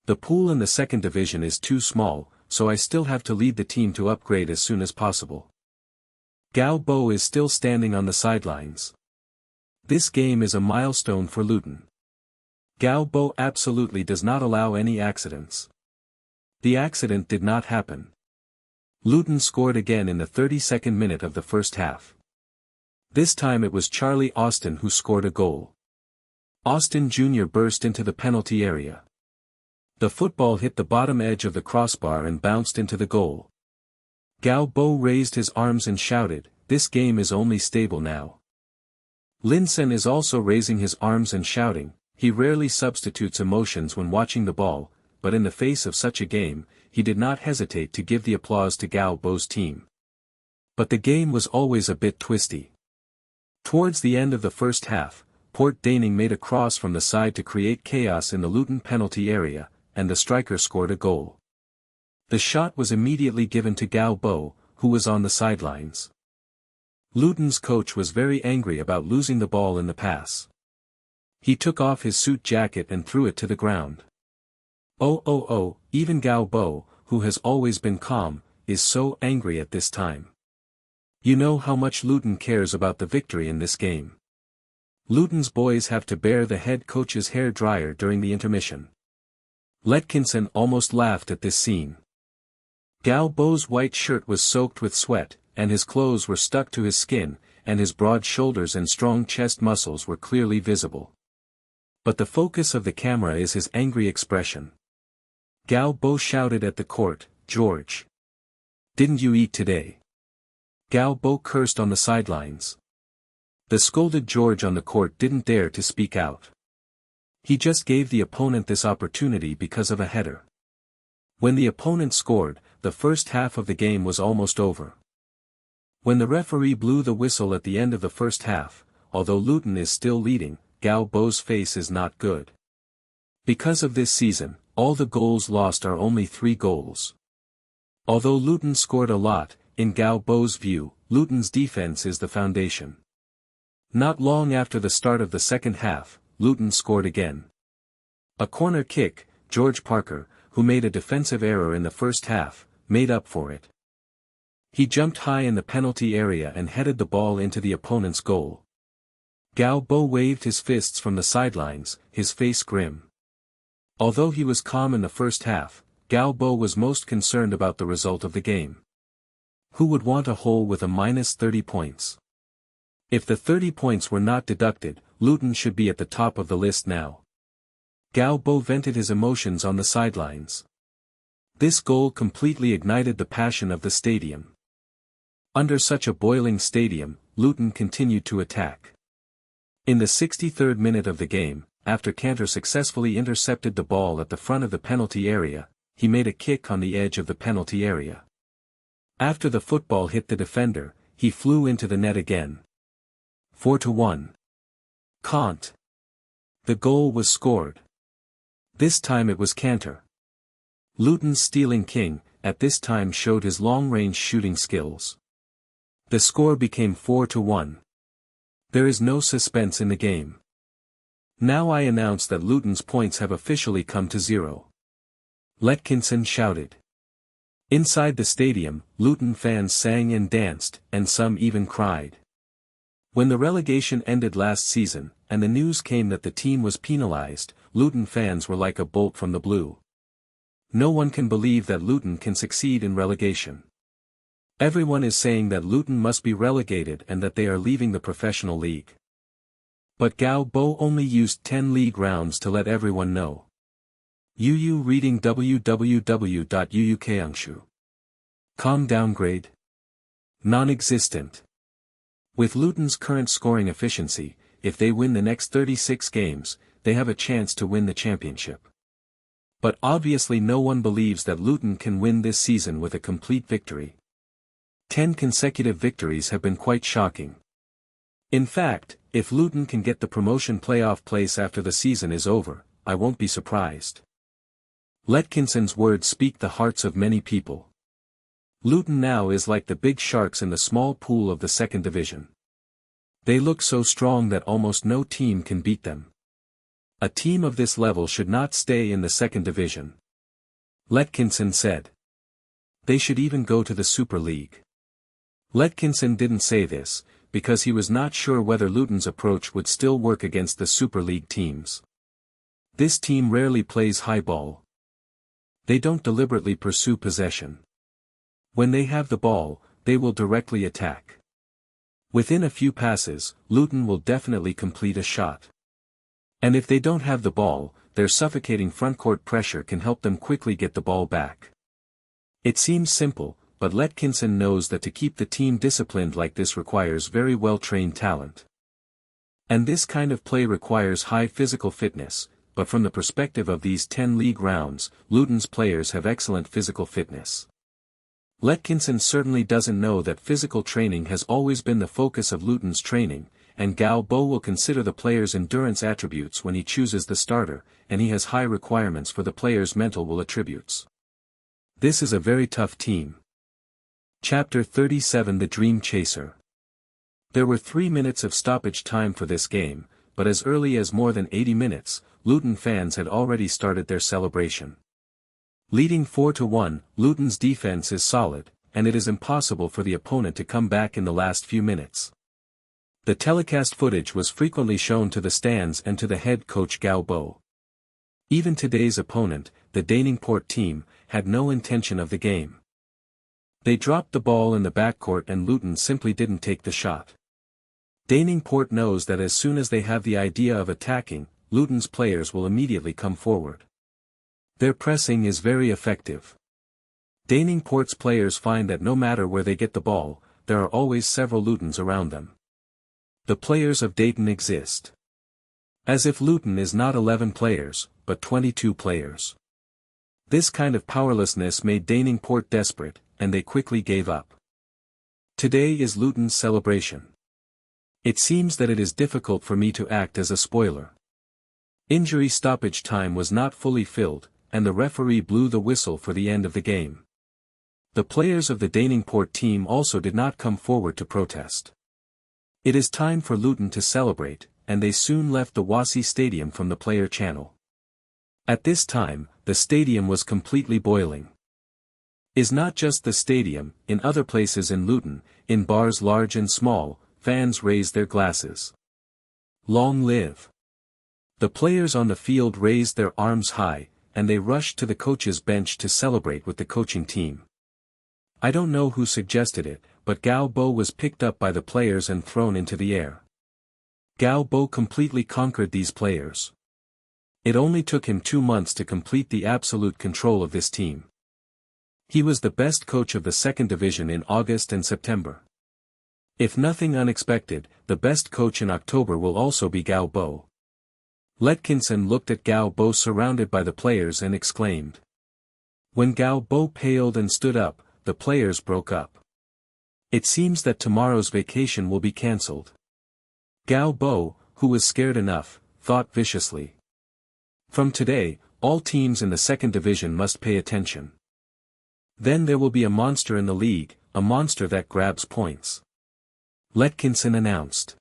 Speaker 1: The pool in the second division is too small, so I still have to lead the team to upgrade as soon as possible. Gao Bo is still standing on the sidelines. This game is a milestone for Luton. Gao Bo absolutely does not allow any accidents. The accident did not happen. Luton scored again in the 32nd minute of the first half. This time it was Charlie Austin who scored a goal. Austin Jr. burst into the penalty area. The football hit the bottom edge of the crossbar and bounced into the goal. Gao Bo raised his arms and shouted, "This game is only stable now." Lin Sen is also raising his arms and shouting. He rarely substitutes emotions when watching the ball, but in the face of such a game, he did not hesitate to give the applause to Gao Bo's team. But the game was always a bit twisty. Towards the end of the first half, Port Daining made a cross from the side to create chaos in the Luton penalty area, and the striker scored a goal. The shot was immediately given to Gao Bo, who was on the sidelines. Luton's coach was very angry about losing the ball in the pass. He took off his suit jacket and threw it to the ground. Even Gao Bo, who has always been calm, is so angry at this time. You know how much Luton cares about the victory in this game. Luton's boys have to bear the head coach's hair dryer during the intermission. Letkinson almost laughed at this scene. Gao Bo's white shirt was soaked with sweat, and his clothes were stuck to his skin, and his broad shoulders and strong chest muscles were clearly visible. But the focus of the camera is his angry expression. Gao Bo shouted at the court, "George! Didn't you eat today?" Gao Bo cursed on the sidelines. The scolded George on the court didn't dare to speak out. He just gave the opponent this opportunity because of a header. When the opponent scored, the first half of the game was almost over. When the referee blew the whistle at the end of the first half, although Luton is still leading, Gao Bo's face is not good. Because of this season, all the goals lost are only 3 goals. Although Luton scored a lot, in Gao Bo's view, Luton's defense is the foundation. Not long after the start of the second half, Luton scored again. A corner kick, George Parker, who made a defensive error in the first half, made up for it. He jumped high in the penalty area and headed the ball into the opponent's goal. Gao Bo waved his fists from the sidelines, his face grim. Although he was calm in the first half, Gao Bo was most concerned about the result of the game. Who would want a hole with a minus 30 points? If the 30 points were not deducted, Luton should be at the top of the list now. Gao Bo vented his emotions on the sidelines. This goal completely ignited the passion of the stadium. Under such a boiling stadium, Luton continued to attack. In the 63rd minute of the game, after Cantor successfully intercepted the ball at the front of the penalty area, he made a kick on the edge of the penalty area. After the football hit the defender, he flew into the net again. 4-1. Kant. The goal was scored. This time it was Cantor. Luton's stealing king, at this time showed his long-range shooting skills. The score became 4-1. There is no suspense in the game. Now I announce that Luton's points have officially come to 0. Letkinson shouted. Inside the stadium, Luton fans sang and danced, and some even cried. When the relegation ended last season, and the news came that the team was penalized, Luton fans were like a bolt from the blue. No one can believe that Luton can succeed in relegation. Everyone is saying that Luton must be relegated and that they are leaving the professional league. But Gao Bo only used 10 league rounds to let everyone know. Yu reading www.uukangshu.com downgrade? Non-existent. With Luton's current scoring efficiency, if they win the next 36 games, they have a chance to win the championship. But obviously no one believes that Luton can win this season with a complete victory. 10 consecutive victories have been quite shocking. In fact, if Luton can get the promotion playoff place after the season is over, I won't be surprised. Letkinson's words speak the hearts of many people. Luton now is like the big sharks in the small pool of the second division. They look so strong that almost no team can beat them. A team of this level should not stay in the second division. Letkinson said. They should even go to the Super League. Letkinson didn't say this, because he was not sure whether Luton's approach would still work against the Super League teams. This team rarely plays high ball. They don't deliberately pursue possession. When they have the ball, they will directly attack. Within a few passes, Luton will definitely complete a shot. And if they don't have the ball, their suffocating frontcourt pressure can help them quickly get the ball back. It seems simple, but Letkinson knows that to keep the team disciplined like this requires very well-trained talent. And this kind of play requires high physical fitness, but from the perspective of these 10 league rounds, Luton's players have excellent physical fitness. Letkinson certainly doesn't know that physical training has always been the focus of Luton's training, and Gao Bo will consider the player's endurance attributes when he chooses the starter, and he has high requirements for the player's mental will attributes. This is a very tough team. Chapter 37 The Dream Chaser. There were 3 minutes of stoppage time for this game, but as early as more than 80 minutes, Luton fans had already started their celebration. Leading 4-1, Luton's defense is solid, and it is impossible for the opponent to come back in the last few minutes. The telecast footage was frequently shown to the stands and to the head coach Gao Bo. Even today's opponent, the Davenport team, had no intention of the game. They dropped the ball in the backcourt and Luton simply didn't take the shot. Davenport knows that as soon as they have the idea of attacking, Luton's players will immediately come forward. Their pressing is very effective. Davenport's players find that no matter where they get the ball, there are always several Lutons around them. The players of Dayton exist. As if Luton is not 11 players, but 22 players. This kind of powerlessness made Davenport desperate, and they quickly gave up. Today is Luton's celebration. It seems that it is difficult for me to act as a spoiler. Injury stoppage time was not fully filled, and the referee blew the whistle for the end of the game. The players of the Davenport team also did not come forward to protest. It is time for Luton to celebrate, and they soon left the Wasi Stadium from the player channel. At this time, the stadium was completely boiling. Is not just the stadium, in other places in Luton, in bars large and small, fans raised their glasses. Long live! The players on the field raised their arms high, and they rushed to the coach's bench to celebrate with the coaching team. I don't know who suggested it, but Gao Bo was picked up by the players and thrown into the air. Gao Bo completely conquered these players. It only took him 2 months to complete the absolute control of this team. He was the best coach of the second division in August and September. If nothing unexpected, the best coach in October will also be Gao Bo. Letkinson looked at Gao Bo surrounded by the players and exclaimed. When Gao Bo paled and stood up, the players broke up. It seems that tomorrow's vacation will be cancelled. Gao Bo, who was scared enough, thought viciously. From today, all teams in the second division must pay attention. Then there will be a monster in the league, a monster that grabs points. Letkinson announced.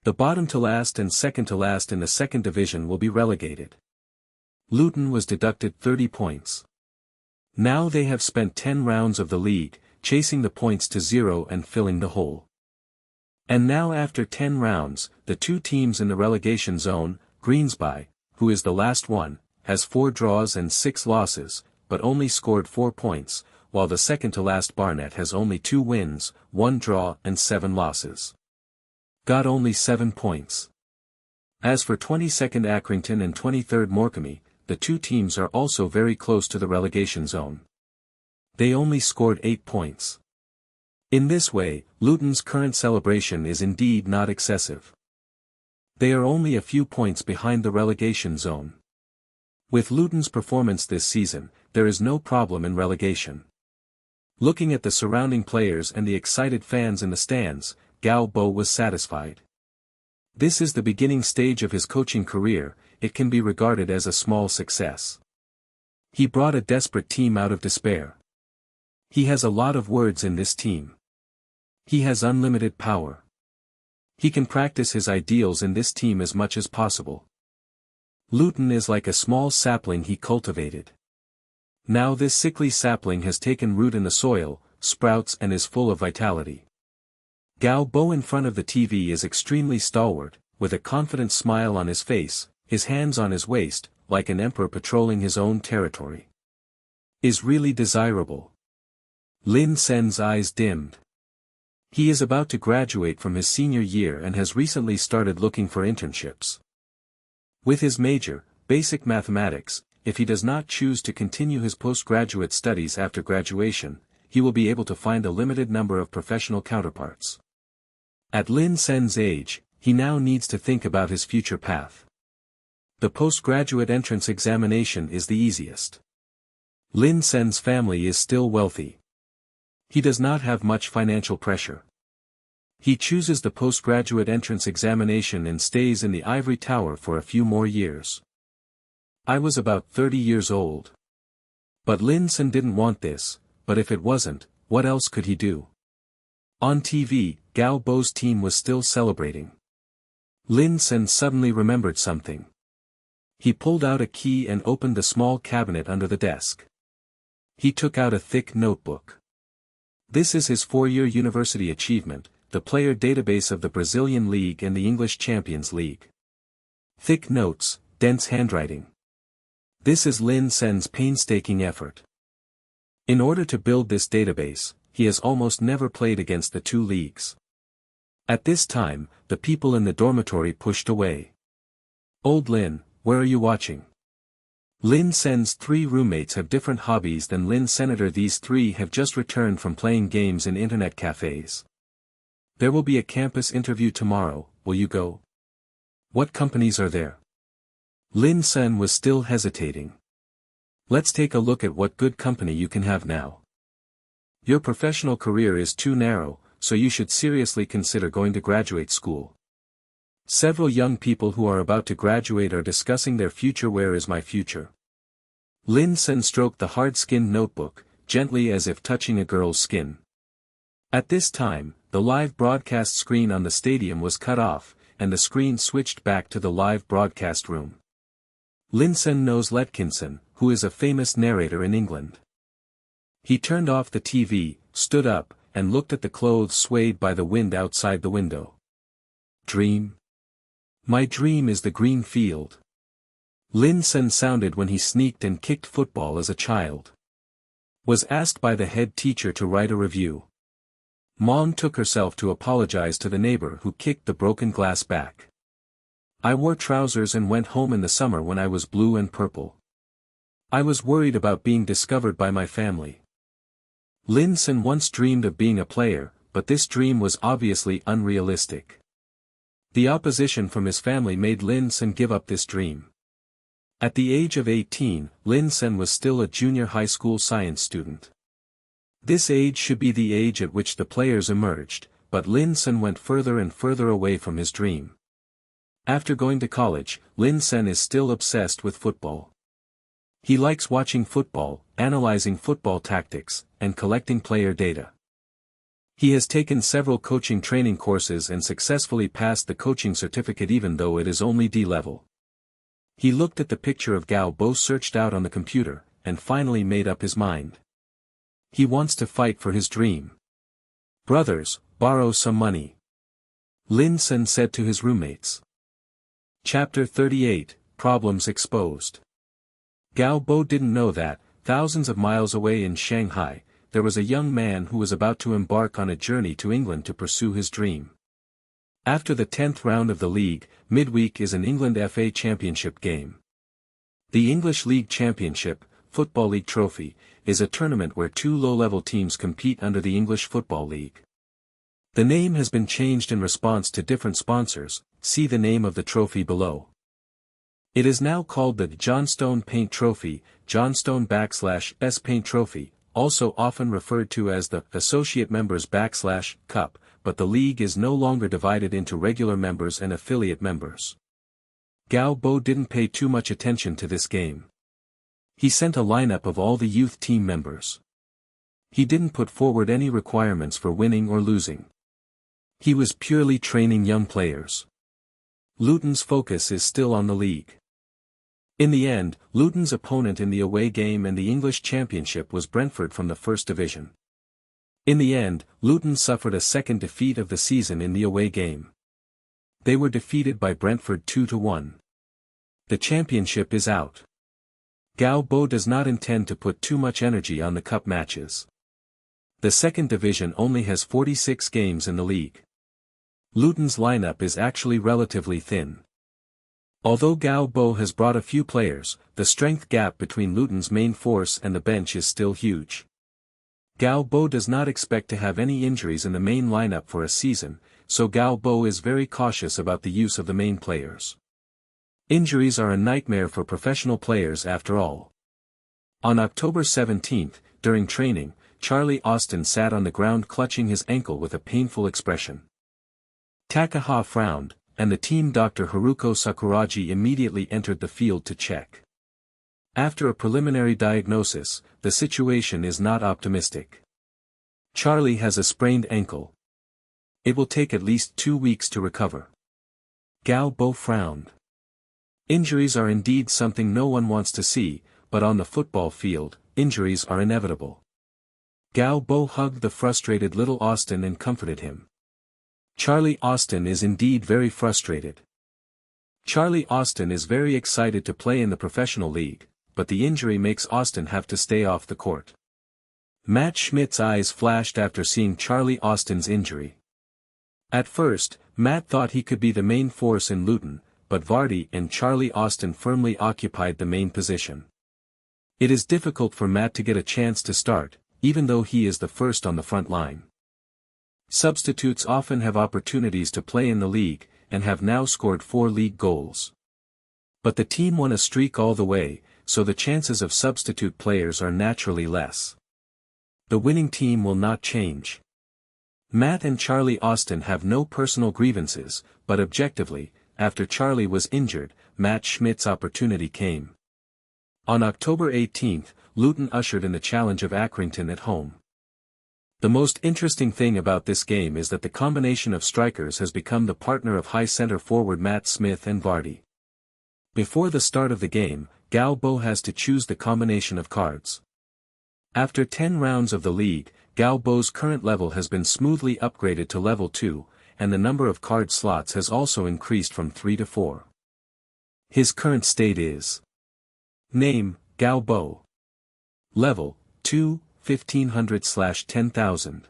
Speaker 1: The bottom to last and second to last in the second division will be relegated. Luton was deducted 30 points. Now they have spent 10 rounds of the league, chasing the points to 0 and filling the hole. And now after 10 rounds, the 2 teams in the relegation zone, Greensby, who is the last one, has 4 draws and 6 losses, but only scored 4 points, while the second to last Barnet has only 2 wins, 1 draw and 7 losses. Got only 7 points. As for 22nd Accrington and 23rd Morecambe, the 2 teams are also very close to the relegation zone. They only scored 8 points. In this way, Luton's current celebration is indeed not excessive. They are only a few points behind the relegation zone. With Luton's performance this season, there is no problem in relegation. Looking at the surrounding players and the excited fans in the stands, Gao Bo was satisfied. This is the beginning stage of his coaching career, it can be regarded as a small success. He brought a desperate team out of despair. He has a lot of words in this team. He has unlimited power. He can practice his ideals in this team as much as possible. Luton is like a small sapling he cultivated. Now this sickly sapling has taken root in the soil, sprouts and is full of vitality. Gao Bo in front of the TV is extremely stalwart, with a confident smile on his face, his hands on his waist, like an emperor patrolling his own territory. Is really desirable. Lin Sen's eyes dimmed. He is about to graduate from his senior year and has recently started looking for internships. With his major, basic mathematics, if he does not choose to continue his postgraduate studies after graduation, he will be able to find a limited number of professional counterparts. At Lin Sen's age, he now needs to think about his future path. The postgraduate entrance examination is the easiest. Lin Sen's family is still wealthy. He does not have much financial pressure. He chooses the postgraduate entrance examination and stays in the ivory tower for a few more years. I was about 30 years old. But Lin Sen didn't want this, but if it wasn't, what else could he do? On TV, Gao Bo's team was still celebrating. Lin Sen suddenly remembered something. He pulled out a key and opened the small cabinet under the desk. He took out a thick notebook. This is his 4-year university achievement, the player database of the Brazilian League and the English Champions League. Thick notes, dense handwriting. This is Lin Sen's painstaking effort. In order to build this database, he has almost never played against the 2 leagues. At this time, the people in the dormitory pushed away. Old Lin, where are you watching? Lin Sen's 3 roommates have different hobbies than Lin Senator. These 3 have just returned from playing games in internet cafes. There will be a campus interview tomorrow, will you go? What companies are there? Lin Sen was still hesitating. Let's take a look at what good company you can have now. Your professional career is too narrow, so you should seriously consider going to graduate school. Several young people who are about to graduate are discussing their future. Where is my future? Lin Sen stroked the hard-skinned notebook, gently as if touching a girl's skin. At this time, the live broadcast screen on the stadium was cut off, and the screen switched back to the live broadcast room. Lin Sen knows Letkinson, who is a famous narrator in England. He turned off the TV, stood up, and looked at the clothes swayed by the wind outside the window. Dream? My dream is the green field. Lin Sen sounded when he sneaked and kicked football as a child. Was asked by the head teacher to write a review. Mom took herself to apologize to the neighbor who kicked the broken glass back. I wore trousers and went home in the summer when I was blue and purple. I was worried about being discovered by my family. Lin Sen once dreamed of being a player, but this dream was obviously unrealistic. The opposition from his family made Lin Sen give up this dream. At the age of 18, Lin Sen was still a junior high school science student. This age should be the age at which the players emerged, but Lin Sen went further and further away from his dream. After going to college, Lin Sen is still obsessed with football. He likes watching football, analyzing football tactics, and collecting player data. He has taken several coaching training courses and successfully passed the coaching certificate even though it is only D level. He looked at the picture of Gao Bo searched out on the computer, and finally made up his mind. He wants to fight for his dream. Brothers, borrow some money. Lin Sen said to his roommates. Chapter 38, Problems Exposed. Gao Bo didn't know that, thousands of miles away in Shanghai, there was a young man who was about to embark on a journey to England to pursue his dream. After the 10th round of the league, midweek is an England FA Championship game. The English League Championship, Football League Trophy, is a tournament where two low-level teams compete under the English Football League. The name has been changed in response to different sponsors, see the name of the trophy below. It is now called the Johnstone Paint Trophy, Johnstone_S Paint Trophy, also often referred to as the Associate Members /Cup, but the league is no longer divided into regular members and affiliate members. Gao Bo didn't pay too much attention to this game. He sent a lineup of all the youth team members. He didn't put forward any requirements for winning or losing. He was purely training young players. Luton's focus is still on the league. In the end, Luton's opponent in the away game and the English Championship was Brentford from the First Division. In the end, Luton suffered a second defeat of the season in the away game. They were defeated by Brentford 2-1. The championship is out. Gao Bo does not intend to put too much energy on the cup matches. The second division only has 46 games in the league. Luton's lineup is actually relatively thin. Although Gao Bo has brought a few players, the strength gap between Luton's main force and the bench is still huge. Gao Bo does not expect to have any injuries in the main lineup for a season, so Gao Bo is very cautious about the use of the main players. Injuries are a nightmare for professional players after all. On October 17, during training, Charlie Austin sat on the ground clutching his ankle with a painful expression. Takaha frowned, and the team doctor Haruko Sakuragi immediately entered the field to check. After a preliminary diagnosis, the situation is not optimistic. Charlie has a sprained ankle. It will take at least 2 weeks to recover. Gao Bo frowned. Injuries are indeed something no one wants to see, but on the football field, injuries are inevitable. Gao Bo hugged the frustrated little Austin and comforted him. Charlie Austin is indeed very frustrated. Charlie Austin is very excited to play in the professional league, but the injury makes Austin have to stay off the court. Matt Schmidt's eyes flashed after seeing Charlie Austin's injury. At first, Matt thought he could be the main force in Luton, but Vardy and Charlie Austin firmly occupied the main position. It is difficult for Matt to get a chance to start, even though he is the first on the front line. Substitutes often have opportunities to play in the league, and have now scored 4 league goals. But the team won a streak all the way, so the chances of substitute players are naturally less. The winning team will not change. Matt and Charlie Austin have no personal grievances, but objectively, after Charlie was injured, Matt Schmidt's opportunity came. On October 18, Luton ushered in the challenge of Accrington at home. The most interesting thing about this game is that the combination of strikers has become the partner of high centre forward Matt Smith and Vardy. Before the start of the game, Gao Bo has to choose the combination of cards. After 10 rounds of the league, Gao Bo's current level has been smoothly upgraded to level 2, and the number of card slots has also increased from 3 to 4. His current state is: Name, Gao Bo. Level, 2, 1500/10,000.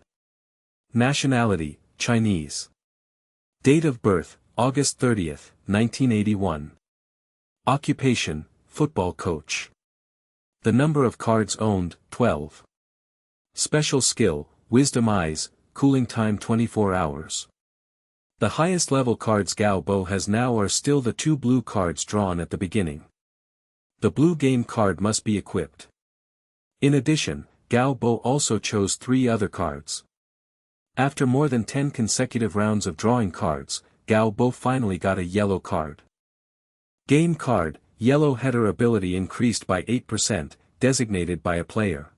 Speaker 1: Nationality, Chinese. Date of birth, August 30, 1981. Occupation, football coach. The number of cards owned, 12. Special skill, Wisdom Eyes, cooling time 24 hours. The highest level cards Gao Bo has now are still the 2 blue cards drawn at the beginning. The blue game card must be equipped. In addition, Gao Bo also chose 3 other cards. After more than 10 consecutive rounds of drawing cards, Gao Bo finally got a yellow card. Game card, yellow header ability increased by 8%, designated by a player.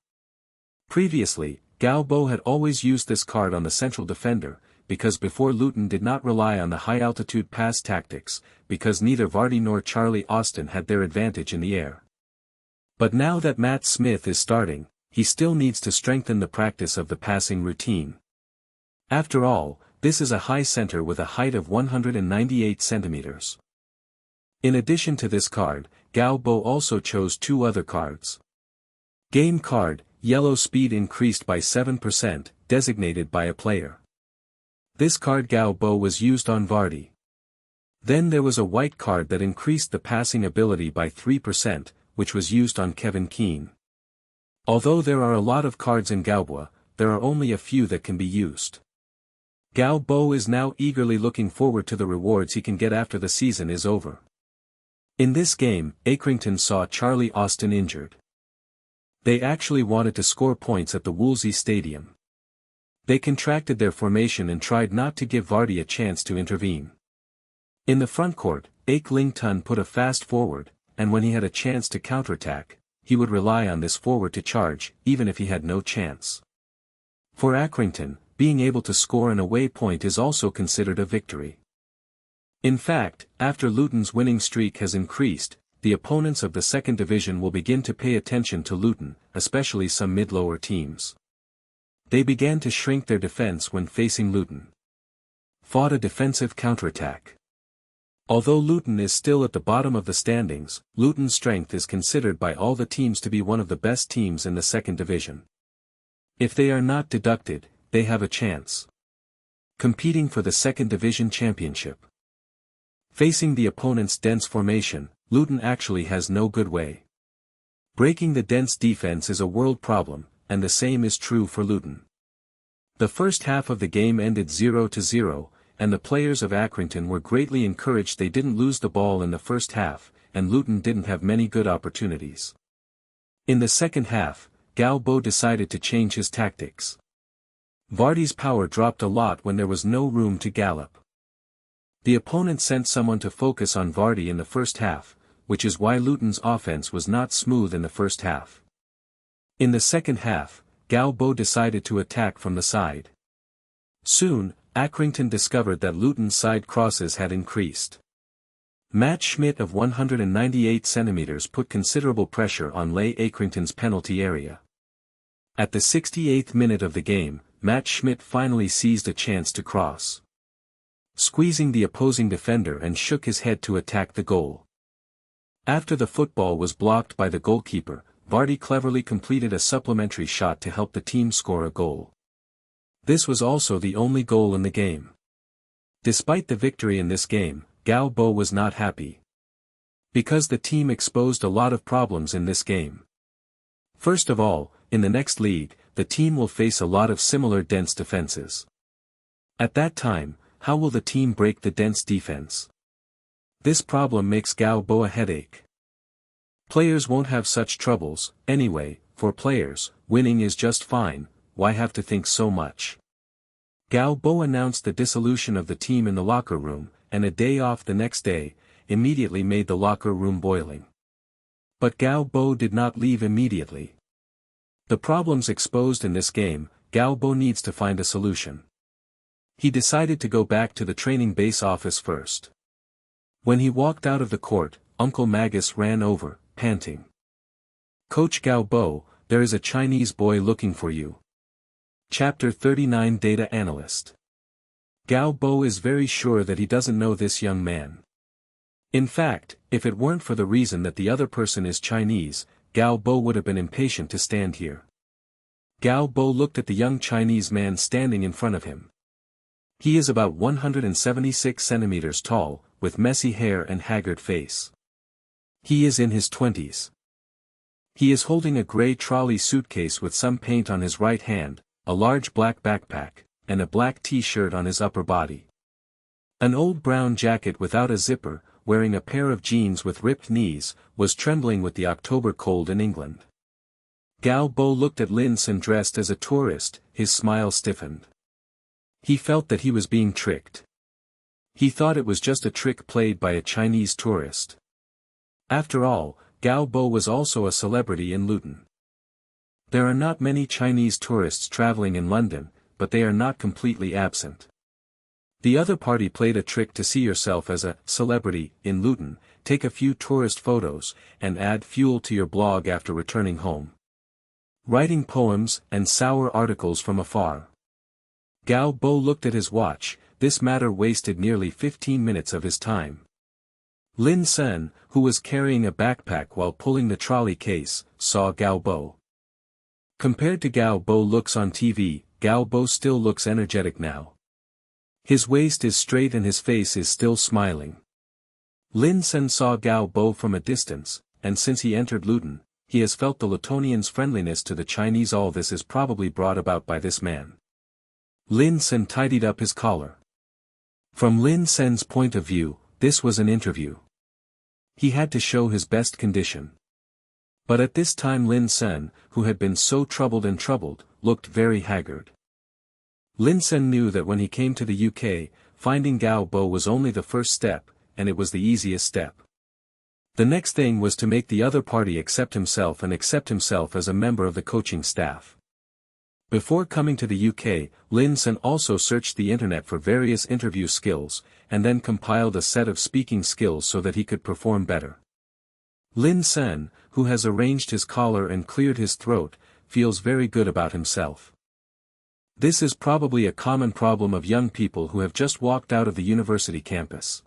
Speaker 1: Previously, Gao Bo had always used this card on the central defender, because before Luton did not rely on the high-altitude pass tactics, because neither Vardy nor Charlie Austin had their advantage in the air. But now that Matt Smith is starting, he still needs to strengthen the practice of the passing routine. After all, this is a high center with a height of 198 centimeters. In addition to this card, Gao Bo also chose 2 other cards. Game card, yellow speed increased by 7%, designated by a player. This card Gao Bo was used on Vardy. Then there was a white card that increased the passing ability by 3%, which was used on Kevin Keane. Although there are a lot of cards in Gaobo, there are only a few that can be used. Gao Bo is now eagerly looking forward to the rewards he can get after the season is over. In this game, Accrington saw Charlie Austin injured. They actually wanted to score points at the Wolsey Stadium. They contracted their formation and tried not to give Vardy a chance to intervene. In the front court, Accrington put a fast forward, and when he had a chance to counterattack, he would rely on this forward to charge, even if he had no chance. For Accrington, being able to score an away point is also considered a victory. In fact, after Luton's winning streak has increased, the opponents of the second division will begin to pay attention to Luton, especially some mid-lower teams. They began to shrink their defense when facing Luton. Fought a defensive counterattack. Although Luton is still at the bottom of the standings, Luton's strength is considered by all the teams to be one of the best teams in the second division. If they are not deducted, they have a chance. Competing for the second division championship. Facing the opponent's dense formation, Luton actually has no good way. Breaking the dense defense is a world problem, and the same is true for Luton. The first half of the game ended 0-0, and the players of Accrington were greatly encouraged they didn't lose the ball in the first half, and Luton didn't have many good opportunities. In the second half, Gao Bo decided to change his tactics. Vardy's power dropped a lot when there was no room to gallop. The opponent sent someone to focus on Vardy in the first half, which is why Luton's offense was not smooth in the first half. In the second half, Gao Bo decided to attack from the side. Soon, Accrington discovered that Luton's side crosses had increased. Matt Schmidt of 198 centimeters put considerable pressure on Leigh Accrington's penalty area. At the 68th minute of the game, Matt Schmidt finally seized a chance to cross. Squeezing the opposing defender and shook his head to attack the goal. After the football was blocked by the goalkeeper, Vardy cleverly completed a supplementary shot to help the team score a goal. This was also the only goal in the game. Despite the victory in this game, Gao Bo was not happy. Because the team exposed a lot of problems in this game. First of all, in the next league, the team will face a lot of similar dense defenses. At that time, how will the team break the dense defense? This problem makes Gao Bo a headache. Players won't have such troubles, anyway. For players, winning is just fine, why have to think so much? Gao Bo announced the dissolution of the team in the locker room, and a day off the next day, immediately made the locker room boiling. But Gao Bo did not leave immediately. The problems exposed in this game, Gao Bo needs to find a solution. He decided to go back to the training base office first. When he walked out of the court, Uncle Magus ran over, panting. "Coach Gao Bo, there is a Chinese boy looking for you." Chapter 39 Data Analyst. Gao Bo is very sure that he doesn't know this young man. In fact, if it weren't for the reason that the other person is Chinese, Gao Bo would have been impatient to stand here. Gao Bo looked at the young Chinese man standing in front of him. He is about 176 centimeters tall, with messy hair and haggard face. He is in his 20s. He is holding a gray trolley suitcase with some paint on his right hand, a large black backpack, and a black t-shirt on his upper body. An old brown jacket without a zipper, wearing a pair of jeans with ripped knees, was trembling with the October cold in England. Gao Bo looked at Lin Sen dressed as a tourist, his smile stiffened. He felt that he was being tricked. He thought it was just a trick played by a Chinese tourist. After all, Gao Bo was also a celebrity in Luton. There are not many Chinese tourists traveling in London, but they are not completely absent. The other party played a trick to see yourself as a celebrity in Luton, take a few tourist photos, and add fuel to your blog after returning home. Writing poems and sour articles from afar. Gao Bo looked at his watch. This matter wasted nearly 15 minutes of his time. Lin Sen, who was carrying a backpack while pulling the trolley case, saw Gao Bo. Compared to Gao Bo looks on TV, Gao Bo still looks energetic now. His waist is straight and his face is still smiling. Lin Sen saw Gao Bo from a distance, and since he entered Luton, he has felt the Lutonians' friendliness to the Chinese. All this is probably brought about by this man. Lin Sen tidied up his collar. From Lin Sen's point of view, this was an interview. He had to show his best condition. But at this time Lin Sen, who had been so troubled, looked very haggard. Lin Sen knew that when he came to the UK, finding Gao Bo was only the first step, and it was the easiest step. The next thing was to make the other party accept himself as a member of the coaching staff. Before coming to the UK, Lin Sen also searched the internet for various interview skills, and then compiled a set of speaking skills so that he could perform better. Lin Sen, who has arranged his collar and cleared his throat, feels very good about himself. This is probably a common problem of young people who have just walked out of the university campus.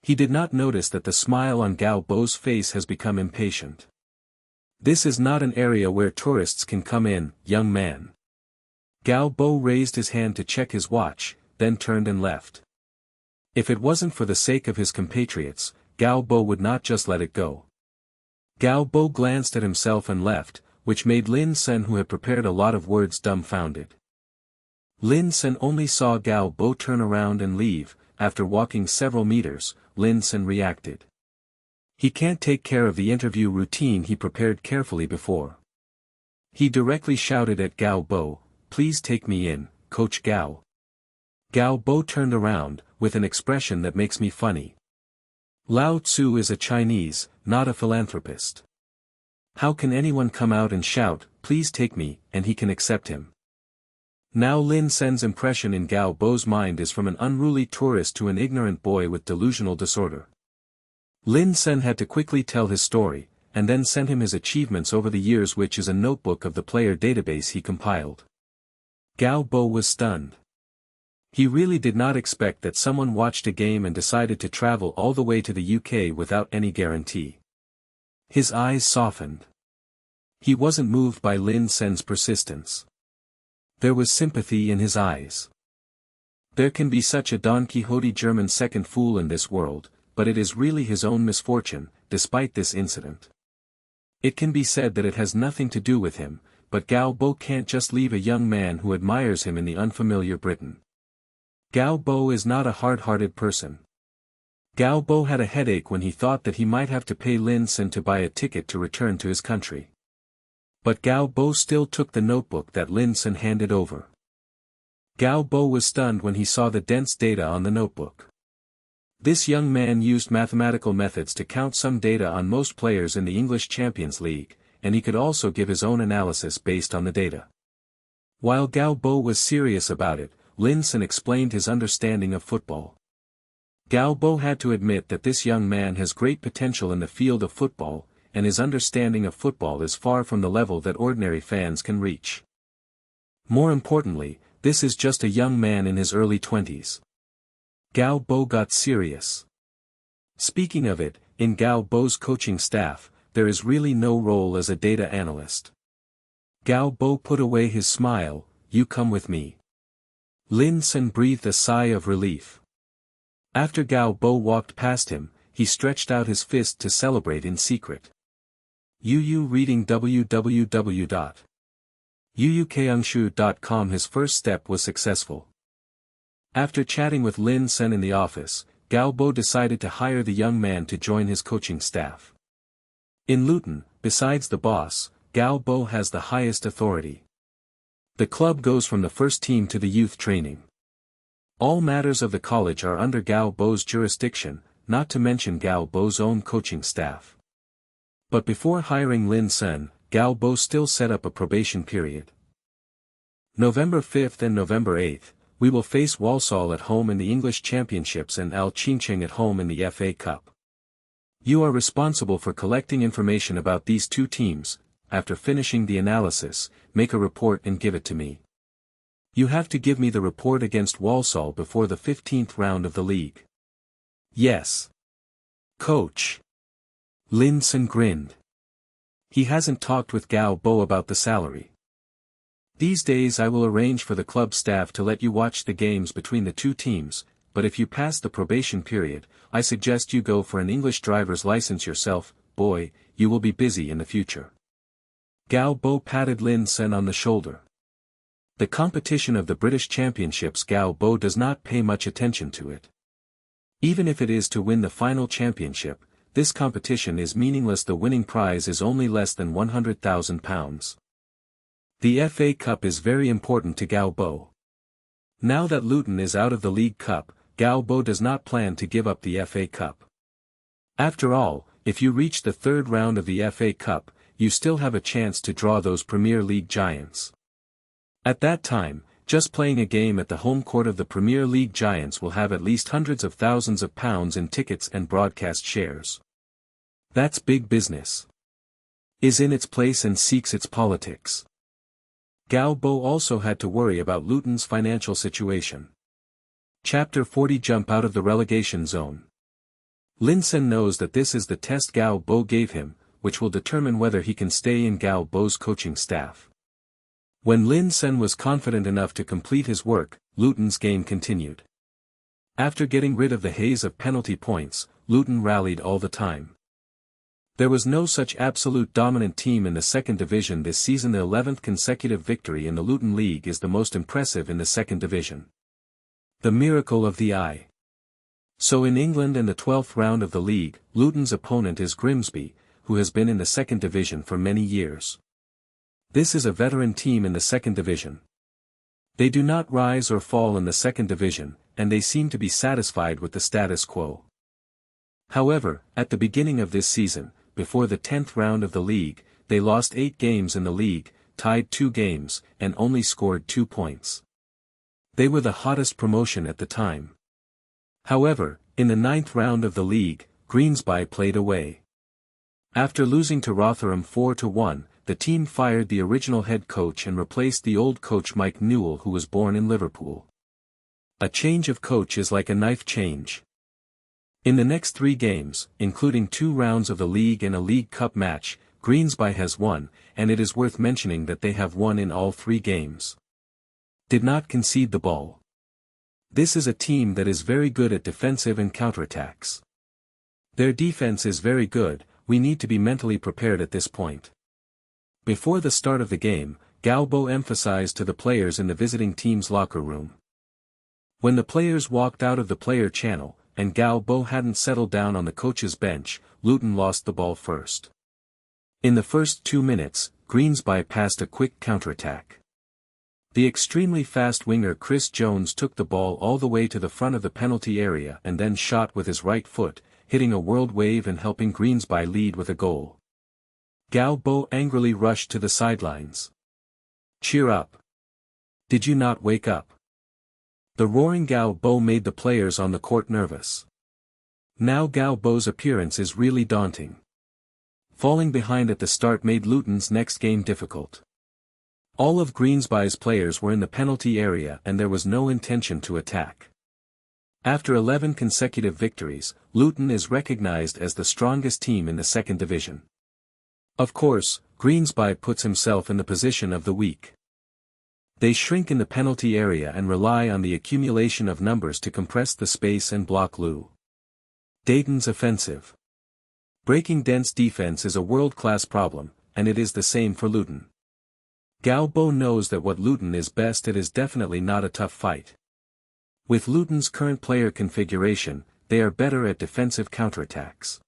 Speaker 1: He did not notice that the smile on Gao Bo's face has become impatient. This is not an area where tourists can come in, young man. Gao Bo raised his hand to check his watch, then turned and left. If it wasn't for the sake of his compatriots, Gao Bo would not just let it go. Gao Bo glanced at himself and left, which made Lin Sen, who had prepared a lot of words, dumbfounded. Lin Sen only saw Gao Bo turn around and leave. After walking several meters, Lin Sen reacted. He can't take care of the interview routine he prepared carefully before. He directly shouted at Gao Bo, "Please take me in, Coach Gao." Gao Bo turned around, with an expression that makes me funny. Lao Tzu is a Chinese, not a philanthropist. How can anyone come out and shout, "Please take me," and he can accept him? Now Lin Sen's impression in Gao Bo's mind is from an unruly tourist to an ignorant boy with delusional disorder. Lin Sen had to quickly tell his story, and then sent him his achievements over the years, which is a notebook of the player database he compiled. Gao Bo was stunned. He really did not expect that someone watched a game and decided to travel all the way to the UK without any guarantee. His eyes softened. He wasn't moved by Lin Sen's persistence. There was sympathy in his eyes. There can be such a Don Quixote German second fool in this world, but it is really his own misfortune, despite this incident. It can be said that it has nothing to do with him, but Gao Bo can't just leave a young man who admires him in the unfamiliar Britain. Gao Bo is not a hard-hearted person. Gao Bo had a headache when he thought that he might have to pay Lin Sen to buy a ticket to return to his country. But Gao Bo still took the notebook that Lin Sen handed over. Gao Bo was stunned when he saw the dense data on the notebook. This young man used mathematical methods to count some data on most players in the English Champions League, and he could also give his own analysis based on the data. While Gao Bo was serious about it, Lin Sen explained his understanding of football. Gao Bo had to admit that this young man has great potential in the field of football, and his understanding of football is far from the level that ordinary fans can reach. More importantly, this is just a young man in his early 20s. Gao Bo got serious. Speaking of it, in Gao Bo's coaching staff, there is really no role as a data analyst. Gao Bo put away his smile, "You come with me." Lin Sen breathed a sigh of relief. After Gao Bo walked past him, he stretched out his fist to celebrate in secret. Yu reading www.yuyukeungshu.com. His first step was successful. After chatting with Lin Sen in the office, Gao Bo decided to hire the young man to join his coaching staff. In Luton, besides the boss, Gao Bo has the highest authority. The club goes from the first team to the youth training. All matters of the college are under Gao Bo's jurisdiction, not to mention Gao Bo's own coaching staff. But before hiring Lin Sen, Gao Bo still set up a probation period. November 5th and November 8th, we will face Walsall at home in the English Championships and Al Chincheng at home in the FA Cup. You are responsible for collecting information about these two teams. After finishing the analysis, make a report and give it to me. You have to give me the report against Walsall before the 15th round of the league. Yes. Coach. Lin Sen grinned. He hasn't talked with Gao Bo about the salary. These days I will arrange for the club staff to let you watch the games between the two teams, but if you pass the probation period, I suggest you go for an English driver's license yourself. Boy, you will be busy in the future. Gao Bo patted Lin Sen on the shoulder. The competition of the British Championships, Gao Bo does not pay much attention to it. Even if it is to win the final championship, this competition is meaningless. The winning prize is only less than £100,000. The FA Cup is very important to Gao Bo. Now that Luton is out of the League Cup, Gao Bo does not plan to give up the FA Cup. After all, if you reach the third round of the FA Cup, you still have a chance to draw those Premier League giants. At that time, just playing a game at the home court of the Premier League giants will have at least hundreds of thousands of pounds in tickets and broadcast shares. That's big business. Is in its place and seeks its politics. Gao Bo also had to worry about Luton's financial situation. Chapter 40. Jump out of the relegation zone. Lin Sen knows that this is the test Gao Bo gave him, which will determine whether he can stay in Gao Bo's coaching staff. When Lin Sen was confident enough to complete his work, Luton's game continued. After getting rid of the haze of penalty points, Luton rallied all the time. There was no such absolute dominant team in the second division this season. The 11th consecutive victory in the Luton League is the most impressive in the second division. The miracle of the eye. So in England and the 12th round of the league, Luton's opponent is Grimsby, who has been in the second division for many years. This is a veteran team in the second division. They do not rise or fall in the second division, and they seem to be satisfied with the status quo. However, at the beginning of this season, before the 10th round of the league, they lost 8 games in the league, tied 2 games, and only scored 2 points. They were the hottest promotion at the time. However, in the 9th round of the league, Grimsby played away. After losing to Rotherham 4-1, the team fired the original head coach and replaced the old coach Mike Newell, who was born in Liverpool. A change of coach is like a knife change. In the next 3 games, including 2 rounds of the league and a League Cup match, Grimsby has won, and it is worth mentioning that they have won in all 3 games. Did not concede the ball. This is a team that is very good at defensive and counterattacks. Their defense is very good. We need to be mentally prepared at this point. Before the start of the game, Gao Bo emphasized to the players in the visiting team's locker room. When the players walked out of the player channel, and Gao Bo hadn't settled down on the coach's bench, Luton lost the ball first. In the first 2 minutes, Grimsby passed a quick counterattack. The extremely fast winger Chris Jones took the ball all the way to the front of the penalty area and then shot with his right foot, hitting a world wave and helping Grimsby lead with a goal. Gao Bo angrily rushed to the sidelines. "Cheer up. Did you not wake up?" The roaring Gao Bo made the players on the court nervous. Now Gao Bo's appearance is really daunting. Falling behind at the start made Luton's next game difficult. All of Greensby's players were in the penalty area and there was no intention to attack. After 11 consecutive victories, Luton is recognized as the strongest team in the second division. Of course, Greensby puts himself in the position of the weak. They shrink in the penalty area and rely on the accumulation of numbers to compress the space and block Lu Dayton's offensive. Breaking dense defense is a world-class problem, and it is the same for Luton. Galbo knows that what Luton is best at is definitely not a tough fight. With Luton's current player configuration, they are better at defensive counterattacks.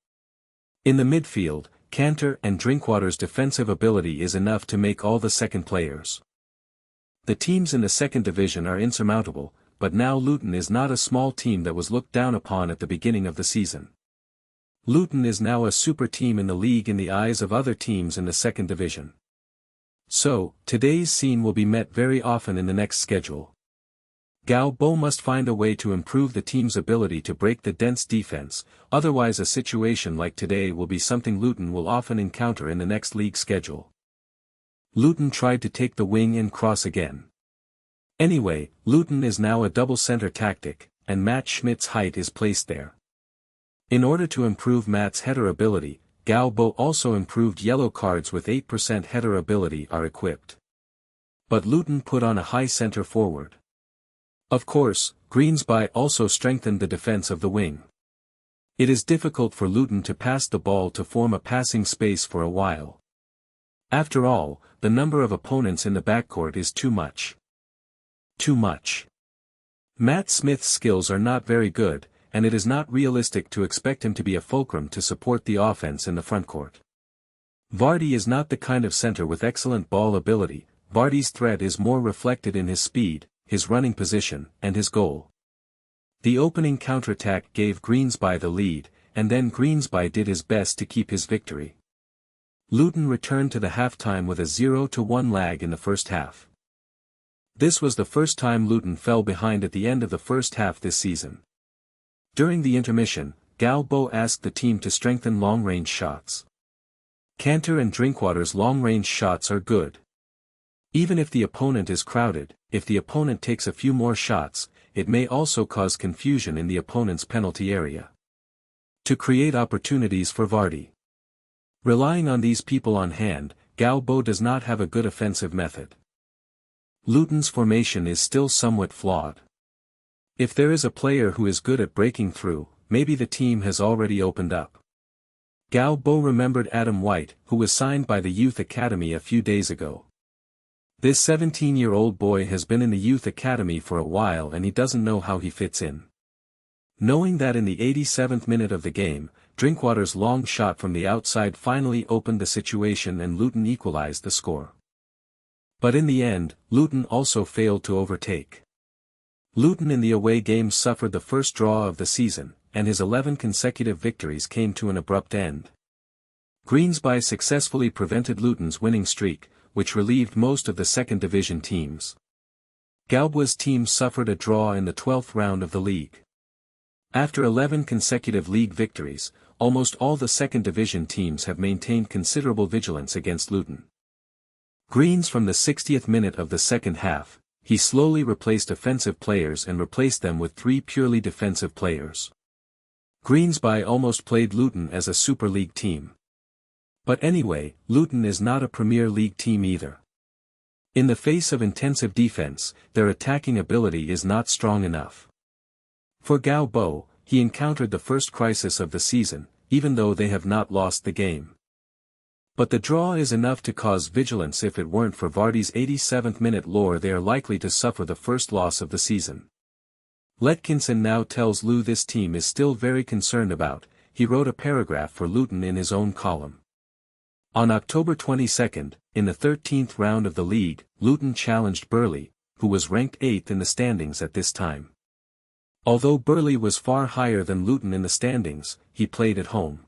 Speaker 1: In the midfield, Cantor and Drinkwater's defensive ability is enough to make all the second players. The teams in the second division are insurmountable, but now Luton is not a small team that was looked down upon at the beginning of the season. Luton is now a super team in the league in the eyes of other teams in the second division. So, today's scene will be met very often in the next schedule. Galbo must find a way to improve the team's ability to break the dense defense, otherwise a situation like today will be something Luton will often encounter in the next league schedule. Luton tried to take the wing and cross again. Anyway, Luton is now a double center tactic, and Matt Schmidt's height is placed there. In order to improve Matt's header ability, Galbo also improved yellow cards with 8% header ability are equipped. But Luton put on a high center forward. Of course, Greensby also strengthened the defense of the wing. It is difficult for Luton to pass the ball to form a passing space for a while. After all, the number of opponents in the backcourt is too much. Too much. Matt Smith's skills are not very good, and it is not realistic to expect him to be a fulcrum to support the offense in the frontcourt. Vardy is not the kind of center with excellent ball ability. Vardy's threat is more reflected in his speed, his running position, and his goal. The opening counterattack gave Greensby the lead, and then Greensby did his best to keep his victory. Luton returned to the halftime with a 0-1 lag in the first half. This was the first time Luton fell behind at the end of the first half this season. During the intermission, Galbo asked the team to strengthen long-range shots. Cantor and Drinkwater's long-range shots are good. Even if the opponent is crowded, if the opponent takes a few more shots, it may also cause confusion in the opponent's penalty area. To create opportunities for Vardy. Relying on these people on hand, Galbo does not have a good offensive method. Luton's formation is still somewhat flawed. If there is a player who is good at breaking through, maybe the team has already opened up. Galbo remembered Adam White, who was signed by the youth academy a few days ago. This 17-year-old boy has been in the youth academy for a while and he doesn't know how he fits in. Knowing that in the 87th minute of the game, Drinkwater's long shot from the outside finally opened the situation and Luton equalized the score. But in the end, Luton also failed to overtake. Luton in the away games suffered the first draw of the season, and his 11 consecutive victories came to an abrupt end. Greensby successfully prevented Luton's winning streak, which relieved most of the second division teams. Galbo's team suffered a draw in the 12th round of the league. After 11 consecutive league victories, almost all the second division teams have maintained considerable vigilance against Luton. Greens from the 60th minute of the second half, he slowly replaced offensive players and replaced them with 3 purely defensive players. Greensby almost played Luton as a Super League team. But anyway, Luton is not a Premier League team either. In the face of intensive defense, their attacking ability is not strong enough. For Galbo, he encountered the first crisis of the season, even though they have not lost the game. But the draw is enough to cause vigilance. If it weren't for Vardy's 87th minute lure, they are likely to suffer the first loss of the season. Letkinson now tells Lou this team is still very concerned about. He wrote a paragraph for Luton in his own column. On October 22, in the 13th round of the league, Luton challenged Burley, who was ranked 8th in the standings at this time. Although Burley was far higher than Luton in the standings, he played at home.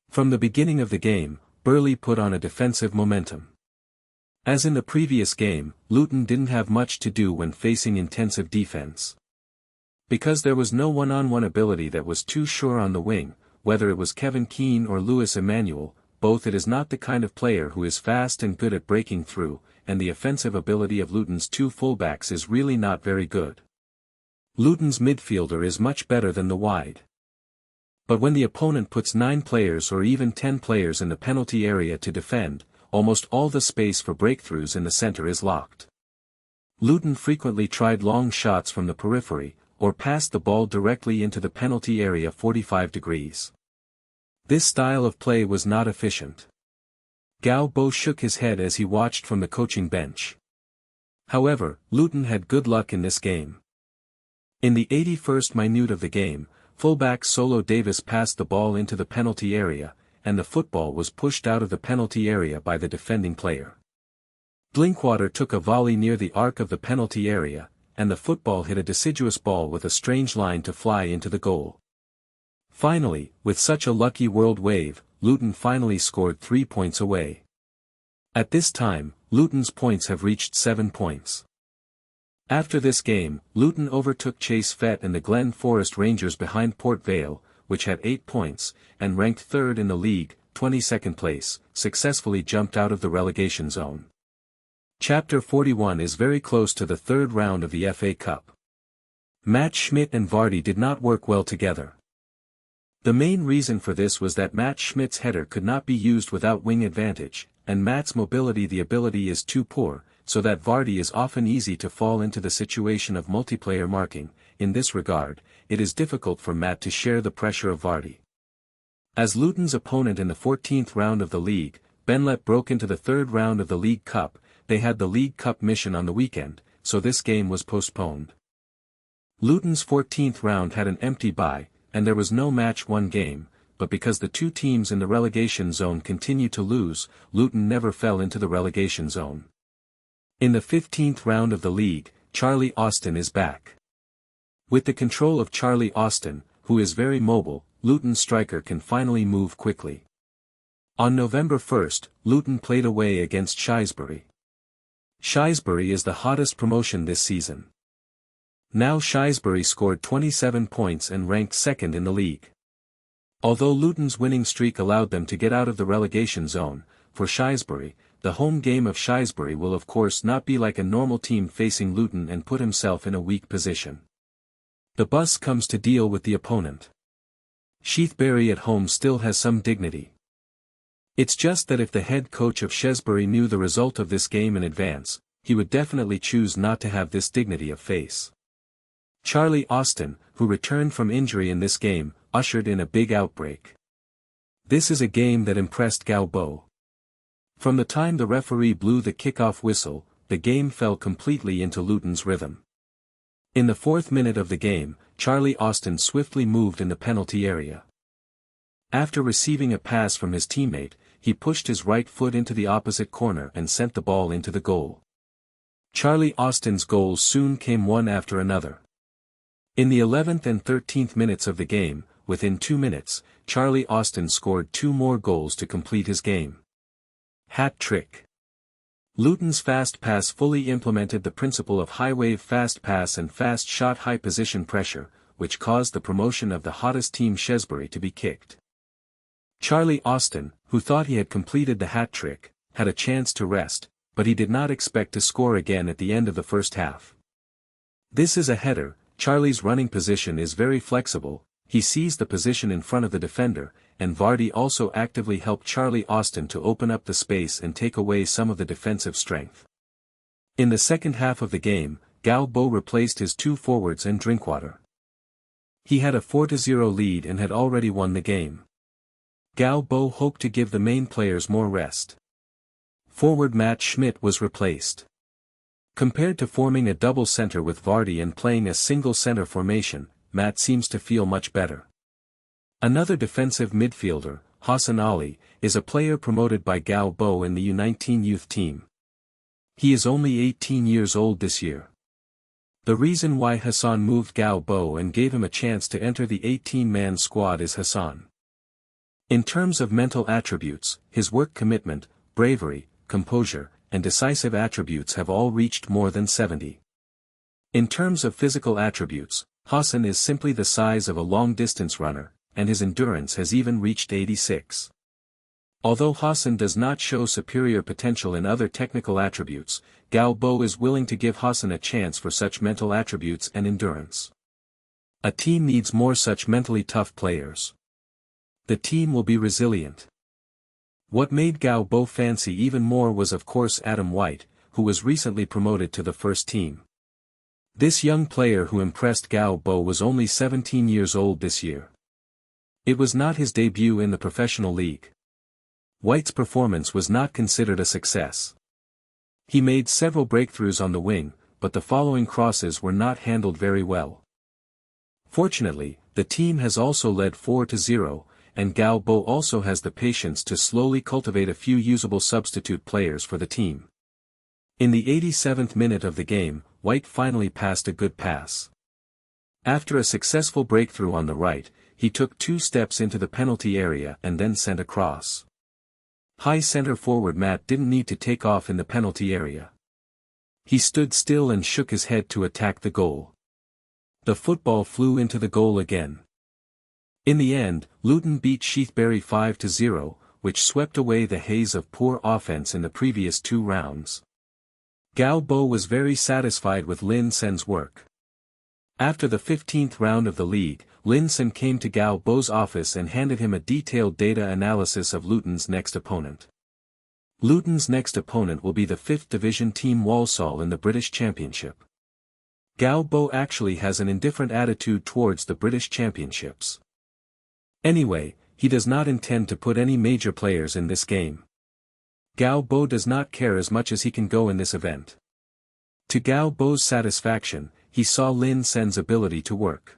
Speaker 1: From the beginning of the game, Burley put on a defensive momentum. As in the previous game, Luton didn't have much to do when facing intensive defense. Because there was no one-on-one ability that was too sure on the wing, whether it was Kevin Keane or Louis Emmanuel, both it is not the kind of player who is fast and good at breaking through, and the offensive ability of Luton's two fullbacks is really not very good. Luton's midfielder is much better than the wide. But when the opponent puts 9 players or even 10 players in the penalty area to defend, almost all the space for breakthroughs in the center is locked. Luton frequently tried long shots from the periphery, or passed the ball directly into the penalty area 45 degrees. This style of play was not efficient. Galbo shook his head as he watched from the coaching bench. However, Luton had good luck in this game. In the 81st minute of the game, fullback Solo Davis passed the ball into the penalty area, and the football was pushed out of the penalty area by the defending player. Drinkwater took a volley near the arc of the penalty area, and the football hit a deciduous ball with a strange line to fly into the goal. Finally, with such a lucky world wave, Luton finally scored 3 points away. At this time, Luton's points have reached 7 points. After this game, Luton overtook Chase Fett and the Glen Forest Rangers behind Port Vale, which had 8 points, and ranked 3rd in the league, 22nd place, successfully jumped out of the relegation zone. Chapter 41 is very close to the 3rd round of the FA Cup. Matt Schmidt and Vardy did not work well together. The main reason for this was that Matt Schmidt's header could not be used without wing advantage, and Matt's mobility the ability is too poor, so that Vardy is often easy to fall into the situation of multiplayer marking. In this regard, it is difficult for Matt to share the pressure of Vardy. As Luton's opponent in the 14th round of the league, Benlet broke into the 3rd round of the League Cup. They had the League Cup mission on the weekend, so this game was postponed. Luton's 14th round had an empty bye, and there was no match-won game, but because the two teams in the relegation zone continued to lose, Luton never fell into the relegation zone. In the 15th round of the league, Charlie Austin is back. With the control of Charlie Austin, who is very mobile, Luton's striker can finally move quickly. On November 1st, Luton played away against Shrewsbury. Shrewsbury is the hottest promotion this season. Now Shrewsbury scored 27 points and ranked 2nd in the league. Although Luton's winning streak allowed them to get out of the relegation zone, for Shrewsbury, the home game of Shrewsbury will of course not be like a normal team facing Luton and put himself in a weak position. The bus comes to deal with the opponent. Shrewsbury at home still has some dignity. It's just that if the head coach of Shrewsbury knew the result of this game in advance, he would definitely choose not to have this dignity of face. Charlie Austin, who returned from injury in this game, ushered in a big outbreak. This is a game that impressed Galbo. From the time the referee blew the kickoff whistle, the game fell completely into Luton's rhythm. In the 4th minute of the game, Charlie Austin swiftly moved in the penalty area. After receiving a pass from his teammate, he pushed his right foot into the opposite corner and sent the ball into the goal. Charlie Austin's goals soon came one after another. In the 11th and 13th minutes of the game, within 2 minutes, Charlie Austin scored 2 more goals to complete his game. Hat trick. Luton's fast pass fully implemented the principle of high-wave fast pass and fast shot high-position pressure, which caused the promotion of the hottest team Shrewsbury to be kicked. Charlie Austin, who thought he had completed the hat trick, had a chance to rest, but he did not expect to score again at the end of the first half. This is a header. Charlie's running position is very flexible, he sees the position in front of the defender, and Vardy also actively helped Charlie Austin to open up the space and take away some of the defensive strength. In the second half of the game, Galbo replaced his 2 forwards and Drinkwater. He had a 4-0 lead and had already won the game. Galbo hoped to give the main players more rest. Forward Matt Schmidt was replaced. Compared to forming a double center with Vardy and playing a single center formation, Matt seems to feel much better. Another defensive midfielder, Hassan Ali, is a player promoted by Galbo in the U19 youth team. He is only 18 years old this year. The reason why Hassan moved Galbo and gave him a chance to enter the 18-man squad is Hassan. In terms of mental attributes, his work commitment, bravery, composure, and decisive attributes have all reached more than 70. In terms of physical attributes, Hassan is simply the size of a long-distance runner, and his endurance has even reached 86. Although Hassan does not show superior potential in other technical attributes, Gao Bo is willing to give Hassan a chance for such mental attributes and endurance. A team needs more such mentally tough players. The team will be resilient. What made Gao Bo fancy even more was of course Adam White, who was recently promoted to the first team. This young player who impressed Gao Bo was only 17 years old this year. It was not his debut in the professional league. White's performance was not considered a success. He made several breakthroughs on the wing, but the following crosses were not handled very well. Fortunately, the team has also led 4-0, and Gao Bo also has the patience to slowly cultivate a few usable substitute players for the team. In the 87th minute of the game, White finally passed a good pass. After a successful breakthrough on the right, he took 2 steps into the penalty area and then sent a cross. High center forward Matt didn't need to take off in the penalty area. He stood still and shook his head to attack the goal. The football flew into the goal again. In the end, Luton beat Sheathbury 5-0, which swept away the haze of poor offense in the previous 2 rounds. Gao Bo was very satisfied with Lin Sen's work. After the 15th round of the league, Lin Sen came to Gao Bo's office and handed him a detailed data analysis of Luton's next opponent. Luton's next opponent will be the 5th Division team Walsall in the British Championship. Gao Bo actually has an indifferent attitude towards the British Championships. Anyway, he does not intend to put any major players in this game. Gao Bo does not care as much as he can go in this event. To Gao Bo's satisfaction, he saw Lin Sen's ability to work.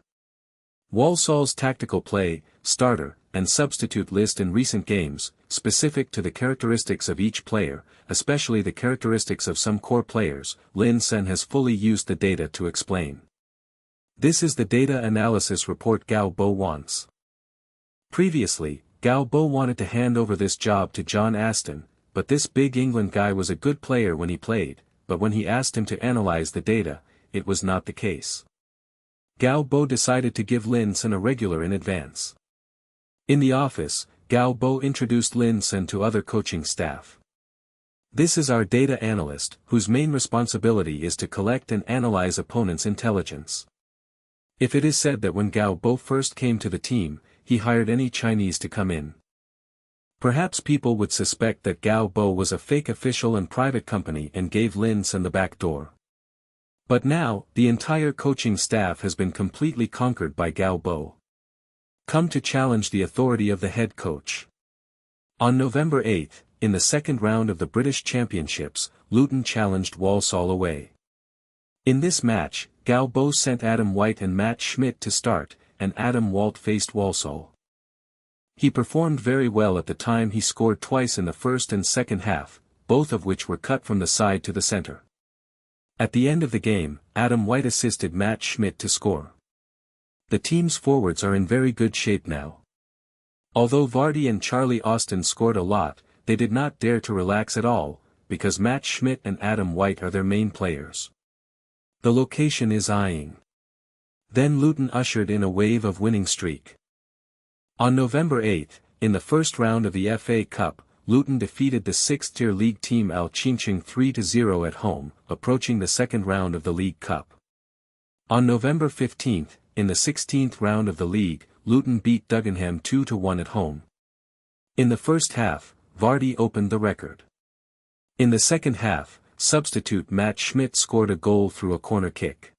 Speaker 1: Walsall's tactical play, starter, and substitute list in recent games, specific to the characteristics of each player, especially the characteristics of some core players, Lin Sen has fully used the data to explain. This is the data analysis report Gao Bo wants. Previously, Gao Bo wanted to hand over this job to John Aston, but this big England guy was a good player when he played, but when he asked him to analyze the data, it was not the case. Gao Bo decided to give Lin Sen a regular in advance. In the office, Gao Bo introduced Lin Sen to other coaching staff. This is our data analyst, whose main responsibility is to collect and analyze opponents' intelligence. If it is said that when Gao Bo first came to the team, he hired any Chinese to come in. Perhaps people would suspect that Gao Bo was a fake official and private company and gave Lin Sen the back door. But now, the entire coaching staff has been completely conquered by Gao Bo. Come to challenge the authority of the head coach. On November 8, in the second round of the British Championships, Luton challenged Walsall away. In this match, Gao Bo sent Adam White and Matt Schmidt to start, and Adam Walt faced Walsall. He performed very well at the time. He scored twice in the first and second half, both of which were cut from the side to the center. At the end of the game, Adam White assisted Matt Schmidt to score. The team's forwards are in very good shape now. Although Vardy and Charlie Austin scored a lot, they did not dare to relax at all, because Matt Schmidt and Adam White are their main players. The location is eyeing. Then Luton ushered in a wave of winning streak. On November 8, in the first round of the FA Cup, Luton defeated the 6th-tier league team Al Chinching 3-0 at home, approaching the second round of the League Cup. On November 15, in the 16th round of the league, Luton beat Dagenham 2-1 at home. In the first half, Vardy opened the record. In the second half, substitute Matt Schmidt scored a goal through a corner kick.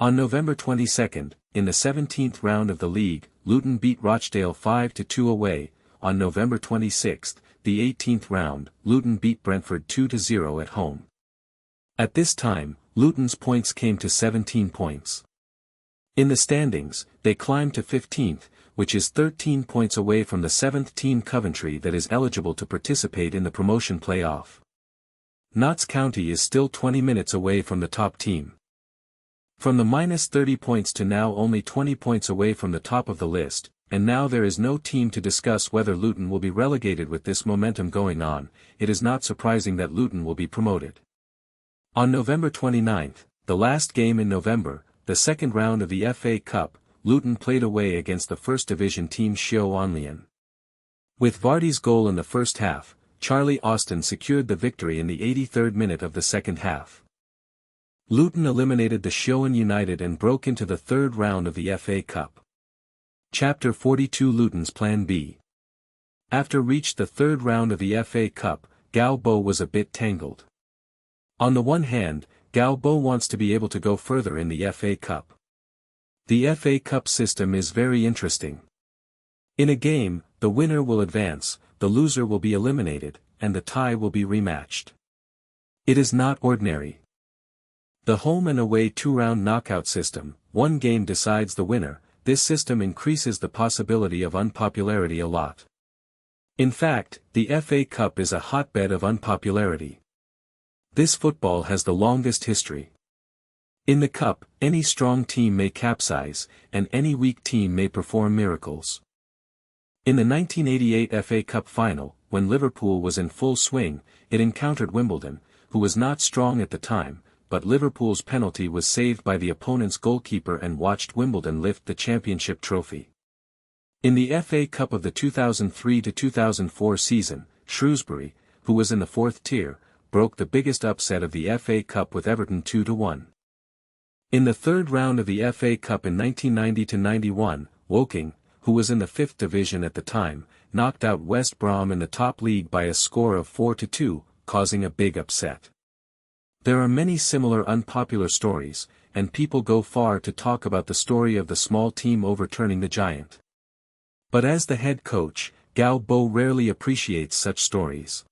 Speaker 1: On November 22, in the 17th round of the league, Luton beat Rochdale 5-2 away. On November 26, the 18th round, Luton beat Brentford 2-0 at home. At this time, Luton's points came to 17 points. In the standings, they climbed to 15th, which is 13 points away from the 7th team Coventry that is eligible to participate in the promotion play-off. Notts County is still 20 minutes away from the top team. From the -30 points to now only 20 points away from the top of the list, and now there is no team to discuss whether Luton will be relegated. With this momentum going on, it is not surprising that Luton will be promoted. On November 29, the last game in November, the second round of the FA Cup, Luton played away against the First Division team Shio Onlian. With Vardy's goal in the first half, Charlie Austin secured the victory in the 83rd minute of the second half. Luton eliminated the Showen United and broke into the third round of the FA Cup. Chapter 42 Luton's Plan B. After reached the third round of the FA Cup, Galbo was a bit tangled. On the one hand, Galbo wants to be able to go further in the FA Cup. The FA Cup system is very interesting. In a game, the winner will advance, the loser will be eliminated, and the tie will be rematched. It is not ordinary. The home and away two-round knockout system, one game decides the winner. This system increases the possibility of unpopularity a lot. In fact, the FA Cup is a hotbed of unpopularity. This football has the longest history. In the cup, any strong team may capsize, and any weak team may perform miracles. In the 1988 FA Cup final, when Liverpool was in full swing, it encountered Wimbledon, who was not strong at the time, but Liverpool's penalty was saved by the opponent's goalkeeper and watched Wimbledon lift the championship trophy. In the FA Cup of the 2003-2004 season, Shrewsbury, who was in the fourth tier, broke the biggest upset of the FA Cup with Everton 2-1. In the third round of the FA Cup in 1990-91, Woking, who was in the fifth division at the time, knocked out West Brom in the top league by a score of 4-2, causing a big upset. There are many similar unpopular stories, and people go far to talk about the story of the small team overturning the giant. But as the head coach, Galbo rarely appreciates such stories.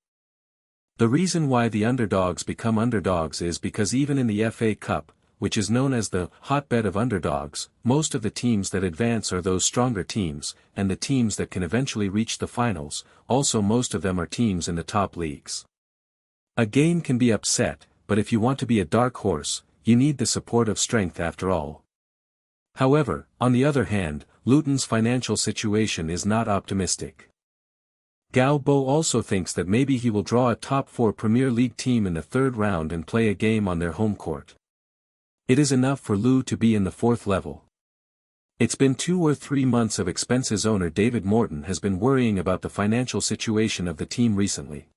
Speaker 1: The reason why the underdogs become underdogs is because even in the FA Cup, which is known as the hotbed of underdogs, most of the teams that advance are those stronger teams, and the teams that can eventually reach the finals, also most of them are teams in the top leagues. A game can be upset, but if you want to be a dark horse, you need the support of strength after all. However, on the other hand, Luton's financial situation is not optimistic. Galbo also thinks that maybe he will draw a top 4 Premier League team in the third round and play a game on their home court. It is enough for Lou to be in the fourth level. It's been 2 or 3 months of expenses. Owner David Morton has been worrying about the financial situation of the team recently.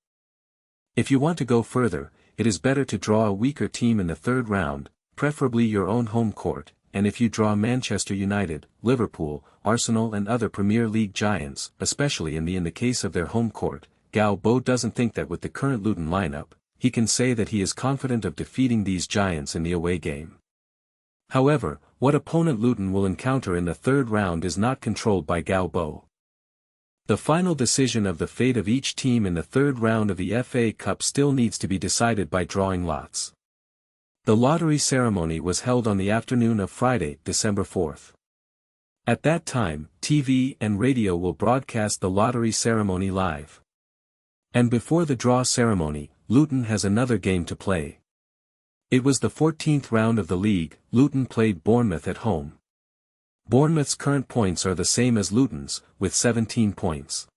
Speaker 1: If you want to go further, it is better to draw a weaker team in the third round, preferably your own home court, and if you draw Manchester United, Liverpool, Arsenal and other Premier League giants, especially in the case of their home court, Galbo doesn't think that with the current Luton lineup, he can say that he is confident of defeating these giants in the away game. However, what opponent Luton will encounter in the third round is not controlled by Galbo. The final decision of the fate of each team in the third round of the FA Cup still needs to be decided by drawing lots. The lottery ceremony was held on the afternoon of Friday, December 4th. At that time, TV and radio will broadcast the lottery ceremony live. And before the draw ceremony, Luton has another game to play. It was the 14th round of the league. Luton played Bournemouth at home. Bournemouth's current points are the same as Luton's, with 17 points.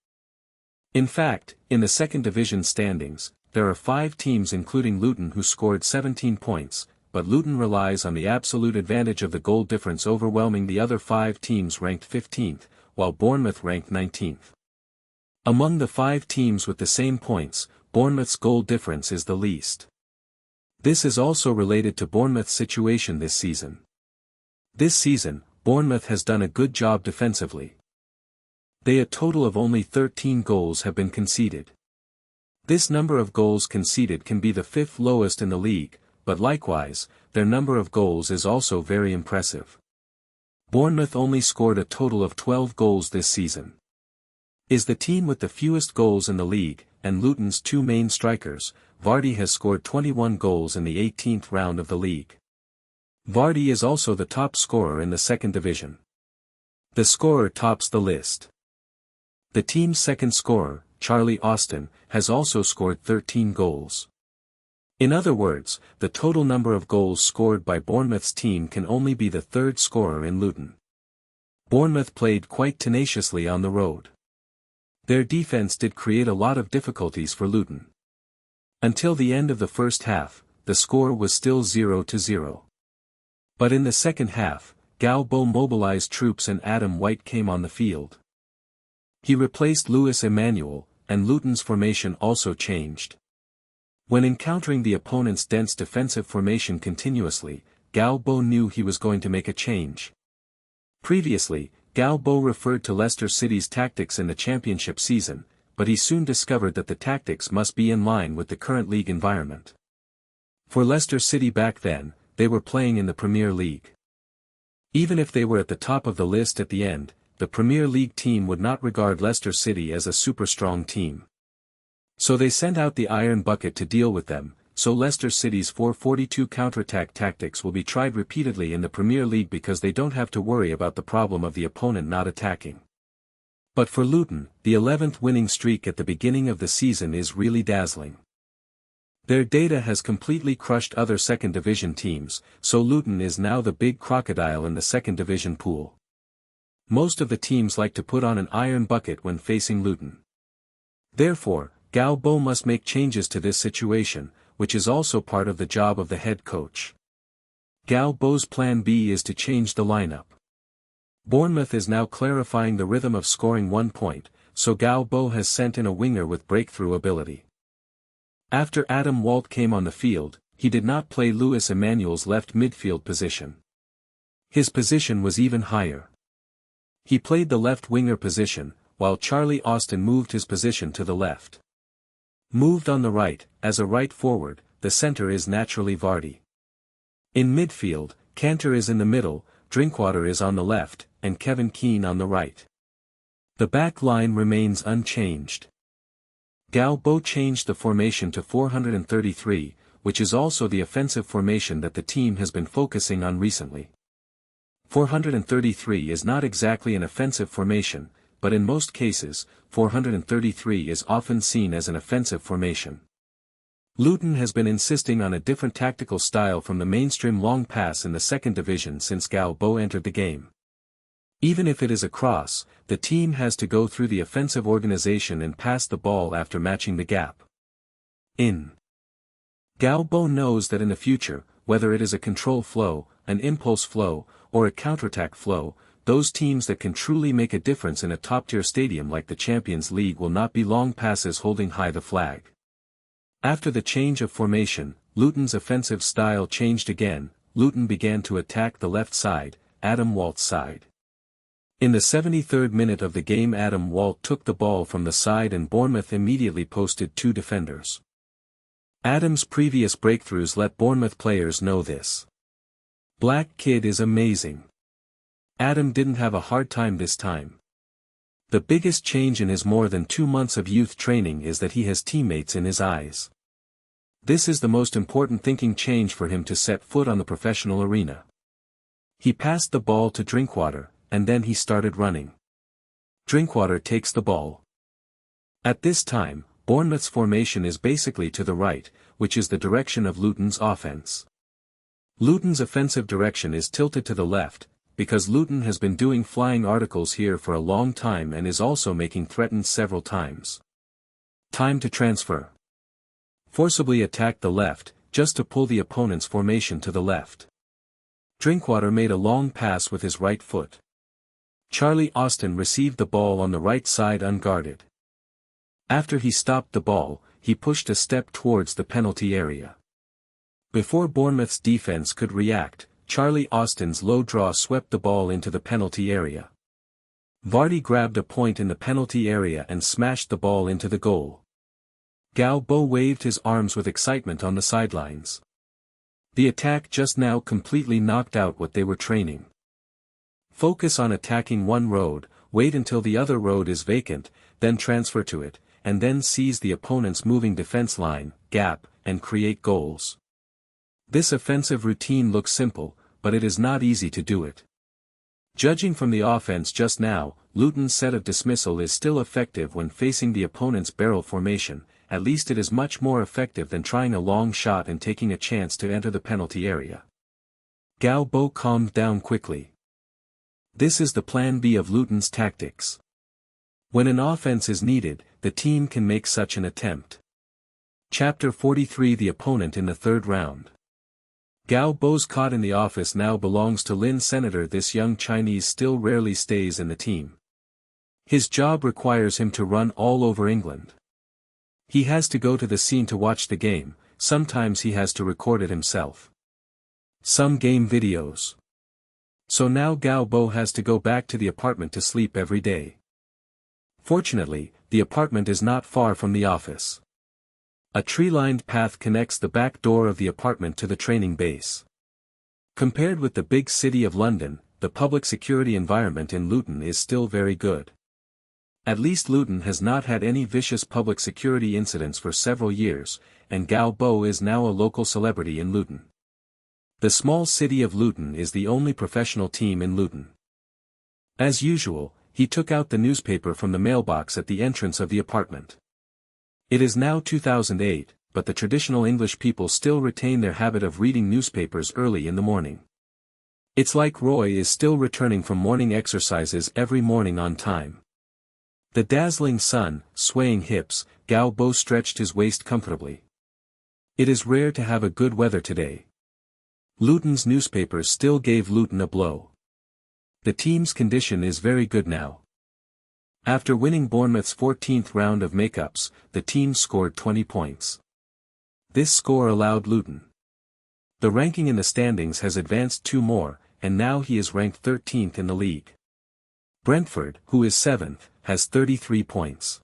Speaker 1: In fact, in the second division standings, there are 5 teams including Luton who scored 17 points, but Luton relies on the absolute advantage of the goal difference overwhelming the other 5 teams ranked 15th, while Bournemouth ranked 19th. Among the 5 teams with the same points, Bournemouth's goal difference is the least. This is also related to Bournemouth's situation this season. This season, Bournemouth has done a good job defensively. A total of only 13 goals have been conceded. This number of goals conceded can be the 5th lowest in the league, but likewise, their number of goals is also very impressive. Bournemouth only scored a total of 12 goals this season. Is the team with the fewest goals in the league, and Luton's 2 main strikers. Vardy has scored 21 goals in the 18th round of the league. Vardy is also the top scorer in the second division. The scorer tops the list. The team's second scorer, Charlie Austin, has also scored 13 goals. In other words, the total number of goals scored by Bournemouth's team can only be the 3rd scorer in Luton. Bournemouth played quite tenaciously on the road. Their defense did create a lot of difficulties for Luton. Until the end of the first half, the score was still 0-0. But in the second half, Galbo mobilized troops and Adam White came on the field. He replaced Louis Emmanuel, and Luton's formation also changed. When encountering the opponent's dense defensive formation continuously, Galbo knew he was going to make a change. Previously, Galbo referred to Leicester City's tactics in the championship season, but he soon discovered that the tactics must be in line with the current league environment. For Leicester City back then, they were playing in the Premier League. Even if they were at the top of the list at the end, the Premier League team would not regard Leicester City as a super strong team. So they sent out the Iron Bucket to deal with them, so Leicester City's 4-4-2 counterattack tactics will be tried repeatedly in the Premier League because they don't have to worry about the problem of the opponent not attacking. But for Luton, the 11th winning streak at the beginning of the season is really dazzling. Their data has completely crushed other second division teams, so Luton is now the big crocodile in the second division pool. Most of the teams like to put on an iron bucket when facing Luton. Therefore, Galbo must make changes to this situation, which is also part of the job of the head coach. Galbo's plan B is to change the lineup. Bournemouth is now clarifying the rhythm of scoring 1 point, so Galbo has sent in a winger with breakthrough ability. After Adam Walt came on the field, he did not play Louis Emmanuel's left midfield position. His position was even higher. He played the left winger position, while Charlie Austin moved his position to the left. Moved on the right, as a right forward, the centre is naturally Vardy. In midfield, Cantor is in the middle, Drinkwater is on the left, and Kevin Keane on the right. The back line remains unchanged. Galbo changed the formation to 433, which is also the offensive formation that the team has been focusing on recently. 433 is not exactly an offensive formation, but in most cases, 433 is often seen as an offensive formation. Luton has been insisting on a different tactical style from the mainstream long pass in the second division since Galbo entered the game. Even if it is a cross, the team has to go through the offensive organization and pass the ball after matching the gap. Galbo knows that in the future, whether it is a control flow, an impulse flow, or a counterattack flow, those teams that can truly make a difference in a top-tier stadium like the Champions League will not be long passes holding high the flag. After the change of formation, Luton's offensive style changed again. Luton began to attack the left side, Adam Walt's side. In the 73rd minute of the game, Adam Walt took the ball from the side and Bournemouth immediately posted 2 defenders. Adam's previous breakthroughs let Bournemouth players know this. Black kid is amazing. Adam didn't have a hard time this time. The biggest change in his more than 2 months of youth training is that he has teammates in his eyes. This is the most important thinking change for him to set foot on the professional arena. He passed the ball to Drinkwater, and then he started running. Drinkwater takes the ball. At this time, Bournemouth's formation is basically to the right, which is the direction of Luton's offense. Luton's offensive direction is tilted to the left, because Luton has been doing flying articles here for a long time and is also making threats several times. Time to transfer. Forcibly attack the left, just to pull the opponent's formation to the left. Drinkwater made a long pass with his right foot. Charlie Austin received the ball on the right side unguarded. After he stopped the ball, he pushed a step towards the penalty area. Before Bournemouth's defense could react, Charlie Austin's low draw swept the ball into the penalty area. Vardy grabbed a point in the penalty area and smashed the ball into the goal. Galbo waved his arms with excitement on the sidelines. The attack just now completely knocked out what they were training. Focus on attacking one road, wait until the other road is vacant, then transfer to it, and then seize the opponent's moving defense line, gap, and create goals. This offensive routine looks simple, but it is not easy to do it. Judging from the offense just now, Luton's set of dismissal is still effective when facing the opponent's barrel formation. At least it is much more effective than trying a long shot and taking a chance to enter the penalty area. Galbo calmed down quickly. This is the plan B of Luton's tactics. When an offense is needed, the team can make such an attempt. Chapter 43: The opponent in the third round. Galbo's caught in the office now belongs to Lin Senator. This young Chinese still rarely stays in the team. His job requires him to run all over England. He has to go to the scene to watch the game, sometimes he has to record it himself. Some game videos. So now Gao Bo has to go back to the apartment to sleep every day. Fortunately, the apartment is not far from the office. A tree-lined path connects the back door of the apartment to the training base. Compared with the big city of London, the public security environment in Luton is still very good. At least Luton has not had any vicious public security incidents for several years, and Gao Bo is now a local celebrity in Luton. The small city of Luton is the only professional team in Luton. As usual, he took out the newspaper from the mailbox at the entrance of the apartment. It is now 2008, but the traditional English people still retain their habit of reading newspapers early in the morning. It's like Roy is still returning from morning exercises every morning on time. The dazzling sun, swaying hips, Gao Bo stretched his waist comfortably. It is rare to have a good weather today. Luton's newspapers still gave Luton a blow. The team's condition is very good now. After winning Bournemouth's 14th round of makeups, the team scored 20 points. This score allowed Luton. The ranking in the standings has advanced 2 more, and now he is ranked 13th in the league. Brentford, who is 7th, has 33 points.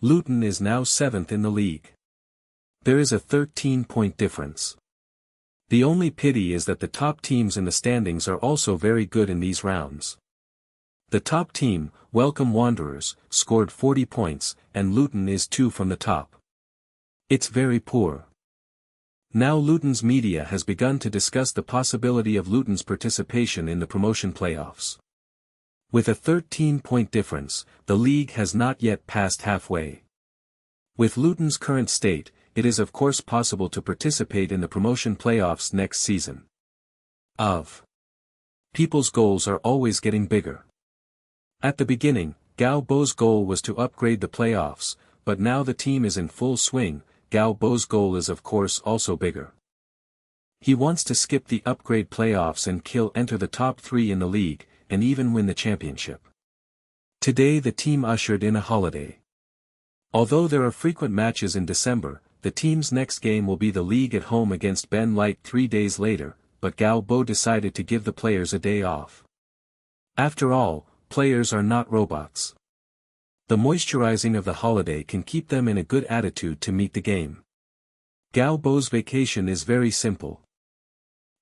Speaker 1: Luton is now 7th in the league. There is a 13-point difference. The only pity is that the top teams in the standings are also very good in these rounds. The top team, Welcome Wanderers, scored 40 points, and Luton is 2 from the top. It's very poor. Now Luton's media has begun to discuss the possibility of Luton's participation in the promotion playoffs. With a 13-point difference, the league has not yet passed halfway. With Luton's current state, it is of course possible to participate in the promotion playoffs next season. People's goals are always getting bigger. At the beginning, Gao Bo's goal was to upgrade the playoffs, but now the team is in full swing, Gao Bo's goal is of course also bigger. He wants to skip the upgrade playoffs and enter the top 3 in the league, and even win the championship. Today the team ushered in a holiday. Although there are frequent matches in December, the team's next game will be the league at home against Ben Light 3 days later, but Gao Bo decided to give the players a day off. After all, players are not robots. The moisturizing of the holiday can keep them in a good attitude to meet the game. Gao Bo's vacation is very simple.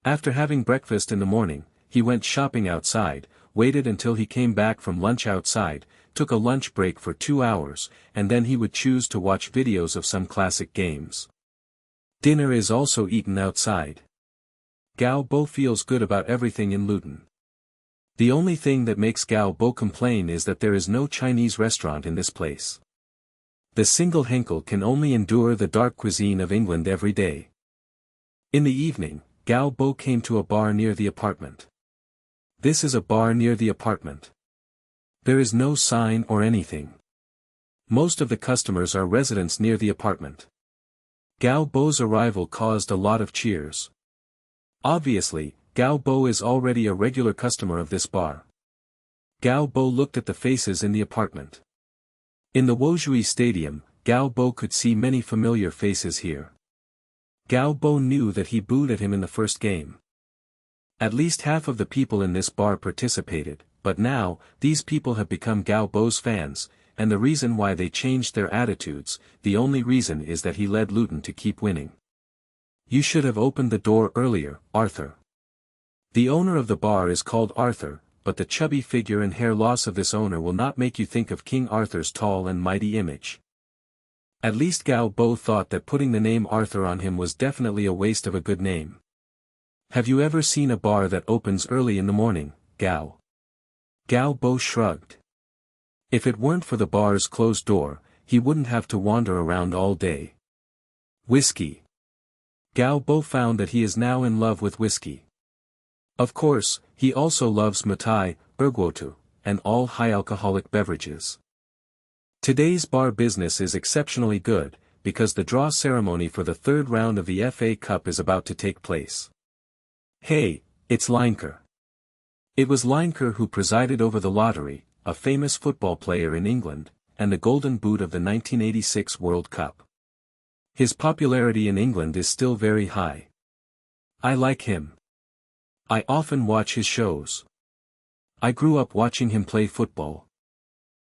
Speaker 1: After having breakfast in the morning, he went shopping outside, waited until he came back from lunch outside, took a lunch break for 2 hours, and then he would choose to watch videos of some classic games. Dinner is also eaten outside. Gao Bo feels good about everything in Luton. The only thing that makes Gao Bo complain is that there is no Chinese restaurant in this place. The single Henkel can only endure the dark cuisine of England every day. In the evening, Gao Bo came to a bar near the apartment. This is a bar near the apartment. There is no sign or anything. Most of the customers are residents near the apartment. Gao Bo's arrival caused a lot of cheers. Obviously, Gao Bo is already a regular customer of this bar. Gao Bo looked at the faces in the apartment. In the Wozhui Stadium, Gao Bo could see many familiar faces here. Gao Bo knew that he booed at him in the first game. At least half of the people in this bar participated, but now, these people have become Gao Bo's fans, and the reason why they changed their attitudes, the only reason is that he led Luton to keep winning. You should have opened the door earlier, Arthur. The owner of the bar is called Arthur, but the chubby figure and hair loss of this owner will not make you think of King Arthur's tall and mighty image. At least Gao Bo thought that putting the name Arthur on him was definitely a waste of a good name. Have you ever seen a bar that opens early in the morning, Gao? Gao Bo shrugged. If it weren't for the bar's closed door, he wouldn't have to wander around all day. Whiskey. Gao Bo found that he is now in love with whiskey. Of course, he also loves matai, erguotu, and all high-alcoholic beverages. Today's bar business is exceptionally good, because the draw ceremony for the 3rd round of the FA Cup is about to take place. Hey, it's Lineker. It was Lineker who presided over the lottery, a famous football player in England, and the Golden Boot of the 1986 World Cup. His popularity in England is still very high. I like him. I often watch his shows. I grew up watching him play football.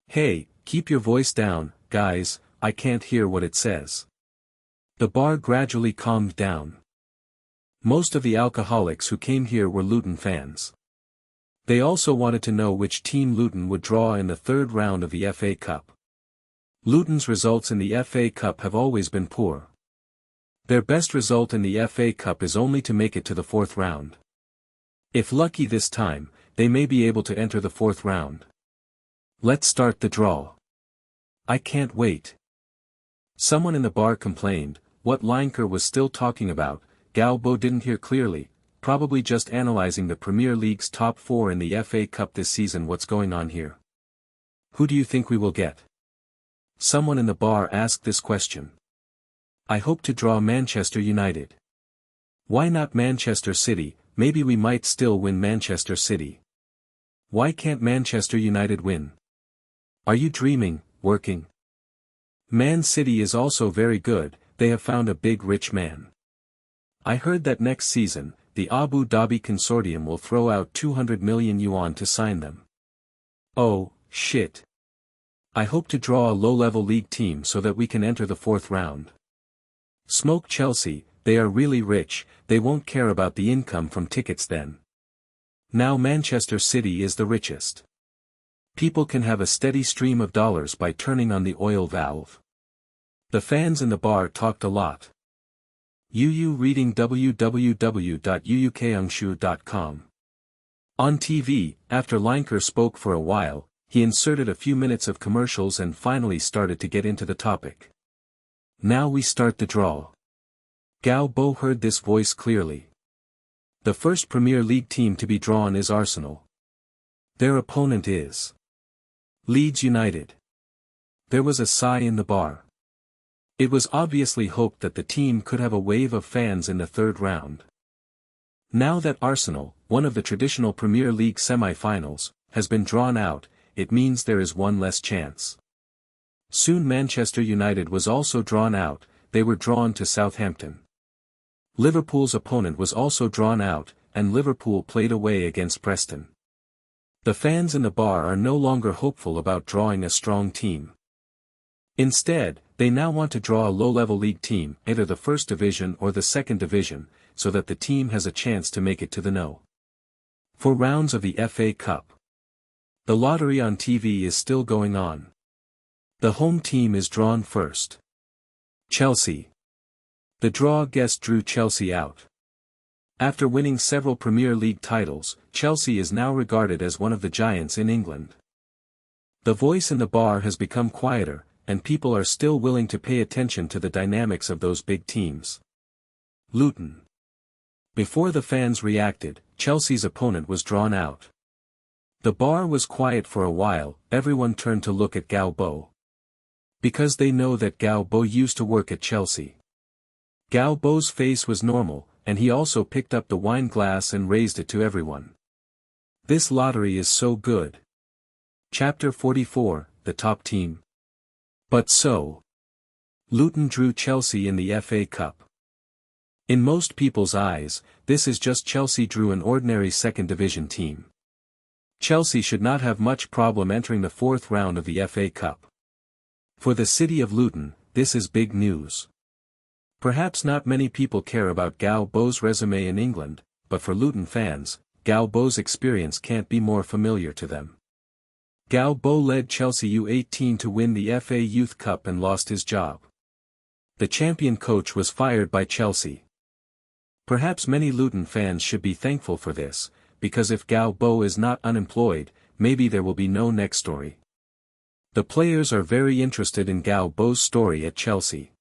Speaker 1: Hey, keep your voice down, guys, I can't hear what it says. The bar gradually calmed down. Most of the alcoholics who came here were Luton fans. They also wanted to know which team Luton would draw in the third round of the FA Cup. Luton's results in the FA Cup have always been poor. Their best result in the FA Cup is only to make it to the fourth round. If lucky this time, they may be able to enter the fourth round. Let's start the draw. I can't wait. Someone in the bar complained, what Lineker was still talking about. Galbo didn't hear clearly, probably just analyzing the Premier League's top four in the FA Cup this season. What's going on here? Who do you think we will get? Someone in the bar asked this question. I hope to draw Manchester United. Why not Manchester City? Maybe we might still win Manchester City. Why can't Manchester United win? Are you dreaming, working? Man City is also very good, they have found a big rich man. I heard that next season, the Abu Dhabi consortium will throw out 200 million yuan to sign them. Oh, shit. I hope to draw a low-level league team so that we can enter the fourth round. Smoke Chelsea, they are really rich, they won't care about the income from tickets then. Now Manchester City is the richest. People can have a steady stream of dollars by turning on the oil valve. The fans in the bar talked a lot. Yu reading www.uukangshu.com. On TV, after Lineker spoke for a while, he inserted a few minutes of commercials and finally started to get into the topic. Now we start the draw. Galbo heard this voice clearly. The first Premier League team to be drawn is Arsenal. Their opponent is Leeds United. There was a sigh in the bar. It was obviously hoped that the team could have a wave of fans in the third round. Now that Arsenal, one of the traditional Premier League semi-finals, has been drawn out, it means there is one less chance. Soon Manchester United was also drawn out, they were drawn to Southampton. Liverpool's opponent was also drawn out, and Liverpool played away against Preston. The fans in the bar are no longer hopeful about drawing a strong team. Instead, they now want to draw a low-level league team, either the first division or the second division, so that the team has a chance to make it to the No. 4 rounds of the FA Cup. The lottery on TV is still going on. The home team is drawn first. Chelsea. The draw guest drew Chelsea out. After winning several Premier League titles, Chelsea is now regarded as one of the giants in England. The voice in the bar has become quieter, and people are still willing to pay attention to the dynamics of those big teams. Luton. Before the fans reacted, Chelsea's opponent was drawn out. The bar was quiet for a while, everyone turned to look at Galbo. Because they know that Galbo used to work at Chelsea. Galbo's face was normal, and he also picked up the wine glass and raised it to everyone. This lottery is so good. Chapter 44, the top team. But so. Luton drew Chelsea in the FA Cup. In most people's eyes, this is just Chelsea drew an ordinary second division team. Chelsea should not have much problem entering the fourth round of the FA Cup. For the city of Luton, this is big news. Perhaps not many people care about Galbo's resume in England, but for Luton fans, Galbo's experience can't be more familiar to them. Galbo led Chelsea U18 to win the FA Youth Cup and lost his job. The champion coach was fired by Chelsea. Perhaps many Luton fans should be thankful for this, because if Galbo is not unemployed, maybe there will be no next story. The players are very interested in Galbo's story at Chelsea.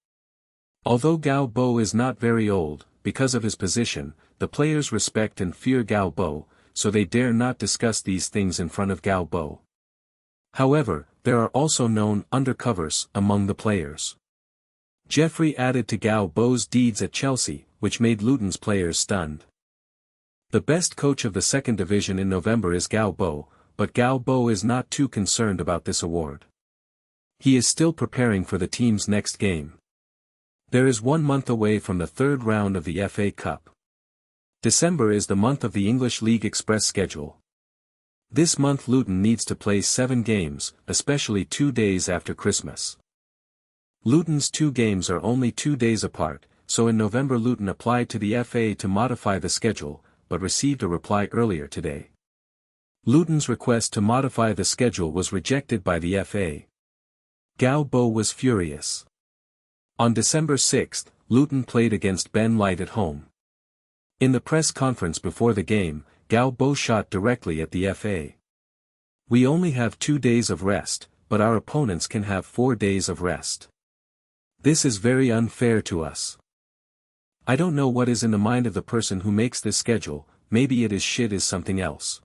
Speaker 1: Although Galbo is not very old, because of his position, the players respect and fear Galbo, so they dare not discuss these things in front of Galbo. However, there are also known undercovers among the players. Jeffrey added to Galbo's deeds at Chelsea, which made Luton's players stunned. The best coach of the second division in November is Galbo, but Gao Bo is not too concerned about this award. He is still preparing for the team's next game. There is 1 month away from the third round of the FA Cup. December is the month of the English League Express schedule. This month Luton needs to play 7 games, especially 2 days after Christmas. Luton's 2 games are only 2 days apart, so in November Luton applied to the FA to modify the schedule, but received a reply earlier today. Luton's request to modify the schedule was rejected by the FA. Gao Bo was furious. On December 6, Luton played against Ben Light at home. In the press conference before the game, Gao Bo shot directly at the FA. "We only have 2 days of rest, but our opponents can have 4 days of rest. This is very unfair to us. I don't know what is in the mind of the person who makes this schedule, maybe it is shit is something else.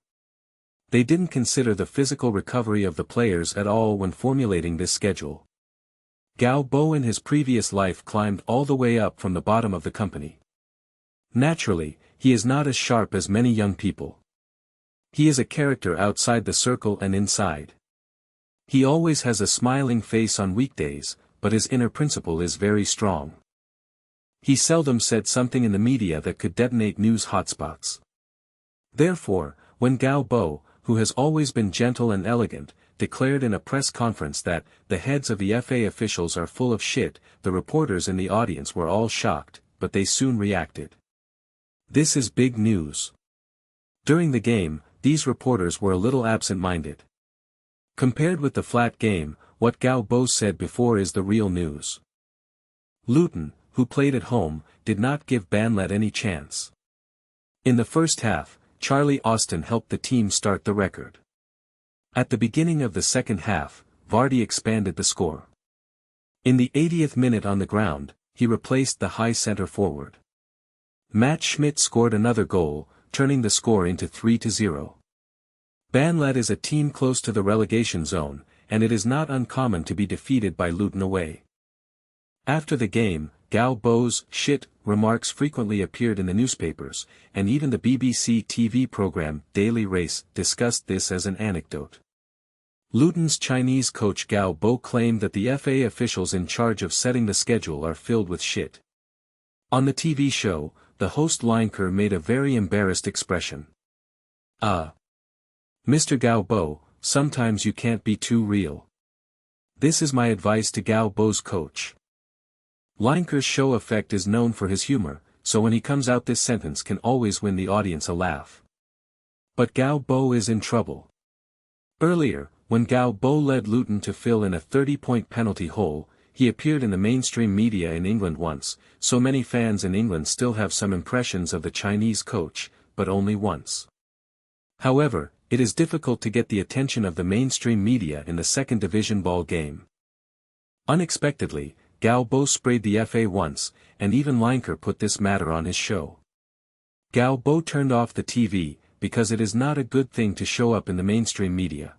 Speaker 1: They didn't consider the physical recovery of the players at all when formulating this schedule." Gao Bo in his previous life climbed all the way up from the bottom of the company. Naturally, he is not as sharp as many young people. He is a character outside the circle and inside. He always has a smiling face on weekdays, but his inner principle is very strong. He seldom said something in the media that could detonate news hotspots. Therefore, when Gao Bo, who has always been gentle and elegant, declared in a press conference that the heads of the FA officials are full of shit, the reporters in the audience were all shocked, but they soon reacted. This is big news. During the game, these reporters were a little absent-minded. Compared with the flat game, what Gao Bo said before is the real news. Luton, who played at home, did not give Banlet any chance. In the first half, Charlie Austin helped the team start the record. At the beginning of the second half, Vardy expanded the score. In the 80th minute on the ground, he replaced the high centre forward. Matt Schmidt scored another goal, turning the score into 3-0. Banlet is a team close to the relegation zone, and it is not uncommon to be defeated by Luton away. After the game, Gao Bo's shit remarks frequently appeared in the newspapers, and even the BBC TV program Daily Race discussed this as an anecdote. Luton's Chinese coach Gao Bo claimed that the FA officials in charge of setting the schedule are filled with shit. On the TV show, the host Lineker made a very embarrassed expression. Mr. Gao Bo, sometimes you can't be too real. This is my advice to Gao Bo's coach. Lineker's show effect is known for his humor, so when he comes out this sentence can always win the audience a laugh. But Gao Bo is in trouble. Earlier, when Gao Bo led Luton to fill in a 30-point penalty hole, he appeared in the mainstream media in England once, so many fans in England still have some impressions of the Chinese coach, but only once. However, it is difficult to get the attention of the mainstream media in the second division ball game. Unexpectedly, Gao Bo sprayed the FA once, and even Lineker put this matter on his show. Gao Bo turned off the TV, because it is not a good thing to show up in the mainstream media.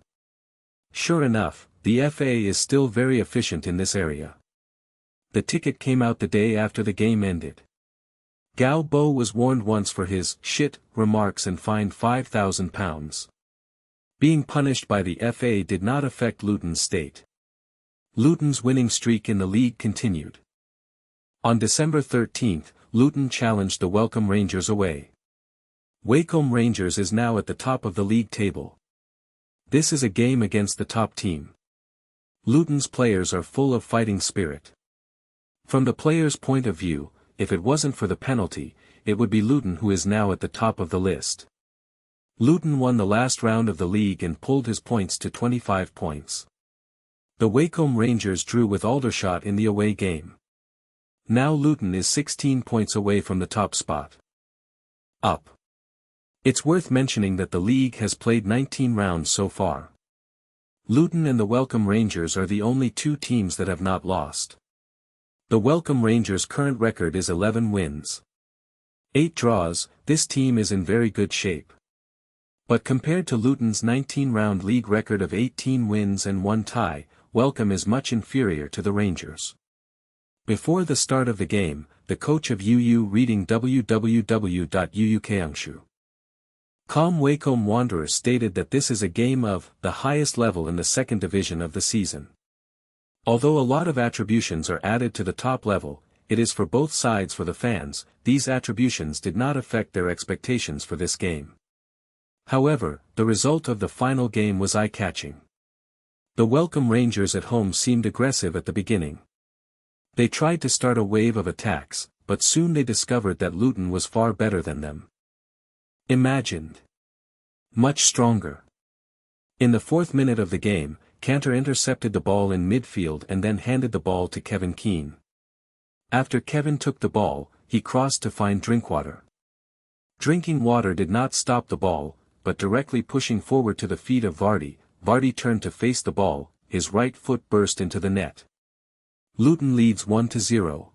Speaker 1: Sure enough, the FA is still very efficient in this area. The ticket came out the day after the game ended. Gao Bo was warned once for his shit remarks and fined £5,000. Being punished by the FA did not affect Luton's state. Luton's winning streak in the league continued. On December 13, Luton challenged the Wycombe Rangers away. Wycombe Rangers is now at the top of the league table. This is a game against the top team. Luton's players are full of fighting spirit. From the players' point of view, if it wasn't for the penalty, it would be Luton who is now at the top of the list. Luton won the last round of the league and pulled his points to 25 points. The Wycombe Rangers drew with Aldershot in the away game. Now Luton is 16 points away from the top spot. Up. It's worth mentioning that the league has played 19 rounds so far. Luton and the Wycombe Rangers are the only 2 teams that have not lost. The Wycombe Rangers' current record is 11 wins. 8 draws, this team is in very good shape. But compared to Luton's 19-round league record of 18 wins and 1 tie, Wycombe is much inferior to the Rangers. Before the start of the game, the coach of UU reading www.uukangshu. Wycombe Wanderers stated that this is a game of the highest level in the second division of the season. Although a lot of attributions are added to the top level, it is for both sides. For the fans, these attributions did not affect their expectations for this game. However, the result of the final game was eye-catching. The Wycombe Rangers at home seemed aggressive at the beginning. They tried to start a wave of attacks, but soon they discovered that Luton was far better than them. Imagined. Much stronger. In the 4th minute of the game, Cantor intercepted the ball in midfield and then handed the ball to Kevin Keane. After Kevin took the ball, he crossed to find Drinkwater. Drinking Water did not stop the ball, but directly pushing forward to the feet of Vardy, Vardy turned to face the ball, his right foot burst into the net. Luton leads 1-0.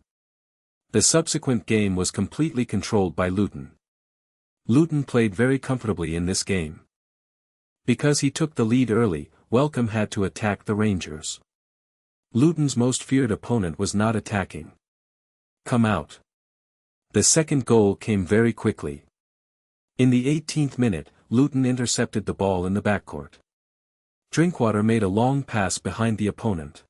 Speaker 1: The subsequent game was completely controlled by Luton. Luton played very comfortably in this game. Because he took the lead early, Wycombe had to attack the Rangers. Luton's most feared opponent was not attacking. Come out. The second goal came very quickly. In the 18th minute, Luton intercepted the ball in the backcourt. Drinkwater made a long pass behind the opponent.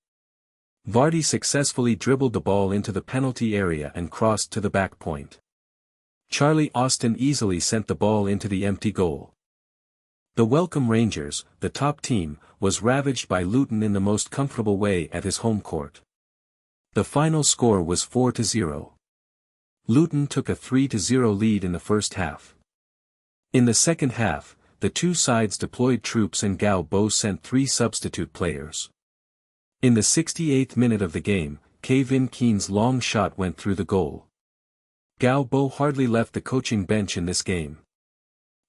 Speaker 1: Vardy successfully dribbled the ball into the penalty area and crossed to the back point. Charlie Austin easily sent the ball into the empty goal. The Wycombe Rangers, the top team, was ravaged by Luton in the most comfortable way at his home court. The final score was 4-0. Luton took a 3-0 lead in the first half. In the second half, the two sides deployed troops and Galbo sent 3 substitute players. In the 68th minute of the game, Kevin Keane's long shot went through the goal. Galbo hardly left the coaching bench in this game.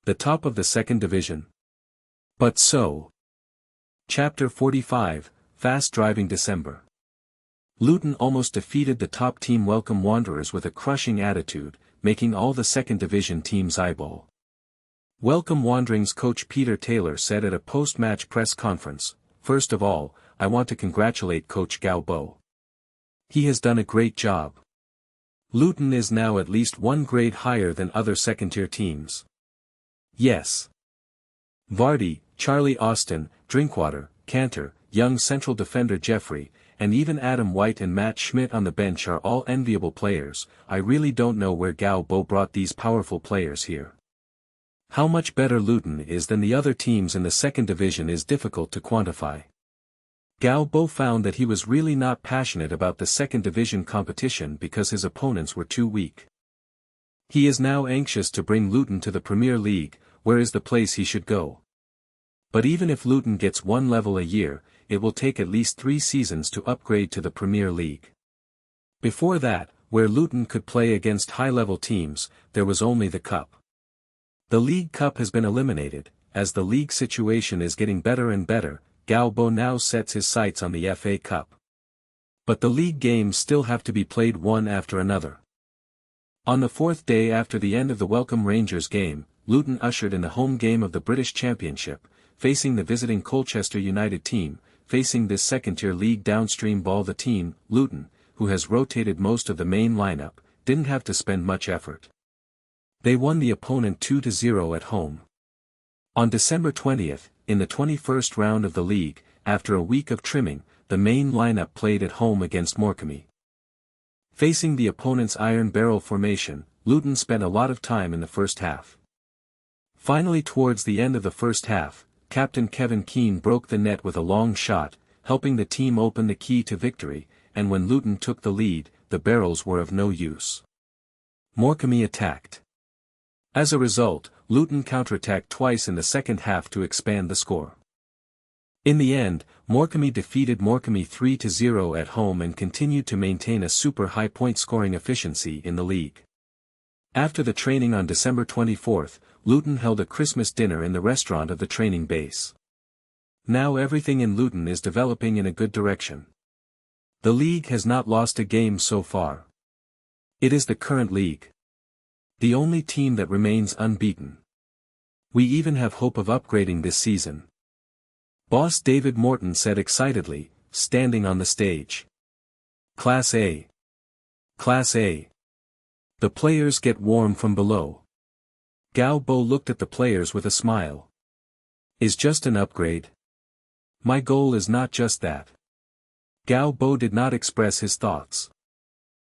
Speaker 1: The top of the second division. But so. Chapter 45, Fast Driving December. Luton almost defeated the top team Wycombe Wanderers with a crushing attitude, making all the second division teams eyeball. Wycombe Wanderers coach Peter Taylor said at a post-match press conference, "First of all, I want to congratulate Coach Galbo. He has done a great job. Luton is now at least one grade higher than other second-tier teams." Yes. Vardy, Charlie Austin, Drinkwater, Cantor, young central defender Jeffrey, and even Adam White and Matt Schmidt on the bench are all enviable players. I really don't know where Galbo brought these powerful players here. How much better Luton is than the other teams in the second division is difficult to quantify. Galbo found that he was really not passionate about the second division competition because his opponents were too weak. He is now anxious to bring Luton to the Premier League, where is the place he should go. But even if Luton gets one level a year, it will take at least 3 seasons to upgrade to the Premier League. Before that, where Luton could play against high-level teams, there was only the Cup. The League Cup has been eliminated. As the league situation is getting better and better, Galbo now sets his sights on the FA Cup. But the league games still have to be played one after another. On the 4th day after the end of the Wycombe Rangers game, Luton ushered in the home game of the British Championship, facing the visiting Colchester United team. Facing this second-tier league downstream ball, the team, Luton, who has rotated most of the main lineup, didn't have to spend much effort. They won the opponent 2-0 at home. On December 20th, in the 21st round of the league, after a week of trimming, the main lineup played at home against Morecambe. Facing the opponent's iron barrel formation, Luton spent a lot of time in the first half. Finally, towards the end of the first half, Captain Kevin Keane broke the net with a long shot, helping the team open the key to victory, and when Luton took the lead, the barrels were of no use. Morecambe attacked. As a result, Luton counterattacked twice in the second half to expand the score. In the end, Morecambe defeated Morecambe 3-0 at home and continued to maintain a super high point-scoring efficiency in the league. After the training on December 24th, Luton held a Christmas dinner in the restaurant of the training base. Now everything in Luton is developing in a good direction. The league has not lost a game so far. It is the current league. The only team that remains unbeaten. We even have hope of upgrading this season. Boss David Morton said excitedly, standing on the stage. Class A. Class A. The players get warm from below. Gao Bo looked at the players with a smile. Is just an upgrade. My goal is not just that. Gao Bo did not express his thoughts.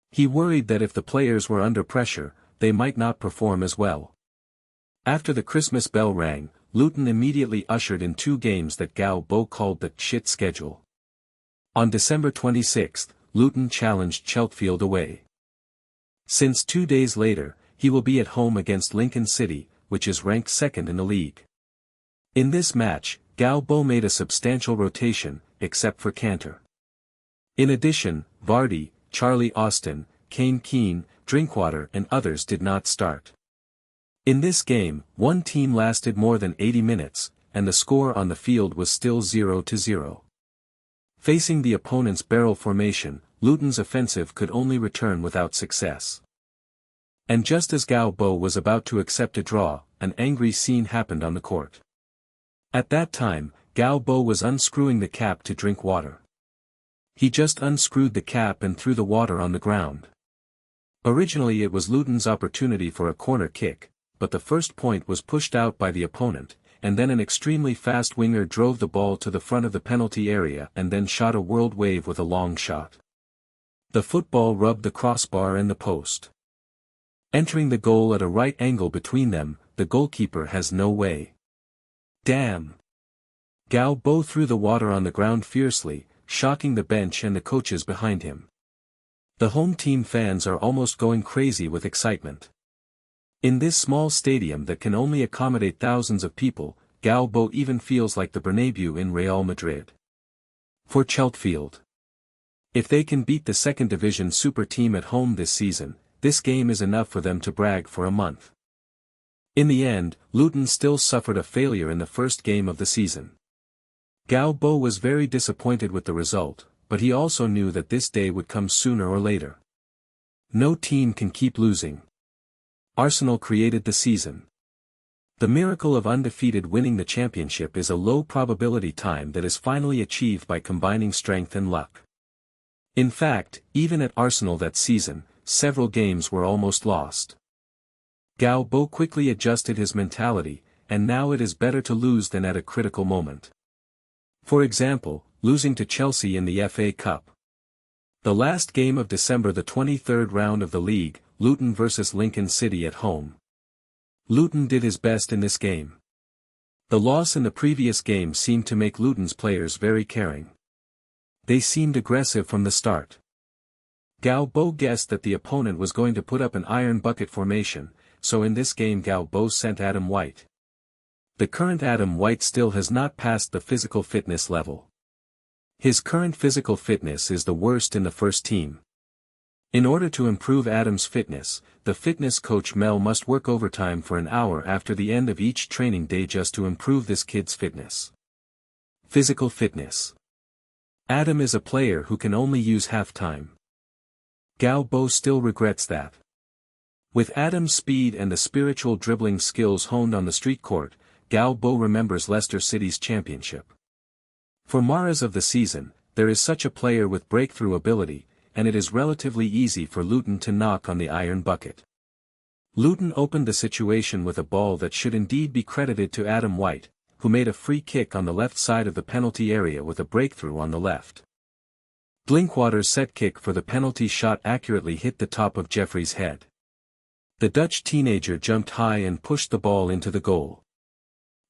Speaker 1: He worried that if the players were under pressure, they might not perform as well. After the Christmas bell rang, Luton immediately ushered in 2 games that Gao Bo called the shit schedule. On December 26, Luton challenged Chelmsford away. Since 2 days later, he will be at home against Lincoln City, which is ranked second in the league. In this match, Gao Bo made a substantial rotation, except for Cantor. In addition, Vardy, Charlie Austin, Kane Keane, Drinkwater and others did not start. In this game, one team lasted more than 80 minutes, and the score on the field was still 0-0. Facing the opponent's barrel formation, Luton's offensive could only return without success. And just as Gao Bo was about to accept a draw, an angry scene happened on the court. At that time, Gao Bo was unscrewing the cap to drink water. He just unscrewed the cap and threw the water on the ground. Originally it was Luton's opportunity for a corner kick, but the first point was pushed out by the opponent, and then an extremely fast winger drove the ball to the front of the penalty area and then shot a world wave with a long shot. The football rubbed the crossbar and the post. Entering the goal at a right angle between them, the goalkeeper has no way. Damn! Gao Bo threw the water on the ground fiercely, shocking the bench and the coaches behind him. The home team fans are almost going crazy with excitement. In this small stadium that can only accommodate thousands of people, Gao Bo even feels like the Bernabeu in Real Madrid. For Chelmsford. If they can beat the second division super team at home this season, this game is enough for them to brag for a month. In the end, Luton still suffered a failure in the first game of the season. Gao Bo was very disappointed with the result, but he also knew that this day would come sooner or later. No team can keep losing. Arsenal created the season. The miracle of undefeated winning the championship is a low probability time that is finally achieved by combining strength and luck. In fact, even at Arsenal that season, several games were almost lost. Gao Bo quickly adjusted his mentality, and now it is better to lose than at a critical moment. For example, losing to Chelsea in the FA Cup. The last game of December, the 23rd round of the league, Luton vs Lincoln City at home. Luton did his best in this game. The loss in the previous game seemed to make Luton's players very caring. They seemed aggressive from the start. Gao Bo guessed that the opponent was going to put up an iron bucket formation, so in this game Gao Bo sent Adam White. The current Adam White still has not passed the physical fitness level. His current physical fitness is the worst in the first team. In order to improve Adam's fitness, the fitness coach Mel must work overtime for an hour after the end of each training day just to improve this kid's fitness. Physical fitness. Adam is a player who can only use half-time. Gao Bo still regrets that. With Adam's speed and the spiritual dribbling skills honed on the street court, Gao Bo remembers Leicester City's championship. For Maras of the season, there is such a player with breakthrough ability, and it is relatively easy for Luton to knock on the iron bucket. Luton opened the situation with a ball that should indeed be credited to Adam White, who made a free kick on the left side of the penalty area with a breakthrough on the left. Drinkwater's set kick for the penalty shot accurately hit the top of Jeffrey's head. The Dutch teenager jumped high and pushed the ball into the goal.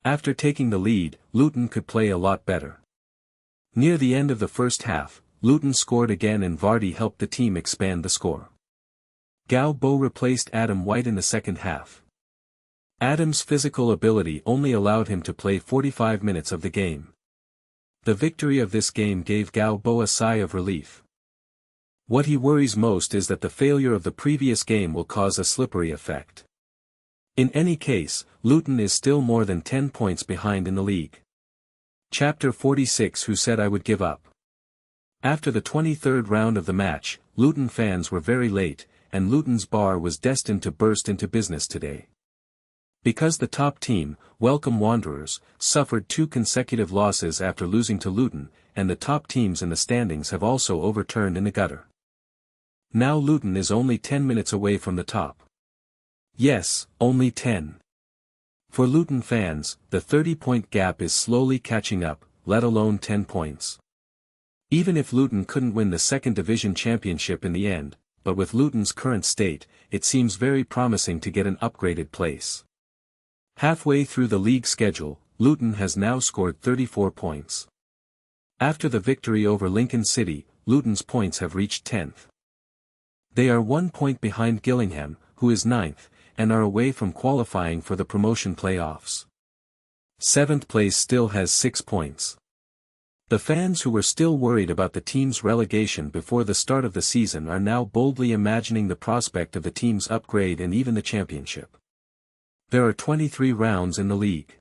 Speaker 1: After taking the lead, Luton could play a lot better. Near the end of the first half, Luton scored again and Vardy helped the team expand the score. Gao Bo replaced Adam White in the second half. Adam's physical ability only allowed him to play 45 minutes of the game. The victory of this game gave Gao Bo a sigh of relief. What he worries most is that the failure of the previous game will cause a slippery effect. In any case, Luton is still more than 10 points behind in the league. Chapter 46. Who said I would give up? After the 23rd round of the match, Luton fans were very late, and Luton's bar was destined to burst into business today. Because the top team, Welcome Wanderers, suffered 2 consecutive losses after losing to Luton, and the top teams in the standings have also overturned in the gutter. Now Luton is only 10 minutes away from the top. Yes, only 10. For Luton fans, the 30-point gap is slowly catching up, let alone 10 points. Even if Luton couldn't win the second division championship in the end, but with Luton's current state, it seems very promising to get an upgraded place. Halfway through the league schedule, Luton has now scored 34 points. After the victory over Lincoln City, Luton's points have reached 10th. They are 1 point behind Gillingham, who is 9th, and are away from qualifying for the promotion playoffs. 7th place still has 6 points. The fans who were still worried about the team's relegation before the start of the season are now boldly imagining the prospect of the team's upgrade and even the championship. There are 23 rounds in the league.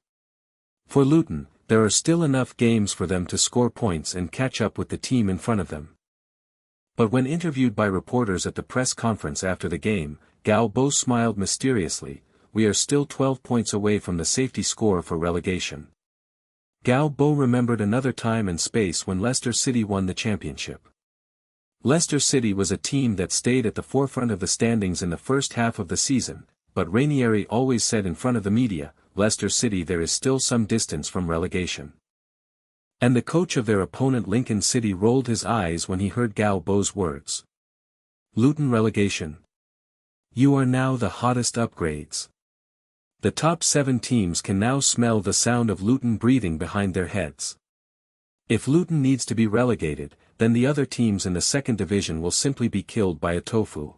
Speaker 1: For Luton, there are still enough games for them to score points and catch up with the team in front of them. But when interviewed by reporters at the press conference after the game, Galbo smiled mysteriously. We are still 12 points away from the safety score for relegation. Galbo remembered another time and space when Leicester City won the championship. Leicester City was a team that stayed at the forefront of the standings in the first half of the season, but Ranieri always said in front of the media, Leicester City there is still some distance from relegation. And the coach of their opponent Lincoln City rolled his eyes when he heard Galbo's words. Luton relegation. You are now the hottest upgrades. The top 7 teams can now smell the sound of Luton breathing behind their heads. If Luton needs to be relegated, then the other teams in the second division will simply be killed by a tofu.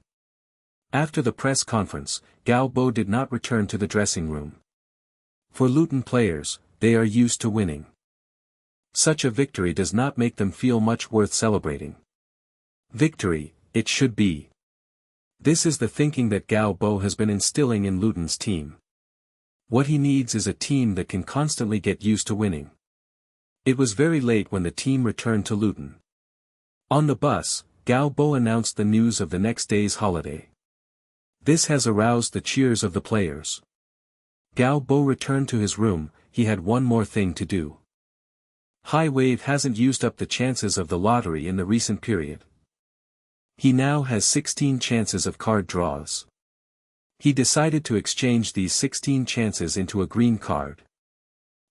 Speaker 1: After the press conference, Galbo did not return to the dressing room. For Luton players, they are used to winning. Such a victory does not make them feel much worth celebrating. Victory, it should be. This is the thinking that Galbo has been instilling in Luton's team. What he needs is a team that can constantly get used to winning. It was very late when the team returned to Luton. On the bus, Galbo announced the news of the next day's holiday. This has aroused the cheers of the players. Galbo returned to his room. He had one more thing to do. High Wave hasn't used up the chances of the lottery in the recent period. He now has 16 chances of card draws. He decided to exchange these 16 chances into a green card.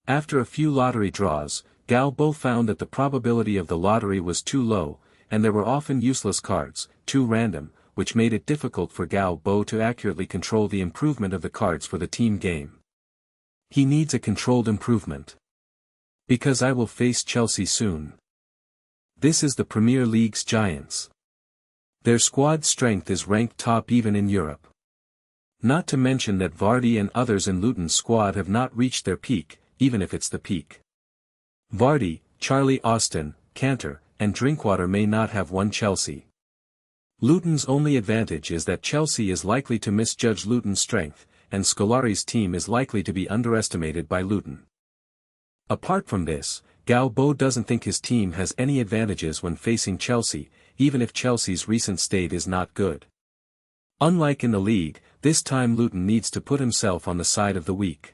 Speaker 1: After a few lottery draws, Galbo found that the probability of the lottery was too low, and there were often useless cards, too random, which made it difficult for Galbo to accurately control the improvement of the cards for the team game. He needs a controlled improvement. Because I will face Chelsea soon. This is the Premier League's giants. Their squad strength is ranked top even in Europe. Not to mention that Vardy and others in Luton's squad have not reached their peak, even if it's the peak. Vardy, Charlie Austin, Cantor, and Drinkwater may not have won Chelsea. Luton's only advantage is that Chelsea is likely to misjudge Luton's strength, and Scolari's team is likely to be underestimated by Luton. Apart from this, Galbo doesn't think his team has any advantages when facing Chelsea, even if Chelsea's recent state is not good. Unlike in the league, this time Luton needs to put himself on the side of the weak.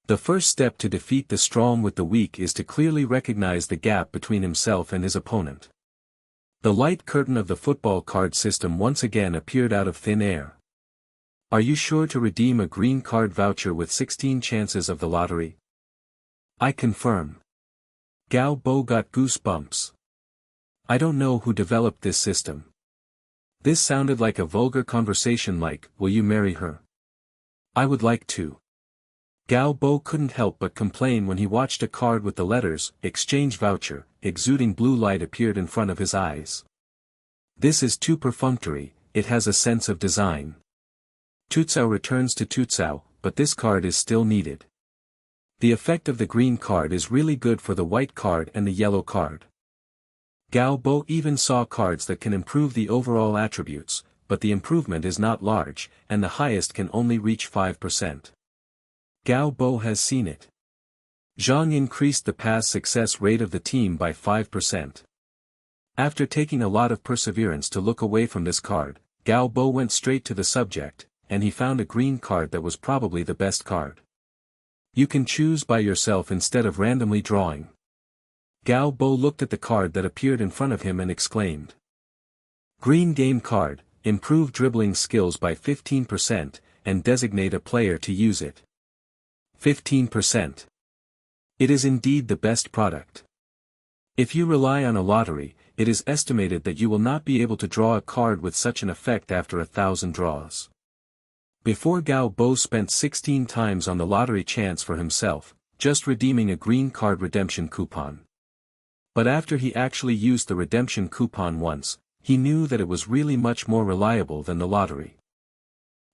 Speaker 1: The first step to defeat the strong with the weak is to clearly recognize the gap between himself and his opponent. The light curtain of the football card system once again appeared out of thin air. Are you sure to redeem a green card voucher with 16 chances of the lottery? I confirm. Galbo got goosebumps. I don't know who developed this system. This sounded like a vulgar conversation like, will you marry her? I would like to. Galbo couldn't help but complain when he watched a card with the letters, exchange voucher, exuding blue light appeared in front of his eyes. This is too perfunctory, it has a sense of design. Tutsau returns to Tutsau, but this card is still needed. The effect of the green card is really good for the white card and the yellow card. Galbo even saw cards that can improve the overall attributes, but the improvement is not large, and the highest can only reach 5%. Galbo has seen it. Zhang increased the pass success rate of the team by 5%. After taking a lot of perseverance to look away from this card, Galbo went straight to the subject, and he found a green card that was probably the best card. You can choose by yourself instead of randomly drawing. Galbo looked at the card that appeared in front of him and exclaimed. Green game card, improve dribbling skills by 15%, and designate a player to use it. 15%. It is indeed the best product. If you rely on a lottery, it is estimated that you will not be able to draw a card with such an effect after 1,000 draws. Before Gao Bo spent 16 times on the lottery chance for himself, just redeeming a green card redemption coupon. But after he actually used the redemption coupon once, he knew that it was really much more reliable than the lottery.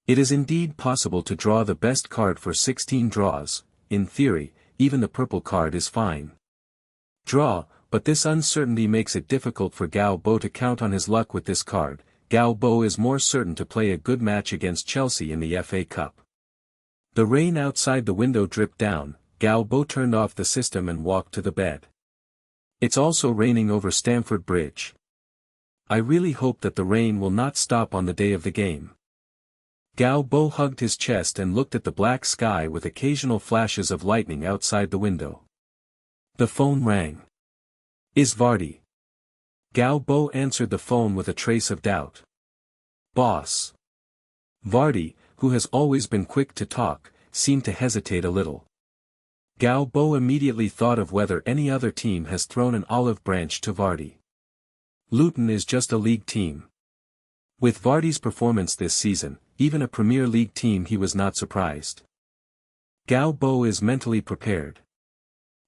Speaker 1: It is indeed possible to draw the best card for 16 draws. In theory, even the purple card is fine. Draw, but this uncertainty makes it difficult for Gao Bo to count on his luck with this card. Gao Bo is more certain to play a good match against Chelsea in the FA Cup. The rain outside the window dripped down. Gao Bo turned off the system and walked to the bed. It's also raining over Stamford Bridge. I really hope that the rain will not stop on the day of the game. Gao Bo hugged his chest and looked at the black sky with occasional flashes of lightning outside the window. The phone rang. Is Vardy? Gao Bo answered the phone with a trace of doubt. Boss. Vardy, who has always been quick to talk, seemed to hesitate a little. Gao Bo immediately thought of whether any other team has thrown an olive branch to Vardy. Luton is just a league team. With Vardy's performance this season, even a Premier League team, he was not surprised. Gao Bo is mentally prepared.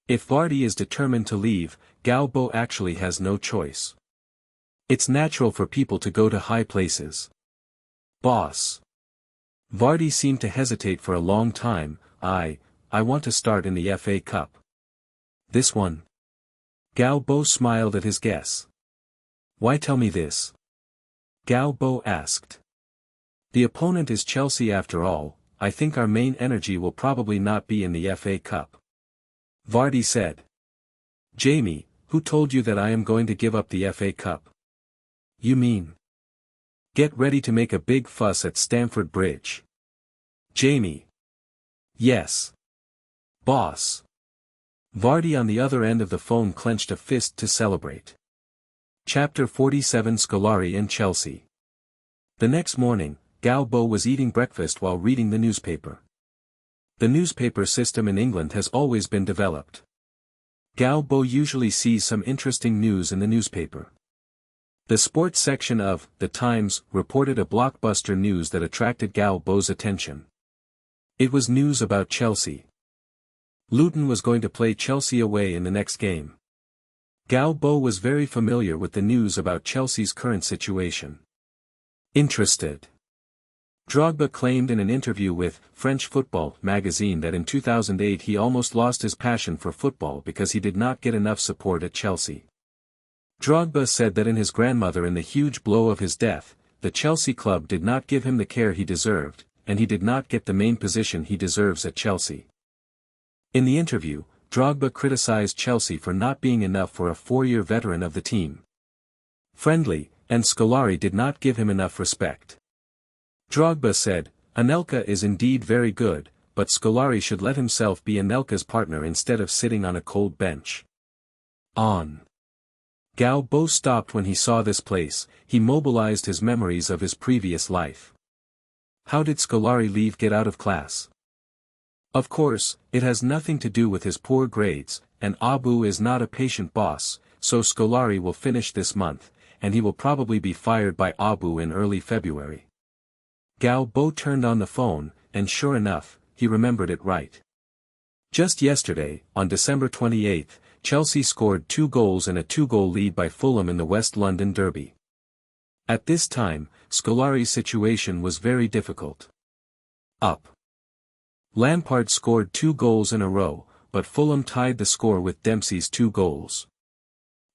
Speaker 1: If Vardy is determined to leave, Gao Bo actually has no choice. It's natural for people to go to high places. Boss. Vardy seemed to hesitate for a long time. I want to start in the FA Cup. This one? Gao Bo smiled at his guess. Why tell me this? Gao Bo asked. The opponent is Chelsea after all. I think our main energy will probably not be in the FA Cup. Vardy said. Jamie, who told you that I am going to give up the FA Cup? You mean? Get ready to make a big fuss at Stamford Bridge. Jamie. Yes. Boss. Vardy on the other end of the phone clenched a fist to celebrate. Chapter 47 Scolari and Chelsea. The next morning, Gao Bo was eating breakfast while reading the newspaper. The newspaper system in England has always been developed. Gao Bo usually sees some interesting news in the newspaper. The sports section of The Times reported a blockbuster news that attracted Gao Bo's attention. It was news about Chelsea. Luton was going to play Chelsea away in the next game. Gao Bo was very familiar with the news about Chelsea's current situation. Interested. Drogba claimed in an interview with French Football magazine that in 2008 he almost lost his passion for football because he did not get enough support at Chelsea. Drogba said that in his grandmother in the huge blow of his death, the Chelsea club did not give him the care he deserved, and he did not get the main position he deserves at Chelsea. In the interview, Drogba criticized Chelsea for not being enough for a 4-year veteran of the team. Friendly, and Scolari did not give him enough respect. Drogba said, Anelka is indeed very good, but Scolari should let himself be Anelka's partner instead of sitting on a cold bench. On. Gao Bo stopped when he saw this place. He mobilized his memories of his previous life. How did Scolari leave get out of class? Of course, it has nothing to do with his poor grades, and Abu is not a patient boss, so Scolari will finish this month, and he will probably be fired by Abu in early February. Gao Bo turned on the phone, and sure enough, he remembered it right. Just yesterday, on December 28, Chelsea scored 2 goals and a 2-goal lead by Fulham in the West London derby. At this time, Scolari's situation was very difficult. Up. Lampard scored 2 goals in a row, but Fulham tied the score with Dempsey's 2 goals.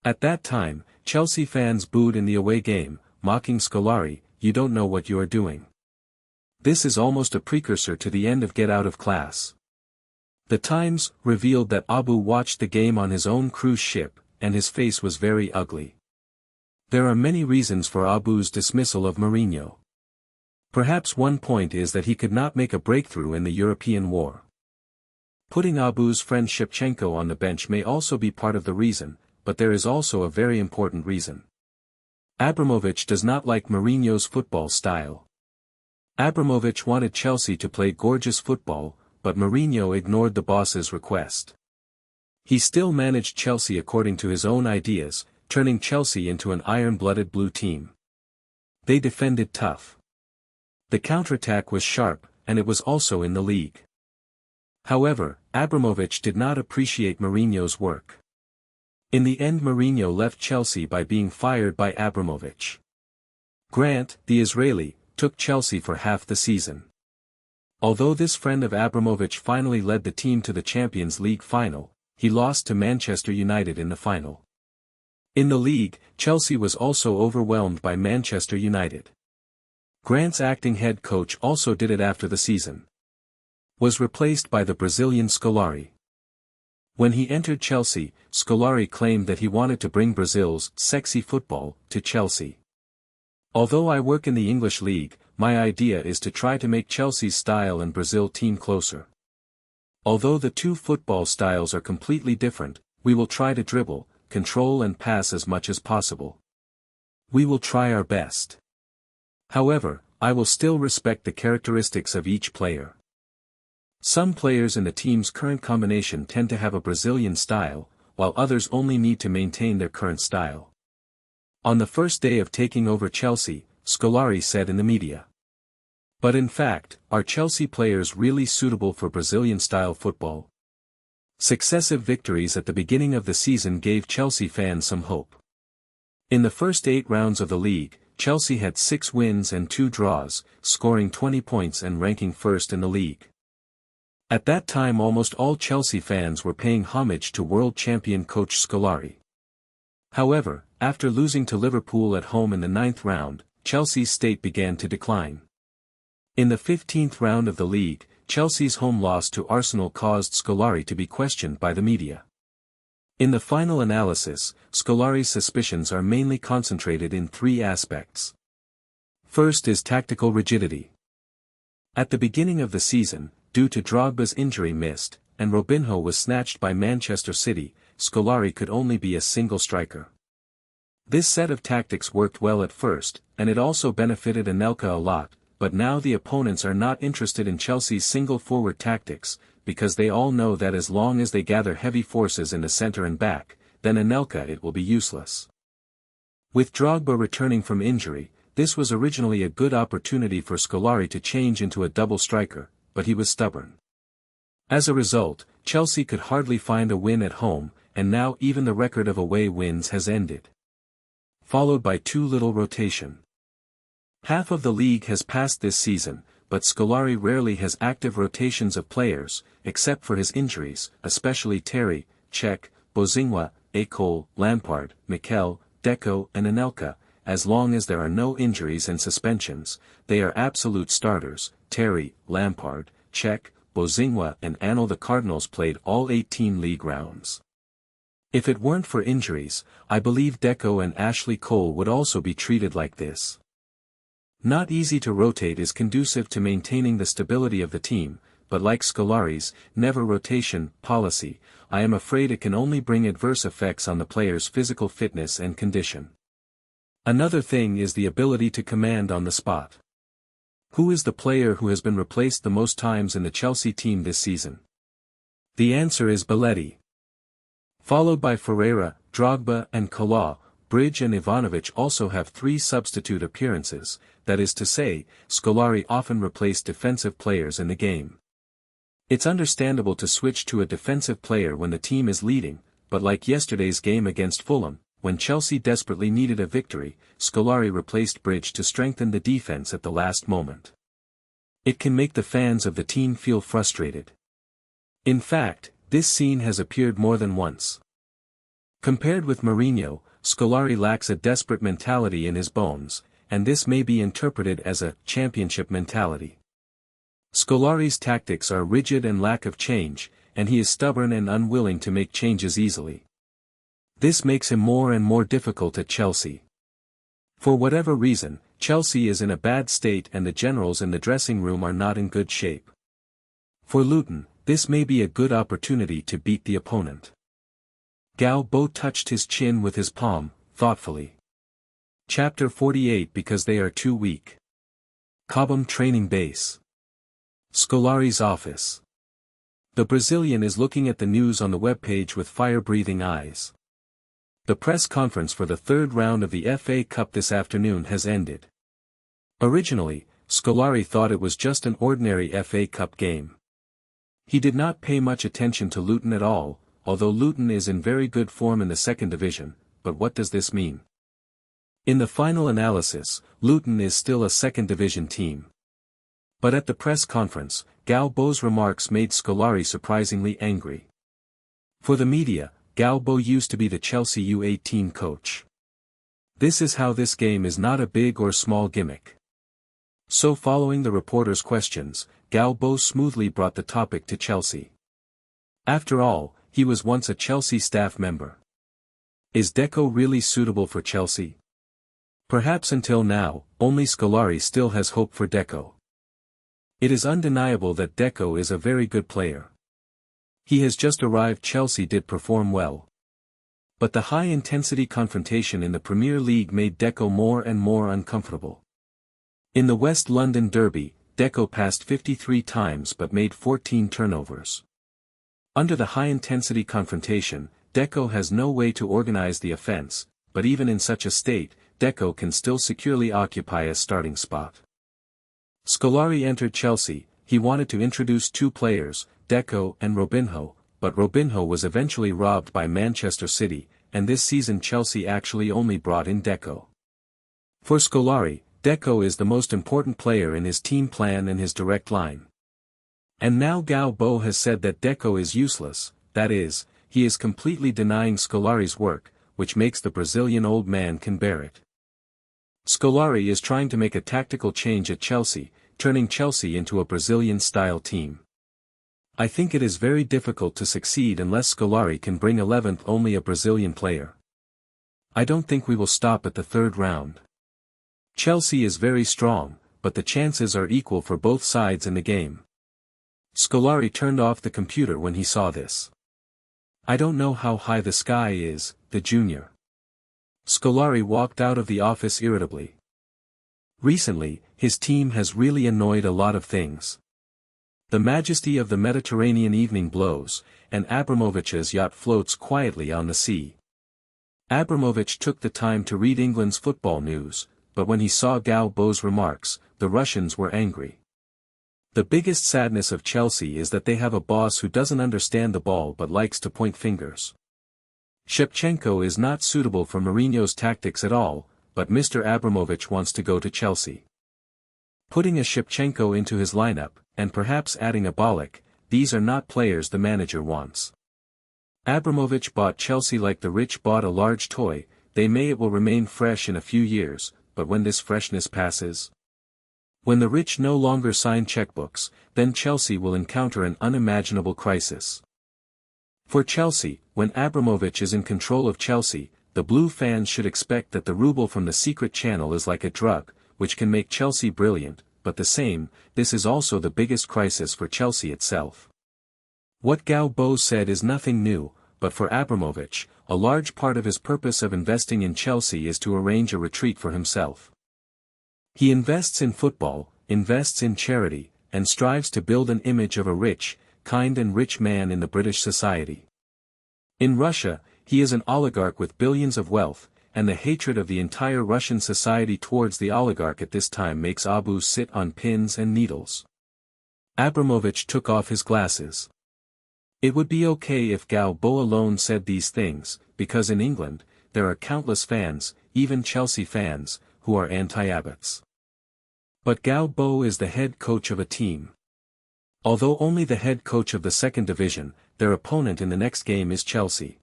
Speaker 1: At that time, Chelsea fans booed in the away game, mocking Scolari, "You don't know what you are doing." This is almost a precursor to the end of Get Out of Class. The Times revealed that Abu watched the game on his own cruise ship, and his face was very ugly. There are many reasons for Abu's dismissal of Mourinho. Perhaps one point is that he could not make a breakthrough in the European war. Putting Abu's friend Shevchenko on the bench may also be part of the reason, but there is also a very important reason. Abramovich does not like Mourinho's football style. Abramovich wanted Chelsea to play gorgeous football, but Mourinho ignored the boss's request. He still managed Chelsea according to his own ideas, turning Chelsea into an iron-blooded blue team. They defended tough. The counterattack was sharp, and it was also in the league. However, Abramovich did not appreciate Mourinho's work. In the end, Mourinho left Chelsea by being fired by Abramovich. Grant, the Israeli, took Chelsea for half the season. Although this friend of Abramovich finally led the team to the Champions League final, he lost to Manchester United in the final. In the league, Chelsea was also overwhelmed by Manchester United. Grant's acting head coach also did it after the season. Was replaced by the Brazilian Scolari. When he entered Chelsea, Scolari claimed that he wanted to bring Brazil's sexy football to Chelsea. Although I work in the English league, my idea is to try to make Chelsea's style and Brazil team closer. Although the two football styles are completely different, we will try to dribble, control and pass as much as possible. We will try our best. However, I will still respect the characteristics of each player. Some players in the team's current combination tend to have a Brazilian style, while others only need to maintain their current style. On the first day of taking over Chelsea, Scolari said in the media. But in fact, are Chelsea players really suitable for Brazilian-style football? Successive victories at the beginning of the season gave Chelsea fans some hope. In the first 8 rounds of the league, Chelsea had 6 wins and 2 draws, scoring 20 points and ranking first in the league. At that time almost all Chelsea fans were paying homage to world champion coach Scolari. However, after losing to Liverpool at home in the 9th round, Chelsea's state began to decline. In the 15th round of the league, Chelsea's home loss to Arsenal caused Scolari to be questioned by the media. In the final analysis, Scolari's suspicions are mainly concentrated in 3 aspects. First is tactical rigidity. At the beginning of the season, due to Drogba's injury missed, and Robinho was snatched by Manchester City, Scolari could only be a single striker. This set of tactics worked well at first, and it also benefited Anelka a lot, but now the opponents are not interested in Chelsea's single-forward tactics, because they all know that as long as they gather heavy forces in the centre and back, then Anelka it will be useless. With Drogba returning from injury, this was originally a good opportunity for Scolari to change into a double striker, but he was stubborn. As a result, Chelsea could hardly find a win at home, and now even the record of away wins has ended. Followed by too little rotation. Half of the league has passed this season, but Scolari rarely has active rotations of players, except for his injuries, especially Terry, Cech, Bozingwa, Ecole, Lampard, Mikel, Deco and Anelka. As long as there are no injuries and suspensions, they are absolute starters. Terry, Lampard, Cech, Bozingwa and Anel. The Cardinals played all 18 league rounds. If it weren't for injuries, I believe Deco and Ashley Cole would also be treated like this. Not easy to rotate is conducive to maintaining the stability of the team, but like Scolari's never rotation policy, I am afraid it can only bring adverse effects on the player's physical fitness and condition. Another thing is the ability to command on the spot. Who is the player who has been replaced the most times in the Chelsea team this season? The answer is Belletti. Followed by Ferreira, Drogba and Kalaw. Bridge and Ivanovic also have 3 substitute appearances, that is to say, Scolari often replaced defensive players in the game. It's understandable to switch to a defensive player when the team is leading, but like yesterday's game against Fulham, when Chelsea desperately needed a victory, Scolari replaced Bridge to strengthen the defense at the last moment. It can make the fans of the team feel frustrated. In fact, this scene has appeared more than once. Compared with Mourinho, Scolari lacks a desperate mentality in his bones, and this may be interpreted as a championship mentality. Scolari's tactics are rigid and lack of change, and he is stubborn and unwilling to make changes easily. This makes him more and more difficult at Chelsea. For whatever reason, Chelsea is in a bad state and the generals in the dressing room are not in good shape. For Luton, this may be a good opportunity to beat the opponent. Galbo touched his chin with his palm, thoughtfully. Chapter 48. Because they are too weak. Cobham Training Base. Scolari's office. The Brazilian is looking at the news on the webpage with fire-breathing eyes. The press conference for the third round of the FA Cup this afternoon has ended. Originally, Scolari thought it was just an ordinary FA Cup game. He did not pay much attention to Luton at all, although Luton is in very good form in the second division, but what does this mean? In the final analysis, Luton is still a second division team. But at the press conference, Galbo's remarks made Scolari surprisingly angry. For the media, Galbo used to be the Chelsea U18 coach. This is how this game is not a big or small gimmick. So following the reporter's questions, Galbo smoothly brought the topic to Chelsea. After all, he was once a Chelsea staff member. Is Deco really suitable for Chelsea? Perhaps until now, only Scolari still has hope for Deco. It is undeniable that Deco is a very good player. He has just arrived. Chelsea did perform well. But the high-intensity confrontation in the Premier League made Deco more and more uncomfortable. In the West London derby, Deco passed 53 times but made 14 turnovers. Under the high-intensity confrontation, Deco has no way to organize the offense, but even in such a state, Deco can still securely occupy a starting spot. Scolari entered Chelsea. He wanted to introduce two players, Deco and Robinho, but Robinho was eventually robbed by Manchester City, and this season Chelsea actually only brought in Deco. For Scolari, Deco is the most important player in his team plan and his direct line. And now Galbo has said that Deco is useless, that is, he is completely denying Scolari's work, which makes the Brazilian old man can bear it. Scolari is trying to make a tactical change at Chelsea, turning Chelsea into a Brazilian-style team. I think it is very difficult to succeed unless Scolari can bring 11th only a Brazilian player. I don't think we will stop at the third round. Chelsea is very strong, but the chances are equal for both sides in the game. Scolari turned off the computer when he saw this. I don't know how high the sky is, the junior. Scolari walked out of the office irritably. Recently, his team has really annoyed a lot of things. The majesty of the Mediterranean evening blows, and Abramovich's yacht floats quietly on the sea. Abramovich took the time to read England's football news, but when he saw Galbo's remarks, the Russians were angry. The biggest sadness of Chelsea is that they have a boss who doesn't understand the ball but likes to point fingers. Shevchenko is not suitable for Mourinho's tactics at all, but Mr. Abramovich wants to go to Chelsea. Putting a Shevchenko into his lineup, and perhaps adding a Ballack, these are not players the manager wants. Abramovich bought Chelsea like the rich bought a large toy. It will remain fresh in a few years, but when this freshness passes? When the rich no longer sign checkbooks, then Chelsea will encounter an unimaginable crisis. For Chelsea, when Abramovich is in control of Chelsea, the blue fans should expect that the ruble from the secret channel is like a drug, which can make Chelsea brilliant, but this is also the biggest crisis for Chelsea itself. What Galbo said is nothing new, but for Abramovich, a large part of his purpose of investing in Chelsea is to arrange a retreat for himself. He invests in football, invests in charity, and strives to build an image of a rich, kind and rich man in the British society. In Russia, he is an oligarch with billions of wealth, and the hatred of the entire Russian society towards the oligarch at this time makes Abu sit on pins and needles. Abramovich took off his glasses. It would be okay if Galbo alone said these things, because in England, there are countless fans, even Chelsea fans, who are anti-Abbots. But Galbo is the head coach of a team. Although only the head coach of the second division, their opponent in the next game is Chelsea.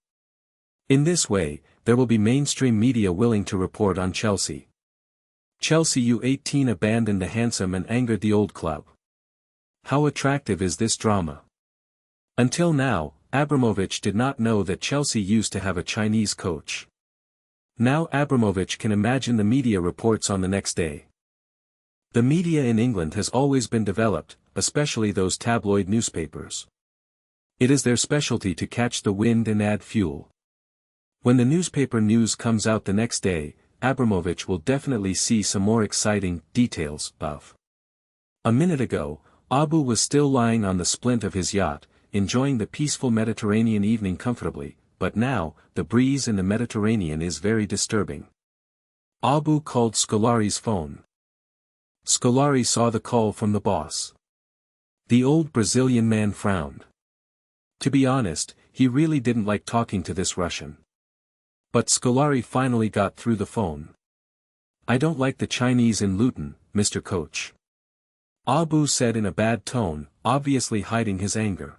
Speaker 1: In this way, there will be mainstream media willing to report on Chelsea. Chelsea U18 abandoned the handsome and angered the old club. How attractive is this drama? Until now, Abramovich did not know that Chelsea used to have a Chinese coach. Now Abramovich can imagine the media reports on the next day. The media in England has always been developed, especially those tabloid newspapers. It is their specialty to catch the wind and add fuel. When the newspaper news comes out the next day, Abramovich will definitely see some more exciting details of. A minute ago, Abu was still lying on the splint of his yacht, enjoying the peaceful Mediterranean evening comfortably, but now, the breeze in the Mediterranean is very disturbing. Abu called Scolari's phone. Scolari saw the call from the boss. The old Brazilian man frowned. To be honest, he really didn't like talking to this Russian. But Scolari finally got through the phone. "I don't like the Chinese in Luton, Mr. Coach," Abu said in a bad tone, obviously hiding his anger.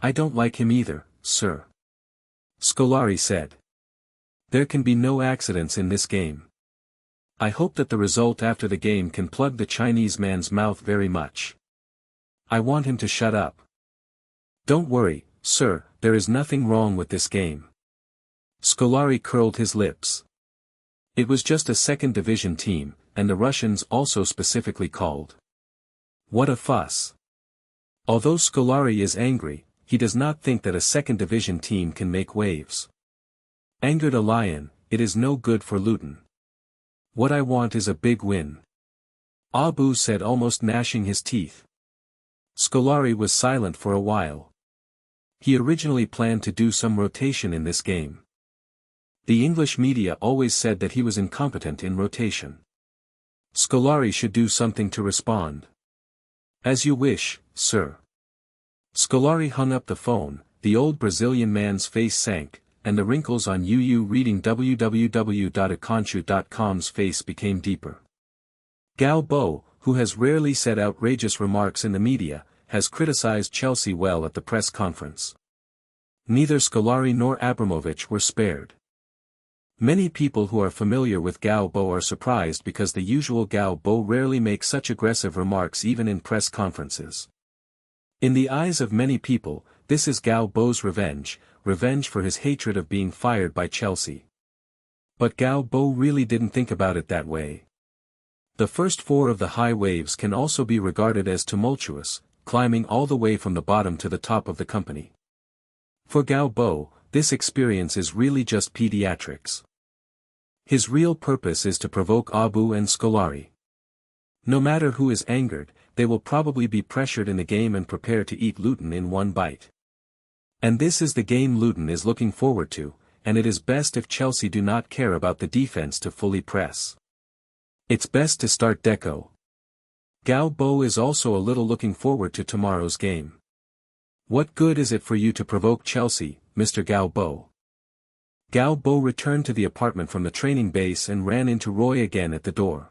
Speaker 1: "I don't like him either, sir," Scolari said. "There can be no accidents in this game. I hope that the result after the game can plug the Chinese man's mouth very much. I want him to shut up." "Don't worry, sir, there is nothing wrong with this game." Scolari curled his lips. It was just a second division team, and the Russians also specifically called. What a fuss. Although Scolari is angry, he does not think that a second division team can make waves. Angered a lion, it is no good for Luton. "What I want is a big win," Abu said, almost gnashing his teeth. Scolari was silent for a while. He originally planned to do some rotation in this game. The English media always said that he was incompetent in rotation. Scolari should do something to respond. "As you wish, sir." Scolari hung up the phone, the old Brazilian man's face sank, and the wrinkles on UU reading www.aconchu.com's face became deeper. Galbo, who has rarely said outrageous remarks in the media, has criticized Chelsea well at the press conference. Neither Scolari nor Abramovich were spared. Many people who are familiar with Galbo are surprised because the usual Galbo rarely makes such aggressive remarks even in press conferences. In the eyes of many people, this is Galbo's revenge for his hatred of being fired by Chelsea. But Galbo really didn't think about it that way. The first four of the high waves can also be regarded as tumultuous, climbing all the way from the bottom to the top of the company. For Galbo, this experience is really just pediatrics. His real purpose is to provoke Abu and Scolari. No matter who is angered, they will probably be pressured in the game and prepare to eat Luton in one bite. And this is the game Luton is looking forward to, and it is best if Chelsea do not care about the defense to fully press. It's best to start Deco. Galbo is also a little looking forward to tomorrow's game. "What good is it for you to provoke Chelsea, Mr. Galbo?" Galbo returned to the apartment from the training base and ran into Roy again at the door.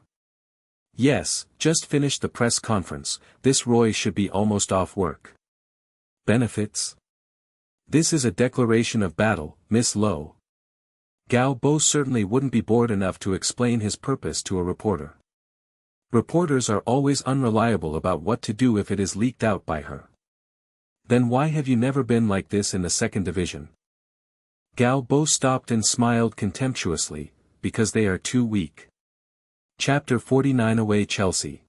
Speaker 1: "Yes, just finished the press conference. This Roy should be almost off work." "Benefits?" "This is a declaration of battle, Miss Lowe." Galbo certainly wouldn't be bored enough to explain his purpose to a reporter. Reporters are always unreliable about what to do if it is leaked out by her. "Then why have you never been like this in the second division?" Galbo stopped and smiled contemptuously, "Because they are too weak." Chapter 49 Away Chelsea.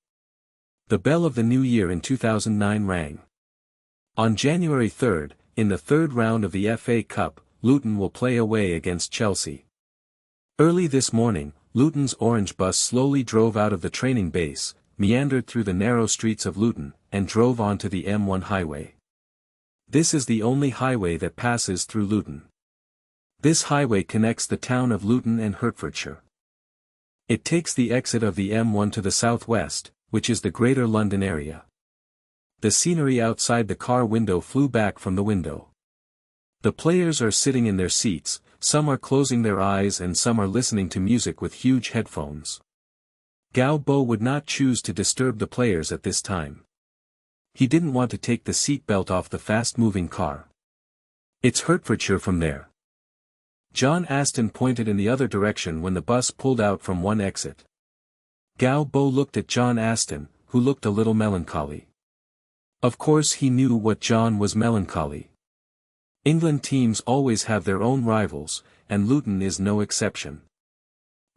Speaker 1: The bell of the new year in 2009 rang. On January 3rd, in the third round of the FA Cup, Luton will play away against Chelsea. Early this morning, Luton's orange bus slowly drove out of the training base, meandered through the narrow streets of Luton, and drove onto the M1 highway. This is the only highway that passes through Luton. This highway connects the town of Luton and Hertfordshire. It takes the exit of the M1 to the southwest, which is the Greater London area. The scenery outside the car window flew back from the window. The players are sitting in their seats, some are closing their eyes and some are listening to music with huge headphones. Galbo would not choose to disturb the players at this time. He didn't want to take the seat belt off the fast-moving car. "It's Hertfordshire from there." John Aston pointed in the other direction when the bus pulled out from one exit. Galbo looked at John Aston, who looked a little melancholy. Of course he knew what John was melancholy. England teams always have their own rivals, and Luton is no exception.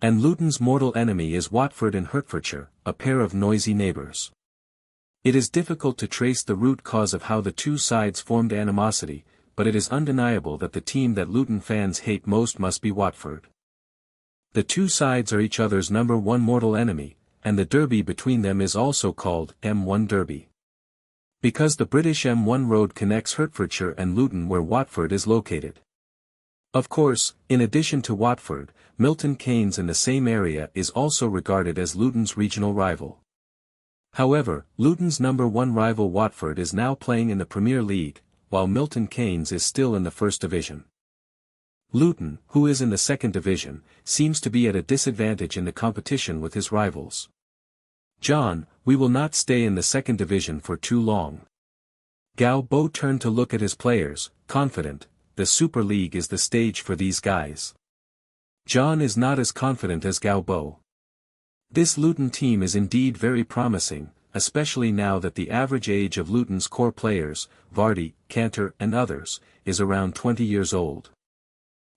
Speaker 1: And Luton's mortal enemy is Watford and Hertfordshire, a pair of noisy neighbours. It is difficult to trace the root cause of how the two sides formed animosity, but it is undeniable that the team that Luton fans hate most must be Watford. The two sides are each other's number one mortal enemy, and the derby between them is also called M1 Derby. Because the British M1 road connects Hertfordshire and Luton where Watford is located. Of course, in addition to Watford, Milton Keynes in the same area is also regarded as Luton's regional rival. However, Luton's number 1 rival Watford is now playing in the Premier League, while Milton Keynes is still in the First Division. Luton, who is in the Second Division, seems to be at a disadvantage in the competition with his rivals. "John, we will not stay in the Second Division for too long." Galbo turned to look at his players, confident. The Super League is the stage for these guys. John is not as confident as Galbo. This Luton team is indeed very promising, especially now that the average age of Luton's core players, Vardy, Cantor and others, is around 20 years old.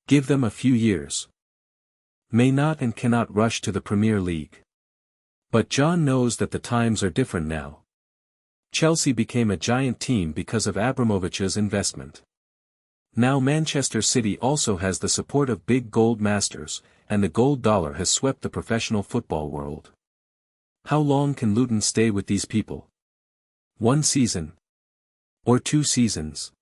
Speaker 1: Give them a few years. May not and cannot rush to the Premier League. But John knows that the times are different now. Chelsea became a giant team because of Abramovich's investment. Now Manchester City also has the support of big gold masters, and the gold dollar has swept the professional football world. How long can Luton stay with these people? 1 season? Or 2 seasons?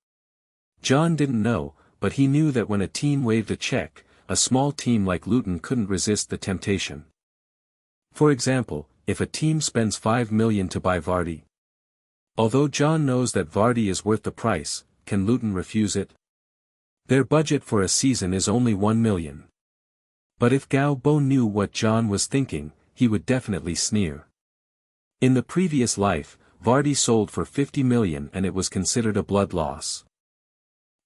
Speaker 1: John didn't know, but he knew that when a team waved a check, a small team like Luton couldn't resist the temptation. For example, if a team spends $5 million to buy Vardy. Although John knows that Vardy is worth the price, can Luton refuse it? Their budget for a season is only $1 million. But if Galbo knew what John was thinking, he would definitely sneer. In the previous life, Vardy sold for $50 million and it was considered a blood loss.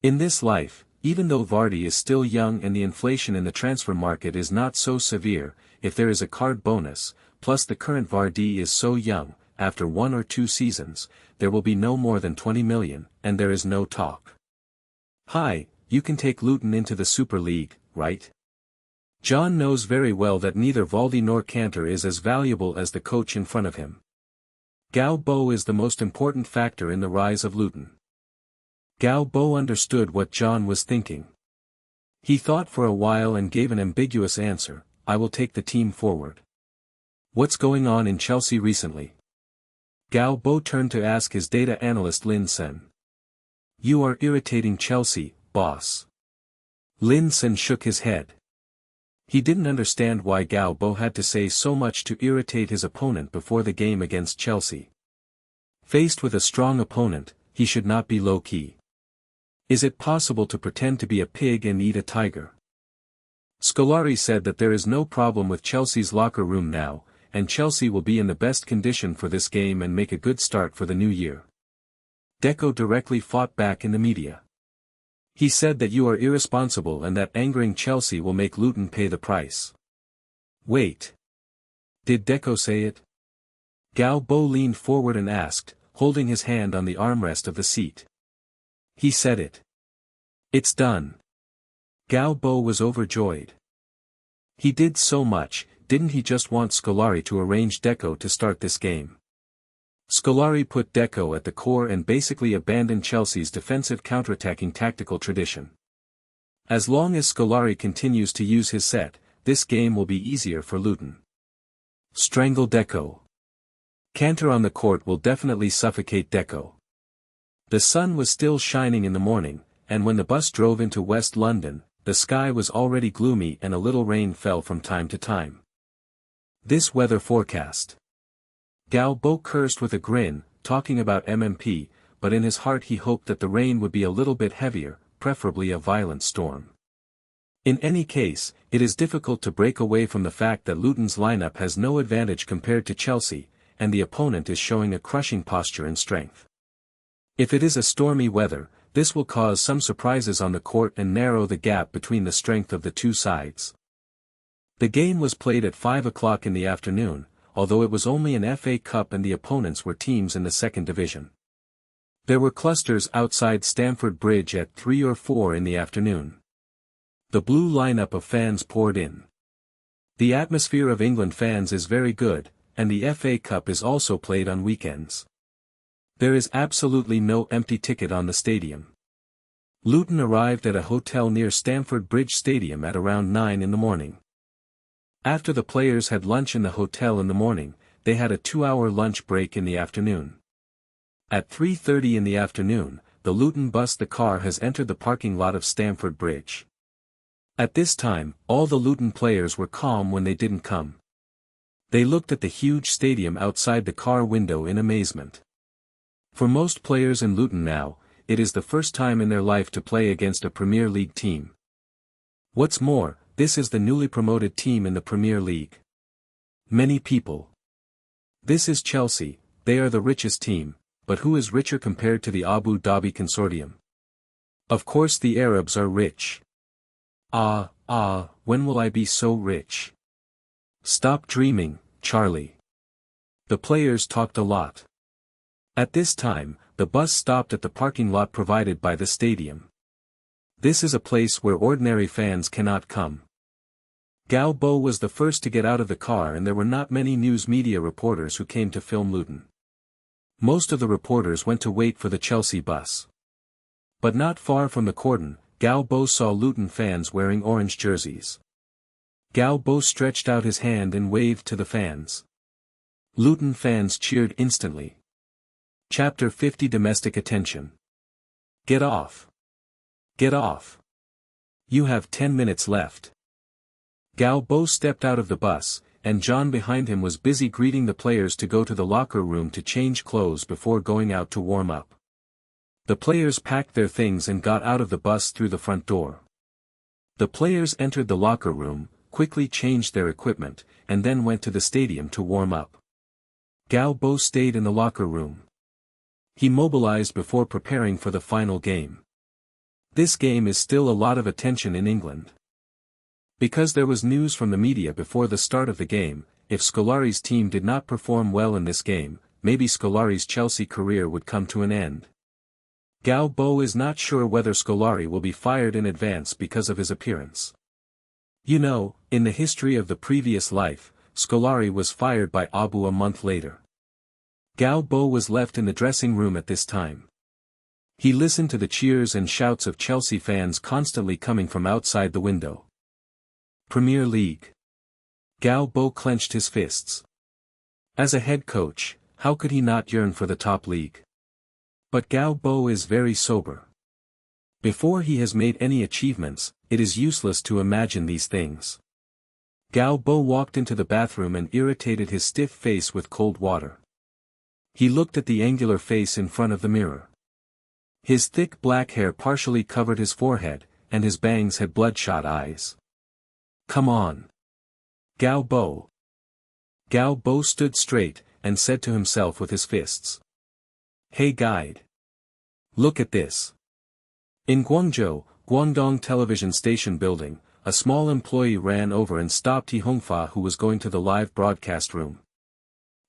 Speaker 1: In this life, even though Vardy is still young and the inflation in the transfer market is not so severe, if there is a card bonus, plus the current Vardy is so young, after 1 or 2 seasons, there will be no more than 20 million, and there is no talk. Hi, you can take Luton into the Super League, right? John knows very well that neither Vardy nor Cantor is as valuable as the coach in front of him. Galbo is the most important factor in the rise of Luton. Galbo understood what John was thinking. He thought for a while and gave an ambiguous answer: "I will take the team forward." "What's going on in Chelsea recently?" Galbo turned to ask his data analyst Lin Sen. "You are irritating Chelsea, boss." Lin Sen shook his head. He didn't understand why Galbo had to say so much to irritate his opponent before the game against Chelsea. Faced with a strong opponent, he should not be low-key. Is it possible to pretend to be a pig and eat a tiger? Scolari said that there is no problem with Chelsea's locker room now, and Chelsea will be in the best condition for this game and make a good start for the new year. Deco directly fought back in the media. He said that you are irresponsible and that angering Chelsea will make Luton pay the price. Wait. Did Deco say it? Galbo leaned forward and asked, holding his hand on the armrest of the seat. He said it. It's done. Galbo was overjoyed. He did so much, didn't he just want Scolari to arrange Deco to start this game? Scolari put Deco at the core and basically abandoned Chelsea's defensive counterattacking tactical tradition. As long as Scolari continues to use his set, this game will be easier for Luton. Strangle Deco. Cantor on the court will definitely suffocate Deco. The sun was still shining in the morning, and when the bus drove into West London, the sky was already gloomy and a little rain fell from time to time. This weather forecast. Galbo cursed with a grin, talking about MMP, but in his heart he hoped that the rain would be a little bit heavier, preferably a violent storm. In any case, it is difficult to break away from the fact that Luton's lineup has no advantage compared to Chelsea, and the opponent is showing a crushing posture and strength. If it is a stormy weather, this will cause some surprises on the court and narrow the gap between the strength of the two sides. The game was played at 5 o'clock in the afternoon, although it was only an FA Cup and the opponents were teams in the second division. There were clusters outside Stamford Bridge at 3 or 4 in the afternoon. The blue lineup of fans poured in. The atmosphere of England fans is very good, and the FA Cup is also played on weekends. There is absolutely no empty ticket on the stadium. Luton arrived at a hotel near Stamford Bridge Stadium at around 9 in the morning. After the players had lunch in the hotel in the morning, they had a 2-hour lunch break in the afternoon. At 3:30 in the afternoon, the Luton the car has entered the parking lot of Stamford Bridge. At this time, all the Luton players were calm when they didn't come. They looked at the huge stadium outside the car window in amazement. For most players in Luton now, it is the first time in their life to play against a Premier League team. What's more, this is the newly promoted team in the Premier League. Many people. This is Chelsea, they are the richest team, but who is richer compared to the Abu Dhabi consortium? Of course the Arabs are rich. When will I be so rich? Stop dreaming, Charlie. The players talked a lot. At this time, the bus stopped at the parking lot provided by the stadium. This is a place where ordinary fans cannot come. Galbo was the first to get out of the car and there were not many news media reporters who came to film Luton. Most of the reporters went to wait for the Chelsea bus. But not far from the cordon, Galbo saw Luton fans wearing orange jerseys. Galbo stretched out his hand and waved to the fans. Luton fans cheered instantly. Chapter 50 Domestic Attention. Get off. Get off. You have 10 minutes left. Galbo stepped out of the bus, and John behind him was busy greeting the players to go to the locker room to change clothes before going out to warm up. The players packed their things and got out of the bus through the front door. The players entered the locker room, quickly changed their equipment, and then went to the stadium to warm up. Galbo stayed in the locker room. He mobilized before preparing for the final game. This game is still a lot of attention in England. Because there was news from the media before the start of the game, if Scolari's team did not perform well in this game, maybe Scolari's Chelsea career would come to an end. Galbo is not sure whether Scolari will be fired in advance because of his appearance. You know, in the history of the previous life, Scolari was fired by Abu a month later. Galbo was left in the dressing room at this time. He listened to the cheers and shouts of Chelsea fans constantly coming from outside the window. Premier League. Galbo clenched his fists. As a head coach, how could he not yearn for the top league? But Galbo is very sober. Before he has made any achievements, it is useless to imagine these things. Galbo walked into the bathroom and irritated his stiff face with cold water. He looked at the angular face in front of the mirror. His thick black hair partially covered his forehead, and his bangs had bloodshot eyes. Come on. Galbo. Galbo stood straight, and said to himself with his fists. Hey guide. Look at this. In Guangzhou, Guangdong television station building, a small employee ran over and stopped He Hongfa who was going to the live broadcast room.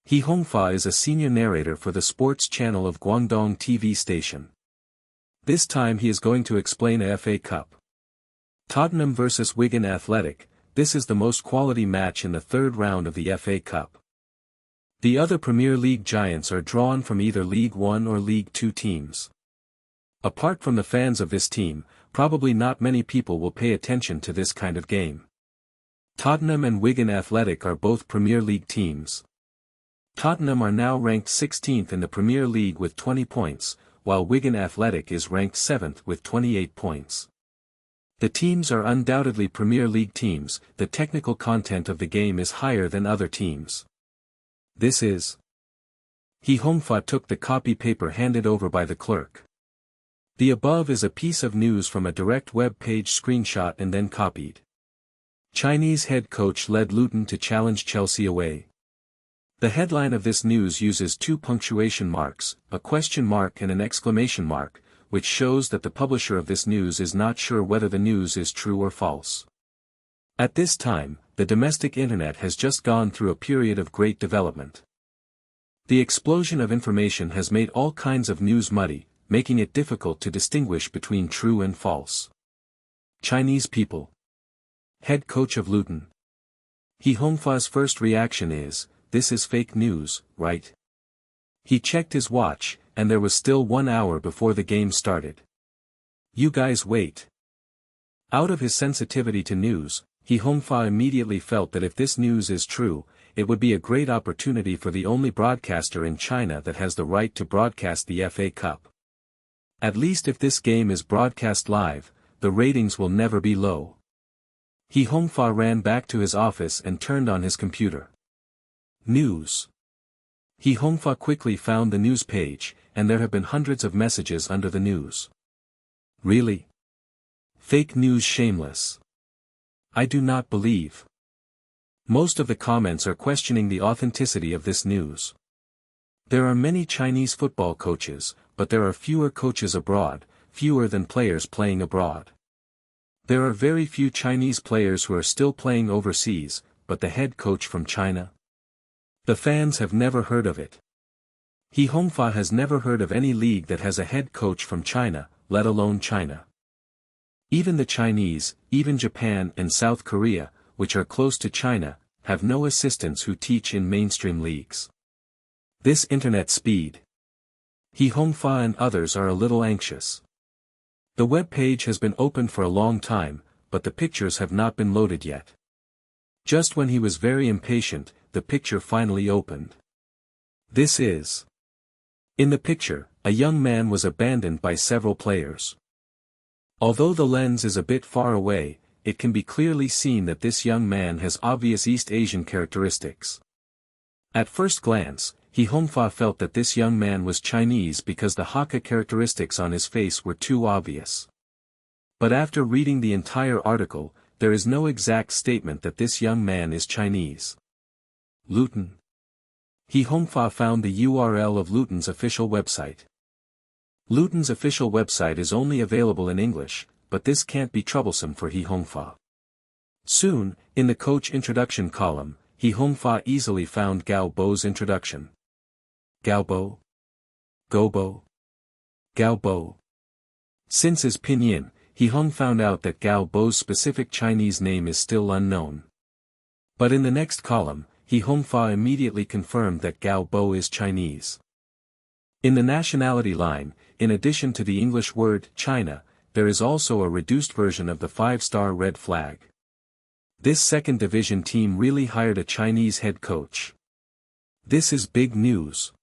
Speaker 1: He Hongfa is a senior narrator for the sports channel of Guangdong TV station. This time he is going to explain a FA Cup. Tottenham vs Wigan Athletic, this is the most quality match in the third round of the FA Cup. The other Premier League giants are drawn from either League One or League Two teams. Apart from the fans of this team, probably not many people will pay attention to this kind of game. Tottenham and Wigan Athletic are both Premier League teams. Tottenham are now ranked 16th in the Premier League with 20 points, while Wigan Athletic is ranked 7th with 28 points. The teams are undoubtedly Premier League teams, the technical content of the game is higher than other teams. This is. He Hongfa took the copy paper handed over by the clerk. The above is a piece of news from a direct web page screenshot and then copied. Chinese head coach led Luton to challenge Chelsea away. The headline of this news uses 2 punctuation marks, a question mark and an exclamation mark, which shows that the publisher of this news is not sure whether the news is true or false. At this time, the domestic internet has just gone through a period of great development. The explosion of information has made all kinds of news muddy, making it difficult to distinguish between true and false. Chinese people. Head coach of Luton. He Hongfa's first reaction is, this is fake news, right? He checked his watch, and there was still 1 hour before the game started. You guys wait. Out of his sensitivity to news, He Hongfa immediately felt that if this news is true, it would be a great opportunity for the only broadcaster in China that has the right to broadcast the FA Cup. At least if this game is broadcast live, the ratings will never be low. He Hongfa ran back to his office and turned on his computer. News. He Hongfa quickly found the news page, and there have been hundreds of messages under the news. Really? Fake news, shameless. I do not believe. Most of the comments are questioning the authenticity of this news. There are many Chinese football coaches, but there are fewer coaches abroad, fewer than players playing abroad. There are very few Chinese players who are still playing overseas, but the head coach from China? The fans have never heard of it. He Hongfa has never heard of any league that has a head coach from China, let alone China. Even the Chinese, even Japan and South Korea, which are close to China, have no assistants who teach in mainstream leagues. This internet speed. He Hongfa and others are a little anxious. The web page has been open for a long time, but the pictures have not been loaded yet. Just when he was very impatient, the picture finally opened. This is. In the picture, a young man was abandoned by several players. Although the lens is a bit far away, it can be clearly seen that this young man has obvious East Asian characteristics. At first glance, He Hongfa felt that this young man was Chinese because the Hakka characteristics on his face were too obvious. But after reading the entire article, there is no exact statement that this young man is Chinese. Luton. He Hongfa found the URL of Luton's official website. Luton's official website is only available in English, but this can't be troublesome for He Hongfa. Soon, in the coach introduction column, He Hongfa easily found Gao Bo's introduction. Gao Bo? Gobo? Gao Bo. Since his pinyin, He Hong found out that Gao Bo's specific Chinese name is still unknown. But in the next column, He Hongfa immediately confirmed that Gao Bo is Chinese. In the nationality line, in addition to the English word China, there is also a reduced version of the 5-star red flag. This second division team really hired a Chinese head coach. This is big news.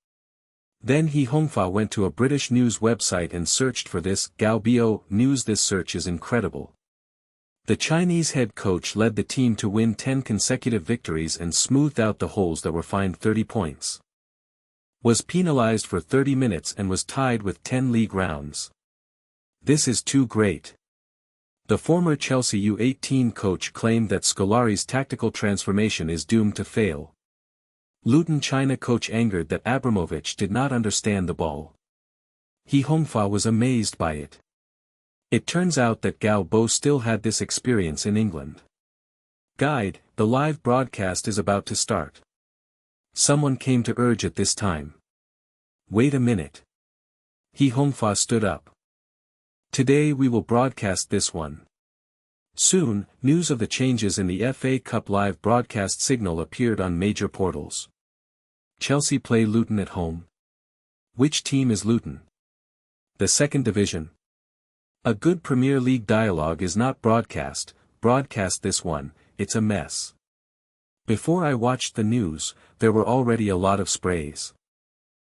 Speaker 1: Then He Hongfa went to a British news website and searched for this Gao Bo news. This search is incredible. The Chinese head coach led the team to win 10 consecutive victories and smoothed out the holes that were fined 30 points. Was penalized for 30 minutes and was tied with 10 league rounds. This is too great. The former Chelsea U18 coach claimed that Scolari's tactical transformation is doomed to fail. Luton China coach angered that Abramovich did not understand the ball. He Hongfa was amazed by it. It turns out that Gao Bo still had this experience in England. Guide, the live broadcast is about to start. Someone came to urge at this time. Wait a minute. He Hongfa stood up. Today we will broadcast this one. Soon, news of the changes in the FA Cup live broadcast signal appeared on major portals. Chelsea play Luton at home. Which team is Luton? The second division. A good Premier League dialogue is not broadcast this one, it's a mess. Before I watched the news, there were already a lot of sprays.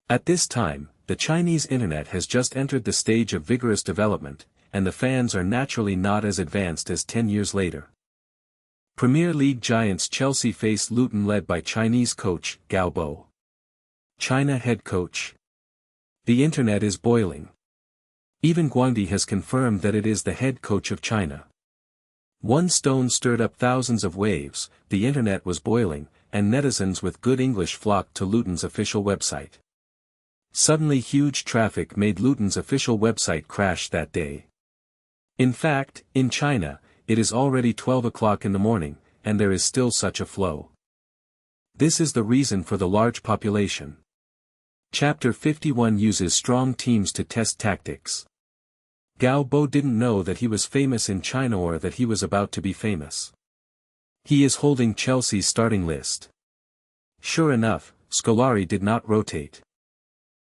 Speaker 1: At this time, the Chinese internet has just entered the stage of vigorous development, and the fans are naturally not as advanced as 10 years later. Premier League giants Chelsea face Luton led by Chinese coach Gao Bo. China head coach. The internet is boiling. Even Guangdi has confirmed that it is the head coach of China. One stone stirred up thousands of waves, the internet was boiling, and netizens with good English flocked to Luton's official website. Suddenly huge traffic made Luton's official website crash that day. In fact, in China, it is already 12 o'clock in the morning, and there is still such a flow. This is the reason for the large population. Chapter 51 uses strong teams to test tactics. Gao Bo didn't know that he was famous in China or that he was about to be famous. He is holding Chelsea's starting list. Sure enough, Scolari did not rotate.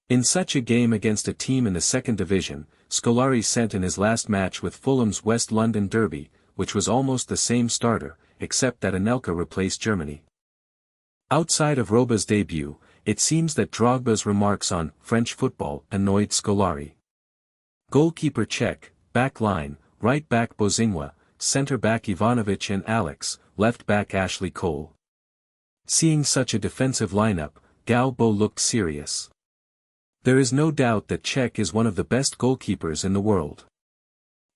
Speaker 1: In such a game against a team in the second division, Scolari sent in his last match with Fulham's West London derby, which was almost the same starter, except that Anelka replaced Germany. Outside of Roba's debut, it seems that Drogba's remarks on French football annoyed Scolari. Goalkeeper Cech, back line, right back Bozingwa, centre back Ivanovic and Alex, left back Ashley Cole. Seeing such a defensive lineup, Galbo looked serious. There is no doubt that Cech is one of the best goalkeepers in the world.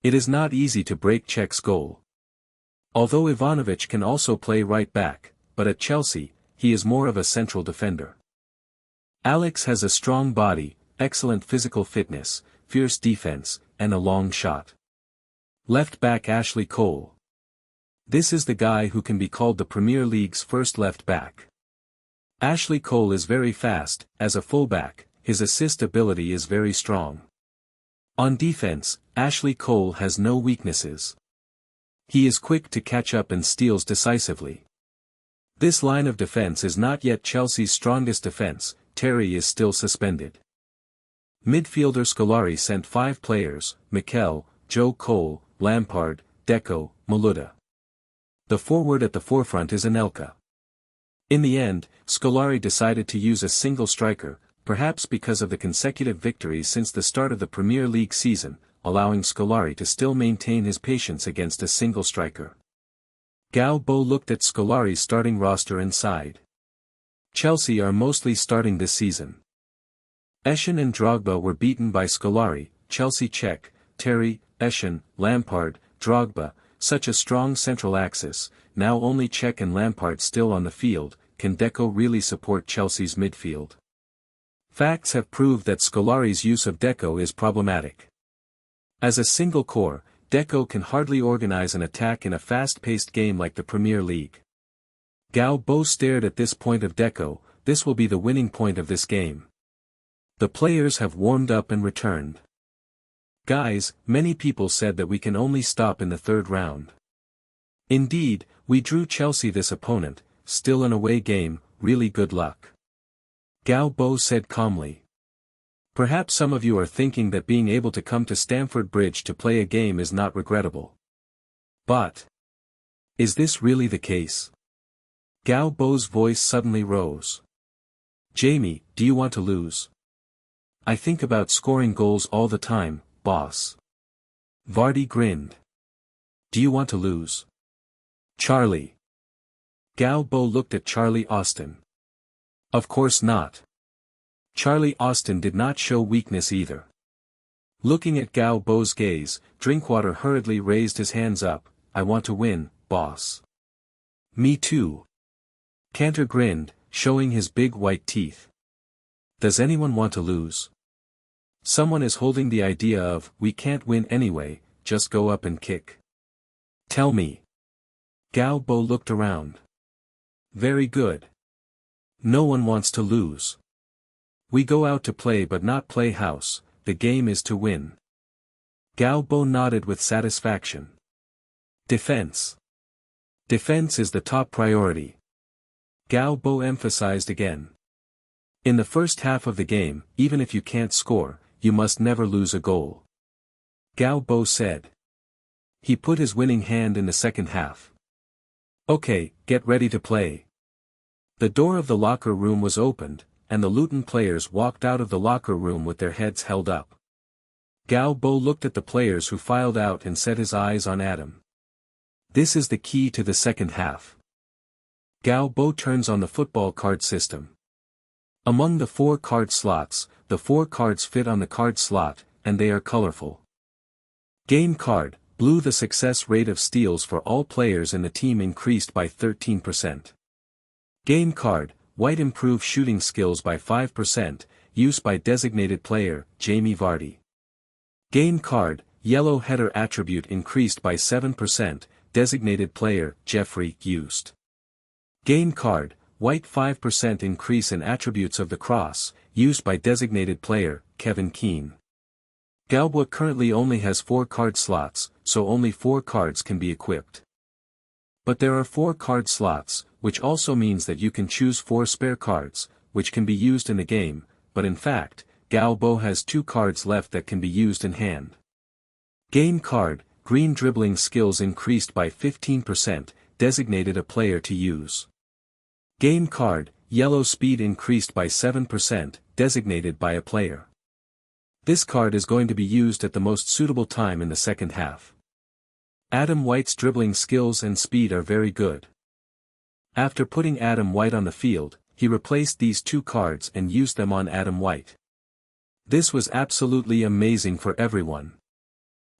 Speaker 1: It is not easy to break Cech's goal. Although Ivanovic can also play right back, but at Chelsea, he is more of a central defender. Alex has a strong body, excellent physical fitness, fierce defense, and a long shot. Left back Ashley Cole. This is the guy who can be called the Premier League's first left back. Ashley Cole is very fast, as a fullback, his assist ability is very strong. On defense, Ashley Cole has no weaknesses. He is quick to catch up and steals decisively. This line of defense is not yet Chelsea's strongest defense. Terry is still suspended. Midfielder Scolari sent 5 players, Mikel, Joe Cole, Lampard, Deco, Maluda. The forward at the forefront is Anelka. In the end, Scolari decided to use a single striker, perhaps because of the consecutive victories since the start of the Premier League season, allowing Scolari to still maintain his patience against a single striker. Galbo looked at Scolari's starting roster and sighed. Chelsea are mostly starting this season. Eshin and Drogba were beaten by Scolari, Chelsea Cech, Terry, Eshin, Lampard, Drogba, such a strong central axis. Now only Cech and Lampard still on the field. Can Deco really support Chelsea's midfield? Facts have proved that Scolari's use of Deco is problematic. As a single core, Deco can hardly organize an attack in a fast-paced game like the Premier League. Galbo stared at this point of Deco. This will be the winning point of this game. The players have warmed up and returned. Guys, many people said that we can only stop in the third round. Indeed, we drew Chelsea this opponent, still an away game, really good luck. Galbo said calmly. Perhaps some of you are thinking that being able to come to Stamford Bridge to play a game is not regrettable. But is this really the case? Galbo's voice suddenly rose. Jamie, do you want to lose? I think about scoring goals all the time, boss. Vardy grinned. Do you want to lose? Charlie. Galbo looked at Charlie Austin. Of course not. Charlie Austin did not show weakness either. Looking at Galbo's gaze, Drinkwater hurriedly raised his hands up. I want to win, boss. Me too. Cantor grinned, showing his big white teeth. Does anyone want to lose? Someone is holding the idea of, we can't win anyway, just go up and kick. Tell me. Galbo looked around. Very good. No one wants to lose. We go out to play but not play house, the game is to win. Galbo nodded with satisfaction. Defense. Defense is the top priority. Galbo emphasized again. In the first half of the game, even if you can't score, you must never lose a goal. Galbo said. He put his winning hand in the second half. Okay, get ready to play. The door of the locker room was opened, and the Luton players walked out of the locker room with their heads held up. Galbo looked at the players who filed out and set his eyes on Adam. This is the key to the second half. Galbo turns on the football card system. Among the 4 card slots, the 4 cards fit on the card slot, and they are colorful. Game card, blue. The success rate of steals for all players in the team increased by 13%. Game card, white. Improve shooting skills by 5%, use by designated player, Jamie Vardy. Game card, yellow. Header attribute increased by 7%, designated player, Jeffrey Used. Game card, white. 5% increase in attributes of the cross, used by designated player, Kevin Keane. Galbo currently only has 4 card slots, so only 4 cards can be equipped. But there are 4 card slots, which also means that you can choose 4 spare cards, which can be used in the game, but in fact, Galbo has 2 cards left that can be used in hand. Game card, green. Dribbling skills increased by 15%, designated a player to use. Game card, yellow speed increased by 7%, designated by a player. This card is going to be used at the most suitable time in the second half. Adam White's dribbling skills and speed are very good. After putting Adam White on the field, he replaced these two cards and used them on Adam White. This was absolutely amazing for everyone.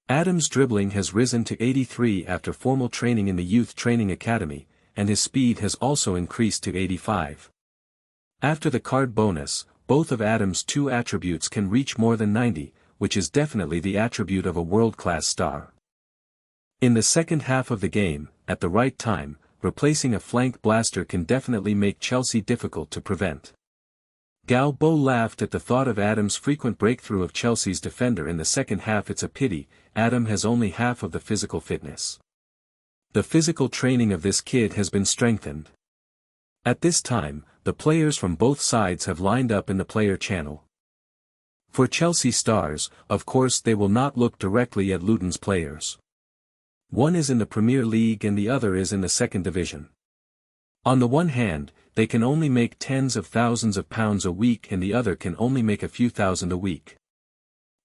Speaker 1: Adam's dribbling has risen to 83 after formal training in the Youth Training Academy, and his speed has also increased to 85. After the card bonus, both of Adam's two attributes can reach more than 90, which is definitely the attribute of a world-class star. In the second half of the game, at the right time, replacing a flank blaster can definitely make Chelsea difficult to prevent. Galbo laughed at the thought of Adam's frequent breakthrough of Chelsea's defender in the second half. It's a pity, Adam has only half of the physical fitness. The physical training of this kid has been strengthened. At this time, the players from both sides have lined up in the player channel. For Chelsea stars, of course they will not look directly at Luton's players. One is in the Premier League and the other is in the second division. On the one hand, they can only make tens of thousands of pounds a week and the other can only make a few thousand a week.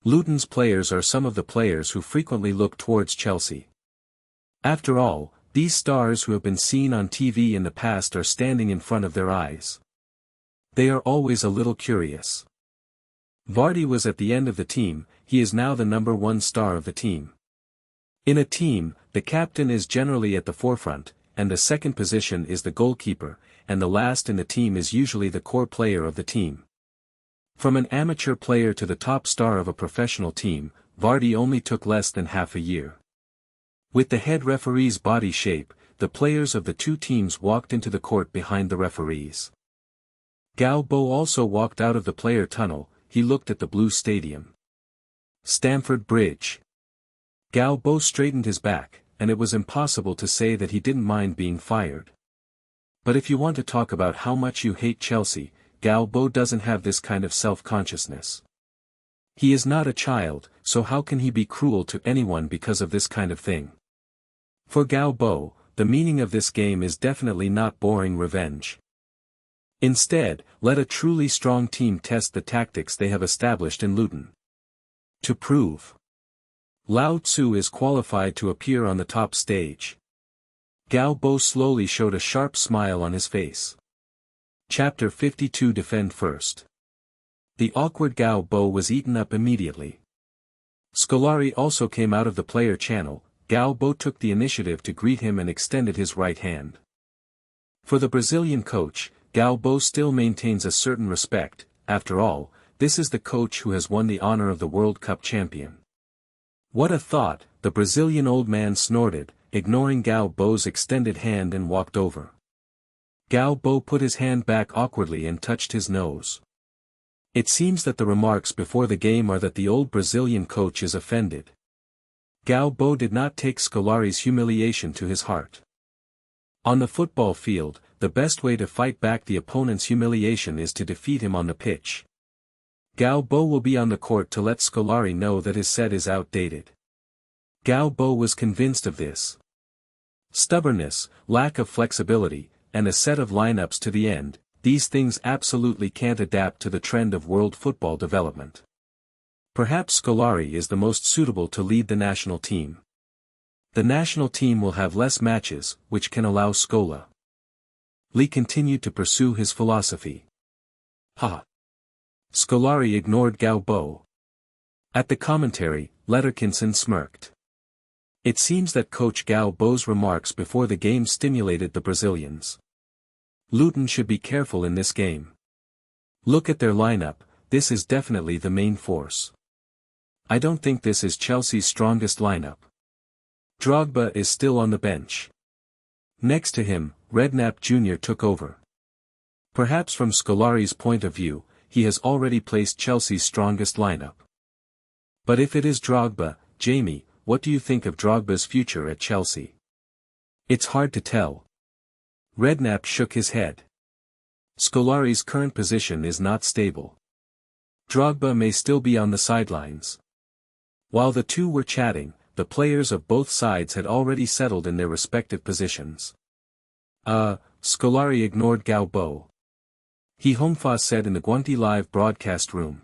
Speaker 1: Luton's players are some of the players who frequently look towards Chelsea. After all, these stars who have been seen on TV in the past are standing in front of their eyes. They are always a little curious. Vardy was at the end of the team, he is now the number one star of the team. In a team, the captain is generally at the forefront, and the second position is the goalkeeper, and the last in the team is usually the core player of the team. From an amateur player to the top star of a professional team, Vardy only took less than half a year. With the head referee's body shape, the players of the two teams walked into the court behind the referees. Galbo also walked out of the player tunnel, he looked at the blue stadium. Stamford Bridge. Galbo straightened his back, and it was impossible to say that he didn't mind being fired. But if you want to talk about how much you hate Chelsea, Galbo doesn't have this kind of self-consciousness. He is not a child, so how can he be cruel to anyone because of this kind of thing? For Galbo, the meaning of this game is definitely not boring revenge. Instead, let a truly strong team test the tactics they have established in Luton. To prove. Lao Tzu is qualified to appear on the top stage. Galbo slowly showed a sharp smile on his face. Chapter 52. Defend first. The awkward Galbo was eaten up immediately. Scolari also came out of the player channel. Galbo took the initiative to greet him and extended his right hand. For the Brazilian coach, Galbo still maintains a certain respect. After all, this is the coach who has won the honor of the World Cup champion. What a thought, the Brazilian old man snorted, ignoring Galbo's extended hand and walked over. Galbo put his hand back awkwardly and touched his nose. It seems that the remarks before the game are that the old Brazilian coach is offended. Galbo did not take Scolari's humiliation to his heart. On the football field, the best way to fight back the opponent's humiliation is to defeat him on the pitch. Galbo will be on the court to let Scolari know that his set is outdated. Galbo was convinced of this. Stubbornness, lack of flexibility, and a set of lineups to the end, these things absolutely can't adapt to the trend of world football development. Perhaps Scolari is the most suitable to lead the national team. The national team will have less matches, which can allow Scola. Lee continued to pursue his philosophy. Ha! Scolari ignored Galbo. At the commentary, Letterkinson smirked. It seems that Coach Galbo's remarks before the game stimulated the Brazilians. Luton should be careful in this game. Look at their lineup, this is definitely the main force. I don't think this is Chelsea's strongest lineup. Drogba is still on the bench. Next to him, Redknapp Jr. took over. Perhaps from Scolari's point of view, he has already placed Chelsea's strongest lineup. But if it is Drogba, Jamie, what do you think of Drogba's future at Chelsea? It's hard to tell. Redknapp shook his head. Scolari's current position is not stable. Drogba may still be on the sidelines. While the two were chatting, the players of both sides had already settled in their respective positions. Scolari ignored Galbo. Manhwa said in the Guanti live broadcast room.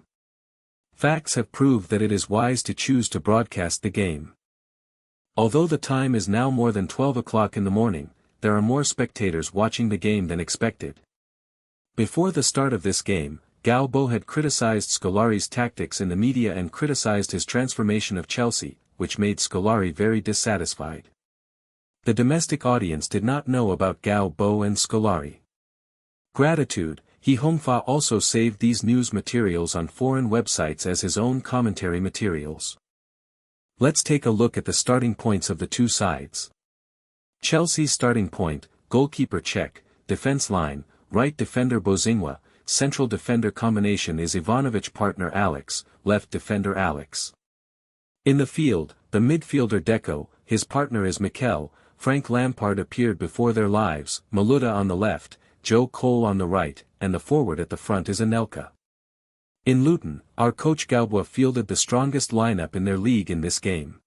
Speaker 1: Facts have proved that it is wise to choose to broadcast the game. Although the time is now more than 12 o'clock in the morning, there are more spectators watching the game than expected. Before the start of this game, Galbo had criticized Scolari's tactics in the media and criticized his transformation of Chelsea, which made Scolari very dissatisfied. The domestic audience did not know about Galbo and Scolari. Gratitude, Manhwa also saved these news materials on foreign websites as his own commentary materials. Let's take a look at the starting points of the two sides. Chelsea's starting point: goalkeeper Cech, defense line, right defender Bozingwa, central defender combination is Ivanovic, partner Alex, left defender Alex. In the field, the midfielder Deco, his partner is Mikel. Frank Lampard appeared before their lives, Maluda on the left, Joe Cole on the right, and the forward at the front is Anelka. In Luton, our coach Galbo fielded the strongest lineup in their league in this game.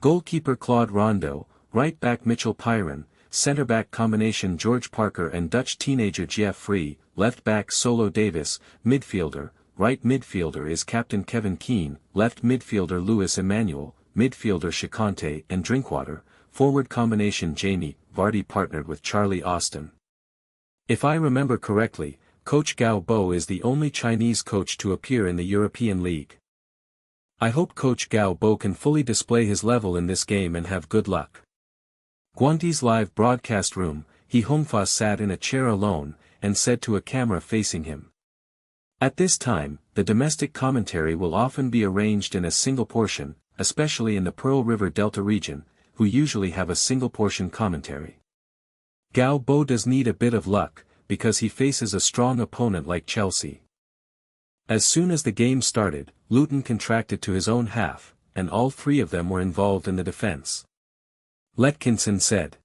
Speaker 1: Goalkeeper Claude Rondo, right back Mitchell Pyron, centre back combination George Parker and Dutch teenager Jeff Free, left back Solo Davis, midfielder, right midfielder is captain Kevin Keane, left midfielder Luis Emmanuel, midfielder Shikante and Drinkwater, forward combination Jamie Vardy partnered with Charlie Austin. If I remember correctly, Coach Galbo is the only Chinese coach to appear in the European League. I hope Coach Galbo can fully display his level in this game and have good luck. Guanti's live broadcast room, Manhwa sat in a chair alone, and said to a camera facing him. At this time, the domestic commentary will often be arranged in a single portion, especially in the Pearl River Delta region, who usually have a single portion commentary. Galbo does need a bit of luck, because he faces a strong opponent like Chelsea. As soon as the game started, Luton contracted to his own half, and all three of them were involved in the defense. Letkinson said.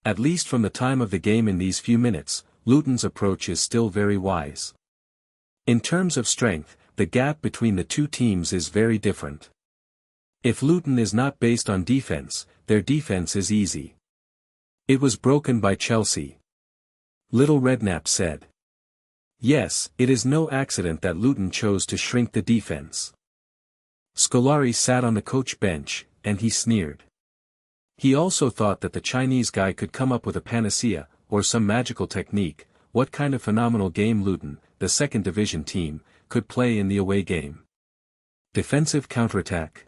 Speaker 1: At least from the time of the game in these few minutes, Luton's approach is still very wise. In terms of strength, the gap between the two teams is very different. If Luton is not based on defense, their defense is easy. It was broken by Chelsea. Little Redknapp said. Yes, it is no accident that Luton chose to shrink the defense. Scolari sat on the coach bench, and he sneered. He also thought that the Chinese guy could come up with a panacea, or some magical technique. What kind of phenomenal game Luton, the second division team, could play in the away game. Defensive counterattack.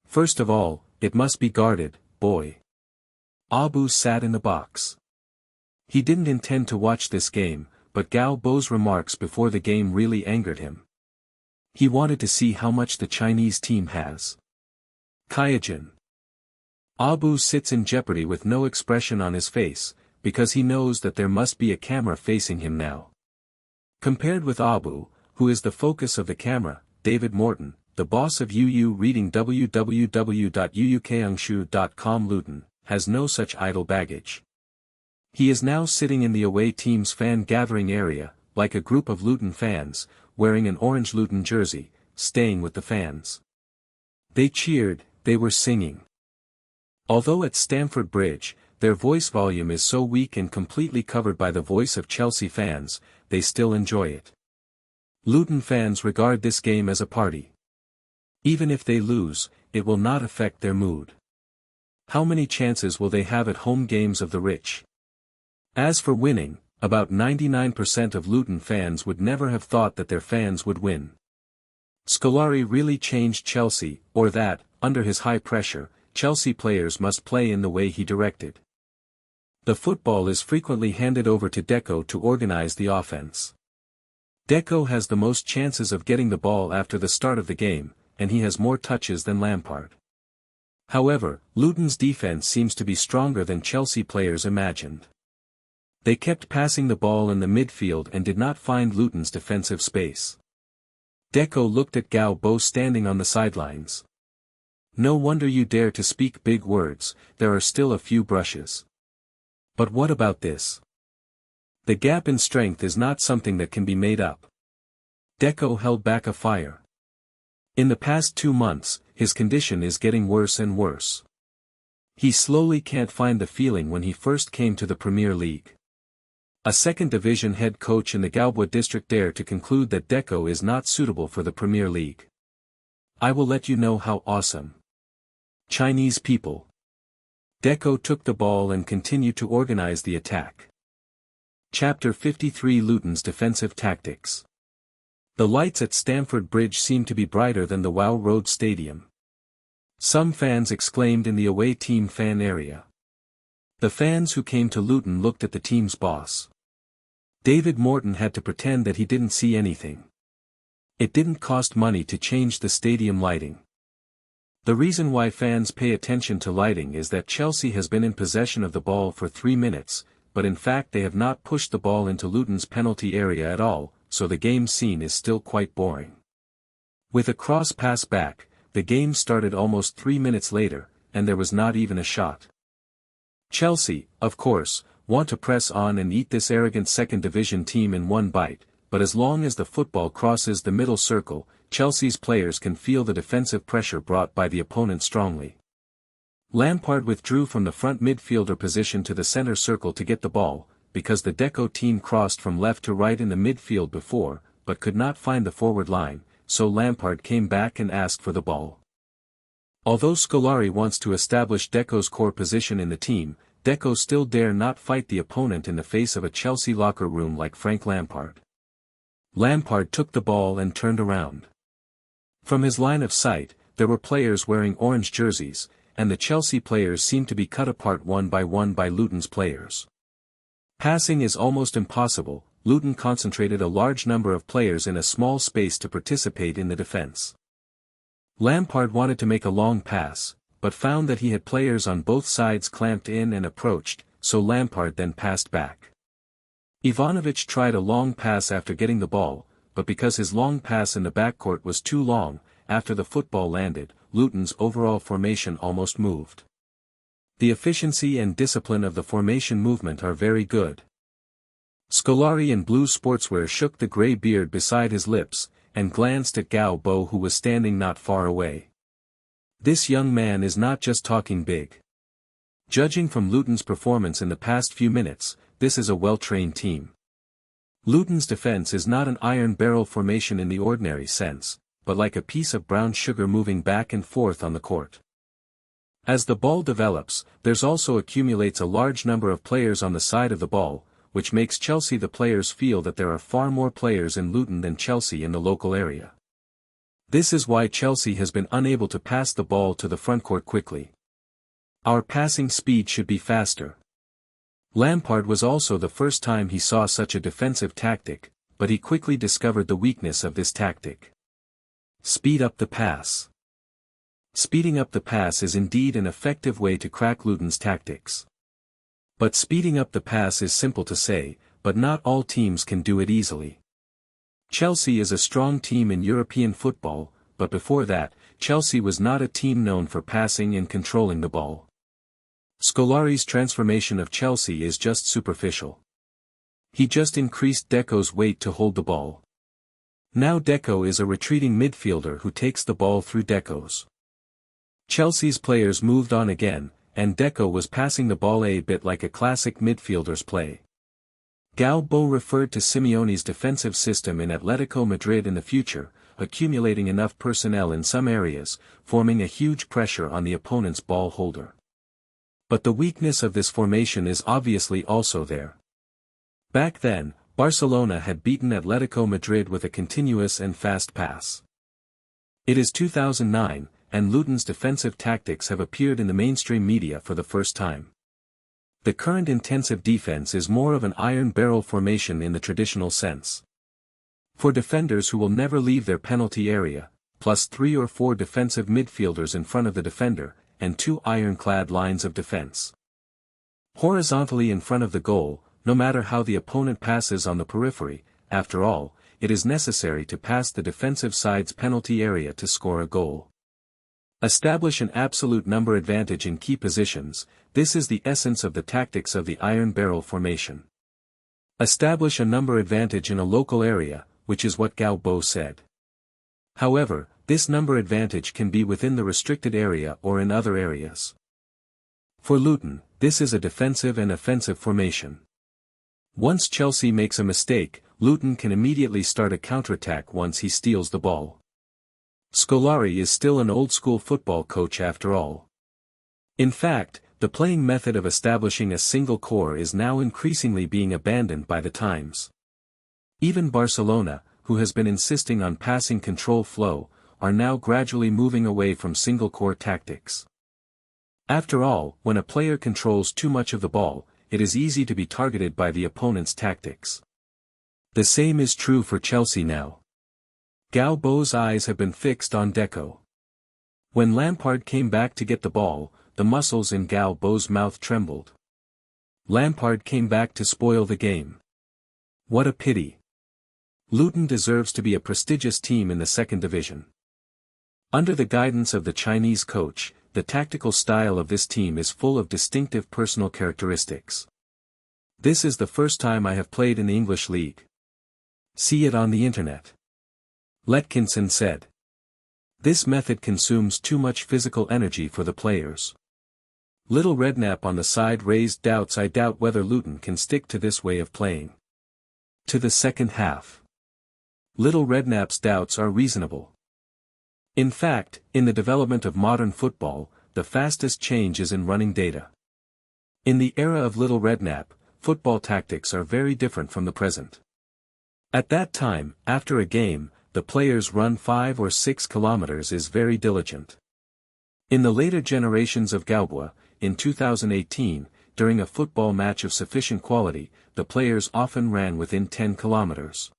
Speaker 1: First of all, it must be guarded, boy. Abu sat in the box. He didn't intend to watch this game, but Galbo's remarks before the game really angered him. He wanted to see how much the Chinese team has. Kyajin. Abu sits in jeopardy with no expression on his face, because he knows that there must be a camera facing him now. Compared with Abu, who is the focus of the camera, David Morton, the boss of UU reading www.uukangshu.com Luton, has no such idle baggage. He is now sitting in the away team's fan gathering area, like a group of Luton fans, wearing an orange Luton jersey, staying with the fans. They cheered, they were singing. Although at Stamford Bridge, their voice volume is so weak and completely covered by the voice of Chelsea fans, they still enjoy it. Luton fans regard this game as a party. Even if they lose, it will not affect their mood. How many chances will they have at home games of the rich? As for winning, about 99% of Luton fans would never have thought that their fans would win. Scolari really changed Chelsea, or that, under his high pressure, Chelsea players must play in the way he directed. The football is frequently handed over to Deco to organize the offense. Deco has the most chances of getting the ball after the start of the game, and he has more touches than Lampard. However, Luton's defense seems to be stronger than Chelsea players imagined. They kept passing the ball in the midfield and did not find Luton's defensive space. Deco looked at Galbo standing on the sidelines. No wonder you dare to speak big words, there are still a few brushes. But what about this? The gap in strength is not something that can be made up. Deco held back a fire. In the past 2 months, his condition is getting worse and worse. He slowly can't find the feeling when he first came to the Premier League. A second division head coach in the Galbo district dare to conclude that Deco is not suitable for the Premier League. I will let you know how awesome. Chinese people. Deco took the ball and continued to organize the attack. Chapter 53 Luton's defensive tactics. The lights at Stamford Bridge seemed to be brighter than the Wow Road Stadium. Some fans exclaimed in the away team fan area. The fans who came to Luton looked at the team's boss. David Morton had to pretend that he didn't see anything. It didn't cost money to change the stadium lighting. The reason why fans pay attention to lighting is that Chelsea has been in possession of the ball for 3 minutes, but in fact they have not pushed the ball into Luton's penalty area at all, so the game scene is still quite boring. With a cross pass back, the game started almost 3 minutes later, and there was not even a shot. Chelsea, of course, want to press on and eat this arrogant second division team in one bite, but as long as the football crosses the middle circle, Chelsea's players can feel the defensive pressure brought by the opponent strongly. Lampard withdrew from the front midfielder position to the center circle to get the ball, because the Deco team crossed from left to right in the midfield before, but could not find the forward line, so Lampard came back and asked for the ball. Although Scolari wants to establish Deco's core position in the team, Deco still dare not fight the opponent in the face of a Chelsea locker room like Frank Lampard. Lampard took the ball and turned around. From his line of sight, there were players wearing orange jerseys, and the Chelsea players seemed to be cut apart one by Luton's players. Passing is almost impossible. Luton concentrated a large number of players in a small space to participate in the defense. Lampard wanted to make a long pass, but found that he had players on both sides clamped in and approached, so Lampard then passed back. Ivanovic tried a long pass after getting the ball, but because his long pass in the backcourt was too long, after the football landed, Luton's overall formation almost moved. The efficiency and discipline of the formation movement are very good. Scolari in blue sportswear shook the grey beard beside his lips, and glanced at Gao Bo who was standing not far away. This young man is not just talking big. Judging from Luton's performance in the past few minutes, this is a well-trained team. Luton's defense is not an iron barrel formation in the ordinary sense, but like a piece of brown sugar moving back and forth on the court. As the ball develops, there's also accumulates a large number of players on the side of the ball, which makes Chelsea the players feel that there are far more players in Luton than Chelsea in the local area. This is why Chelsea has been unable to pass the ball to the frontcourt quickly. Our passing speed should be faster. Lampard was also the first time he saw such a defensive tactic, but he quickly discovered the weakness of this tactic. Speed up the pass. Speeding up the pass is indeed an effective way to crack Luton's tactics. But speeding up the pass is simple to say, but not all teams can do it easily. Chelsea is a strong team in European football, but before that, Chelsea was not a team known for passing and controlling the ball. Scolari's transformation of Chelsea is just superficial. He just increased Deco's weight to hold the ball. Now Deco is a retreating midfielder who takes the ball through Deco's. Chelsea's players moved on again, and Deco was passing the ball a bit like a classic midfielder's play. Gao Bo referred to Simeone's defensive system in Atletico Madrid in the future, accumulating enough personnel in some areas, forming a huge pressure on the opponent's ball holder. But the weakness of this formation is obviously also there. Back then, Barcelona had beaten Atletico Madrid with a continuous and fast pass. It is 2009, and Luton's defensive tactics have appeared in the mainstream media for the first time. The current intensive defense is more of an iron barrel formation in the traditional sense. For defenders who will never leave their penalty area, plus 3 or 4 defensive midfielders in front of the defender, and 2 ironclad lines of defense. Horizontally in front of the goal, no matter how the opponent passes on the periphery, after all, it is necessary to pass the defensive side's penalty area to score a goal. Establish an absolute number advantage in key positions. This is the essence of the tactics of the iron barrel formation. Establish a number advantage in a local area, which is what Gao Bo said. However, this number advantage can be within the restricted area or in other areas. For Luton, this is a defensive and offensive formation. Once Chelsea makes a mistake, Luton can immediately start a counterattack once he steals the ball. Scolari is still an old-school football coach after all. In fact, the playing method of establishing a single core is now increasingly being abandoned by the times. Even Barcelona, who has been insisting on passing control flow, are now gradually moving away from single-core tactics. After all, when a player controls too much of the ball, it is easy to be targeted by the opponent's tactics. The same is true for Chelsea now. Galbo's eyes have been fixed on Deco. When Lampard came back to get the ball, the muscles in Galbo's mouth trembled. Lampard came back to spoil the game. What a pity. Luton deserves to be a prestigious team in the second division. Under the guidance of the Chinese coach, the tactical style of this team is full of distinctive personal characteristics. This is the first time I have played in the English League. See it on the internet. Letkinson said. This method consumes too much physical energy for the players. Little Redknapp on the side raised doubts. I doubt whether Luton can stick to this way of playing. To the second half. Little Redknapp's doubts are reasonable. In fact, in the development of modern football, the fastest change is in running data. In the era of Little Redknapp, football tactics are very different from the present. At that time, after a game, the players run 5 or 6 kilometers is very diligent. In the later generations of Galbo, in 2018, during a football match of sufficient quality, the players often ran within 10 kilometers.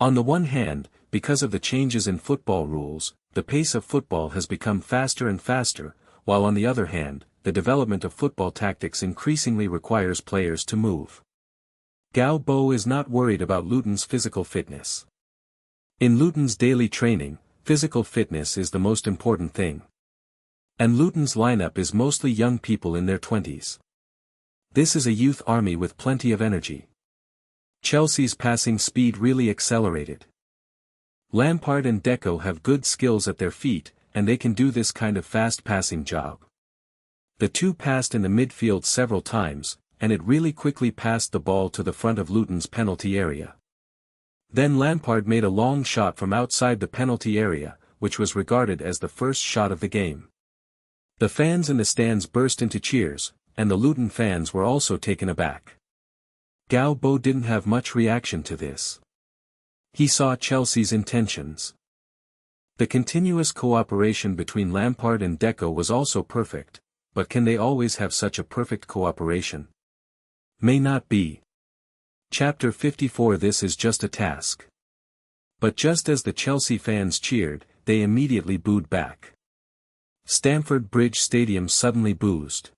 Speaker 1: On the one hand, because of the changes in football rules, the pace of football has become faster and faster, while on the other hand, the development of football tactics increasingly requires players to move. Galbo is not worried about Luton's physical fitness. In Luton's daily training, physical fitness is the most important thing. And Luton's lineup is mostly young people in their 20s. This is a youth army with plenty of energy. Chelsea's passing speed really accelerated. Lampard and Deco have good skills at their feet, and they can do this kind of fast passing job. The two passed in the midfield several times, and it really quickly passed the ball to the front of Luton's penalty area. Then Lampard made a long shot from outside the penalty area, which was regarded as the first shot of the game. The fans in the stands burst into cheers, and the Luton fans were also taken aback. Galbo didn't have much reaction to this. He saw Chelsea's intentions. The continuous cooperation between Lampard and Deco was also perfect, but can they always have such a perfect cooperation? May not be. Chapter 54. This is just a task. But just as the Chelsea fans cheered, they immediately booed back. Stamford Bridge Stadium suddenly boozed.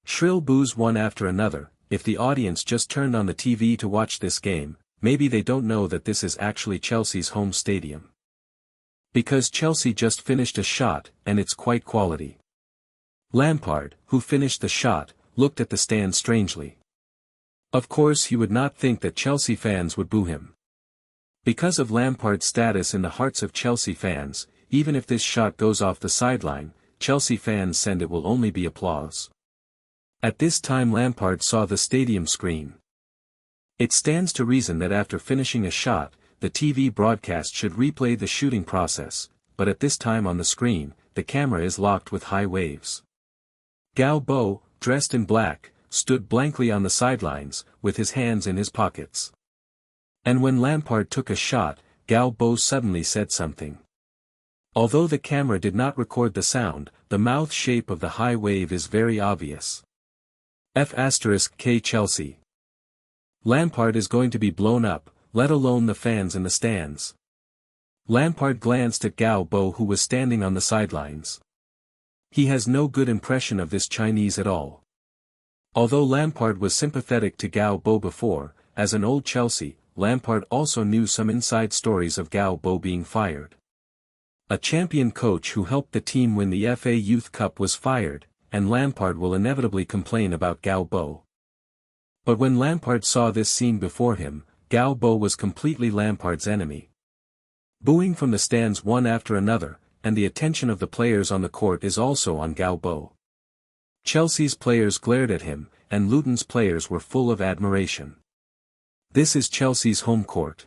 Speaker 1: Shrill boos one after another. If the audience just turned on the TV to watch this game, maybe they don't know that this is actually Chelsea's home stadium. Because Chelsea just finished a shot, and it's quite quality. Lampard, who finished the shot, looked at the stand strangely. Of course he would not think that Chelsea fans would boo him. Because of Lampard's status in the hearts of Chelsea fans, even if this shot goes off the sideline, Chelsea fans said it will only be applause. At this time Lampard saw the stadium screen. It stands to reason that after finishing a shot, the TV broadcast should replay the shooting process, but at this time on the screen, the camera is locked with high waves. Galbo, dressed in black, stood blankly on the sidelines, with his hands in his pockets. And when Lampard took a shot, Galbo suddenly said something. Although the camera did not record the sound, the mouth shape of the high wave is very obvious. F*K Chelsea. Lampard is going to be blown up, let alone the fans in the stands. Lampard glanced at Galbo, who was standing on the sidelines. He has no good impression of this Chinese at all. Although Lampard was sympathetic to Galbo before, as an old Chelsea, Lampard also knew some inside stories of Galbo being fired. A champion coach who helped the team win the FA Youth Cup was fired, and Lampard will inevitably complain about Galbo. But when Lampard saw this scene before him, Galbo was completely Lampard's enemy. Booing from the stands one after another, and the attention of the players on the court is also on Galbo. Chelsea's players glared at him, and Luton's players were full of admiration. This is Chelsea's home court.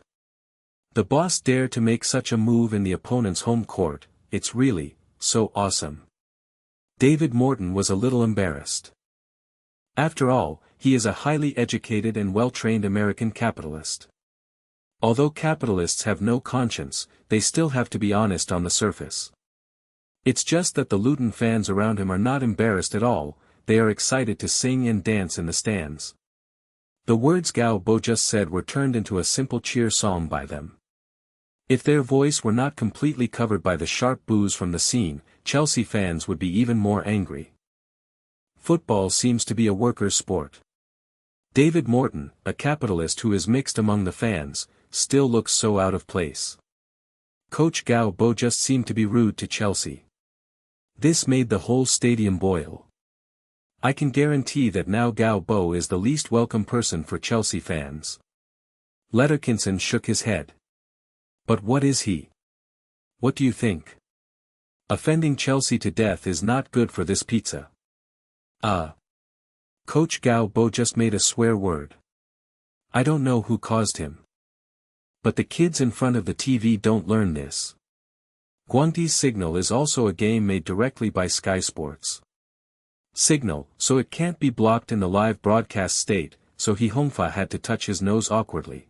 Speaker 1: The boss dared to make such a move in the opponent's home court, it's really, so awesome. David Morton was a little embarrassed. After all, he is a highly educated and well-trained American capitalist. Although capitalists have no conscience, they still have to be honest on the surface. It's just that the Luton fans around him are not embarrassed at all, they are excited to sing and dance in the stands. The words Gao Bo just said were turned into a simple cheer song by them. If their voice were not completely covered by the sharp boos from the scene, Chelsea fans would be even more angry. Football seems to be a workers' sport. David Morton, a capitalist who is mixed among the fans, still looks so out of place. Coach Gao Bo just seemed to be rude to Chelsea. This made the whole stadium boil. I can guarantee that now Gao Bo is the least welcome person for Chelsea fans. Letterkinson shook his head. But what is he? What do you think? Offending Chelsea to death is not good for this pizza. Coach Gao Bo just made a swear word. I don't know who caused him. But the kids in front of the TV don't learn this. Guangti's Signal is also a game made directly by Sky Sports. Signal, so it can't be blocked in the live broadcast state, so Hongfa had to touch his nose awkwardly.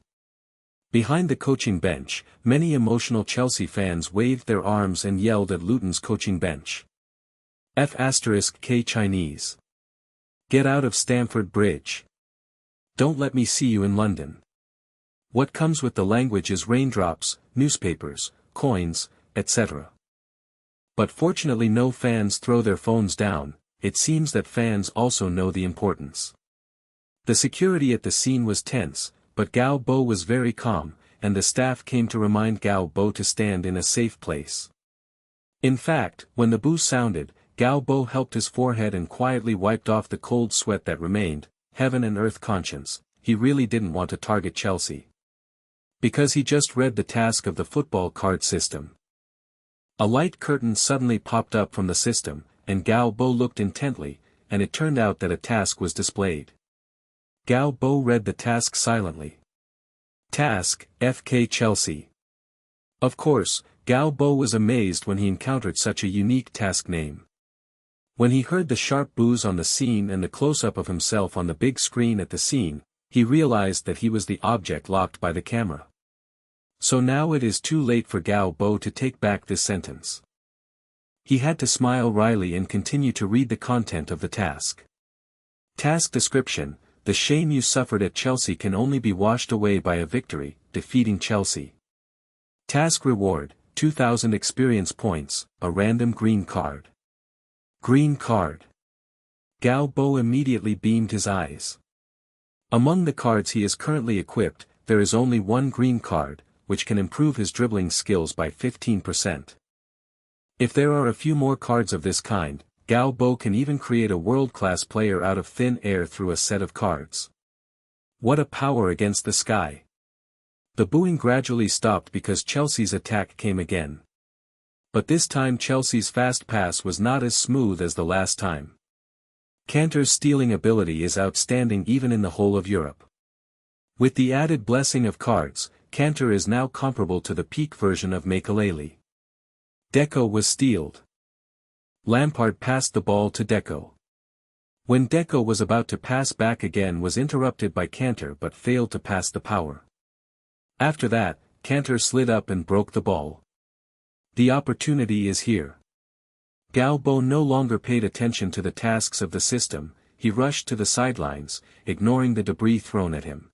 Speaker 1: Behind the coaching bench, many emotional Chelsea fans waved their arms and yelled at Luton's coaching bench. F*K Chinese. Get out of Stamford Bridge. Don't let me see you in London. What comes with the language is raindrops, newspapers, coins, etc. But fortunately no fans throw their phones down, it seems that fans also know the importance. The security at the scene was tense, but Gao Bo was very calm, and the staff came to remind Gao Bo to stand in a safe place. In fact, when the boo sounded, Gao Bo helped his forehead and quietly wiped off the cold sweat that remained. Heaven and earth conscience, he really didn't want to target Chelsea. Because he just read the task of the football card system. A light curtain suddenly popped up from the system, and Gao Bo looked intently, and it turned out that a task was displayed. Gao Bo read the task silently. Task, FK Chelsea. Of course, Gao Bo was amazed when he encountered such a unique task name. When he heard the sharp boos on the scene and the close-up of himself on the big screen at the scene, he realized that he was the object locked by the camera. So now it is too late for Gao Bo to take back this sentence. He had to smile wryly and continue to read the content of the task. Task description: the shame you suffered at Chelsea can only be washed away by a victory, defeating Chelsea. Task reward: 2,000 experience points, a random green card. Green card. Gao Bo immediately beamed his eyes. Among the cards he is currently equipped, there is only one green card, which can improve his dribbling skills by 15%. If there are a few more cards of this kind, Gao Bo can even create a world-class player out of thin air through a set of cards. What a power against the sky! The booing gradually stopped because Chelsea's attack came again. But this time Chelsea's fast pass was not as smooth as the last time. Kanter's stealing ability is outstanding even in the whole of Europe. With the added blessing of cards, Kanter is now comparable to the peak version of Makelele. Deco was stealed. Lampard passed the ball to Deco. When Deco was about to pass back again was interrupted by Kanter but failed to pass the power. After that, Kanter slid up and broke the ball. The opportunity is here. Gao Bo no longer paid attention to the tasks of the system, he rushed to the sidelines, ignoring the debris thrown at him.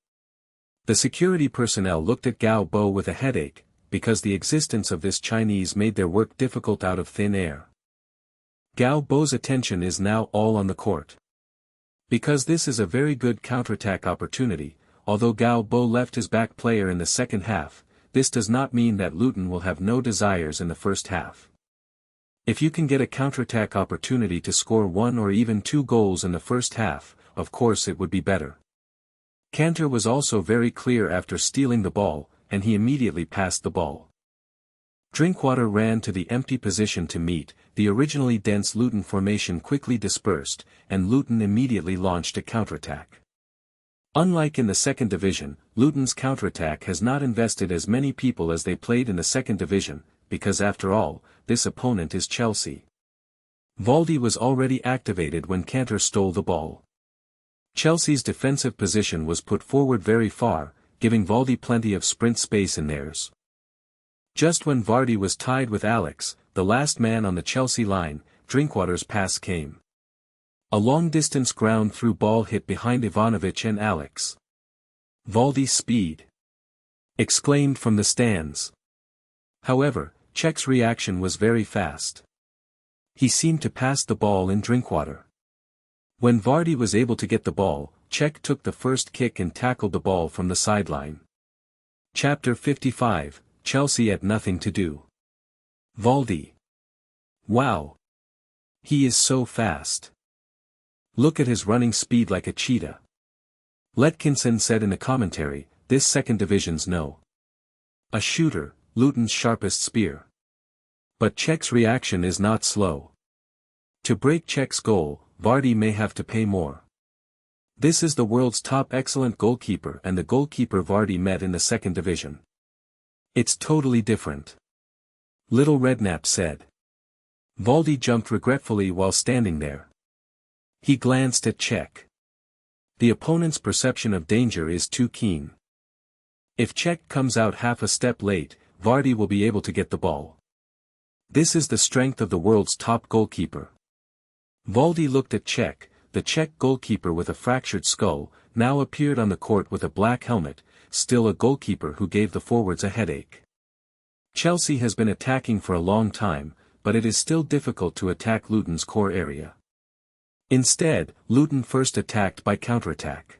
Speaker 1: The security personnel looked at Gao Bo with a headache, because the existence of this Chinese made their work difficult out of thin air. Gao Bo's attention is now all on the court. Because this is a very good counterattack opportunity, although Gao Bo left his back player in the second half, this does not mean that Luton will have no desires in the first half. If you can get a counterattack opportunity to score 1 or even 2 goals in the first half, of course it would be better. Kanter was also very clear after stealing the ball, and he immediately passed the ball. Drinkwater ran to the empty position to meet, the originally dense Luton formation quickly dispersed, and Luton immediately launched a counterattack. Unlike in the second division, Luton's counterattack has not invested as many people as they played in the second division, because after all, this opponent is Chelsea. Vardy was already activated when Cantor stole the ball. Chelsea's defensive position was put forward very far, giving Vardy plenty of sprint space in theirs. Just when Vardy was tied with Alex, the last man on the Chelsea line, Drinkwater's pass came. A long-distance ground-through ball hit behind Ivanovic and Alex. "Vardy's speed!" exclaimed from the stands. However, Cech's reaction was very fast. He seemed to pass the ball in Drinkwater. When Vardy was able to get the ball, Cech took the first kick and tackled the ball from the sideline. Chapter 55, Chelsea had nothing to do. Vardy. Wow! He is so fast. Look at his running speed like a cheetah. Letkinson said in a commentary, this second division's no. A shooter, Luton's sharpest spear. But Cech's reaction is not slow. To break Cech's goal, Vardy may have to pay more. This is the world's top excellent goalkeeper and the goalkeeper Vardy met in the second division. It's totally different. Little Redknapp said. Vardy jumped regretfully while standing there. He glanced at Cech. The opponent's perception of danger is too keen. If Cech comes out half a step late, Vardy will be able to get the ball. This is the strength of the world's top goalkeeper. Vardy looked at Cech. The Czech goalkeeper with a fractured skull, now appeared on the court with a black helmet, still a goalkeeper who gave the forwards a headache. Chelsea has been attacking for a long time, but it is still difficult to attack Luton's core area. Instead, Luton first attacked by counterattack.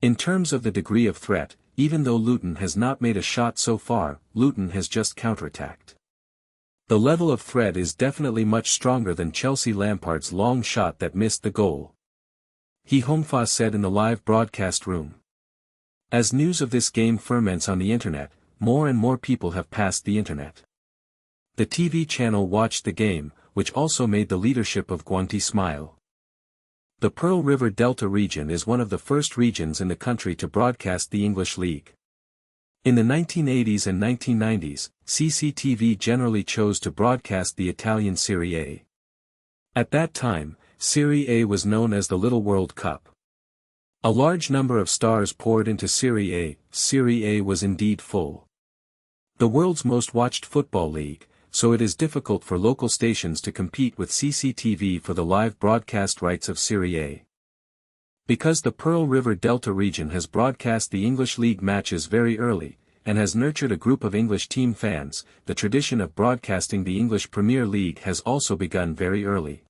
Speaker 1: In terms of the degree of threat, even though Luton has not made a shot so far, Luton has just counterattacked. The level of threat is definitely much stronger than Chelsea Lampard's long shot that missed the goal. Manhwa said in the live broadcast room. As news of this game ferments on the internet, more and more people have passed the internet. The TV channel watched the game, which also made the leadership of Guanti smile. The Pearl River Delta region is one of the first regions in the country to broadcast the English League. In the 1980s and 1990s, CCTV generally chose to broadcast the Italian Serie A. At that time, Serie A was known as the Little World Cup. A large number of stars poured into Serie A. Serie A was indeed full. The world's most watched football league, so it is difficult for local stations to compete with CCTV for the live broadcast rights of Serie A. Because the Pearl River Delta region has broadcast the English League matches very early, and has nurtured a group of English team fans, the tradition of broadcasting the English Premier League has also begun very early.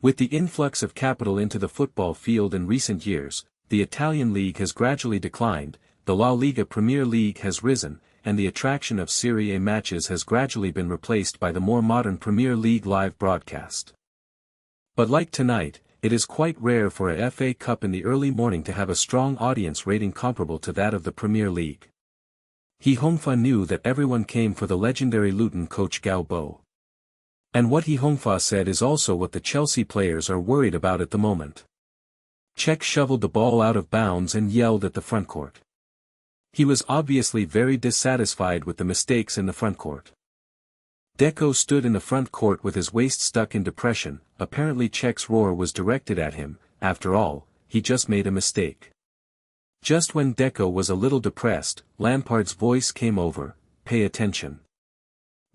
Speaker 1: With the influx of capital into the football field in recent years, the Italian league has gradually declined, the La Liga Premier League has risen, and the attraction of Serie A matches has gradually been replaced by the more modern Premier League live broadcast. But like tonight, it is quite rare for a FA Cup in the early morning to have a strong audience rating comparable to that of the Premier League. Manhwa knew that everyone came for the legendary Luton coach Galbo. And what Manhwa said is also what the Chelsea players are worried about at the moment. Cech shoveled the ball out of bounds and yelled at the frontcourt. He was obviously very dissatisfied with the mistakes in the frontcourt. Deco stood in the front court with his waist stuck in depression. Apparently Cech's roar was directed at him. After all, he just made a mistake. Just when Deco was a little depressed, Lampard's voice came over, "Pay attention."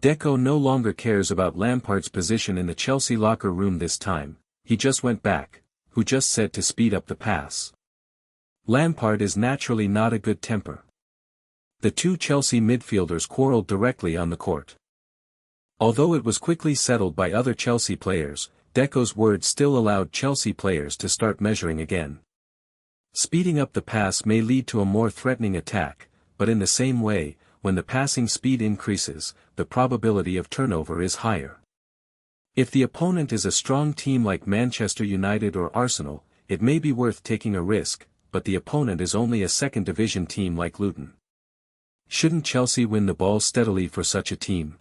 Speaker 1: Deco no longer cares about Lampard's position in the Chelsea locker room this time. He just went back, who just said to speed up the pass. Lampard is naturally not a good temper. The two Chelsea midfielders quarreled directly on the court. Although it was quickly settled by other Chelsea players, Deco's words still allowed Chelsea players to start measuring again. Speeding up the pass may lead to a more threatening attack, but in the same way, when the passing speed increases, the probability of turnover is higher. If the opponent is a strong team like Manchester United or Arsenal, it may be worth taking a risk, but the opponent is only a second division team like Luton. Shouldn't Chelsea win the ball steadily for such a team?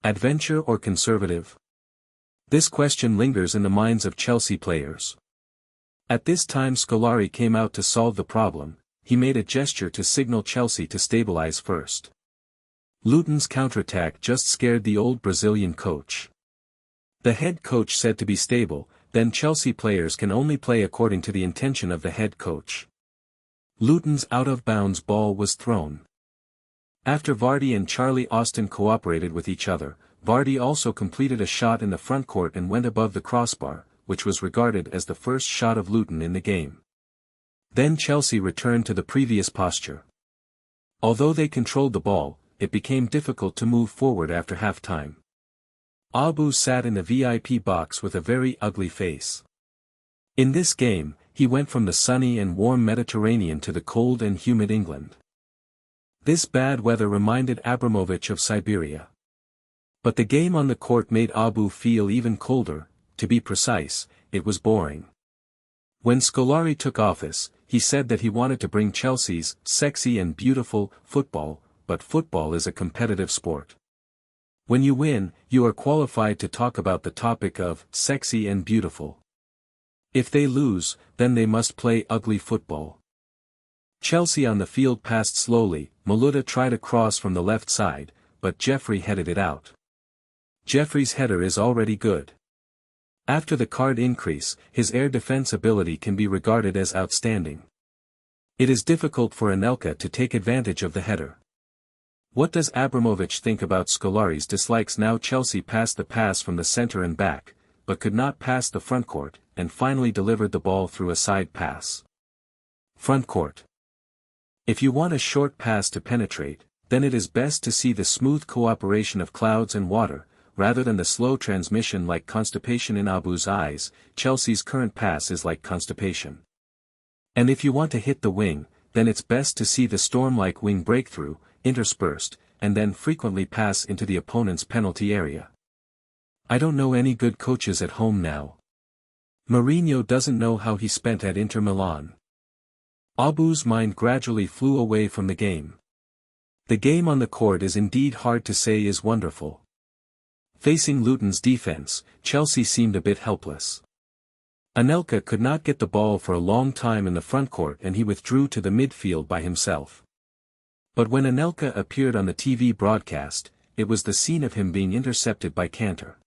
Speaker 1: Adventure or conservative? This question lingers in the minds of Chelsea players. At this time Scolari came out to solve the problem. He made a gesture to signal Chelsea to stabilize first. Luton's counterattack just scared the old Brazilian coach. The head coach said to be stable, then Chelsea players can only play according to the intention of the head coach. Luton's out-of-bounds ball was thrown. After Vardy and Charlie Austin cooperated with each other, Vardy also completed a shot in the front court and went above the crossbar, which was regarded as the first shot of Luton in the game. Then Chelsea returned to the previous posture. Although they controlled the ball, it became difficult to move forward after half-time. Abu sat in the VIP box with a very ugly face. In this game, he went from the sunny and warm Mediterranean to the cold and humid England. This bad weather reminded Abramovich of Siberia. But the game on the court made Abu feel even colder. To be precise, it was boring. When Scolari took office, he said that he wanted to bring Chelsea's sexy and beautiful football, but football is a competitive sport. When you win, you are qualified to talk about the topic of sexy and beautiful. If they lose, then they must play ugly football. Chelsea on the field passed slowly. Maluda tried a cross from the left side, but Jeffrey headed it out. Jeffrey's header is already good. After the card increase, his air defense ability can be regarded as outstanding. It is difficult for Anelka to take advantage of the header. What does Abramovich think about Scolari's dislikes? Now Chelsea passed the pass from the center and back, but could not pass the front court, and finally delivered the ball through a side pass. Front court. If you want a short pass to penetrate, then it is best to see the smooth cooperation of clouds and water, rather than the slow transmission like constipation in Abu's eyes. Chelsea's current pass is like constipation. And if you want to hit the wing, then it's best to see the storm-like wing breakthrough, interspersed, and then frequently pass into the opponent's penalty area. I don't know any good coaches at home now. Mourinho doesn't know how he spent at Inter Milan. Abu's mind gradually flew away from the game. The game on the court is indeed hard to say is wonderful. Facing Luton's defense, Chelsea seemed a bit helpless. Anelka could not get the ball for a long time in the front court and he withdrew to the midfield by himself. But when Anelka appeared on the TV broadcast, it was the scene of him being intercepted by Cantor.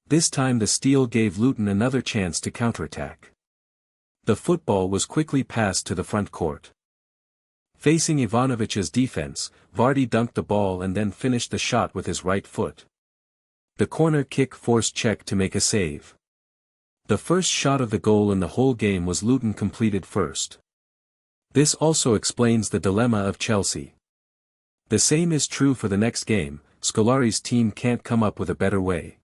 Speaker 1: This time the steal gave Luton another chance to counterattack. The football was quickly passed to the front court. Facing Ivanović's defense, Vardy dunked the ball and then finished the shot with his right foot. The corner kick forced Cech to make a save. The first shot of the goal in the whole game was Luton completed first. This also explains the dilemma of Chelsea. The same is true for the next game. Scolari's team can't come up with a better way.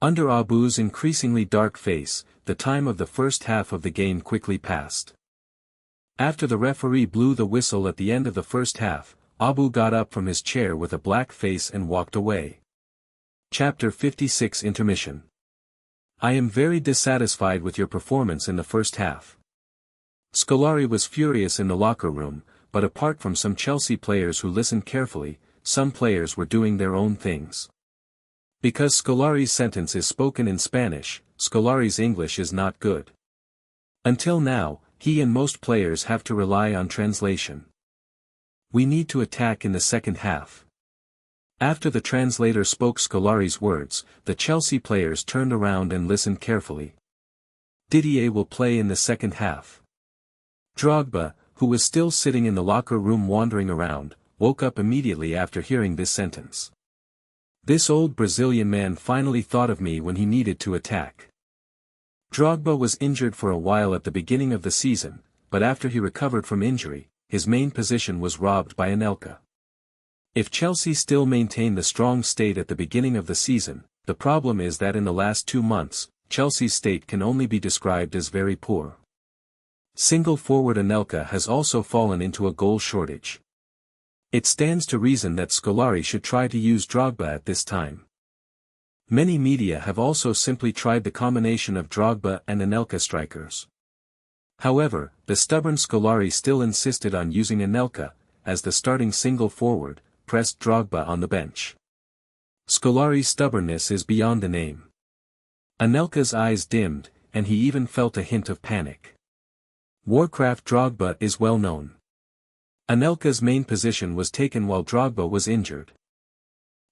Speaker 1: Under Abu's increasingly dark face, the time of the first half of the game quickly passed. After the referee blew the whistle at the end of the first half, Abu got up from his chair with a black face and walked away. Chapter 56 Intermission. I am very dissatisfied with your performance in the first half. Scolari was furious in the locker room, but apart from some Chelsea players who listened carefully, some players were doing their own things. Because Scolari's sentence is spoken in Spanish, Scolari's English is not good. Until now, he and most players have to rely on translation. We need to attack in the second half. After the translator spoke Scolari's words, the Chelsea players turned around and listened carefully. Didier will play in the second half. Drogba, who was still sitting in the locker room wandering around, woke up immediately after hearing this sentence. This old Brazilian man finally thought of me when he needed to attack. Drogba was injured for a while at the beginning of the season, but after he recovered from injury, his main position was robbed by Anelka. If Chelsea still maintain the strong state at the beginning of the season, the problem is that in the last 2 months, Chelsea's state can only be described as very poor. Single forward Anelka has also fallen into a goal shortage. It stands to reason that Scolari should try to use Drogba at this time. Many media have also simply tried the combination of Drogba and Anelka strikers. However, the stubborn Scolari still insisted on using Anelka, as the starting single forward, pressed Drogba on the bench. Scolari's stubbornness is beyond a name. Anelka's eyes dimmed, and he even felt a hint of panic. Warcraft Drogba is well known. Anelka's main position was taken while Drogba was injured.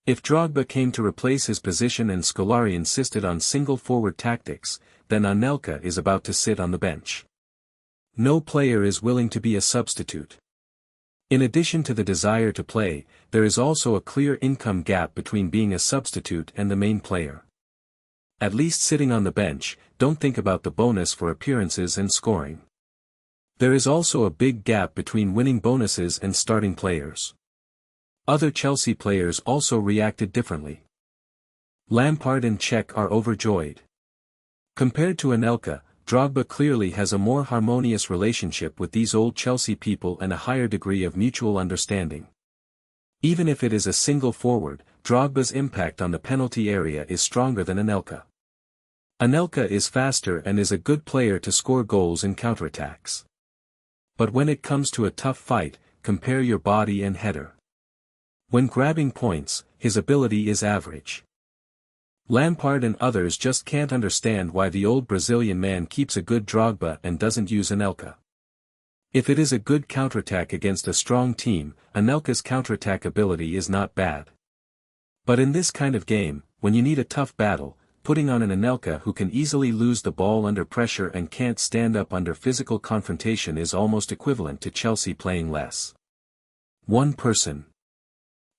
Speaker 1: If Drogba came to replace his position and Scolari insisted on single forward tactics, then Anelka is about to sit on the bench. No player is willing to be a substitute. In addition to the desire to play, there is also a clear income gap between being a substitute and the main player. At least sitting on the bench, don't think about the bonus for appearances and scoring. There is also a big gap between winning bonuses and starting players. Other Chelsea players also reacted differently. Lampard and Cech are overjoyed. Compared to Anelka, Drogba clearly has a more harmonious relationship with these old Chelsea people and a higher degree of mutual understanding. Even if it is a single forward, Drogba's impact on the penalty area is stronger than Anelka. Anelka is faster and is a good player to score goals in counterattacks. But when it comes to a tough fight, compare your body and header. When grabbing points, his ability is average. Lampard and others just can't understand why the old Brazilian man keeps a good Drogba and doesn't use Anelka. If it is a good counterattack against a strong team, Anelka's counterattack ability is not bad. But in this kind of game, when you need a tough battle, putting on an Anelka who can easily lose the ball under pressure and can't stand up under physical confrontation is almost equivalent to Chelsea playing less. One person.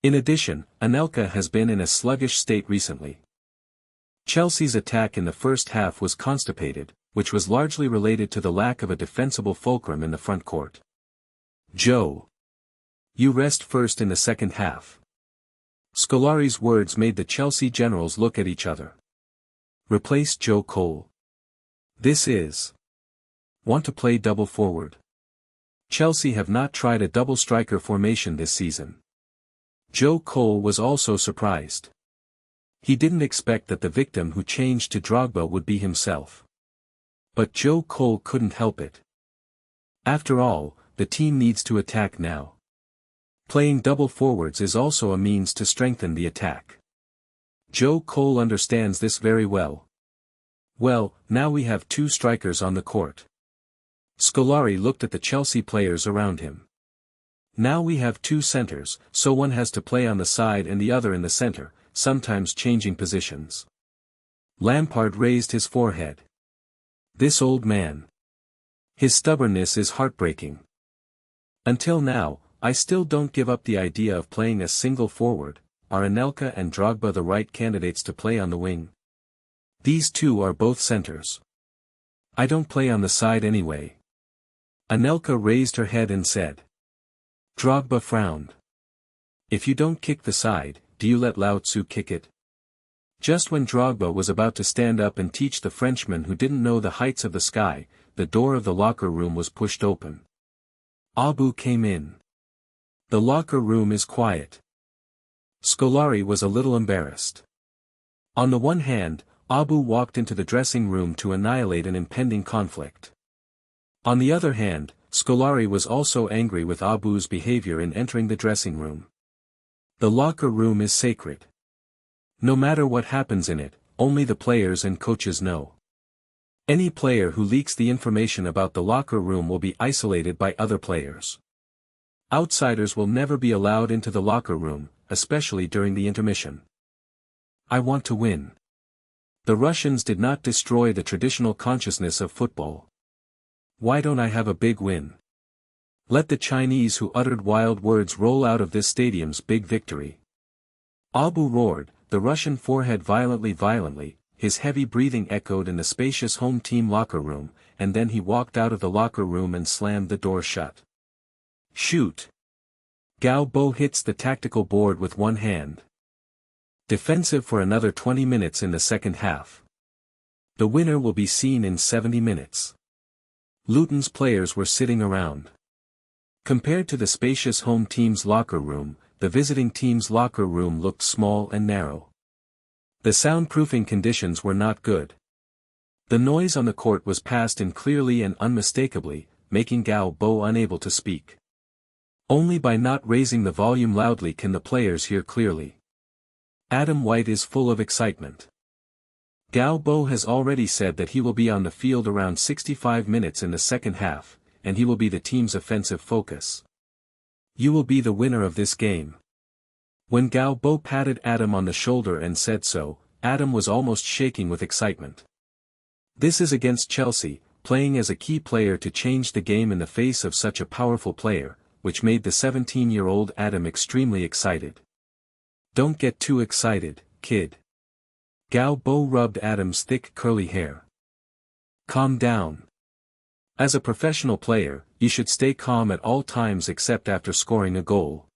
Speaker 1: In addition, Anelka has been in a sluggish state recently. Chelsea's attack in the first half was constipated, which was largely related to the lack of a defensible fulcrum in the front court. Joe. You rest first in the second half. Scolari's words made the Chelsea generals look at each other. Replace Joe Cole. This is. Want to play double forward. Chelsea have not tried a double striker formation this season. Joe Cole was also surprised. He didn't expect that the victim who changed to Drogba would be himself. But Joe Cole couldn't help it. After all, the team needs to attack now. Playing double forwards is also a means to strengthen the attack. Joe Cole understands this very well. Well, now we have two strikers on the court. Scolari looked at the Chelsea players around him. Now we have two centers, so one has to play on the side and the other in the center, sometimes changing positions. Lampard raised his forehead. This old man. His stubbornness is heartbreaking. Until now, I still don't give up the idea of playing a single forward. Are Anelka and Drogba the right candidates to play on the wing? These two are both centers. I don't play on the side anyway. Anelka raised her head and said. Drogba frowned. If you don't kick the side, do you let Lao Tzu kick it? Just when Drogba was about to stand up and teach the Frenchman who didn't know the heights of the sky, the door of the locker room was pushed open. Abu came in. The locker room is quiet. Scolari was a little embarrassed. On the one hand, Abu walked into the dressing room to annihilate an impending conflict. On the other hand, Scolari was also angry with Abu's behavior in entering the dressing room. The locker room is sacred. No matter what happens in it, only the players and coaches know. Any player who leaks the information about the locker room will be isolated by other players. Outsiders will never be allowed into the locker room, especially during the intermission. I want to win. The Russians did not destroy the traditional consciousness of football. Why don't I have a big win? Let the Chinese who uttered wild words roll out of this stadium's big victory. Abu roared, the Russian forehead violently, his heavy breathing echoed in the spacious home team locker room, and then he walked out of the locker room and slammed the door shut. Shoot! Gao Bo hits the tactical board with one hand. Defensive for another 20 minutes in the second half. The winner will be seen in 70 minutes. Luton's players were sitting around. Compared to the spacious home team's locker room, the visiting team's locker room looked small and narrow. The soundproofing conditions were not good. The noise on the court was passed in clearly and unmistakably, making Gao Bo unable to speak. Only by not raising the volume loudly can the players hear clearly. Adam White is full of excitement. Gao Bo has already said that he will be on the field around 65 minutes in the second half, and he will be the team's offensive focus. You will be the winner of this game. When Gao Bo patted Adam on the shoulder and said so, Adam was almost shaking with excitement. This is against Chelsea, playing as a key player to change the game in the face of such a powerful player, which made the 17-year-old Adam extremely excited. Don't get too excited, kid. Gao Bo rubbed Adam's thick curly hair. Calm down. As a professional player, you should stay calm at all times except after scoring a goal.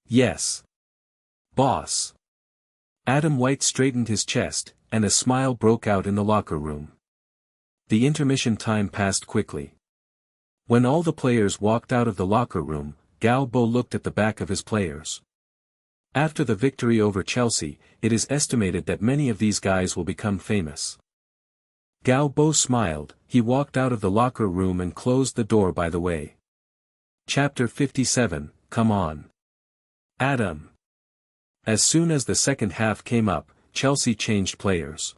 Speaker 1: Yes. Boss. Adam White straightened his chest, and a smile broke out in the locker room. The intermission time passed quickly. When all the players walked out of the locker room, Gao Bo looked at the back of his players. After the victory over Chelsea, it is estimated that many of these guys will become famous. Gao Bo smiled, he walked out of the locker room and closed the door by the way. Chapter 57, Come on. Adam. As soon as the second half came up, Chelsea changed players.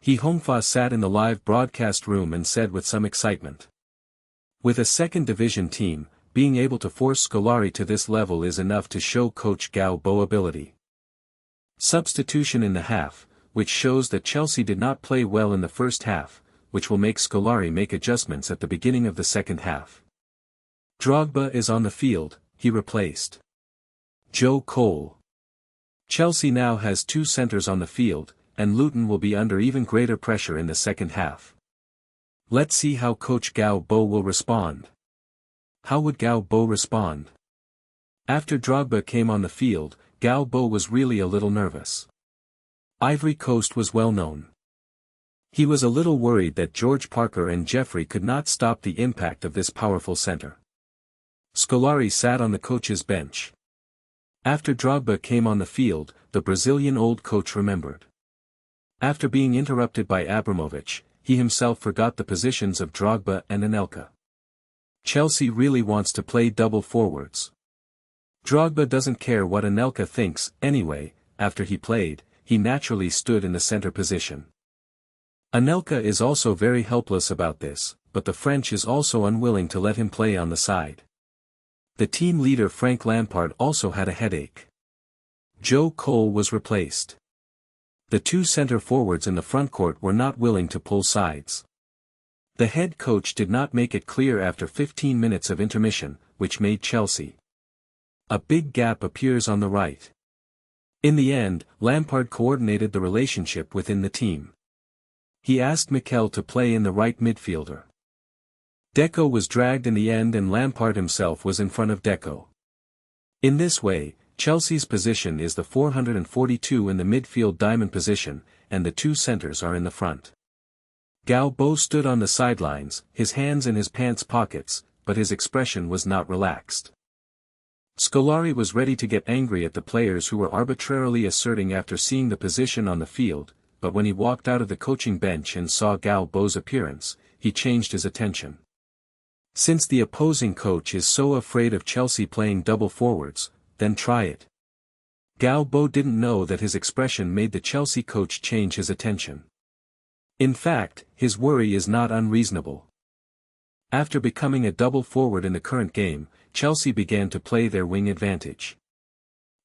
Speaker 1: He Hongfa sat in the live broadcast room and said with some excitement. With a second division team, being able to force Scolari to this level is enough to show coach Gao Bo ability. Substitution in the half, which shows that Chelsea did not play well in the first half, which will make Scolari make adjustments at the beginning of the second half. Drogba is on the field, he replaced Joe Cole. Chelsea now has two centers on the field, and Luton will be under even greater pressure in the second half. Let's see how coach Gao Bo will respond. How would Gao Bo respond? After Drogba came on the field, Gao Bo was really a little nervous. Ivory Coast was well known. He was a little worried that George Parker and Jeffrey could not stop the impact of this powerful center. Scolari sat on the coach's bench. After Drogba came on the field, the Brazilian old coach remembered. After being interrupted by Abramovich, he himself forgot the positions of Drogba and Anelka. Chelsea really wants to play double forwards. Drogba doesn't care what Anelka thinks, anyway. After he played, he naturally stood in the center position. Anelka is also very helpless about this, but the French is also unwilling to let him play on the side. The team leader Frank Lampard also had a headache. Joe Cole was replaced. The two center forwards in the front court were not willing to pull sides. The head coach did not make it clear after 15 minutes of intermission, which made Chelsea. A big gap appears on the right. In the end, Lampard coordinated the relationship within the team. He asked Mikel to play in the right midfielder. Deco was dragged in the end and Lampard himself was in front of Deco. In this way, Chelsea's position is the 442 in the midfield diamond position, and the two centers are in the front. Gao Bo stood on the sidelines, his hands in his pants pockets, but his expression was not relaxed. Scolari was ready to get angry at the players who were arbitrarily asserting after seeing the position on the field, but when he walked out of the coaching bench and saw Gao Bo's appearance, he changed his attention. Since the opposing coach is so afraid of Chelsea playing double forwards, then try it. Gao Bo didn't know that his expression made the Chelsea coach change his attention. In fact, his worry is not unreasonable. After becoming a double forward in the current game, Chelsea began to play their wing advantage.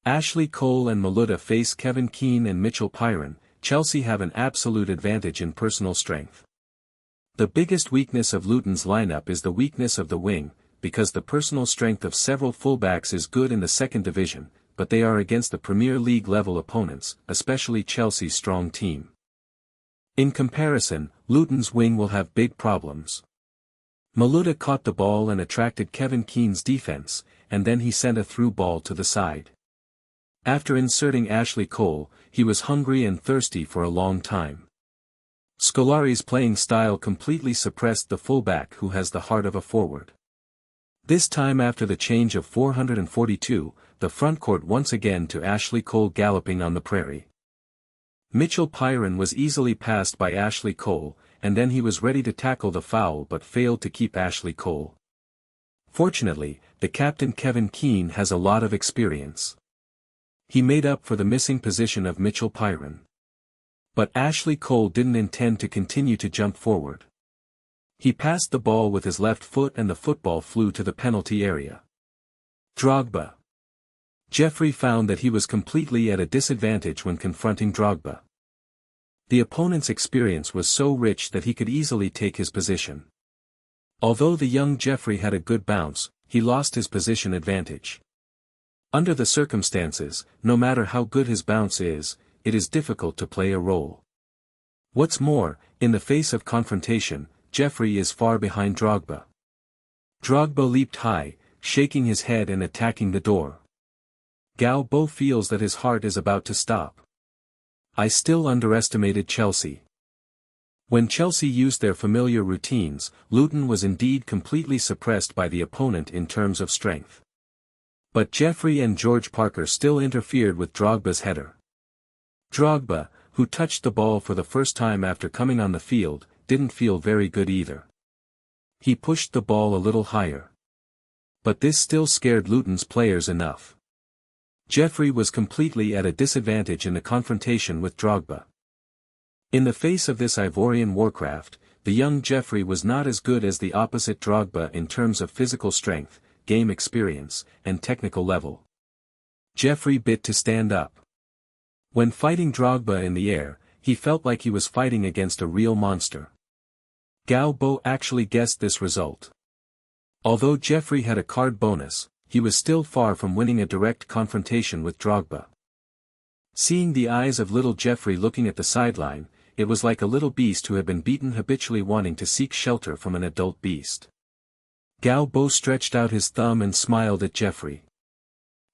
Speaker 1: Ashley Cole and Maluda face Kevin Keane and Mitchell Pyron. Chelsea have an absolute advantage in personal strength. The biggest weakness of Luton's lineup is the weakness of the wing, because the personal strength of several fullbacks is good in the second division, but they are against the Premier League level opponents, especially Chelsea's strong team. In comparison, Luton's wing will have big problems. Maluda caught the ball and attracted Kevin Keane's defense, and then he sent a through ball to the side. After inserting Ashley Cole, he was hungry and thirsty for a long time. Scolari's playing style completely suppressed the fullback who has the heart of a forward. This time after the change of 442, the front court once again to Ashley Cole galloping on the prairie. Mitchell Pyron was easily passed by Ashley Cole, and then he was ready to tackle the foul but failed to keep Ashley Cole. Fortunately, the captain Kevin Keane has a lot of experience. He made up for the missing position of Mitchell Pyron. But Ashley Cole didn't intend to continue to jump forward. He passed the ball with his left foot and the football flew to the penalty area. Drogba. Jeffrey found that he was completely at a disadvantage when confronting Drogba. The opponent's experience was so rich that he could easily take his position. Although the young Jeffrey had a good bounce, he lost his position advantage. Under the circumstances, no matter how good his bounce is, it is difficult to play a role. What's more, in the face of confrontation, Jeffrey is far behind Drogba. Drogba leaped high, shaking his head and attacking the door. Galbo feels that his heart is about to stop. I still underestimated Chelsea. When Chelsea used their familiar routines, Luton was indeed completely suppressed by the opponent in terms of strength. But Jeffrey and George Parker still interfered with Drogba's header. Drogba, who touched the ball for the first time after coming on the field, didn't feel very good either. He pushed the ball a little higher. But this still scared Luton's players enough. Jeffrey was completely at a disadvantage in the confrontation with Drogba. In the face of this Ivorian warcraft, the young Jeffrey was not as good as the opposite Drogba in terms of physical strength, game experience, and technical level. Jeffrey bit to stand up. When fighting Drogba in the air, he felt like he was fighting against a real monster. Galbo actually guessed this result. Although Jeffrey had a card bonus, he was still far from winning a direct confrontation with Drogba. Seeing the eyes of little Jeffrey looking at the sideline, it was like a little beast who had been beaten habitually wanting to seek shelter from an adult beast. Galbo stretched out his thumb and smiled at Jeffrey.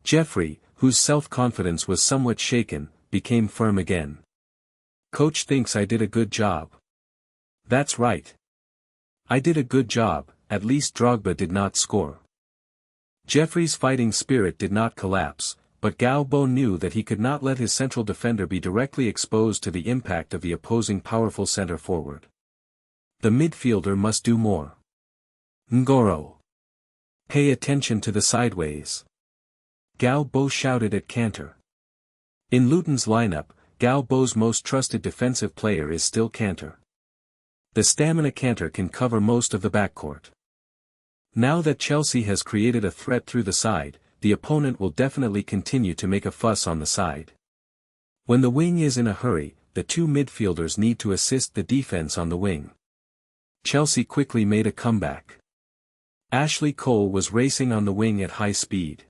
Speaker 1: Jeffrey, whose self-confidence was somewhat shaken, became firm again. Coach thinks I did a good job. That's right. I did a good job, at least Drogba did not score. Jeffrey's fighting spirit did not collapse, but Galbo knew that he could not let his central defender be directly exposed to the impact of the opposing powerful center forward. The midfielder must do more. Ngoro. Pay attention to the sideways. Galbo shouted at Cantor. In Luton's lineup, Galbo's most trusted defensive player is still Cantor. The stamina Cantor can cover most of the backcourt. Now that Chelsea has created a threat through the side, the opponent will definitely continue to make a fuss on the side. When the wing is in a hurry, the two midfielders need to assist the defense on the wing. Chelsea quickly made a comeback. Ashley Cole was racing on the wing at high speed.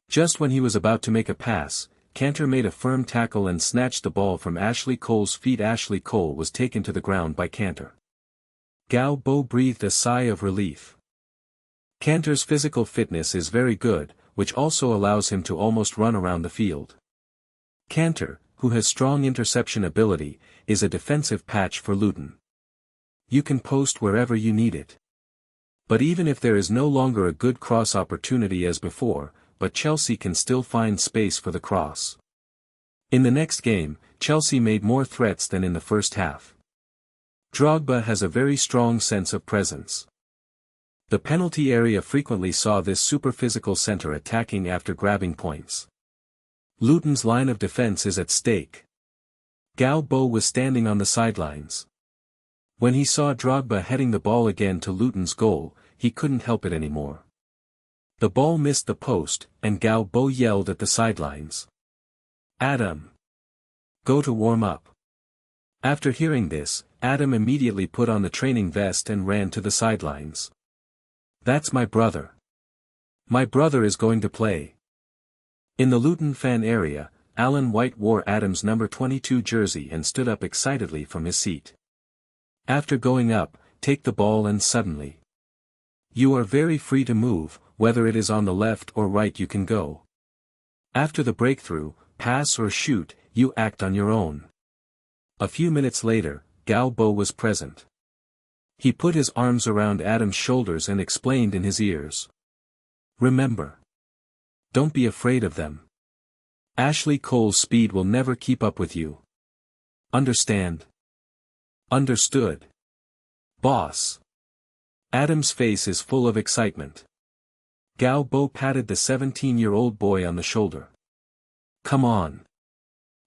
Speaker 1: Just when he was about to make a pass, Cantor made a firm tackle and snatched the ball from Ashley Cole's feet. Ashley Cole was taken to the ground by Cantor. Galbo breathed a sigh of relief. Cantor's physical fitness is very good, which also allows him to almost run around the field. Cantor, who has strong interception ability, is a defensive patch for Luton. You can post wherever you need it. But even if there is no longer a good cross opportunity as before, but Chelsea can still find space for the cross. In the next game, Chelsea made more threats than in the first half. Drogba has a very strong sense of presence. The penalty area frequently saw this super physical center attacking after grabbing points. Luton's line of defense is at stake. Galbo was standing on the sidelines. When he saw Drogba heading the ball again to Luton's goal, he couldn't help it anymore. The ball missed the post, and Galbo yelled at the sidelines. Adam! Go to warm up. After hearing this, Adam immediately put on the training vest and ran to the sidelines. That's my brother. My brother is going to play. In the Luton fan area, Alan White wore Adam's number 22 jersey and stood up excitedly from his seat. After going up, take the ball and suddenly. You are very free to move, whether it is on the left or right you can go. After the breakthrough, pass or shoot, you act on your own. A few minutes later, Galbo was present. He put his arms around Adam's shoulders and explained in his ears. Remember. Don't be afraid of them. Ashley Cole's speed will never keep up with you. Understand? Understood. Boss. Adam's face is full of excitement. Gao Bo patted the 17-year-old boy on the shoulder. Come on.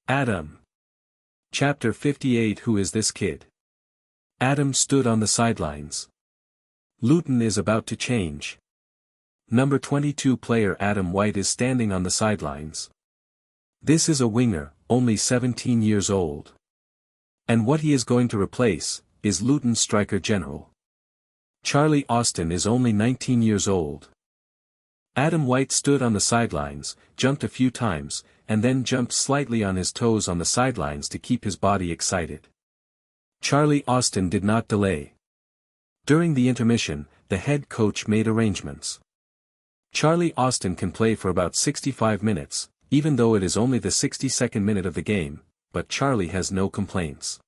Speaker 1: Adam. Chapter 58. Who is this kid? Adam stood on the sidelines. Luton is about to change. Number 22 player Adam White is standing on the sidelines. This is a winger, only 17 years old. And what he is going to replace, is Luton's striker general. Charlie Austin is only 19 years old. Adam White stood on the sidelines, jumped a few times, and then jumped slightly on his toes on the sidelines to keep his body excited. Charlie Austin did not delay. During the intermission, the head coach made arrangements. Charlie Austin can play for about 65 minutes, even though it is only the 62nd minute of the game, but Charlie has no complaints.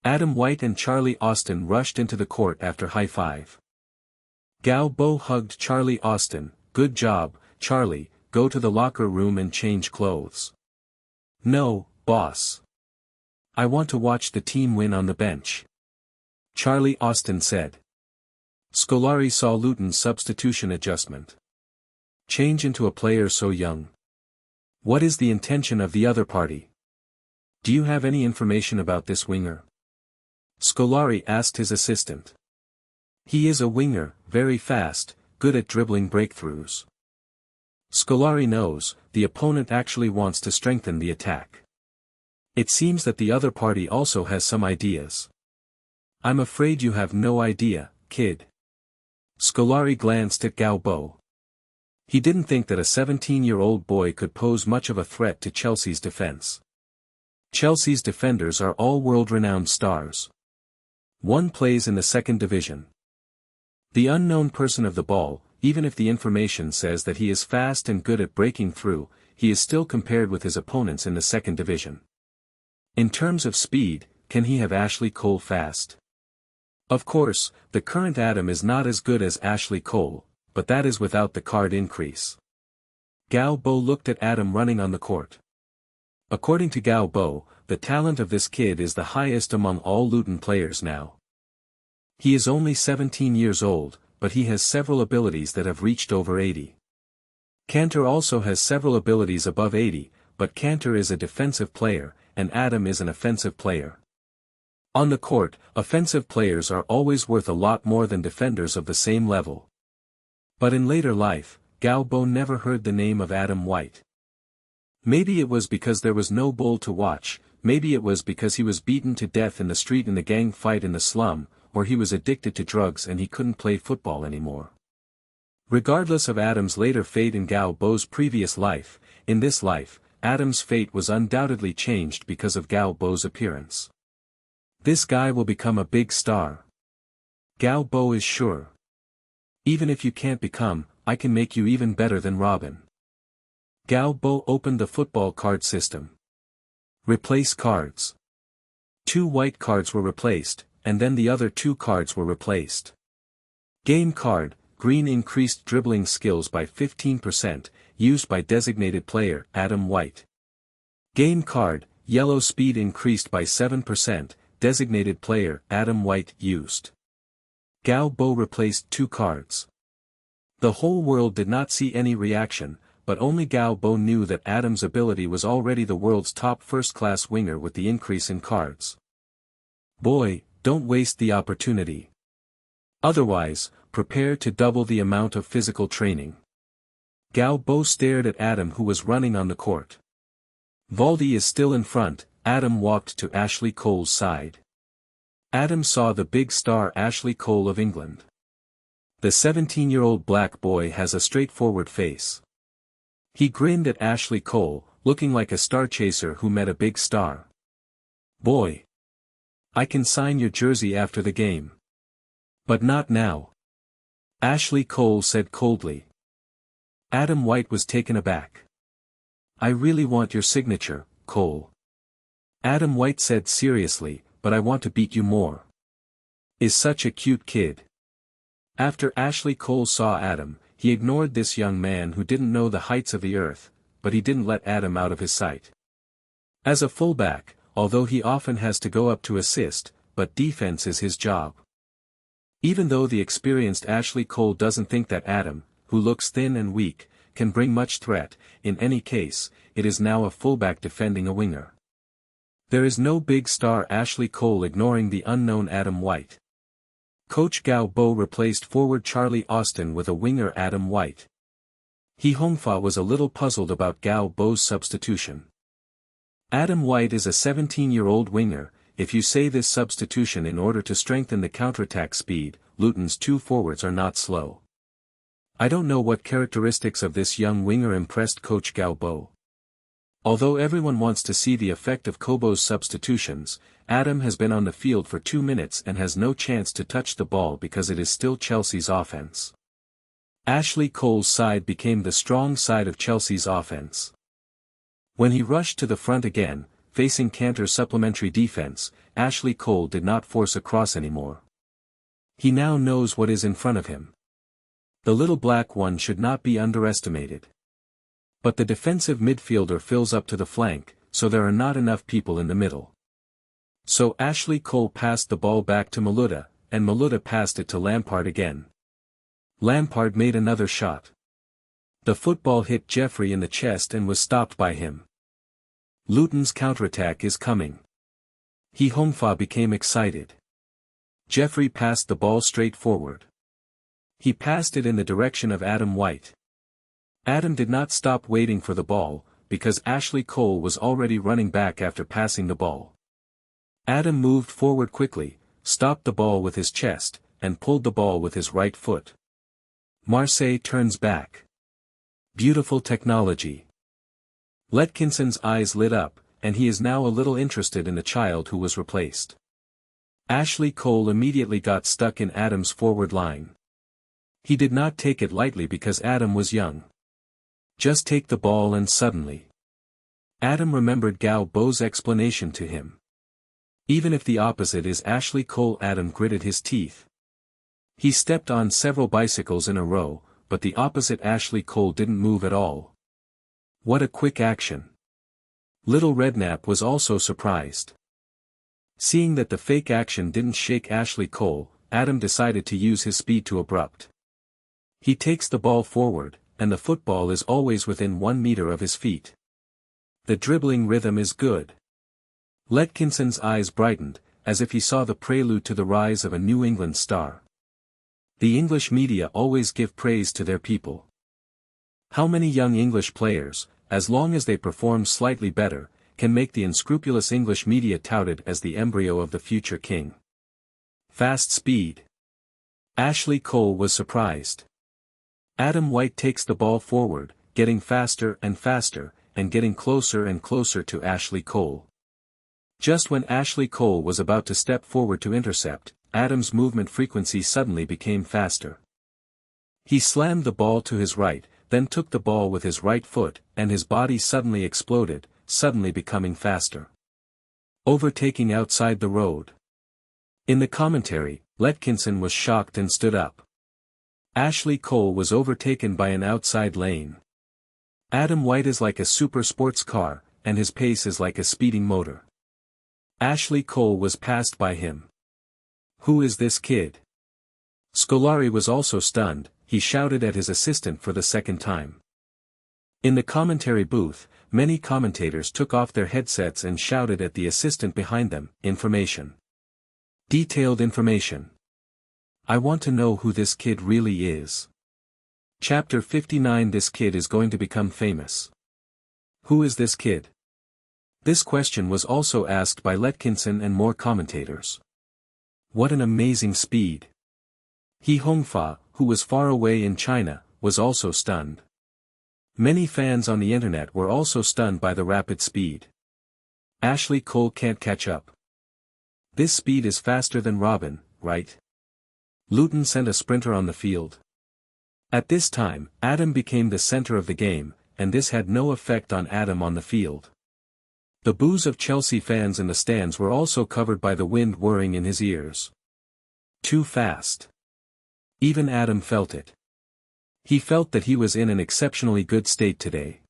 Speaker 1: Adam White and Charlie Austin rushed into the court after high five. Gao Bo hugged Charlie Austin. Good job, Charlie, go to the locker room and change clothes. No, boss. I want to watch the team win on the bench. Charlie Austin said. Scolari saw Luton's substitution adjustment. Change into a player so young. What is the intention of the other party? Do you have any information about this winger? Scolari asked his assistant. He is a winger, very fast, good at dribbling breakthroughs. Scolari knows, the opponent actually wants to strengthen the attack. It seems that the other party also has some ideas. I'm afraid you have no idea, kid. Scolari glanced at Gao Bo. He didn't think that a 17-year-old boy could pose much of a threat to Chelsea's defense. Chelsea's defenders are all world-renowned stars. One plays in the second division. The unknown person of the ball, even if the information says that he is fast and good at breaking through, he is still compared with his opponents in the second division. In terms of speed, can he have Ashley Cole fast? Of course, the current Adam is not as good as Ashley Cole, but that is without the card increase. Gao Bo looked at Adam running on the court. According to Gao Bo, the talent of this kid is the highest among all Luton players now. He is only 17 years old, but he has several abilities that have reached over 80. Cantor also has several abilities above 80, but Cantor is a defensive player, and Adam is an offensive player. On the court, offensive players are always worth a lot more than defenders of the same level. But in later life, Gao Bo never heard the name of Adam White. Maybe it was because there was no bowl to watch, maybe it was because he was beaten to death in the street in the gang fight in the slum, or he was addicted to drugs and he couldn't play football anymore. Regardless of Adam's later fate in Gao Bo's previous life, in this life, Adam's fate was undoubtedly changed because of Gao Bo's appearance. This guy will become a big star. Gao Bo is sure. Even if you can't become, I can make you even better than Robin. Gao Bo opened the football card system. Replace cards. 2 white cards were replaced, and then the other 2 cards were replaced. Game card, green increased dribbling skills by 15%, used by designated player Adam White. Game card, yellow speed increased by 7%, designated player Adam White used. Gao Bo replaced 2 cards. The whole world did not see any reaction, but only Gao Bo knew that Adam's ability was already the world's top first-class winger with the increase in cards. Boy, don't waste the opportunity. Otherwise, prepare to double the amount of physical training. Gao Bo stared at Adam who was running on the court. Valdi is still in front. Adam walked to Ashley Cole's side. Adam saw the big star Ashley Cole of England. The 17-year-old black boy has a straightforward face. He grinned at Ashley Cole, looking like a star chaser who met a big star. Boy! I can sign your jersey after the game. But not now. Ashley Cole said coldly. Adam White was taken aback. I really want your signature, Cole. Adam White said seriously, but I want to beat you more. Is such a cute kid. After Ashley Cole saw Adam, he ignored this young man who didn't know the heights of the earth, but he didn't let Adam out of his sight. As a fullback, although he often has to go up to assist, but defense is his job. Even though the experienced Ashley Cole doesn't think that Adam, who looks thin and weak, can bring much threat. In any case, it is now a fullback defending a winger. There is no big star Ashley Cole ignoring the unknown Adam White. Coach Gao Bo replaced forward Charlie Austin with a winger Adam White. He Hongfa was a little puzzled about Gao Bo's substitution. Adam White is a 17-year-old winger. If you say this substitution in order to strengthen the counterattack speed, Luton's two forwards are not slow. I don't know what characteristics of this young winger impressed Coach Gao Bo. Although everyone wants to see the effect of Kobo's substitutions, Adam has been on the field for 2 minutes and has no chance to touch the ball because it is still Chelsea's offense. Ashley Cole's side became the strong side of Chelsea's offense. When he rushed to the front again, facing Cantor's supplementary defense, Ashley Cole did not force a cross anymore. He now knows what is in front of him. The little black one should not be underestimated. But the defensive midfielder fills up to the flank, so there are not enough people in the middle. So Ashley Cole passed the ball back to Maluta, and Maluta passed it to Lampard again. Lampard made another shot. The football hit Jeffrey in the chest and was stopped by him. Luton's counterattack is coming. He Hongfa became excited. Jeffrey passed the ball straight forward. He passed it in the direction of Adam White. Adam did not stop waiting for the ball, because Ashley Cole was already running back after passing the ball. Adam moved forward quickly, stopped the ball with his chest, and pulled the ball with his right foot. Marseille turns back. Beautiful technology. Letkinson's eyes lit up, and he is now a little interested in the child who was replaced. Ashley Cole immediately got stuck in Adam's forward line. He did not take it lightly because Adam was young. Just take the ball and suddenly. Adam remembered Gao Bo's explanation to him. Even if the opposite is Ashley Cole, Adam gritted his teeth. He stepped on several bicycles in a row, but the opposite Ashley Cole didn't move at all. What a quick action. Little Redknapp was also surprised. Seeing that the fake action didn't shake Ashley Cole, Adam decided to use his speed to abrupt. He takes the ball forward, and the football is always within 1 meter of his feet. The dribbling rhythm is good. Letkinson's eyes brightened, as if he saw the prelude to the rise of a New England star. The English media always give praise to their people. How many young English players, as long as they perform slightly better, can make the unscrupulous English media touted as the embryo of the future king? Fast speed. Ashley Cole was surprised. Adam White takes the ball forward, getting faster and faster, and getting closer and closer to Ashley Cole. Just when Ashley Cole was about to step forward to intercept, Adam's movement frequency suddenly became faster. He slammed the ball to his right, then took the ball with his right foot, and his body suddenly exploded, suddenly becoming faster. Overtaking outside the road. In the commentary, Letkinson was shocked and stood up. Ashley Cole was overtaken by an outside lane. Adam White is like a super sports car, and his pace is like a speeding motor. Ashley Cole was passed by him. Who is this kid? Scolari was also stunned. He shouted at his assistant for the second time. In the commentary booth, many commentators took off their headsets and shouted at the assistant behind them, information. Detailed information. I want to know who this kid really is. Chapter 59. This kid is going to become famous. Who is this kid? This question was also asked by Letkinson and more commentators. What an amazing speed. He Hongfa, who was far away in China, was also stunned. Many fans on the internet were also stunned by the rapid speed. Ashley Cole can't catch up. This speed is faster than Robin, right? Luton sent a sprinter on the field. At this time, Adam became the center of the game, and this had no effect on Adam on the field. The boos of Chelsea fans in the stands were also covered by the wind whirring in his ears. Too fast. Even Adam felt it. He felt that he was in an exceptionally good state today.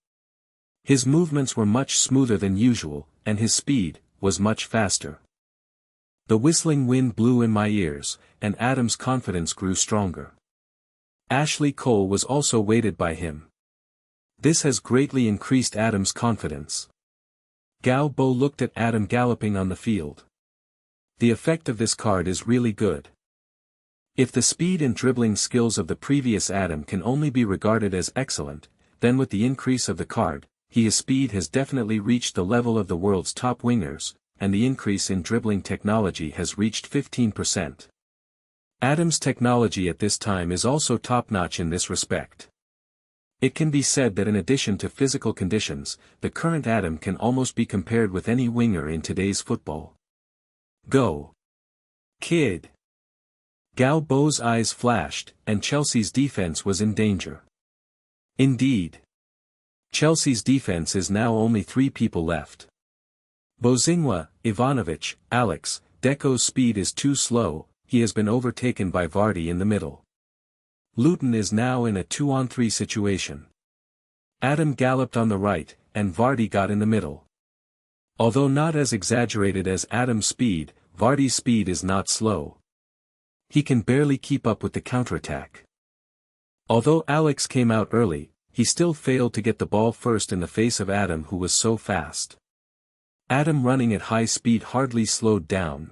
Speaker 1: His movements were much smoother than usual, and his speed was much faster. The whistling wind blew in my ears, and Adam's confidence grew stronger. Ashley Cole was also weighted by him. This has greatly increased Adam's confidence. Gao Bo looked at Adam galloping on the field. The effect of this card is really good. If the speed and dribbling skills of the previous Adam can only be regarded as excellent, then with the increase of the card, his speed has definitely reached the level of the world's top wingers, and the increase in dribbling technology has reached 15%. Adam's technology at this time is also top-notch in this respect. It can be said that in addition to physical conditions, the current Adam can almost be compared with any winger in today's football. Go, kid! Gao Bo's eyes flashed, and Chelsea's defense was in danger. Indeed. Chelsea's defense is now only 3 people left. Bozingwa, Ivanovic, Alex, Deco's speed is too slow, he has been overtaken by Vardy in the middle. Luton is now in a 2-on-3 situation. Adam galloped on the right, and Vardy got in the middle. Although not as exaggerated as Adam's speed, Vardy's speed is not slow. He can barely keep up with the counterattack. Although Alex came out early, he still failed to get the ball first in the face of Adam, who was so fast. Adam running at high speed hardly slowed down.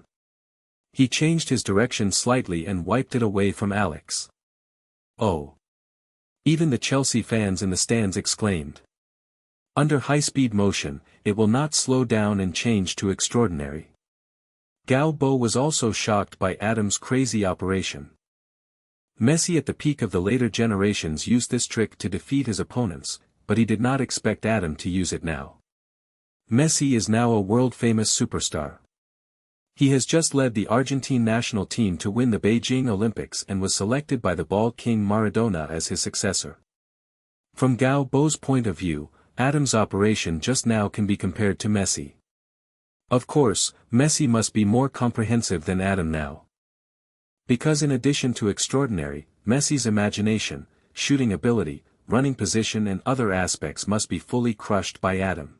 Speaker 1: He changed his direction slightly and wiped it away from Alex. Oh! Even the Chelsea fans in the stands exclaimed. Under high-speed motion, it will not slow down and change to extraordinary. Gao Bo was also shocked by Adam's crazy operation. Messi at the peak of the later generations used this trick to defeat his opponents, but he did not expect Adam to use it now. Messi is now a world-famous superstar. He has just led the Argentine national team to win the Beijing Olympics and was selected by the ball king Maradona as his successor. From Gao Bo's point of view, Adam's operation just now can be compared to Messi. Of course, Messi must be more comprehensive than Adam now. Because in addition to extraordinary, Messi's imagination, shooting ability, running position and other aspects must be fully crushed by Adam.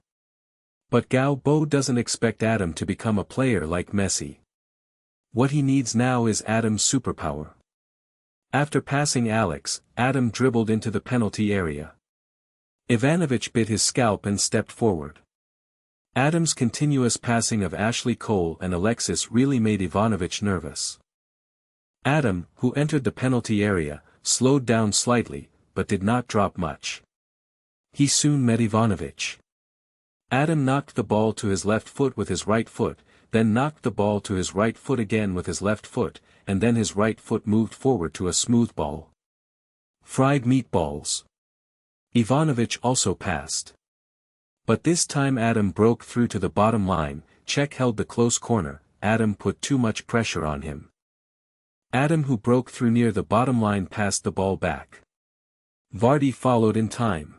Speaker 1: But Gao Bo doesn't expect Adam to become a player like Messi. What he needs now is Adam's superpower. After passing Alex, Adam dribbled into the penalty area. Ivanovic bit his scalp and stepped forward. Adam's continuous passing of Ashley Cole and Alexis really made Ivanovic nervous. Adam, who entered the penalty area, slowed down slightly, but did not drop much. He soon met Ivanovic. Adam knocked the ball to his left foot with his right foot, then knocked the ball to his right foot again with his left foot, and then his right foot moved forward to a smooth ball. Fried meatballs. Ivanovic also passed. But this time Adam broke through to the bottom line. Cech held the close corner. Adam put too much pressure on him. Adam, who broke through near the bottom line, passed the ball back. Vardy followed in time.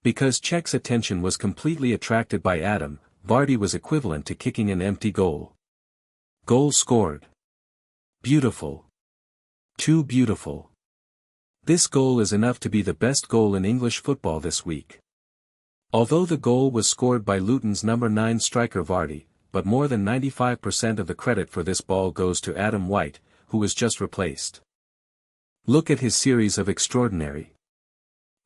Speaker 1: Because Cech's attention was completely attracted by Adam, Vardy was equivalent to kicking an empty goal. Goal scored. Beautiful. Too beautiful. This goal is enough to be the best goal in English football this week. Although the goal was scored by Luton's number 9 striker Vardy, but more than 95% of the credit for this ball goes to Adam White, who was just replaced. Look at his series of extraordinary.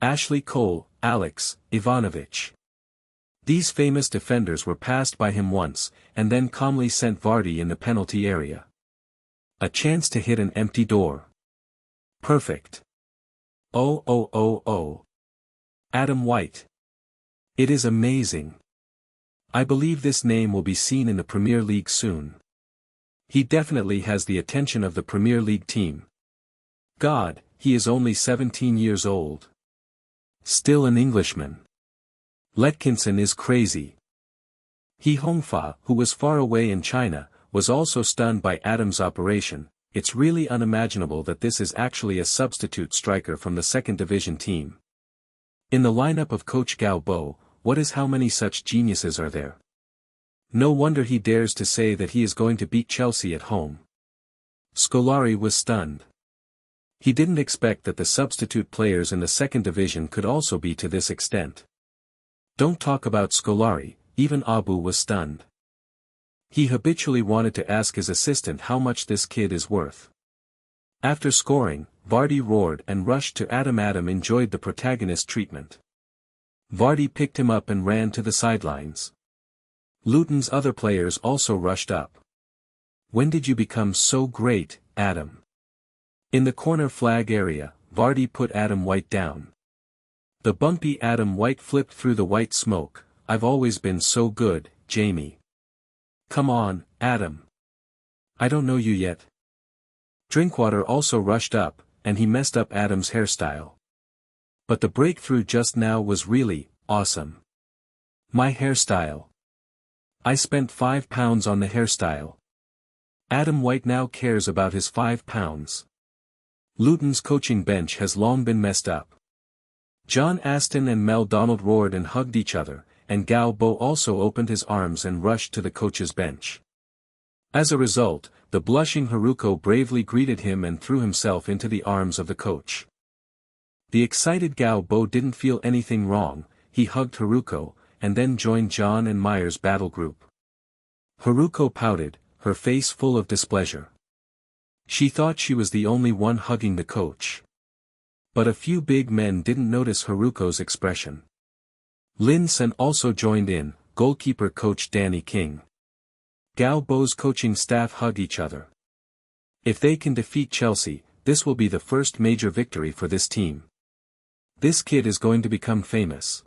Speaker 1: Ashley Cole, Alex, Ivanovic. These famous defenders were passed by him once, and then calmly sent Vardy in the penalty area. A chance to hit an empty door. Perfect. Oh. Adam White. It is amazing. I believe this name will be seen in the Premier League soon. He definitely has the attention of the Premier League team. God, he is only 17 years old. Still an Englishman. Letkinson is crazy. He Hongfa, who was far away in China, was also stunned by Adam's operation. It's really unimaginable that this is actually a substitute striker from the second division team. In the lineup of coach Gao Bo, how many such geniuses are there? No wonder he dares to say that he is going to beat Chelsea at home. Scolari was stunned. He didn't expect that the substitute players in the second division could also be to this extent. Don't talk about Scolari, even Abu was stunned. He habitually wanted to ask his assistant how much this kid is worth. After scoring, Vardy roared and rushed to Adam. Adam enjoyed the protagonist treatment. Vardy picked him up and ran to the sidelines. Luton's other players also rushed up. "When did you become so great, Adam?" In the corner flag area, Vardy put Adam White down. The bumpy Adam White flipped through the white smoke. "I've always been so good, Jamie." "Come on, Adam. I don't know you yet." Drinkwater also rushed up, and he messed up Adam's hairstyle. But the breakthrough just now was really awesome. "My hairstyle. I spent £5 on the hairstyle." Adam White now cares about his £5. Luton's coaching bench has long been messed up. John Aston and Mel Donald roared and hugged each other, and Galbo also opened his arms and rushed to the coach's bench. As a result, the blushing Haruko bravely greeted him and threw himself into the arms of the coach. The excited Galbo didn't feel anything wrong. He hugged Haruko, and then joined John and Meyer's battle group. Haruko pouted, her face full of displeasure. She thought she was the only one hugging the coach. But a few big men didn't notice Haruko's expression. Lin Sen also joined in, goalkeeper coach Danny King. Galbo's coaching staff hug each other. If they can defeat Chelsea, this will be the first major victory for this team. This kid is going to become famous.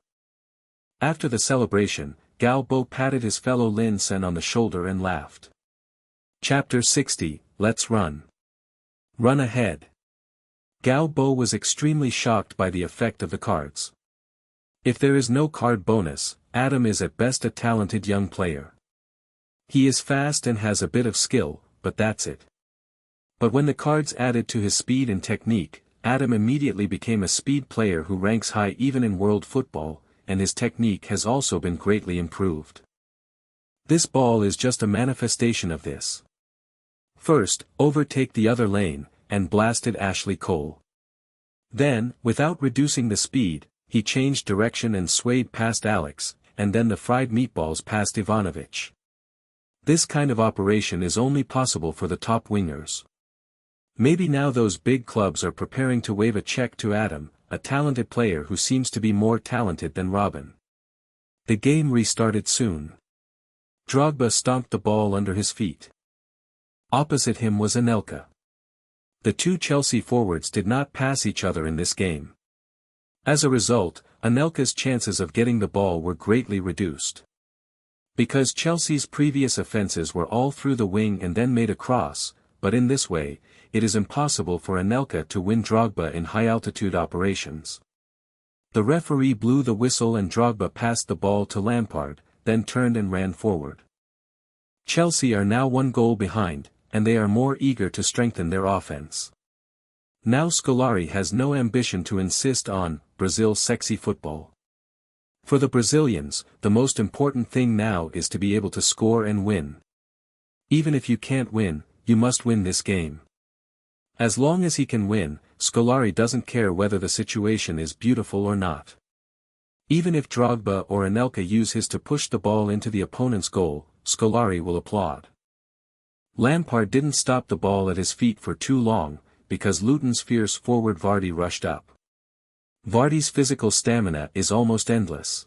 Speaker 1: After the celebration, Galbo patted his fellow Lin Sen on the shoulder and laughed. Chapter 60, Let's Run. Run ahead. Galbo was extremely shocked by the effect of the cards. If there is no card bonus, Adam is at best a talented young player. He is fast and has a bit of skill, but that's it. But when the cards added to his speed and technique, Adam immediately became a speed player who ranks high even in world football, and his technique has also been greatly improved. This ball is just a manifestation of this. First, overtake the other lane, and blasted Ashley Cole. Then, without reducing the speed, he changed direction and swayed past Alex, and then the fried meatballs past Ivanovic. This kind of operation is only possible for the top wingers. Maybe now those big clubs are preparing to wave a check to Adam, a talented player who seems to be more talented than Robin. The game restarted soon. Drogba stomped the ball under his feet. Opposite him was Anelka. The two Chelsea forwards did not pass each other in this game. As a result, Anelka's chances of getting the ball were greatly reduced. Because Chelsea's previous offenses were all through the wing and then made a cross, but in this way, it is impossible for Anelka to win Drogba in high-altitude operations. The referee blew the whistle and Drogba passed the ball to Lampard, then turned and ran forward. Chelsea are now 1 goal behind, and they are more eager to strengthen their offense. Now Scolari has no ambition to insist on Brazil's sexy football. For the Brazilians, the most important thing now is to be able to score and win. Even if you can't win, you must win this game. As long as he can win, Scolari doesn't care whether the situation is beautiful or not. Even if Drogba or Anelka use his to push the ball into the opponent's goal, Scolari will applaud. Lampard didn't stop the ball at his feet for too long, because Luton's fierce forward Vardy rushed up. Vardy's physical stamina is almost endless.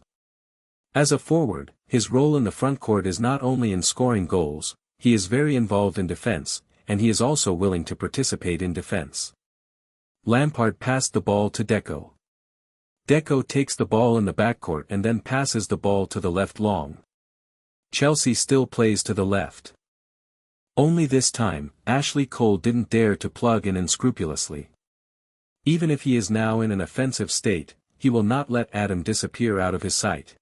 Speaker 1: As a forward, his role in the front court is not only in scoring goals, he is very involved in defense, and he is also willing to participate in defense. Lampard passed the ball to Deco. Deco takes the ball in the backcourt and then passes the ball to the left long. Chelsea still plays to the left. Only this time, Ashley Cole didn't dare to plug in unscrupulously. Even if he is now in an offensive state, he will not let Adam disappear out of his sight.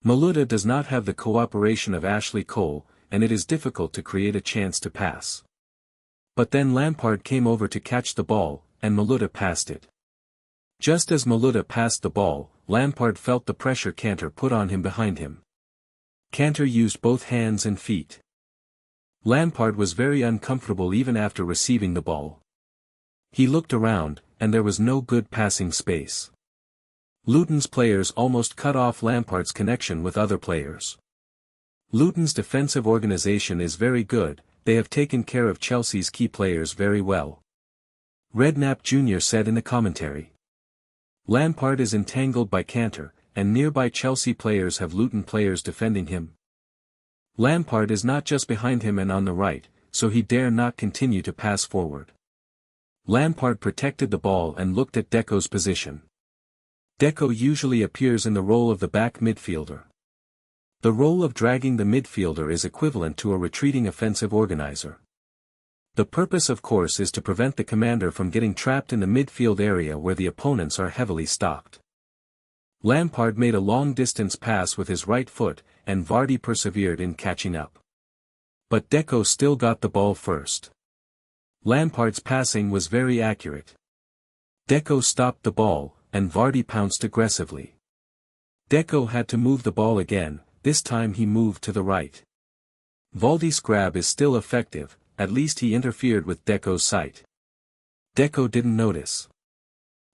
Speaker 1: Maluda does not have the cooperation of Ashley Cole, and it is difficult to create a chance to pass. But then Lampard came over to catch the ball, and Maluda passed it. Just as Maluda passed the ball, Lampard felt the pressure Cantor put on him behind him. Cantor used both hands and feet. Lampard was very uncomfortable even after receiving the ball. He looked around, and there was no good passing space. Luton's players almost cut off Lampard's connection with other players. Luton's defensive organization is very good, they have taken care of Chelsea's key players very well. Redknapp Jr. said in the commentary. Lampard is entangled by Cantor, and nearby Chelsea players have Luton players defending him. Lampard is not just behind him and on the right, so he dare not continue to pass forward. Lampard protected the ball and looked at Deco's position. Deco usually appears in the role of the back midfielder. The role of dragging the midfielder is equivalent to a retreating offensive organizer. The purpose of course is to prevent the commander from getting trapped in the midfield area where the opponents are heavily stocked. Lampard made a long-distance pass with his right foot, and Vardy persevered in catching up. But Deco still got the ball first. Lampard's passing was very accurate. Deco stopped the ball, and Vardy pounced aggressively. Deco had to move the ball again, this time he moved to the right. Vardy's grab is still effective, at least he interfered with Deco's sight. Deco didn't notice.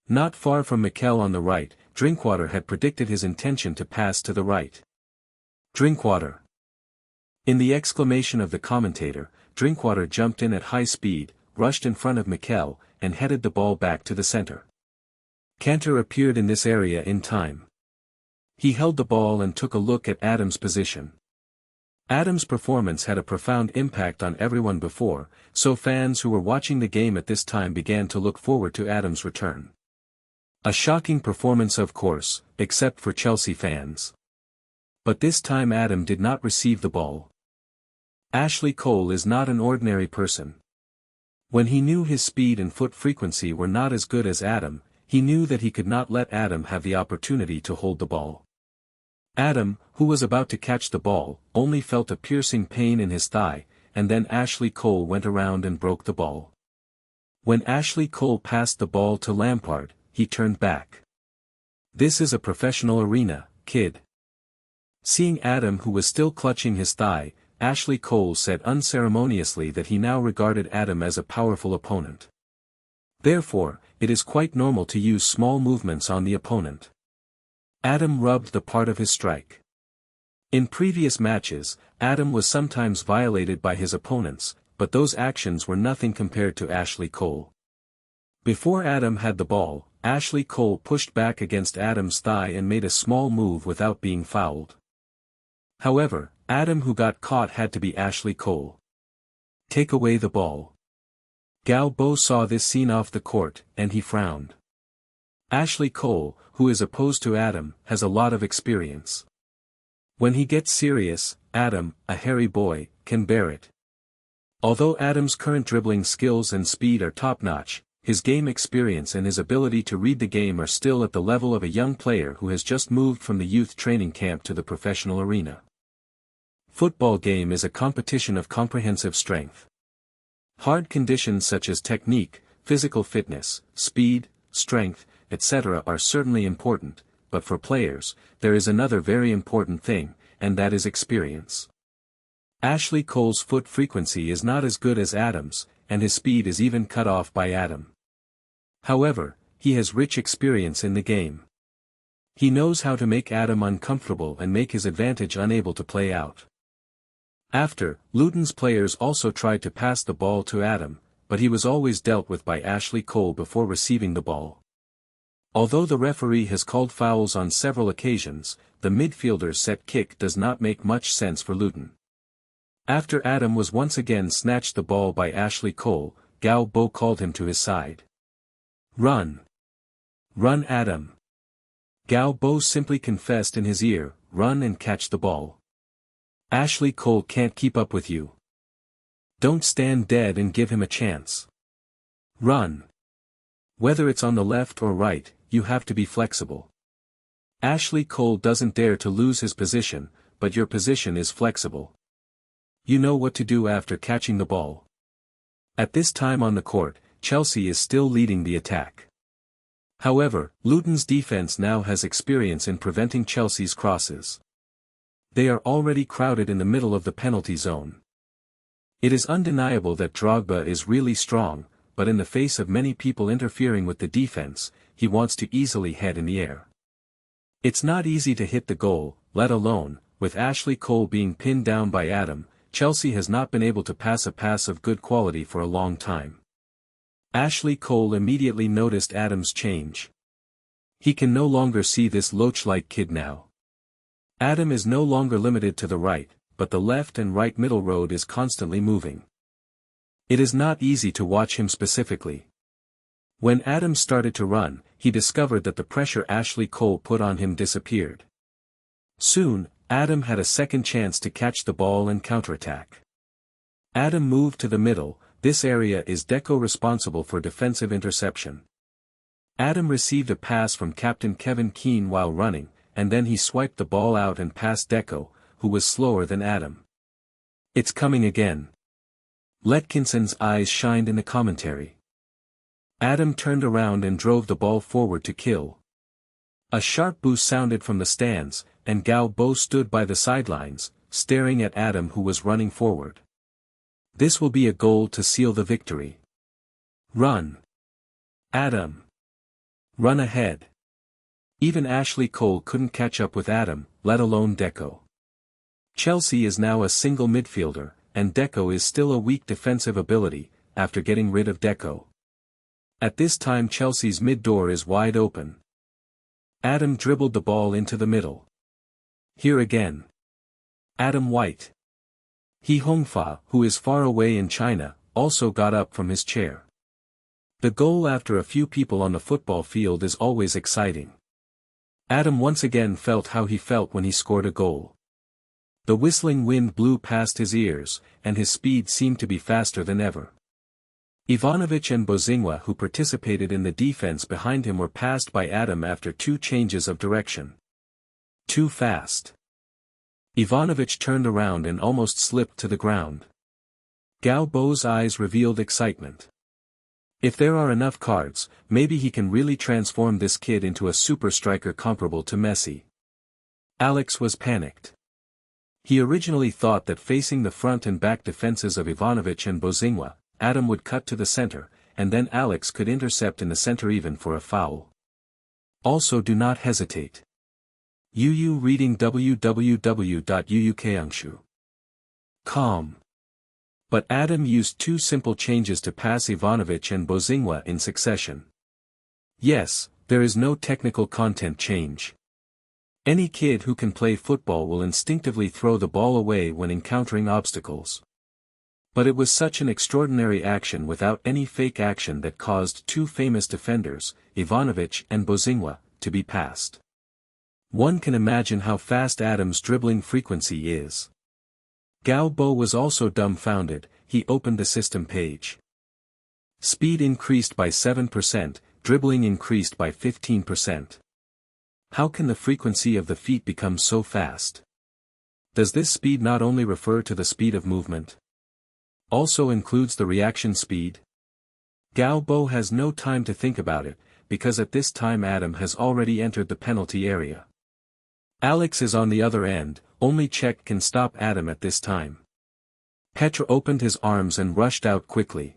Speaker 1: Not far from Mikel on the right, Drinkwater had predicted his intention to pass to the right. Drinkwater. In the exclamation of the commentator, Drinkwater jumped in at high speed, rushed in front of Mikel, and headed the ball back to the center. Cantor appeared in this area in time. He held the ball and took a look at Adam's position. Adam's performance had a profound impact on everyone before, so fans who were watching the game at this time began to look forward to Adam's return. A shocking performance of course, except for Chelsea fans. But this time Adam did not receive the ball. Ashley Cole is not an ordinary person. When he knew his speed and foot frequency were not as good as Adam, he knew that he could not let Adam have the opportunity to hold the ball. Adam, who was about to catch the ball, only felt a piercing pain in his thigh, and then Ashley Cole went around and broke the ball. When Ashley Cole passed the ball to Lampard, he turned back. "This is a professional arena, kid." Seeing Adam who was still clutching his thigh, Ashley Cole said unceremoniously that he now regarded Adam as a powerful opponent. Therefore, it is quite normal to use small movements on the opponent. Adam rubbed the part of his strike. In previous matches, Adam was sometimes violated by his opponents, but those actions were nothing compared to Ashley Cole. Before Adam had the ball, Ashley Cole pushed back against Adam's thigh and made a small move without being fouled. However, Adam who got caught had to be Ashley Cole. "Take away the ball." Galbo saw this scene off the court, and he frowned. Ashley Cole, who is opposed to Adam, has a lot of experience. When he gets serious, Adam, a hairy boy, can bear it. Although Adam's current dribbling skills and speed are top-notch, his game experience and his ability to read the game are still at the level of a young player who has just moved from the youth training camp to the professional arena. Football game is a competition of comprehensive strength. Hard conditions such as technique, physical fitness, speed, strength, etc. are certainly important, but for players, there is another very important thing, and that is experience. Ashley Cole's foot frequency is not as good as Adam's, and his speed is even cut off by Adam. However, he has rich experience in the game. He knows how to make Adam uncomfortable and make his advantage unable to play out. After, Luton's players also tried to pass the ball to Adam, but he was always dealt with by Ashley Cole before receiving the ball. Although the referee has called fouls on several occasions, the midfielder's set kick does not make much sense for Luton. After Adam was once again snatched the ball by Ashley Cole, Galbo called him to his side. "Run! Run, Adam!" Galbo simply confessed in his ear, "Run and catch the ball. Ashley Cole can't keep up with you. Don't stand dead and give him a chance. Run. Whether it's on the left or right, you have to be flexible. Ashley Cole doesn't dare to lose his position, but your position is flexible. You know what to do after catching the ball." At this time on the court, Chelsea is still leading the attack. However, Luton's defense now has experience in preventing Chelsea's crosses. They are already crowded in the middle of the penalty zone. It is undeniable that Drogba is really strong, but in the face of many people interfering with the defense, he wants to easily head in the air. It's not easy to hit the goal, let alone, with Ashley Cole being pinned down by Adam, Chelsea has not been able to pass a pass of good quality for a long time. Ashley Cole immediately noticed Adam's change. He can no longer see this loach-like kid now. Adam is no longer limited to the right, but the left and right middle road is constantly moving. It is not easy to watch him specifically. When Adam started to run, he discovered that the pressure Ashley Cole put on him disappeared. Soon, Adam had a second chance to catch the ball and counterattack. Adam moved to the middle. This area is Deco responsible for defensive interception. Adam received a pass from Captain Kevin Keane while running, and then he swiped the ball out and passed Deco, who was slower than Adam. "It's coming again." Letkinson's eyes shined in the commentary. Adam turned around and drove the ball forward to kill. A sharp boost sounded from the stands, and Galbo stood by the sidelines, staring at Adam who was running forward. This will be a goal to seal the victory. Run! Adam! Run ahead! Even Ashley Cole couldn't catch up with Adam, let alone Deco. Chelsea is now a single midfielder, and Deco is still a weak defensive ability, after getting rid of Deco. At this time Chelsea's mid-door is wide open. Adam dribbled the ball into the middle. Here again. Adam White. He Hongfa, who is far away in China, also got up from his chair. The goal after a few people on the football field is always exciting. Adam once again felt how he felt when he scored a goal. The whistling wind blew past his ears, and his speed seemed to be faster than ever. Ivanovic and Bozingwa, who participated in the defense behind him, were passed by Adam after 2 changes of direction. Too fast. Ivanovic turned around and almost slipped to the ground. Galbo's eyes revealed excitement. If there are enough cards, maybe he can really transform this kid into a super striker comparable to Messi. Alex was panicked. He originally thought that facing the front and back defenses of Ivanovic and Bozingwa, Adam would cut to the center, and then Alex could intercept in the center even for a foul. Also, do not hesitate. UU reading www.uukangshu.com. But Adam used 2 simple changes to pass Ivanovic and Bozingwa in succession. Yes, there is no technical content change. Any kid who can play football will instinctively throw the ball away when encountering obstacles. But it was such an extraordinary action without any fake action that caused 2 famous defenders, Ivanovic and Bozingwa, to be passed. One can imagine how fast Adam's dribbling frequency is. Galbo was also dumbfounded. He opened the system page. Speed increased by 7%, dribbling increased by 15%. How can the frequency of the feet become so fast? Does this speed not only refer to the speed of movement? Also includes the reaction speed? Galbo has no time to think about it, because at this time Adam has already entered the penalty area. Alex is on the other end. Only Czech can stop Adam at this time. Petra opened his arms and rushed out quickly.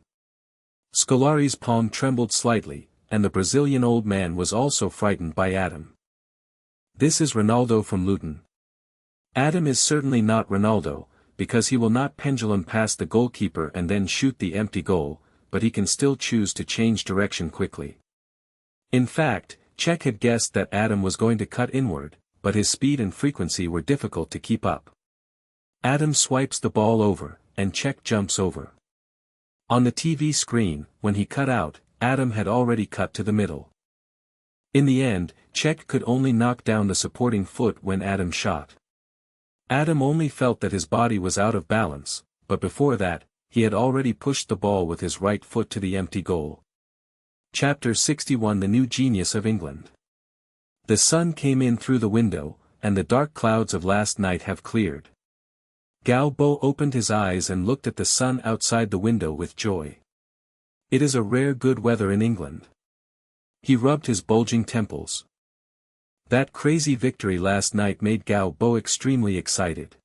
Speaker 1: Scolari's palm trembled slightly, and the Brazilian old man was also frightened by Adam. This is Ronaldo from Luton. Adam is certainly not Ronaldo, because he will not pendulum past the goalkeeper and then shoot the empty goal, but he can still choose to change direction quickly. In fact, Czech had guessed that Adam was going to cut inward, but his speed and frequency were difficult to keep up. Adam swipes the ball over, and Czech jumps over. On the TV screen, when he cut out, Adam had already cut to the middle. In the end, Czech could only knock down the supporting foot when Adam shot. Adam only felt that his body was out of balance, but before that, he had already pushed the ball with his right foot to the empty goal. Chapter 61 The New Genius of England. The sun came in through the window, and the dark clouds of last night have cleared. Galbo opened his eyes and looked at the sun outside the window with joy. It is a rare good weather in England. He rubbed his bulging temples. That crazy victory last night made Galbo extremely excited.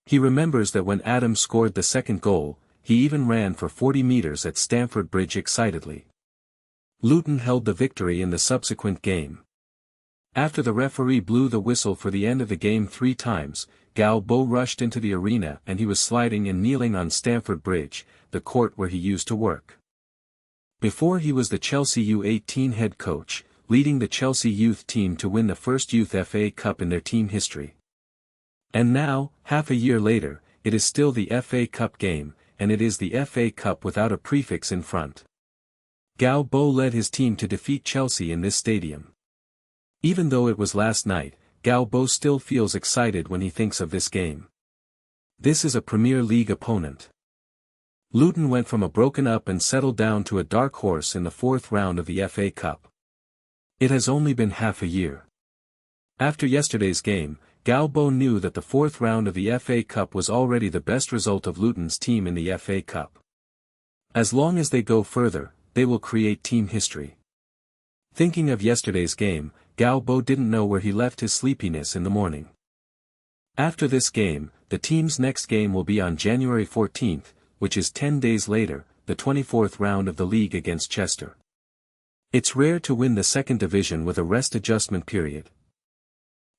Speaker 1: He remembers that when Adam scored the second goal, he even ran for 40 meters at Stamford Bridge excitedly. Luton held the victory in the subsequent game. After the referee blew the whistle for the end of the game 3 times, Galbo rushed into the arena and he was sliding and kneeling on Stamford Bridge, the court where he used to work. Before he was the Chelsea U18 head coach, leading the Chelsea youth team to win the first Youth FA Cup in their team history. And now, half a year later, it is still the FA Cup game, and it is the FA Cup without a prefix in front. Gao Bo led his team to defeat Chelsea in this stadium. Even though it was last night, Gao Bo still feels excited when he thinks of this game. This is a Premier League opponent. Luton went from a broken up and settled down to a dark horse in the fourth round of the FA Cup. It has only been half a year. After yesterday's game, Gao Bo knew that the fourth round of the FA Cup was already the best result of Luton's team in the FA Cup. As long as they go further, they will create team history. Thinking of yesterday's game, Gao Bo didn't know where he left his sleepiness in the morning. After this game, the team's next game will be on January 14th, which is 10 days later, the 24th round of the league against Chester. It's rare to win the second division with a rest adjustment period.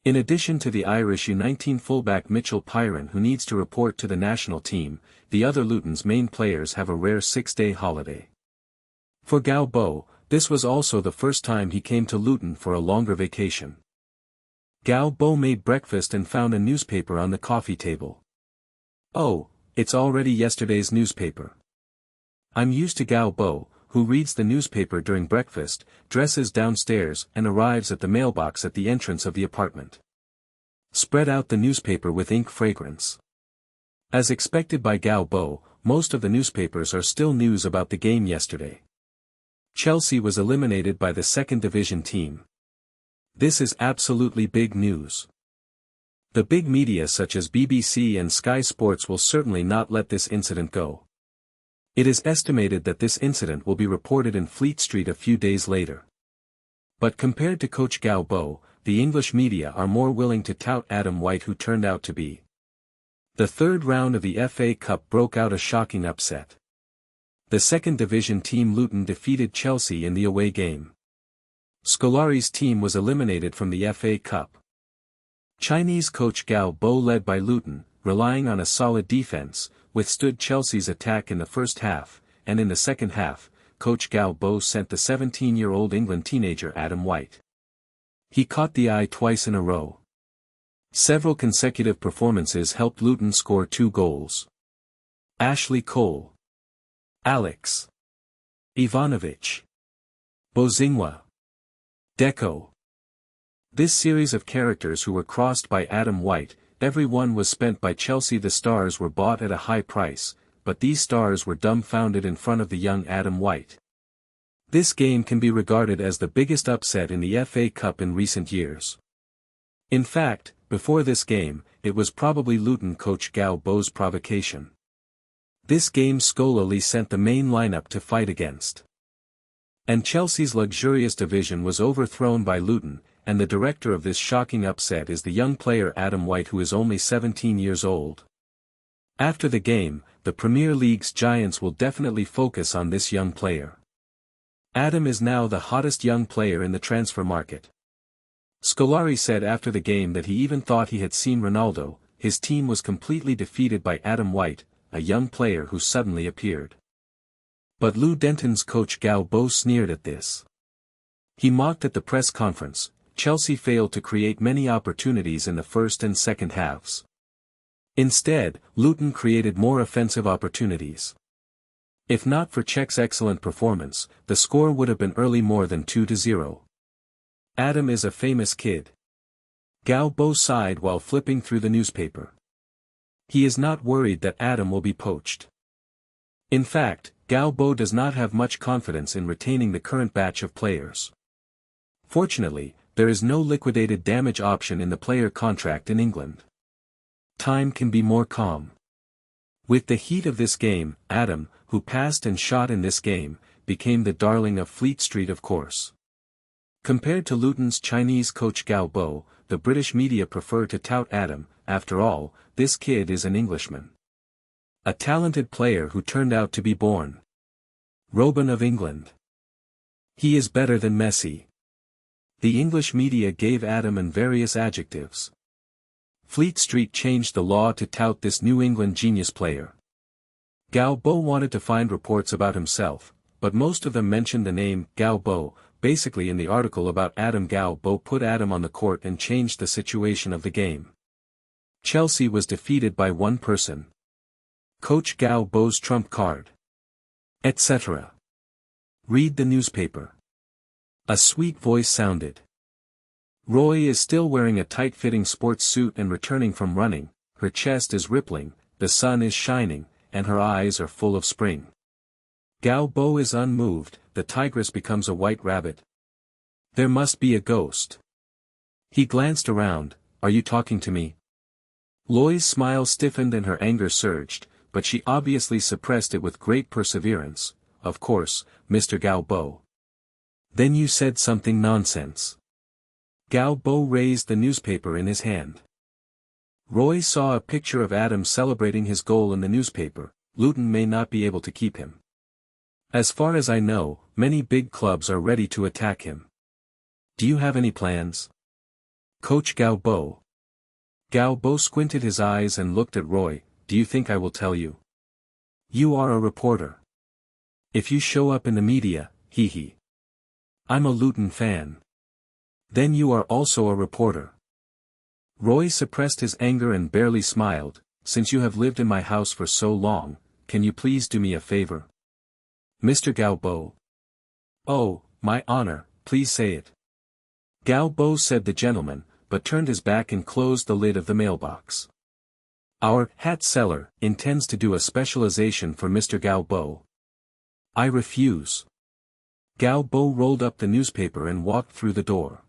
Speaker 1: In addition to the Irish U19 fullback Mitchell Pyron who needs to report to the national team, the other Luton's main players have a rare 6-day holiday. For Gao Bo, this was also the first time he came to Luton for a longer vacation. Gao Bo made breakfast and found a newspaper on the coffee table. Oh, it's already yesterday's newspaper. I'm used to Gao Bo, who reads the newspaper during breakfast, dresses downstairs and arrives at the mailbox at the entrance of the apartment. Spread out the newspaper with ink fragrance. As expected by Gao Bo, most of the newspapers are still news about the game yesterday. Chelsea was eliminated by the second division team. This is absolutely big news. The big media such as BBC and Sky Sports will certainly not let this incident go. It is estimated that this incident will be reported in Fleet Street a few days later. But compared to coach Gao Bo, the English media are more willing to tout Adam White who turned out to be. The third round of the FA Cup broke out a shocking upset. The second division team Luton defeated Chelsea in the away game. Scolari's team was eliminated from the FA Cup. Chinese coach Gao Bo led by Luton, relying on a solid defense, withstood Chelsea's attack in the first half, and in the second half, coach Gao Bo sent the 17-year-old England teenager Adam White. He caught the eye twice in a row. Several consecutive performances helped Luton score 2 goals. Ashley Cole, Alex Ivanovic, Bozingwa, Deco. This series of characters who were crossed by Adam White, every one was spent by Chelsea. The stars were bought at a high price, but these stars were dumbfounded in front of the young Adam White. This game can be regarded as the biggest upset in the FA Cup in recent years. In fact, before this game, it was probably Luton coach Gao Bo's provocation. This game Scolari sent the main lineup to fight against. And Chelsea's luxurious division was overthrown by Luton, and the director of this shocking upset is the young player Adam White who is only 17 years old. After the game, the Premier League's giants will definitely focus on this young player. Adam is now the hottest young player in the transfer market. Scolari said after the game that he even thought he had seen Ronaldo. His team was completely defeated by Adam White, a young player who suddenly appeared. But Lou Denton's coach Gao Bo sneered at this. He mocked at the press conference. Chelsea failed to create many opportunities in the first and second halves. Instead, Luton created more offensive opportunities. If not for Czech's excellent performance, the score would have been early more than 2-0. Adam is a famous kid. Gao Bo sighed while flipping through the newspaper. He is not worried that Adam will be poached. In fact, Gao Bo does not have much confidence in retaining the current batch of players. Fortunately, there is no liquidated damage option in the player contract in England. Time can be more calm. With the heat of this game, Adam, who passed and shot in this game, became the darling of Fleet Street of course. Compared to Luton's Chinese coach Gao Bo, the British media prefer to tout Adam. After all, this kid is an Englishman. A talented player who turned out to be born Robin of England. He is better than Messi. The English media gave Adam and various adjectives. Fleet Street changed the law to tout this New England genius player. Gao Bo wanted to find reports about himself, but most of them mentioned the name Gao Bo. Basically in the article about Adam, Gao Bo put Adam on the court and changed the situation of the game. Chelsea was defeated by one person. Coach Gao Bo's trump card. Etc. Read the newspaper. A sweet voice sounded. Roy is still wearing a tight-fitting sports suit and returning from running, her chest is rippling, the sun is shining, and her eyes are full of spring. Gao Bo is unmoved, the tigress becomes a white rabbit. There must be a ghost. He glanced around, are you talking to me? Loy's smile stiffened and her anger surged, but she obviously suppressed it with great perseverance. Of course, Mr. Gao Bo. Then you said something nonsense. Gao Bo raised the newspaper in his hand. Roy saw a picture of Adam celebrating his goal in the newspaper. Luton may not be able to keep him. As far as I know, many big clubs are ready to attack him. Do you have any plans? Coach Gao Bo. Gao Bo squinted his eyes and looked at Roy. Do you think I will tell you? You are a reporter. If you show up in the media, hee. I'm a Luton fan. Then you are also a reporter. Roy suppressed his anger and barely smiled. Since you have lived in my house for so long, can you please do me a favor? Mr. Gao Bo. Oh, my honor, please say it. Gao Bo said the gentleman, but turned his back and closed the lid of the mailbox. Our hat seller intends to do a specialization for Mr. Gao Bo. I refuse. Gao Bo rolled up the newspaper and walked through the door.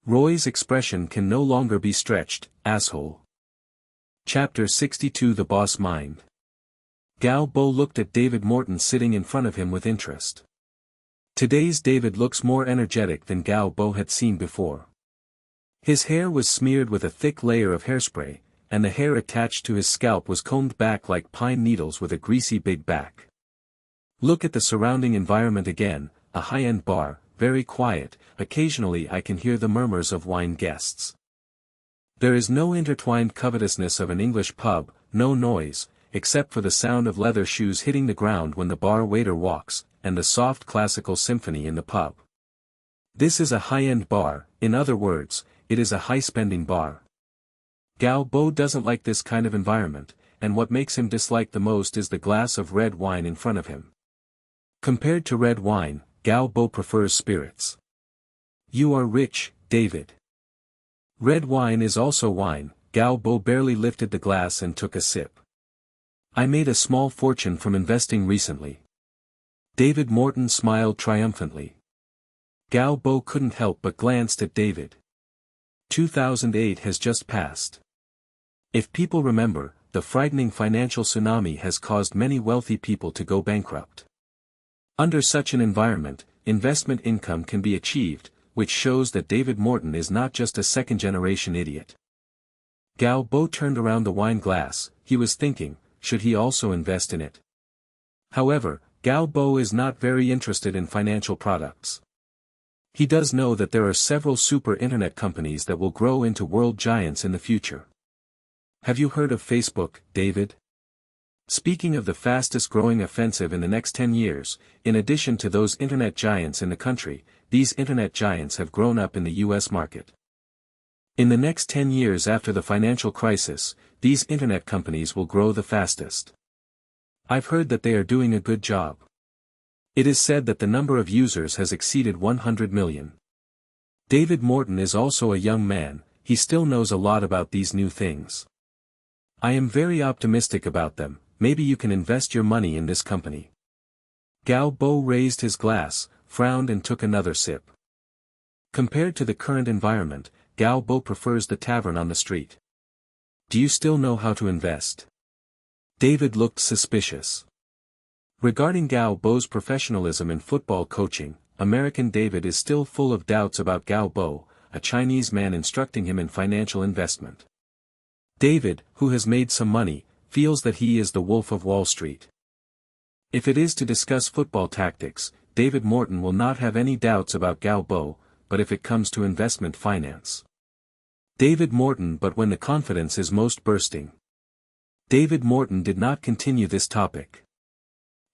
Speaker 1: Roy's expression can no longer be stretched, asshole. Chapter 62 The Boss Mind. Gao Bo looked at David Morton sitting in front of him with interest. Today's David looks more energetic than Gao Bo had seen before. His hair was smeared with a thick layer of hairspray, and the hair attached to his scalp was combed back like pine needles with a greasy big back. Look at the surrounding environment again, a high-end bar, very quiet, occasionally I can hear the murmurs of wine guests. There is no intertwined covetousness of an English pub, no noise, except for the sound of leather shoes hitting the ground when the bar waiter walks, and the soft classical symphony in the pub. This is a high-end bar, in other words, it is a high-spending bar. Gao Bo doesn't like this kind of environment, and what makes him dislike the most is the glass of red wine in front of him. Compared to red wine, Gao Bo prefers spirits. You are rich, David. Red wine is also wine. Gao Bo barely lifted the glass and took a sip. I made a small fortune from investing recently. David Morton smiled triumphantly. Gao Bo couldn't help but glanced at David. 2008 has just passed. If people remember, the frightening financial tsunami has caused many wealthy people to go bankrupt. Under such an environment, investment income can be achieved, which shows that David Morton is not just a second-generation idiot. Gao Bo turned around the wine glass. He was thinking, should he also invest in it? However, Gao Bo is not very interested in financial products. He does know that there are several super internet companies that will grow into world giants in the future. Have you heard of Facebook, David? Speaking of the fastest growing offensive in the next 10 years, in addition to those internet giants in the country, these internet giants have grown up in the US market. In the next 10 years after the financial crisis, these internet companies will grow the fastest. I've heard that they are doing a good job. It is said that the number of users has exceeded 100 million. David Morton is also a young man, he still knows a lot about these new things. I am very optimistic about them. Maybe you can invest your money in this company. Gao Bo raised his glass, frowned and took another sip. Compared to the current environment, Gao Bo prefers the tavern on the street. Do you still know how to invest? David looked suspicious. Regarding Gao Bo's professionalism in football coaching, American David is still full of doubts about Gao Bo, a Chinese man instructing him in financial investment. David, who has made some money, feels that he is the Wolf of Wall Street. If it is to discuss football tactics, David Morton will not have any doubts about Gao Bo, but if it comes to investment finance. David Morton, but when the confidence is most bursting. David Morton did not continue this topic.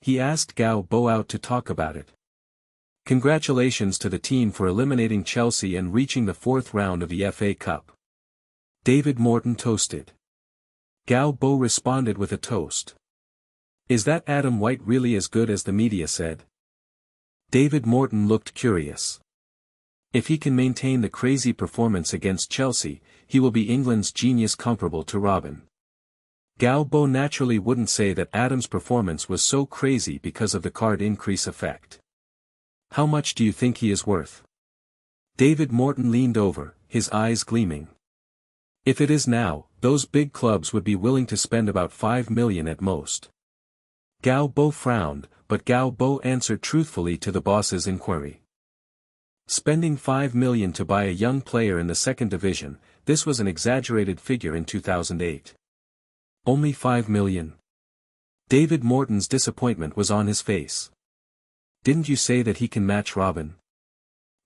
Speaker 1: He asked Gao Bo out to talk about it. Congratulations to the team for eliminating Chelsea and reaching the fourth round of the FA Cup. David Morton toasted. Gao Bo responded with a toast. Is that Adam White really as good as the media said? David Morton looked curious. If he can maintain the crazy performance against Chelsea, he will be England's genius comparable to Robin. Gao Bo naturally wouldn't say that Adam's performance was so crazy because of the card increase effect. How much do you think he is worth? David Morton leaned over, his eyes gleaming. If it is now, those big clubs would be willing to spend about 5 million at most. Gao Bo frowned, but Gao Bo answered truthfully to the boss's inquiry. Spending 5 million to buy a young player in the second division, this was an exaggerated figure in 2008. Only 5 million? David Morton's disappointment was on his face. Didn't you say that he can match Robin?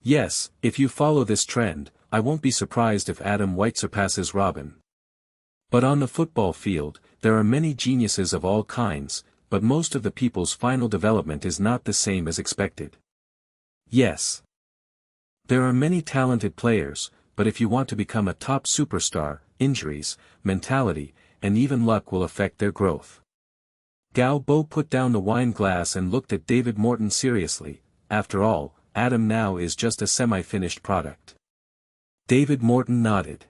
Speaker 1: Yes, if you follow this trend, I won't be surprised if Adam White surpasses Robin. But on the football field, there are many geniuses of all kinds, but most of the people's final development is not the same as expected. Yes. There are many talented players, but if you want to become a top superstar, injuries, mentality, and even luck will affect their growth. Gao Bo put down the wine glass and looked at David Morton seriously. After all, Adam now is just a semi-finished product. David Morton nodded.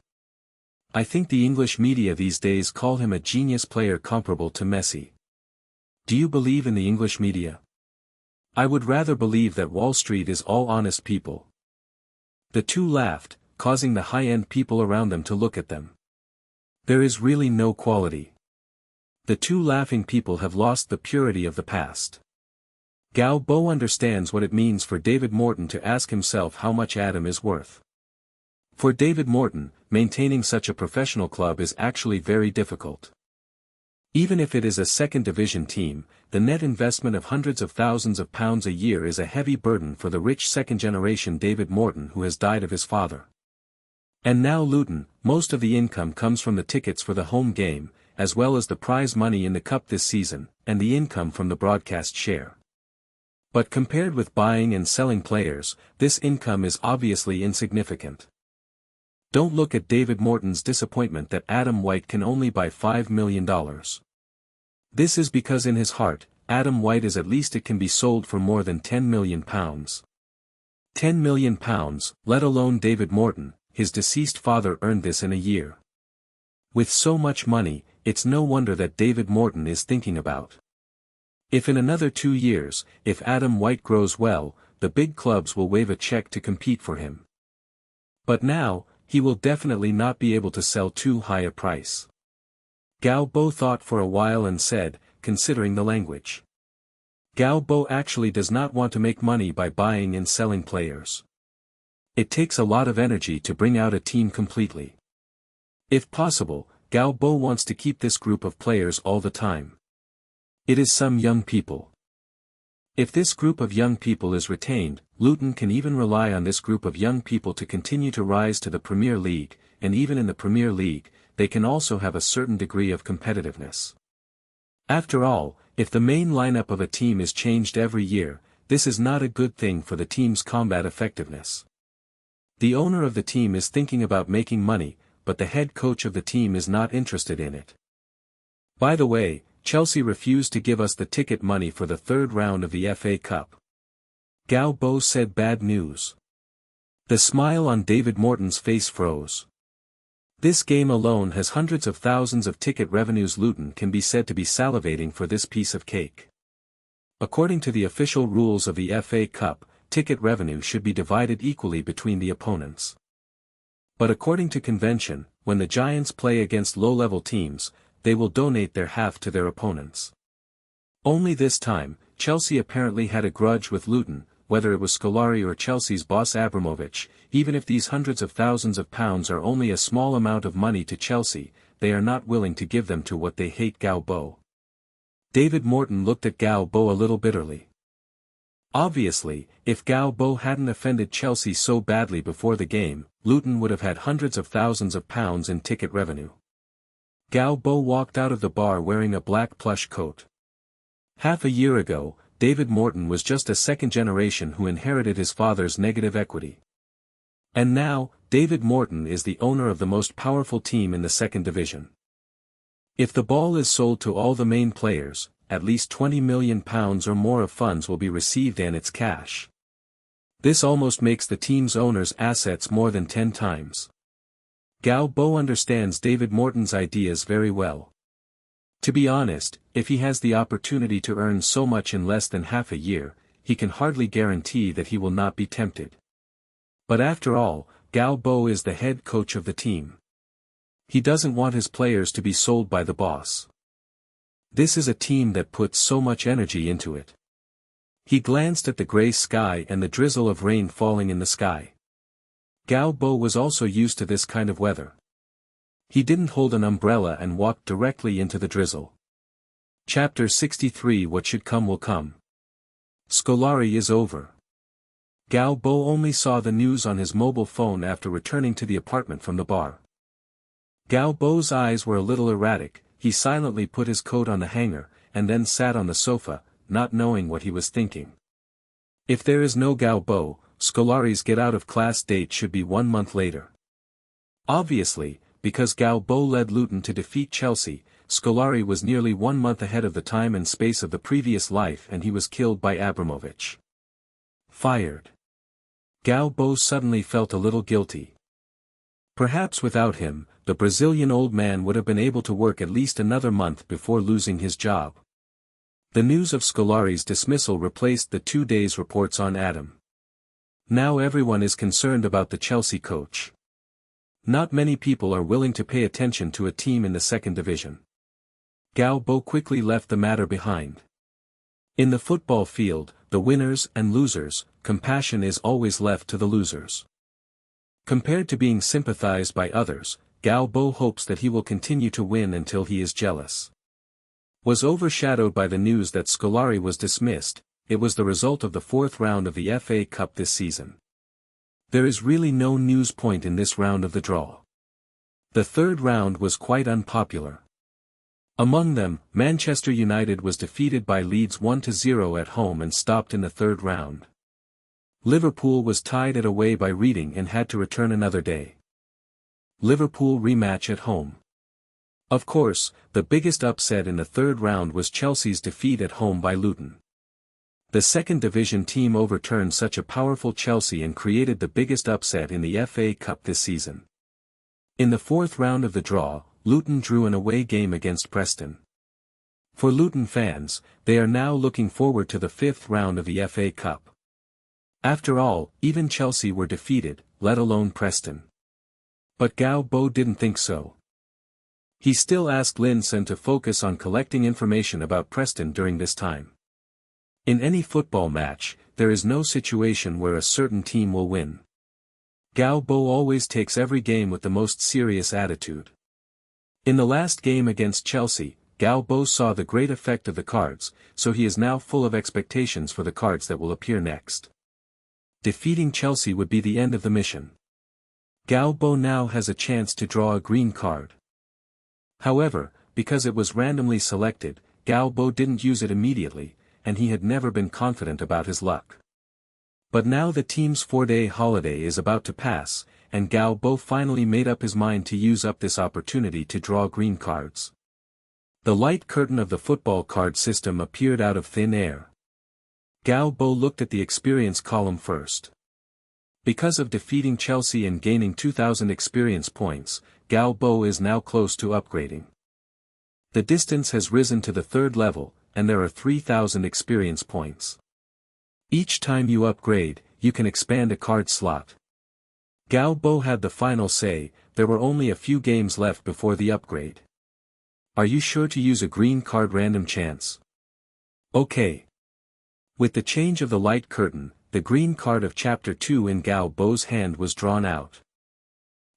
Speaker 1: I think the English media these days call him a genius player comparable to Messi. Do you believe in the English media? I would rather believe that Wall Street is all honest people. The two laughed, causing the high-end people around them to look at them. There is really no quality. The two laughing people have lost the purity of the past. Gao Bo understands what it means for David Morton to ask himself how much Adam is worth. For David Morton, maintaining such a professional club is actually very difficult. Even if it is a second division team, the net investment of hundreds of thousands of pounds a year is a heavy burden for the rich second-generation David Morton who has died of his father. And now Luton, most of the income comes from the tickets for the home game, as well as the prize money in the cup this season, and the income from the broadcast share. But compared with buying and selling players, this income is obviously insignificant. Don't look at David Morton's disappointment that Adam White can only buy $5 million. This is because in his heart, Adam White is at least it can be sold for more than £10 million. £10 million, let alone David Morton, his deceased father earned this in a year. With so much money, it's no wonder that David Morton is thinking about. If in another 2 years, if Adam White grows well, the big clubs will wave a check to compete for him. But now, he will definitely not be able to sell too high a price. Gao Bo thought for a while and said, considering the language. Gao Bo actually does not want to make money by buying and selling players. It takes a lot of energy to bring out a team completely. If possible, Gao Bo wants to keep this group of players all the time. It is some young people. If this group of young people is retained, Luton can even rely on this group of young people to continue to rise to the Premier League, and even in the Premier League, they can also have a certain degree of competitiveness. After all, if the main lineup of a team is changed every year, this is not a good thing for the team's combat effectiveness. The owner of the team is thinking about making money, but the head coach of the team is not interested in it. By the way, Chelsea refused to give us the ticket money for the third round of the FA Cup. Gao Bo said bad news. The smile on David Morton's face froze. This game alone has hundreds of thousands of ticket revenues. Luton can be said to be salivating for this piece of cake. According to the official rules of the FA Cup, ticket revenue should be divided equally between the opponents. But according to convention, when the Giants play against low-level teams, they will donate their half to their opponents. Only this time, Chelsea apparently had a grudge with Luton, whether it was Scolari or Chelsea's boss Abramovich. Even if these hundreds of thousands of pounds are only a small amount of money to Chelsea, they are not willing to give them to what they hate. Gao Bo. David Morton looked at Gao Bo a little bitterly. Obviously, if Gao Bo hadn't offended Chelsea so badly before the game, Luton would have had hundreds of thousands of pounds in ticket revenue. Gao Bo walked out of the bar wearing a black plush coat. Half a year ago, David Morton was just a second generation who inherited his father's negative equity. And now, David Morton is the owner of the most powerful team in the second division. If the ball is sold to all the main players, at least £20 million or more of funds will be received and it's cash. This almost makes the team's owner's assets more than 10 times. Gao Bo understands David Morton's ideas very well. To be honest, if he has the opportunity to earn so much in less than half a year, he can hardly guarantee that he will not be tempted. But after all, Gao Bo is the head coach of the team. He doesn't want his players to be sold by the boss. This is a team that puts so much energy into it. He glanced at the grey sky and the drizzle of rain falling in the sky. Gao Bo was also used to this kind of weather. He didn't hold an umbrella and walked directly into the drizzle. Chapter 63. What should come will come. Scolari is over. Gao Bo only saw the news on his mobile phone after returning to the apartment from the bar. Gao Bo's eyes were a little erratic. He silently put his coat on the hanger, and then sat on the sofa, not knowing what he was thinking. If there is no Gao Bo, Scolari's get-out-of-class date should be 1 month later. Obviously, because Gao Bo led Luton to defeat Chelsea, Scolari was nearly 1 month ahead of the time and space of the previous life, and he was killed by Abramovich. Fired. Gao Bo suddenly felt a little guilty. Perhaps without him, the Brazilian old man would have been able to work at least another month before losing his job. The news of Scolari's dismissal replaced the 2 days' reports on Adam. Now everyone is concerned about the Chelsea coach. Not many people are willing to pay attention to a team in the second division. Gao Bo quickly left the matter behind. In the football field, the winners and losers, compassion is always left to the losers. Compared to being sympathized by others, Gao Bo hopes that he will continue to win until he is jealous. Was overshadowed by the news that Scolari was dismissed. It was the result of the 4th round of the FA Cup this season. There is really no news point in this round of the draw. The 3rd round was quite unpopular. Among them, Manchester United was defeated by Leeds 1-0 at home and stopped in the 3rd round. Liverpool was tied at away by Reading and had to return another day. Liverpool rematch at home. Of course, the biggest upset in the 3rd round was Chelsea's defeat at home by Luton. The second division team overturned such a powerful Chelsea and created the biggest upset in the FA Cup this season. In the 4th round of the draw, Luton drew an away game against Preston. For Luton fans, they are now looking forward to the 5th round of the FA Cup. After all, even Chelsea were defeated, let alone Preston. But Gao Bo didn't think so. He still asked Linson to focus on collecting information about Preston during this time. In any football match, there is no situation where a certain team will win. Gao Bo always takes every game with the most serious attitude. In the last game against Chelsea, Gao Bo saw the great effect of the cards, so he is now full of expectations for the cards that will appear next. Defeating Chelsea would be the end of the mission. Gao Bo now has a chance to draw a green card. However, because it was randomly selected, Gao Bo didn't use it immediately, and he had never been confident about his luck. But now the team's 4-day holiday is about to pass, and Gao Bo finally made up his mind to use up this opportunity to draw green cards. The light curtain of the football card system appeared out of thin air. Gao Bo looked at the experience column first. Because of defeating Chelsea and gaining 2,000 experience points, Gao Bo is now close to upgrading. The distance has risen to the 3rd level, and there are 3,000 experience points. Each time you upgrade, you can expand a card slot. Gao Bo had the final say. There were only a few games left before the upgrade. Are you sure to use a green card random chance? Okay. With the change of the light curtain, the green card of Chapter 2 in Gao Bo's hand was drawn out.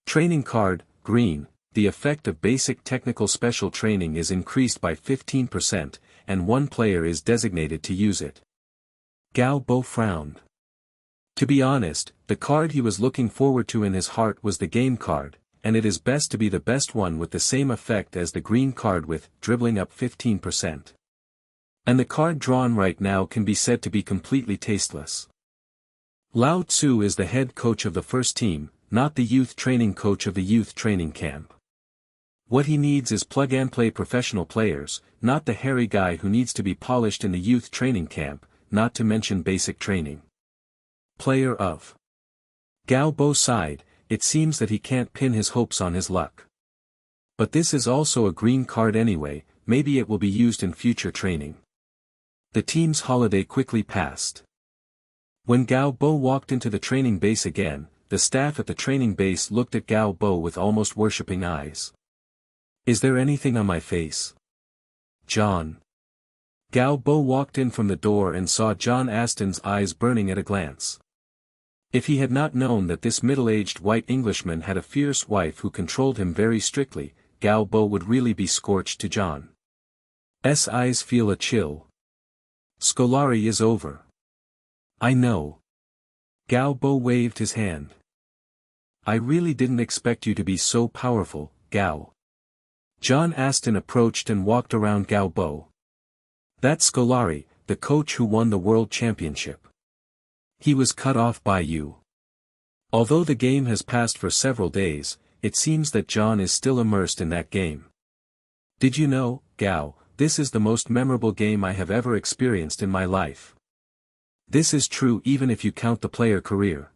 Speaker 1: Training card, green. The effect of basic technical special training is increased by 15%, and 1 player is designated to use it. Gao Bo frowned. To be honest, the card he was looking forward to in his heart was the game card, and it is best to be the best one with the same effect as the green card with dribbling up 15%. And the card drawn right now can be said to be completely tasteless. Lao Tzu is the head coach of the first team, not the youth training coach of the youth training camp. What he needs is plug-and-play professional players, not the hairy guy who needs to be polished in the youth training camp, not to mention basic training. Player of Gao Bo sighed. It seems that he can't pin his hopes on his luck. But this is also a green card anyway, maybe it will be used in future training. The team's holiday quickly passed. When Gao Bo walked into the training base again, the staff at the training base looked at Gao Bo with almost worshipping eyes. Is there anything on my face? John. Gao Bo walked in from the door and saw John Aston's eyes burning at a glance. If he had not known that this middle-aged white Englishman had a fierce wife who controlled him very strictly, Gao Bo would really be scorched to John's eyes feel a chill. Scolari is over. I know. Gao Bo waved his hand. I really didn't expect you to be so powerful, Gao. John Aston approached and walked around Gao Bo. That's Scolari, the coach who won the world championship. He was cut off by you. Although the game has passed for several days, it seems that John is still immersed in that game. Did you know, Gao, this is the most memorable game I have ever experienced in my life. This is true even if you count the player career.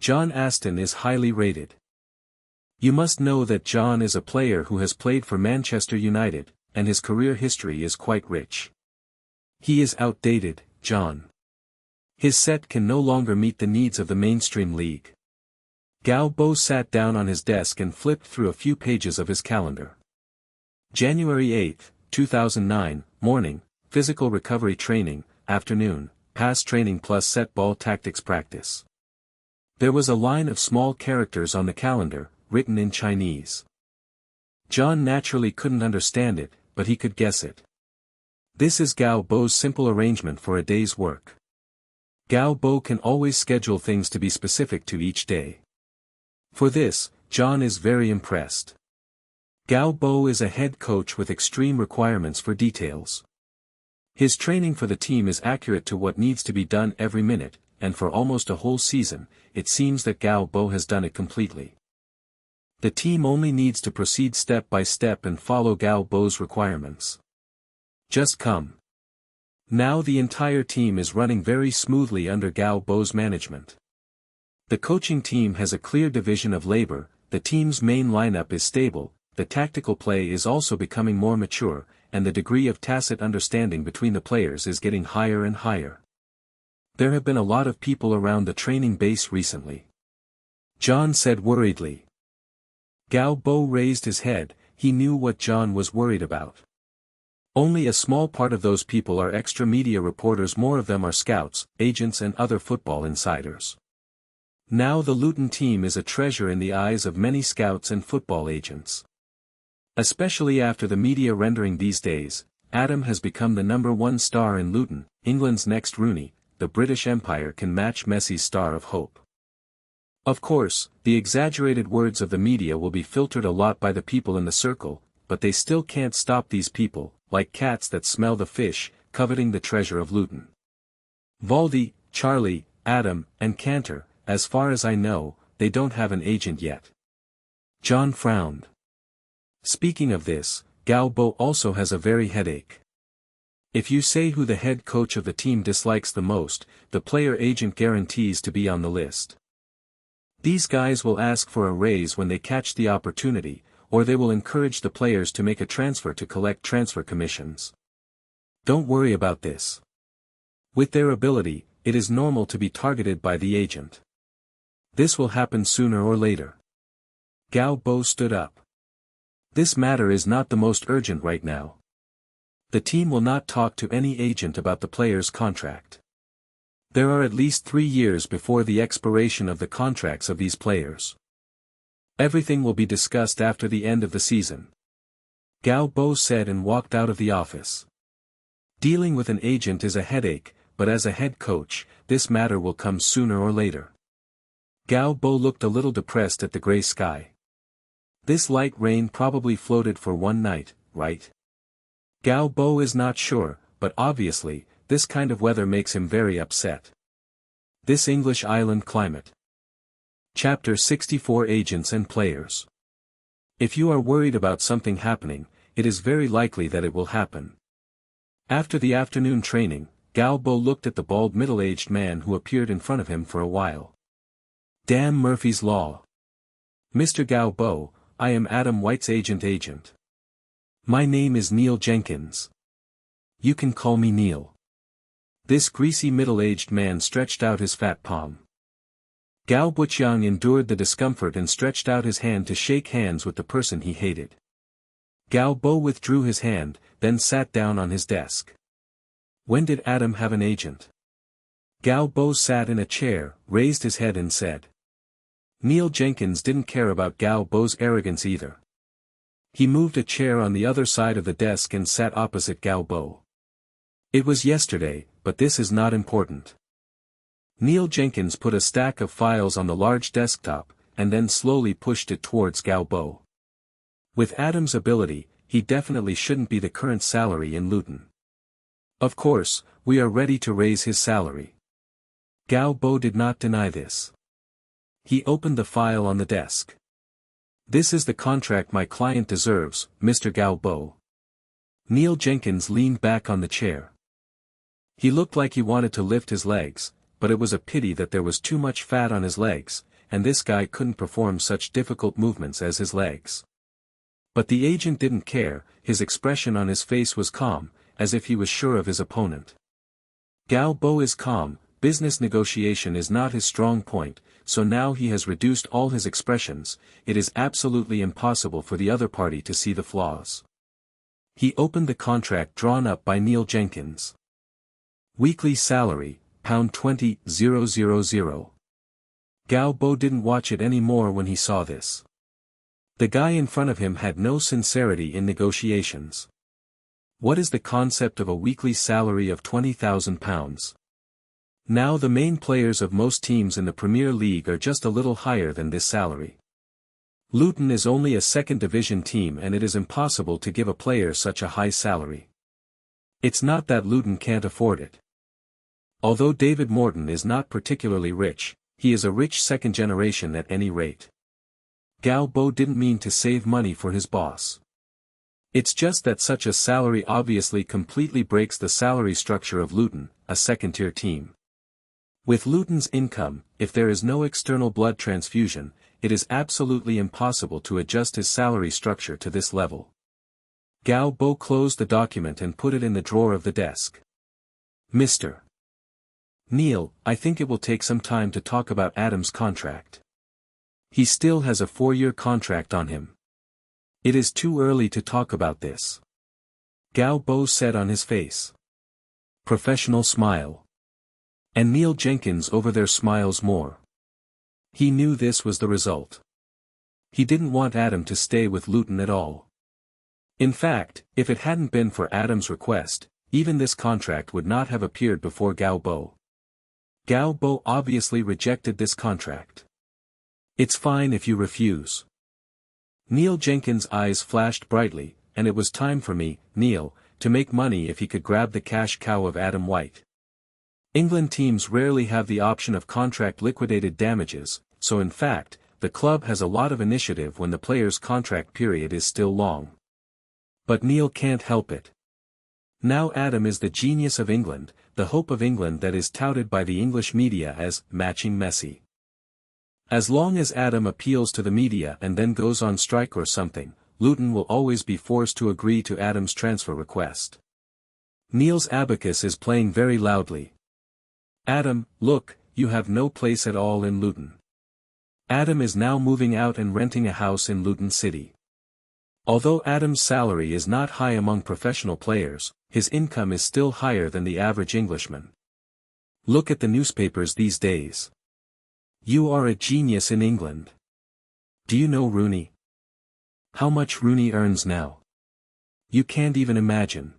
Speaker 1: John Aston is highly rated. You must know that John is a player who has played for Manchester United, and his career history is quite rich. He is outdated, John. His set can no longer meet the needs of the mainstream league. Gao Bo sat down on his desk and flipped through a few pages of his calendar. January 8, 2009, morning, physical recovery training, afternoon, pass training plus set ball tactics practice. There was a line of small characters on the calendar, written in Chinese. John naturally couldn't understand it, but he could guess it. This is Gao Bo's simple arrangement for a day's work. Gao Bo can always schedule things to be specific to each day. For this, John is very impressed. Gao Bo is a head coach with extreme requirements for details. His training for the team is accurate to what needs to be done every minute, and for almost a whole season, it seems that Gao Bo has done it completely. The team only needs to proceed step by step and follow Gao Bo's requirements. Just come. Now the entire team is running very smoothly under Gao Bo's management. The coaching team has a clear division of labor, the team's main lineup is stable, the tactical play is also becoming more mature, and the degree of tacit understanding between the players is getting higher and higher. There have been a lot of people around the training base recently. John said worriedly. Gao Bo raised his head, he knew what John was worried about. Only a small part of those people are extra media reporters, more of them are scouts, agents and other football insiders. Now the Luton team is a treasure in the eyes of many scouts and football agents. Especially after the media rendering these days, Adam has become the #1 star in Luton, England's next Rooney, the British Empire can match Messi's star of hope. Of course, the exaggerated words of the media will be filtered a lot by the people in the circle, but they still can't stop these people, like cats that smell the fish, coveting the treasure of Luton. Valdi, Charlie, Adam, and Cantor, as far as I know, they don't have an agent yet. John frowned. Speaking of this, Gao Bo also has a very headache. If you say who the head coach of the team dislikes the most, the player agent guarantees to be on the list. These guys will ask for a raise when they catch the opportunity, or they will encourage the players to make a transfer to collect transfer commissions. Don't worry about this. With their ability, it is normal to be targeted by the agent. This will happen sooner or later. Gao Bo stood up. This matter is not the most urgent right now. The team will not talk to any agent about the player's contract. There are at least 3 years before the expiration of the contracts of these players. Everything will be discussed after the end of the season. Gao Bo said and walked out of the office. Dealing with an agent is a headache, but as a head coach, this matter will come sooner or later. Gao Bo looked a little depressed at the gray sky. This light rain probably floated for one night, right? Gao Bo is not sure, but obviously, this kind of weather makes him very upset. This English island climate. Chapter 64 Agents and Players. If you are worried about something happening, it is very likely that it will happen. After the afternoon training, Galbo looked at the bald middle-aged man who appeared in front of him for a while. Damn Murphy's Law. Mr. Galbo, I am Adam White's agent. My name is Neil Jenkins. You can call me Neil. This greasy middle-aged man stretched out his fat palm. Gao Buqiang endured the discomfort and stretched out his hand to shake hands with the person he hated. Gao Bo withdrew his hand, then sat down on his desk. When did Adam have an agent? Gao Bo sat in a chair, raised his head and said. Neil Jenkins didn't care about Gao Bo's arrogance either. He moved a chair on the other side of the desk and sat opposite Gao Bo. It was yesterday, but this is not important. Neil Jenkins put a stack of files on the large desktop, and then slowly pushed it towards Gao Bo. With Adam's ability, he definitely shouldn't be the current salary in Luton. Of course, we are ready to raise his salary. Gao Bo did not deny this. He opened the file on the desk. This is the contract my client deserves, Mr. Gao Bo. Neil Jenkins leaned back on the chair. He looked like he wanted to lift his legs, but it was a pity that there was too much fat on his legs, and this guy couldn't perform such difficult movements as his legs. But the agent didn't care, his expression on his face was calm, as if he was sure of his opponent. Gao Bo is calm, business negotiation is not his strong point, so now he has reduced all his expressions, it is absolutely impossible for the other party to see the flaws. He opened the contract drawn up by Neil Jenkins. Weekly salary, £20,000. Gao Bo didn't watch it any more when he saw this. The guy in front of him had no sincerity in negotiations. What is the concept of a weekly salary of £20,000? Now the main players of most teams in the Premier League are just a little higher than this salary. Luton is only a second division team and it is impossible to give a player such a high salary. It's not that Luton can't afford it. Although David Morton is not particularly rich, he is a rich second generation at any rate. Gao Bo didn't mean to save money for his boss. It's just that such a salary obviously completely breaks the salary structure of Luton, a second-tier team. With Luton's income, if there is no external blood transfusion, it is absolutely impossible to adjust his salary structure to this level. Gao Bo closed the document and put it in the drawer of the desk. Mr. Neil, I think it will take some time to talk about Adam's contract. He still has a 4-year contract on him. It is too early to talk about this. Gao Bo said on his face. Professional smile. And Neil Jenkins over their smiles more. He knew this was the result. He didn't want Adam to stay with Luton at all. In fact, if it hadn't been for Adam's request, even this contract would not have appeared before Gao Bo. Gao Bo obviously rejected this contract. It's fine if you refuse. Neil Jenkins' eyes flashed brightly, and it was time for me, Neil, to make money if he could grab the cash cow of Adam White. England teams rarely have the option of contract liquidated damages, so in fact, the club has a lot of initiative when the player's contract period is still long. But Neil can't help it. Now Adam is the genius of England, the hope of England that is touted by the English media as matching Messi. As long as Adam appeals to the media and then goes on strike or something, Luton will always be forced to agree to Adam's transfer request. Neil's abacus is playing very loudly. Adam, look, you have no place at all in Luton. Adam is now moving out and renting a house in Luton City. Although Adam's salary is not high among professional players, his income is still higher than the average Englishman. Look at the newspapers these days. You are a genius in England. Do you know Rooney? How much Rooney earns now? You can't even imagine.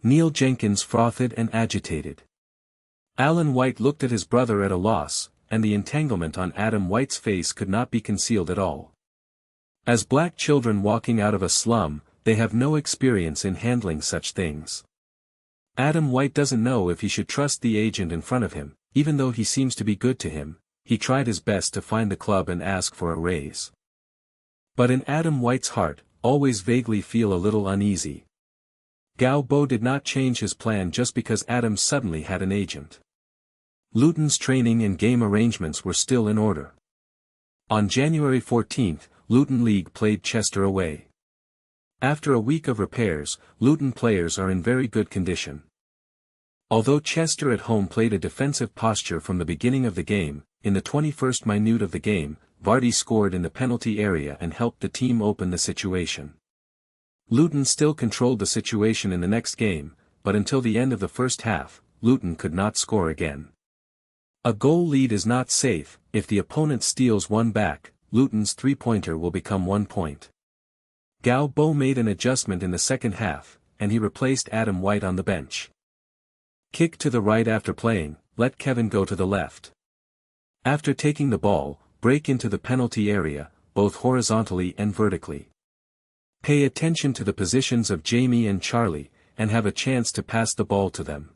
Speaker 1: Neil Jenkins frothed and agitated. Alan White looked at his brother at a loss, and the entanglement on Adam White's face could not be concealed at all. As black children walking out of a slum, they have no experience in handling such things. Adam White doesn't know if he should trust the agent in front of him, even though he seems to be good to him. He tried his best to find the club and ask for a raise. But in Adam White's heart, always vaguely feel a little uneasy. Gao Bo did not change his plan just because Adam suddenly had an agent. Luton's training and game arrangements were still in order. On January 14, Luton League played Chester away. After a week of repairs, Luton players are in very good condition. Although Chester at home played a defensive posture from the beginning of the game, in the 21st minute of the game, Vardy scored in the penalty area and helped the team open the situation. Luton still controlled the situation in the next game, but until the end of the first half, Luton could not score again. A goal lead is not safe. If the opponent steals one back, Luton's three-pointer will become 1 point. Gao Bo made an adjustment in the second half, and he replaced Adam White on the bench. Kick to the right after playing, let Kevin go to the left. After taking the ball, break into the penalty area, both horizontally and vertically. Pay attention to the positions of Jamie and Charlie, and have a chance to pass the ball to them.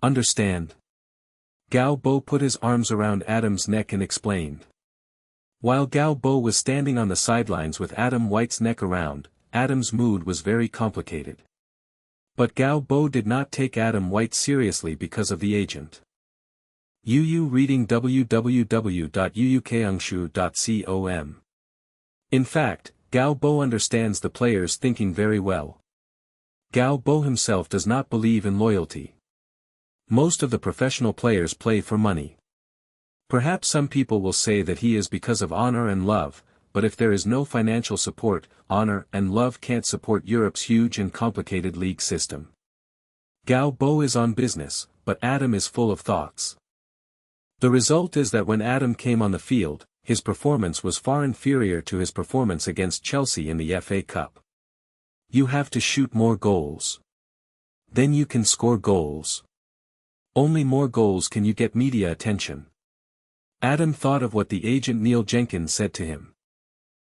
Speaker 1: Understand? Gao Bo put his arms around Adam's neck and explained. While Gao Bo was standing on the sidelines with Adam White's neck around, Adam's mood was very complicated. But Gao Bo did not take Adam White seriously because of the agent. UU reading www.uukangshu.com. In fact, Gao Bo understands the players' thinking very well. Gao Bo himself does not believe in loyalty. Most of the professional players play for money. Perhaps some people will say that he is because of honor and love, but if there is no financial support, honor and love can't support Europe's huge and complicated league system. Gao Bo is on business, but Adam is full of thoughts. The result is that when Adam came on the field, his performance was far inferior to his performance against Chelsea in the FA Cup. You have to shoot more goals. Then you can score goals. Only more goals can you get media attention. Adam thought of what the agent Neil Jenkins said to him.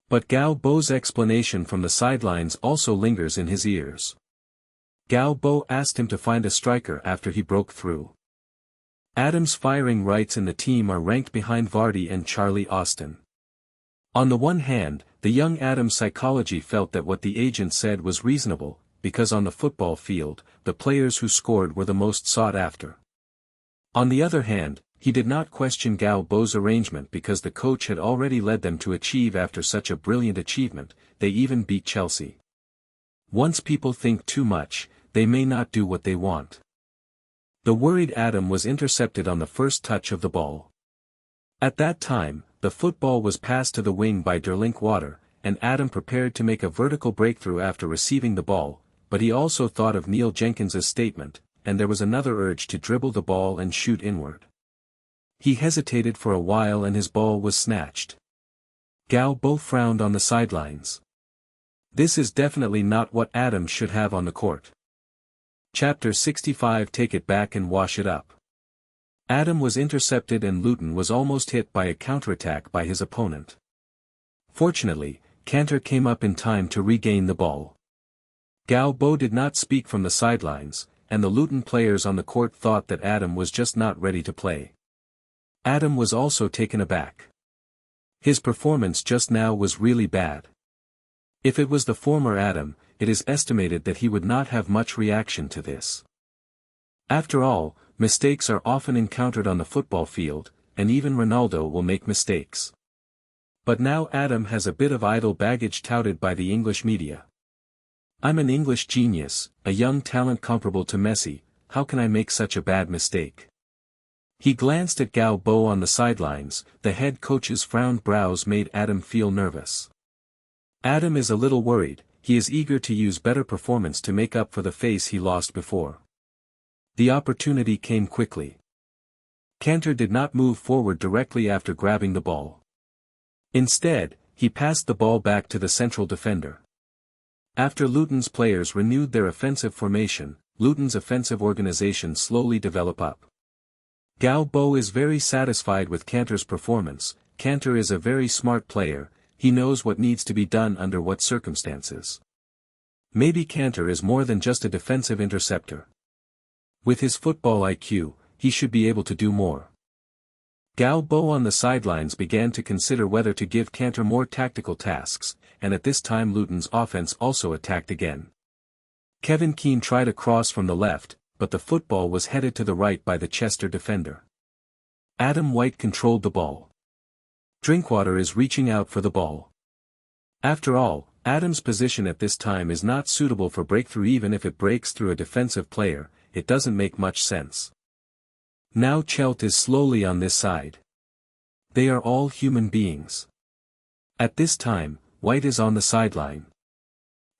Speaker 1: But Gao Bo's explanation from the sidelines also lingers in his ears. Gao Bo asked him to find a striker after he broke through. Adam's firing rights in the team are ranked behind Vardy and Charlie Austin. On the one hand, the young Adam's psychology felt that what the agent said was reasonable, because on the football field, the players who scored were the most sought after. On the other hand, he did not question Gao Bo's arrangement because the coach had already led them to achieve after such a brilliant achievement, they even beat Chelsea. Once people think too much, they may not do what they want. The worried Adam was intercepted on the first touch of the ball. At that time, the football was passed to the wing by Derlinkwater, and Adam prepared to make a vertical breakthrough after receiving the ball, but he also thought of Neil Jenkins's statement, and there was another urge to dribble the ball and shoot inward. He hesitated for a while and his ball was snatched. Gao Bo frowned on the sidelines. This is definitely not what Adam should have on the court. Chapter 65. Take it back and wash it up. Adam was intercepted and Luton was almost hit by a counterattack by his opponent. Fortunately, Cantor came up in time to regain the ball. Gao Bo did not speak from the sidelines, and the Luton players on the court thought that Adam was just not ready to play. Adam was also taken aback. His performance just now was really bad. If it was the former Adam, it is estimated that he would not have much reaction to this. After all, mistakes are often encountered on the football field, and even Ronaldo will make mistakes. But now Adam has a bit of idle baggage touted by the English media. I'm an English genius, a young talent comparable to Messi, how can I make such a bad mistake? He glanced at Gao Bo on the sidelines, the head coach's frowned brows made Adam feel nervous. Adam is a little worried, he is eager to use better performance to make up for the face he lost before. The opportunity came quickly. Cantor did not move forward directly after grabbing the ball. Instead, he passed the ball back to the central defender. After Luton's players renewed their offensive formation, Luton's offensive organization slowly developed up. Gao Bo is very satisfied with Cantor's performance. Cantor is a very smart player, he knows what needs to be done under what circumstances. Maybe Cantor is more than just a defensive interceptor. With his football IQ, he should be able to do more. Gao Bo on the sidelines began to consider whether to give Cantor more tactical tasks, and at this time Luton's offense also attacked again. Kevin Keane tried a cross from the left, but the football was headed to the right by the Chester defender. Adam White controlled the ball. Drinkwater is reaching out for the ball. After all, Adam's position at this time is not suitable for breakthrough. Even if it breaks through a defensive player, it doesn't make much sense. Now Chelt is slowly on this side. They are all human beings. At this time, White is on the sideline.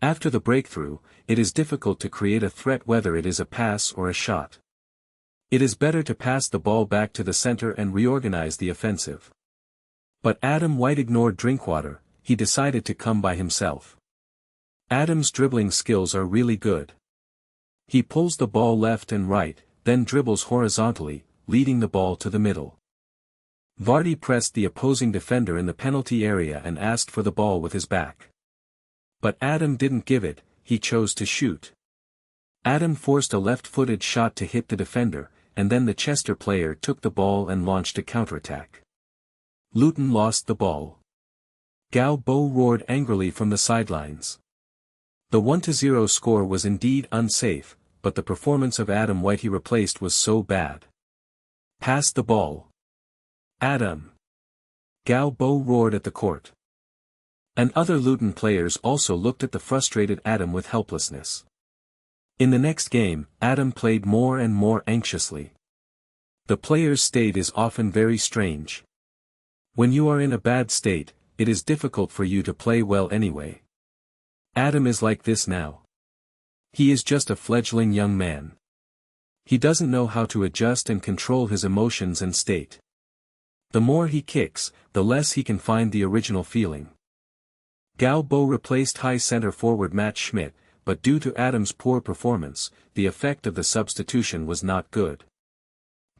Speaker 1: After the breakthrough, it is difficult to create a threat whether it is a pass or a shot. It is better to pass the ball back to the center and reorganize the offensive. But Adam White ignored Drinkwater. He decided to come by himself. Adam's dribbling skills are really good. He pulls the ball left and right, then dribbles horizontally, leading the ball to the middle. Vardy pressed the opposing defender in the penalty area and asked for the ball with his back. But Adam didn't give it, he chose to shoot. Adam forced a left-footed shot to hit the defender, and then the Chester player took the ball and launched a counterattack. Luton lost the ball. Gao Bo roared angrily from the sidelines. The 1-0 score was indeed unsafe, but the performance of Adam White he replaced was so bad. Pass the ball. Adam. Gao Bo roared at the court. And other Luton players also looked at the frustrated Adam with helplessness. In the next game, Adam played more and more anxiously. The player's state is often very strange. When you are in a bad state, it is difficult for you to play well anyway. Adam is like this now. He is just a fledgling young man. He doesn't know how to adjust and control his emotions and state. The more he kicks, the less he can find the original feeling. Gao Bo replaced high center forward Matt Schmidt, but due to Adam's poor performance, the effect of the substitution was not good.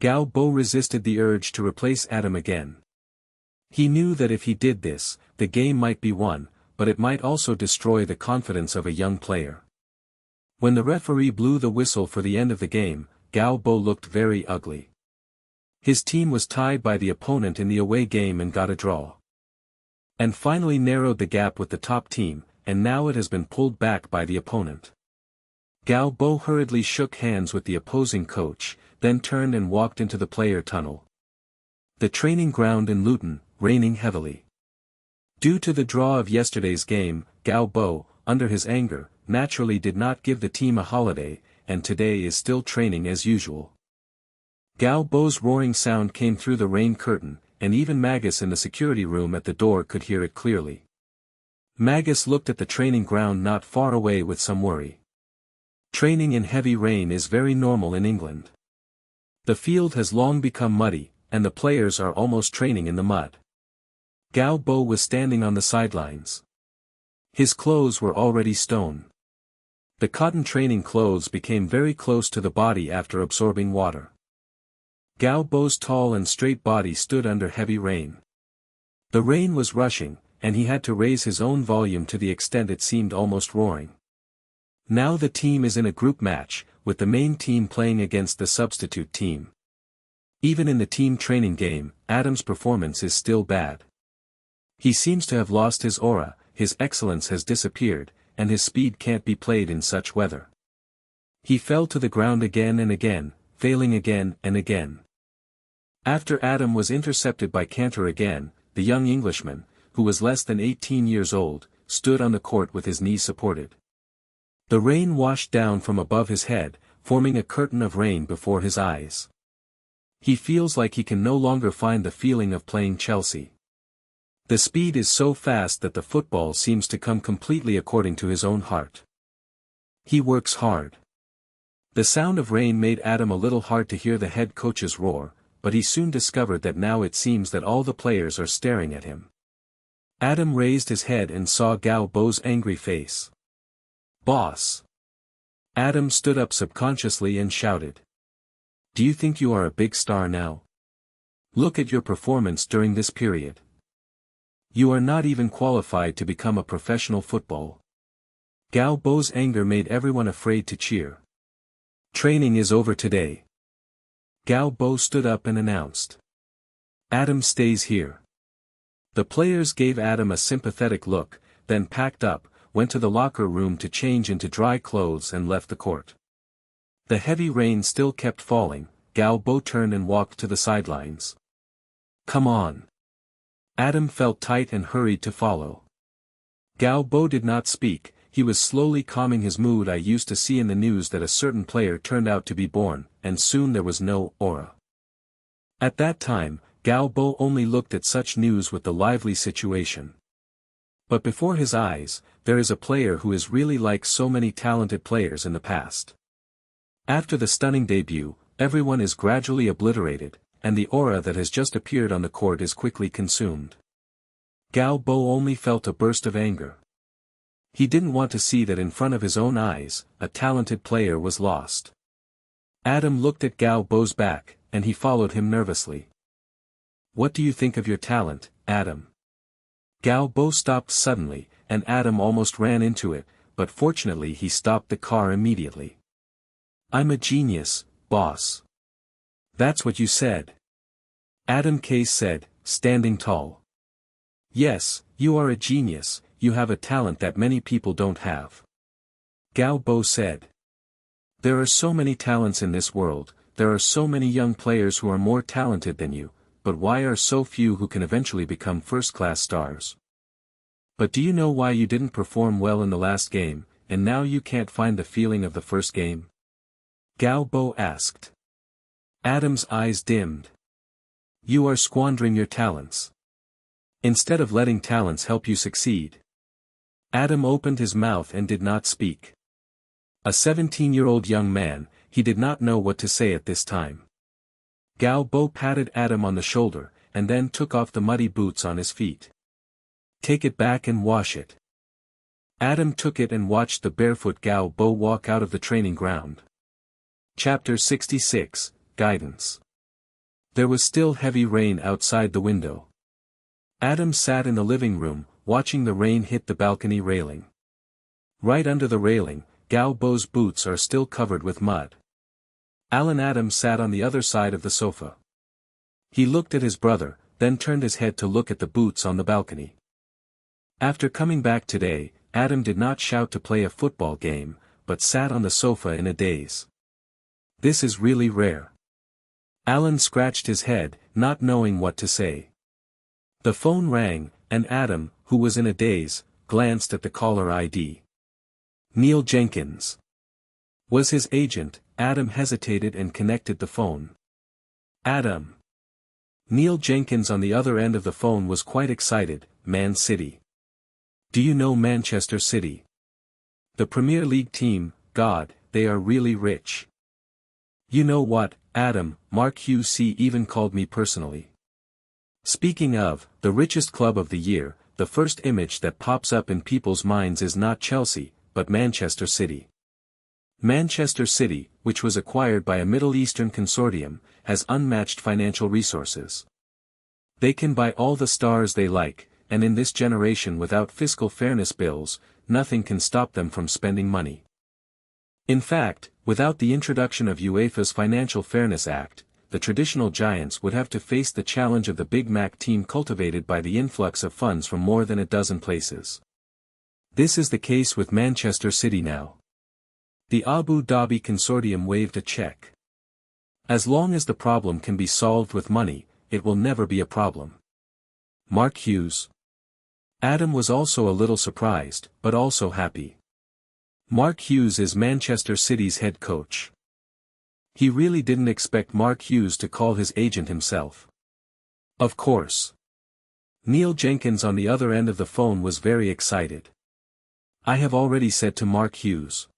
Speaker 1: Gao Bo resisted the urge to replace Adam again. He knew that if he did this, the game might be won, but it might also destroy the confidence of a young player. When the referee blew the whistle for the end of the game, Gao Bo looked very ugly. His team was tied by the opponent in the away game and got a draw. And finally narrowed the gap with the top team, and now it has been pulled back by the opponent. Gao Bo hurriedly shook hands with the opposing coach, then turned and walked into the player tunnel. The training ground in Luton, raining heavily. Due to the draw of yesterday's game, Gao Bo, under his anger, naturally did not give the team a holiday, and today is still training as usual. Gao Bo's roaring sound came through the rain curtain, and even Magus in the security room at the door could hear it clearly. Magus looked at the training ground not far away with some worry. Training in heavy rain is very normal in England. The field has long become muddy, and the players are almost training in the mud. Gao Bo was standing on the sidelines. His clothes were already stone. The cotton training clothes became very close to the body after absorbing water. Gao Bo's tall and straight body stood under heavy rain. The rain was rushing, and he had to raise his own volume to the extent it seemed almost roaring. Now the team is in a group match, with the main team playing against the substitute team. Even in the team training game, Adam's performance is still bad. He seems to have lost his aura, his excellence has disappeared, and his speed can't be played in such weather. He fell to the ground again and again, failing again and again. After Adam was intercepted by Cantor again, the young Englishman, who was less than 18 years old, stood on the court with his knees supported. The rain washed down from above his head, forming a curtain of rain before his eyes. He feels like he can no longer find the feeling of playing Chelsea. The speed is so fast that the football seems to come completely according to his own heart. He works hard. The sound of rain made Adam a little hard to hear the head coach's roar, but he soon discovered that now it seems that all the players are staring at him. Adam raised his head and saw Gao Bo's angry face. "Boss!" Adam stood up subconsciously and shouted. "Do you think you are a big star now? Look at your performance during this period. You are not even qualified to become a professional football." Gao Bo's anger made everyone afraid to cheer. Training is over today. Galbo stood up and announced. Adam stays here. The players gave Adam a sympathetic look, then packed up, went to the locker room to change into dry clothes and left the court. The heavy rain still kept falling. Galbo turned and walked to the sidelines. Come on. Adam felt tight and hurried to follow. Galbo did not speak. He was slowly calming his mood. I used to see in the news that a certain player turned out to be born, and soon there was no aura. At that time, Galbo only looked at such news with the lively situation. But before his eyes, there is a player who is really like so many talented players in the past. After the stunning debut, everyone is gradually obliterated, and the aura that has just appeared on the court is quickly consumed. Galbo only felt a burst of anger. He didn't want to see that in front of his own eyes, a talented player was lost. Adam looked at Galbo's back, and he followed him nervously. What do you think of your talent, Adam? Galbo stopped suddenly, and Adam almost ran into it, but fortunately he stopped the car immediately. I'm a genius, boss. That's what you said. Adam Case said, standing tall. Yes, you are a genius, you have a talent that many people don't have. Galbo said. There are so many talents in this world, there are so many young players who are more talented than you, but why are so few who can eventually become first-class stars? But do you know why you didn't perform well in the last game, and now you can't find the feeling of the first game? Galbo asked. Adam's eyes dimmed. You are squandering your talents. Instead of letting talents help you succeed. Adam opened his mouth and did not speak. A 17-year-old young man, he did not know what to say at this time. Galbo patted Adam on the shoulder, and then took off the muddy boots on his feet. Take it back and wash it. Adam took it and watched the barefoot Galbo walk out of the training ground. Chapter 66, Guidance. There was still heavy rain outside the window. Adam sat in the living room, watching the rain hit the balcony railing. Right under the railing, Galbo's boots are still covered with mud. Alan Adams sat on the other side of the sofa. He looked at his brother, then turned his head to look at the boots on the balcony. After coming back today, Adam did not shout to play a football game, but sat on the sofa in a daze. This is really rare. Alan scratched his head, not knowing what to say. The phone rang, and Adam, who was in a daze, glanced at the caller ID. Neil Jenkins. Was his agent. Adam hesitated and connected the phone. Adam. Neil Jenkins on the other end of the phone was quite excited. Man City. Do you know Manchester City? The Premier League team, God, they are really rich. You know what, Adam, Mark Hughes even called me personally. Speaking of, the richest club of the year, the first image that pops up in people's minds is not Chelsea, but Manchester City. Manchester City, which was acquired by a Middle Eastern consortium, has unmatched financial resources. They can buy all the stars they like, and in this generation without fiscal fairness bills, nothing can stop them from spending money. In fact, without the introduction of UEFA's Financial Fairness Act, the traditional giants would have to face the challenge of the Big Mac team cultivated by the influx of funds from more than a dozen places. This is the case with Manchester City now. The Abu Dhabi consortium waved a check. As long as the problem can be solved with money, it will never be a problem. Mark Hughes. Adam was also a little surprised, but also happy. Mark Hughes is Manchester City's head coach. He really didn't expect Mark Hughes to call his agent himself. Of course. Neil Jenkins on the other end of the phone was very excited. I have already said to Mark Hughes.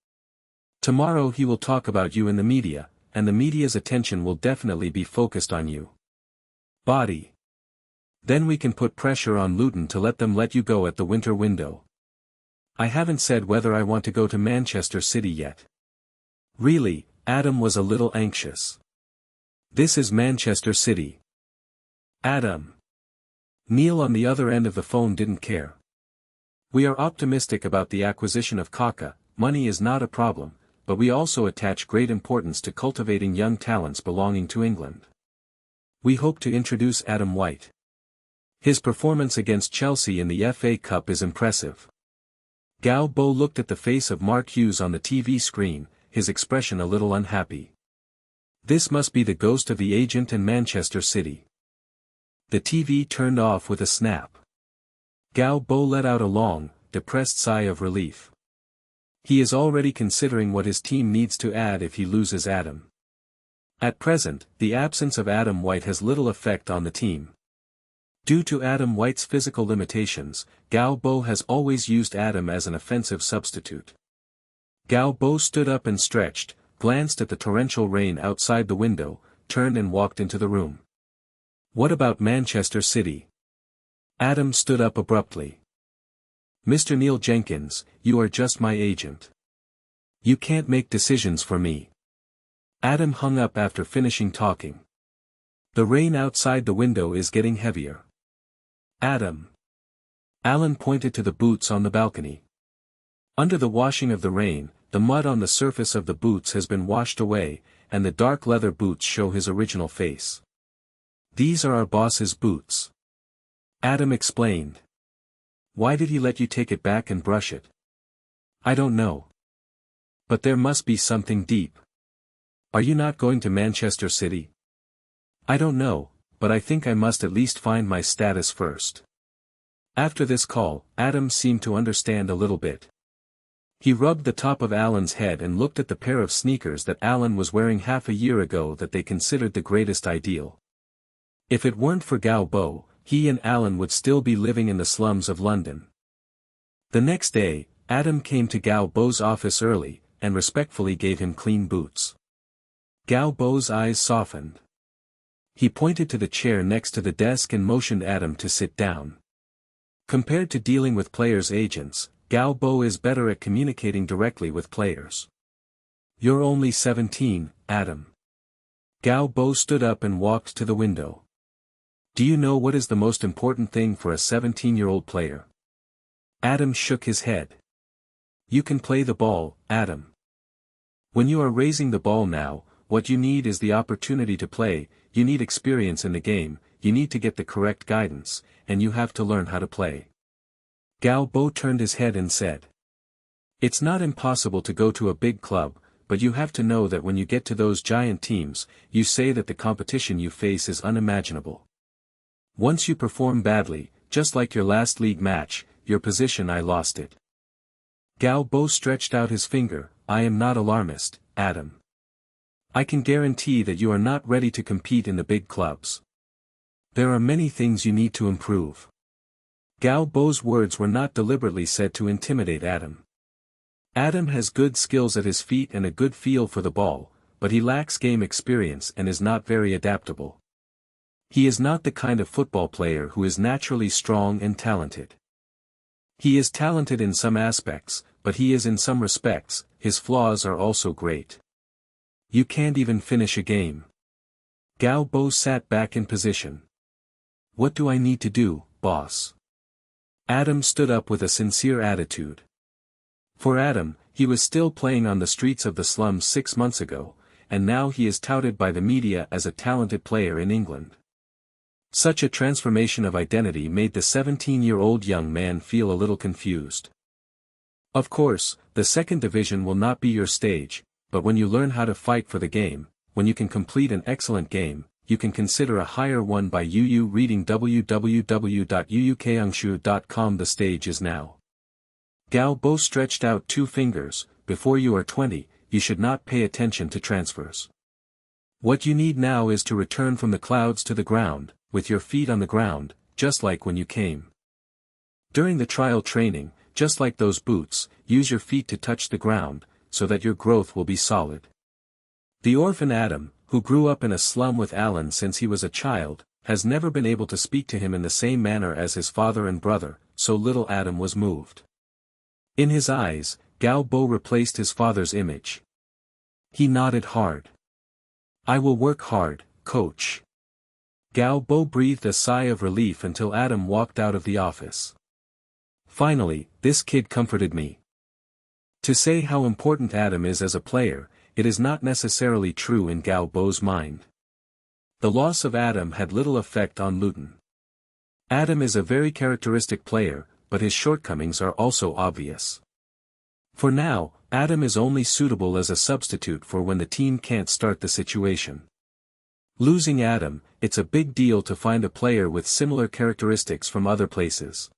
Speaker 1: Tomorrow he will talk about you in the media, and the media's attention will definitely be focused on you. Body. Then we can put pressure on Luton to let them let you go at the winter window. I haven't said whether I want to go to Manchester City yet. Really, Adam was a little anxious. This is Manchester City. Adam. Neil on the other end of the phone didn't care. We are optimistic about the acquisition of Kaka. Money is not a problem, but we also attach great importance to cultivating young talents belonging to England. We hope to introduce Adam White. His performance against Chelsea in the FA Cup is impressive. Gao Bo looked at the face of Mark Hughes on the TV screen, his expression a little unhappy. This must be the ghost of the agent in Manchester City. The TV turned off with a snap. Gao Bo let out a long, depressed sigh of relief. He is already considering what his team needs to add if he loses Adam. At present, the absence of Adam White has little effect on the team. Due to Adam White's physical limitations, Gao Bo has always used Adam as an offensive substitute. Gao Bo stood up and stretched, glanced at the torrential rain outside the window, turned and walked into the room. What about Manchester City? Adam stood up abruptly. Mr. Neil Jenkins, you are just my agent. You can't make decisions for me. Adam hung up after finishing talking. The rain outside the window is getting heavier. Adam. Alan pointed to the boots on the balcony. Under the washing of the rain, the mud on the surface of the boots has been washed away, and the dark leather boots show his original face. These are our boss's boots. Adam explained. Why did he let you take it back and brush it? I don't know. But there must be something deep. Are you not going to Manchester City? I don't know, but I think I must at least find my status first. After this call, Adam seemed to understand a little bit. He rubbed the top of Alan's head and looked at the pair of sneakers that Alan was wearing half a year ago that they considered the greatest ideal. If it weren't for Gao Bo, he and Alan would still be living in the slums of London. The next day, Adam came to Gao Bo's office early, and respectfully gave him clean boots. Gao Bo's eyes softened. He pointed to the chair next to the desk and motioned Adam to sit down. Compared to dealing with players' agents, Gao Bo is better at communicating directly with players. You're only 17, Adam. Gao Bo stood up and walked to the window. Do you know what is the most important thing for a 17-year-old player? Adam shook his head. You can play the ball, Adam. When you are raising the ball now, what you need is the opportunity to play, you need experience in the game, you need to get the correct guidance, and you have to learn how to play. Gao Bo turned his head and said. It's not impossible to go to a big club, but you have to know that when you get to those giant teams, you say that the competition you face is unimaginable. Once you perform badly, just like your last league match, your position I lost it. Gao Bo stretched out his finger. I am not alarmist, Adam. I can guarantee that you are not ready to compete in the big clubs. There are many things you need to improve. Gao Bo's words were not deliberately said to intimidate Adam. Adam has good skills at his feet and a good feel for the ball, but he lacks game experience and is not very adaptable. He is not the kind of football player who is naturally strong and talented. He is talented in some aspects, but he is in some respects, his flaws are also great. You can't even finish a game. Gao Bo sat back in position. What do I need to do, boss? Adam stood up with a sincere attitude. For Adam, he was still playing on the streets of the slums 6 months ago, and now he is touted by the media as a talented player in England. Such a transformation of identity made the 17-year-old young man feel a little confused. Of course, the second division will not be your stage, but when you learn how to fight for the game, when you can complete an excellent game, you can consider a higher one by reading www.uukangshu.com. The stage is now. Gao Bo stretched out 2 fingers. Before you are 20, you should not pay attention to transfers. What you need now is to return from the clouds to the ground, with your feet on the ground, just like when you came. During the trial training, just like those boots, use your feet to touch the ground, so that your growth will be solid. The orphan Adam, who grew up in a slum with Alan since he was a child, has never been able to speak to him in the same manner as his father and brother, so little Adam was moved. In his eyes, Gao Bo replaced his father's image. He nodded hard. I will work hard, coach. Gao Bo breathed a sigh of relief until Adam walked out of the office. Finally, this kid comforted me. To say how important Adam is as a player, it is not necessarily true in Galbo's mind. The loss of Adam had little effect on Luton. Adam is a very characteristic player, but his shortcomings are also obvious. For now, Adam is only suitable as a substitute for when the team can't start the situation. Losing Adam, it's a big deal to find a player with similar characteristics from other places.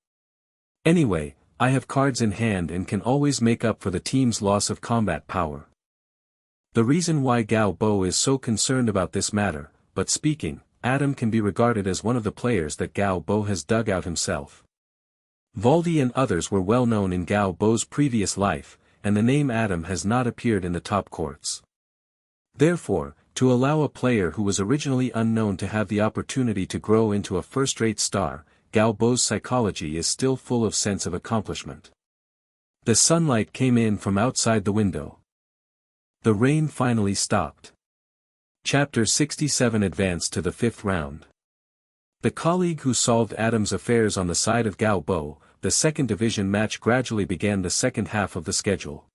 Speaker 1: Anyway, I have cards in hand and can always make up for the team's loss of combat power. The reason why Galbo is so concerned about this matter, but speaking, Adam can be regarded as one of the players that Galbo has dug out himself. Valdi and others were well known in Galbo's previous life, and the name Adam has not appeared in the top courts. Therefore, to allow a player who was originally unknown to have the opportunity to grow into a first-rate star, Galbo's psychology is still full of sense of accomplishment. The sunlight came in from outside the window. The rain finally stopped. Chapter 67 advanced to the 5th round. The colleague who solved Adam's affairs on the side of Galbo, the second division match gradually began the second half of the schedule.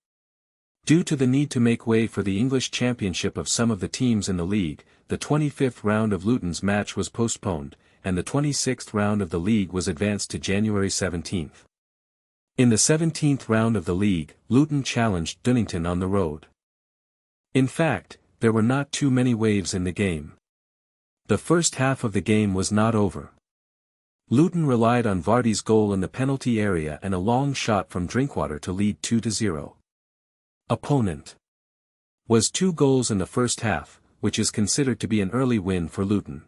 Speaker 1: Due to the need to make way for the English Championship of some of the teams in the league, the 25th round of Luton's match was postponed, and the 26th round of the league was advanced to January 17. In the 17th round of the league, Luton challenged Dunnington on the road. In fact, there were not too many waves in the game. The first half of the game was not over. Luton relied on Vardy's goal in the penalty area and a long shot from Drinkwater to lead 2-0. Opponent was 2 goals in the first half, which is considered to be an early win for Luton.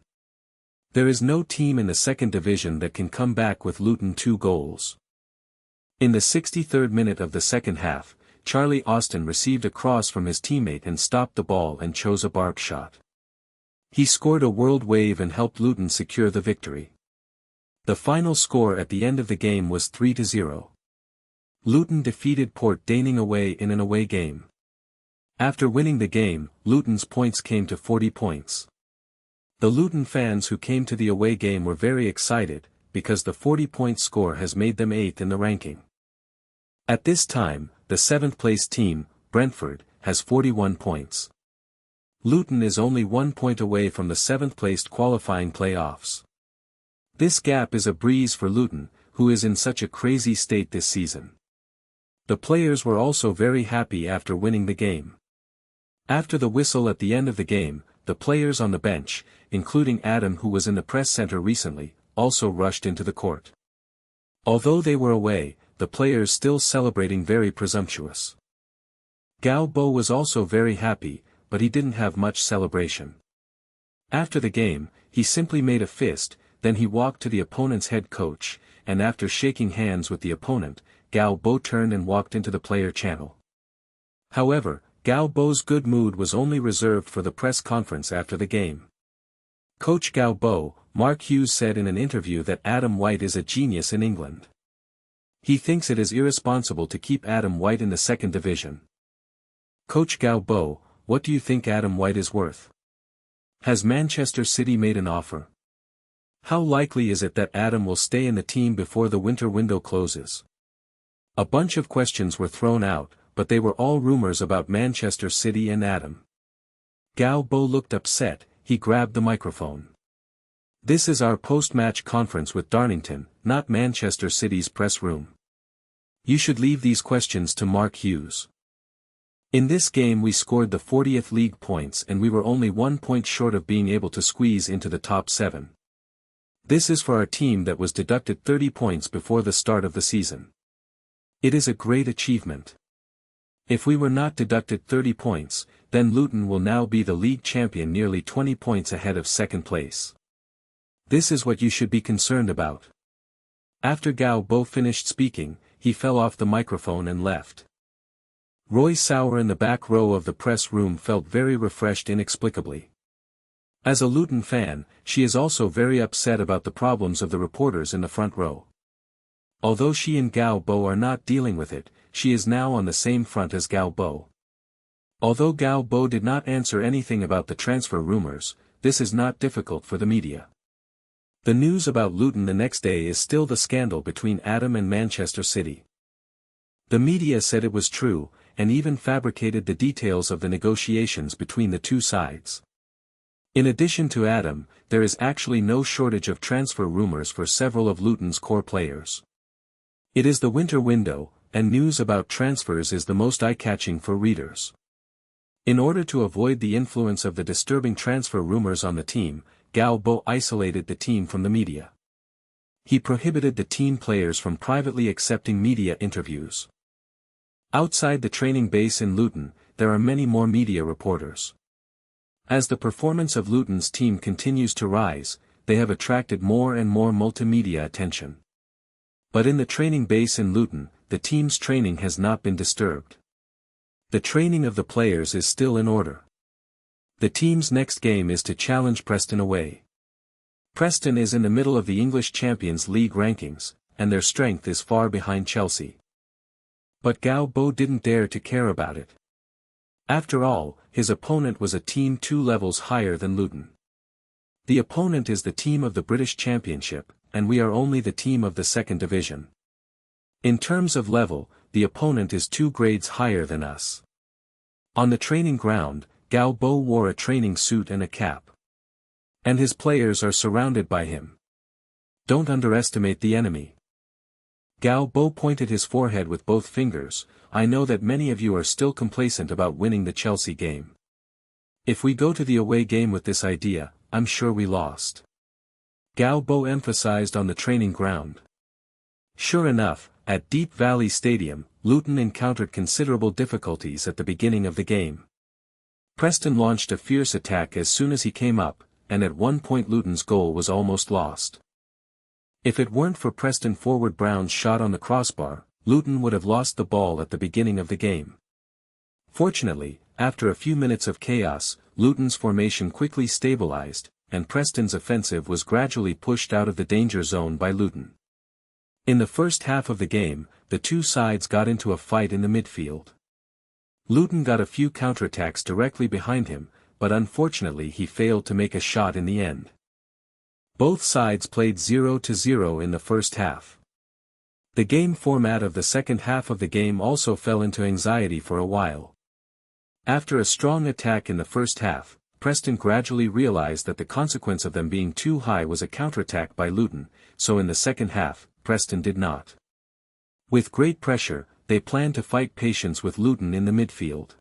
Speaker 1: There is no team in the second division that can come back with Luton 2 goals. In the 63rd minute of the second half, Charlie Austin received a cross from his teammate and stopped the ball and chose a barb shot. He scored a world wave and helped Luton secure the victory. The final score at the end of the game was 3-0. Luton defeated Port Daining away in an away game. After winning the game, Luton's points came to 40 points. The Luton fans who came to the away game were very excited, because the 40-point score has made them 8th in the ranking. At this time, the 7th-place team, Brentford, has 41 points. Luton is only 1 point away from the 7th-placed qualifying playoffs. This gap is a breeze for Luton, who is in such a crazy state this season. The players were also very happy after winning the game. After the whistle at the end of the game, the players on the bench, including Adam who was in the press center recently, also rushed into the court. Although they were away, the players still celebrating very presumptuous. Galbo was also very happy, but he didn't have much celebration. After the game, he simply made a fist, then he walked to the opponent's head coach, and after shaking hands with the opponent, Galbo turned and walked into the player channel. However, Galbo's good mood was only reserved for the press conference after the game. Coach Galbo, Mark Hughes said in an interview that Adam White is a genius in England. He thinks it is irresponsible to keep Adam White in the second division. Coach Galbo, what do you think Adam White is worth? Has Manchester City made an offer? How likely is it that Adam will stay in the team before the winter window closes? A bunch of questions were thrown out, but they were all rumors about Manchester City and Adam. Galbo looked upset, he grabbed the microphone. This is our post-match conference with Darnington, not Manchester City's press room. You should leave these questions to Mark Hughes. In this game we scored the 40th league points and we were only 1 point short of being able to squeeze into the top 7. This is for our team that was deducted 30 points before the start of the season. It is a great achievement. If we were not deducted 30 points, then Luton will now be the league champion nearly 20 points ahead of second place. This is what you should be concerned about. After Galbo finished speaking, he fell off the microphone and left. Roy Sauer in the back row of the press room felt very refreshed inexplicably. As a Luton fan, she is also very upset about the problems of the reporters in the front row. Although she and Galbo are not dealing with it, she is now on the same front as Galbo. Although Galbo did not answer anything about the transfer rumors, this is not difficult for the media. The news about Luton the next day is still the scandal between Adam and Manchester City. The media said it was true, and even fabricated the details of the negotiations between the two sides. In addition to Adam, there is actually no shortage of transfer rumors for several of Luton's core players. It is the winter window, and news about transfers is the most eye-catching for readers. In order to avoid the influence of the disturbing transfer rumors on the team, Galbo isolated the team from the media. He prohibited the team players from privately accepting media interviews. Outside the training base in Luton, there are many more media reporters. As the performance of Luton's team continues to rise, they have attracted more and more multimedia attention. But in the training base in Luton, the team's training has not been disturbed. The training of the players is still in order. The team's next game is to challenge Preston away. Preston is in the middle of the English Champions League rankings, and their strength is far behind Chelsea. But Galbo didn't dare to care about it. After all, his opponent was a team 2 levels higher than Luton. The opponent is the team of the British Championship, and we are only the team of the second division. In terms of level, the opponent is 2 grades higher than us. On the training ground, Galbo wore a training suit and a cap. And his players are surrounded by him. Don't underestimate the enemy. Galbo pointed his forehead with both fingers. I know that many of you are still complacent about winning the Chelsea game. If we go to the away game with this idea, I'm sure we lost. Galbo emphasized on the training ground. Sure enough, at Deep Valley Stadium, Luton encountered considerable difficulties at the beginning of the game. Preston launched a fierce attack as soon as he came up, and at one point Luton's goal was almost lost. If it weren't for Preston forward Brown's shot on the crossbar, Luton would have lost the ball at the beginning of the game. Fortunately, after a few minutes of chaos, Luton's formation quickly stabilized, and Preston's offensive was gradually pushed out of the danger zone by Luton. In the first half of the game, the two sides got into a fight in the midfield. Luton got a few counterattacks directly behind him, but unfortunately he failed to make a shot in the end. Both sides played 0-0 in the first half. The game format of the second half of the game also fell into anxiety for a while. After a strong attack in the first half, Preston gradually realized that the consequence of them being too high was a counterattack by Luton, so in the second half, Preston did not. With great pressure, they planned to fight patience with Luton in the midfield.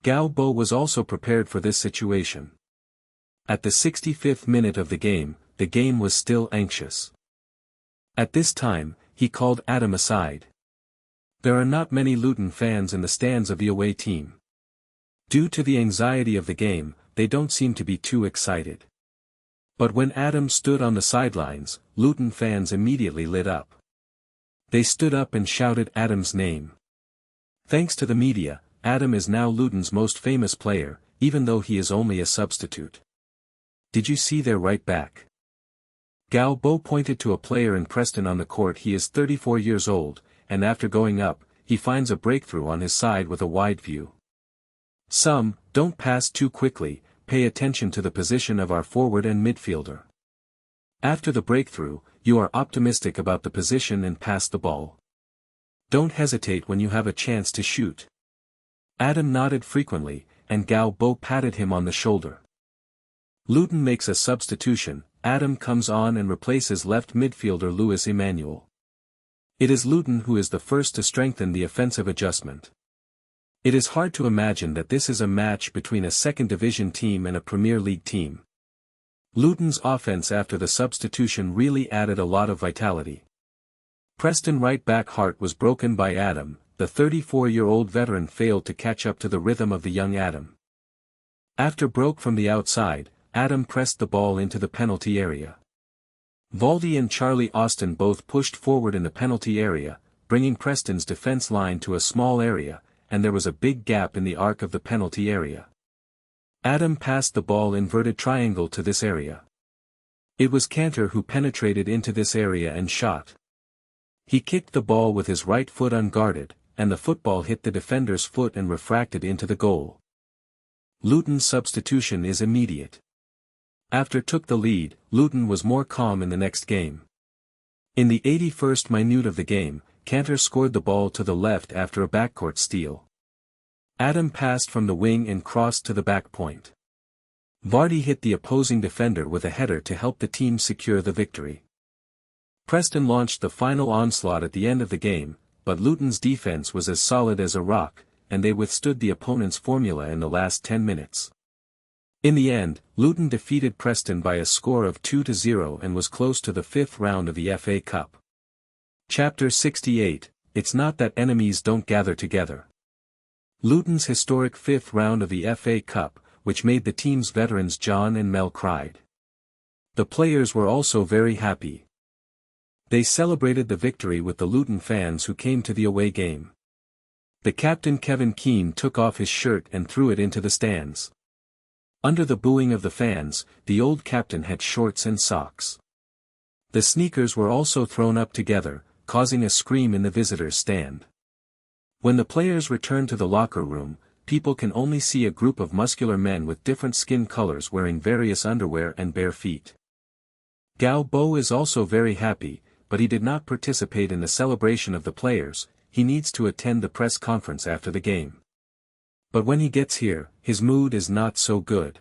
Speaker 1: Galbo was also prepared for this situation. At the 65th minute of the game was still anxious. At this time, he called Adam aside. There are not many Luton fans in the stands of the away team. Due to the anxiety of the game, they don't seem to be too excited. But when Adam stood on the sidelines, Luton fans immediately lit up. They stood up and shouted Adam's name. Thanks to the media, Adam is now Luton's most famous player, even though he is only a substitute. Did you see their right back? Galbo pointed to a player in Preston on the court. He is 34 years old, and after going up, he finds a breakthrough on his side with a wide view. Don't pass too quickly, pay attention to the position of our forward and midfielder. After the breakthrough, you are optimistic about the position and pass the ball. Don't hesitate when you have a chance to shoot. Adam nodded frequently, and Galbo patted him on the shoulder. Luton makes a substitution. Adam comes on and replaces left midfielder Lewis Emmanuel. It is Luton who is the first to strengthen the offensive adjustment. It is hard to imagine that this is a match between a second division team and a Premier League team. Luton's offense after the substitution really added a lot of vitality. Preston right back Hart was broken by Adam. The 34-year-old veteran failed to catch up to the rhythm of the young Adam. After broke from the outside, Adam pressed the ball into the penalty area. Valdi and Charlie Austin both pushed forward in the penalty area, bringing Preston's defense line to a small area, and there was a big gap in the arc of the penalty area. Adam passed the ball inverted triangle to this area. It was Cantor who penetrated into this area and shot. He kicked the ball with his right foot unguarded, and the football hit the defender's foot and refracted into the goal. Luton's substitution is immediate. After took the lead, Luton was more calm in the next game. In the 81st minute of the game, Cantor scored the ball to the left after a backcourt steal. Adam passed from the wing and crossed to the back point. Vardy hit the opposing defender with a header to help the team secure the victory. Preston launched the final onslaught at the end of the game, but Luton's defense was as solid as a rock, and they withstood the opponent's formula in the last 10 minutes. In the end, Luton defeated Preston by a score of 2-0 and was close to the fifth round of the FA Cup. Chapter 68, It's Not That Enemies Don't Gather Together. Luton's historic fifth round of the FA Cup, which made the team's veterans John and Mel cried. The players were also very happy. They celebrated the victory with the Luton fans who came to the away game. The captain Kevin Keane took off his shirt and threw it into the stands. Under the booing of the fans, the old captain had shorts and socks. The sneakers were also thrown up together, causing a scream in the visitors' stand. When the players returned to the locker room, people can only see a group of muscular men with different skin colors wearing various underwear and bare feet. Galbo is also very happy, but he did not participate in the celebration of the players. He needs to attend the press conference after the game. But when he gets here, his mood is not so good.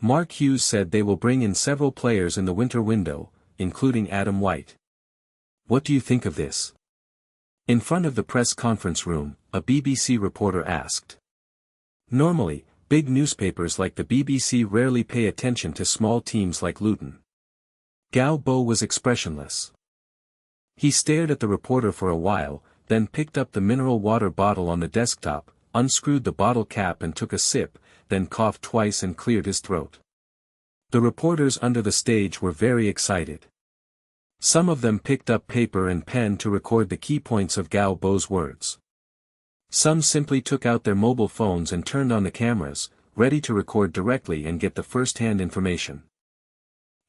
Speaker 1: Mark Hughes said they will bring in several players in the winter window, including Adam White. What do you think of this? In front of the press conference room, a BBC reporter asked. Normally, big newspapers like the BBC rarely pay attention to small teams like Luton. Galbo was expressionless. He stared at the reporter for a while, then picked up the mineral water bottle on the desktop, unscrewed the bottle cap and took a sip, then coughed twice and cleared his throat. The reporters under the stage were very excited. Some of them picked up paper and pen to record the key points of Galbo's words. Some simply took out their mobile phones and turned on the cameras, ready to record directly and get the first-hand information.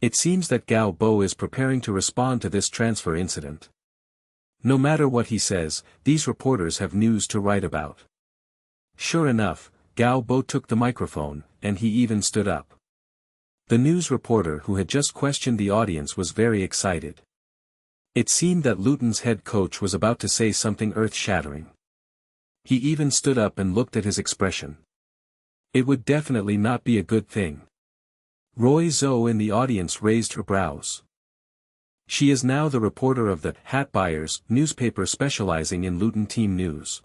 Speaker 1: It seems that Galbo is preparing to respond to this transfer incident. No matter what he says, these reporters have news to write about. Sure enough, Galbo took the microphone, and he even stood up. The news reporter who had just questioned the audience was very excited. It seemed that Luton's head coach was about to say something earth-shattering. He even stood up and looked at his expression. It would definitely not be a good thing. Roy Zoe in the audience raised her brows. She is now the reporter of the Hat Buyers newspaper specializing in Luton team news.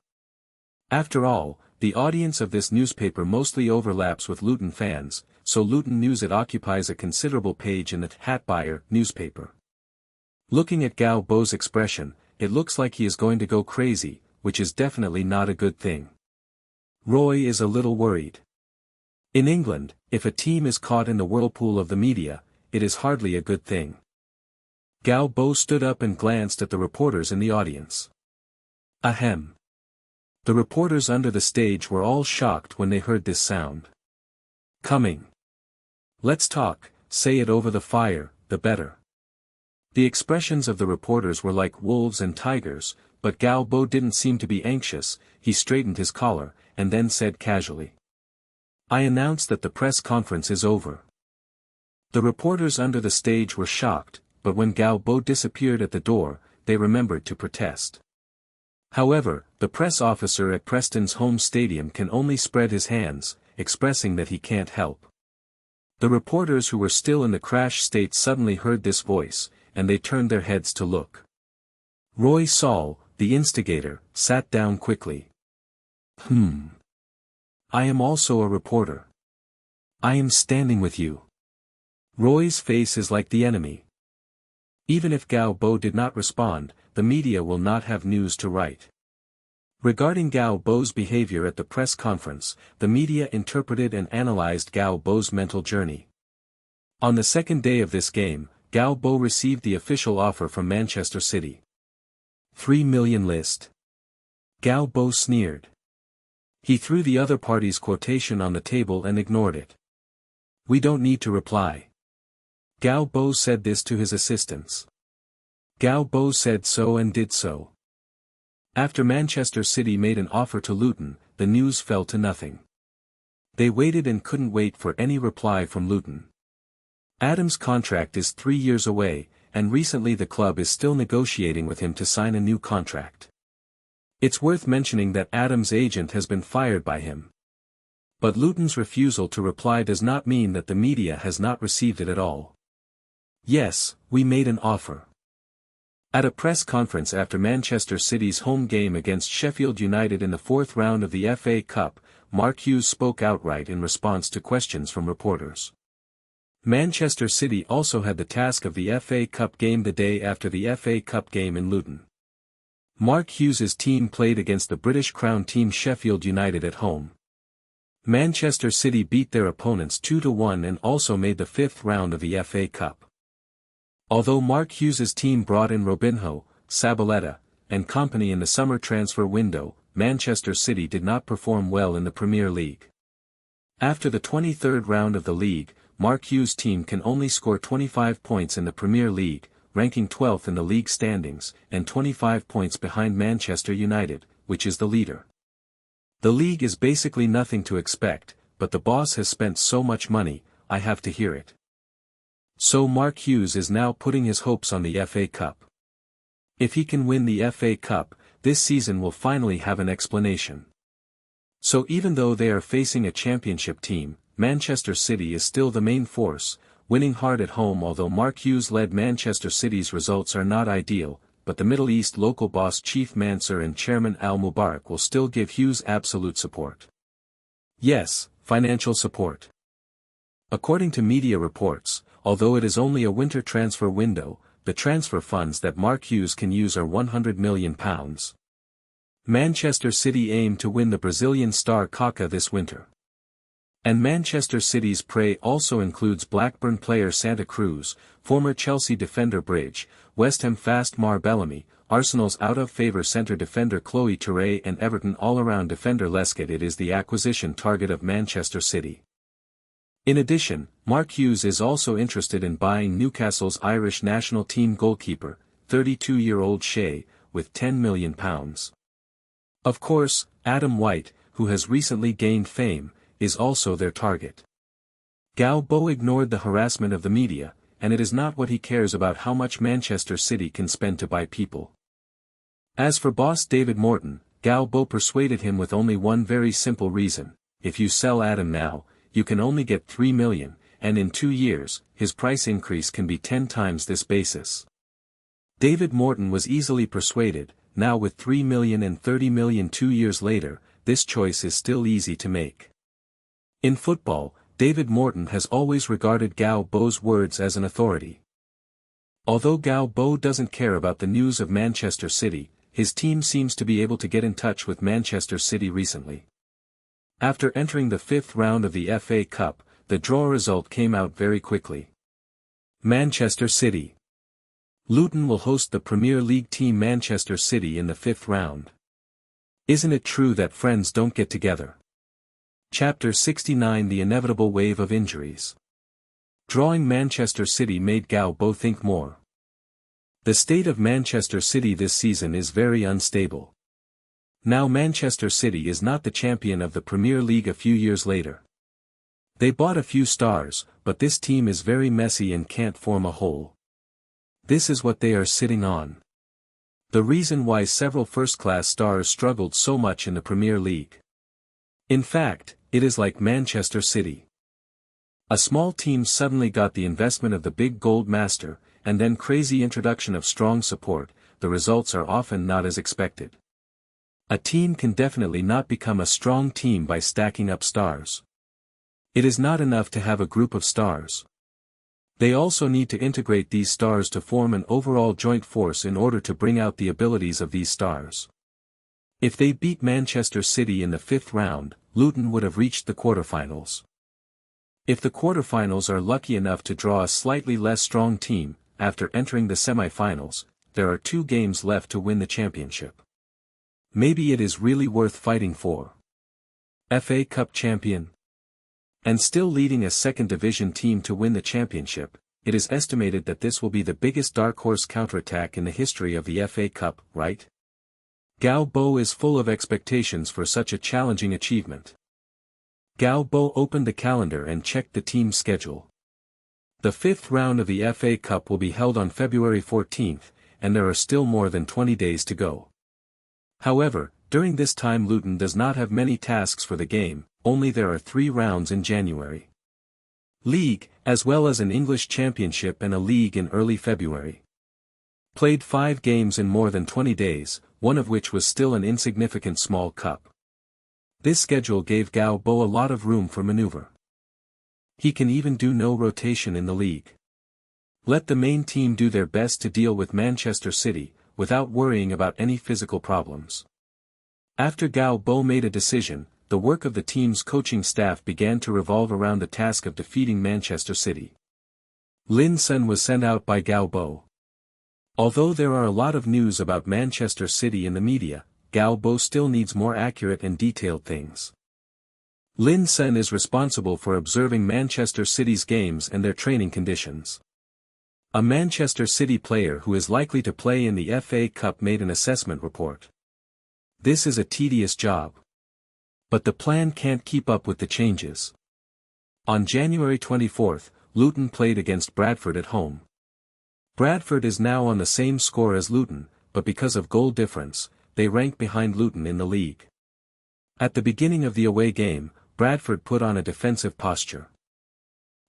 Speaker 1: After all, the audience of this newspaper mostly overlaps with Luton fans, so Luton News it occupies a considerable page in the Hat Buyer newspaper. Looking at Galbo's expression, it looks like he is going to go crazy, which is definitely not a good thing. Roy is a little worried. In England, if a team is caught in the whirlpool of the media, it is hardly a good thing. Galbo stood up and glanced at the reporters in the audience. Ahem. The reporters under the stage were all shocked when they heard this sound. Coming. Let's talk, say it over the fire, the better. The expressions of the reporters were like wolves and tigers, but Galbo didn't seem to be anxious. He straightened his collar, and then said casually. I announce that the press conference is over. The reporters under the stage were shocked, but when Galbo disappeared at the door, they remembered to protest. However, the press officer at Preston's home stadium can only spread his hands, expressing that he can't help. The reporters who were still in the crash state suddenly heard this voice, and they turned their heads to look. Roy Saul, the instigator, sat down quickly. I am also a reporter. I am standing with you. Roy's face is like the enemy. Even if Galbo did not respond, the media will not have news to write. Regarding Galbo's behavior at the press conference, the media interpreted and analyzed Galbo's mental journey. On the second day of this game, Galbo received the official offer from Manchester City. 3 million list. Galbo sneered. He threw the other party's quotation on the table and ignored it. We don't need to reply. Galbo said this to his assistants. Galbo said so and did so. After Manchester City made an offer to Luton, the news fell to nothing. They waited and couldn't wait for any reply from Luton. Adam's contract is 3 years away, and recently the club is still negotiating with him to sign a new contract. It's worth mentioning that Adam's agent has been fired by him. But Luton's refusal to reply does not mean that the media has not received it at all. Yes, we made an offer. At a press conference after Manchester City's home game against Sheffield United in the fourth round of the FA Cup, Mark Hughes spoke outright in response to questions from reporters. Manchester City also had the task of the FA Cup game the day after the FA Cup game in Luton. Mark Hughes's team played against the British Crown team Sheffield United at home. Manchester City beat their opponents 2-1 and also made the fifth round of the FA Cup. Although Mark Hughes's team brought in Robinho, Zabaleta, and company in the summer transfer window, Manchester City did not perform well in the Premier League. After the 23rd round of the league, Mark Hughes' team can only score 25 points in the Premier League, ranking 12th in the league standings, and 25 points behind Manchester United, which is the leader. The league is basically nothing to expect, but the boss has spent so much money, I have to hear it. So Mark Hughes is now putting his hopes on the FA Cup. If he can win the FA Cup, this season will finally have an explanation. So even though they are facing a championship team, Manchester City is still the main force, winning hard at home. Although Mark Hughes-led Manchester City's results are not ideal, but the Middle East local boss Chief Mansour and Chairman Al Mubarak will still give Hughes absolute support. Yes, financial support. According to media reports, although it is only a winter transfer window, the transfer funds that Mark Hughes can use are £100 million. Manchester City aim to win the Brazilian star Kaká this winter. And Manchester City's prey also includes Blackburn player Santa Cruz, former Chelsea defender Bridge, West Ham fast Mar Bellamy, Arsenal's out-of-favour centre defender Chloe Touré and Everton all-around defender Lescott. It is the acquisition target of Manchester City. In addition, Mark Hughes is also interested in buying Newcastle's Irish national team goalkeeper, 32-year-old Shea, with £10 million. Of course, Adam White, who has recently gained fame, is also their target. Galbo ignored the harassment of the media, and it is not what he cares about how much Manchester City can spend to buy people. As for boss David Morton, Galbo persuaded him with only one very simple reason: if you sell Adam now, you can only get $3 million, and in 2 years, his price increase can be 10 times this basis. David Morton was easily persuaded. Now with $3 million and $30 million 2 years later, this choice is still easy to make. In football, David Morton has always regarded Galbo's words as an authority. Although Galbo doesn't care about the news of Manchester City, his team seems to be able to get in touch with Manchester City recently. After entering the fifth round of the FA Cup, the draw result came out very quickly. Manchester City. Luton will host the Premier League team Manchester City in the fifth round. Isn't it true that friends don't get together? Chapter 69: The inevitable wave of injuries. Drawing Manchester City made Galbo think more. The state of Manchester City this season is very unstable. Now Manchester City is not the champion of the Premier League a few years later. They bought a few stars, but this team is very messy and can't form a whole. This is what they are sitting on. The reason why several first-class stars struggled so much in the Premier League. In fact, it is like Manchester City. A small team suddenly got the investment of the big gold master, and then crazy introduction of strong support. The results are often not as expected. A team can definitely not become a strong team by stacking up stars. It is not enough to have a group of stars. They also need to integrate these stars to form an overall joint force in order to bring out the abilities of these stars. If they beat Manchester City in the fifth round, Luton would have reached the quarterfinals. If the quarterfinals are lucky enough to draw a slightly less strong team, after entering the semi-finals, there are 2 games left to win the championship. Maybe it is really worth fighting for. FA Cup champion. And still leading a second division team to win the championship. It is estimated that this will be the biggest dark horse counterattack in the history of the FA Cup, right? Galbo is full of expectations for such a challenging achievement. Galbo opened the calendar and checked the team's schedule. The fifth round of the FA Cup will be held on February 14th, and there are still more than 20 days to go. However, during this time Luton does not have many tasks for the game, only there are 3 rounds in January. League, as well as an English Championship and a league in early February. Played 5 games in more than 20 days, one of which was still an insignificant small cup. This schedule gave Galbo a lot of room for maneuver. He can even do no rotation in the league. Let the main team do their best to deal with Manchester City, without worrying about any physical problems. After Galbo made a decision, the work of the team's coaching staff began to revolve around the task of defeating Manchester City. Lin Sun was sent out by Galbo. Although there are a lot of news about Manchester City in the media, Galbo still needs more accurate and detailed things. Lin Sun is responsible for observing Manchester City's games and their training conditions. A Manchester City player who is likely to play in the FA Cup made an assessment report. This is a tedious job. But the plan can't keep up with the changes. On January 24th, Luton played against Bradford at home. Bradford is now on the same score as Luton, but because of goal difference, they rank behind Luton in the league. At the beginning of the away game, Bradford put on a defensive posture.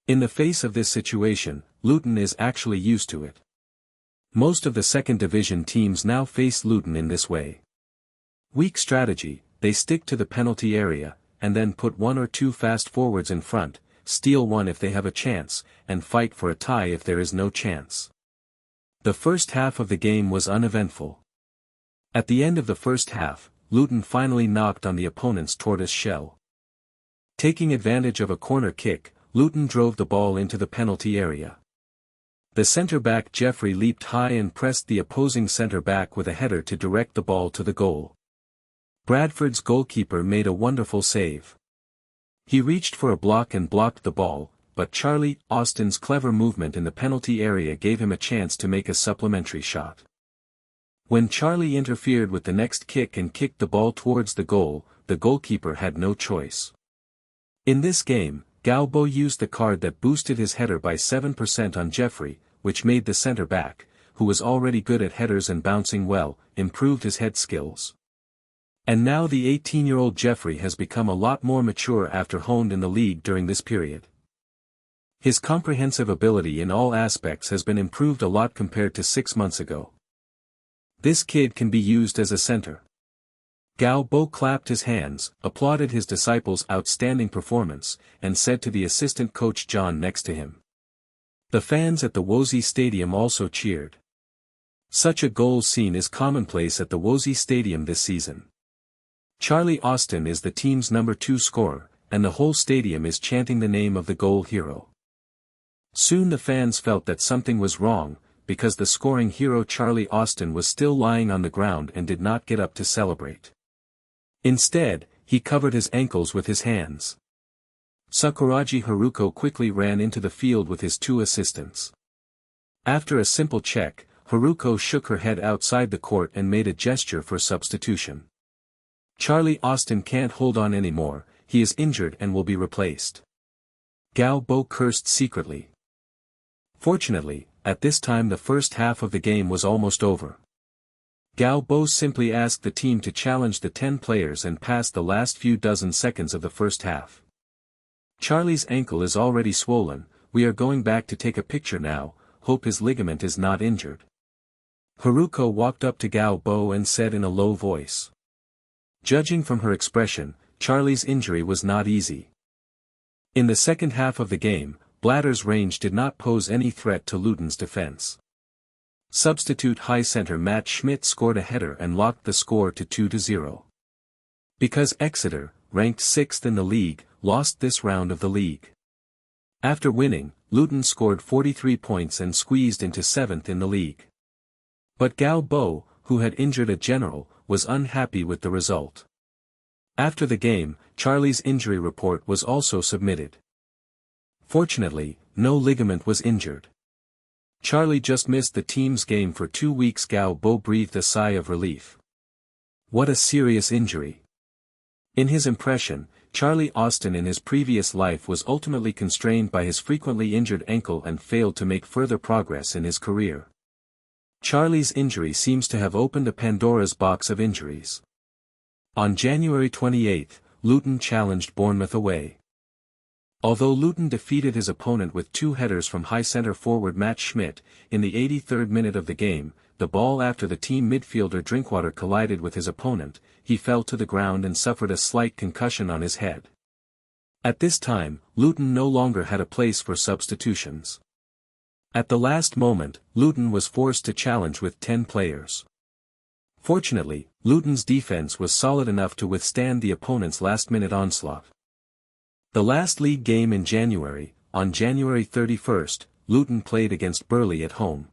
Speaker 1: In the face of this situation, Luton is actually used to it. Most of the second division teams now face Luton in this way. Weak strategy, they stick to the penalty area, and then put 1 or 2 fast forwards in front, steal one if they have a chance, and fight for a tie if there is no chance. The first half of the game was uneventful. At the end of the first half, Luton finally knocked on the opponent's tortoise shell. Taking advantage of a corner kick, Luton drove the ball into the penalty area. The centre-back Jeffrey leaped high and pressed the opposing centre-back with a header to direct the ball to the goal. Bradford's goalkeeper made a wonderful save. He reached for a block and blocked the ball, but Charlie Austin's clever movement in the penalty area gave him a chance to make a supplementary shot. When Charlie interfered with the next kick and kicked the ball towards the goal, the goalkeeper had no choice. In this game, Galbo used the card that boosted his header by 7% on Jeffrey, which made the centre-back, who was already good at headers and bouncing well, improved his head skills. And now the 18-year-old Jeffrey has become a lot more mature after honed in the league during this period. His comprehensive ability in all aspects has been improved a lot compared to 6 months ago. This kid can be used as a centre. Galbo clapped his hands, applauded his disciple's outstanding performance, and said to the assistant coach John next to him. The fans at the Wozi Stadium also cheered. Such a goal scene is commonplace at the Wozi Stadium this season. Charlie Austin is the team's number 2 scorer, and the whole stadium is chanting the name of the goal hero. Soon the fans felt that something was wrong, because the scoring hero Charlie Austin was still lying on the ground and did not get up to celebrate. Instead, he covered his ankles with his hands. Sakuraji Haruko quickly ran into the field with his 2 assistants. After a simple check, Haruko shook her head outside the court and made a gesture for substitution. Charlie Austin can't hold on anymore, he is injured and will be replaced. Galbo cursed secretly. Fortunately, at this time the first half of the game was almost over. Galbo simply asked the team to challenge the 10 players and passed the last few dozen seconds of the first half. Charlie's ankle is already swollen, we are going back to take a picture now, hope his ligament is not injured. Haruko walked up to Galbo and said in a low voice. Judging from her expression, Charlie's injury was not easy. In the second half of the game, Bladder's range did not pose any threat to Luton's defense. Substitute high centre Matt Schmidt scored a header and locked the score to 2-0. Because Exeter, ranked 6th in the league, lost this round of the league. After winning, Luton scored 43 points and squeezed into 7th in the league. But Galbo, who had injured a general, was unhappy with the result. After the game, Charlie's injury report was also submitted. Fortunately, no ligament was injured. Charlie just missed the team's game for 2 weeks. Galbo breathed a sigh of relief. What a serious injury. In his impression, Charlie Austin in his previous life was ultimately constrained by his frequently injured ankle and failed to make further progress in his career. Charlie's injury seems to have opened a Pandora's box of injuries. On January 28, Luton challenged Bournemouth away. Although Luton defeated his opponent with 2 headers from high centre forward Matt Schmidt, in the 83rd minute of the game, the ball after the team midfielder Drinkwater collided with his opponent, he fell to the ground and suffered a slight concussion on his head. At this time, Luton no longer had a place for substitutions. At the last moment, Luton was forced to challenge with 10 players. Fortunately, Luton's defense was solid enough to withstand the opponent's last-minute onslaught. The last league game in January, on January 31, Luton played against Burnley at home.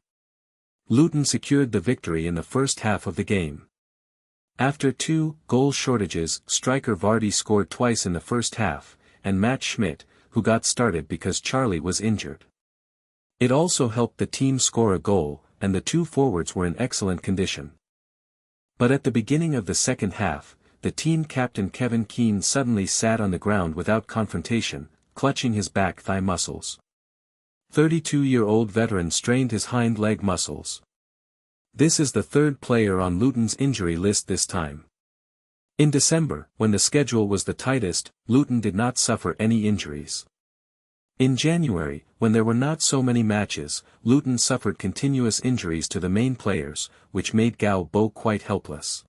Speaker 1: Luton secured the victory in the first half of the game. After 2 goal shortages, striker Vardy scored twice in the first half, and Matt Schmidt, who got started because Charlie was injured. It also helped the team score a goal, and the 2 forwards were in excellent condition. But at the beginning of the second half, the team captain Kevin Keane suddenly sat on the ground without confrontation, clutching his back thigh muscles. 32-year-old veteran strained his hind leg muscles. This is the 3rd player on Luton's injury list this time. In December, when the schedule was the tightest, Luton did not suffer any injuries. In January, when there were not so many matches, Luton suffered continuous injuries to the main players, which made Galbo quite helpless.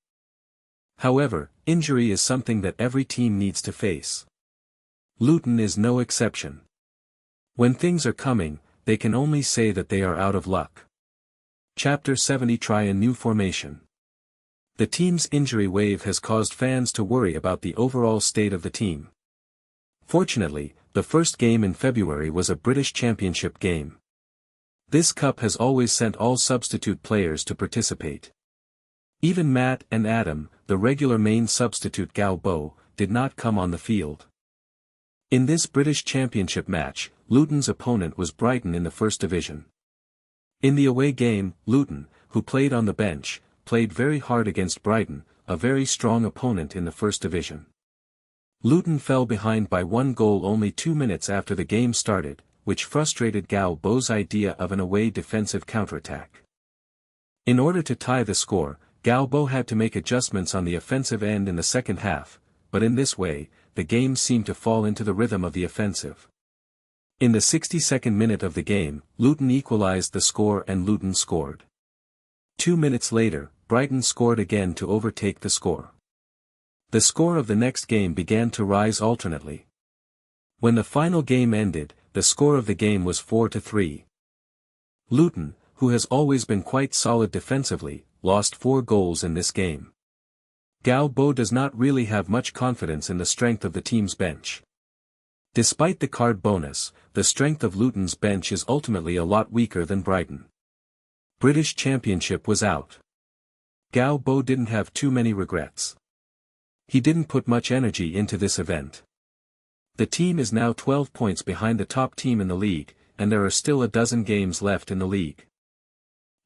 Speaker 1: However, injury is something that every team needs to face. Luton is no exception. When things are coming, they can only say that they are out of luck. Chapter 70 Try a new formation. The team's injury wave has caused fans to worry about the overall state of the team. Fortunately, the first game in February was a British Championship game. This cup has always sent all substitute players to participate. Even Matt and Adam, the regular main substitute Galbo, did not come on the field. In this British Championship match, Luton's opponent was Brighton in the First Division. In the away game, Luton, who played on the bench, played very hard against Brighton, a very strong opponent in the First Division. Luton fell behind by 1 goal only 2 minutes after the game started, which frustrated Galbo's idea of an away defensive counterattack. In order to tie the score, Galbo had to make adjustments on the offensive end in the second half, but in this way, the game seemed to fall into the rhythm of the offensive. In the 62nd minute of the game, Luton equalised the score and Luton scored. 2 minutes later, Brighton scored again to overtake the score. The score of the next game began to rise alternately. When the final game ended, the score of the game was 4-3. Luton, who has always been quite solid defensively, lost 4 goals in this game. Galbo does not really have much confidence in the strength of the team's bench. Despite the card bonus, the strength of Luton's bench is ultimately a lot weaker than Brighton. British Championship was out. Galbo didn't have too many regrets. He didn't put much energy into this event. The team is now 12 points behind the top team in the league, and there are still a dozen games left in the league.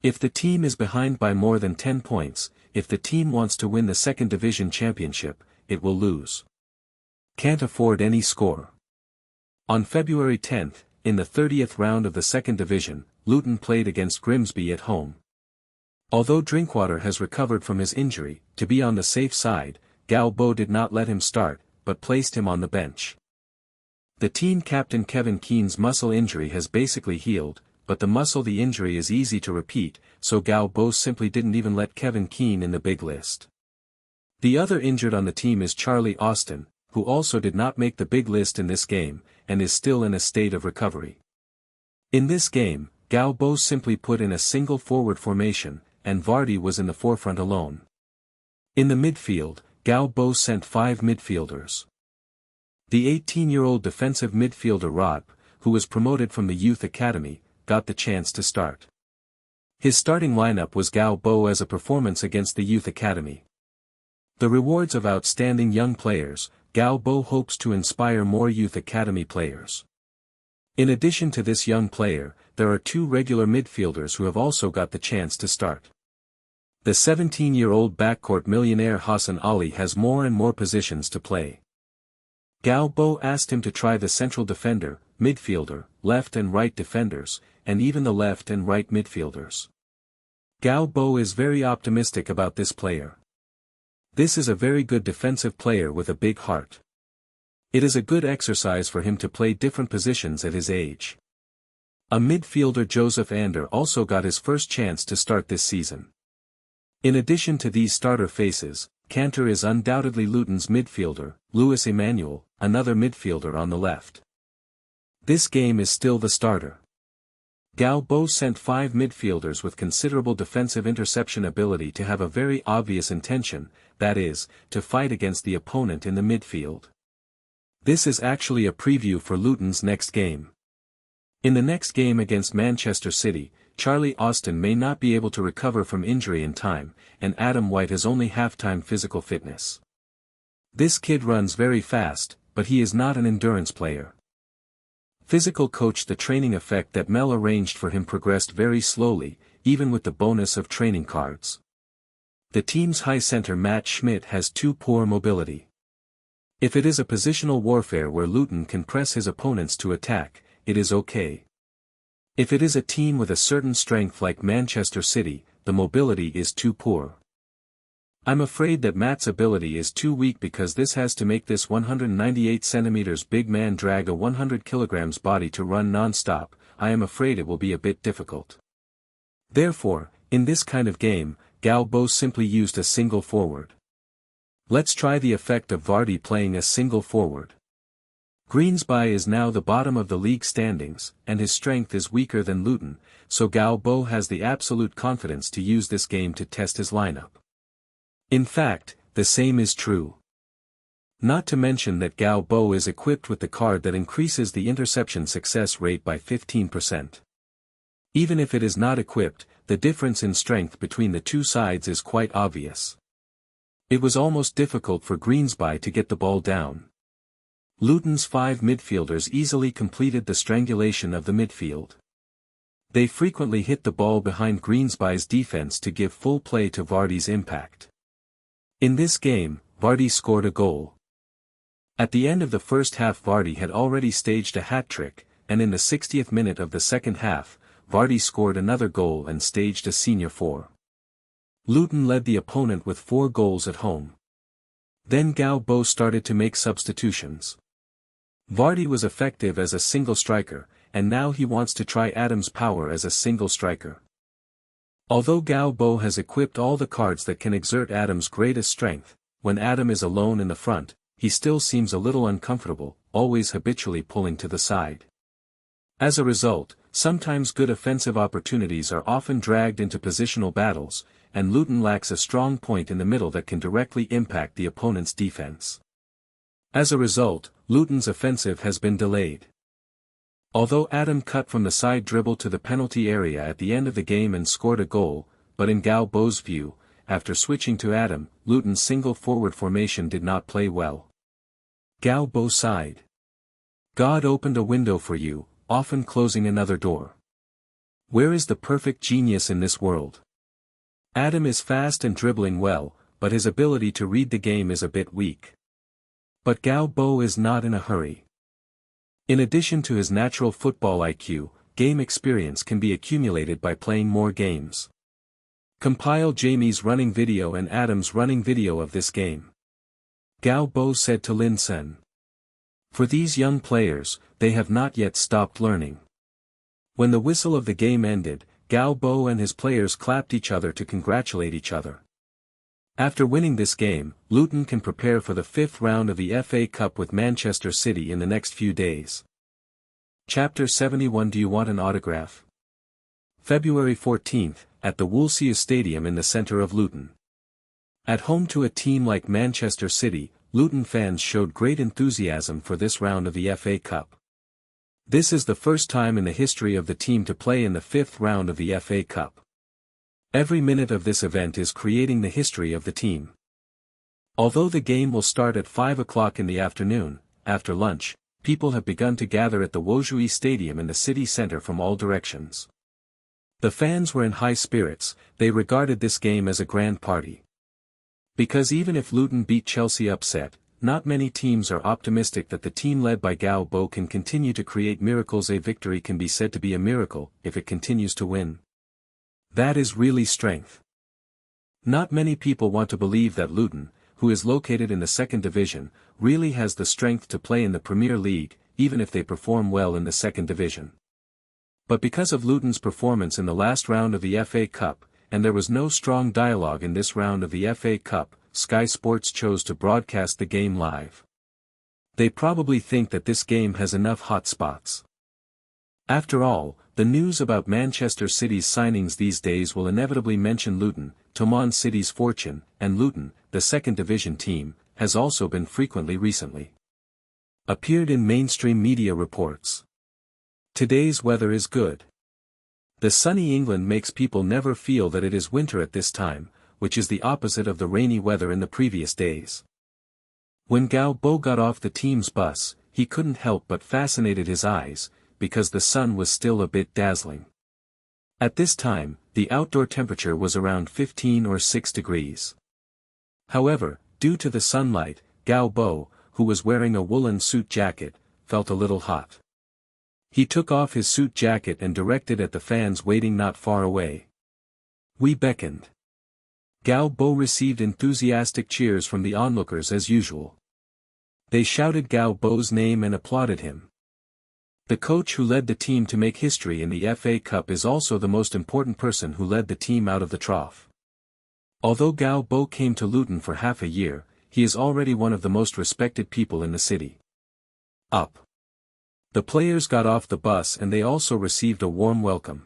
Speaker 1: If the team is behind by more than 10 points, if the team wants to win the Second Division Championship, it will lose. Can't afford any score. On February 10, in the 30th round of the Second Division, Luton played against Grimsby at home. Although Drinkwater has recovered from his injury, to be on the safe side, Galbo did not let him start, but placed him on the bench. The team captain Kevin Keane's muscle injury has basically healed, but the injury is easy to repeat, so Galbo simply didn't even let Kevin Keane in the big list. The other injured on the team is Charlie Austin, who also did not make the big list in this game, and is still in a state of recovery. In this game, Galbo simply put in a single forward formation, and Vardy was in the forefront alone. In the midfield, Galbo sent 5 midfielders. The 18-year-old defensive midfielder Rod, who was promoted from the youth academy, got the chance to start. His starting lineup was Galbo as a performance against the youth academy. The rewards of outstanding young players, Galbo hopes to inspire more youth academy players. In addition to this young player, there are 2 regular midfielders who have also got the chance to start. The 17-year-old backcourt millionaire Hassan Ali has more and more positions to play. Galbo asked him to try the central defender, midfielder, left and right defenders, and even the left and right midfielders. Galbo is very optimistic about this player. This is a very good defensive player with a big heart. It is a good exercise for him to play different positions at his age. A midfielder Joseph Ander also got his first chance to start this season. In addition to these starter faces, Cantor is undoubtedly Luton's midfielder, Louis Emmanuel, another midfielder on the left. This game is still the starter. Galbo sent 5 midfielders with considerable defensive interception ability to have a very obvious intention, that is, to fight against the opponent in the midfield. This is actually a preview for Luton's next game. In the next game against Manchester City, Charlie Austin may not be able to recover from injury in time, and Adam White has only half-time physical fitness. This kid runs very fast, but he is not an endurance player. Physical coach the training effect that Mel arranged for him progressed very slowly, even with the bonus of training cards. The team's high center Matt Schmidt has too poor mobility. If it is a positional warfare where Luton can press his opponents to attack, it is okay. If it is a team with a certain strength like Manchester City, the mobility is too poor. I'm afraid that Matt's ability is too weak because this has to make this 198 cm big man drag a 100 kg body to run non-stop. I am afraid it will be a bit difficult. Therefore, in this kind of game, Galbo simply used a single forward. Let's try the effect of Vardy playing a single forward. Greensby is now the bottom of the league standings, and his strength is weaker than Luton, so Galbo has the absolute confidence to use this game to test his lineup. In fact, the same is true. Not to mention that Galbo is equipped with the card that increases the interception success rate by 15%. Even if it is not equipped, the difference in strength between the two sides is quite obvious. It was almost difficult for Greensby to get the ball down. Luton's 5 midfielders easily completed the strangulation of the midfield. They frequently hit the ball behind Greensby's defense to give full play to Vardy's impact. In this game, Vardy scored a goal. At the end of the first half Vardy had already staged a hat-trick, and in the 60th minute of the second half, Vardy scored another goal and staged a senior 4. Luton led the opponent with 4 goals at home. Then Galbo started to make substitutions. Vardy was effective as a single striker, and now he wants to try Adam's power as a single striker. Although Galbo has equipped all the cards that can exert Adam's greatest strength, when Adam is alone in the front, he still seems a little uncomfortable, always habitually pulling to the side. As a result, sometimes good offensive opportunities are often dragged into positional battles, and Luton lacks a strong point in the middle that can directly impact the opponent's defense. As a result, Luton's offensive has been delayed. Although Adam cut from the side dribble to the penalty area at the end of the game and scored a goal, but in Galbo's view, after switching to Adam, Luton's single forward formation did not play well. Galbo sighed. God opened a window for you, often closing another door. Where is the perfect genius in this world? Adam is fast and dribbling well, but his ability to read the game is a bit weak. But Galbo is not in a hurry. In addition to his natural football IQ, game experience can be accumulated by playing more games. Compile Jamie's running video and Adam's running video of this game. Galbo said to Lin Sen. For these young players, they have not yet stopped learning. When the whistle of the game ended, Galbo and his players clapped each other to congratulate each other. After winning this game, Luton can prepare for the 5th round of the FA Cup with Manchester City in the next few days. Chapter 71 Do you want an autograph? February 14th, at the Woolsey Stadium in the centre of Luton. At home to a team like Manchester City, Luton fans showed great enthusiasm for this round of the FA Cup. This is the first time in the history of the team to play in the 5th round of the FA Cup. Every minute of this event is creating the history of the team. Although the game will start at 5 o'clock in the afternoon, after lunch, people have begun to gather at the Woolsey Stadium in the city centre from all directions. The fans were in high spirits, they regarded this game as a grand party. Because even if Luton beat Chelsea upset, not many teams are optimistic that the team led by Gao Bo can continue to create miracles. A victory can be said to be a miracle if it continues to win. That is really strength. Not many people want to believe that Luton, who is located in the second division, really has the strength to play in the Premier League, even if they perform well in the second division. But because of Luton's performance in the last round of the FA Cup, and there was no strong dialogue in this round of the FA Cup, Sky Sports chose to broadcast the game live. They probably think that this game has enough hot spots. After all, the news about Manchester City's signings these days will inevitably mention Luton. Toman City's fortune, and Luton, the second division team, has also been frequently recently appeared in mainstream media reports. Today's weather is good. The sunny England makes people never feel that it is winter at this time, which is the opposite of the rainy weather in the previous days. When Gao Bo got off the team's bus, he couldn't help but fascinated his eyes, because the sun was still a bit dazzling. At this time, the outdoor temperature was around 15 or 6 degrees. However, due to the sunlight, Gao Bo, who was wearing a woolen suit jacket, felt a little hot. He took off his suit jacket and directed at the fans waiting not far away. We beckoned. Gao Bo received enthusiastic cheers from the onlookers as usual. They shouted Gao Bo's name and applauded him. The coach who led the team to make history in the FA Cup is also the most important person who led the team out of the trough. Although Gao Bo came to Luton for half a year, he is already one of the most respected people in the city. Up. The players got off the bus and they also received a warm welcome.